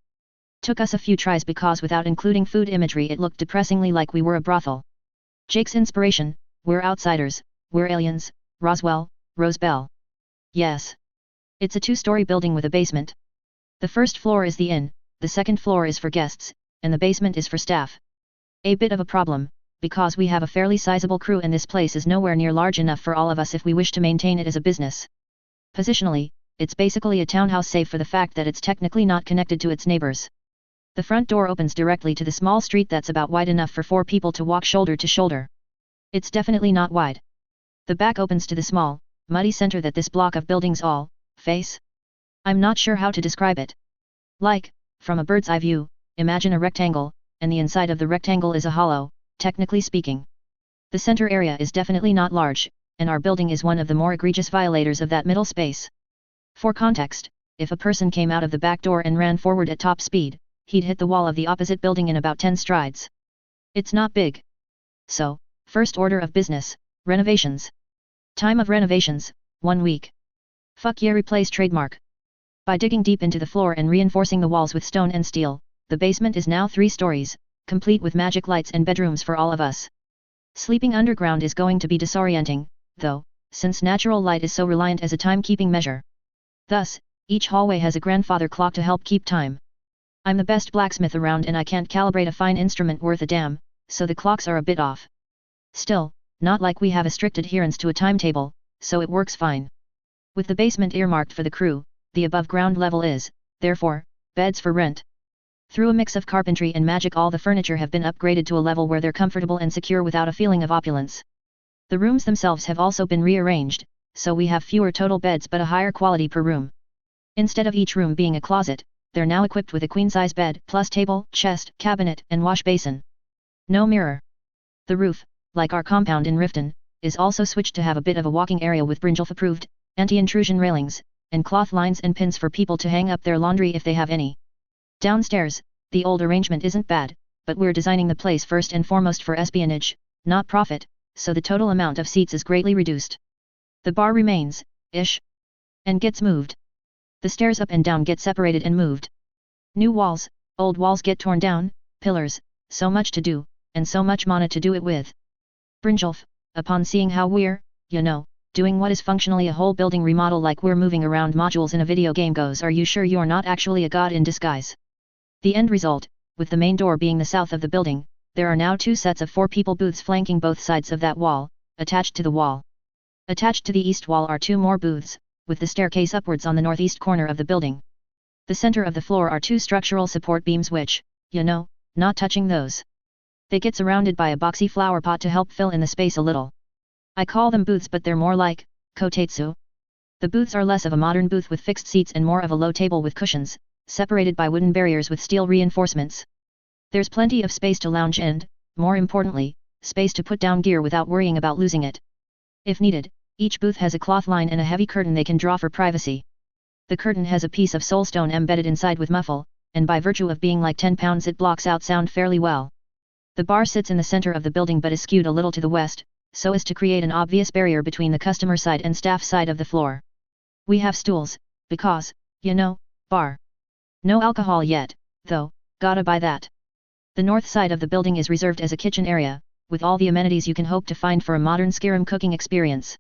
Took us a few tries because without including food imagery it looked depressingly like we were a brothel. Jake's inspiration, we're outsiders, we're aliens, Roswell, Rose Bell. Yes. It's a 2-story building with a basement. The first floor is the inn, the second floor is for guests, and the basement is for staff. A bit of a problem, because we have a fairly sizable crew and this place is nowhere near large enough for all of us if we wish to maintain it as a business. Positionally, it's basically a townhouse save for the fact that it's technically not connected to its neighbors. The front door opens directly to the small street that's about wide enough for 4 people to walk shoulder to shoulder. It's definitely not wide. The back opens to the small, muddy center that this block of buildings all face. I'm not sure how to describe it. Like, from a bird's eye view, imagine a rectangle, and the inside of the rectangle is a hollow, technically speaking. The center area is definitely not large, and our building is one of the more egregious violators of that middle space. For context, if a person came out of the back door and ran forward at top speed, he'd hit the wall of the opposite building in about 10 strides. It's not big. So, first order of business, renovations. Time of renovations, 1 week. Fuck yeah, replace trademark. By digging deep into the floor and reinforcing the walls with stone and steel, the basement is now 3 stories, complete with magic lights and bedrooms for all of us. Sleeping underground is going to be disorienting, though, since natural light is so reliant as a time-keeping measure. Thus, each hallway has a grandfather clock to help keep time. I'm the best blacksmith around and I can't calibrate a fine instrument worth a damn, so the clocks are a bit off. Still, not like we have a strict adherence to a timetable, so it works fine. With the basement earmarked for the crew, the above ground level is, therefore, beds for rent. Through a mix of carpentry and magic all the furniture have been upgraded to a level where they're comfortable and secure without a feeling of opulence. The rooms themselves have also been rearranged, so we have fewer total beds but a higher quality per room. Instead of each room being a closet, they're now equipped with a queen-size bed, plus table, chest, cabinet, and wash basin. No mirror. The roof, like our compound in Riften, is also switched to have a bit of a walking area with Brinjulf-approved, anti-intrusion railings, and cloth lines and pins for people to hang up their laundry if they have any. Downstairs, the old arrangement isn't bad, but we're designing the place first and foremost for espionage, not profit, so the total amount of seats is greatly reduced. The bar remains, and gets moved. The stairs up and down get separated and moved. New walls, old walls get torn down, pillars, so much to do, and so much mana to do it with. Brinjulf, upon seeing how we're, doing what is functionally a whole building remodel like we're moving around modules in a video game goes, "Are you sure you're not actually a god in disguise?" The end result, with the main door being the south of the building, there are now 2 sets of 4 people booths flanking both sides of that wall, attached to the wall. Attached to the east wall are 2 more booths, with the staircase upwards on the northeast corner of the building. The center of the floor are 2 structural support beams which, not touching those. They get surrounded by a boxy flower pot to help fill in the space a little. I call them booths but they're more like kotetsu. The booths are less of a modern booth with fixed seats and more of a low table with cushions, separated by wooden barriers with steel reinforcements. There's plenty of space to lounge and, more importantly, space to put down gear without worrying about losing it. If needed, each booth has a cloth line and a heavy curtain they can draw for privacy. The curtain has a piece of soulstone embedded inside with muffle, and by virtue of being like 10 pounds it blocks out sound fairly well. The bar sits in the center of the building but is skewed a little to the west, so as to create an obvious barrier between the customer side and staff side of the floor. We have stools, because, bar. No alcohol yet, though, gotta buy that. The north side of the building is reserved as a kitchen area, with all the amenities you can hope to find for a modern Skyrim cooking experience.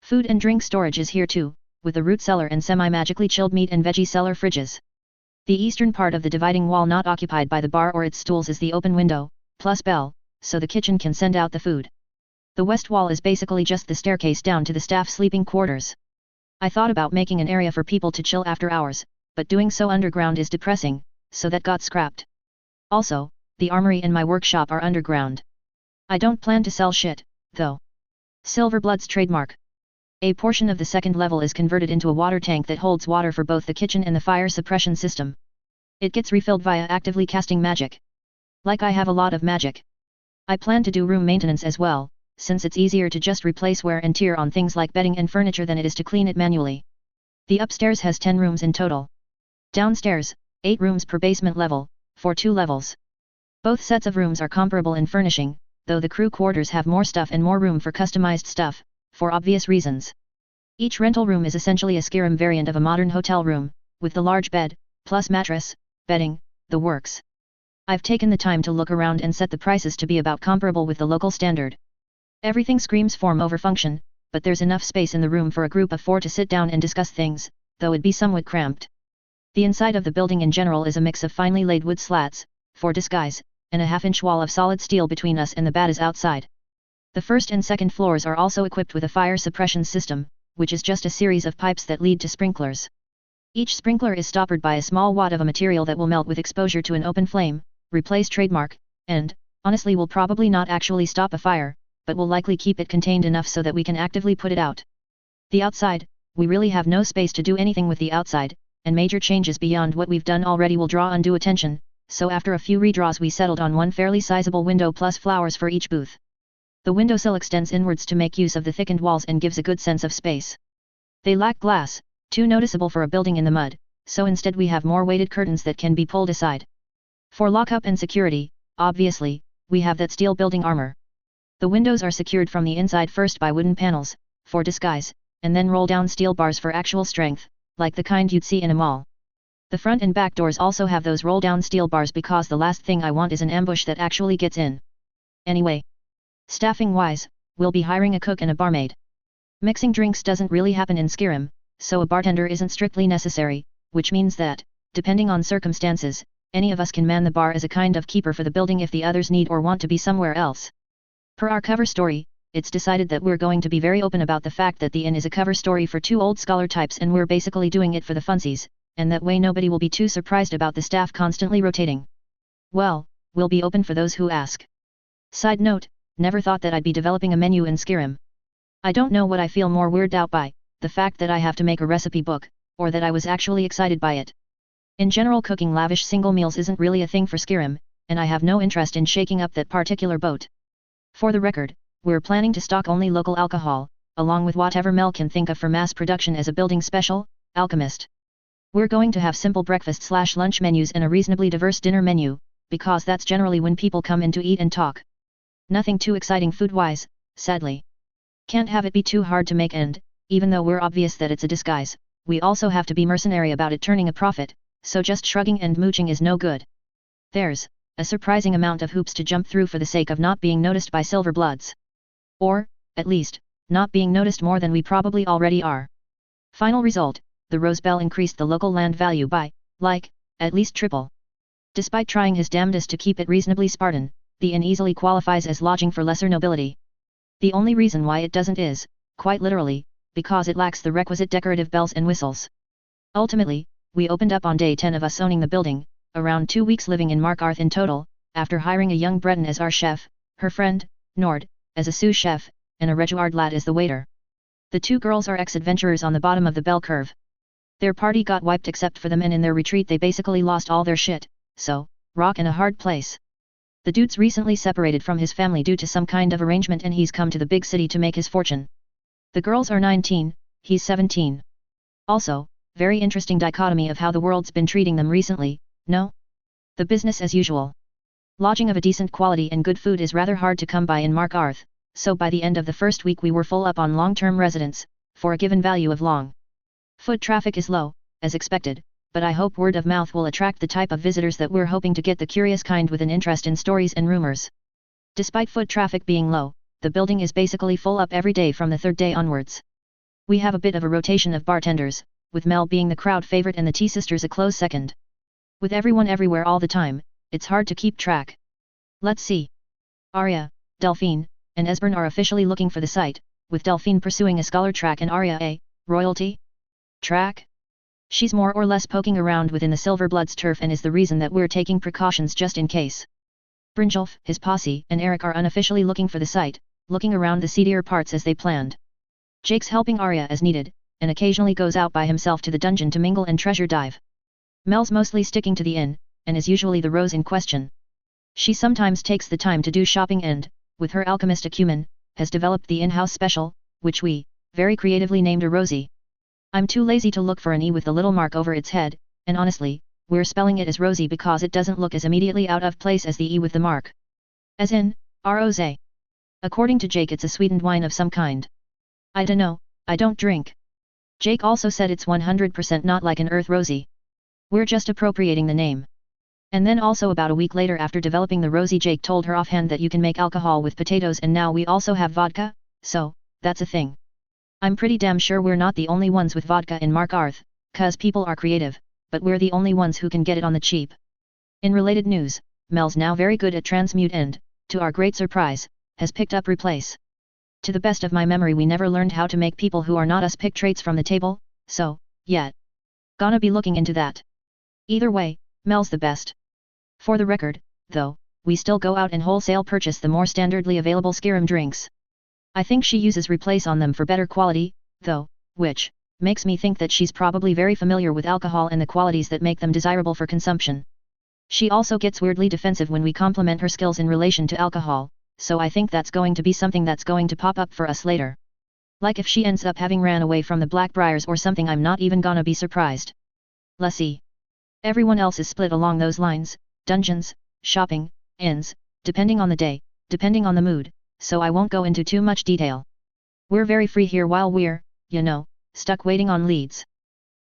Food and drink storage is here too, with a root cellar and semi-magically chilled meat and veggie cellar fridges. The eastern part of the dividing wall not occupied by the bar or its stools is the open window, plus bell, so the kitchen can send out the food. The west wall is basically just the staircase down to the staff sleeping quarters. I thought about making an area for people to chill after hours, but doing so underground is depressing, so that got scrapped. Also, the armory and my workshop are underground. I don't plan to sell shit, though. Silverblood's trademark. A portion of the second level is converted into a water tank that holds water for both the kitchen and the fire suppression system. It gets refilled via actively casting magic. Like I have a lot of magic. I plan to do room maintenance as well, since it's easier to just replace wear and tear on things like bedding and furniture than it is to clean it manually. The upstairs has 10 rooms in total. Downstairs, 8 rooms per basement level, for 2 levels. Both sets of rooms are comparable in furnishing, though the crew quarters have more stuff and more room for customized stuff, for obvious reasons. Each rental room is essentially a Skyrim variant of a modern hotel room, with the large bed, plus mattress, bedding, the works. I've taken the time to look around and set the prices to be about comparable with the local standard. Everything screams form over function, but there's enough space in the room for a group of 4 to sit down and discuss things, though it'd be somewhat cramped. The inside of the building in general is a mix of finely laid wood slats, for disguise, and a half-inch wall of solid steel between us and the bad is outside. The first and second floors are also equipped with a fire suppression system, which is just a series of pipes that lead to sprinklers. Each sprinkler is stoppered by a small wad of a material that will melt with exposure to an open flame, replace trademark, and, honestly will probably not actually stop a fire, but will likely keep it contained enough so that we can actively put it out. The outside, we really have no space to do anything with the outside, and major changes beyond what we've done already will draw undue attention, so after a few redraws we settled on one fairly sizable window plus flowers for each booth. The windowsill extends inwards to make use of the thickened walls and gives a good sense of space. They lack glass, too noticeable for a building in the mud, so instead we have more weighted curtains that can be pulled aside. For lockup and security, obviously, we have that steel building armor. The windows are secured from the inside first by wooden panels, for disguise, and then roll down steel bars for actual strength, like the kind you'd see in a mall. The front and back doors also have those roll down steel bars because the last thing I want is an ambush that actually gets in. Anyway. Staffing wise, we'll be hiring a cook and a barmaid. Mixing drinks doesn't really happen in Skyrim, so a bartender isn't strictly necessary, which means that, depending on circumstances, any of us can man the bar as a kind of keeper for the building if the others need or want to be somewhere else. Per our cover story, it's decided that we're going to be very open about the fact that the inn is a cover story for 2 old scholar types and we're basically doing it for the funsies, and that way nobody will be too surprised about the staff constantly rotating. Well, we'll be open for those who ask. Side note, never thought that I'd be developing a menu in Skyrim. I don't know what I feel more weirded out by, the fact that I have to make a recipe book, or that I was actually excited by it. In general, cooking lavish single meals isn't really a thing for Skyrim, and I have no interest in shaking up that particular boat. For the record, we're planning to stock only local alcohol, along with whatever Mel can think of for mass production as a building special, Alchemist. We're going to have simple breakfast/lunch menus and a reasonably diverse dinner menu, because that's generally when people come in to eat and talk. Nothing too exciting food-wise, sadly. Can't have it be too hard to make and, even though we're obvious that it's a disguise, we also have to be mercenary about it turning a profit, so just shrugging and mooching is no good. There's a surprising amount of hoops to jump through for the sake of not being noticed by Silverbloods. Or, at least, not being noticed more than we probably already are. Final result, the Rose Bell increased the local land value by, at least triple. Despite trying his damnedest to keep it reasonably Spartan, the inn easily qualifies as lodging for lesser nobility. The only reason why it doesn't is, quite literally, because it lacks the requisite decorative bells and whistles. Ultimately, we opened up on day 10 of us owning the building, around 2 weeks living in Markarth in total, after hiring a young Breton as our chef, her friend, Nord, as a sous chef, and a Reguard lad as the waiter. The two girls are ex-adventurers on the bottom of the bell curve. Their party got wiped except for them, and in their retreat they basically lost all their shit, so, rock in a hard place. The dude's recently separated from his family due to some kind of arrangement, and he's come to the big city to make his fortune. The girls are 19, he's 17. Also, very interesting dichotomy of how the world's been treating them recently, no? The business as usual. Lodging of a decent quality and good food is rather hard to come by in Markarth, so by the end of the first week we were full up on long-term residents, for a given value of long. Foot traffic is low, as expected, but I hope word of mouth will attract the type of visitors that we're hoping to get, the curious kind with an interest in stories and rumors. Despite foot traffic being low, the building is basically full up every day from the third day onwards. We have a bit of a rotation of bartenders, with Mel being the crowd favorite and the T-sisters a close second. With everyone everywhere all the time, it's hard to keep track. Let's see. Arya, Delphine, and Esbern are officially looking for the site, with Delphine pursuing a scholar track and Arya a royalty track. She's more or less poking around within the Silverbloods' turf and is the reason that we're taking precautions just in case. Brynjolf, his posse, and Eric are unofficially looking for the site, looking around the seedier parts as they planned. Jake's helping Arya as needed, and occasionally goes out by himself to the dungeon to mingle and treasure dive. Mel's mostly sticking to the inn, and is usually the Rose in question. She sometimes takes the time to do shopping and, with her alchemist acumen, has developed the in-house special, which we, very creatively named a Rosie. I'm too lazy to look for an E with the little mark over its head, and honestly, we're spelling it as Rosie because it doesn't look as immediately out of place as the E with the mark. As in, Rose. According to Jake it's a sweetened wine of some kind. I dunno, I don't drink. Jake also said it's 100% not like an Earth Rosie. We're just appropriating the name. And then also about a week later after developing the Rosie, Jake told her offhand that you can make alcohol with potatoes, and now we also have vodka, so, that's a thing. I'm pretty damn sure we're not the only ones with vodka in Markarth, 'cause people are creative, but we're the only ones who can get it on the cheap. In related news, Mel's now very good at transmute and, to our great surprise, has picked up replace. To the best of my memory we never learned how to make people who are not us pick traits from the table, so, yet. Gonna be looking into that. Either way, Mel's the best. For the record, though, we still go out and wholesale purchase the more standardly available Skyrim drinks. I think she uses replace on them for better quality, though, which makes me think that she's probably very familiar with alcohol and the qualities that make them desirable for consumption. She also gets weirdly defensive when we compliment her skills in relation to alcohol, so I think that's going to be something that's going to pop up for us later. Like if she ends up having ran away from the Blackbriars or something, I'm not even gonna be surprised. Let's see. Everyone else is split along those lines: dungeons, shopping, inns, depending on the day, depending on the mood, so I won't go into too much detail. We're very free here while we're, you know, stuck waiting on leads.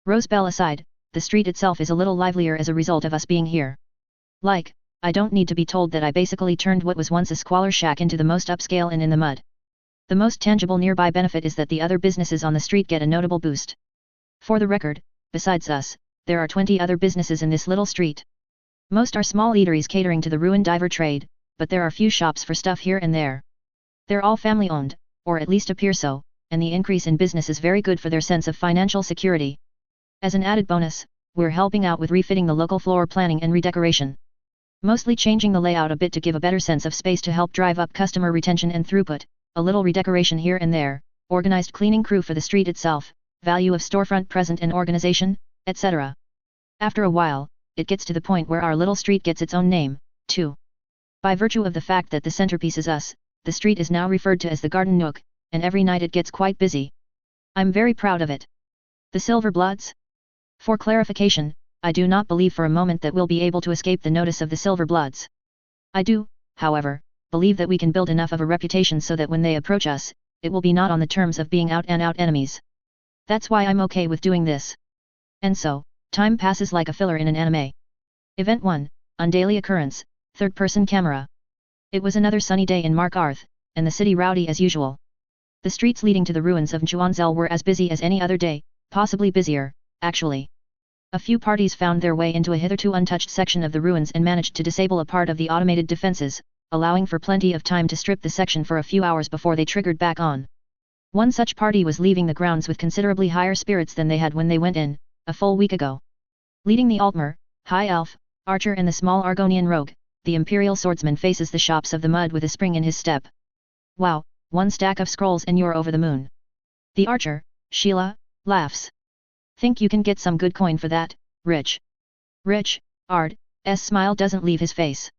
Rosebell aside, the street itself is a little livelier as a result of us being here. Like, I don't need to be told that I basically turned what was once a squalor shack into the most upscale inn in the mud. The most tangible nearby benefit is that the other businesses on the street get a notable boost. For the record, besides us, there are 20 other businesses in this little street. Most are small eateries catering to the ruined diver trade, but there are few shops for stuff here and there. They're all family-owned, or at least appear so, and the increase in business is very good for their sense of financial security. As an added bonus, we're helping out with refitting the local floor planning and redecoration. Mostly changing the layout a bit to give a better sense of space to help drive up customer retention and throughput, a little redecoration here and there, organized cleaning crew for the street itself, value of storefront present and organization, etc. After a while, it gets to the point where our little street gets its own name, too. By virtue of the fact that the centerpiece is us, the street is now referred to as the Garden Nook, and every night it gets quite busy. I'm very proud of it. The Silverbloods? For clarification, I do not believe for a moment that we'll be able to escape the notice of the Silverbloods. I do, however, believe that we can build enough of a reputation so that when they approach us, it will be not on the terms of being out-and-out enemies. That's why I'm okay with doing this. And so, time passes like a filler in an anime. Event 1, on daily occurrence, third-person camera. It was another sunny day in Markarth, and the city rowdy as usual. The streets leading to the ruins of Njuanzel were as busy as any other day, possibly busier, actually. A few parties found their way into a hitherto untouched section of the ruins and managed to disable a part of the automated defenses, allowing for plenty of time to strip the section for a few hours before they triggered back on. One such party was leaving the grounds with considerably higher spirits than they had when they went in, a full week ago. Leading the Altmer, High Elf, Archer and the small Argonian rogue, the Imperial Swordsman faces the shops of the mud with a spring in his step. Wow, one stack of scrolls and you're over the moon. The archer, Sheila, laughs. Think you can get some good coin for that, Rich? Rich, Ard's smile doesn't leave his face.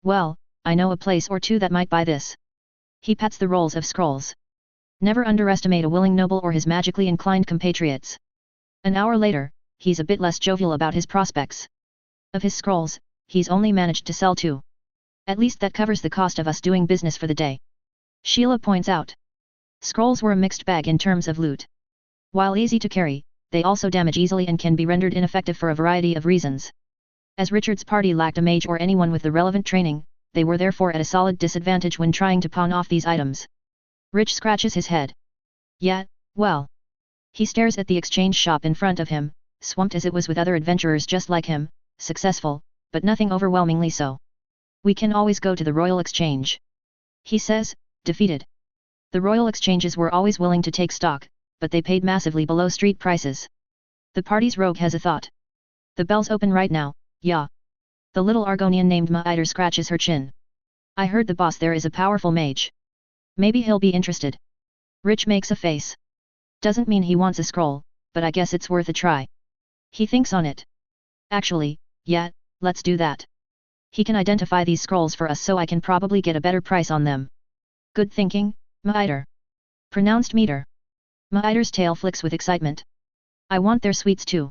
Well, I know a place or two that might buy this. He pats the rolls of scrolls. Never underestimate a willing noble or his magically inclined compatriots. An hour later, he's a bit less jovial about his prospects. Of his scrolls, he's only managed to sell 2. At least that covers the cost of us doing business for the day. Sheila points out. Scrolls were a mixed bag in terms of loot. While easy to carry, they also damage easily and can be rendered ineffective for a variety of reasons. As Richard's party lacked a mage or anyone with the relevant training, they were therefore at a solid disadvantage when trying to pawn off these items. Rich scratches his head. Yeah, well. He stares at the exchange shop in front of him, swamped as it was with other adventurers just like him, successful, but nothing overwhelmingly so. We can always go to the Royal Exchange. He says, defeated. The Royal Exchanges were always willing to take stock, but they paid massively below street prices. The party's rogue has a thought. The bell's open right now, yeah. The little Argonian named Ma'iter scratches her chin. I heard the boss there is a powerful mage. Maybe he'll be interested. Rich makes a face. Doesn't mean he wants a scroll, but I guess it's worth a try. He thinks on it. Actually, yeah, let's do that. He can identify these scrolls for us so I can probably get a better price on them. Good thinking, Ma'iter. Pronounced Meter. Ma'iter's tail flicks with excitement. I want their sweets too.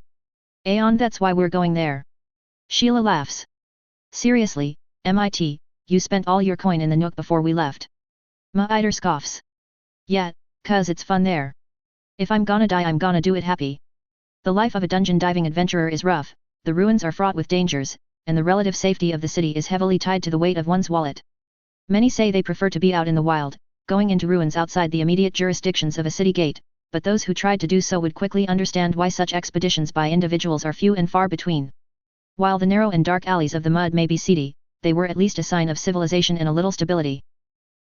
Aeon, that's why we're going there. Sheila laughs. Seriously, MIT, you spent all your coin in the Nook before we left. Ma'iter scoffs. Yeah, 'cause it's fun there. If I'm gonna die I'm gonna do it happy. The life of a dungeon diving adventurer is rough, the ruins are fraught with dangers, and the relative safety of the city is heavily tied to the weight of one's wallet. Many say they prefer to be out in the wild, going into ruins outside the immediate jurisdictions of a city gate, but those who tried to do so would quickly understand why such expeditions by individuals are few and far between. While the narrow and dark alleys of the mud may be seedy, they were at least a sign of civilization and a little stability.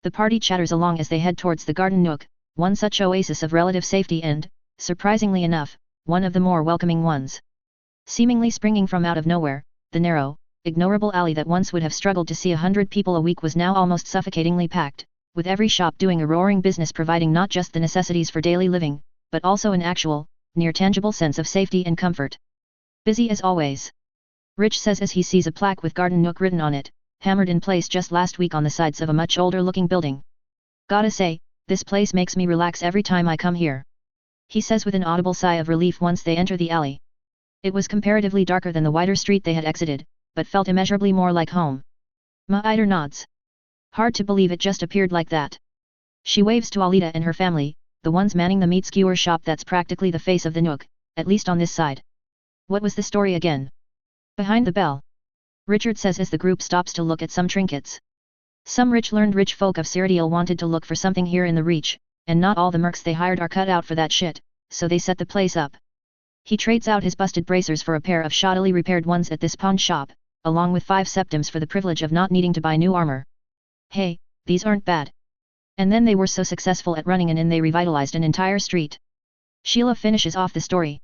The party chatters along as they head towards the garden nook, one such oasis of relative safety and, surprisingly enough, one of the more welcoming ones. Seemingly springing from out of nowhere, the narrow, ignorable alley that once would have struggled to see 100 people a week was now almost suffocatingly packed, with every shop doing a roaring business providing not just the necessities for daily living, but also an actual, near-tangible sense of safety and comfort. Busy as always. Rich says as he sees a plaque with Garden Nook written on it, hammered in place just last week on the sides of a much older-looking building. Gotta say, this place makes me relax every time I come here. He says with an audible sigh of relief once they enter the alley. It was comparatively darker than the wider street they had exited, but felt immeasurably more like home. Ma'iter nods. Hard to believe it just appeared like that. She waves to Alida and her family, the ones manning the meat skewer shop that's practically the face of the Nook, at least on this side. What was the story again? Behind the bell. Richard says as the group stops to look at some trinkets. Some rich folk of Cyrodiil wanted to look for something here in the Reach, and not all the mercs they hired are cut out for that shit, so they set the place up. He trades out his busted bracers for a pair of shoddily repaired ones at this pawn shop, along with 5 septims for the privilege of not needing to buy new armor. Hey, these aren't bad. And then they were so successful at running an inn they revitalized an entire street. Sheila finishes off the story.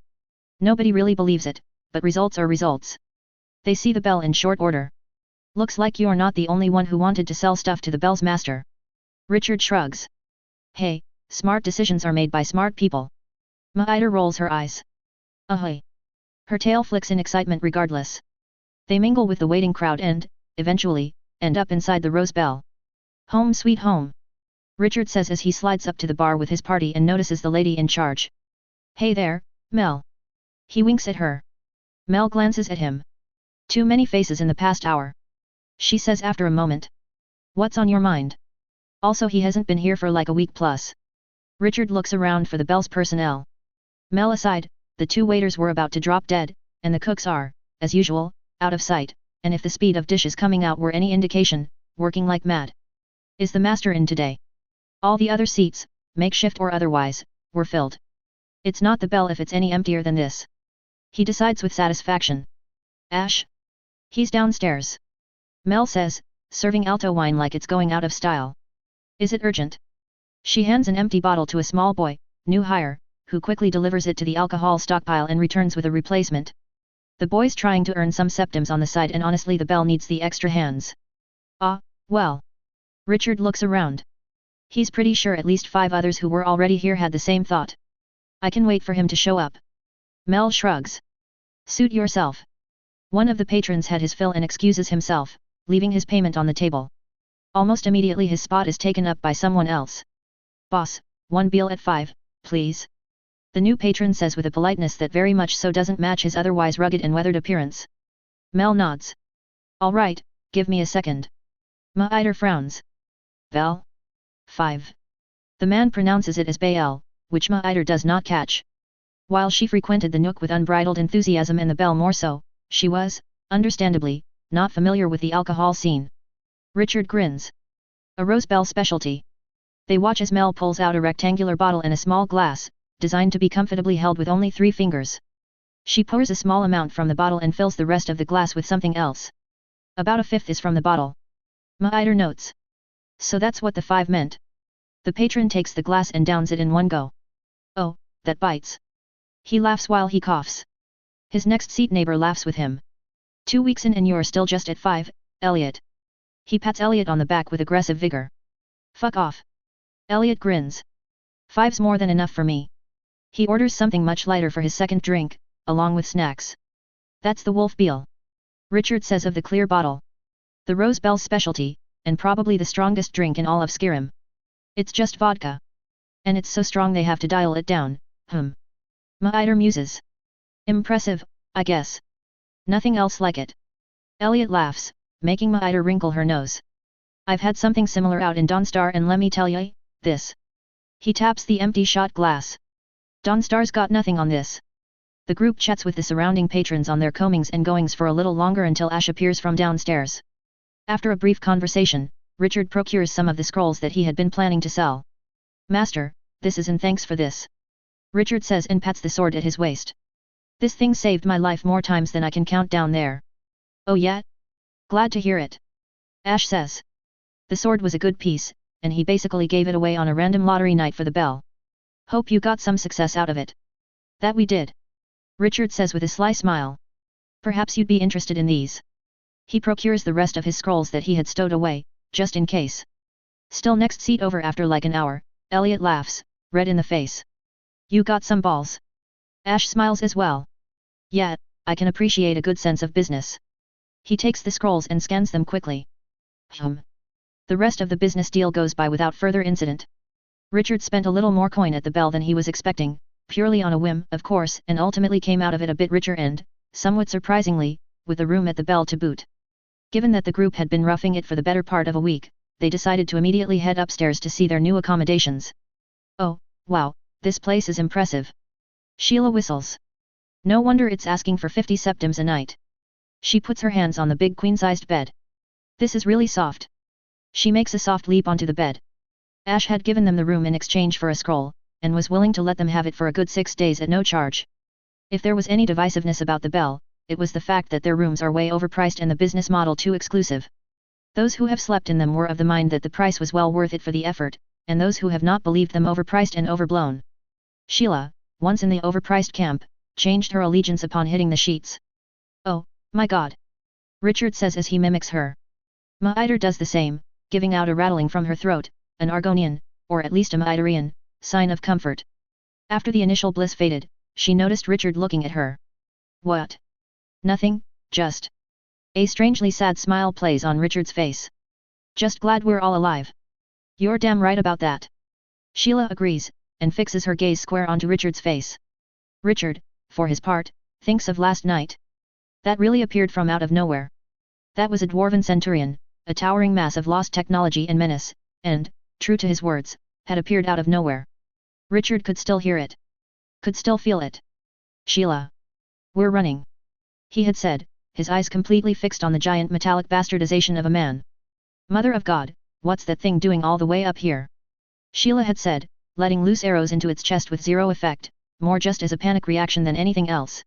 Nobody really believes it, but results are results. They see the bell in short order. Looks like you're not the only one who wanted to sell stuff to the bell's master. Richard shrugs. Hey, smart decisions are made by smart people. Ma'iter rolls her eyes. Ahoy. Her tail flicks in excitement regardless. They mingle with the waiting crowd and, eventually, end up inside the Rose Bell. Home sweet home. Richard says as he slides up to the bar with his party and notices the lady in charge. Hey there, Mel. He winks at her. Mel glances at him. Too many faces in the past hour. She says after a moment. What's on your mind? Also he hasn't been here for like a week plus. Richard looks around for the Bell's personnel. Mel aside, the 2 waiters were about to drop dead, and the cooks are, as usual, out of sight, and if the speed of dishes coming out were any indication, working like mad. Is the master in today? All the other seats, makeshift or otherwise, were filled. It's not the Bell if it's any emptier than this. He decides with satisfaction. Ash? He's downstairs. Mel says, serving alto wine like it's going out of style. Is it urgent? She hands an empty bottle to a small boy, new hire, who quickly delivers it to the alcohol stockpile and returns with a replacement. The boy's trying to earn some septims on the side and honestly the Bell needs the extra hands. Ah, well. Richard looks around. He's pretty sure at least 5 others who were already here had the same thought. I can wait for him to show up. Mel shrugs. Suit yourself. One of the patrons had his fill and excuses himself, leaving his payment on the table. Almost immediately his spot is taken up by someone else. Boss, 1 bill at 5, please. The new patron says with a politeness that very much so doesn't match his otherwise rugged and weathered appearance. Mel nods. All right, give me a second. Maider frowns. Bell? 5. The man pronounces it as Bael, which Maider does not catch. While she frequented the Nook with unbridled enthusiasm and the Bell more so, she was, understandably, not familiar with the alcohol scene. Richard grins. A Rosebell specialty. They watch as Mel pulls out a rectangular bottle and a small glass, designed to be comfortably held with only 3 fingers. She pours a small amount from the bottle and fills the rest of the glass with something else. About a fifth is from the bottle. Maider notes. So that's what the 5 meant. The patron takes the glass and downs it in one go. Oh, that bites. He laughs while he coughs. His next seat neighbor laughs with him. 2 weeks in and you're still just at 5, Elliot. He pats Elliot on the back with aggressive vigor. Fuck off. Elliot grins. 5's more than enough for me. He orders something much lighter for his second drink, along with snacks. That's the Wolf Beal. Richard says of the clear bottle. The Rosebell's specialty, and probably the strongest drink in all of Skyrim. It's just vodka. And it's so strong they have to dial it down, Maider muses. Impressive, I guess. Nothing else like it. Elliot laughs, making Maider wrinkle her nose. I've had something similar out in Dawnstar and let me tell ya, this. He taps the empty shot glass. Dawnstar's got nothing on this. The group chats with the surrounding patrons on their comings and goings for a little longer until Ash appears from downstairs. After a brief conversation, Richard procures some of the scrolls that he had been planning to sell. Master, this is and thanks for this. Richard says and pats the sword at his waist. This thing saved my life more times than I can count down there. Oh yeah? Glad to hear it. Ash says. The sword was a good piece, and he basically gave it away on a random lottery night for the bell. Hope you got some success out of it. That we did. Richard says with a sly smile. Perhaps you'd be interested in these. He procures the rest of his scrolls that he had stowed away, just in case. Still next seat over after like an hour, Elliot laughs, red in the face. You got some balls. Ash smiles as well. Yeah, I can appreciate a good sense of business. He takes the scrolls and scans them quickly. The rest of the business deal goes by without further incident. Richard spent a little more coin at the bell than he was expecting, purely on a whim, of course, and ultimately came out of it a bit richer and, somewhat surprisingly, with a room at the bell to boot. Given that the group had been roughing it for the better part of a week, they decided to immediately head upstairs to see their new accommodations. Oh, wow, this place is impressive. Sheila whistles. No wonder it's asking for 50 septims a night. She puts her hands on the big queen-sized bed. This is really soft. She makes a soft leap onto the bed. Ash had given them the room in exchange for a scroll, and was willing to let them have it for a good 6 days at no charge. If there was any divisiveness about the bell, it was the fact that their rooms are way overpriced and the business model too exclusive. Those who have slept in them were of the mind that the price was well worth it for the effort, and those who have not believed them overpriced and overblown. Sheila, once in the overpriced camp, changed her allegiance upon hitting the sheets. Oh, my God! Richard says as he mimics her. Maider does the same, giving out a rattling from her throat, an Argonian, or at least a Maiderian, sign of comfort. After the initial bliss faded, she noticed Richard looking at her. What? Nothing, just. A strangely sad smile plays on Richard's face. Just glad we're all alive. You're damn right about that. Sheila agrees, and fixes her gaze square onto Richard's face. Richard, for his part, thinks of last night. That really appeared from out of nowhere. That was a dwarven centurion, a towering mass of lost technology and menace, and, true to his words, had appeared out of nowhere. Richard could still hear it. Could still feel it. Sheila. We're running. He had said, his eyes completely fixed on the giant metallic bastardization of a man. Mother of God, what's that thing doing all the way up here? Sheila had said, letting loose arrows into its chest with zero effect, more just as a panic reaction than anything else.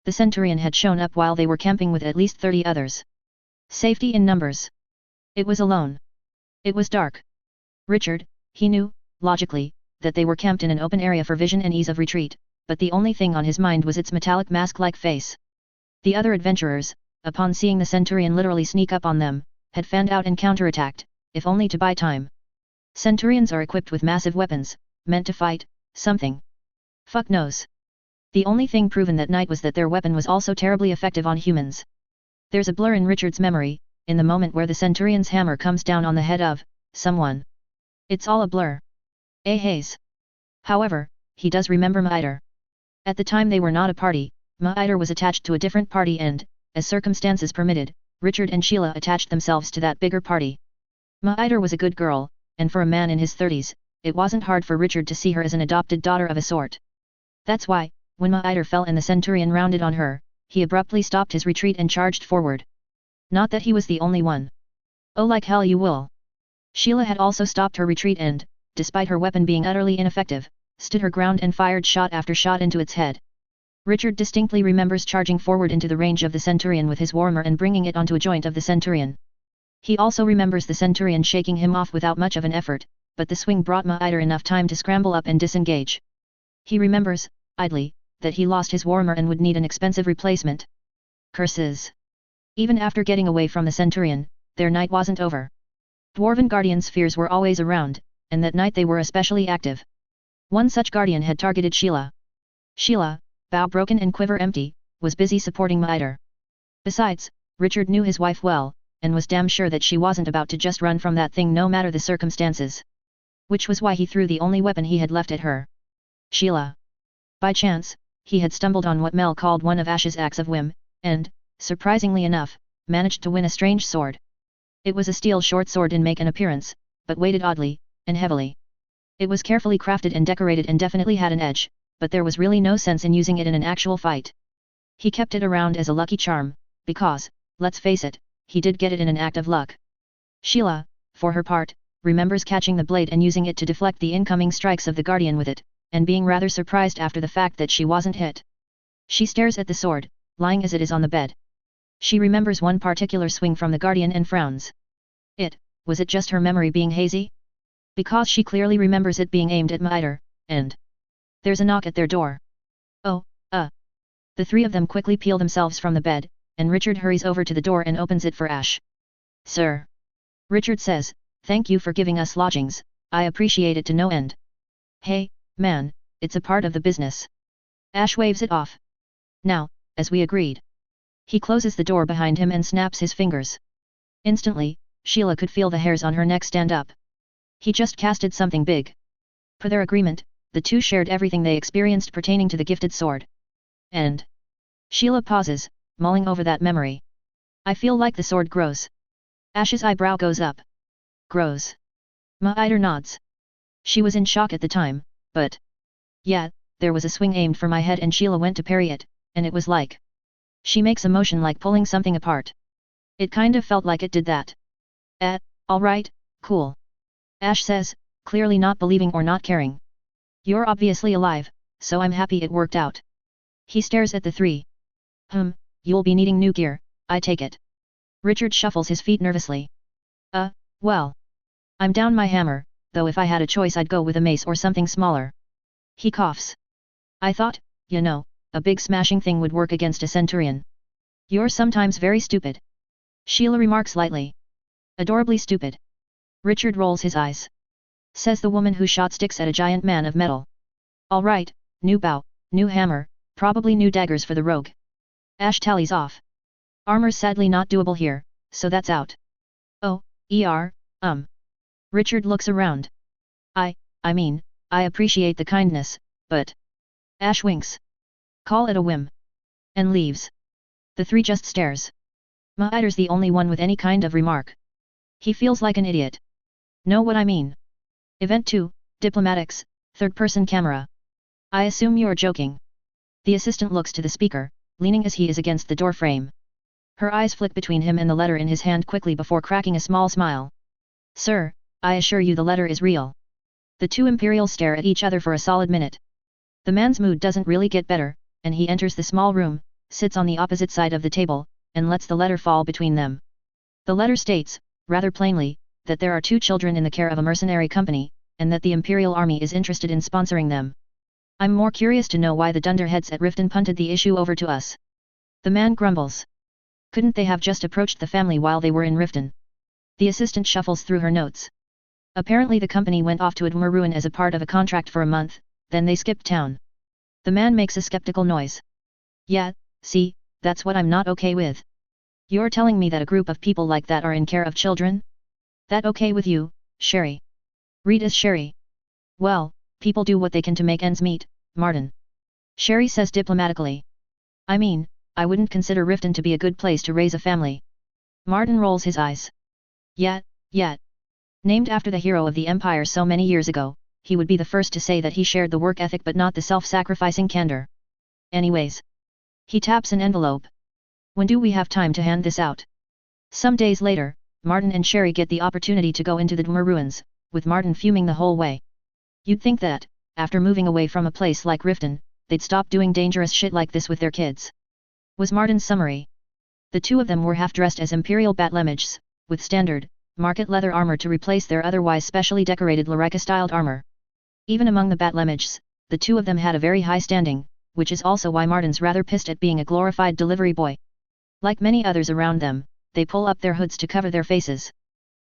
The Centurion had shown up while they were camping with at least 30 others. Safety in numbers. It was alone. It was dark. Richard, he knew, logically, that they were camped in an open area for vision and ease of retreat, but the only thing on his mind was its metallic mask-like face. The other adventurers, upon seeing the Centurion literally sneak up on them, had fanned out and counterattacked, if only to buy time. Centurions are equipped with massive weapons, meant to fight, something. Fuck knows. The only thing proven that night was that their weapon was also terribly effective on humans. There's a blur in Richard's memory, in the moment where the Centurion's hammer comes down on the head of someone. It's all a blur. A haze. However, he does remember Maider. At the time they were not a party, Maider was attached to a different party and, as circumstances permitted, Richard and Sheila attached themselves to that bigger party. Maider was a good girl, and for a man in his 30s, it wasn't hard for Richard to see her as an adopted daughter of a sort. That's why, when Maider fell and the Centurion rounded on her, he abruptly stopped his retreat and charged forward. Not that he was the only one. Oh, like hell you will. Sheila had also stopped her retreat and, despite her weapon being utterly ineffective, stood her ground and fired shot after shot into its head. Richard distinctly remembers charging forward into the range of the Centurion with his warhammer and bringing it onto a joint of the Centurion. He also remembers the Centurion shaking him off without much of an effort, but the swing brought Maider enough time to scramble up and disengage. He remembers, idly, that he lost his warhammer and would need an expensive replacement. Curses. Even after getting away from the Centurion, their night wasn't over. Dwarven Guardians' fears were always around, and that night they were especially active. One such Guardian had targeted Sheila. Sheila, bow broken and quiver empty, was busy supporting Maider. Besides, Richard knew his wife well, and was damn sure that she wasn't about to just run from that thing no matter the circumstances. Which was why he threw the only weapon he had left at her. Sheila. By chance, he had stumbled on what Mel called one of Ash's acts of whim, and, surprisingly enough, managed to win a strange sword. It was a steel short sword in make and appearance, but weighted oddly, and heavily. It was carefully crafted and decorated and definitely had an edge, but there was really no sense in using it in an actual fight. He kept it around as a lucky charm, because, let's face it, he did get it in an act of luck. Sheila, for her part, remembers catching the blade and using it to deflect the incoming strikes of the Guardian with it, and being rather surprised after the fact that she wasn't hit. She stares at the sword, lying as it is on the bed. She remembers one particular swing from the Guardian and frowns. Was it just her memory being hazy? Because she clearly remembers it being aimed at Maider, and there's a knock at their door. Oh, The three of them quickly peel themselves from the bed, and Richard hurries over to the door and opens it for Ash. Sir. Richard says, thank you for giving us lodgings, I appreciate it to no end. Hey, man, it's a part of the business. Ash waves it off. Now, as we agreed. He closes the door behind him and snaps his fingers. Instantly, Sheila could feel the hairs on her neck stand up. He just casted something big. Per their agreement, the two shared everything they experienced pertaining to the gifted sword. And Sheila pauses, mulling over that memory. I feel like the sword grows. Ash's eyebrow goes up. Grows. Maider nods. She was in shock at the time, but yeah, there was a swing aimed for my head and Sheila went to parry it, and it was like. She makes a motion like pulling something apart. It kind of felt like it did that. Alright, cool. Ash says, clearly not believing or not caring. You're obviously alive, so I'm happy it worked out. He stares at the three. You'll be needing new gear, I take it. Richard shuffles his feet nervously. Well. I'm down my hammer, though if I had a choice I'd go with a mace or something smaller. He coughs. I thought, a big smashing thing would work against a Centurion. You're sometimes very stupid. Sheila remarks lightly. Adorably stupid. Richard rolls his eyes. Says the woman who shot sticks at a giant man of metal. All right, new bow, new hammer, probably new daggers for the rogue. Ash tallies off. Armor's sadly not doable here, so that's out. Oh, Richard looks around. I mean, I appreciate the kindness, but. Ash winks. Call it a whim. And leaves. The three just stares. Maider's the only one with any kind of remark. He feels like an idiot. Know what I mean? Event 2, Diplomatics, third-person camera. I assume you're joking. The assistant looks to the speaker, leaning as he is against the door frame. Her eyes flick between him and the letter in his hand quickly before cracking a small smile. Sir, I assure you the letter is real. The two Imperials stare at each other for a solid minute. The man's mood doesn't really get better, and he enters the small room, sits on the opposite side of the table, and lets the letter fall between them. The letter states, rather plainly, that there are two children in the care of a mercenary company, and that the Imperial Army is interested in sponsoring them. I'm more curious to know why the dunderheads at Riften punted the issue over to us. The man grumbles. Couldn't they have just approached the family while they were in Riften? The assistant shuffles through her notes. Apparently the company went off to Admiruin as a part of a contract for a month, then they skipped town. The man makes a skeptical noise. Yeah, see, that's what I'm not okay with. You're telling me that a group of people like that are in care of children? That okay with you, Sherry? Read as Sherry. Well, people do what they can to make ends meet, Martin. Sherry says diplomatically. I mean, I wouldn't consider Riften to be a good place to raise a family. Martin rolls his eyes. Yet. Named after the hero of the Empire so many years ago, he would be the first to say that he shared the work ethic but not the self-sacrificing candor. Anyways. He taps an envelope. When do we have time to hand this out? Some days later, Martin and Sherry get the opportunity to go into the Dwemer ruins, with Martin fuming the whole way. You'd think that, after moving away from a place like Riften, they'd stop doing dangerous shit like this with their kids. Was Martin's summary. The two of them were half-dressed as Imperial Battlemages, with standard, market leather armor to replace their otherwise specially decorated Loreka-styled armor. Even among the Battlemages, the two of them had a very high standing, which is also why Martin's rather pissed at being a glorified delivery boy. Like many others around them, they pull up their hoods to cover their faces.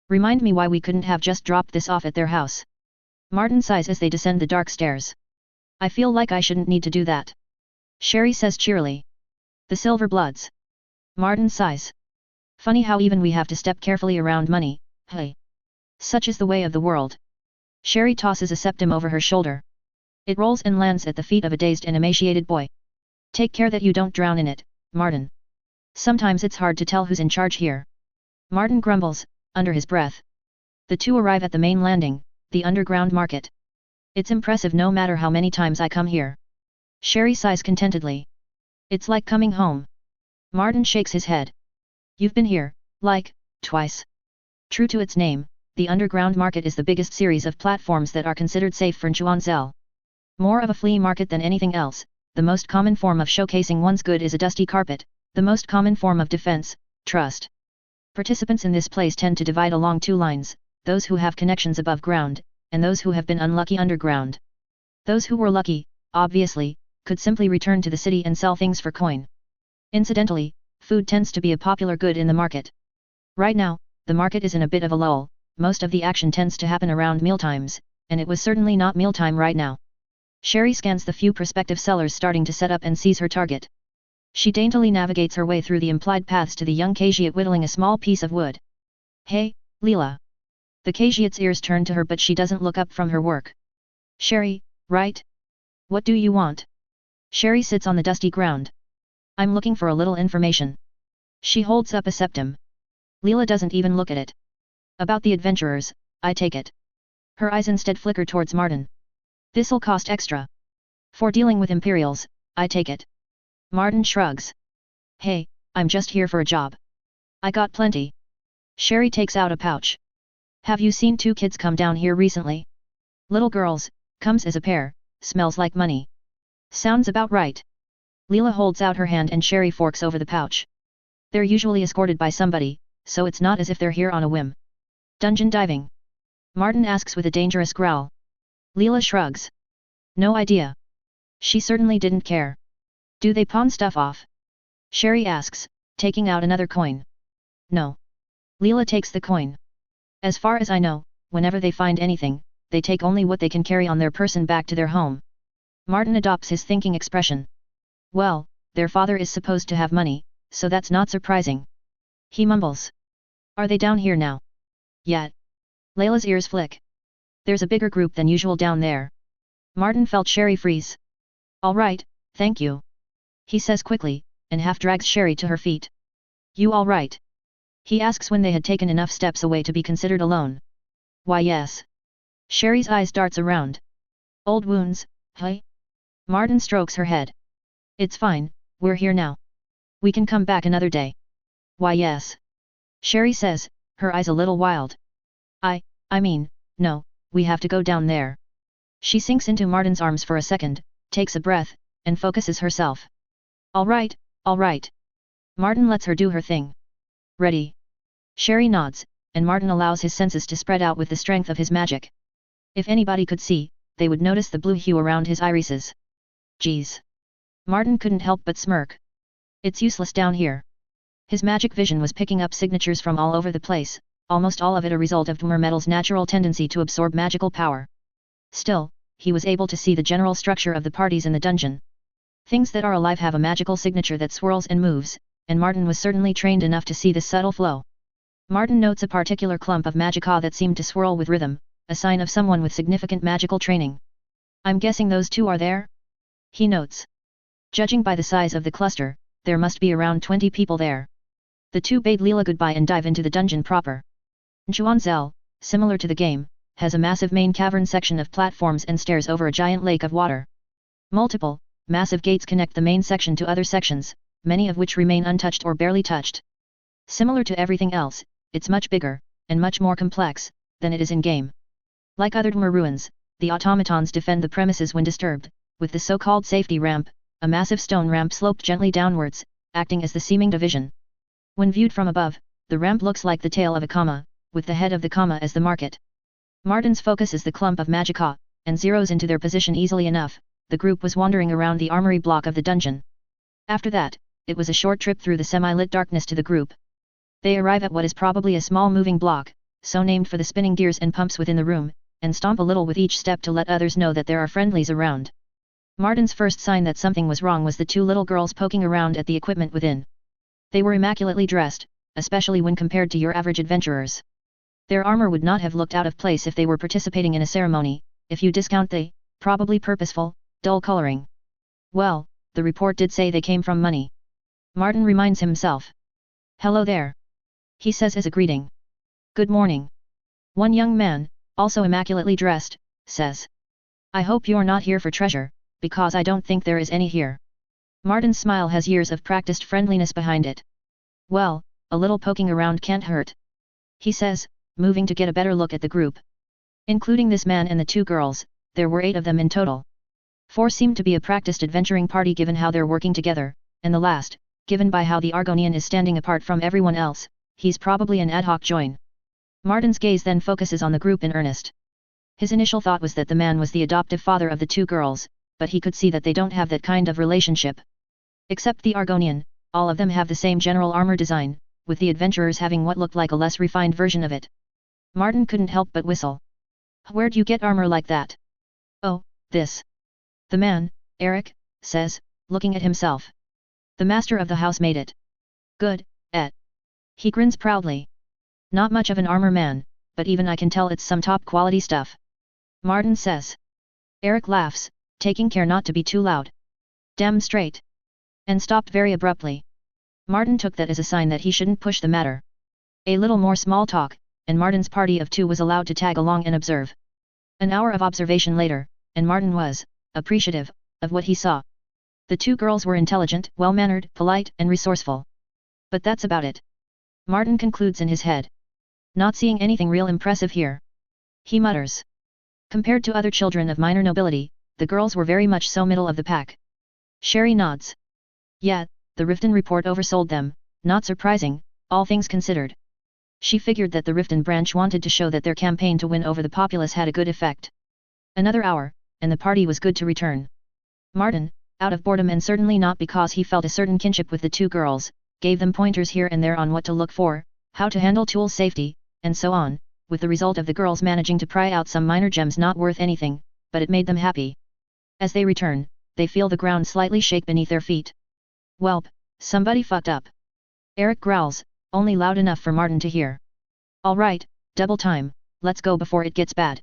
Remind me why we couldn't have just dropped this off at their house. Martin sighs as they descend the dark stairs. I feel like I shouldn't need to do that. Sherry says cheerily. The Silver Bloods. Martin sighs. Funny how even we have to step carefully around money, hey. Such is the way of the world. Sherry tosses a septim over her shoulder. It rolls and lands at the feet of a dazed and emaciated boy. Take care that you don't drown in it, Martin. Sometimes it's hard to tell who's in charge here. Martin grumbles, under his breath. The two arrive at the main landing, the underground market. It's impressive no matter how many times I come here. Sherry sighs contentedly. It's like coming home. Martin shakes his head. You've been here, like, twice. True to its name, the underground market is the biggest series of platforms that are considered safe for Chuanzell. More of a flea market than anything else, the most common form of showcasing one's good is a dusty carpet, the most common form of defense, trust. Participants in this place tend to divide along two lines, those who have connections above ground, and those who have been unlucky underground. Those who were lucky, obviously, could simply return to the city and sell things for coin. Incidentally, food tends to be a popular good in the market. Right now, the market is in a bit of a lull, most of the action tends to happen around mealtimes, and it was certainly not mealtime right now. Sherry scans the few prospective sellers starting to set up and sees her target. She daintily navigates her way through the implied paths to the young Khajiit whittling a small piece of wood. Hey, Leela. The Khajiit's ears turn to her but she doesn't look up from her work. Sherry, right? What do you want? Sherry sits on the dusty ground. I'm looking for a little information. She holds up a septum. Leela doesn't even look at it. About the adventurers, I take it. Her eyes instead flicker towards Martin. This'll cost extra. For dealing with Imperials, I take it. Martin shrugs. Hey, I'm just here for a job. I got plenty. Sherry takes out a pouch. Have you seen two kids come down here recently? Little girls, comes as a pair, smells like money. Sounds about right. Leela holds out her hand and Sherry forks over the pouch. They're usually escorted by somebody, so it's not as if they're here on a whim. Dungeon diving? Martin asks with a dangerous growl. Leela shrugs. No idea. She certainly didn't care. Do they pawn stuff off? Sherry asks, taking out another coin. No. Leela takes the coin. As far as I know, whenever they find anything, they take only what they can carry on their person back to their home. Martin adopts his thinking expression. Well, their father is supposed to have money, so that's not surprising. He mumbles. Are they down here now? Yet. Layla's ears flick. There's a bigger group than usual down there. Martin felt Sherry freeze. All right, thank you. He says quickly, and half drags Sherry to her feet. You all right? He asks when they had taken enough steps away to be considered alone. Why yes. Sherry's eyes darts around. Old wounds, hey? Martin strokes her head. It's fine, we're here now. We can come back another day. Why yes. Sherry says, her eyes a little wild. I mean, no, we have to go down there. She sinks into Martin's arms for a second, takes a breath, and focuses herself. All right. Martin lets her do her thing. Ready. Sherry nods, and Martin allows his senses to spread out with the strength of his magic. If anybody could see, they would notice the blue hue around his irises. Geez. Martin couldn't help but smirk. It's useless down here. His magic vision was picking up signatures from all over the place, almost all of it a result of Dwemer metal's natural tendency to absorb magical power. Still, he was able to see the general structure of the parties in the dungeon. Things that are alive have a magical signature that swirls and moves, and Martin was certainly trained enough to see this subtle flow. Martin notes a particular clump of magica that seemed to swirl with rhythm, a sign of someone with significant magical training. I'm guessing those two are there? He notes. Judging by the size of the cluster, there must be around 20 people there. The two bade Leela goodbye and dive into the dungeon proper. Chuanzel, similar to the game, has a massive main cavern section of platforms and stairs over a giant lake of water. Multiple, massive gates connect the main section to other sections, many of which remain untouched or barely touched. Similar to everything else, it's much bigger, and much more complex, than it is in-game. Like other Dwemer ruins, the automatons defend the premises when disturbed, with the so-called safety ramp, a massive stone ramp sloped gently downwards, acting as the seeming division. When viewed from above, the ramp looks like the tail of a comma, with the head of the comma as the market. Martin's focus is the clump of magica, and zeroes into their position easily enough. The group was wandering around the armory block of the dungeon. After that, it was a short trip through the semi-lit darkness to the group. They arrive at what is probably a small moving block, so named for the spinning gears and pumps within the room, and stomp a little with each step to let others know that there are friendlies around. Martin's first sign that something was wrong was the two little girls poking around at the equipment within. They were immaculately dressed, especially when compared to your average adventurers. Their armor would not have looked out of place if they were participating in a ceremony, if you discount the, probably purposeful, dull coloring. Well, the report did say they came from money. Martin reminds himself. Hello there. He says as a greeting. Good morning. One young man, also immaculately dressed, says. I hope you're not here for treasure, because I don't think there is any here. Martin's smile has years of practiced friendliness behind it. Well, a little poking around can't hurt. He says, moving to get a better look at the group. Including this man and the two girls, there were 8 of them in total. 4 seemed to be a practiced adventuring party given how they're working together, and the last, given by how the Argonian is standing apart from everyone else, he's probably an ad hoc join. Martin's gaze then focuses on the group in earnest. His initial thought was that the man was the adoptive father of the 2 girls, but he could see that they don't have that kind of relationship. Except the Argonian, all of them have the same general armor design, with the adventurers having what looked like a less refined version of it. Martin couldn't help but whistle. Where'd you get armor like that? Oh, this. The man, Eric, says, looking at himself. The master of the house made it. Good, et. He grins proudly. Not much of an armor man, but even I can tell it's some top quality stuff. Martin says. Eric laughs, taking care not to be too loud. Damn straight. And stopped very abruptly. Martin took that as a sign that he shouldn't push the matter. A little more small talk, and Martin's party of 2 was allowed to tag along and observe. An hour of observation later, and Martin was appreciative of what he saw. The 2 girls were intelligent, well-mannered, polite, and resourceful. But that's about it. Martin concludes in his head. Not seeing anything real impressive here. He mutters. Compared to other children of minor nobility, the girls were very much so middle of the pack. Sherry nods. Yeah, the Riften report oversold them, not surprising, all things considered. She figured that the Riften branch wanted to show that their campaign to win over the populace had a good effect. Another hour, and the party was good to return. Martin, out of boredom and certainly not because he felt a certain kinship with the 2 girls, gave them pointers here and there on what to look for, how to handle tool safety, and so on, with the result of the girls managing to pry out some minor gems not worth anything, but it made them happy. As they return, they feel the ground slightly shake beneath their feet. Welp, somebody fucked up. Eric growls, only loud enough for Martin to hear. All right, double time, let's go before it gets bad.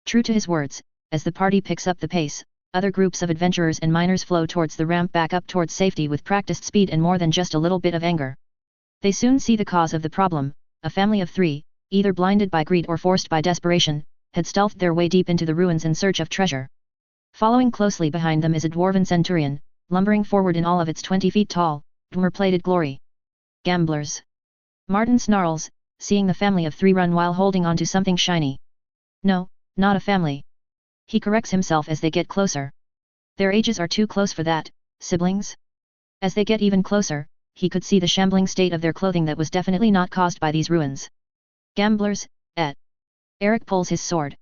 True to his words, as the party picks up the pace, other groups of adventurers and miners flow towards the ramp back up towards safety with practiced speed and more than just a little bit of anger. They soon see the cause of the problem. A family of 3, either blinded by greed or forced by desperation, had stealthed their way deep into the ruins in search of treasure. Following closely behind them is a dwarven centurion, lumbering forward in all of its 20 feet tall, Dwemer-plated glory. Gamblers. Martin snarls, seeing the family of 3 run while holding on to something shiny. No, not a family. He corrects himself as they get closer. Their ages are too close for that, siblings? As they get even closer, he could see the shambling state of their clothing that was definitely not caused by these ruins. Gamblers, et. Eric pulls his sword.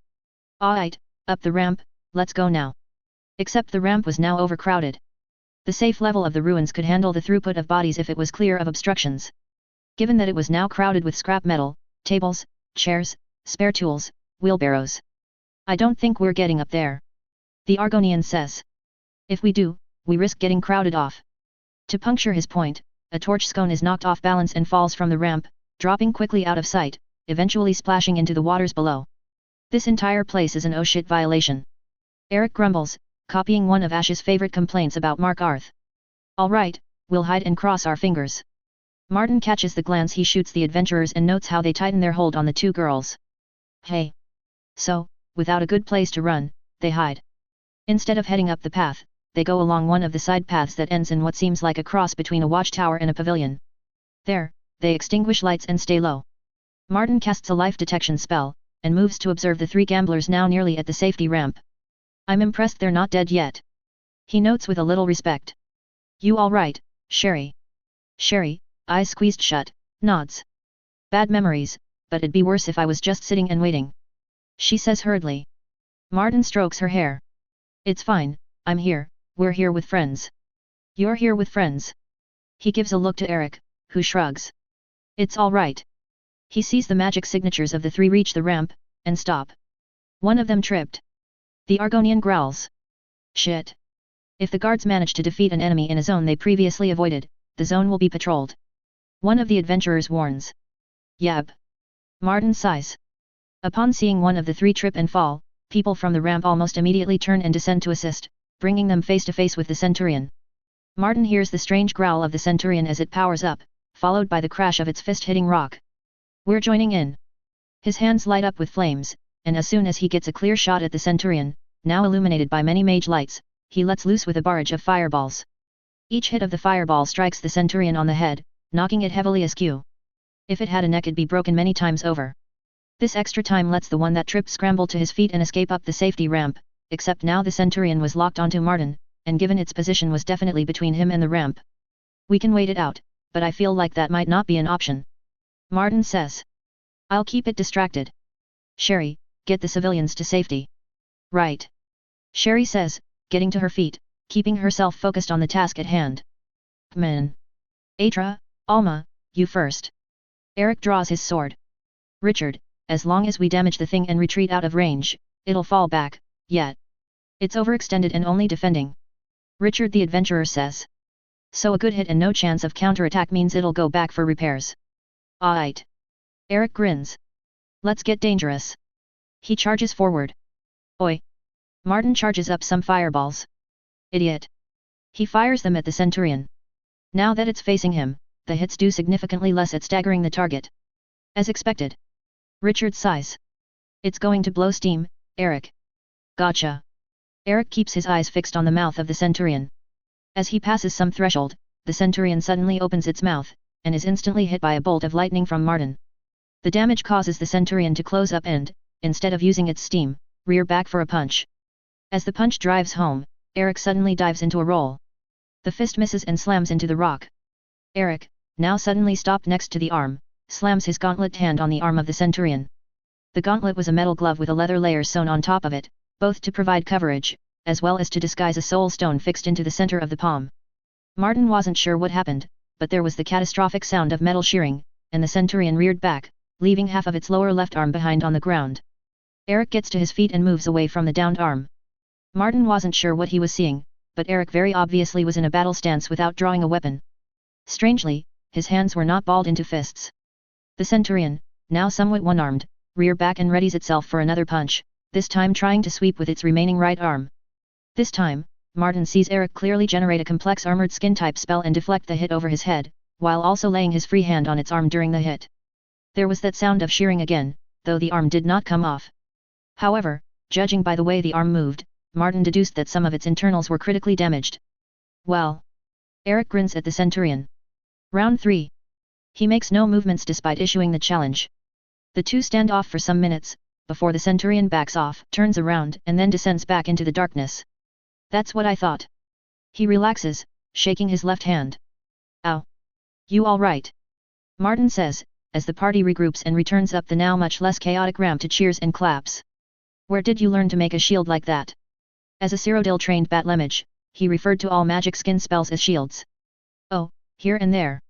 Alright, up the ramp, let's go now. Except the ramp was now overcrowded. The safe level of the ruins could handle the throughput of bodies if it was clear of obstructions. Given that it was now crowded with scrap metal, tables, chairs, spare tools, wheelbarrows. I don't think we're getting up there. The Argonian says. If we do, we risk getting crowded off. To puncture his point, a torch scone is knocked off balance and falls from the ramp, dropping quickly out of sight, eventually splashing into the waters below. This entire place is an oh shit violation. Eric grumbles, copying one of Ash's favorite complaints about Mark Arth. Alright, we'll hide and cross our fingers. Martin catches the glance he shoots the adventurers and notes how they tighten their hold on the two girls. Hey. So, without a good place to run, they hide. Instead of heading up the path, they go along one of the side paths that ends in what seems like a cross between a watchtower and a pavilion. There, they extinguish lights and stay low. Martin casts a life detection spell, and moves to observe the three gamblers now nearly at the safety ramp. I'm impressed they're not dead yet. He notes with a little respect. You all right, Sherry? Sherry, eyes squeezed shut, nods. Bad memories, but it'd be worse if I was just sitting and waiting. She says hurriedly. Martin strokes her hair. It's fine, I'm here, we're here with friends. You're here with friends? He gives a look to Eric, who shrugs. It's all right. He sees the magic signatures of the three reach the ramp, and stop. One of them tripped. The Argonian growls. Shit. If the guards manage to defeat an enemy in a zone they previously avoided, the zone will be patrolled. One of the adventurers warns. Yab. Martin sighs. Upon seeing one of the three trip and fall, people from the ramp almost immediately turn and descend to assist, bringing them face to face with the Centurion. Martin hears the strange growl of the Centurion as it powers up, followed by the crash of its fist hitting rock. We're joining in. His hands light up with flames, and as soon as he gets a clear shot at the Centurion, now illuminated by many mage lights, he lets loose with a barrage of fireballs. Each hit of the fireball strikes the Centurion on the head, knocking it heavily askew. If it had a neck it'd be broken many times over. This extra time lets the one that tripped scramble to his feet and escape up the safety ramp, except now the Centurion was locked onto Martin, and given its position was definitely between him and the ramp. We can wait it out, but I feel like that might not be an option. Martin says. I'll keep it distracted. Sherry, get the civilians to safety. Right. Sherry says, getting to her feet, keeping herself focused on the task at hand. Man. Atra, Alma, you first. Eric draws his sword. Richard, as long as we damage the thing and retreat out of range, it'll fall back, yet. It's overextended and only defending. Richard the adventurer says. So a good hit and no chance of counterattack means it'll go back for repairs. Aight. Eric grins. Let's get dangerous. He charges forward. Oi. Martin charges up some fireballs. Idiot. He fires them at the Centurion. Now that it's facing him, the hits do significantly less at staggering the target. As expected. Richard sighs. It's going to blow steam, Eric. Gotcha. Eric keeps his eyes fixed on the mouth of the Centurion. As he passes some threshold, the Centurion suddenly opens its mouth, and is instantly hit by a bolt of lightning from Martin. The damage causes the Centurion to close up and, instead of using its steam, rear back for a punch. As the punch drives home, Eric suddenly dives into a roll. The fist misses and slams into the rock. Eric, now suddenly stopped next to the arm, slams his gauntlet hand on the arm of the Centurion. The gauntlet was a metal glove with a leather layer sewn on top of it, both to provide coverage, as well as to disguise a soul stone fixed into the center of the palm. Martin wasn't sure what happened, but there was the catastrophic sound of metal shearing, and the Centurion reared back, leaving half of its lower left arm behind on the ground. Eric gets to his feet and moves away from the downed arm. Martin wasn't sure what he was seeing, but Eric very obviously was in a battle stance without drawing a weapon. Strangely, his hands were not balled into fists. The Centurion, now somewhat one-armed, rear back and readies itself for another punch, this time trying to sweep with its remaining right arm. This time, Martin sees Eric clearly generate a complex armored skin type spell and deflect the hit over his head, while also laying his free hand on its arm during the hit. There was that sound of shearing again, though the arm did not come off. However, judging by the way the arm moved, Martin deduced that some of its internals were critically damaged. Well. Eric grins at the Centurion. Round 3. He makes no movements despite issuing the challenge. The two stand off for some minutes, before the Centurion backs off, turns around and then descends back into the darkness. That's what I thought. He relaxes, shaking his left hand. Ow. You all right? Martin says, as the party regroups and returns up the now much less chaotic ramp to cheers and claps. Where did you learn to make a shield like that? As a Cyrodiil-trained Batlemage, he referred to all magic skin spells as shields. Oh, here and there.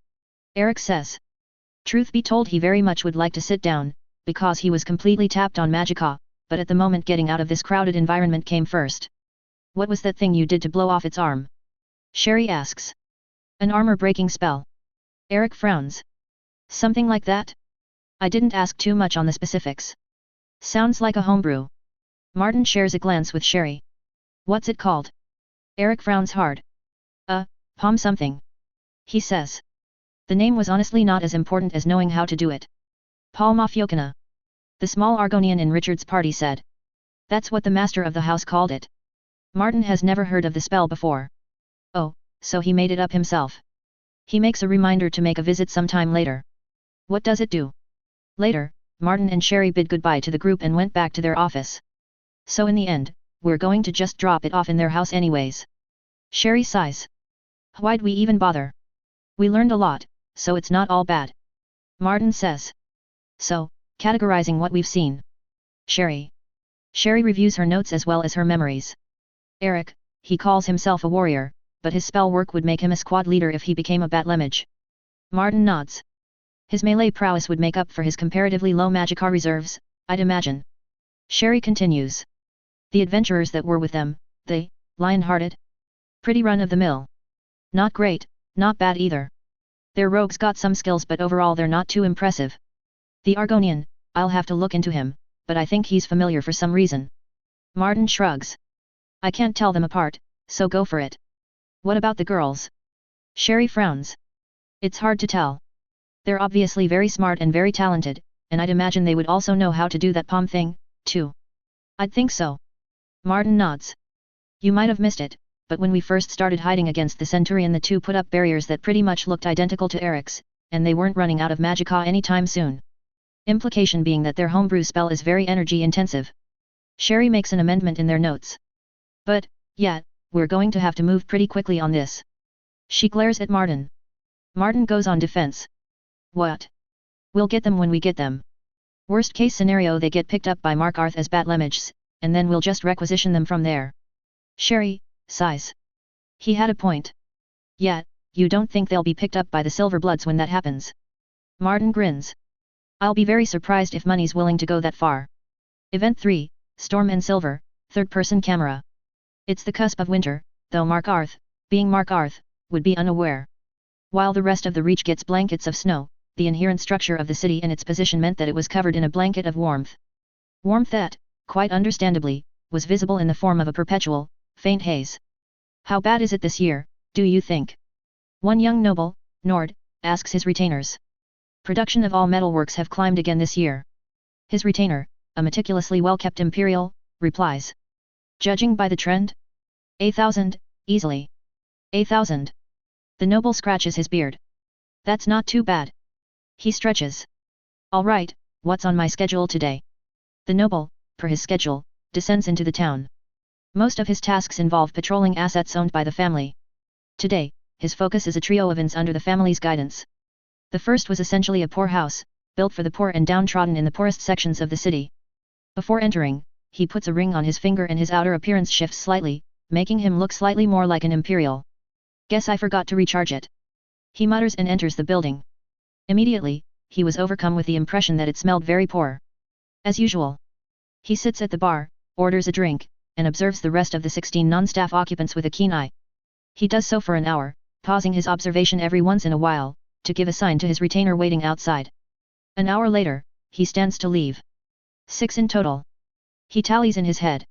Eric says. Truth be told, he very much would like to sit down, because he was completely tapped on magicka, but at the moment getting out of this crowded environment came first. What was that thing you did to blow off its arm? Sherry asks. An armor-breaking spell. Eric frowns. Something like that? I didn't ask too much on the specifics. Sounds like a homebrew. Martin shares a glance with Sherry. What's it called? Eric frowns hard. Palm something. He says. The name was honestly not as important as knowing how to do it. Palmafyokana. The small Argonian in Richard's party said. That's what the master of the house called it. Martin has never heard of the spell before. Oh, so he made it up himself. He makes a reminder to make a visit sometime later. What does it do? Later, Martin and Sherry bid goodbye to the group and went back to their office. So in the end, we're going to just drop it off in their house anyways. Sherry sighs. Why'd we even bother? We learned a lot, so it's not all bad. Martin says. So, categorizing what we've seen. Sherry. Sherry reviews her notes as well as her memories. Eric, he calls himself a warrior, but his spell work would make him a squad leader if he became a batlemage. Martin nods. His melee prowess would make up for his comparatively low magicka reserves, I'd imagine. Sherry continues. The adventurers that were with them, they, lion-hearted? Pretty run-of-the-mill. Not great, not bad either. Their rogues got some skills, but overall they're not too impressive. The Argonian, I'll have to look into him, but I think he's familiar for some reason. Martin shrugs. I can't tell them apart, so go for it. What about the girls? Sherry frowns. It's hard to tell. They're obviously very smart and very talented, and I'd imagine they would also know how to do that palm thing, too. I'd think so. Martin nods. You might have missed it, but when we first started hiding against the Centurion, the two put up barriers that pretty much looked identical to Eric's, and they weren't running out of magicka anytime soon. Implication being that their homebrew spell is very energy intensive. Sherry makes an amendment in their notes. But, yeah, we're going to have to move pretty quickly on this. She glares at Martin. Martin goes on defense. What? We'll get them when we get them. Worst case scenario, they get picked up by Markarth as batlemages, and then we'll just requisition them from there. Sherry sighs. He had a point. Yeah, you don't think they'll be picked up by the Silverbloods when that happens? Martin grins. I'll be very surprised if money's willing to go that far. Event 3, Storm and Silver, third-person camera. It's the cusp of winter, though Markarth, being Markarth, would be unaware. While the rest of the Reach gets blankets of snow, the inherent structure of the city and its position meant that it was covered in a blanket of warmth. Warmth that, quite understandably, was visible in the form of a perpetual, faint haze. How bad is it this year, do you think? One young noble, Nord, asks his retainers. Production of all metalworks have climbed again this year. His retainer, a meticulously well-kept imperial, replies. Judging by the trend? 1,000, easily. 1,000. The noble scratches his beard. That's not too bad. He stretches. All right, what's on my schedule today? The noble, per his schedule, descends into the town. Most of his tasks involve patrolling assets owned by the family. Today, his focus is a trio of inns under the family's guidance. The first was essentially a poorhouse, built for the poor and downtrodden in the poorest sections of the city. Before entering, he puts a ring on his finger and his outer appearance shifts slightly, making him look slightly more like an imperial. Guess I forgot to recharge it. He mutters and enters the building. Immediately, he was overcome with the impression that it smelled very poor. As usual. He sits at the bar, orders a drink, and observes the rest of the 16 non-staff occupants with a keen eye. He does so for an hour, pausing his observation every once in a while, to give a sign to his retainer waiting outside. An hour later, he stands to leave. 6 in total. He tallies in his head.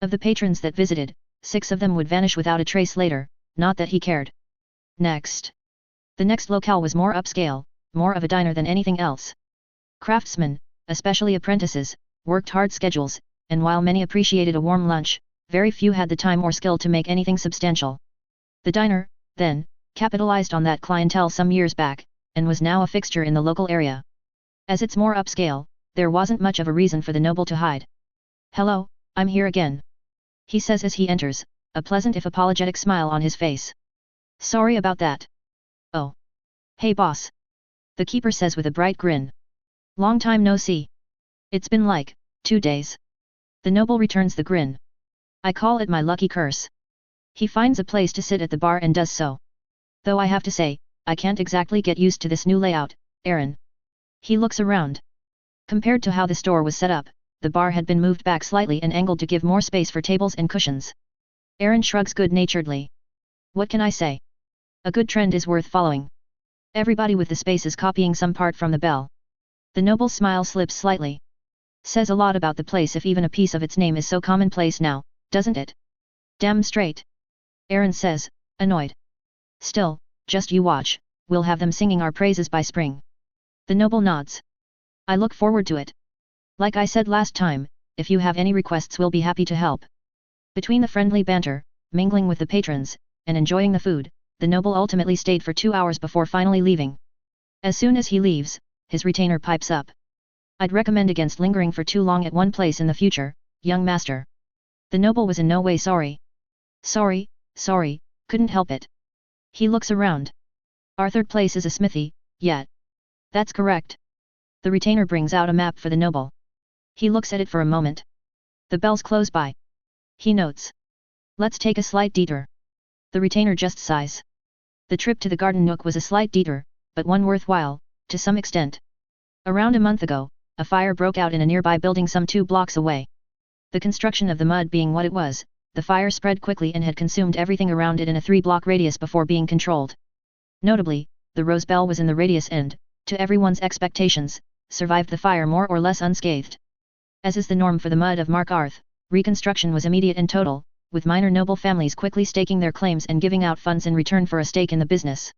Of the patrons that visited, 6 of them would vanish without a trace later, not that he cared. Next. The next locale was more upscale, more of a diner than anything else. Craftsmen, especially apprentices, worked hard schedules, and while many appreciated a warm lunch, very few had the time or skill to make anything substantial. The diner, then, capitalized on that clientele some years back, and was now a fixture in the local area. As it's more upscale, there wasn't much of a reason for the noble to hide. Hello, I'm here again. He says as he enters, a pleasant if apologetic smile on his face. Sorry about that. Oh. Hey boss. The keeper says with a bright grin. Long time no see. It's been like 2 days. The noble returns the grin. I call it my lucky curse. He finds a place to sit at the bar and does so. Though I have to say, I can't exactly get used to this new layout, Aaron, He looks around. Compared to how the store was set up, the bar had been moved back slightly and angled to give more space for tables and cushions. Aaron shrugs good-naturedly. What can I say? A good trend is worth following. Everybody with the space is copying some part from the bell. The noble's smile slips slightly. Says a lot about the place if even a piece of its name is so commonplace now, doesn't it? Damn straight. Aaron says, annoyed. Still, just you watch, we'll have them singing our praises by spring. The noble nods. I look forward to it. Like I said last time, if you have any requests we'll be happy to help. Between the friendly banter, mingling with the patrons, and enjoying the food, the noble ultimately stayed for 2 hours before finally leaving. As soon as he leaves, his retainer pipes up. I'd recommend against lingering for too long at one place in the future, young master. The noble was in no way sorry. Sorry, couldn't help it. He looks around. Our third place is a smithy, yet. That's correct. The retainer brings out a map for the noble. He looks at it for a moment. The bell's close by. He notes. Let's take a slight detour. The retainer just sighs. The trip to the garden nook was a slight detour, but one worthwhile, to some extent. Around a month ago, a fire broke out in a nearby building some 2 blocks away. The construction of the mud being what it was, the fire spread quickly and had consumed everything around it in a 3-block radius before being controlled. Notably, the Rose Bell was in the radius and, to everyone's expectations, survived the fire more or less unscathed. As is the norm for the mud of Mark Arth, reconstruction was immediate and total, with minor noble families quickly staking their claims and giving out funds in return for a stake in the business.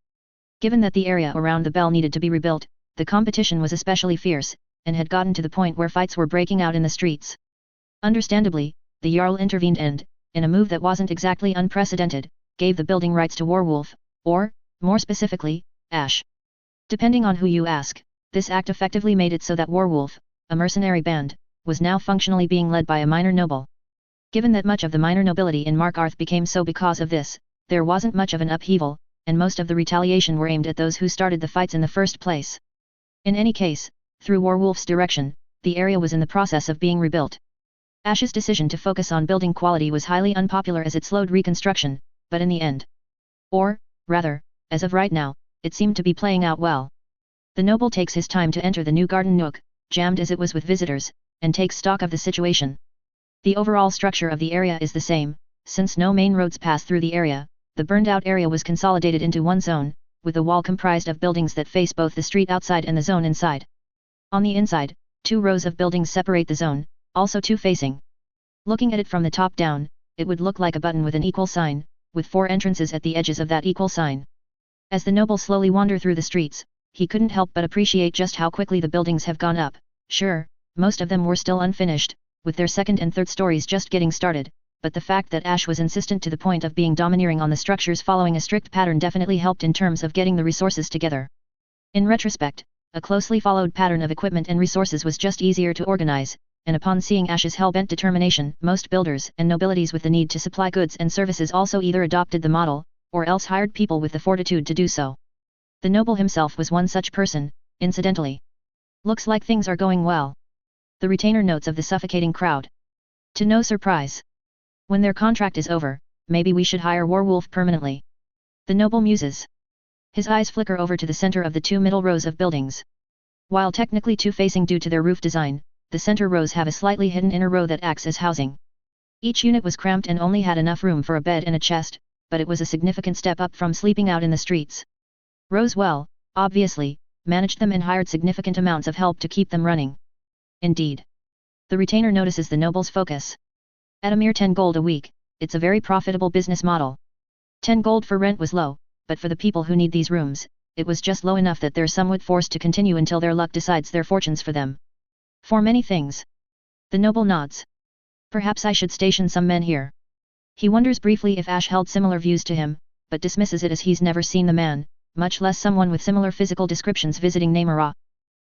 Given that the area around the bell needed to be rebuilt, the competition was especially fierce, and had gotten to the point where fights were breaking out in the streets. Understandably, the Jarl intervened and, in a move that wasn't exactly unprecedented, gave the building rights to Warwolf, or, more specifically, Ash. Depending on who you ask, this act effectively made it so that Warwolf, a mercenary band, was now functionally being led by a minor noble. Given that much of the minor nobility in Mark Arth became so because of this, there wasn't much of an upheaval, and most of the retaliation were aimed at those who started the fights in the first place. In any case, through Warwolf's direction, the area was in the process of being rebuilt. Ash's decision to focus on building quality was highly unpopular as it slowed reconstruction, but in the end. Or, rather, as of right now, it seemed to be playing out well. The noble takes his time to enter the new garden nook, jammed as it was with visitors, and takes stock of the situation. The overall structure of the area is the same, since no main roads pass through the area, the burned-out area was consolidated into one zone, with a wall comprised of buildings that face both the street outside and the zone inside. On the inside, 2 rows of buildings separate the zone, also 2 facing. Looking at it from the top down, it would look like a button with an equal sign, with 4 entrances at the edges of that equal sign. As the noble slowly wandered through the streets, he couldn't help but appreciate just how quickly the buildings have gone up. Sure, most of them were still unfinished, with their second and third stories just getting started, but the fact that Ash was insistent to the point of being domineering on the structures following a strict pattern definitely helped in terms of getting the resources together. In retrospect, a closely followed pattern of equipment and resources was just easier to organize, and upon seeing Ash's hell-bent determination, most builders and nobilities with the need to supply goods and services also either adopted the model, or else hired people with the fortitude to do so. The noble himself was one such person, incidentally. Looks like things are going well. The retainer notes of the suffocating crowd. To no surprise. When their contract is over, maybe we should hire Warwolf permanently. The noble muses. His eyes flicker over to the center of the 2 middle rows of buildings. While technically 2 facing due to their roof design, the center rows have a slightly hidden inner row that acts as housing. Each unit was cramped and only had enough room for a bed and a chest, but it was a significant step up from sleeping out in the streets. Rosewell, obviously, managed them and hired significant amounts of help to keep them running. Indeed. The retainer notices the noble's focus. At a mere 10 gold a week, it's a very profitable business model. 10 gold for rent was low, but for the people who need these rooms, it was just low enough that they're somewhat forced to continue until their luck decides their fortunes for them. For many things. The noble nods. Perhaps I should station some men here. He wonders briefly if Ash held similar views to him, but dismisses it as he's never seen the man, much less someone with similar physical descriptions visiting Namara.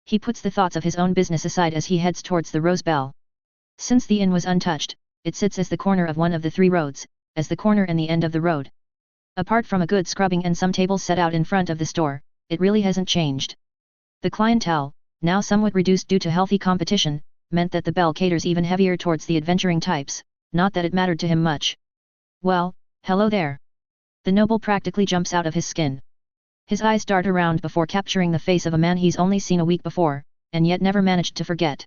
He puts the thoughts of his own business aside as he heads towards the Rose Bell. Since the inn was untouched, it sits as the corner of one of the 3 roads, as the corner and the end of the road. Apart from a good scrubbing and some tables set out in front of the store, it really hasn't changed. The clientele, now somewhat reduced due to healthy competition, meant that the bell caters even heavier towards the adventuring types, not that it mattered to him much. Well, hello there. The noble practically jumps out of his skin. His eyes dart around before capturing the face of a man he's only seen a week before, and yet never managed to forget.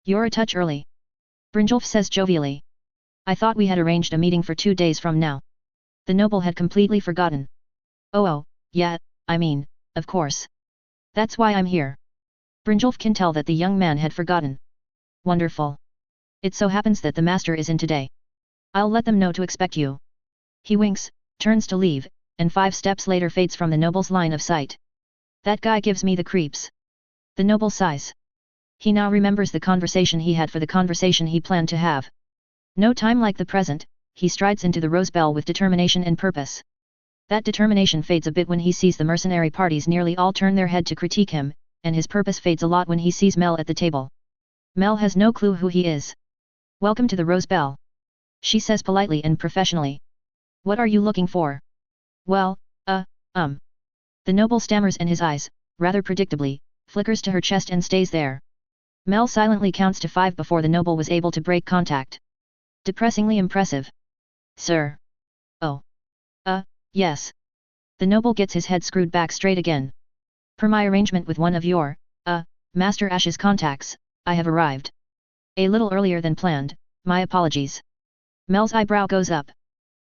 You're a touch early. Brynjolf says jovially. I thought we had arranged a meeting for 2 days from now. The noble had completely forgotten. Oh, yeah, I mean, of course. That's why I'm here. Brynjolf can tell that the young man had forgotten. Wonderful. It so happens that the master is in today. I'll let them know to expect you. He winks, turns to leave, and 5 steps later fades from the noble's line of sight. That guy gives me the creeps. The noble sighs. He now remembers the conversation he had for the conversation he planned to have. No time like the present, he strides into the Rose Bell with determination and purpose. That determination fades a bit when he sees the mercenary parties nearly all turn their head to critique him, and his purpose fades a lot when he sees Mel at the table. Mel has no clue who he is. Welcome to the Rose Bell. She says politely and professionally. What are you looking for? Well, The noble stammers and his eyes, rather predictably, flickers to her chest and stays there. Mel silently counts to 5 before the noble was able to break contact. Depressingly impressive. Sir. Oh. Yes. The noble gets his head screwed back straight again. Per my arrangement with one of your, Master Ash's contacts, I have arrived. A little earlier than planned, my apologies. Mel's eyebrow goes up.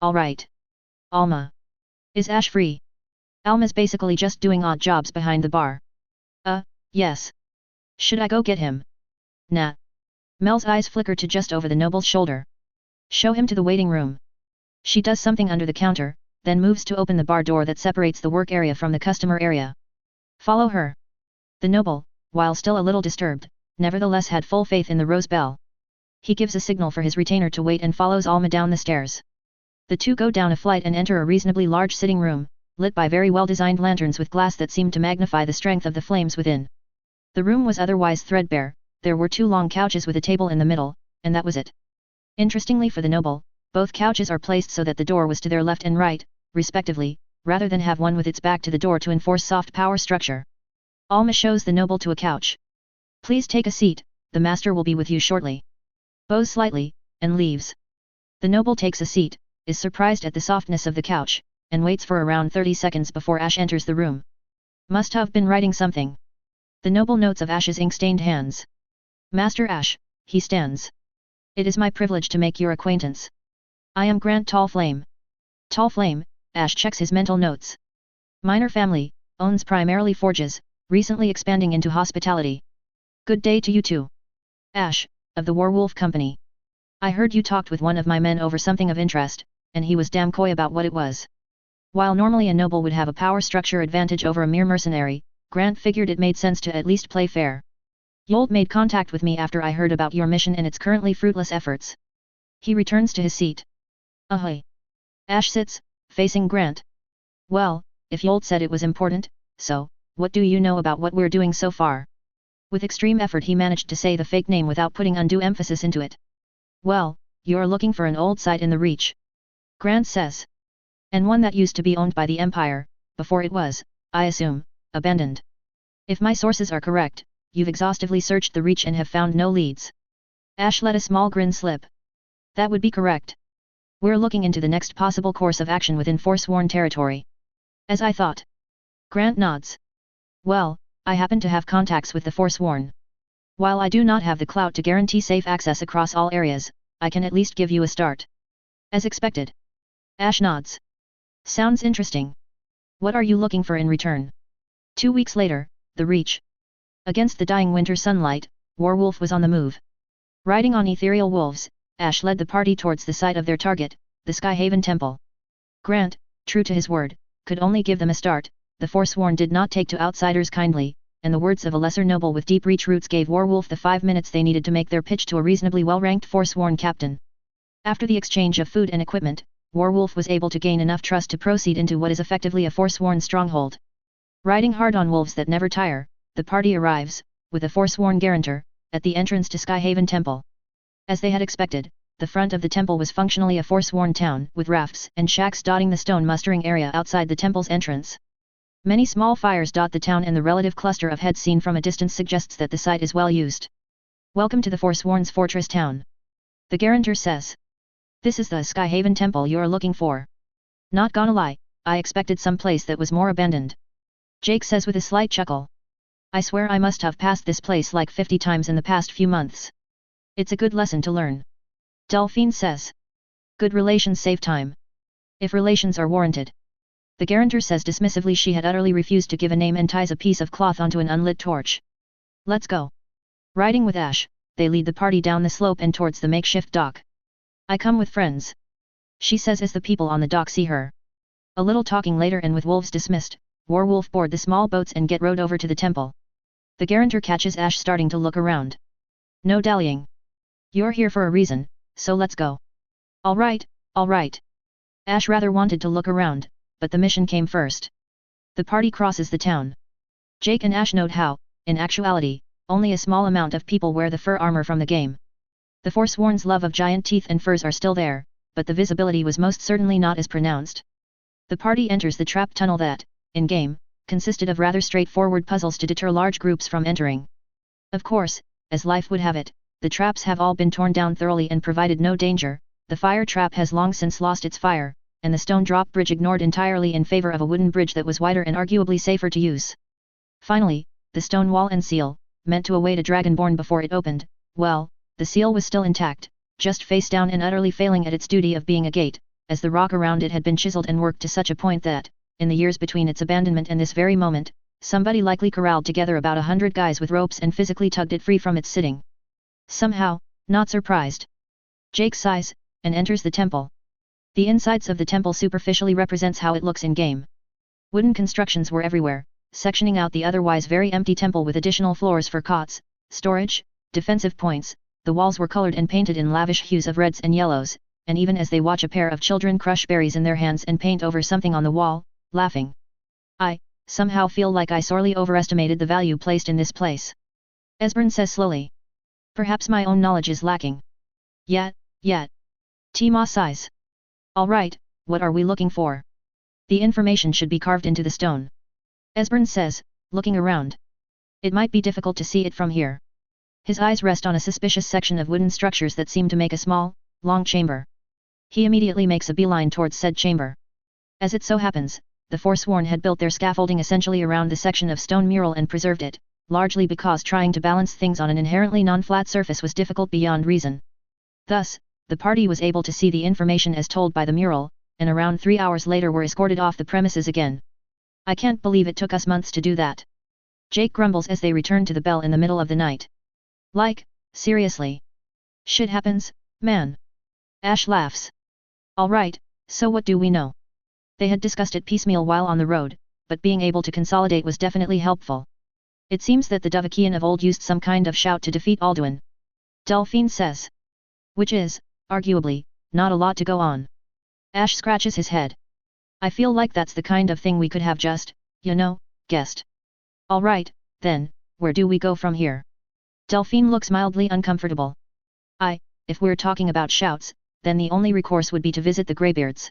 All right. Alma. Is Ash free? Alma's basically just doing odd jobs behind the bar. Yes. Should I go get him? Nah. Mel's eyes flicker to just over the noble's shoulder. Show him to the waiting room. She does something under the counter, then moves to open the bar door that separates the work area from the customer area. Follow her. The noble, while still a little disturbed, nevertheless had full faith in the Rose Bell. He gives a signal for his retainer to wait and follows Alma down the stairs. The two go down a flight and enter a reasonably large sitting room, lit by very well-designed lanterns with glass that seemed to magnify the strength of the flames within. The room was otherwise threadbare, there were 2 long couches with a table in the middle, and that was it. Interestingly for the noble, both couches are placed so that the door was to their left and right, respectively, rather than have one with its back to the door to enforce soft power structure. Alma shows the noble to a couch. Please take a seat, the master will be with you shortly. Bows slightly, and leaves. The noble takes a seat, is surprised at the softness of the couch, and waits for around 30 seconds before Ash enters the room. Must have been writing something. The noble notes of Ash's ink-stained hands. Master Ash, he stands. It is my privilege to make your acquaintance. I am Grant Tallflame. Tallflame, Ash checks his mental notes. Minor family, owns primarily forges, recently expanding into hospitality. Good day to you too. Ash, of the Warwolf Company. I heard you talked with one of my men over something of interest, and he was damn coy about what it was. While normally a noble would have a power structure advantage over a mere mercenary, Grant figured it made sense to at least play fair. Yold made contact with me after I heard about your mission and its currently fruitless efforts. He returns to his seat. Ahoy. Ash sits, facing Grant. Well, if Yold said it was important, so, what do you know about what we're doing so far? With extreme effort he managed to say the fake name without putting undue emphasis into it. Well, you're looking for an old site in the Reach. Grant says. And one that used to be owned by the Empire, before it was, I assume, abandoned. If my sources are correct, you've exhaustively searched the Reach and have found no leads. Ash let a small grin slip. That would be correct. We're looking into the next possible course of action within Forsworn territory. As I thought. Grant nods. Well, I happen to have contacts with the Forsworn. While I do not have the clout to guarantee safe access across all areas, I can at least give you a start. As expected. Ash nods. Sounds interesting. What are you looking for in return? 2 weeks later, the Reach. Against the dying winter sunlight, Warwolf was on the move. Riding on ethereal wolves, Ash led the party towards the site of their target, the Skyhaven Temple. Grant, true to his word, could only give them a start. The Forsworn did not take to outsiders kindly, and the words of a lesser noble with deep reach roots gave Warwolf the 5 minutes they needed to make their pitch to a reasonably well-ranked Forsworn captain. After the exchange of food and equipment, Warwolf was able to gain enough trust to proceed into what is effectively a Forsworn stronghold. Riding hard on wolves that never tire, the party arrives, with a Forsworn guarantor, at the entrance to Skyhaven Temple. As they had expected, the front of the temple was functionally a Forsworn town, with rafts and shacks dotting the stone mustering area outside the temple's entrance. Many small fires dot the town and the relative cluster of heads seen from a distance suggests that the site is well used. Welcome to the Forsworn's fortress town. The guarantor says. This is the Skyhaven Temple you're looking for. Not gonna lie, I expected some place that was more abandoned. Jake says with a slight chuckle. I swear I must have passed this place like 50 times in the past few months. It's a good lesson to learn. Delphine says. Good relations save time. If relations are warranted. The guarantor says dismissively she had utterly refused to give a name and ties a piece of cloth onto an unlit torch. Let's go. Riding with Ash, they lead the party down the slope and towards the makeshift dock. I come with friends. She says as the people on the dock see her. A little talking later and with wolves dismissed, Warwolf board the small boats and get rowed over to the temple. The guarantor catches Ash starting to look around. No dallying. You're here for a reason, so let's go. Alright, alright. Ash rather wanted to look around, but the mission came first. The party crosses the town. Jake and Ash note how, in actuality, only a small amount of people wear the fur armor from the game. The Forsworn's love of giant teeth and furs are still there, but the visibility was most certainly not as pronounced. The party enters the trap tunnel that, in-game, consisted of rather straightforward puzzles to deter large groups from entering. Of course, as life would have it, the traps have all been torn down thoroughly and provided no danger. The fire trap has long since lost its fire, and the stone drop bridge ignored entirely in favor of a wooden bridge that was wider and arguably safer to use. Finally, the stone wall and seal, meant to await a dragonborn before it opened, well, the seal was still intact, just face down and utterly failing at its duty of being a gate, as the rock around it had been chiseled and worked to such a point that, in the years between its abandonment and this very moment, somebody likely corralled together about 100 guys with ropes and physically tugged it free from its sitting. Somehow, not surprised. Jake sighs, and enters the temple. The insides of the temple superficially represents how it looks in-game. Wooden constructions were everywhere, sectioning out the otherwise very empty temple with additional floors for cots, storage, defensive points. The walls were colored and painted in lavish hues of reds and yellows, and even as they watch a pair of children crush berries in their hands and paint over something on the wall, laughing. I, somehow feel like I sorely overestimated the value placed in this place. Esbern says slowly. Perhaps my own knowledge is lacking. Yet. Tima sighs. Alright, what are we looking for? The information should be carved into the stone. Esbern says, looking around. It might be difficult to see it from here. His eyes rest on a suspicious section of wooden structures that seem to make a small, long chamber. He immediately makes a beeline towards said chamber. As it so happens, the Forsworn had built their scaffolding essentially around the section of stone mural and preserved it, largely because trying to balance things on an inherently non-flat surface was difficult beyond reason. Thus, the party was able to see the information as told by the mural, and around 3 hours later were escorted off the premises again. I can't believe it took us months to do that. Jake grumbles as they return to the bell in the middle of the night. Like, seriously. Shit happens, man. Ash laughs. Alright, so what do we know? They had discussed it piecemeal while on the road, but being able to consolidate was definitely helpful. It seems that the Dovahkian of old used some kind of shout to defeat Alduin. Delphine says. Which is, arguably, not a lot to go on. Ash scratches his head. I feel like that's the kind of thing we could have just, guessed. Alright, then, where do we go from here? Delphine looks mildly uncomfortable. If we're talking about shouts, then the only recourse would be to visit the Greybeards.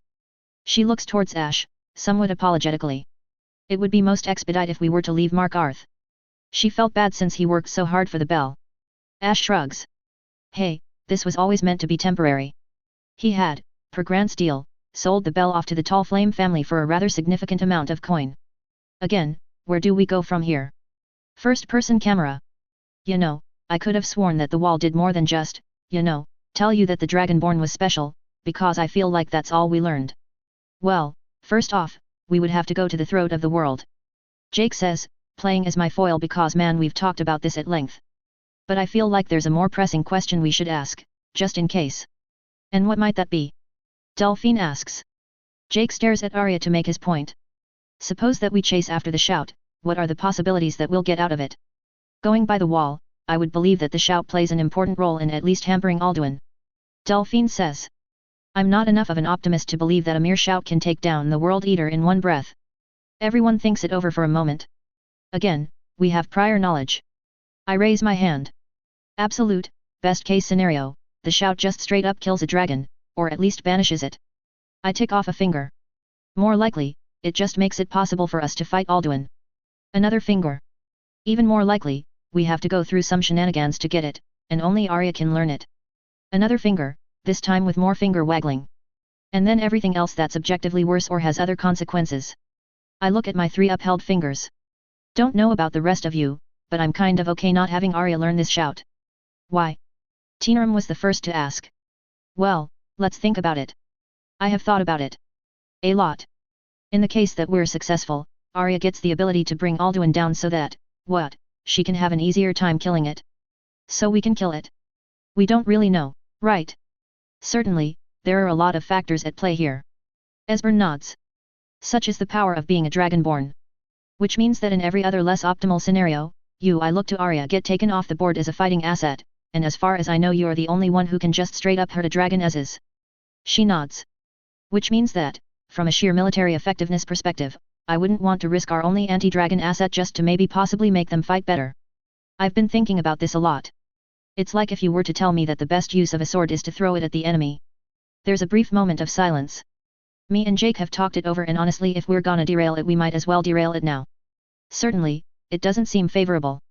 She looks towards Ash, somewhat apologetically. It would be most expedite if we were to leave Mark Arth. She felt bad since he worked so hard for the bell. Ash shrugs. Hey, this was always meant to be temporary. He had, per Grant's deal, sold the bell off to the Tall Flame family for a rather significant amount of coin. Again, where do we go from here? First-person camera. I could have sworn that the wall did more than just, tell you that the Dragonborn was special, because I feel like that's all we learned. Well, first off, we would have to go to the throat of the world. Jake says, playing as my foil because man we've talked about this at length. But I feel like there's a more pressing question we should ask, just in case. And what might that be? Delphine asks. Jake stares at Arya to make his point. Suppose that we chase after the shout, what are the possibilities that we'll get out of it? Going by the wall, I would believe that the shout plays an important role in at least hampering Alduin. Delphine says. I'm not enough of an optimist to believe that a mere shout can take down the World Eater in one breath. Everyone thinks it over for a moment. Again, we have prior knowledge. I raise my hand. Absolute, best case scenario, the shout just straight up kills a dragon, or at least banishes it. I tick off a finger. More likely, it just makes it possible for us to fight Alduin. Another finger. Even more likely, we have to go through some shenanigans to get it, and only Arya can learn it. Another finger, this time with more finger waggling. And then everything else that's objectively worse or has other consequences. I look at my 3 upheld fingers. Don't know about the rest of you, but I'm kind of okay not having Arya learn this shout. Why? Tinaram was the first to ask. Well, let's think about it. I have thought about it. A lot. In the case that we're successful, Arya gets the ability to bring Alduin down so that, what, she can have an easier time killing it. So we can kill it. We don't really know, right? Certainly, there are a lot of factors at play here. Esbern nods. Such is the power of being a dragonborn. Which means that in every other less optimal scenario, I look to Arya get taken off the board as a fighting asset, and as far as I know you're the only one who can just straight up hurt a dragon as is. She nods. Which means that, from a sheer military effectiveness perspective, I wouldn't want to risk our only anti-dragon asset just to maybe possibly make them fight better. I've been thinking about this a lot. It's like if you were to tell me that the best use of a sword is to throw it at the enemy. There's a brief moment of silence. Me and Jake have talked it over, and honestly, if we're gonna derail it, we might as well derail it now. Certainly, it doesn't seem favorable.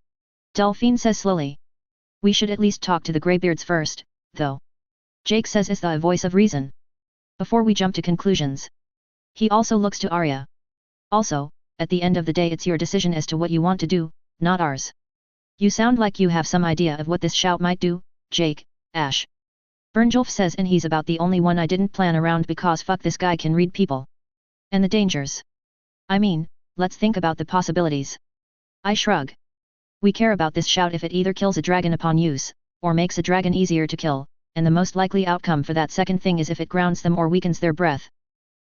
Delphine says slowly. We should at least talk to the Greybeards first, though. Jake says as the voice of reason. Before we jump to conclusions. He also looks to Arya. Also, at the end of the day it's your decision as to what you want to do, not ours. You sound like you have some idea of what this shout might do, Jake, Ash. Bernjulf says, and he's about the only one I didn't plan around because fuck, this guy can read people. And the dangers. I mean, let's think about the possibilities. I shrug. We care about this shout if it either kills a dragon upon use, or makes a dragon easier to kill, and the most likely outcome for that second thing is if it grounds them or weakens their breath.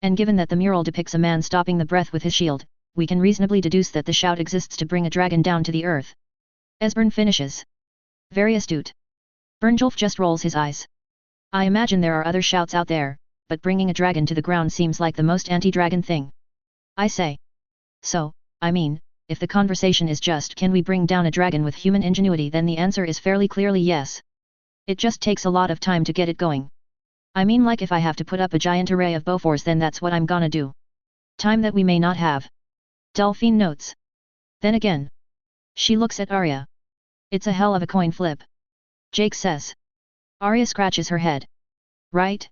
And given that the mural depicts a man stopping the breath with his shield, we can reasonably deduce that the shout exists to bring a dragon down to the earth. Esbern finishes. Very astute. Bernjulf just rolls his eyes. I imagine there are other shouts out there, but bringing a dragon to the ground seems like the most anti-dragon thing. I say. So, I mean, if the conversation is just can we bring down a dragon with human ingenuity, then the answer is fairly clearly yes. It just takes a lot of time to get it going. I mean, like if I have to put up a giant array of Bofors, then that's what I'm gonna do. Time that we may not have. Delphine notes. Then again. She looks at Arya. It's a hell of a coin flip. Jake says. Arya scratches her head. Right?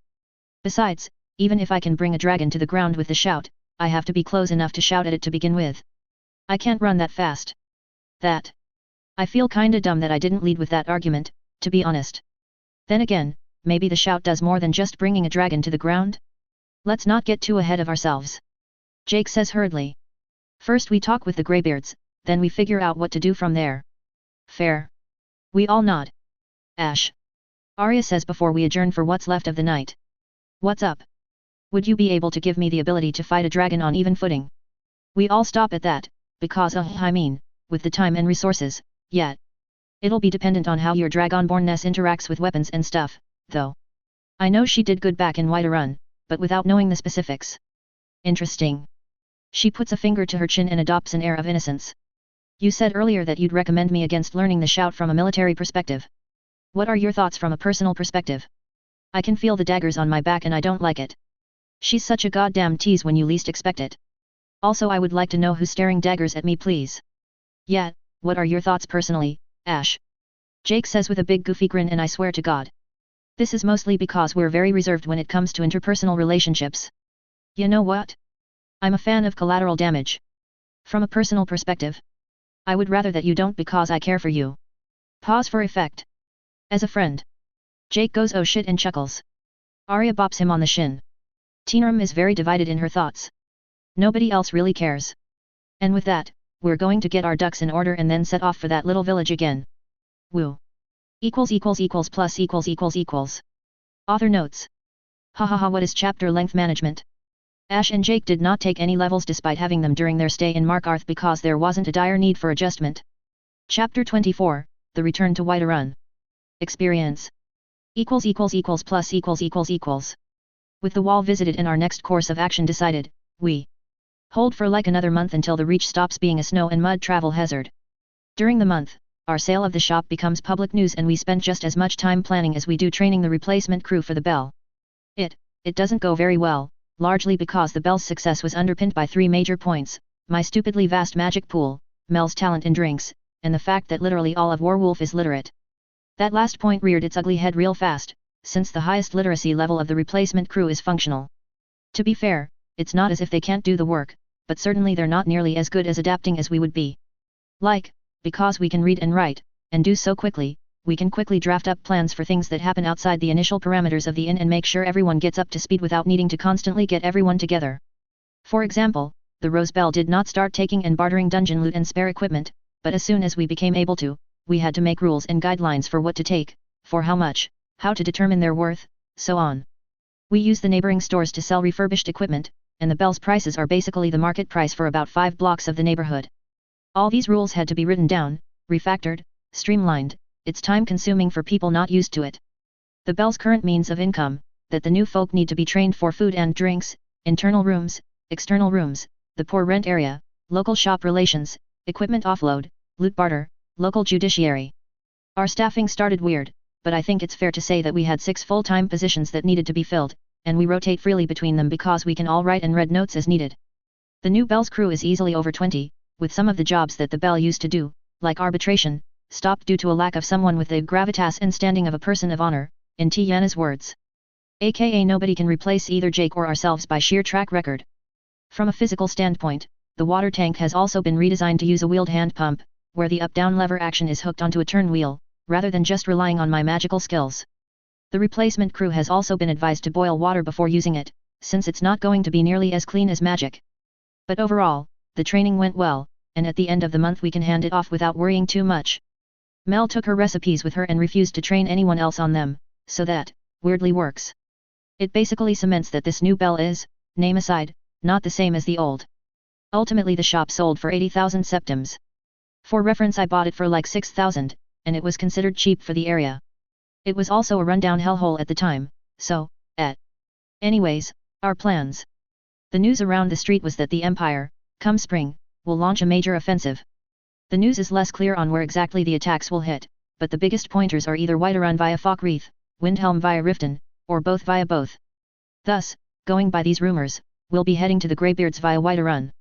Besides, even if I can bring a dragon to the ground with the shout, I have to be close enough to shout at it to begin with. I can't run that fast. I feel kinda dumb that I didn't lead with that argument, to be honest. Then again, maybe the shout does more than just bringing a dragon to the ground? Let's not get too ahead of ourselves. Jake says hurriedly. First we talk with the Greybeards, then we figure out what to do from there. Fair. We all nod. Ash. Arya says before we adjourn for what's left of the night. What's up? Would you be able to give me the ability to fight a dragon on even footing? We all stop at that, because I mean, with the time and resources, yet. It'll be dependent on how your dragonbornness interacts with weapons and stuff, though. I know she did good back in Whiterun, but without knowing the specifics. Interesting. She puts a finger to her chin and adopts an air of innocence. You said earlier that you'd recommend me against learning the shout from a military perspective. What are your thoughts from a personal perspective? I can feel the daggers on my back and I don't like it. She's such a goddamn tease when you least expect it. Also, I would like to know who's staring daggers at me, please. Yeah, what are your thoughts personally, Ash? Jake says with a big goofy grin, and I swear to God. This is mostly because we're very reserved when it comes to interpersonal relationships. You know what? I'm a fan of collateral damage. From a personal perspective. I would rather that you don't because I care for you. Pause for effect. As a friend. Jake goes oh shit and chuckles. Arya bops him on the shin. Tinaram is very divided in her thoughts. Nobody else really cares. And with that, we're going to get our ducks in order and then set off for that little village again. Woo. =+=+====. Author notes. Hahaha, what is chapter length management? Ash and Jake did not take any levels despite having them during their stay in Markarth because there wasn't a dire need for adjustment. Chapter 24, The Return to Whiterun. Experience. =+++===. With the wall visited and our next course of action decided, we hold for like another month until the reach stops being a snow and mud travel hazard. During the month, our sale of the shop becomes public news and we spend just as much time planning as we do training the replacement crew for the Bell. It doesn't go very well, largely because the Bell's success was underpinned by three major points: my stupidly vast magic pool, Mel's talent in drinks, and the fact that literally all of Warwolf is literate. That last point reared its ugly head real fast, since the highest literacy level of the replacement crew is functional. To be fair, it's not as if they can't do the work, but certainly they're not nearly as good as adapting as we would be. Like, because we can read and write, and do so quickly, we can quickly draft up plans for things that happen outside the initial parameters of the inn and make sure everyone gets up to speed without needing to constantly get everyone together. For example, the Rose Bell did not start taking and bartering dungeon loot and spare equipment, but as soon as we became able to, we had to make rules and guidelines for what to take, for how much, how to determine their worth, so on. We use the neighboring stores to sell refurbished equipment, and the Bell's prices are basically the market price for about 5 blocks of the neighborhood. All these rules had to be written down, refactored, streamlined. It's time-consuming for people not used to it. The Bell's current means of income, that the new folk need to be trained for food and drinks, internal rooms, external rooms, the poor rent area, local shop relations, equipment offload, loot barter, local judiciary. Our staffing started weird, but I think it's fair to say that we had 6 full-time positions that needed to be filled, and we rotate freely between them because we can all write and read notes as needed. The new Bell's crew is easily over 20, with some of the jobs that the Bell used to do, like arbitration, stopped due to a lack of someone with the gravitas and standing of a person of honor, in Tiana's words. AKA nobody can replace either Jake or ourselves by sheer track record. From a physical standpoint, the water tank has also been redesigned to use a wheeled hand pump, where the up-down lever action is hooked onto a turn wheel, rather than just relying on my magical skills. The replacement crew has also been advised to boil water before using it, since it's not going to be nearly as clean as magic. But overall, the training went well, and at the end of the month we can hand it off without worrying too much. Mel took her recipes with her and refused to train anyone else on them, so that, weirdly works. It basically cements that this new Bell is, name aside, not the same as the old. Ultimately the shop sold for 80,000 septims. For reference I bought it for like 6,000, and it was considered cheap for the area. It was also a rundown hellhole at the time, so, anyways, our plans. The news around the street was that the Empire, come spring, will launch a major offensive. The news is less clear on where exactly the attacks will hit, but the biggest pointers are either Whiterun via Falkreath, Windhelm via Riften, or both via both. Thus, going by these rumors, we'll be heading to the Greybeards via Whiterun.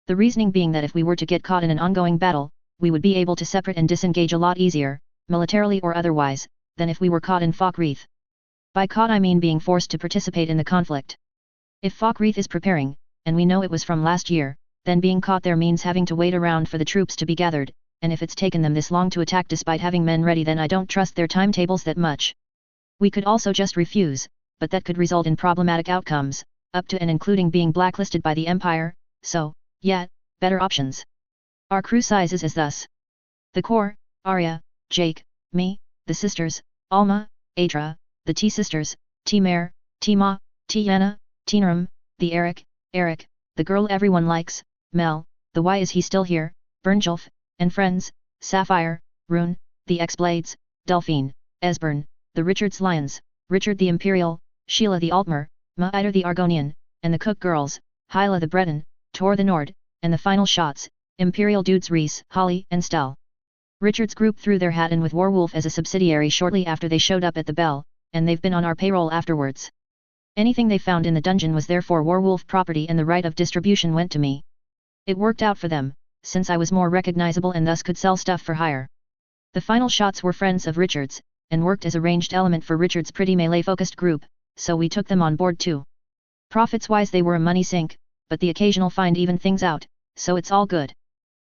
The reasoning being that if we were to get caught in an ongoing battle, we would be able to separate and disengage a lot easier, militarily or otherwise, than if we were caught in Falkreath. By caught I mean being forced to participate in the conflict. If Falkreath is preparing, and we know it was from last year, then being caught there means having to wait around for the troops to be gathered, and if it's taken them this long to attack despite having men ready, then I don't trust their timetables that much. We could also just refuse, but that could result in problematic outcomes, up to and including being blacklisted by the Empire, so, yeah, better options. Our crew sizes is thus. The core, Arya, Jake, me, the sisters, Alma, Adra, the T-sisters, T-Mare, T-Ma, Tiana, Teenram, the Eric, the girl everyone likes, Mel, the why is he still here, Bernjulf, and friends, Sapphire, Rune, the X-Blades, Delphine, Esbern, the Richard's Lions, Richard the Imperial, Sheila the Altmer, Maider the Argonian, and the Cook girls, Hyla the Breton, Tor the Nord, and the final shots, Imperial dudes Reese, Holly, and Stell. Richard's group threw their hat in with Warwolf as a subsidiary shortly after they showed up at the Bell, and they've been on our payroll afterwards. Anything they found in the dungeon was therefore Warwolf property and the right of distribution went to me. It worked out for them, since I was more recognizable and thus could sell stuff for hire. The final shots were friends of Richard's, and worked as a ranged element for Richard's pretty melee-focused group, so we took them on board too. Profits-wise they were a money sink, but the occasional find evened things out, so it's all good.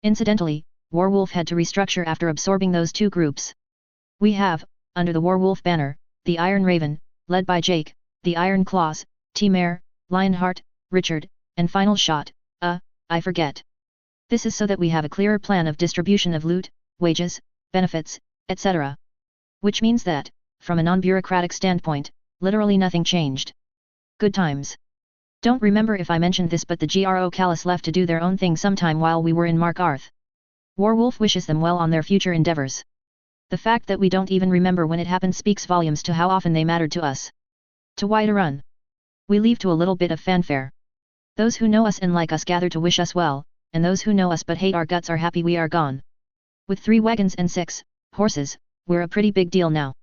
Incidentally, Warwolf had to restructure after absorbing those two groups. We have, under the Warwolf banner, the Iron Raven, led by Jake, the Iron Claws, T-Mare, Lionheart, Richard, and Final Shot, I forget. This is so that we have a clearer plan of distribution of loot, wages, benefits, etc. Which means that, from a non-bureaucratic standpoint, literally nothing changed. Good times. Don't remember if I mentioned this, but the GRO Callus left to do their own thing sometime while we were in Markarth. Warwolf wishes them well on their future endeavors. The fact that we don't even remember when it happened speaks volumes to how often they mattered to us. To Whiterun. We leave to a little bit of fanfare. Those who know us and like us gather to wish us well, and those who know us but hate our guts are happy we are gone. With 3 wagons and 6 horses, we're a pretty big deal now.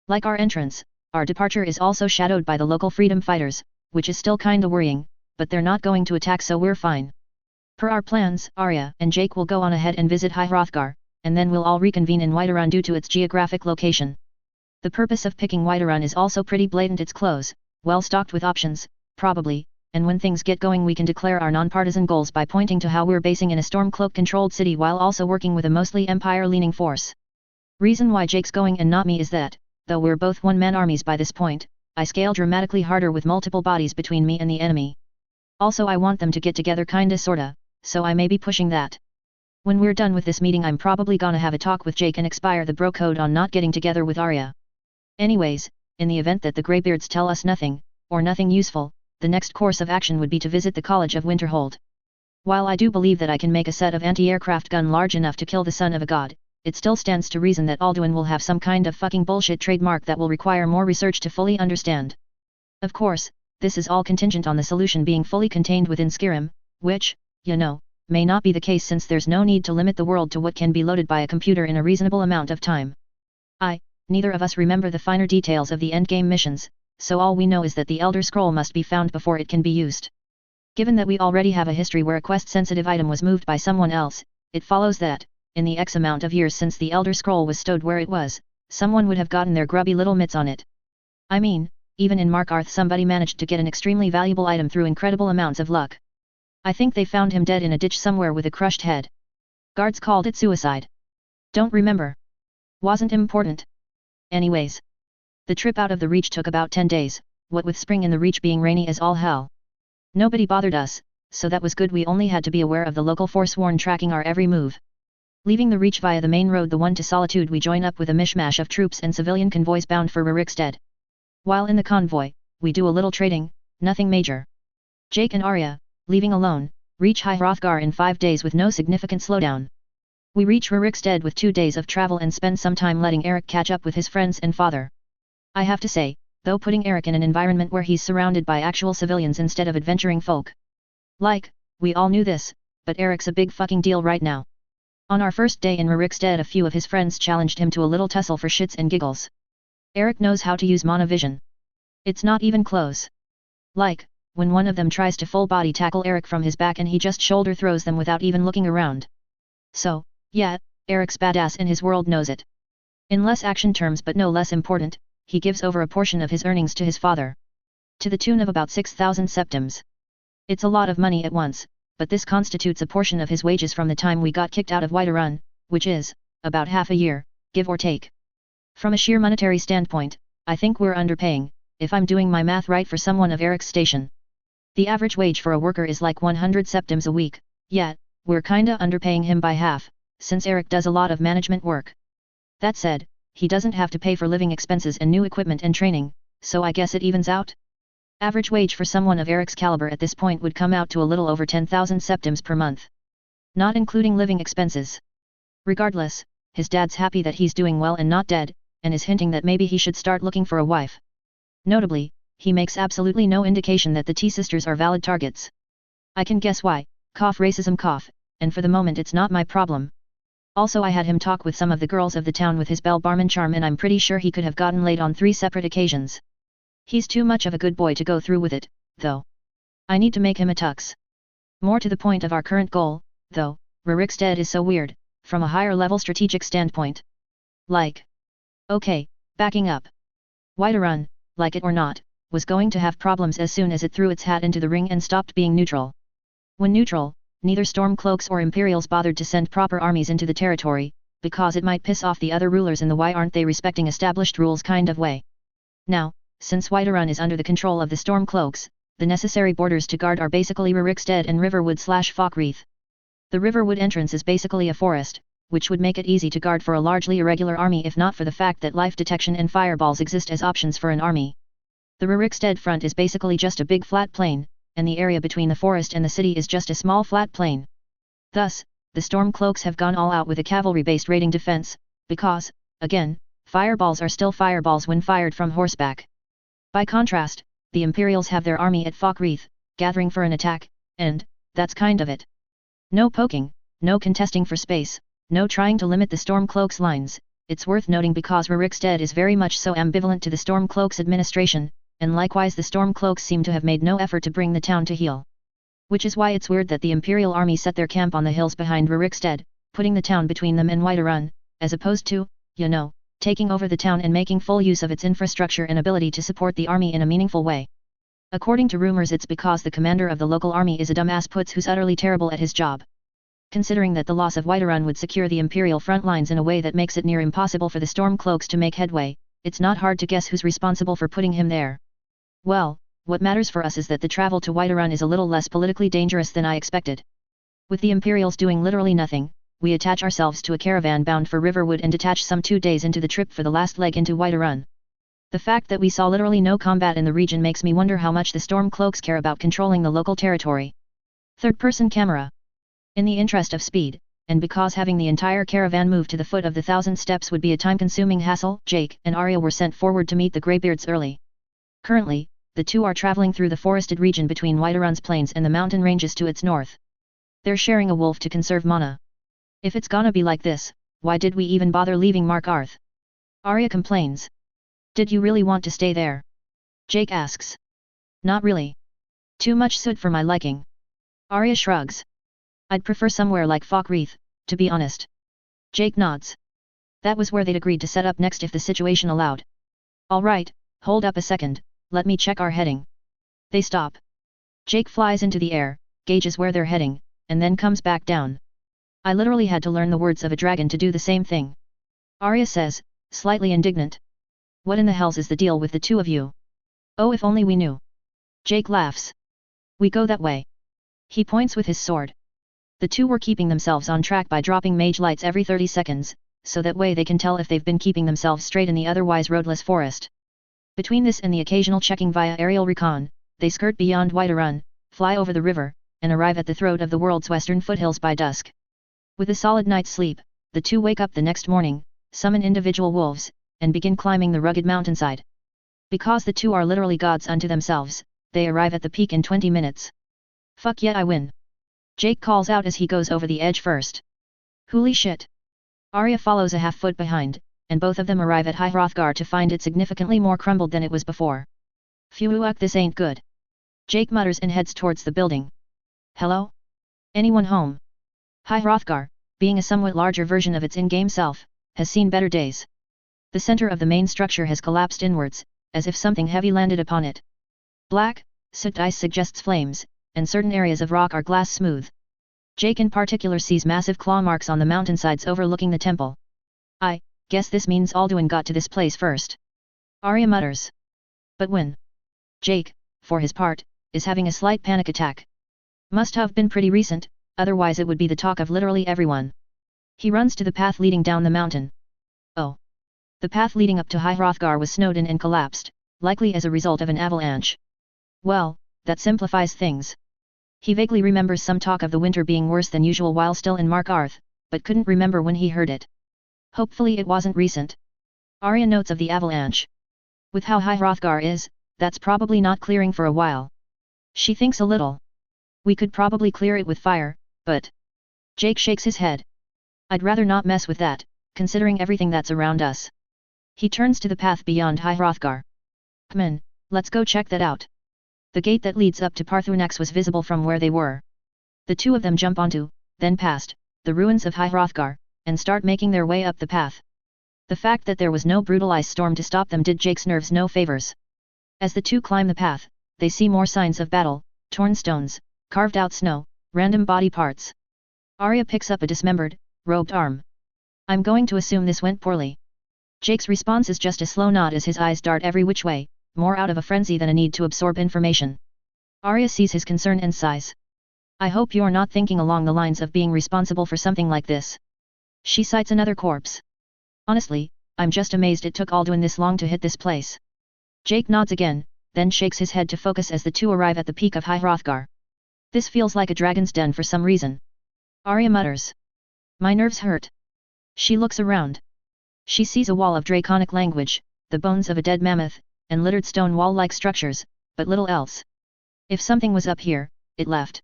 Like our entrance, our departure is also shadowed by the local freedom fighters, which is still kinda worrying, but they're not going to attack, so we're fine. Per our plans, Arya and Jake will go on ahead and visit High Hrothgar, and then we'll all reconvene in Whiterun due to its geographic location. The purpose of picking Whiterun is also pretty blatant. It's close, well stocked with options, probably, and when things get going we can declare our non-partisan goals by pointing to how we're basing in a Stormcloak-controlled city while also working with a mostly Empire-leaning force. Reason why Jake's going and not me is that, though we're both one-man armies by this point, I scale dramatically harder with multiple bodies between me and the enemy. Also I want them to get together kinda sorta, so I may be pushing that. When we're done with this meeting I'm probably gonna have a talk with Jake and expire the bro code on not getting together with Arya. Anyways, in the event that the Greybeards tell us nothing, or nothing useful, the next course of action would be to visit the College of Winterhold. While I do believe that I can make a set of anti-aircraft gun large enough to kill the son of a god, it still stands to reason that Alduin will have some kind of fucking bullshit trademark that will require more research to fully understand. Of course, this is all contingent on the solution being fully contained within Skyrim, which, you know, may not be the case since there's no need to limit the world to what can be loaded by a computer in a reasonable amount of time. Neither of us remember the finer details of the endgame missions, so all we know is that the Elder Scroll must be found before it can be used. Given that we already have a history where a quest-sensitive item was moved by someone else, it follows that, in the X amount of years since the Elder Scroll was stowed where it was, someone would have gotten their grubby little mitts on it. I mean, even in Markarth somebody managed to get an extremely valuable item through incredible amounts of luck. I think they found him dead in a ditch somewhere with a crushed head. Guards called it suicide. Don't remember. Wasn't important. Anyways. The trip out of the Reach took about 10 days, what with spring in the Reach being rainy as all hell. Nobody bothered us, so that was good. We only had to be aware of the local Forsworn tracking our every move. Leaving the Reach via the main road the one to Solitude we join up with a mishmash of troops and civilian convoys bound for Rurikstead. While in the convoy, we do a little trading, nothing major. Jake and Arya, leaving alone, reach High Hrothgar in 5 days with no significant slowdown. We reach Rurikstead with 2 days of travel and spend some time letting Eric catch up with his friends and father. I have to say, though, putting Eric in an environment where he's surrounded by actual civilians instead of adventuring folk. We all knew this, but Eric's a big fucking deal right now. On our first day in Rurikstead a few of his friends challenged him to a little tussle for shits and giggles. Eric knows how to use monovision. It's not even close. When one of them tries to full body tackle Eric from his back and he just shoulder throws them without even looking around. So, yeah, Eric's badass and his world knows it. In less action terms but no less important, he gives over a portion of his earnings to his father. To the tune of about 6,000 septims. It's a lot of money at once, but this constitutes a portion of his wages from the time we got kicked out of Whiterun, which is, about half a year, give or take. From a sheer monetary standpoint, I think we're underpaying, if I'm doing my math right for someone of Eric's station. The average wage for a worker is like 100 septims a week, yet, we're kinda underpaying him by half, since Eric does a lot of management work. That said, he doesn't have to pay for living expenses and new equipment and training, so I guess it evens out. Average wage for someone of Eric's caliber at this point would come out to a little over 10,000 septims per month. Not including living expenses. Regardless, his dad's happy that he's doing well and not dead, and is hinting that maybe he should start looking for a wife. Notably, he makes absolutely no indication that the T-sisters are valid targets. I can guess why, racism, and for the moment it's not my problem. Also I had him talk with some of the girls of the town with his bell barman charm and I'm pretty sure he could have gotten laid on 3 separate occasions. He's too much of a good boy to go through with it, though. I need to make him a tux. More to the point of our current goal, though, Rurikstead is so weird, from a higher level strategic standpoint. Okay, backing up. Whiterun, like it or not, was going to have problems as soon as it threw its hat into the ring and stopped being neutral. When neutral, neither Stormcloaks or Imperials bothered to send proper armies into the territory, because it might piss off the other rulers in the why aren't they respecting established rules kind of way. Now, since Whiterun is under the control of the Stormcloaks, the necessary borders to guard are basically Rurikstead and Riverwood/Falkreath. The Riverwood entrance is basically a forest, which would make it easy to guard for a largely irregular army if not for the fact that life detection and fireballs exist as options for an army. The Rurikstead front is basically just a big flat plain, and the area between the forest and the city is just a small flat plain. Thus, the Stormcloaks have gone all out with a cavalry-based raiding defense, because, again, fireballs are still fireballs when fired from horseback. By contrast, the Imperials have their army at Falkreath, gathering for an attack, and, that's kind of it. No poking, no contesting for space, no trying to limit the Stormcloaks' lines. It's worth noting because Rurikstead is very much so ambivalent to the Stormcloaks' administration, and likewise the Stormcloaks seem to have made no effort to bring the town to heel. Which is why it's weird that the Imperial army set their camp on the hills behind Rurikstead, putting the town between them and Whiterun, as opposed to, taking over the town and making full use of its infrastructure and ability to support the army in a meaningful way. According to rumors, it's because the commander of the local army is a dumbass putz who's utterly terrible at his job. Considering that the loss of Whiterun would secure the Imperial front lines in a way that makes it near impossible for the Stormcloaks to make headway, it's not hard to guess who's responsible for putting him there. Well, what matters for us is that the travel to Whiterun is a little less politically dangerous than I expected. With the Imperials doing literally nothing, we attach ourselves to a caravan bound for Riverwood and detach some 2 days into the trip for the last leg into Whiterun. The fact that we saw literally no combat in the region makes me wonder how much the Stormcloaks care about controlling the local territory. Third-person camera. In the interest of speed, and because having the entire caravan move to the foot of the 1,000 steps would be a time-consuming hassle, Jake and Arya were sent forward to meet the Greybeards early. Currently, the two are traveling through the forested region between Whiterun's plains and the mountain ranges to its north. They're sharing a wolf to conserve mana. If it's gonna be like this, why did we even bother leaving Markarth? Arya complains. Did you really want to stay there? Jake asks. Not really. Too much soot for my liking. Arya shrugs. I'd prefer somewhere like Falkreath, to be honest. Jake nods. That was where they'd agreed to set up next if the situation allowed. Alright, hold up a second, let me check our heading. They stop. Jake flies into the air, gauges where they're heading, and then comes back down. I literally had to learn the words of a dragon to do the same thing. Arya says, slightly indignant. What in the hells is the deal with the two of you? Oh, if only we knew. Jake laughs. We go that way. He points with his sword. The two were keeping themselves on track by dropping mage lights every 30 seconds, so that way they can tell if they've been keeping themselves straight in the otherwise roadless forest. Between this and the occasional checking via aerial recon, they skirt beyond Whiterun, fly over the river, and arrive at the throat of the world's western foothills by dusk. With a solid night's sleep, the two wake up the next morning, summon individual wolves, and begin climbing the rugged mountainside. Because the two are literally gods unto themselves, they arrive at the peak in 20 minutes. Fuck yeah, I win. Jake calls out as he goes over the edge first. Holy shit. Arya follows a half-foot behind, and both of them arrive at High Hrothgar to find it significantly more crumbled than it was before. Phew, this ain't good. Jake mutters and heads towards the building. Hello? Anyone home? High Hrothgar, being a somewhat larger version of its in-game self, has seen better days. The center of the main structure has collapsed inwards, as if something heavy landed upon it. Black, soot ice suggests flames, and certain areas of rock are glass smooth. Jake in particular sees massive claw marks on the mountainsides overlooking the temple. I guess this means Alduin got to this place first. Arya mutters. But when? Jake, for his part, is having a slight panic attack. Must have been pretty recent, otherwise it would be the talk of literally everyone. He runs to the path leading down the mountain. Oh. The path leading up to High Hrothgar was snowed in and collapsed, likely as a result of an avalanche. Well, that simplifies things. He vaguely remembers some talk of the winter being worse than usual while still in Markarth, but couldn't remember when he heard it. Hopefully it wasn't recent. Arya notes of the avalanche. With how high Hrothgar is, that's probably not clearing for a while. She thinks a little. We could probably clear it with fire, but... Jake shakes his head. I'd rather not mess with that, considering everything that's around us. He turns to the path beyond High Hrothgar. Come in, let's go check that out. The gate that leads up to Parthunax was visible from where they were. The two of them jump onto, then past, the ruins of High Hrothgar, and start making their way up the path. The fact that there was no brutal ice storm to stop them did Jake's nerves no favors. As the two climb the path, they see more signs of battle, torn stones, carved out snow, random body parts. Arya picks up a dismembered, robed arm. I'm going to assume this went poorly. Jake's response is just a slow nod as his eyes dart every which way, more out of a frenzy than a need to absorb information. Arya sees his concern and sighs. I hope you're not thinking along the lines of being responsible for something like this. She cites another corpse. Honestly, I'm just amazed it took Alduin this long to hit this place. Jake nods again, then shakes his head to focus as the two arrive at the peak of High Hrothgar. This feels like a dragon's den for some reason. Arya mutters. My nerves hurt. She looks around. She sees a wall of draconic language, the bones of a dead mammoth, and littered stone wall-like structures, but little else. If something was up here, it left.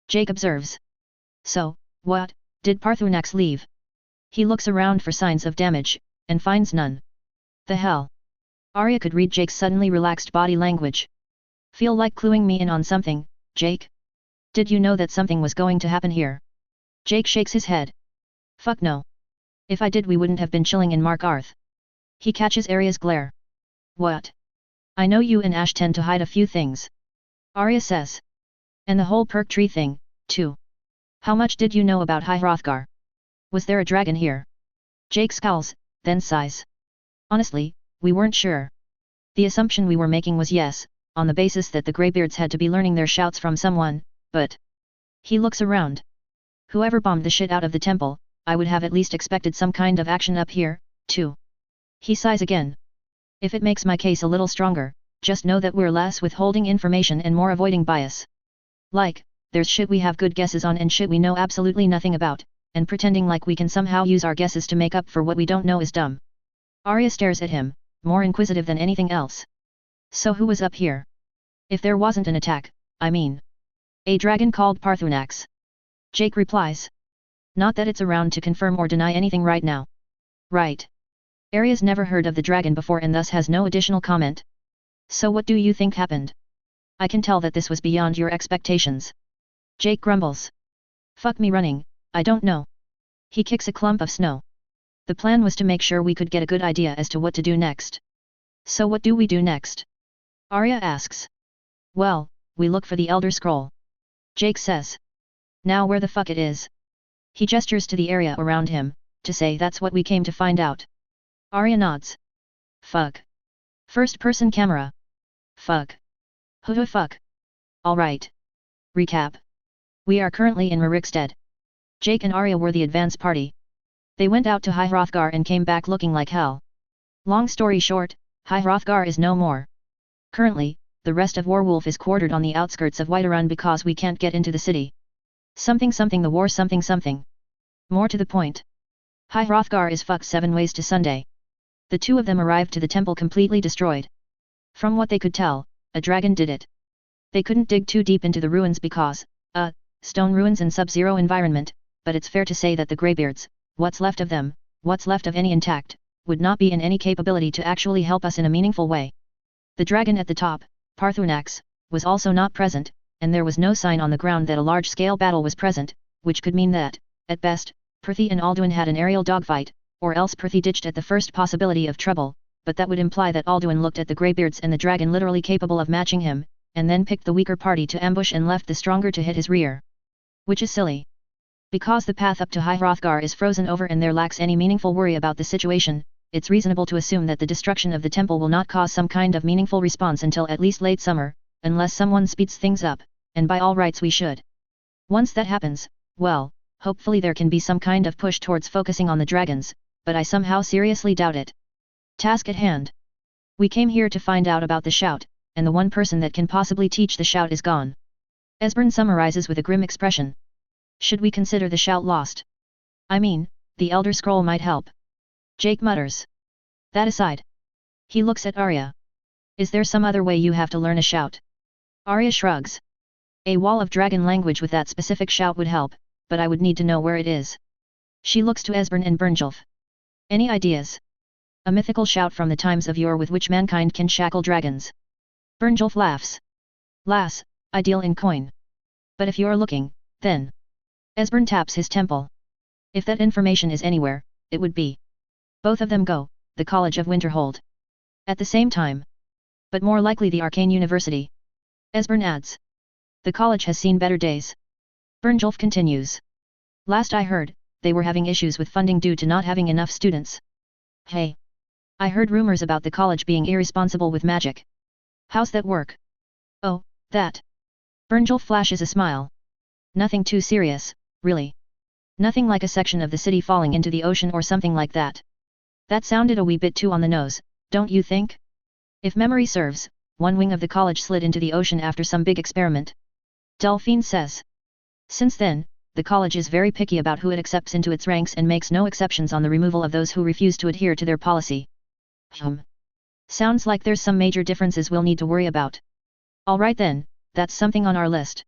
Jake observes. So, what, did Parthunax leave? He looks around for signs of damage, and finds none. The hell? Arya could read Jake's suddenly relaxed body language. Feel like cluing me in on something, Jake? Did you know that something was going to happen here? Jake shakes his head. Fuck no. If I did we wouldn't have been chilling in Markarth. He catches Arya's glare. What? I know you and Ash tend to hide a few things. Arya says. And the whole perk tree thing, too. How much did you know about High Hrothgar? Was there a dragon here? Jake scowls, then sighs. Honestly, we weren't sure. The assumption we were making was yes, on the basis that the Greybeards had to be learning their shouts from someone, but... He looks around. Whoever bombed the shit out of the temple, I would have at least expected some kind of action up here, too. He sighs again. If it makes my case a little stronger, just know that we're less withholding information and more avoiding bias. Like, there's shit we have good guesses on and shit we know absolutely nothing about, and pretending like we can somehow use our guesses to make up for what we don't know is dumb. Arya stares at him, more inquisitive than anything else. So who was up here? If there wasn't an attack, I mean. A dragon called Parthunax. Jake replies. Not that it's around to confirm or deny anything right now. Right. Arya's never heard of the dragon before and thus has no additional comment. So what do you think happened? I can tell that this was beyond your expectations. Jake grumbles. Fuck me running, I don't know. He kicks a clump of snow. The plan was to make sure we could get a good idea as to what to do next. So what do we do next? Arya asks. Well, we look for the Elder Scroll. Jake says. Now where the fuck it is? He gestures to the area around him, to say that's what we came to find out. Arya nods. Fuck. First person camera. Fuck. Who fuck. Alright. Recap. We are currently in Rorikstead. Jake and Arya were the advance party. They went out to High Hrothgar and came back looking like hell. Long story short, High Hrothgar is no more. Currently, the rest of Warwolf is quartered on the outskirts of Whiterun because we can't get into the city. Something the war something. More to the point. High Hrothgar is fucked 7 ways to Sunday. The two of them arrived to the temple completely destroyed. From what they could tell, a dragon did it. They couldn't dig too deep into the ruins because, stone ruins and sub-zero environment, but it's fair to say that the Greybeards, what's left of them, what's left of any intact, would not be in any capability to actually help us in a meaningful way. The dragon at the top, Parthunax, was also not present, and there was no sign on the ground that a large-scale battle was present, which could mean that, at best, Perthy and Alduin had an aerial dogfight, or else Perthy ditched at the first possibility of trouble, but that would imply that Alduin looked at the Greybeards and the dragon literally capable of matching him, and then picked the weaker party to ambush and left the stronger to hit his rear. Which is silly. Because the path up to High Hrothgar is frozen over and there lacks any meaningful worry about the situation, it's reasonable to assume that the destruction of the temple will not cause some kind of meaningful response until at least late summer, unless someone speeds things up, and by all rights we should. Once that happens, well, hopefully there can be some kind of push towards focusing on the dragons, but I somehow seriously doubt it. Task at hand. We came here to find out about the shout, and the one person that can possibly teach the shout is gone. Esbern summarizes with a grim expression. Should we consider the shout lost? I mean, the Elder Scroll might help. Jake mutters. That aside. He looks at Arya. Is there some other way you have to learn a shout? Arya shrugs. A wall of dragon language with that specific shout would help, but I would need to know where it is. She looks to Esbern and Bernjulf. Any ideas? A mythical shout from the times of yore with which mankind can shackle dragons. Bernjulf laughs. Lass, I deal in coin. But if you're looking, then... Esbern taps his temple. If that information is anywhere, it would be. Both of them go, the College of Winterhold. At the same time. But more likely the Arcane University. Esbern adds. The college has seen better days. Bernjulf continues. Last I heard, they were having issues with funding due to not having enough students. Hey. I heard rumors about the college being irresponsible with magic. How's that work? Oh, that. Bernjulf flashes a smile. Nothing too serious, really. Nothing like a section of the city falling into the ocean or something like that. That sounded a wee bit too on the nose, don't you think? If memory serves, one wing of the college slid into the ocean after some big experiment. Delphine says. Since then, the college is very picky about who it accepts into its ranks and makes no exceptions on the removal of those who refuse to adhere to their policy. Sounds like there's some major differences we'll need to worry about. Alright then, that's something on our list.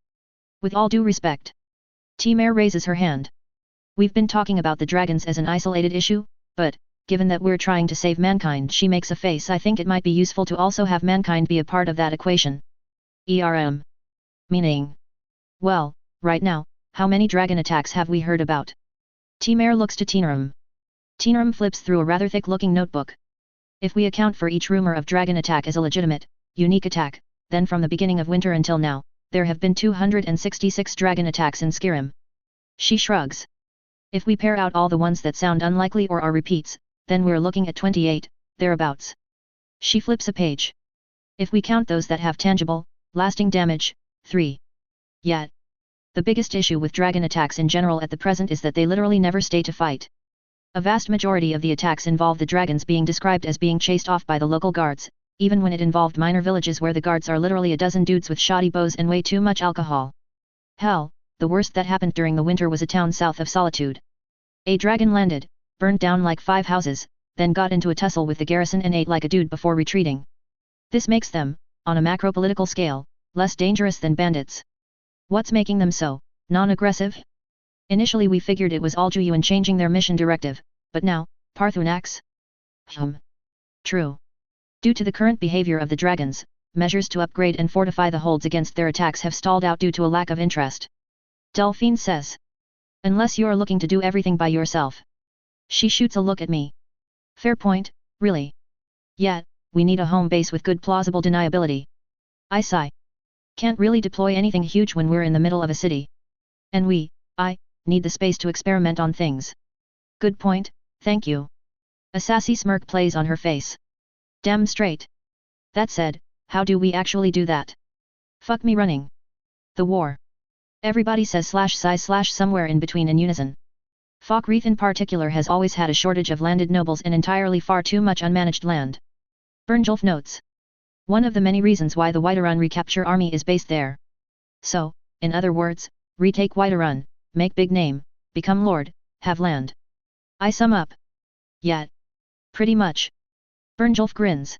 With all due respect. T-Mare raises her hand. We've been talking about the dragons as an isolated issue, but, given that we're trying to save mankind, she makes a face. I think it might be useful to also have mankind be a part of that equation. Meaning? Well, right now, how many dragon attacks have we heard about? T-Mare looks to Tinarum. Tinarum flips through a rather thick-looking notebook. If we account for each rumor of dragon attack as a legitimate, unique attack, then from the beginning of winter until now, there have been 266 dragon attacks in Skyrim. She shrugs. If we pair out all the ones that sound unlikely or are repeats, then we're looking at 28, thereabouts. She flips a page. If we count those that have tangible, lasting damage, 3. Yet. The biggest issue with dragon attacks in general at the present is that they literally never stay to fight. A vast majority of the attacks involve the dragons being described as being chased off by the local guards, even when it involved minor villages where the guards are literally a dozen dudes with shoddy bows and way too much alcohol. Hell, the worst that happened during the winter was a town south of Solitude. A dragon landed, burned down like 5 houses, then got into a tussle with the garrison and ate like a dude before retreating. This makes them, on a macro-political scale, less dangerous than bandits. What's making them so non-aggressive? Initially we figured it was all Juyuan changing their mission directive, but now, Parthunax? True. Due to the current behavior of the dragons, measures to upgrade and fortify the holds against their attacks have stalled out due to a lack of interest. Delphine says. Unless you're looking to do everything by yourself. She shoots a look at me. Fair point, really. Yet, we need a home base with good plausible deniability. I sigh. Can't really deploy anything huge when we're in the middle of a city. And I, need the space to experiment on things. Good point, thank you. A sassy smirk plays on her face. Damn straight. That said, how do we actually do that? Fuck me running. The war. Everybody says /sigh/ somewhere in between in unison. Falkreath in particular has always had a shortage of landed nobles and entirely far too much unmanaged land. Bernjulf notes. One of the many reasons why the Whiterun recapture army is based there. So, in other words, retake Whiterun, make big name, become lord, have land. I sum up. Yet. Pretty much. Bernjulf grins.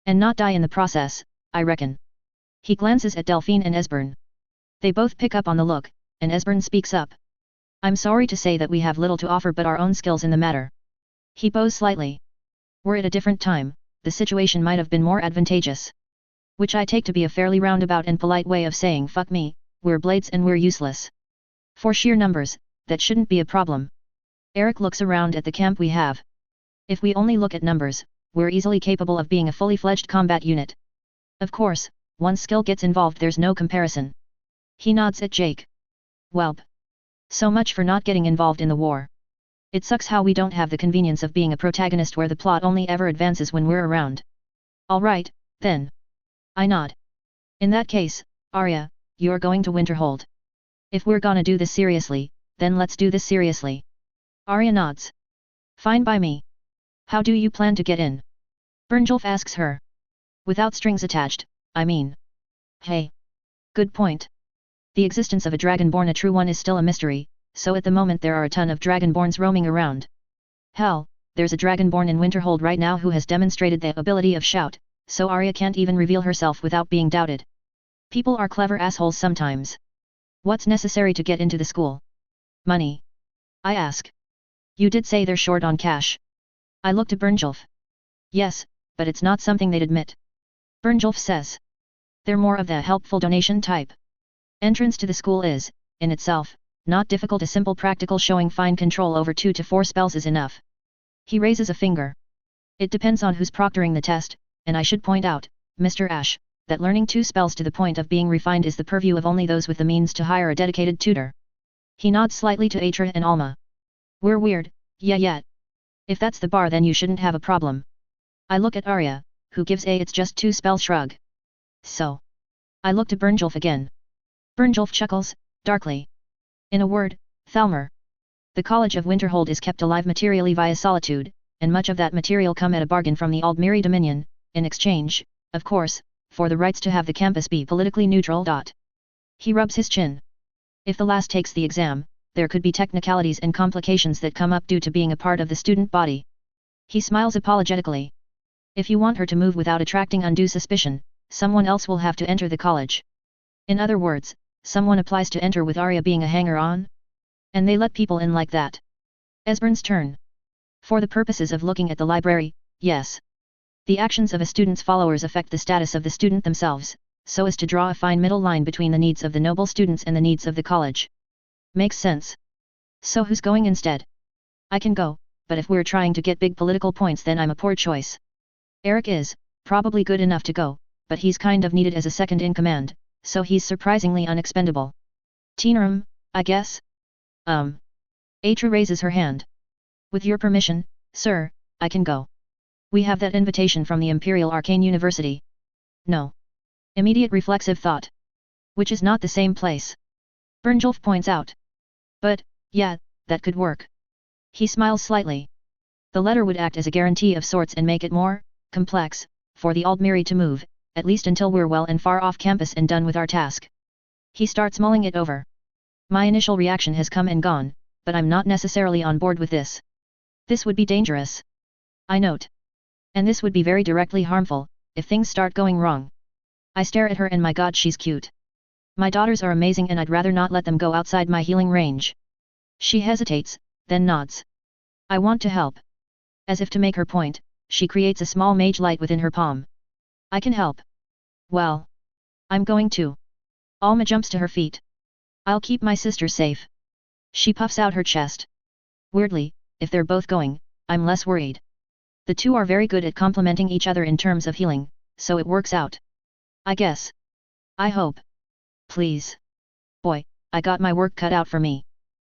And not die in the process, I reckon. He glances at Delphine and Esbern. They both pick up on the look, and Esbern speaks up. I'm sorry to say that we have little to offer but our own skills in the matter. He bows slightly. Were it a different time, the situation might have been more advantageous. Which I take to be a fairly roundabout and polite way of saying fuck me, we're blades and we're useless. For sheer numbers, that shouldn't be a problem. Eric looks around at the camp we have. If we only look at numbers, we're easily capable of being a fully fledged combat unit. Of course, once skill gets involved there's no comparison. He nods at Jake. Welp. So much for not getting involved in the war. It sucks how we don't have the convenience of being a protagonist where the plot only ever advances when we're around. Alright, then. I nod. In that case, Arya, you're going to Winterhold. If we're gonna do this seriously, then let's do this seriously. Arya nods. Fine by me. How do you plan to get in? Bernjulf asks her. Without strings attached, I mean. Hey. Good point. The existence of a dragonborn, a true one, is still a mystery, so at the moment there are a ton of dragonborns roaming around. Hell, there's a dragonborn in Winterhold right now who has demonstrated the ability of shout, so Arya can't even reveal herself without being doubted. People are clever assholes sometimes. What's necessary to get into the school? Money. I ask. You did say they're short on cash. I look to Bernjulf. Yes, but it's not something they'd admit. Bernjulf says. They're more of the helpful donation type. Entrance to the school is, in itself, not difficult. A simple practical showing fine control over 2 to 4 spells is enough. He raises a finger. It depends on who's proctoring the test, and I should point out, Mr. Ash, that learning 2 spells to the point of being refined is the purview of only those with the means to hire a dedicated tutor. He nods slightly to Atra and Alma. We're weird, yeah. If that's the bar then you shouldn't have a problem. I look at Arya, who gives a it's just 2 spell shrug. So. I look to Bernjulf again. Bernjulf chuckles, darkly. In a word, Thalmor. The College of Winterhold is kept alive materially via solitude, and much of that material come at a bargain from the Aldmeri Dominion, in exchange, of course, for the rights to have the campus be politically neutral. He rubs his chin. If the last takes the exam, there could be technicalities and complications that come up due to being a part of the student body. He smiles apologetically. If you want her to move without attracting undue suspicion, someone else will have to enter the college. In other words, someone applies to enter with Arya being a hanger-on? And they let people in like that. Esbern's turn. For the purposes of looking at the library, yes. The actions of a student's followers affect the status of the student themselves, so as to draw a fine middle line between the needs of the noble students and the needs of the college. Makes sense. So who's going instead? I can go, but if we're trying to get big political points then I'm a poor choice. Eric is, probably good enough to go, but he's kind of needed as a second in command, so he's surprisingly unexpendable. Teenerum, I guess? Atra raises her hand. With your permission, sir, I can go. We have that invitation from the Imperial Arcane University. No. Immediate reflexive thought. Which is not the same place. Bernjulf points out. But, yeah, that could work. He smiles slightly. The letter would act as a guarantee of sorts and make it more complex for the Aldmiri to move, at least until we're well and far off campus and done with our task. He starts mulling it over. My initial reaction has come and gone, but I'm not necessarily on board with this. This would be dangerous. I note. And this would be very directly harmful, if things start going wrong. I stare at her and my god, she's cute. My daughters are amazing and I'd rather not let them go outside my healing range. She hesitates, then nods. I want to help. As if to make her point, she creates a small mage light within her palm. I can help. Well. I'm going to. Alma jumps to her feet. I'll keep my sister safe. She puffs out her chest. Weirdly, if they're both going, I'm less worried. The two are very good at complementing each other in terms of healing, so it works out. I guess. I hope. Please. Boy, I got my work cut out for me.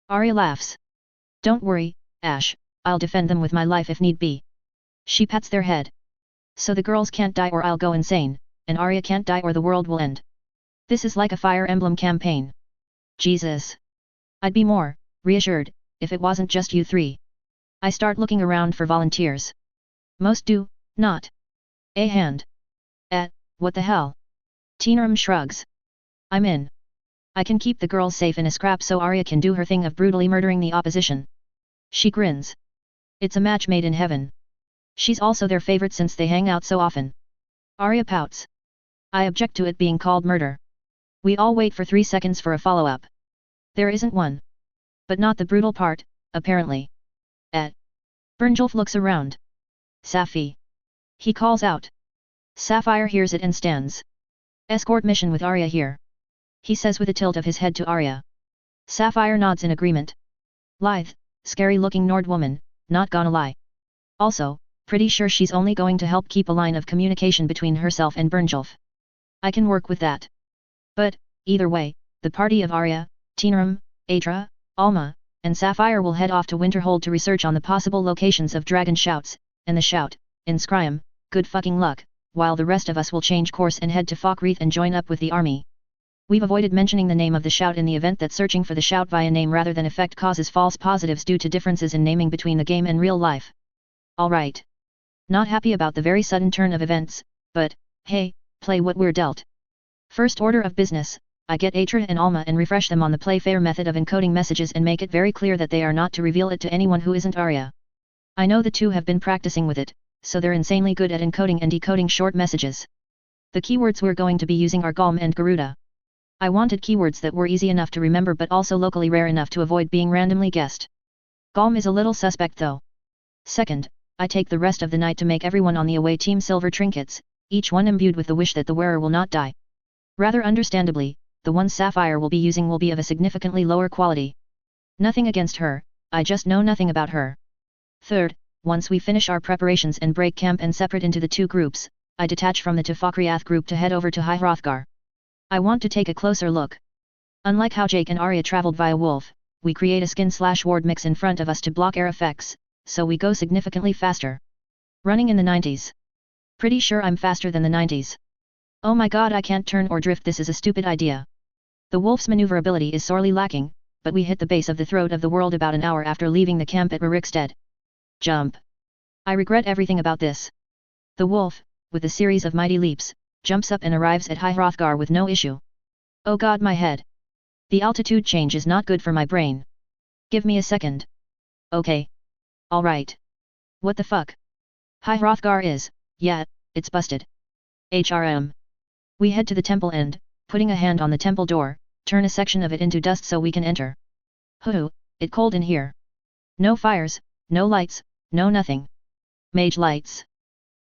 Arya laughs. Don't worry, Ash, I'll defend them with my life if need be. She pats their head. So the girls can't die or I'll go insane, and Arya can't die or the world will end. This is like a Fire Emblem campaign. Jesus. I'd be more reassured if it wasn't just you three. I start looking around for volunteers. Most do not. A hand. What the hell? Teenerum shrugs. I'm in. I can keep the girls safe in a scrap so Arya can do her thing of brutally murdering the opposition. She grins. It's a match made in heaven. She's also their favorite since they hang out so often. Arya pouts. I object to it being called murder. We all wait for 3 seconds for a follow-up. There isn't one. But not the brutal part, apparently. Bernjulf looks around. Safi. He calls out. Sapphire hears it and stands. Escort mission with Arya here. He says with a tilt of his head to Arya. Sapphire nods in agreement. Lithe, scary-looking Nord woman, not gonna lie. Also, pretty sure she's only going to help keep a line of communication between herself and Bernjulf. I can work with that. But, either way, the party of Arya, Teenerum, Atra, Alma, and Sapphire will head off to Winterhold to research on the possible locations of dragon shouts, and the shout, in Skyrim, good fucking luck, while the rest of us will change course and head to Falkreath and join up with the army. We've avoided mentioning the name of the shout in the event that searching for the shout via name rather than effect causes false positives due to differences in naming between the game and real life. Alright. Not happy about the very sudden turn of events, but, hey, play what we're dealt. First order of business, I get Atra and Alma and refresh them on the play-fair method of encoding messages and make it very clear that they are not to reveal it to anyone who isn't Arya. I know the two have been practicing with it, so they're insanely good at encoding and decoding short messages. The keywords we're going to be using are Galm and Garuda. I wanted keywords that were easy enough to remember but also locally rare enough to avoid being randomly guessed. Galm is a little suspect though. Second, I take the rest of the night to make everyone on the away team silver trinkets, each one imbued with the wish that the wearer will not die. Rather understandably, the one Sapphire will be using will be of a significantly lower quality. Nothing against her, I just know nothing about her. Third, once we finish our preparations and break camp and separate into the two groups, I detach from the Falkreath group to head over to High Hrothgar. I want to take a closer look. Unlike how Jake and Arya traveled via Wolf, we create a skin/ward mix in front of us to block air effects, so we go significantly faster. Running in the 90s. Pretty sure I'm faster than the 90s. Oh my god, I can't turn or drift, this is a stupid idea. The Wolf's maneuverability is sorely lacking, but we hit the base of the throat of the world about an hour after leaving the camp at Rarikstead. Jump. I regret everything about this. The Wolf, with a series of mighty leaps, jumps up and arrives at High Hrothgar with no issue. Oh god, my head. The altitude change is not good for my brain. Give me a second. Okay. Alright. What the fuck? High Hrothgar is, yeah, it's busted. HRM. We head to the temple and, putting a hand on the temple door, turn a section of it into dust so we can enter. Hoo, it cold in here. No fires, no lights, no nothing. Mage lights.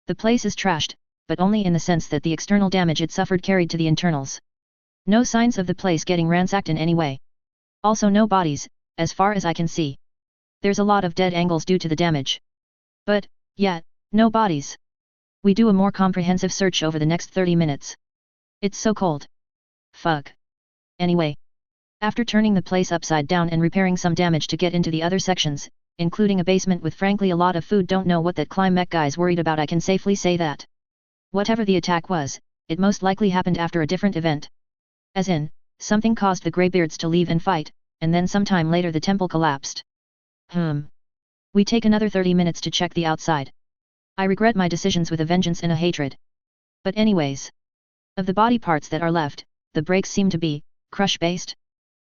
The place is trashed, but only in the sense that the external damage it suffered carried to the internals. No signs of the place getting ransacked in any way. Also no bodies, as far as I can see. There's a lot of dead angles due to the damage. But, yeah, no bodies. We do a more comprehensive search over the next 30 minutes. It's so cold. Fuck. Anyway. After turning the place upside down and repairing some damage to get into the other sections, including a basement with frankly a lot of food, don't know what that climb mech guy's worried about. I can safely say that. Whatever the attack was, it most likely happened after a different event. As in, something caused the Greybeards to leave and fight, and then sometime later the temple collapsed. We take another 30 minutes to check the outside. I regret my decisions with a vengeance and a hatred. But anyways. Of the body parts that are left, the breaks seem to be, crush-based.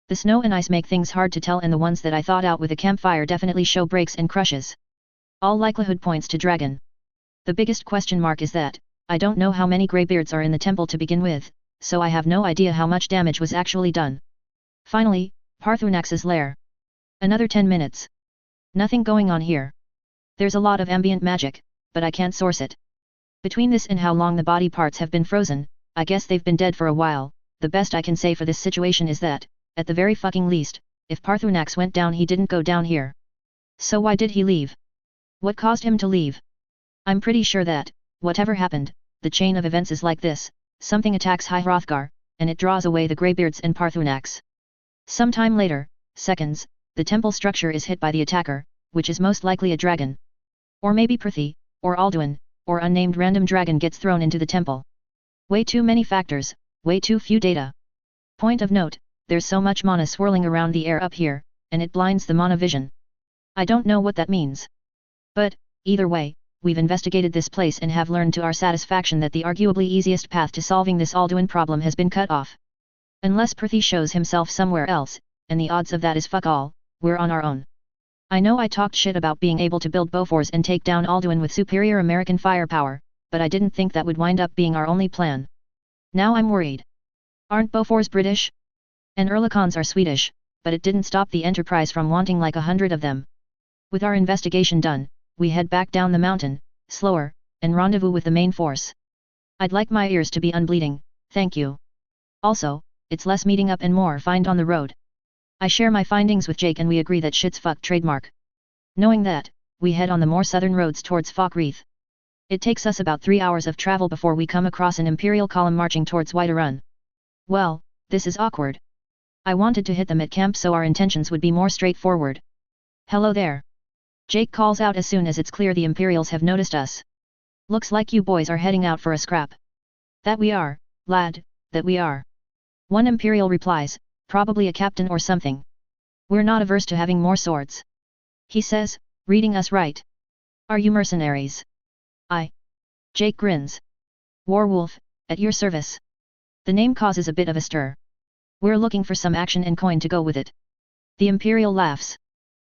The snow and ice make things hard to tell, and the ones that I thought out with a campfire definitely show breaks and crushes. All likelihood points to dragon. The biggest question mark is that, I don't know how many Greybeards are in the temple to begin with, so I have no idea how much damage was actually done. Finally, Parthunax's lair. Another 10 minutes. Nothing going on here. There's a lot of ambient magic, but I can't source it. Between this and how long the body parts have been frozen, I guess they've been dead for a while. The best I can say for this situation is that, at the very fucking least, if Parthunax went down, he didn't go down here. So why did he leave? What caused him to leave? I'm pretty sure that, whatever happened, the chain of events is like this: something attacks High Hrothgar, and it draws away the Greybeards and Parthunax. Sometime later, seconds, the temple structure is hit by the attacker, which is most likely a dragon. Or maybe Prithee, or Alduin, or unnamed random dragon gets thrown into the temple. Way too many factors, way too few data. Point of note, there's so much mana swirling around the air up here, and it blinds the mana vision. I don't know what that means. But, either way, we've investigated this place and have learned to our satisfaction that the arguably easiest path to solving this Alduin problem has been cut off. Unless Prithee shows himself somewhere else, and the odds of that is fuck all, we're on our own. I know I talked shit about being able to build Bofors and take down Alduin with superior American firepower, but I didn't think that would wind up being our only plan. Now I'm worried. Aren't Bofors British? And Erlikons are Swedish, but it didn't stop the Enterprise from wanting like 100 of them. With our investigation done, we head back down the mountain, slower, and rendezvous with the main force. I'd like my ears to be unbleeding, thank you. Also, it's less meeting up and more find on the road. I share my findings with Jake and we agree that shit's fuck trademark. Knowing that, we head on the more southern roads towards Falkreath. It takes us about 3 hours of travel before we come across an Imperial column marching towards Whiterun. Well, this is awkward. I wanted to hit them at camp so our intentions would be more straightforward. Hello there. Jake calls out as soon as it's clear the Imperials have noticed us. Looks like you boys are heading out for a scrap. That we are, lad, that we are. One Imperial replies, probably a captain or something. We're not averse to having more swords. He says, reading us right. Are you mercenaries? Jake grins. Warwolf, at your service. The name causes a bit of a stir. We're looking for some action and coin to go with it. The Imperial laughs.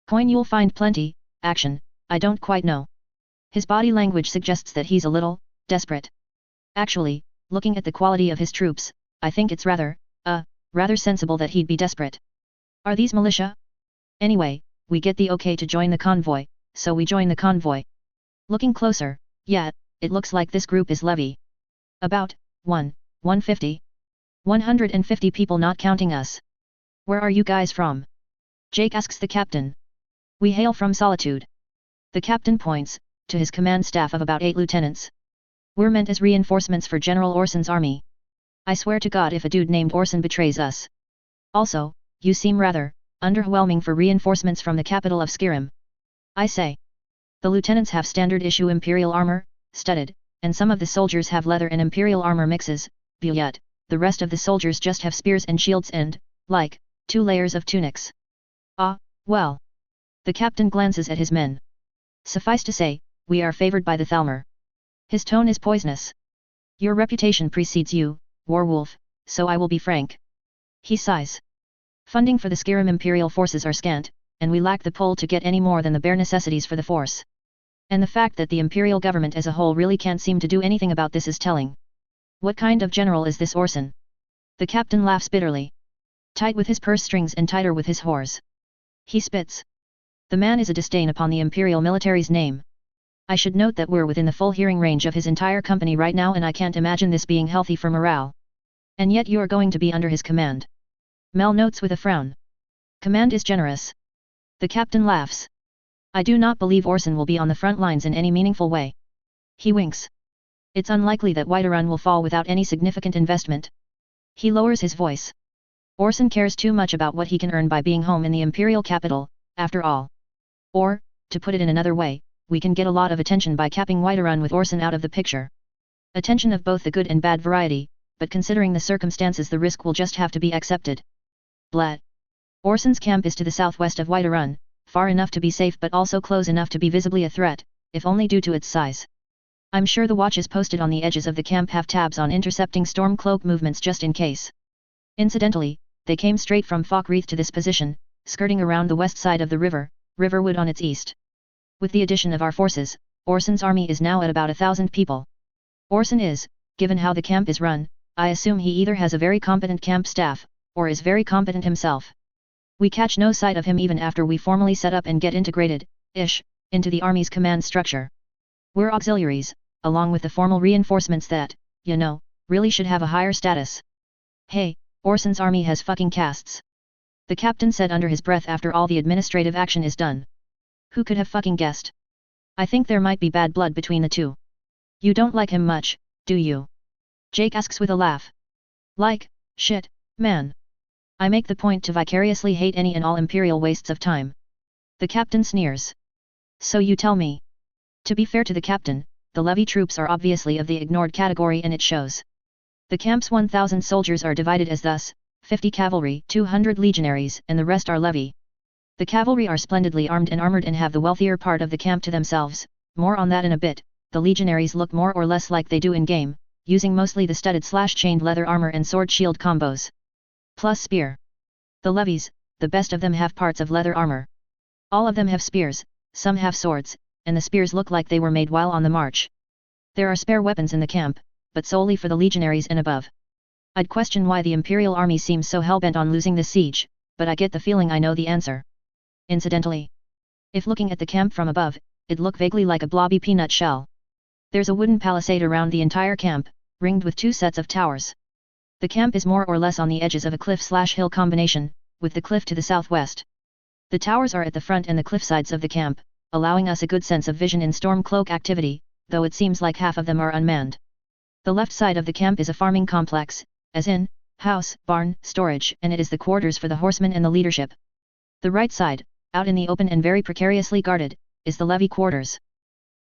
Coin you'll find plenty, action, I don't quite know. His body language suggests that he's a little desperate. Actually, looking at the quality of his troops, I think it's rather sensible that he'd be desperate. Are these militia? Anyway, we get the okay to join the convoy, so we join the convoy. Looking closer, yeah, it looks like this group is levy. About 150 people not counting us. Where are you guys from? Jake asks the captain. We hail from Solitude. The captain points to his command staff of about 8 lieutenants. We're meant as reinforcements for General Orson's army. I swear to God if a dude named Orson betrays us. Also, you seem rather underwhelming for reinforcements from the capital of Skyrim. I say. The lieutenants have standard issue Imperial armor, studded, and some of the soldiers have leather and Imperial armor mixes, but yet, the rest of the soldiers just have spears and shields and, like, 2 layers of tunics. Well. The captain glances at his men. Suffice to say, we are favored by the Thalmor. His tone is poisonous. Your reputation precedes you, Warwolf, so I will be frank. He sighs. Funding for the Skyrim Imperial forces are scant, and we lack the pull to get any more than the bare necessities for the force. And the fact that the Imperial government as a whole really can't seem to do anything about this is telling. What kind of general is this Orson? The captain laughs bitterly. Tight with his purse strings and tighter with his whores. He spits. The man is a disdain upon the Imperial military's name. I should note that we're within the full hearing range of his entire company right now and I can't imagine this being healthy for morale. And yet you are going to be under his command. Mel notes with a frown. Command is generous. The captain laughs. I do not believe Orson will be on the front lines in any meaningful way. He winks. It's unlikely that Whiterun will fall without any significant investment. He lowers his voice. Orson cares too much about what he can earn by being home in the imperial capital, after all. Or, to put it in another way, we can get a lot of attention by capping Whiterun with Orson out of the picture. Attention of both the good and bad variety, but considering the circumstances the risk will just have to be accepted. Blat. Orson's camp is to the southwest of Whiterun, far enough to be safe but also close enough to be visibly a threat, if only due to its size. I'm sure the watches posted on the edges of the camp have tabs on intercepting Stormcloak movements just in case. Incidentally, they came straight from Falkreath to this position, skirting around the west side of the river, Riverwood on its east. With the addition of our forces, Orson's army is now at about 1,000 people. Orson is, given how the camp is run, I assume he either has a very competent camp staff, or is very competent himself. We catch no sight of him even after we formally set up and get integrated-ish, into the army's command structure. We're auxiliaries, along with the formal reinforcements that, you know, really should have a higher status. Hey, Orson's army has fucking castes. The captain said under his breath after all the administrative action is done. Who could have fucking guessed? I think there might be bad blood between the two. You don't like him much, do you? Jake asks with a laugh. Like, shit, man. I make the point to vicariously hate any and all imperial wastes of time. The captain sneers. So you tell me. To be fair to the captain, the levy troops are obviously of the ignored category and it shows. The camp's 1,000 soldiers are divided as thus, 50 cavalry, 200 legionaries, and the rest are levy. The cavalry are splendidly armed and armored and have the wealthier part of the camp to themselves, more on that in a bit. The legionaries look more or less like they do in game, using mostly the studded/chained leather armor and sword shield combos. Plus spear. The levies, the best of them have parts of leather armor. All of them have spears, some have swords, and the spears look like they were made while on the march. There are spare weapons in the camp, but solely for the legionaries and above. I'd question why the Imperial army seems so hellbent on losing this siege, but I get the feeling I know the answer. Incidentally, if looking at the camp from above, it'd look vaguely like a blobby peanut shell. There's a wooden palisade around the entire camp, ringed with 2 sets of towers. The camp is more or less on the edges of a cliff/hill combination, with the cliff to the southwest. The towers are at the front and the cliff sides of the camp, allowing us a good sense of vision in Stormcloak activity, though it seems like half of them are unmanned. The left side of the camp is a farming complex, as in, house, barn, storage, and it is the quarters for the horsemen and the leadership. The right side, out in the open and very precariously guarded, is the levy quarters.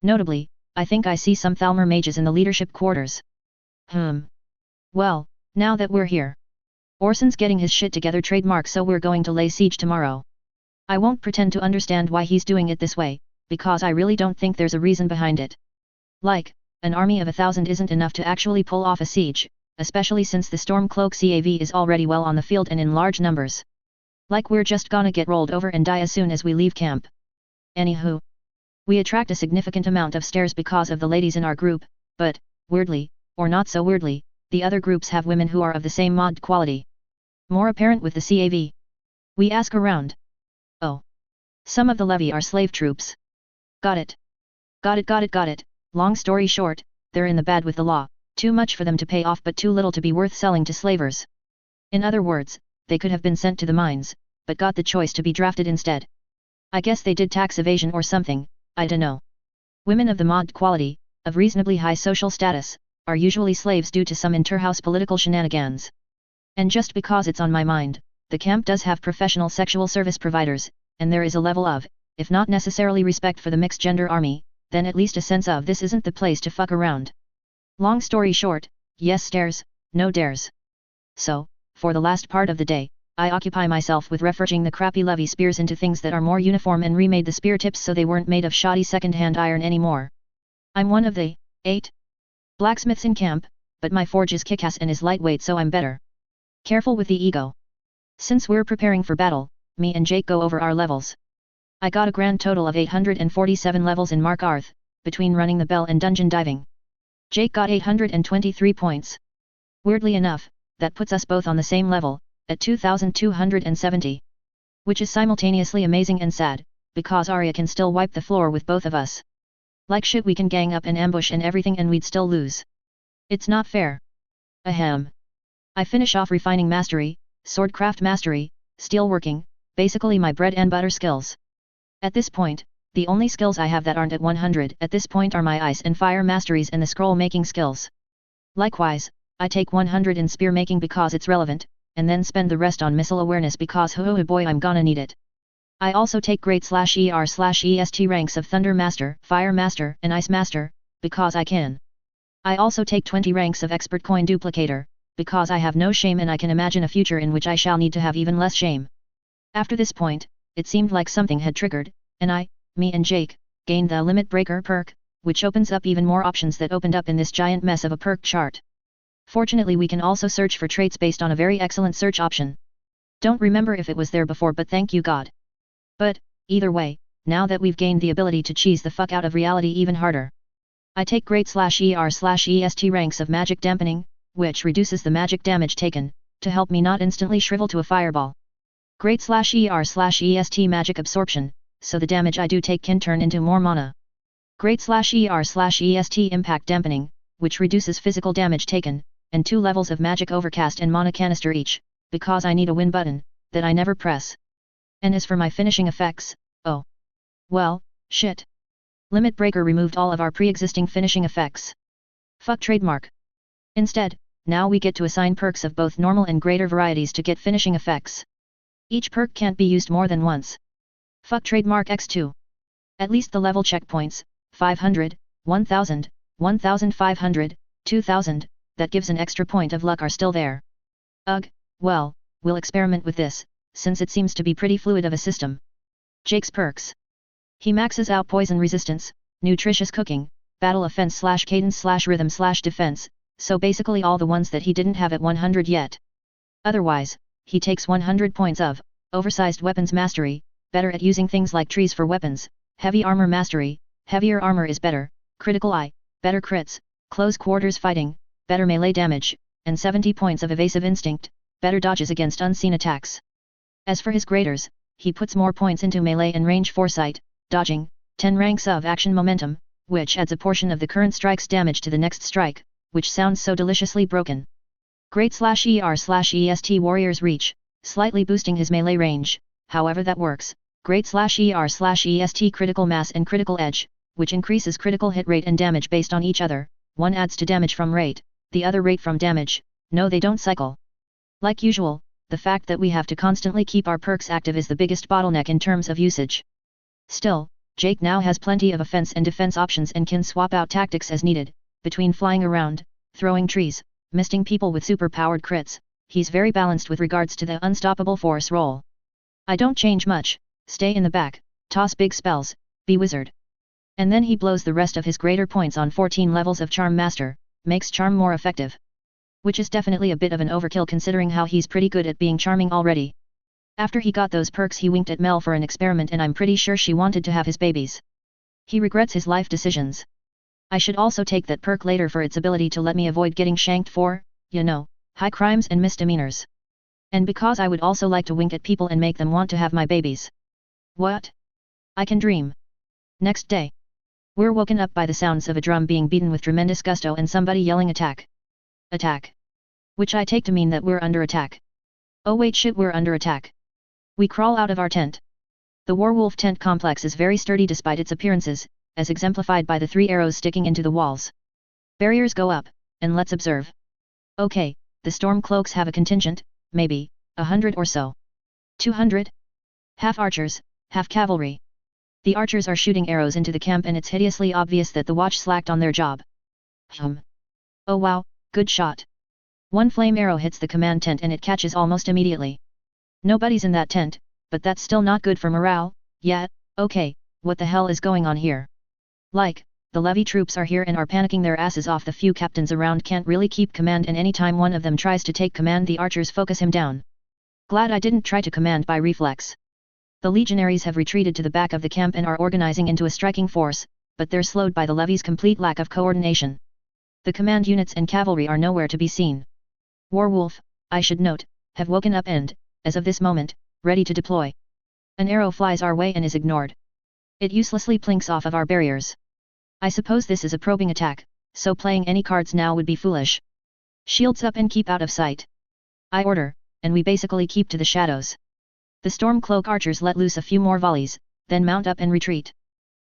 Notably, I think I see some Thalmor mages in the leadership quarters. Well, now that we're here. Orson's getting his shit together trademark, so we're going to lay siege tomorrow. I won't pretend to understand why he's doing it this way, because I really don't think there's a reason behind it. Like, an army of 1,000 isn't enough to actually pull off a siege, especially since the Stormcloak CAV is already well on the field and in large numbers. Like we're just gonna get rolled over and die as soon as we leave camp. Anywho. We attract a significant amount of stares because of the ladies in our group, but, weirdly, or not so weirdly, the other groups have women who are of the same mod quality. More apparent with the CAV. We ask around. Oh. Some of the levy are slave troops. Got it. Got it. Long story short, they're in the bad with the law, too much for them to pay off but too little to be worth selling to slavers. In other words, they could have been sent to the mines, but got the choice to be drafted instead. I guess they did tax evasion or something, I dunno. Women of the mod quality, of reasonably high social status, are usually slaves due to some interhouse political shenanigans. And just because it's on my mind, the camp does have professional sexual service providers, and there is a level of, if not necessarily respect for the mixed gender army, then at least a sense of this isn't the place to fuck around. Long story short, yes stares, no dares. So, for the last part of the day, I occupy myself with reforging the crappy levy spears into things that are more uniform and remade the spear tips so they weren't made of shoddy second-hand iron anymore. I'm one of the 8 blacksmiths in camp, but my forge is kick-ass and is lightweight, so I'm better. Careful with the ego. Since we're preparing for battle, me and Jake go over our levels. I got a grand total of 847 levels in Mark Arth, between running the bell and dungeon diving. Jake got 823 points. Weirdly enough, that puts us both on the same level, at 2,270. Which is simultaneously amazing and sad, because Arya can still wipe the floor with both of us. Like shit, we can gang up and ambush and everything and we'd still lose. It's not fair. Ahem. I finish off refining mastery, swordcraft mastery, steelworking, basically my bread and butter skills. At this point, The only skills I have that aren't at 100 at this point are my ice and fire masteries and the scroll making skills. Likewise, I take 100 in spear making because it's relevant, and then spend the rest on missile awareness because oh boy I'm gonna need it. I also take great/ER/EST ranks of Thunder Master, Fire Master, and Ice Master, because I can. I also take 20 ranks of Expert Coin Duplicator, because I have no shame and I can imagine a future in which I shall need to have even less shame. After this point, it seemed like something had triggered, and me and Jake, gained the Limit Breaker perk, which opens up even more options that opened up in this giant mess of a perk chart. Fortunately we can also search for traits based on a very excellent search option. Don't remember if it was there before but thank you God. But, either way, now that we've gained the ability to cheese the fuck out of reality even harder. I take great/ER/EST ranks of Magic Dampening, which reduces the magic damage taken, to help me not instantly shrivel to a fireball. Great/ER/EST Magic Absorption, so the damage I do take can turn into more mana. Great/ER/EST Impact Dampening, which reduces physical damage taken, and 2 levels of Magic Overcast and Mana Canister each, because I need a win button, that I never press. And as for my finishing effects, oh. Well, shit. Limit Breaker removed all of our pre-existing finishing effects. Fuck trademark. Instead, now we get to assign perks of both normal and greater varieties to get finishing effects. Each perk can't be used more than once. Fuck trademark X2. At least the level checkpoints, 500, 1000, 1500, 2000, that gives an extra point of luck are still there. Ugh, well, we'll experiment with this, since it seems to be pretty fluid of a system. Jake's perks. He maxes out poison resistance, nutritious cooking, battle offense/cadence/rhythm/defense, so basically all the ones that he didn't have at 100 yet. Otherwise, he takes 100 points of oversized weapons mastery, better at using things like trees for weapons, heavy armor mastery, heavier armor is better, critical eye, better crits, close quarters fighting, better melee damage, and 70 points of evasive instinct, better dodges against unseen attacks. As for his graders, he puts more points into melee and range foresight, dodging, 10 ranks of action momentum, which adds a portion of the current strike's damage to the next strike, which sounds so deliciously broken. Great/ER/EST Warrior's Reach, slightly boosting his melee range, however that works. Great/ER/EST Critical Mass and Critical Edge, which increases critical hit rate and damage based on each other, one adds to damage from rate, the other rate from damage, no they don't cycle. Like usual, the fact that we have to constantly keep our perks active is the biggest bottleneck in terms of usage. Still, Jake now has plenty of offense and defense options and can swap out tactics as needed, between flying around, throwing trees, misting people with super-powered crits, he's very balanced with regards to the unstoppable force role. I don't change much, stay in the back, toss big spells, be wizard. And then he blows the rest of his greater points on 14 levels of Charm Master, makes Charm more effective. Which is definitely a bit of an overkill considering how he's pretty good at being charming already. After he got those perks he winked at Mel for an experiment and I'm pretty sure she wanted to have his babies. He regrets his life decisions. I should also take that perk later for its ability to let me avoid getting shanked for, you know, high crimes and misdemeanors. And because I would also like to wink at people and make them want to have my babies. What? I can dream. Next day. We're woken up by the sounds of a drum being beaten with tremendous gusto and somebody yelling attack. Attack. Which I take to mean that we're under attack. Oh wait shit we're under attack. We crawl out of our tent. The Warwolf tent complex is very sturdy despite its appearances, as exemplified by the 3 arrows sticking into the walls. Barriers go up, and let's observe. Okay, the Stormcloaks have a contingent, maybe, 100 or so. 200? Half archers, half cavalry. The archers are shooting arrows into the camp and it's hideously obvious that the watch slacked on their job. Oh wow, good shot. One flame arrow hits the command tent and it catches almost immediately. Nobody's in that tent, but that's still not good for morale, yet, okay, what the hell is going on here? Like, the levy troops are here and are panicking their asses off. The few captains around can't really keep command and anytime one of them tries to take command the archers focus him down. Glad I didn't try to command by reflex. The legionaries have retreated to the back of the camp and are organizing into a striking force, but they're slowed by the levy's complete lack of coordination. The command units and cavalry are nowhere to be seen. Warwolf, I should note, have woken up and, as of this moment, ready to deploy. An arrow flies our way and is ignored. It uselessly plinks off of our barriers. I suppose this is a probing attack, so playing any cards now would be foolish. Shields up and keep out of sight. I order, and we basically keep to the shadows. The Stormcloak archers let loose a few more volleys, then mount up and retreat.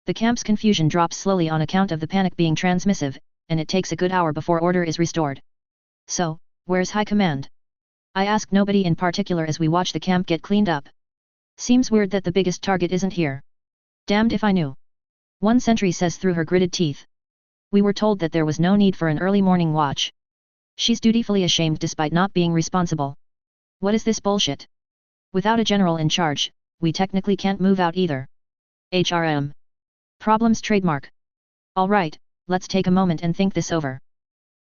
The camp's confusion drops slowly on account of the panic being transmissive, and it takes a good hour before order is restored. So, where's High Command? I ask nobody in particular as we watch the camp get cleaned up. Seems weird that the biggest target isn't here. Damned if I knew. One sentry says through her gritted teeth. We were told that there was no need for an early morning watch. She's dutifully ashamed despite not being responsible. What is this bullshit? Without a general in charge, we technically can't move out either. HRM. Problems trademark. Alright, let's take a moment and think this over.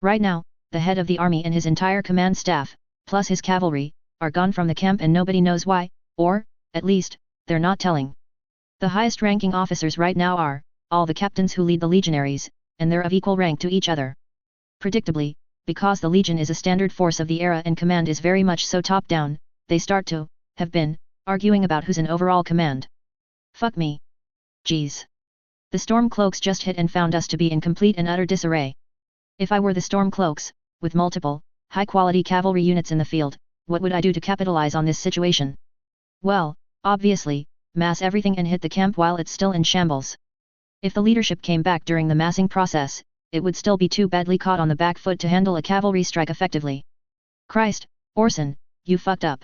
Right now, the head of the army and his entire command staff, plus his cavalry, are gone from the camp and nobody knows why, or, at least, they're not telling. The highest ranking officers right now are, all the captains who lead the legionaries, and they're of equal rank to each other. Predictably, because the legion is a standard force of the era and command is very much so top-down, they start to, have been, arguing about who's in overall command. Fuck me. Geez. The Stormcloaks just hit and found us to be in complete and utter disarray. If I were the Stormcloaks, with multiple, high-quality cavalry units in the field, what would I do to capitalize on this situation? Well, obviously, mass everything and hit the camp while it's still in shambles. If the leadership came back during the massing process, it would still be too badly caught on the back foot to handle a cavalry strike effectively. Christ, Orson, you fucked up.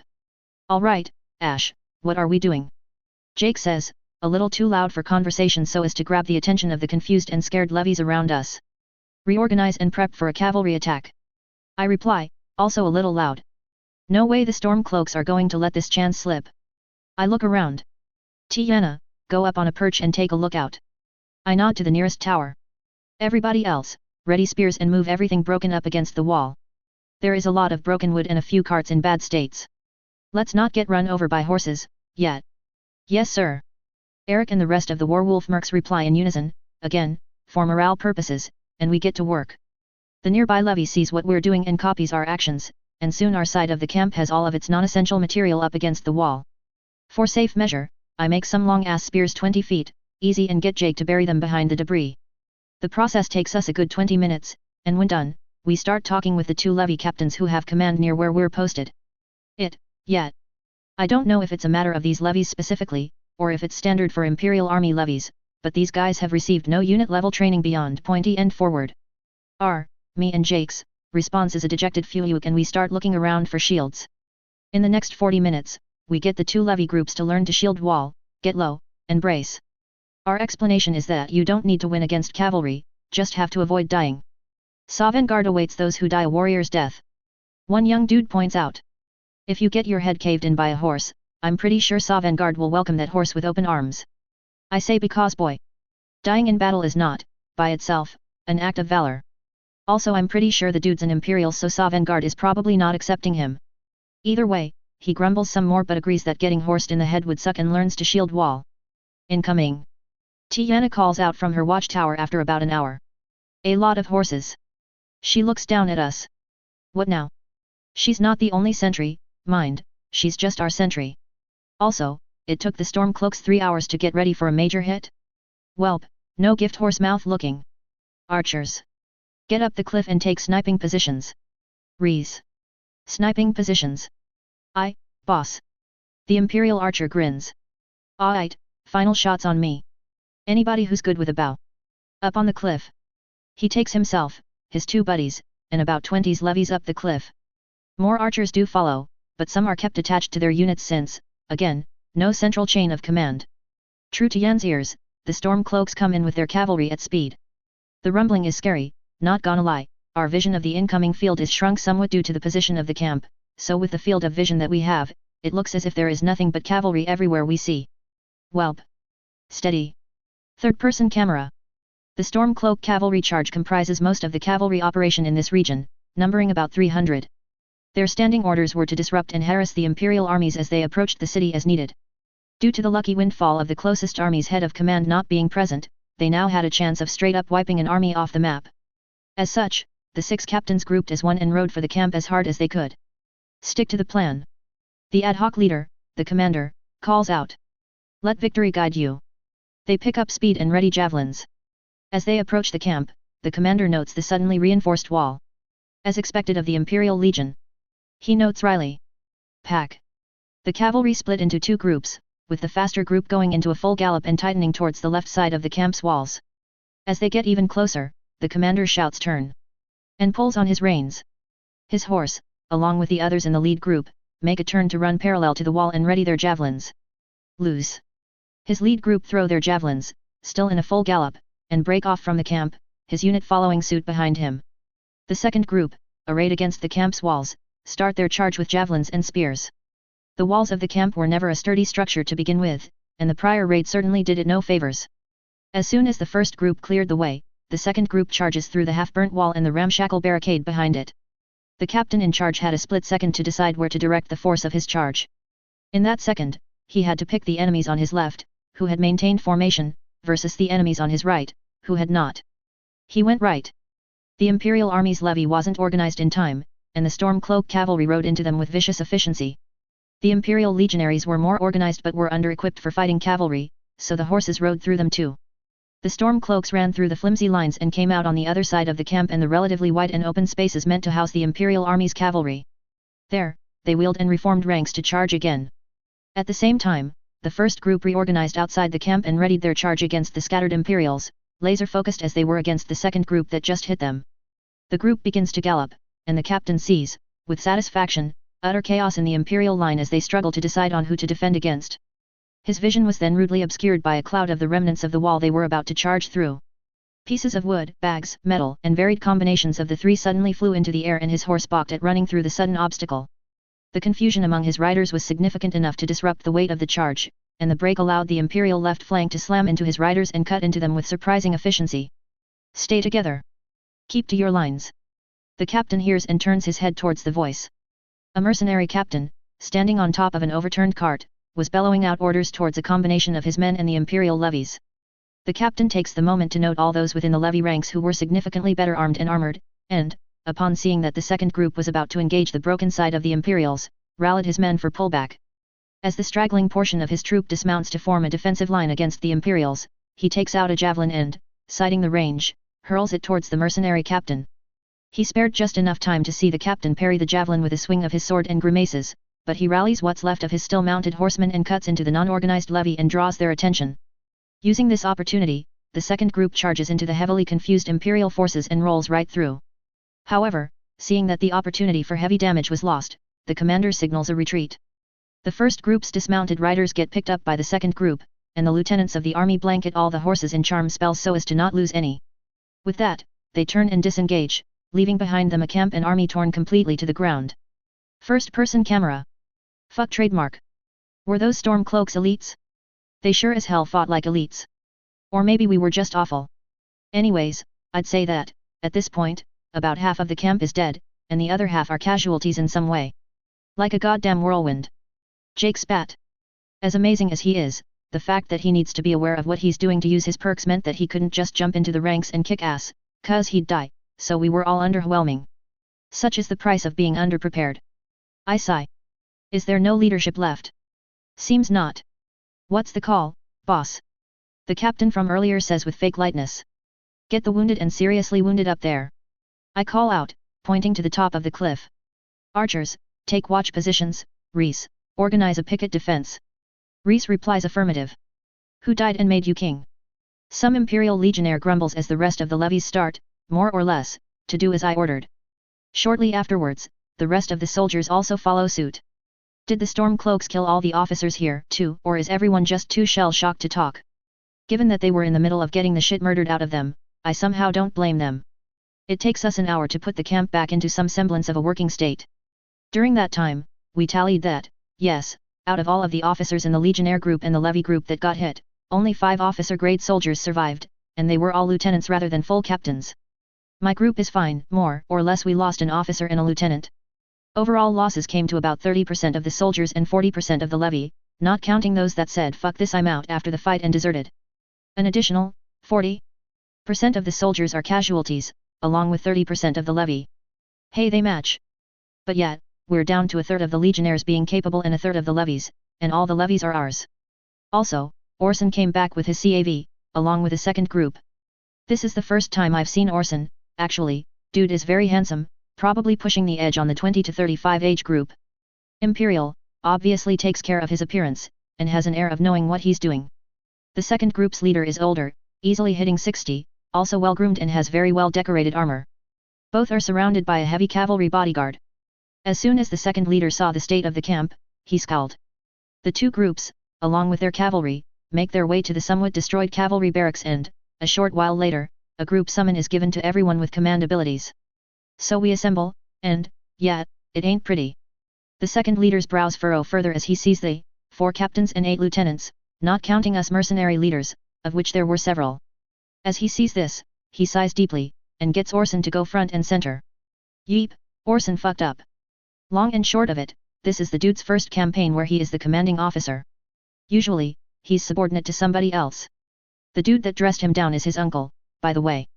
Alright, Ash, what are we doing? Jake says, a little too loud for conversation so as to grab the attention of the confused and scared levies around us. Reorganize and prep for a cavalry attack. I reply, also a little loud. No way the Stormcloaks are going to let this chance slip. I look around. Tiana, go up on a perch and take a look out. I nod to the nearest tower. Everybody else, ready spears and move everything broken up against the wall. There is a lot of broken wood and a few carts in bad states. Let's not get run over by horses, yet. Yes sir. Eric and the rest of the Warwolf mercs reply in unison, again, for morale purposes, and we get to work. The nearby levy sees what we're doing and copies our actions, and soon our side of the camp has all of its non-essential material up against the wall. For safe measure, I make some long-ass spears 20 feet, easy and get Jake to bury them behind the debris. The process takes us a good 20 minutes, and when done, we start talking with the two levy captains who have command near where we're posted. Yet. I don't know if it's a matter of these levies specifically, or if it's standard for Imperial Army levies, but these guys have received no unit-level training beyond pointy end forward. Me and Jake's response is a dejected fuck and we start looking around for shields. In the next 40 minutes, we get the two levy groups to learn to shield wall, get low, and brace. Our explanation is that you don't need to win against cavalry, just have to avoid dying. Sovngarde awaits those who die a warrior's death. One young dude points out. If you get your head caved in by a horse, I'm pretty sure Sovngarde will welcome that horse with open arms. I say because boy. Dying in battle is not, by itself, an act of valor. Also I'm pretty sure the dude's an Imperial so Sovngarde is probably not accepting him. Either way, he grumbles some more but agrees that getting horsed in the head would suck and learns to shield wall. Incoming. Tiana calls out from her watchtower after about an hour. A lot of horses. She looks down at us. What now? She's not the only sentry, mind, she's just our sentry. Also, it took the Stormcloaks 3 hours to get ready for a major hit? Welp, no gift horse mouth looking. Archers. Get up the cliff and take sniping positions. Rees. Sniping positions. Boss. The Imperial Archer grins. Alright, final shots on me. Anybody who's good with a bow. Up on the cliff. He takes himself, his two buddies, and about 20 levies up the cliff. More archers do follow, but some are kept attached to their units since, again, no central chain of command. True to Yan's ears, the Stormcloaks come in with their cavalry at speed. The rumbling is scary, not gonna lie, our vision of the incoming field is shrunk somewhat due to the position of the camp, so with the field of vision that we have, it looks as if there is nothing but cavalry everywhere we see. Welp. Steady. Third-person camera. The Stormcloak cavalry charge comprises most of the cavalry operation in this region, numbering about 300. Their standing orders were to disrupt and harass the Imperial armies as they approached the city as needed. Due to the lucky windfall of the closest army's head of command not being present, they now had a chance of straight-up wiping an army off the map. As such, the 6 captains grouped as one and rode for the camp as hard as they could. Stick to the plan. The ad hoc leader, the commander, calls out. Let victory guide you. They pick up speed and ready javelins. As they approach the camp, the commander notes the suddenly reinforced wall. As expected of the Imperial Legion. He notes Riley. Pack. The cavalry split into 2 groups, with the faster group going into a full gallop and tightening towards the left side of the camp's walls. As they get even closer, the commander shouts turn, and pulls on his reins. His horse, along with the others in the lead group, make a turn to run parallel to the wall and ready their javelins. Lose. His lead group throw their javelins, still in a full gallop, and break off from the camp, his unit following suit behind him. The second group, arrayed against the camp's walls, start their charge with javelins and spears. The walls of the camp were never a sturdy structure to begin with, and the prior raid certainly did it no favors. As soon as the first group cleared the way, the second group charges through the half-burnt wall and the ramshackle barricade behind it. The captain in charge had a split second to decide where to direct the force of his charge. In that second, he had to pick the enemies on his left, who had maintained formation, versus the enemies on his right, who had not. He went right. The Imperial Army's levy wasn't organized in time, and the Stormcloak cavalry rode into them with vicious efficiency. The Imperial legionaries were more organized but were under-equipped for fighting cavalry, so the horses rode through them too. The Stormcloaks ran through the flimsy lines and came out on the other side of the camp and the relatively wide and open spaces meant to house the Imperial Army's cavalry. There, they wheeled and reformed ranks to charge again. At the same time, the first group reorganized outside the camp and readied their charge against the scattered Imperials, laser-focused as they were against the second group that just hit them. The group begins to gallop, and the captain sees, with satisfaction, utter chaos in the Imperial line as they struggle to decide on who to defend against. His vision was then rudely obscured by a cloud of the remnants of the wall they were about to charge through. Pieces of wood, bags, metal, and varied combinations of the three suddenly flew into the air and his horse balked at running through the sudden obstacle. The confusion among his riders was significant enough to disrupt the weight of the charge, and the break allowed the Imperial left flank to slam into his riders and cut into them with surprising efficiency. Stay together. Keep to your lines. The captain hears and turns his head towards the voice. A mercenary captain, standing on top of an overturned cart, was bellowing out orders towards a combination of his men and the Imperial levies. The captain takes the moment to note all those within the levy ranks who were significantly better armed and armored, and, upon seeing that the second group was about to engage the broken side of the Imperials, rallied his men for pullback. As the straggling portion of his troop dismounts to form a defensive line against the Imperials, he takes out a javelin and, sighting the range, hurls it towards the mercenary captain. He spared just enough time to see the captain parry the javelin with a swing of his sword and grimaces, but he rallies what's left of his still mounted horsemen and cuts into the non-organized levy and draws their attention. Using this opportunity, the second group charges into the heavily confused Imperial forces and rolls right through. However, seeing that the opportunity for heavy damage was lost, the commander signals a retreat. The first group's dismounted riders get picked up by the second group, and the lieutenants of the army blanket all the horses in charm spells so as to not lose any. With that, they turn and disengage, leaving behind them a camp and army torn completely to the ground. First-person camera. Fuck trademark. Were those Stormcloaks elites? They sure as hell fought like elites. Or maybe we were just awful. Anyways, I'd say that, at this point, about half of the camp is dead, and the other half are casualties in some way. Like a goddamn whirlwind. Jake spat. As amazing as he is, the fact that he needs to be aware of what he's doing to use his perks meant that he couldn't just jump into the ranks and kick ass, 'cause he'd die, so we were all underwhelming. Such is the price of being underprepared. I sigh. Is there no leadership left? Seems not. What's the call, boss? The captain from earlier says with fake lightness. Get the wounded and seriously wounded up there. I call out, pointing to the top of the cliff. Archers, take watch positions. Reese, organize a picket defense. Reese replies affirmative. Who died and made you king? Some Imperial legionnaire grumbles as the rest of the levies start, more or less, to do as I ordered. Shortly afterwards, the rest of the soldiers also follow suit. Did the Stormcloaks kill all the officers here, too, or is everyone just too shell-shocked to talk? Given that they were in the middle of getting the shit murdered out of them, I somehow don't blame them. It takes us an hour to put the camp back into some semblance of a working state. During that time, we tallied that, yes, out of all of the officers in the Legionnaire group and the Levy group that got hit, only 5 officer-grade soldiers survived, and they were all lieutenants rather than full captains. My group is fine, more or less we lost an officer and a lieutenant. Overall losses came to about 30% of the soldiers and 40% of the levy, not counting those that said fuck this I'm out after the fight and deserted. An additional 40% of the soldiers are casualties, along with 30% of the levy. Hey, they match. But yet, we're down to a third of the legionnaires being capable and a third of the levies, and all the levies are ours. Also, Orson came back with his CAV, along with a second group. This is the first time I've seen Orson. Actually, dude is very handsome, probably pushing the edge on the 20 to 35 age group. Imperial, obviously takes care of his appearance, and has an air of knowing what he's doing. The second group's leader is older, easily hitting 60, also well-groomed and has very well-decorated armor. Both are surrounded by a heavy cavalry bodyguard. As soon as the second leader saw the state of the camp, he scowled. The two groups, along with their cavalry, make their way to the somewhat destroyed cavalry barracks and, a short while later, a group summon is given to everyone with command abilities. So we assemble, and, yeah, it ain't pretty. The second leader's brows furrow further as he sees the 4 captains and 8 lieutenants, not counting us mercenary leaders, of which there were several. As he sees this, he sighs deeply, and gets Orson to go front and center. Yeep, Orson fucked up. Long and short of it, this is the dude's first campaign where he is the commanding officer. Usually, he's subordinate to somebody else. The dude that dressed him down is his uncle, by the way.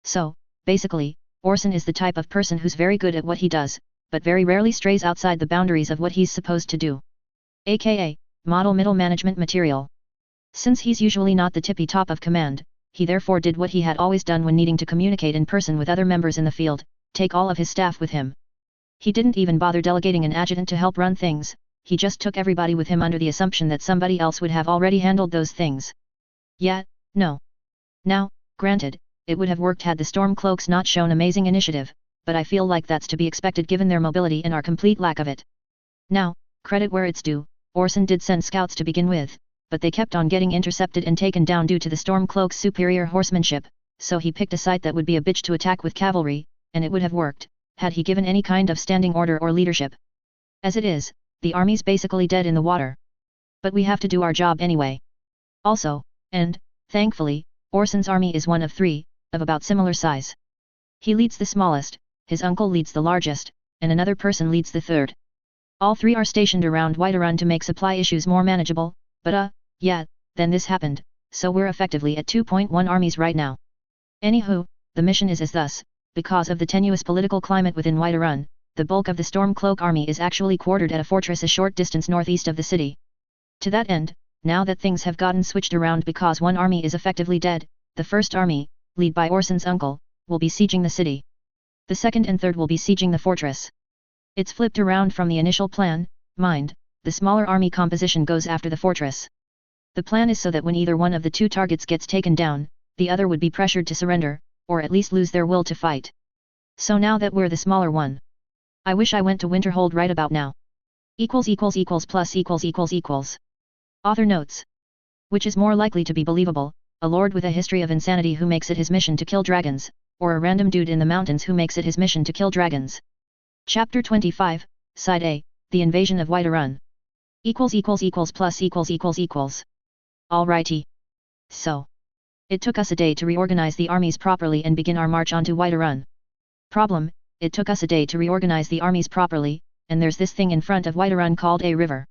So, basically, Orson is the type of person who's very good at what he does, but very rarely strays outside the boundaries of what he's supposed to do. AKA, model middle management material. Since he's usually not the tippy top of command, he therefore did what he had always done when needing to communicate in person with other members in the field, take all of his staff with him. He didn't even bother delegating an adjutant to help run things, he just took everybody with him under the assumption that somebody else would have already handled those things. Yeah, no. Now, granted, it would have worked had the Stormcloaks not shown amazing initiative, but I feel like that's to be expected given their mobility and our complete lack of it. Now, credit where it's due, Orson did send scouts to begin with, but they kept on getting intercepted and taken down due to the Stormcloaks' superior horsemanship, so he picked a site that would be a bitch to attack with cavalry, and it would have worked, had he given any kind of standing order or leadership. As it is, the army's basically dead in the water. But we have to do our job anyway. Also, and, thankfully, Orson's army is one of 3, of about similar size. He leads the smallest, his uncle leads the largest, and another person leads the third. All 3 are stationed around Whiterun to make supply issues more manageable, but yeah, then this happened, so we're effectively at 2.1 armies right now. Anywho, the mission is as thus, because of the tenuous political climate within Whiterun, the bulk of the Stormcloak army is actually quartered at a fortress a short distance northeast of the city. To that end, now that things have gotten switched around because one army is effectively dead, the first army, led by Orson's uncle, will be sieging the city. The second and third will be sieging the fortress. It's flipped around from the initial plan, mind, the smaller army composition goes after the fortress. The plan is so that when either one of the 2 targets gets taken down, the other would be pressured to surrender, or at least lose their will to fight. So now that we're the smaller one. I wish I went to Winterhold right about now. =+=====. Author notes. Which is more likely to be believable, a lord with a history of insanity who makes it his mission to kill dragons, or a random dude in the mountains who makes it his mission to kill dragons? Chapter 25, Side A, The Invasion of Whiterun. =+=+==. Alrighty. So. It took us a day to reorganize the armies properly and begin our march onto Whiterun. Problem, it took us a day to reorganize the armies properly, and there's this thing in front of Whiterun called a river.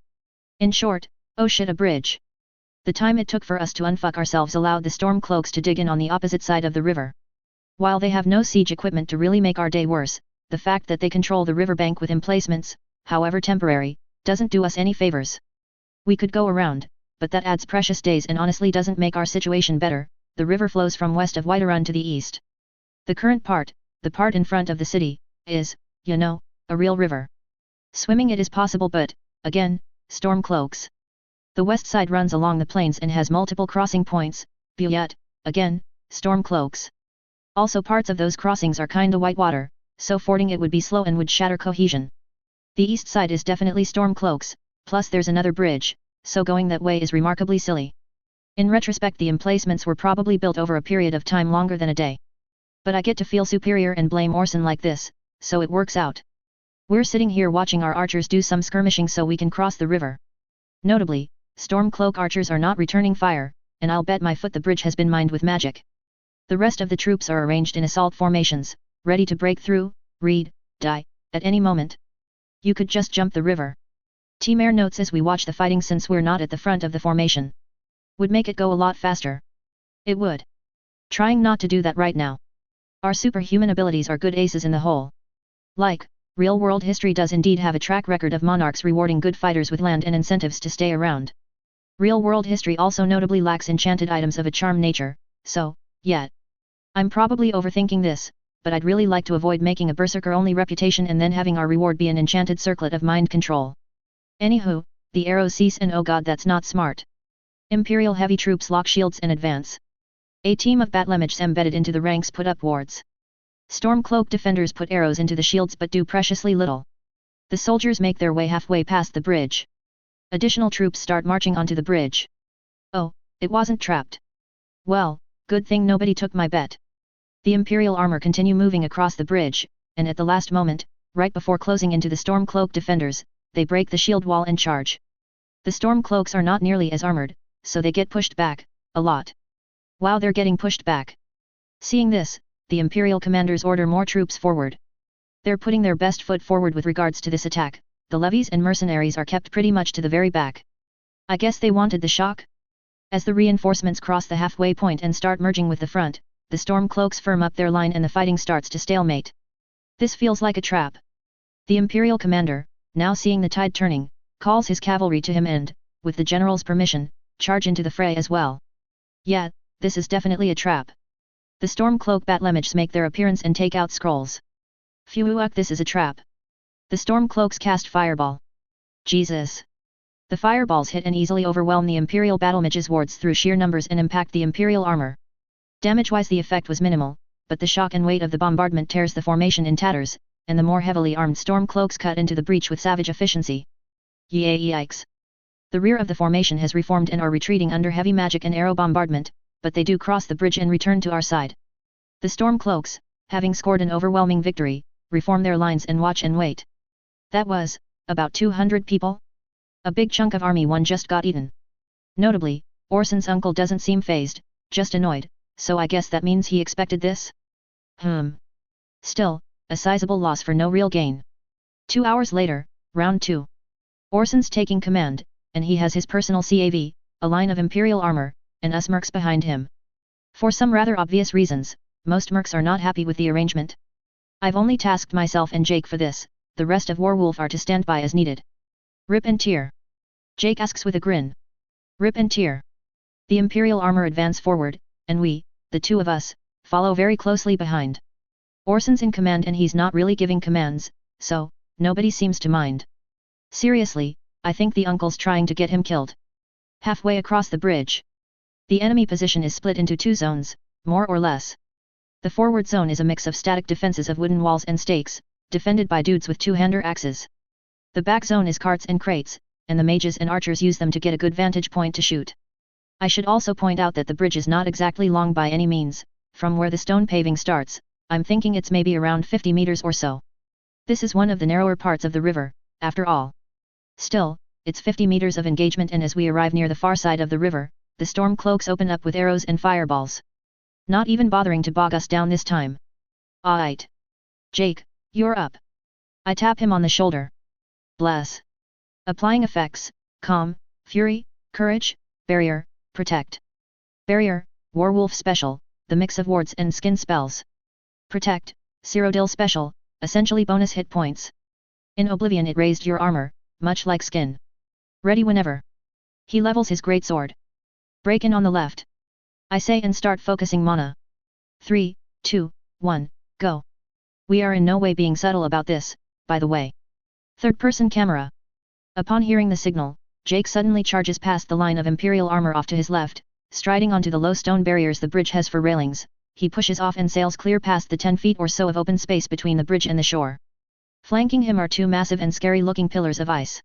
In short, oh shit, a bridge. The time it took for us to unfuck ourselves allowed the Stormcloaks to dig in on the opposite side of the river. While they have no siege equipment to really make our day worse, the fact that they control the riverbank with emplacements, however temporary, doesn't do us any favors. We could go around, but that adds precious days and honestly doesn't make our situation better. The river flows from west of Whiterun to the east. The current part, the part in front of the city, is, you know, a real river. Swimming it is possible but, again, Stormcloaks. The west side runs along the plains and has multiple crossing points, but, again, Stormcloaks. Also parts of those crossings are kinda whitewater, so fording it would be slow and would shatter cohesion. The east side is definitely Stormcloaks, plus there's another bridge, so going that way is remarkably silly. In retrospect, the emplacements were probably built over a period of time longer than a day. But I get to feel superior and blame Orson like this, so it works out. We're sitting here watching our archers do some skirmishing so we can cross the river. Notably, Stormcloak archers are not returning fire, and I'll bet my foot the bridge has been mined with magic. The rest of the troops are arranged in assault formations, ready to break through, die, at any moment. You could just jump the river. T-Mare notes as we watch the fighting, since we're not at the front of the formation. Would make it go a lot faster. It would. Trying not to do that right now. Our superhuman abilities are good aces in the hole. Like, real-world history does indeed have a track record of monarchs rewarding good fighters with land and incentives to stay around. Real-world history also notably lacks enchanted items of a charm nature, so, yeah. I'm probably overthinking this, but I'd really like to avoid making a berserker-only reputation and then having our reward be an enchanted circlet of mind control. Anywho, the arrows cease and oh god that's not smart. Imperial heavy troops lock shields and advance. A team of Batlemiches embedded into the ranks put up wards. Stormcloak defenders put arrows into the shields but do preciously little. The soldiers make their way halfway past the bridge. Additional troops start marching onto the bridge. Oh, it wasn't trapped. Well, good thing nobody took my bet. The Imperial armor continue moving across the bridge, and at the last moment, right before closing into the Stormcloak defenders, they break the shield wall and charge. The Stormcloaks are not nearly as armored, so they get pushed back, a lot. Wow, they're getting pushed back. Seeing this, the Imperial commanders order more troops forward. They're putting their best foot forward with regards to this attack. The levies and mercenaries are kept pretty much to the very back. I guess they wanted the shock? As the reinforcements cross the halfway point and start merging with the front, the Stormcloaks firm up their line and the fighting starts to stalemate. This feels like a trap. The Imperial commander, now seeing the tide turning, calls his cavalry to him and, with the general's permission, charge into the fray as well. Yeah, this is definitely a trap. The Stormcloak Batlemiches make their appearance and take out scrolls. Phew, this is a trap. The Stormcloaks cast Fireball. Jesus! The fireballs hit and easily overwhelm the Imperial Batlemiches wards through sheer numbers and impact the Imperial armor. Damage-wise the effect was minimal, but the shock and weight of the bombardment tears the formation in tatters, and the more heavily armed Stormcloaks cut into the breach with savage efficiency. Yikes! The rear of the formation has reformed and are retreating under heavy magic and arrow bombardment, but they do cross the bridge and return to our side. The Stormcloaks, having scored an overwhelming victory, reform their lines and watch and wait. That was, about 200 people? A big chunk of army 1 just got eaten. Notably, Orson's uncle doesn't seem phased, just annoyed, so I guess that means he expected this? Still, a sizable loss for no real gain. 2 hours later, round 2. Orson's taking command, and he has his personal CAV, a line of Imperial armor, and us mercs behind him. For some rather obvious reasons, most mercs are not happy with the arrangement. I've only tasked myself and Jake for this, the rest of Warwolf are to stand by as needed. Rip and tear. Jake asks with a grin. Rip and tear. The Imperial armor advance forward, and we, the two of us, follow very closely behind. Orson's in command and he's not really giving commands, so, nobody seems to mind. Seriously, I think the uncle's trying to get him killed. Halfway across the bridge. The enemy position is split into 2 zones, more or less. The forward zone is a mix of static defenses of wooden walls and stakes, defended by dudes with 2-hander axes. The back zone is carts and crates, and the mages and archers use them to get a good vantage point to shoot. I should also point out that the bridge is not exactly long by any means. From where the stone paving starts, I'm thinking it's maybe around 50 meters or so. This is one of the narrower parts of the river, after all. Still, it's 50 meters of engagement, and as we arrive near the far side of the river, the Stormcloaks open up with arrows and fireballs. Not even bothering to bog us down this time. Aight. Jake, you're up. I tap him on the shoulder. Bless. Applying effects: Calm, Fury, Courage, Barrier, Protect. Barrier, Warwolf Special, the mix of wards and skin spells. Protect, Cyrodiil Special, essentially bonus hit points. In Oblivion it raised your armor, much like skin. Ready whenever. He levels his greatsword. Break in on the left. I say and start focusing mana. 3, 2, 1, go. We are in no way being subtle about this, by the way. Third-person camera. Upon hearing the signal, Jake suddenly charges past the line of Imperial armor off to his left, striding onto the low stone barriers the bridge has for railings. He pushes off and sails clear past the 10 feet or so of open space between the bridge and the shore. Flanking him are 2 massive and scary-looking pillars of ice.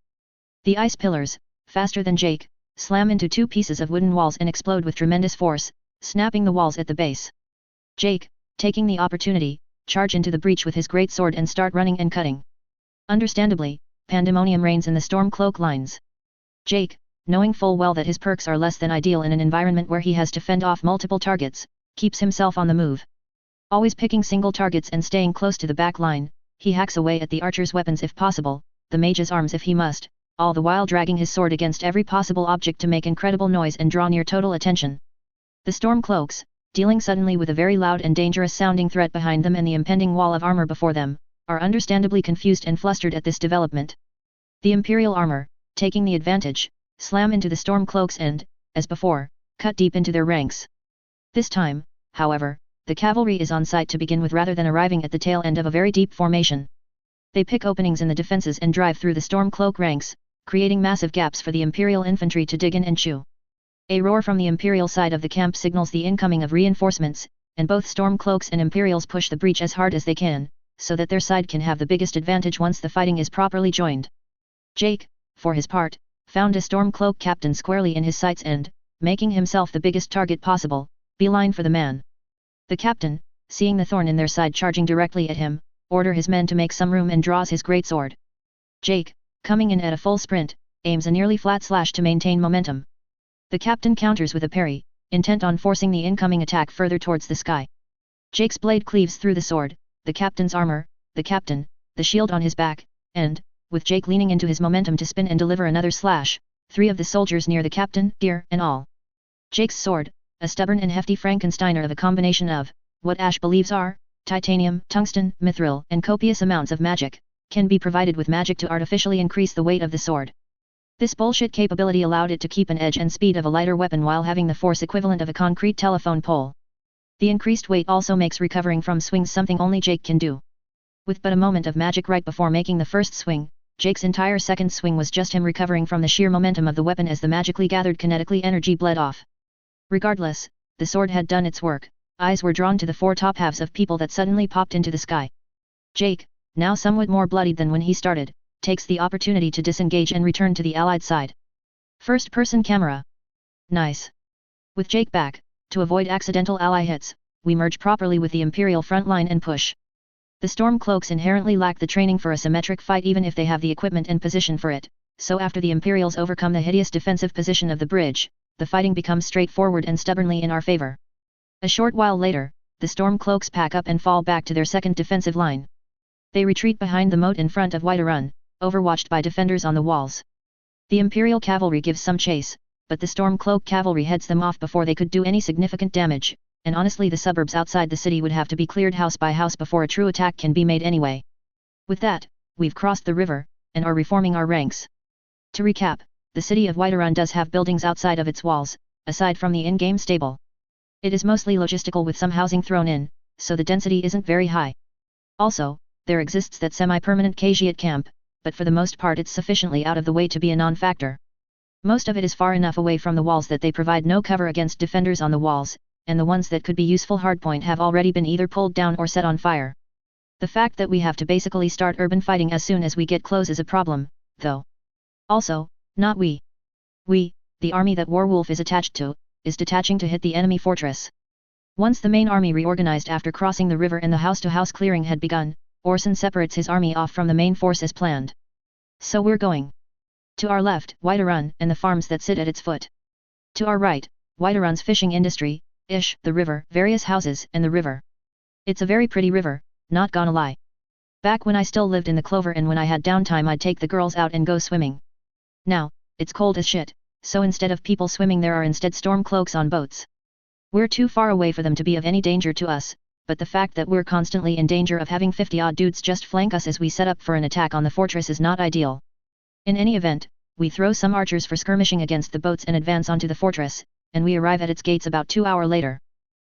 The ice pillars, faster than Jake, slam into 2 pieces of wooden walls and explode with tremendous force, snapping the walls at the base. Jake, taking the opportunity, charge into the breach with his great sword and start running and cutting. Understandably, pandemonium reigns in the Stormcloak lines. Jake, knowing full well that his perks are less than ideal in an environment where he has to fend off multiple targets, keeps himself on the move. Always picking single targets and staying close to the back line, he hacks away at the archer's weapons if possible, the mage's arms if he must, all the while dragging his sword against every possible object to make incredible noise and draw near total attention. The Stormcloaks, dealing suddenly with a very loud and dangerous sounding threat behind them and the impending wall of armor before them, are understandably confused and flustered at this development. The Imperial armor, taking the advantage, slam into the Stormcloaks and, as before, cut deep into their ranks. This time, however, the cavalry is on site to begin with rather than arriving at the tail end of a very deep formation. They pick openings in the defenses and drive through the Stormcloak ranks, creating massive gaps for the Imperial infantry to dig in and chew. A roar from the Imperial side of the camp signals the incoming of reinforcements, and both Stormcloaks and Imperials push the breach as hard as they can, so that their side can have the biggest advantage once the fighting is properly joined. Jake, for his part, found a Stormcloak captain squarely in his sights and, making himself the biggest target possible, beeline for the man. The captain, seeing the thorn in their side charging directly at him, order his men to make some room and draws his greatsword. Jake, coming in at a full sprint, aims a nearly flat slash to maintain momentum. The captain counters with a parry, intent on forcing the incoming attack further towards the sky. Jake's blade cleaves through the sword, the captain's armor, the captain, the shield on his back, and, with Jake leaning into his momentum to spin and deliver another slash, 3 of the soldiers near the captain, gear and all. Jake's sword, a stubborn and hefty Frankensteiner of a combination of, what Ash believes are, titanium, tungsten, mithril, and copious amounts of magic, can be provided with magic to artificially increase the weight of the sword. This bullshit capability allowed it to keep an edge and speed of a lighter weapon while having the force equivalent of a concrete telephone pole. The increased weight also makes recovering from swings something only Jake can do. With but a moment of magic right before making the first swing, Jake's entire second swing was just him recovering from the sheer momentum of the weapon as the magically gathered kinetically energy bled off. Regardless, the sword had done its work. Eyes were drawn to the 4 top halves of people that suddenly popped into the sky. Jake, now somewhat more bloodied than when he started, takes the opportunity to disengage and return to the allied side. First-person camera. Nice. With Jake back, to avoid accidental ally hits, we merge properly with the Imperial front line and push. The Stormcloaks inherently lack the training for a symmetric fight even if they have the equipment and position for it, so after the Imperials overcome the hideous defensive position of the bridge, the fighting becomes straightforward and stubbornly in our favor. A short while later, the Stormcloaks pack up and fall back to their second defensive line. They retreat behind the moat in front of Whiterun, overwatched by defenders on the walls. The Imperial cavalry gives some chase, but the Stormcloak cavalry heads them off before they could do any significant damage, and honestly the suburbs outside the city would have to be cleared house by house before a true attack can be made anyway. With that, we've crossed the river, and are reforming our ranks. To recap, the city of Whiterun does have buildings outside of its walls, aside from the in-game stable. It is mostly logistical with some housing thrown in, so the density isn't very high. Also, there exists that semi-permanent Khajiit camp, but for the most part it's sufficiently out of the way to be a non-factor. Most of it is far enough away from the walls that they provide no cover against defenders on the walls, and the ones that could be useful hardpoint have already been either pulled down or set on fire. The fact that we have to basically start urban fighting as soon as we get close is a problem, though. Also, not we. We, the army that Warwolf is attached to, is detaching to hit the enemy fortress. Once the main army reorganized after crossing the river and the house-to-house clearing had begun, Orson separates his army off from the main force as planned. So we're going. To our left, Whiterun and the farms that sit at its foot. To our right, Whiterun's fishing industry, the river, various houses and the river. It's a very pretty river, not gonna lie. Back when I still lived in the Clover and when I had downtime I'd take the girls out and go swimming. Now, it's cold as shit, so instead of people swimming there are instead Stormcloaks on boats. We're too far away for them to be of any danger to us, but the fact that we're constantly in danger of having 50-odd dudes just flank us as we set up for an attack on the fortress is not ideal. In any event, we throw some archers for skirmishing against the boats and advance onto the fortress, and we arrive at its gates about 2 hours later.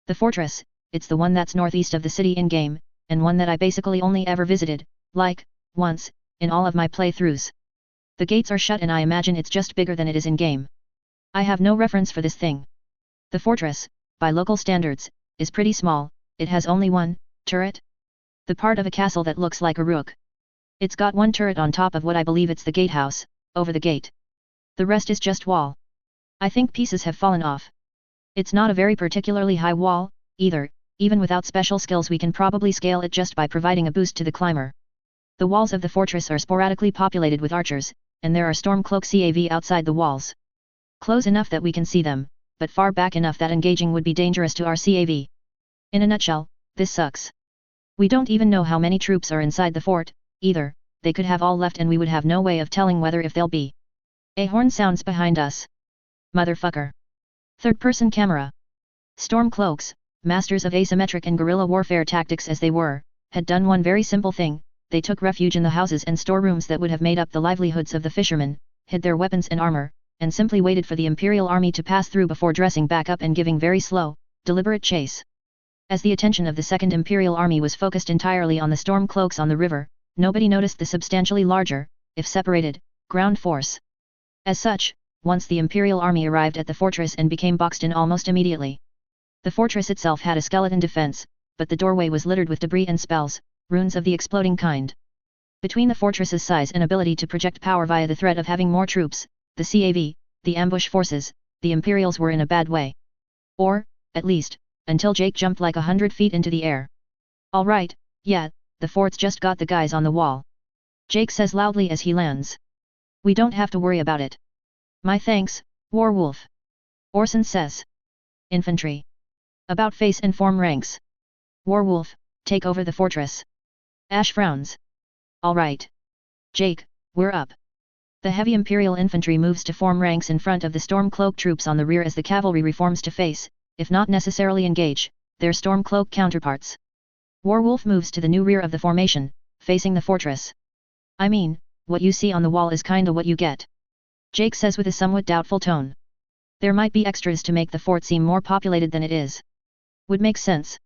The fortress, it's the one that's northeast of the city in-game, and one that I basically only ever visited, like, once, in all of my playthroughs. The gates are shut and I imagine it's just bigger than it is in-game. I have no reference for this thing. The fortress, by local standards, is pretty small. It has only one turret. The part of a castle that looks like a rook. It's got one turret on top of what I believe it's the gatehouse, over the gate. The rest is just wall. I think pieces have fallen off. It's not a very particularly high wall, either. Even without special skills we can probably scale it just by providing a boost to the climber. The walls of the fortress are sporadically populated with archers, and there are Stormcloak CAV outside the walls. Close enough that we can see them, but far back enough that engaging would be dangerous to our CAV. In a nutshell, this sucks. We don't even know how many troops are inside the fort, either. They could have all left and we would have no way of telling whether if they'll be. A horn sounds behind us. Motherfucker. Third-person camera. Stormcloaks, masters of asymmetric and guerrilla warfare tactics as they were, had done one very simple thing. They took refuge in the houses and storerooms that would have made up the livelihoods of the fishermen, hid their weapons and armor, and simply waited for the Imperial army to pass through before dressing back up and giving very slow, deliberate chase. As the attention of the Second Imperial Army was focused entirely on the Stormcloaks on the river, nobody noticed the substantially larger, if separated, Ground force. As such, once the Imperial army arrived at the fortress and became boxed in almost immediately. The fortress itself had a skeleton defense, but the doorway was littered with debris and spells, runes of the exploding kind. Between the fortress's size and ability to project power via the threat of having more troops, the CAV, the ambush forces, the Imperials were in a bad way. Or, at least, until Jake jumped like 100 feet into the air. Alright, yeah, the fort's just got the guys on the wall. Jake says loudly as he lands. We don't have to worry about it. My thanks, Warwolf. Orson says. Infantry. About face and form ranks. Warwolf, take over the fortress. Ash frowns. Alright. Jake, we're up. The heavy Imperial infantry moves to form ranks in front of the Stormcloak troops on the rear as the cavalry reforms to face, if not necessarily engage, their Stormcloak counterparts. Warwolf moves to the new rear of the formation, facing the fortress. I mean, what you see on the wall is kinda what you get. Jake says with a somewhat doubtful tone. There might be extras to make the fort seem more populated than it is. Would make sense.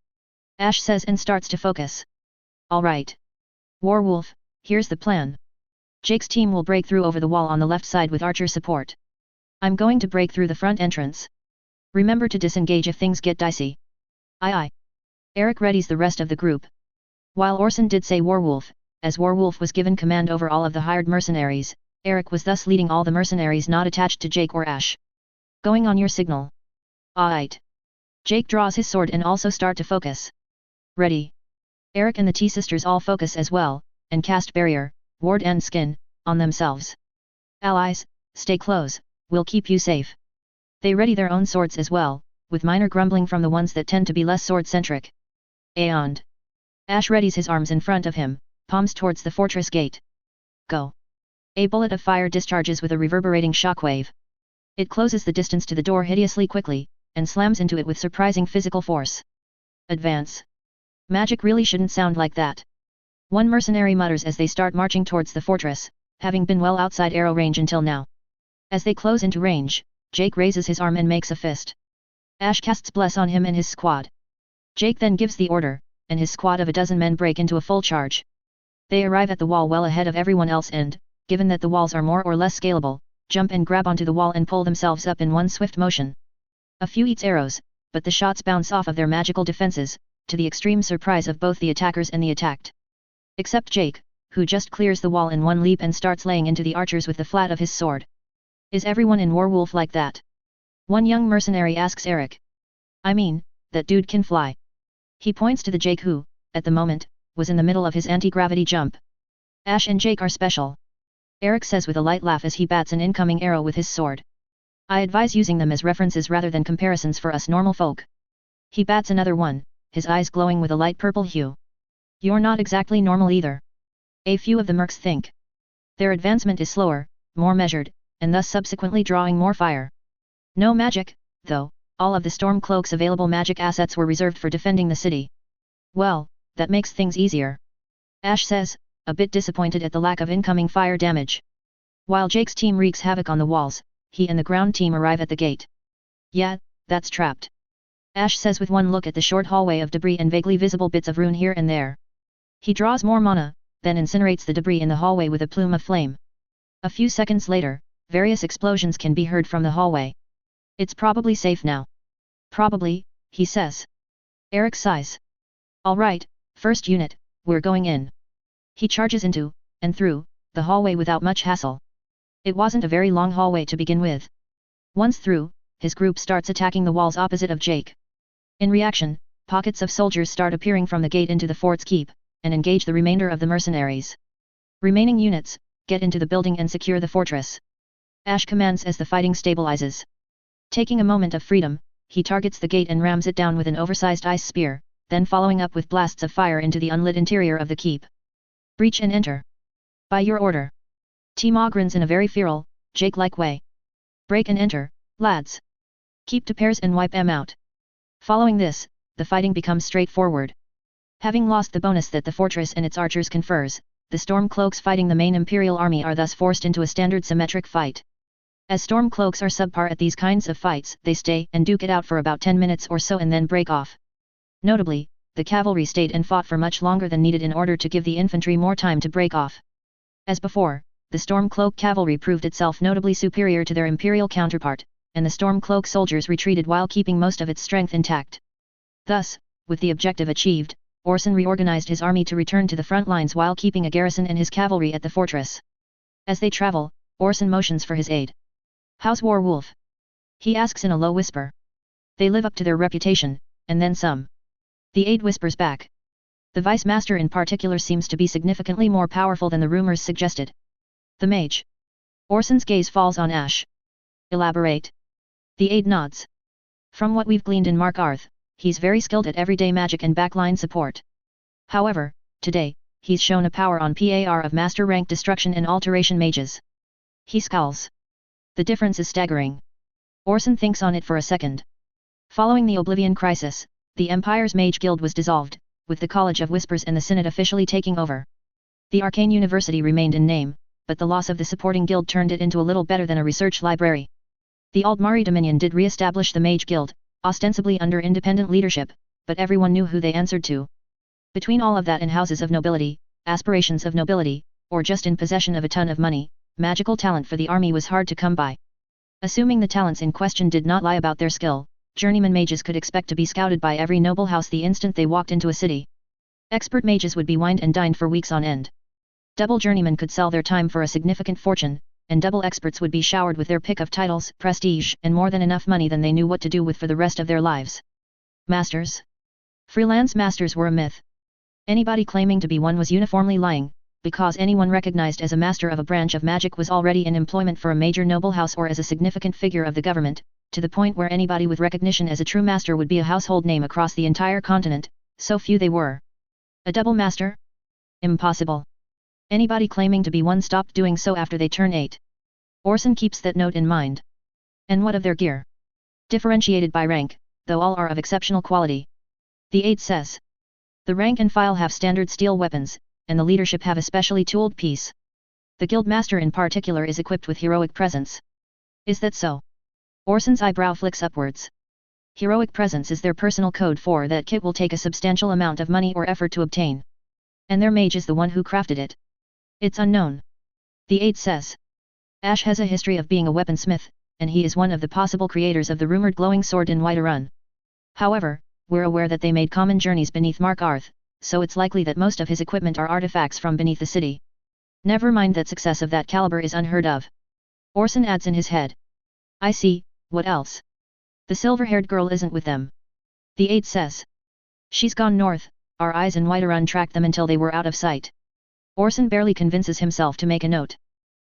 Ash says and starts to focus. Alright. Warwolf, here's the plan. Jake's team will break through over the wall on the left side with archer support. I'm going to break through the front entrance. Remember to disengage if things get dicey. Aye aye. Eric readies the rest of the group. While Orson did say Warwolf, as Warwolf was given command over all of the hired mercenaries, Eric was thus leading all the mercenaries not attached to Jake or Ash. Going on your signal. Aight. Jake draws his sword and also start to focus. Ready. Eric and the T-sisters all focus as well, and cast barrier, ward and skin, on themselves. Allies, stay close, we'll keep you safe. They ready their own swords as well, with minor grumbling from the ones that tend to be less sword-centric. And Ash readies his arms in front of him, palms towards the fortress gate. Go. A bullet of fire discharges with a reverberating shockwave. It closes the distance to the door hideously quickly, and slams into it with surprising physical force. Advance. Magic really shouldn't sound like that. One mercenary mutters as they start marching towards the fortress, having been well outside arrow range until now. As they close into range, Jake raises his arm and makes a fist. Ash casts Bless on him and his squad. Jake then gives the order, and his squad of a dozen men break into a full charge. They arrive at the wall well ahead of everyone else and, given that the walls are more or less scalable, jump and grab onto the wall and pull themselves up in one swift motion. A few eats arrows, but the shots bounce off of their magical defenses, to the extreme surprise of both the attackers and the attacked. Except Jake, who just clears the wall in one leap and starts laying into the archers with the flat of his sword. Is everyone in Warwolf like that? One young mercenary asks Eric. I mean, that dude can fly. He points to the Jake who, at the moment, was in the middle of his anti-gravity jump. Ash and Jake are special. Eric says with a light laugh as he bats an incoming arrow with his sword. I advise using them as references rather than comparisons for us normal folk. He bats another one, his eyes glowing with a light purple hue. You're not exactly normal either. A few of the mercs think. Their advancement is slower, more measured, and thus subsequently drawing more fire. No magic, though, all of the Stormcloak's available magic assets were reserved for defending the city. Well, that makes things easier. Ash says, a bit disappointed at the lack of incoming fire damage. While Jake's team wreaks havoc on the walls, he and the ground team arrive at the gate. Yeah, that's trapped. Ash says with one look at the short hallway of debris and vaguely visible bits of rune here and there. He draws more mana, then incinerates the debris in the hallway with a plume of flame. A few seconds later, various explosions can be heard from the hallway. It's probably safe now. Probably, he says. Eric sighs. Alright, first unit, we're going in. He charges into, and through, the hallway without much hassle. It wasn't a very long hallway to begin with. Once through, his group starts attacking the walls opposite of Jake. In reaction, pockets of soldiers start appearing from the gate into the fort's keep, and engage the remainder of the mercenaries. Remaining units, get into the building and secure the fortress. Ash commands as the fighting stabilizes. Taking a moment of freedom, he targets the gate and rams it down with an oversized ice spear, then following up with blasts of fire into the unlit interior of the keep. Breach and enter. By your order. Timo grins in a very feral, Jake-like way. Break and enter, lads. Keep to pairs and wipe 'em out. Following this, the fighting becomes straightforward. Having lost the bonus that the fortress and its archers confers, the Stormcloaks fighting the main Imperial army are thus forced into a standard symmetric fight. As Stormcloaks are subpar at these kinds of fights, they stay and duke it out for about 10 minutes or so and then break off. Notably, the cavalry stayed and fought for much longer than needed in order to give the infantry more time to break off. As before, the Stormcloak cavalry proved itself notably superior to their imperial counterpart, and the Stormcloak soldiers retreated while keeping most of its strength intact. Thus, with the objective achieved, Orson reorganized his army to return to the front lines while keeping a garrison and his cavalry at the fortress. As they travel, Orson motions for his aide. "How's Warwolf?" he asks in a low whisper. "They live up to their reputation, and then some." The aide whispers back. "The Vice Master in particular seems to be significantly more powerful than the rumors suggested." "The mage?" Orson's gaze falls on Ash. "Elaborate." The aide nods. "From what we've gleaned in Markarth, he's very skilled at everyday magic and backline support. However, today, he's shown a power on par of master rank destruction and alteration mages." He scowls. "The difference is staggering." Orson thinks on it for a second. Following the Oblivion Crisis, the Empire's Mage Guild was dissolved, with the College of Whispers and the Synod officially taking over. The Arcane University remained in name, but the loss of the supporting guild turned it into a little better than a research library. The Aldmari Dominion did re-establish the Mage Guild, ostensibly under independent leadership, but everyone knew who they answered to. Between all of that and houses of nobility, aspirations of nobility, or just in possession of a ton of money, magical talent for the army was hard to come by. Assuming the talents in question did not lie about their skill, journeyman mages could expect to be scouted by every noble house the instant they walked into a city. Expert mages would be wined and dined for weeks on end. Double journeymen could sell their time for a significant fortune, and double experts would be showered with their pick of titles, prestige, and more than enough money than they knew what to do with for the rest of their lives. Masters? Freelance masters were a myth. Anybody claiming to be one was uniformly lying, because anyone recognized as a master of a branch of magic was already in employment for a major noble house or as a significant figure of the government, to the point where anybody with recognition as a true master would be a household name across the entire continent, so few they were. A double master? Impossible. Anybody claiming to be one stopped doing so after they turn 8. Orson keeps that note in mind. And what of their gear? Differentiated by rank, though all are of exceptional quality. The aide says. The rank and file have standard steel weapons, and the leadership have a specially tooled piece. The guild master in particular is equipped with heroic presence. Is that so? Orson's eyebrow flicks upwards. Heroic presence is their personal code for that kit will take a substantial amount of money or effort to obtain. And their mage is the one who crafted it. It's unknown. The aide says. Ash has a history of being a weaponsmith, and he is one of the possible creators of the rumored glowing sword in Whiterun. However, we're aware that they made common journeys beneath Markarth, so it's likely that most of his equipment are artifacts from beneath the city. Never mind that success of that caliber is unheard of. Orson adds in his head. I see, what else? The silver-haired girl isn't with them. The aide says. She's gone north, our eyes in Whiterun tracked them until they were out of sight. Orson barely convinces himself to make a note.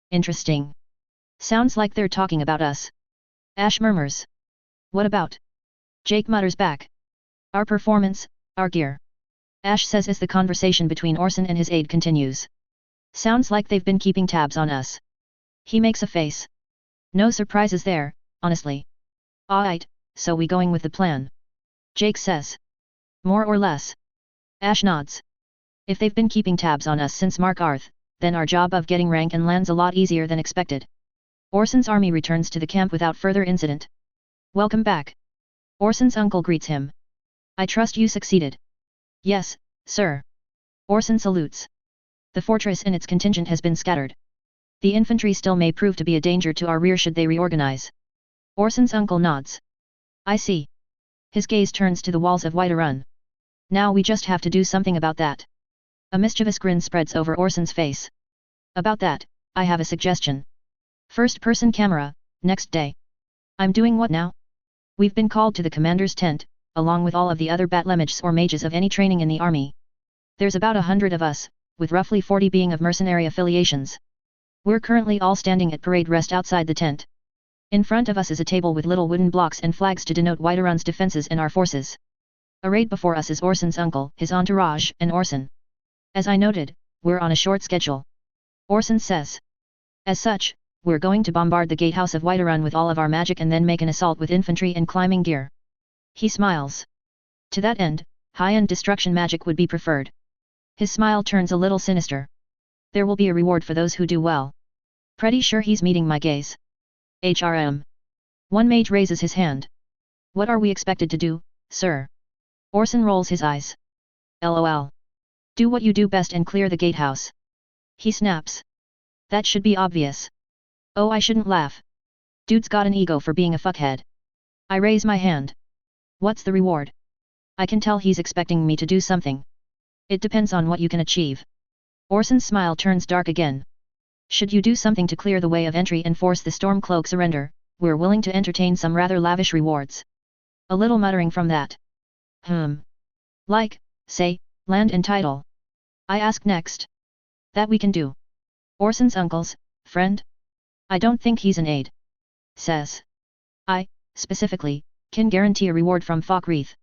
Interesting. Sounds like they're talking about us. Ash murmurs. What about? Jake mutters back. Our performance, our gear. Ash says as the conversation between Orson and his aide continues. Sounds like they've been keeping tabs on us. He makes a face. No surprises there, honestly. Alright, so we going with the plan? Jake says. More or less. Ash nods. If they've been keeping tabs on us since Markarth, then our job of getting rank and lands a lot easier than expected. Orson's army returns to the camp without further incident. Welcome back. Orson's uncle greets him. I trust you succeeded. Yes, sir. Orson salutes. The fortress and its contingent has been scattered. The infantry still may prove to be a danger to our rear should they reorganize. Orson's uncle nods. I see. His gaze turns to the walls of Whiterun. Now we just have to do something about that. A mischievous grin spreads over Orson's face. About that, I have a suggestion. First-person camera, next day. I'm doing what now? We've been called to the commander's tent, along with all of the other battlemages or mages of any training in the army. There's about 100 of us, with roughly 40 being of mercenary affiliations. We're currently all standing at parade rest outside the tent. In front of us is a table with little wooden blocks and flags to denote Whiterun's defenses and our forces. Arrayed before us is Orson's uncle, his entourage, and Orson. As I noted, we're on a short schedule. Orson says. As such, we're going to bombard the gatehouse of Whiterun with all of our magic and then make an assault with infantry and climbing gear. He smiles. To that end, high-end destruction magic would be preferred. His smile turns a little sinister. There will be a reward for those who do well. Pretty sure he's meeting my gaze. HRM. One mage raises his hand. What are we expected to do, sir? Orson rolls his eyes. LOL. Do what you do best and clear the gatehouse. He snaps. That should be obvious. Oh, I shouldn't laugh. Dude's got an ego for being a fuckhead. I raise my hand. What's the reward? I can tell he's expecting me to do something. It depends on what you can achieve. Orson's smile turns dark again. Should you do something to clear the way of entry and force the Stormcloak surrender, we're willing to entertain some rather lavish rewards. A little muttering from that. Like, say, land and title. I ask next. That we can do. Orson's uncle's friend? I don't think he's an aide. Says. I, specifically, can guarantee a reward from Falkreath.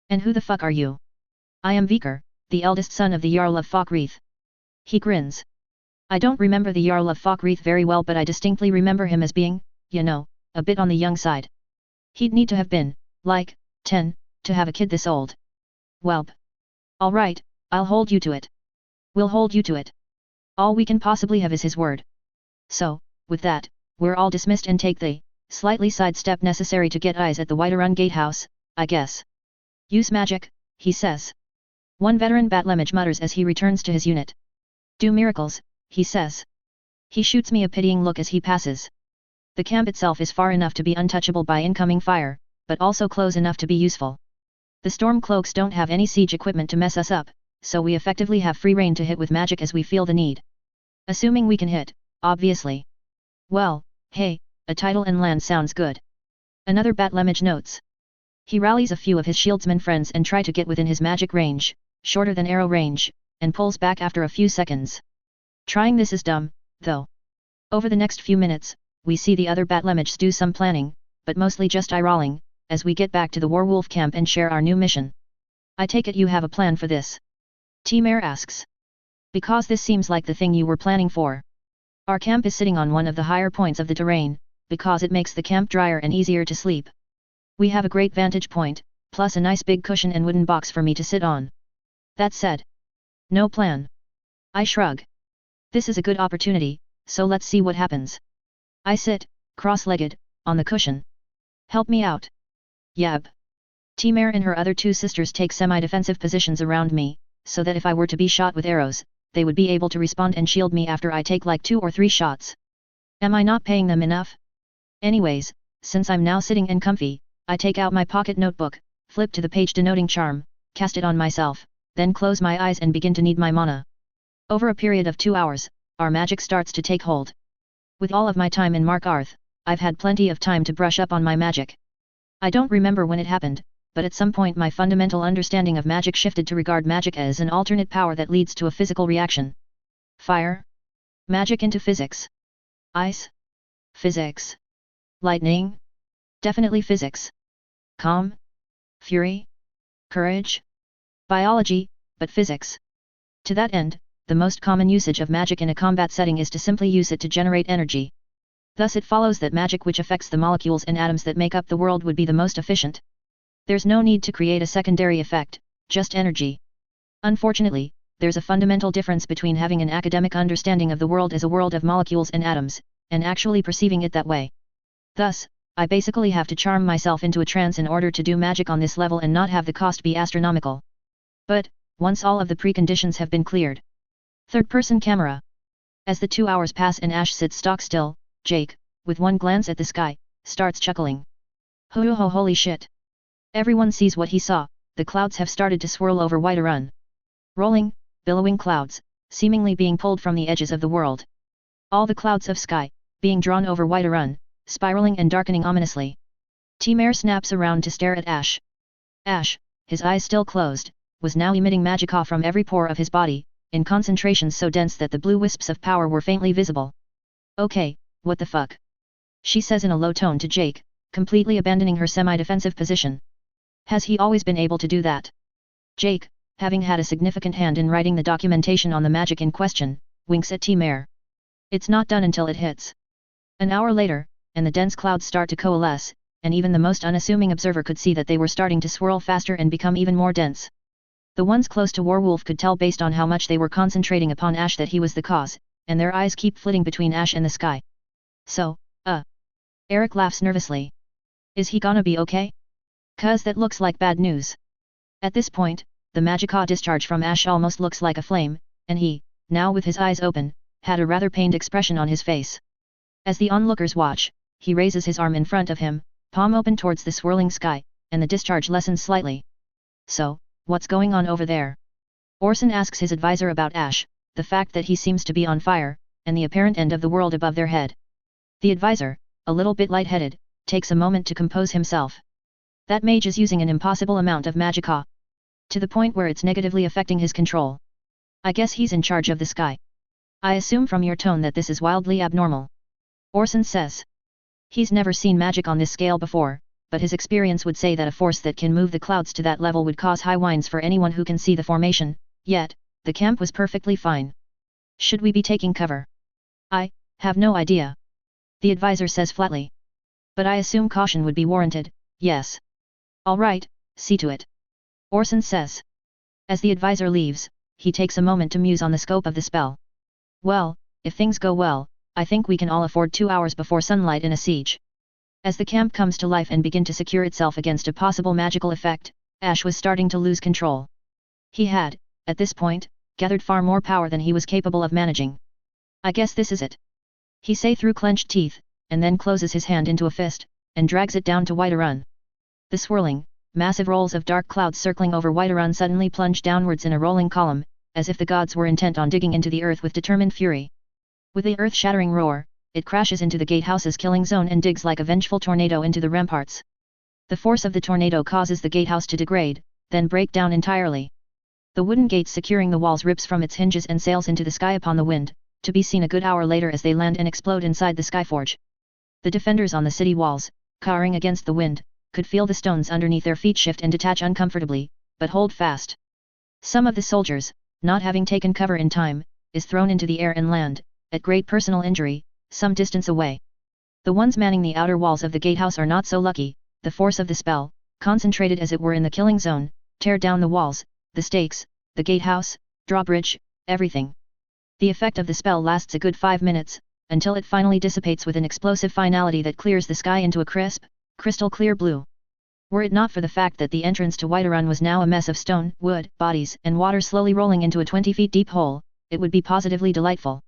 And who the fuck are you? I am Viker, the eldest son of the Jarl of Falkreath. He grins. I don't remember the Jarl of Falkreath very well, but I distinctly remember him as being, you know, a bit on the young side. He'd need to have been, like, 10, to have a kid this old. Welp. Alright, I'll hold you to it. We'll hold you to it. All we can possibly have is his word. So, with that, we're all dismissed and take the slightly sidestep necessary to get eyes at the Whiterun gatehouse, I guess. Use magic, he says. One veteran Batlemage mutters as he returns to his unit. Do miracles, he says. He shoots me a pitying look as he passes. The camp itself is far enough to be untouchable by incoming fire, but also close enough to be useful. The Stormcloaks don't have any siege equipment to mess us up, so we effectively have free rein to hit with magic as we feel the need. Assuming we can hit, obviously. Well, hey, a title and land sounds good. Another Batlemage notes. He rallies a few of his shieldsman friends and try to get within his magic range, shorter than arrow range, and pulls back after a few seconds. Trying this is dumb, though. Over the next few minutes, we see the other Batlemages do some planning, but mostly just eye-rolling, as we get back to the Warwolf camp and share our new mission. I take it you have a plan for this? T-Mare asks. Because this seems like the thing you were planning for. Our camp is sitting on one of the higher points of the terrain, because it makes the camp drier and easier to sleep. We have a great vantage point, plus a nice big cushion and wooden box for me to sit on. That said. No plan. I shrug. This is a good opportunity, so let's see what happens. I sit, cross-legged, on the cushion. Help me out. Yab. T-Mare and her other two sisters take semi-defensive positions around me, so that if I were to be shot with arrows, they would be able to respond and shield me after I take like 2 or 3 shots. Am I not paying them enough? Anyways, since I'm now sitting and comfy, I take out my pocket notebook, flip to the page denoting charm, cast it on myself, then close my eyes and begin to knead my mana. Over a period of 2 hours, our magic starts to take hold. With all of my time in Markarth, I've had plenty of time to brush up on my magic. I don't remember when it happened, but at some point my fundamental understanding of magic shifted to regard magic as an alternate power that leads to a physical reaction. Fire. Magic into physics. Ice. Physics. Lightning. Definitely physics. Calm. Fury. Courage. Biology, but physics. To that end, the most common usage of magic in a combat setting is to simply use it to generate energy. Thus it follows that magic which affects the molecules and atoms that make up the world would be the most efficient. There's no need to create a secondary effect, just energy. Unfortunately, there's a fundamental difference between having an academic understanding of the world as a world of molecules and atoms, and actually perceiving it that way. Thus, I basically have to charm myself into a trance in order to do magic on this level and not have the cost be astronomical. But, once all of the preconditions have been cleared. Third-person camera. As the 2 hours pass and Ash sits stock still, Jake, with one glance at the sky, starts chuckling. Holy shit. Everyone sees what he saw, the clouds have started to swirl over Whiterun. Rolling, billowing clouds, seemingly being pulled from the edges of the world. All the clouds of sky, being drawn over Whiterun, spiraling and darkening ominously. T-Mare snaps around to stare at Ash. Ash, his eyes still closed, was now emitting magicka from every pore of his body, in concentrations so dense that the blue wisps of power were faintly visible. Okay, what the fuck? She says in a low tone to Jake, completely abandoning her semi-defensive position. Has he always been able to do that? Jake, having had a significant hand in writing the documentation on the magic in question, winks at T-Mare. It's not done until it hits. An hour later, and the dense clouds start to coalesce, and even the most unassuming observer could see that they were starting to swirl faster and become even more dense. The ones close to Warwolf could tell based on how much they were concentrating upon Ash that he was the cause, and their eyes keep flitting between Ash and the sky. So, Eric laughs nervously. Is he gonna be okay? 'Cause that looks like bad news. At this point, the magicka discharge from Ash almost looks like a flame, and he, now with his eyes open, had a rather pained expression on his face. As the onlookers watch, he raises his arm in front of him, palm open towards the swirling sky, and the discharge lessens slightly. So, what's going on over there? Orson asks his advisor about Ash, the fact that he seems to be on fire, and the apparent end of the world above their head. The advisor, a little bit lightheaded, takes a moment to compose himself. That mage is using an impossible amount of magicka. To the point where it's negatively affecting his control. I guess he's in charge of the sky. I assume from your tone that this is wildly abnormal. Orson says. He's never seen magic on this scale before, but his experience would say that a force that can move the clouds to that level would cause high winds for anyone who can see the formation, yet, the camp was perfectly fine. Should we be taking cover? I have no idea. The advisor says flatly. But I assume caution would be warranted, yes. All right, see to it. Orson says. As the advisor leaves, he takes a moment to muse on the scope of the spell. Well, if things go well, I think we can all afford 2 hours before sunlight in a siege. As the camp comes to life and begin to secure itself against a possible magical effect, Ash was starting to lose control. He had, at this point, gathered far more power than he was capable of managing. I guess this is it. He say through clenched teeth, and then closes his hand into a fist, and drags it down to Whiterun. The swirling, massive rolls of dark clouds circling over Whiterun suddenly plunge downwards in a rolling column, as if the gods were intent on digging into the earth with determined fury. With a earth-shattering roar, it crashes into the gatehouse's killing zone and digs like a vengeful tornado into the ramparts. The force of the tornado causes the gatehouse to degrade, then break down entirely. The wooden gate securing the walls rips from its hinges and sails into the sky upon the wind, to be seen a good hour later as they land and explode inside the skyforge. The defenders on the city walls, cowering against the wind, could feel the stones underneath their feet shift and detach uncomfortably, but hold fast. Some of the soldiers, not having taken cover in time, is thrown into the air and land, at great personal injury, some distance away. The ones manning the outer walls of the gatehouse are not so lucky. The force of the spell, concentrated as it were in the killing zone, tear down the walls, the stakes, the gatehouse, drawbridge, everything. The effect of the spell lasts a good 5 minutes, until it finally dissipates with an explosive finality that clears the sky into a crisp, crystal clear blue. Were it not for the fact that the entrance to Whiterun was now a mess of stone, wood, bodies and water slowly rolling into a 20 feet deep hole, it would be positively delightful.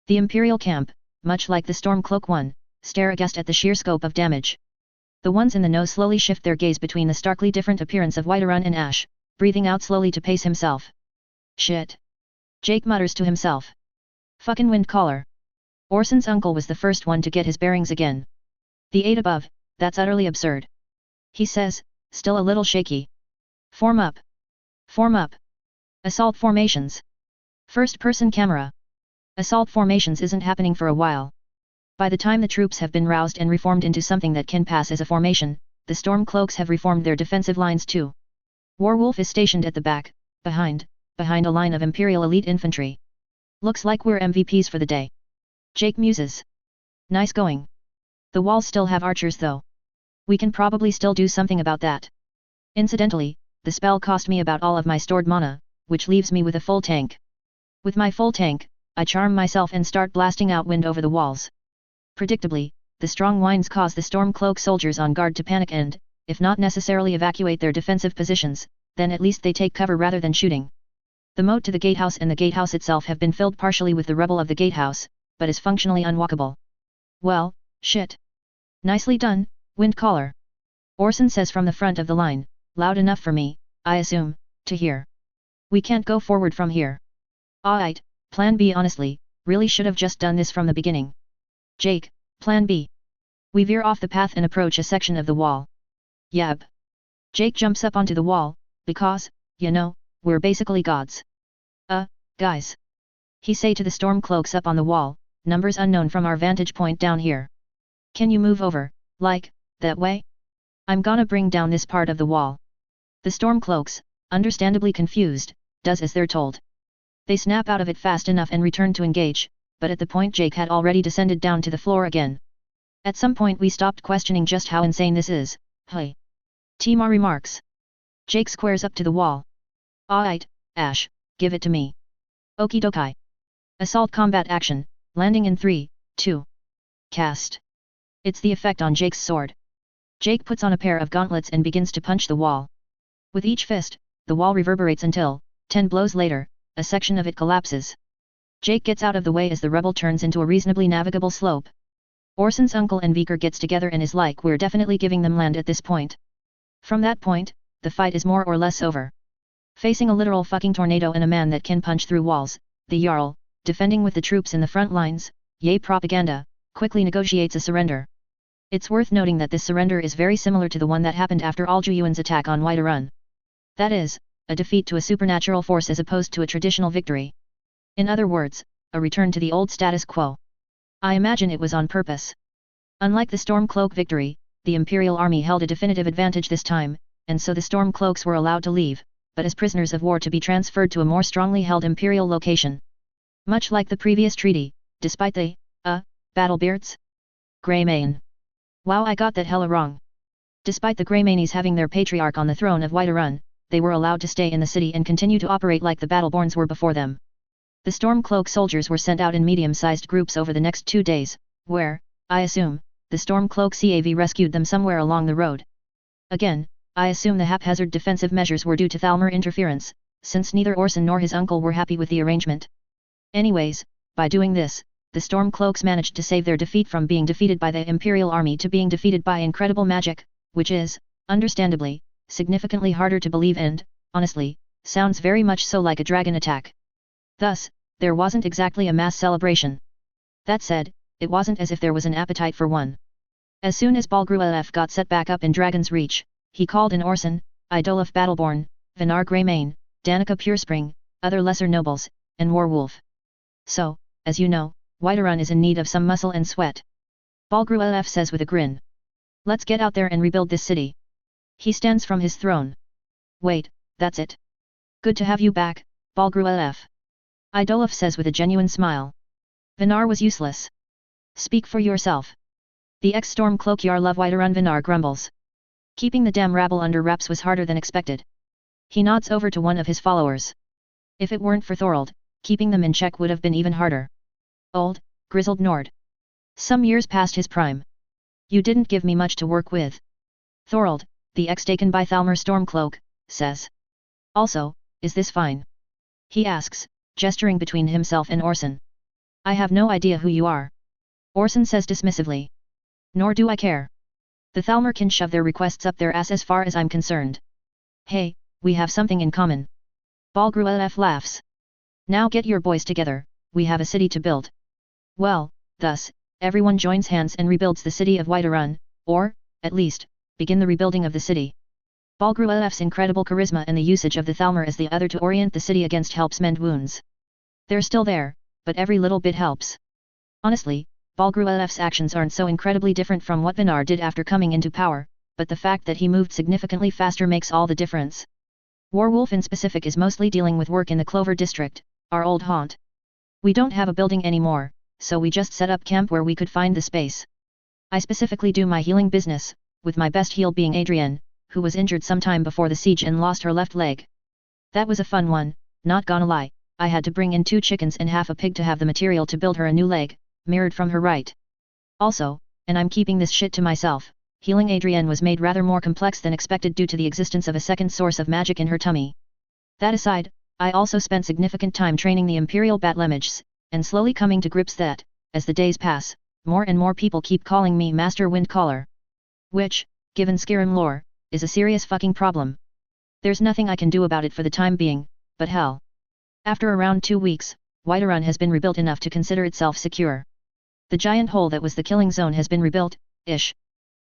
The Imperial camp, much like the Stormcloak one, stare aghast at the sheer scope of damage. The ones in the know slowly shift their gaze between the starkly different appearance of Whiterun and Ash, breathing out slowly to pace himself. Shit. Jake mutters to himself. Fucking wind caller. Orson's uncle was the first one to get his bearings again. The 8 above, that's utterly absurd. He says, still a little shaky. Form up. Form up. Assault formations. First-person camera. Assault formations isn't happening for a while. By the time the troops have been roused and reformed into something that can pass as a formation, the Stormcloaks have reformed their defensive lines too. Warwolf is stationed at the back, behind a line of Imperial elite infantry. Looks like we're MVPs for the day. Jake muses. Nice going. The walls still have archers though. We can probably still do something about that. Incidentally, the spell cost me about all of my stored mana, which leaves me with a full tank. With my full tank, I charm myself and start blasting out wind over the walls. Predictably, the strong winds cause the Stormcloak soldiers on guard to panic and, if not necessarily evacuate their defensive positions, then at least they take cover rather than shooting. The moat to the gatehouse and the gatehouse itself have been filled partially with the rubble of the gatehouse, but is functionally unwalkable. Well, shit. Nicely done, wind caller. Orson says from the front of the line, loud enough for me, I assume, to hear. We can't go forward from here. Alright, plan B. Honestly, really should have just done this from the beginning. Jake, plan B. We veer off the path and approach a section of the wall. Yab. Jake jumps up onto the wall, because, you know, we're basically gods. Guys. He say to the Stormcloaks up on the wall, numbers unknown from our vantage point down here. Can you move over, like, that way? I'm gonna bring down this part of the wall. The Stormcloaks, understandably confused, does as they're told. They snap out of it fast enough and return to engage, but at the point Jake had already descended down to the floor again. At some point we stopped questioning just how insane this is, hey. Timar remarks. Jake squares up to the wall. Alright, Ash, give it to me. Okie dokie. Assault combat action, landing in 3, 2. Cast. It's the effect on Jake's sword. Jake puts on a pair of gauntlets and begins to punch the wall. With each fist, the wall reverberates until, 10 blows later, a section of it collapses. Jake gets out of the way as the rubble turns into a reasonably navigable slope. Orson's uncle and Viker gets together and is like, we're definitely giving them land at this point. From that point, the fight is more or less over. Facing a literal fucking tornado and a man that can punch through walls, the Jarl, defending with the troops in the front lines, yay propaganda, quickly negotiates a surrender. It's worth noting that this surrender is very similar to the one that happened after Aljuyuan's attack on Whiterun. That is, a defeat to a supernatural force as opposed to a traditional victory. In other words, a return to the old status quo. I imagine it was on purpose. Unlike the Stormcloak victory, the Imperial army held a definitive advantage this time, and so the Stormcloaks were allowed to leave, but as prisoners of war to be transferred to a more strongly held Imperial location. Much like the previous treaty, despite the, Battlebeards? Greymane. Wow, I got that hella wrong. Despite the Greymanes having their patriarch on the throne of Whiterun, they were allowed to stay in the city and continue to operate like the Battleborns were before them. The Stormcloak soldiers were sent out in medium-sized groups over the next 2 days, where, I assume, the Stormcloak CAV rescued them somewhere along the road. Again, I assume the haphazard defensive measures were due to Thalmor interference, since neither Orson nor his uncle were happy with the arrangement. Anyways, by doing this, the Stormcloaks managed to save their defeat from being defeated by the Imperial army to being defeated by incredible magic, which is, understandably, significantly harder to believe and, honestly, sounds very much so like a dragon attack. Thus, there wasn't exactly a mass celebration. That said, it wasn't as if there was an appetite for one. As soon as Balgruuf got set back up in Dragon's Reach, he called in Orson, Idolaf Battleborn, Vinar Greymane, Danica Purespring, other lesser nobles, and Warwolf. So, as you know, Whiterun is in need of some muscle and sweat. Balgruuf says with a grin. Let's get out there and rebuild this city. He stands from his throne. Wait, that's it. Good to have you back, Balgruuf. Idolaf says with a genuine smile. Vinar was useless. Speak for yourself. The ex-Stormcloak Jarl of Whiterun Vinar grumbles. Keeping the damn rabble under wraps was harder than expected. He nods over to one of his followers. If it weren't for Thorold, keeping them in check would have been even harder. Old, grizzled Nord. Some years past his prime. You didn't give me much to work with. Thorold, the ex-taken by Thalmor Stormcloak, says. Also, is this fine? He asks, gesturing between himself and Orson. I have no idea who you are. Orson says dismissively. Nor do I care. The Thalmor can shove their requests up their ass as far as I'm concerned. Hey, we have something in common. Balgruuf laughs. Now get your boys together, we have a city to build. Well, thus, everyone joins hands and rebuilds the city of Whiterun, or, at least, begin the rebuilding of the city. Balgruuf's incredible charisma and the usage of the Thalmor as the other to orient the city against helps mend wounds. They're still there, but every little bit helps. Honestly, Balgruuf's actions aren't so incredibly different from what Vinar did after coming into power, but the fact that he moved significantly faster makes all the difference. Warwolf in specific is mostly dealing with work in the Clover district, our old haunt. We don't have a building anymore, so we just set up camp where we could find the space. I specifically do my healing business, with my best heal being Adrienne, who was injured sometime before the siege and lost her left leg. That was a fun one, not gonna lie, I had to bring in 2 chickens and half a pig to have the material to build her a new leg, mirrored from her right. Also, and I'm keeping this shit to myself, healing Adrienne was made rather more complex than expected due to the existence of a second source of magic in her tummy. That aside, I also spent significant time training the Imperial Battlemages, and slowly coming to grips that, as the days pass, more and more people keep calling me Master Windcaller. Which, given Skyrim lore, is a serious fucking problem. There's nothing I can do about it for the time being, but hell. After around 2 weeks, Whiterun has been rebuilt enough to consider itself secure. The giant hole that was the killing zone has been rebuilt, ish.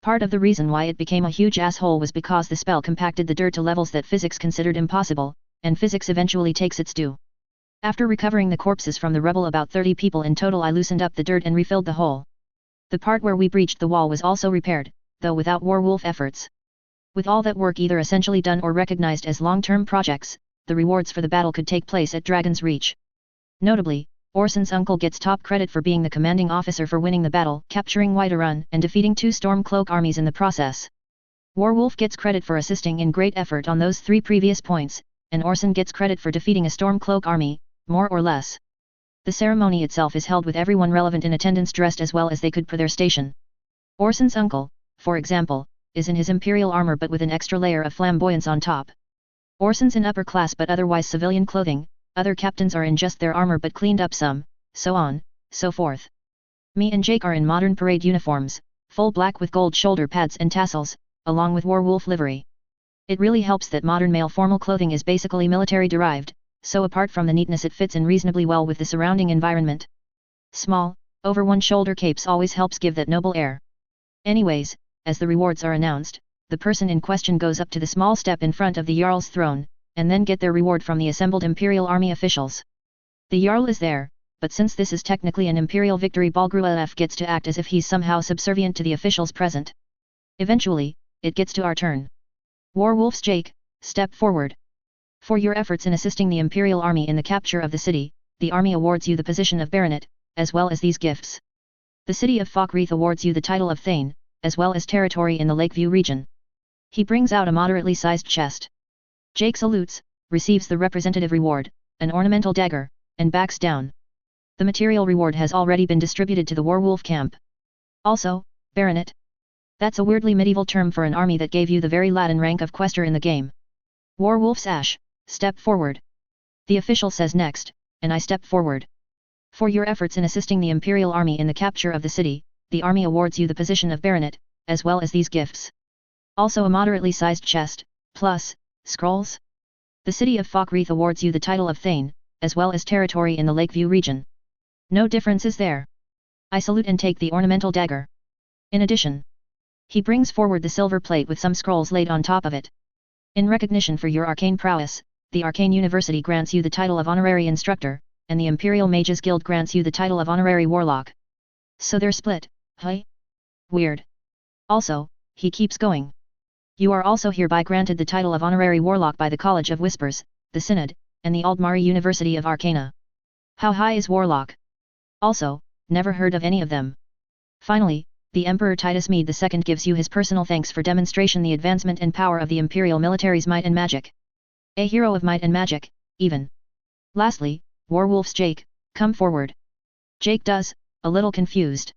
Part of the reason why it became a huge asshole was because the spell compacted the dirt to levels that physics considered impossible, and physics eventually takes its due. After recovering the corpses from the rubble, about 30 people in total, I loosened up the dirt and refilled the hole. The part where we breached the wall was also repaired, though without Warwolf efforts. With all that work either essentially done or recognized as long-term projects, the rewards for the battle could take place at Dragon's Reach. Notably, Orson's uncle gets top credit for being the commanding officer for winning the battle, capturing Whiterun and defeating 2 Stormcloak armies in the process. Warwolf gets credit for assisting in great effort on those 3 previous points, and Orson gets credit for defeating a Stormcloak army, more or less. The ceremony itself is held with everyone relevant in attendance dressed as well as they could per their station. Orson's uncle, for example, is in his imperial armor but with an extra layer of flamboyance on top. Orson's in upper class but otherwise civilian clothing, Other captains are in just their armor but cleaned up some, so on, so forth. Me and Jake are in modern parade uniforms, full black with gold shoulder pads and tassels, along with werewolf livery. It really helps that modern male formal clothing is basically military derived, so apart from the neatness it fits in reasonably well with the surrounding environment. Small, over one shoulder capes always helps give that noble air. Anyways, as the rewards are announced, the person in question goes up to the small step in front of the Jarl's throne, and then get their reward from the assembled Imperial Army officials. The Jarl is there, but since this is technically an Imperial victory, Balgruaf gets to act as if he's somehow subservient to the officials present. Eventually, it gets to our turn. Warwolf's Jake, step forward. For your efforts in assisting the Imperial Army in the capture of the city, the army awards you the position of Baronet, as well as these gifts. The city of Falkreath awards you the title of Thane, as well as territory in the Lakeview region. He brings out a moderately sized chest. Jake salutes, receives the representative reward, an ornamental dagger, and backs down. The material reward has already been distributed to the Warwolf camp. Also, Baronet. That's a weirdly medieval term for an army that gave you the very Latin rank of quester in the game. Warwolf's Ash, step forward. The official says next, and I step forward. For your efforts in assisting the Imperial Army in the capture of the city, the army awards you the position of Baronet, as well as these gifts. Also a moderately sized chest, plus, scrolls. The city of Falkreath awards you the title of Thane, as well as territory in the Lakeview region. No differences there. I salute and take the ornamental dagger. In addition, he brings forward the silver plate with some scrolls laid on top of it. In recognition for your arcane prowess, the Arcane University grants you the title of Honorary Instructor, and the Imperial Mages Guild grants you the title of Honorary Warlock. So they're split, huh? Weird. Also, he keeps going. You are also hereby granted the title of Honorary Warlock by the College of Whispers, the Synod, and the Aldmari University of Arcana. How high is Warlock? Also, never heard of any of them. Finally, the Emperor Titus Mede II gives you his personal thanks for demonstration the advancement and power of the Imperial military's might and magic. A hero of might and magic, even. Lastly, Warwolf's Jake, come forward. Jake does, a little confused.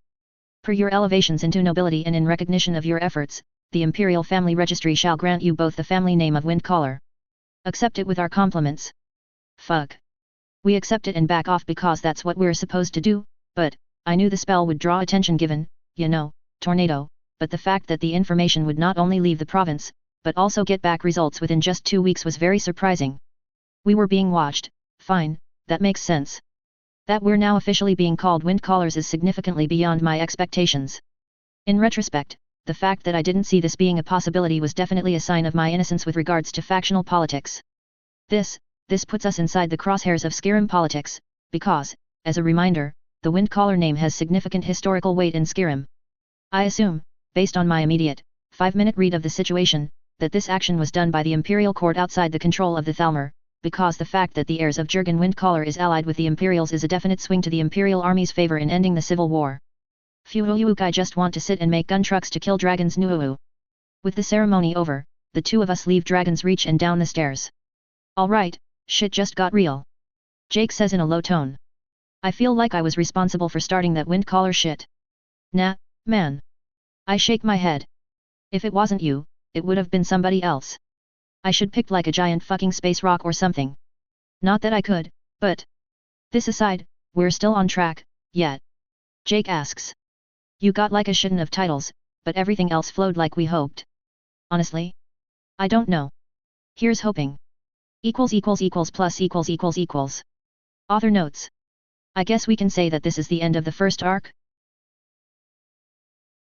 Per your elevations into nobility and in recognition of your efforts, the Imperial Family Registry shall grant you both the family name of Windcaller. Accept it with our compliments. Fuck. We accept it and back off because that's what we're supposed to do, but, I knew the spell would draw attention given, you know, tornado, but the fact that the information would not only leave the province, but also get back results within just 2 weeks was very surprising. We were being watched, fine, that makes sense. That we're now officially being called Windcallers is significantly beyond my expectations. In retrospect, the fact that I didn't see this being a possibility was definitely a sign of my innocence with regards to factional politics. This puts us inside the crosshairs of Skyrim politics, because, as a reminder, the Windcaller name has significant historical weight in Skyrim. I assume, based on my immediate, 5-minute read of the situation, that this action was done by the Imperial Court outside the control of the Thalmor, because the fact that the heirs of Jurgen Windcaller is allied with the Imperials is a definite swing to the Imperial Army's favor in ending the civil war. Phew, I just want to sit and make gun trucks to kill dragons nuuu. With the ceremony over, the two of us leave Dragon's Reach and down the stairs. Alright, shit just got real. Jake says in a low tone. I feel like I was responsible for starting that Windcaller shit. Nah, man. I shake my head. If it wasn't you, it would have been somebody else. I should pick like a giant fucking space rock or something. Not that I could, but... This aside, we're still on track, yet. Jake asks. You got like a shitton of titles, but everything else flowed like we hoped. Honestly? I don't know. Here's hoping. == Author notes. I guess we can say that this is the end of the first arc?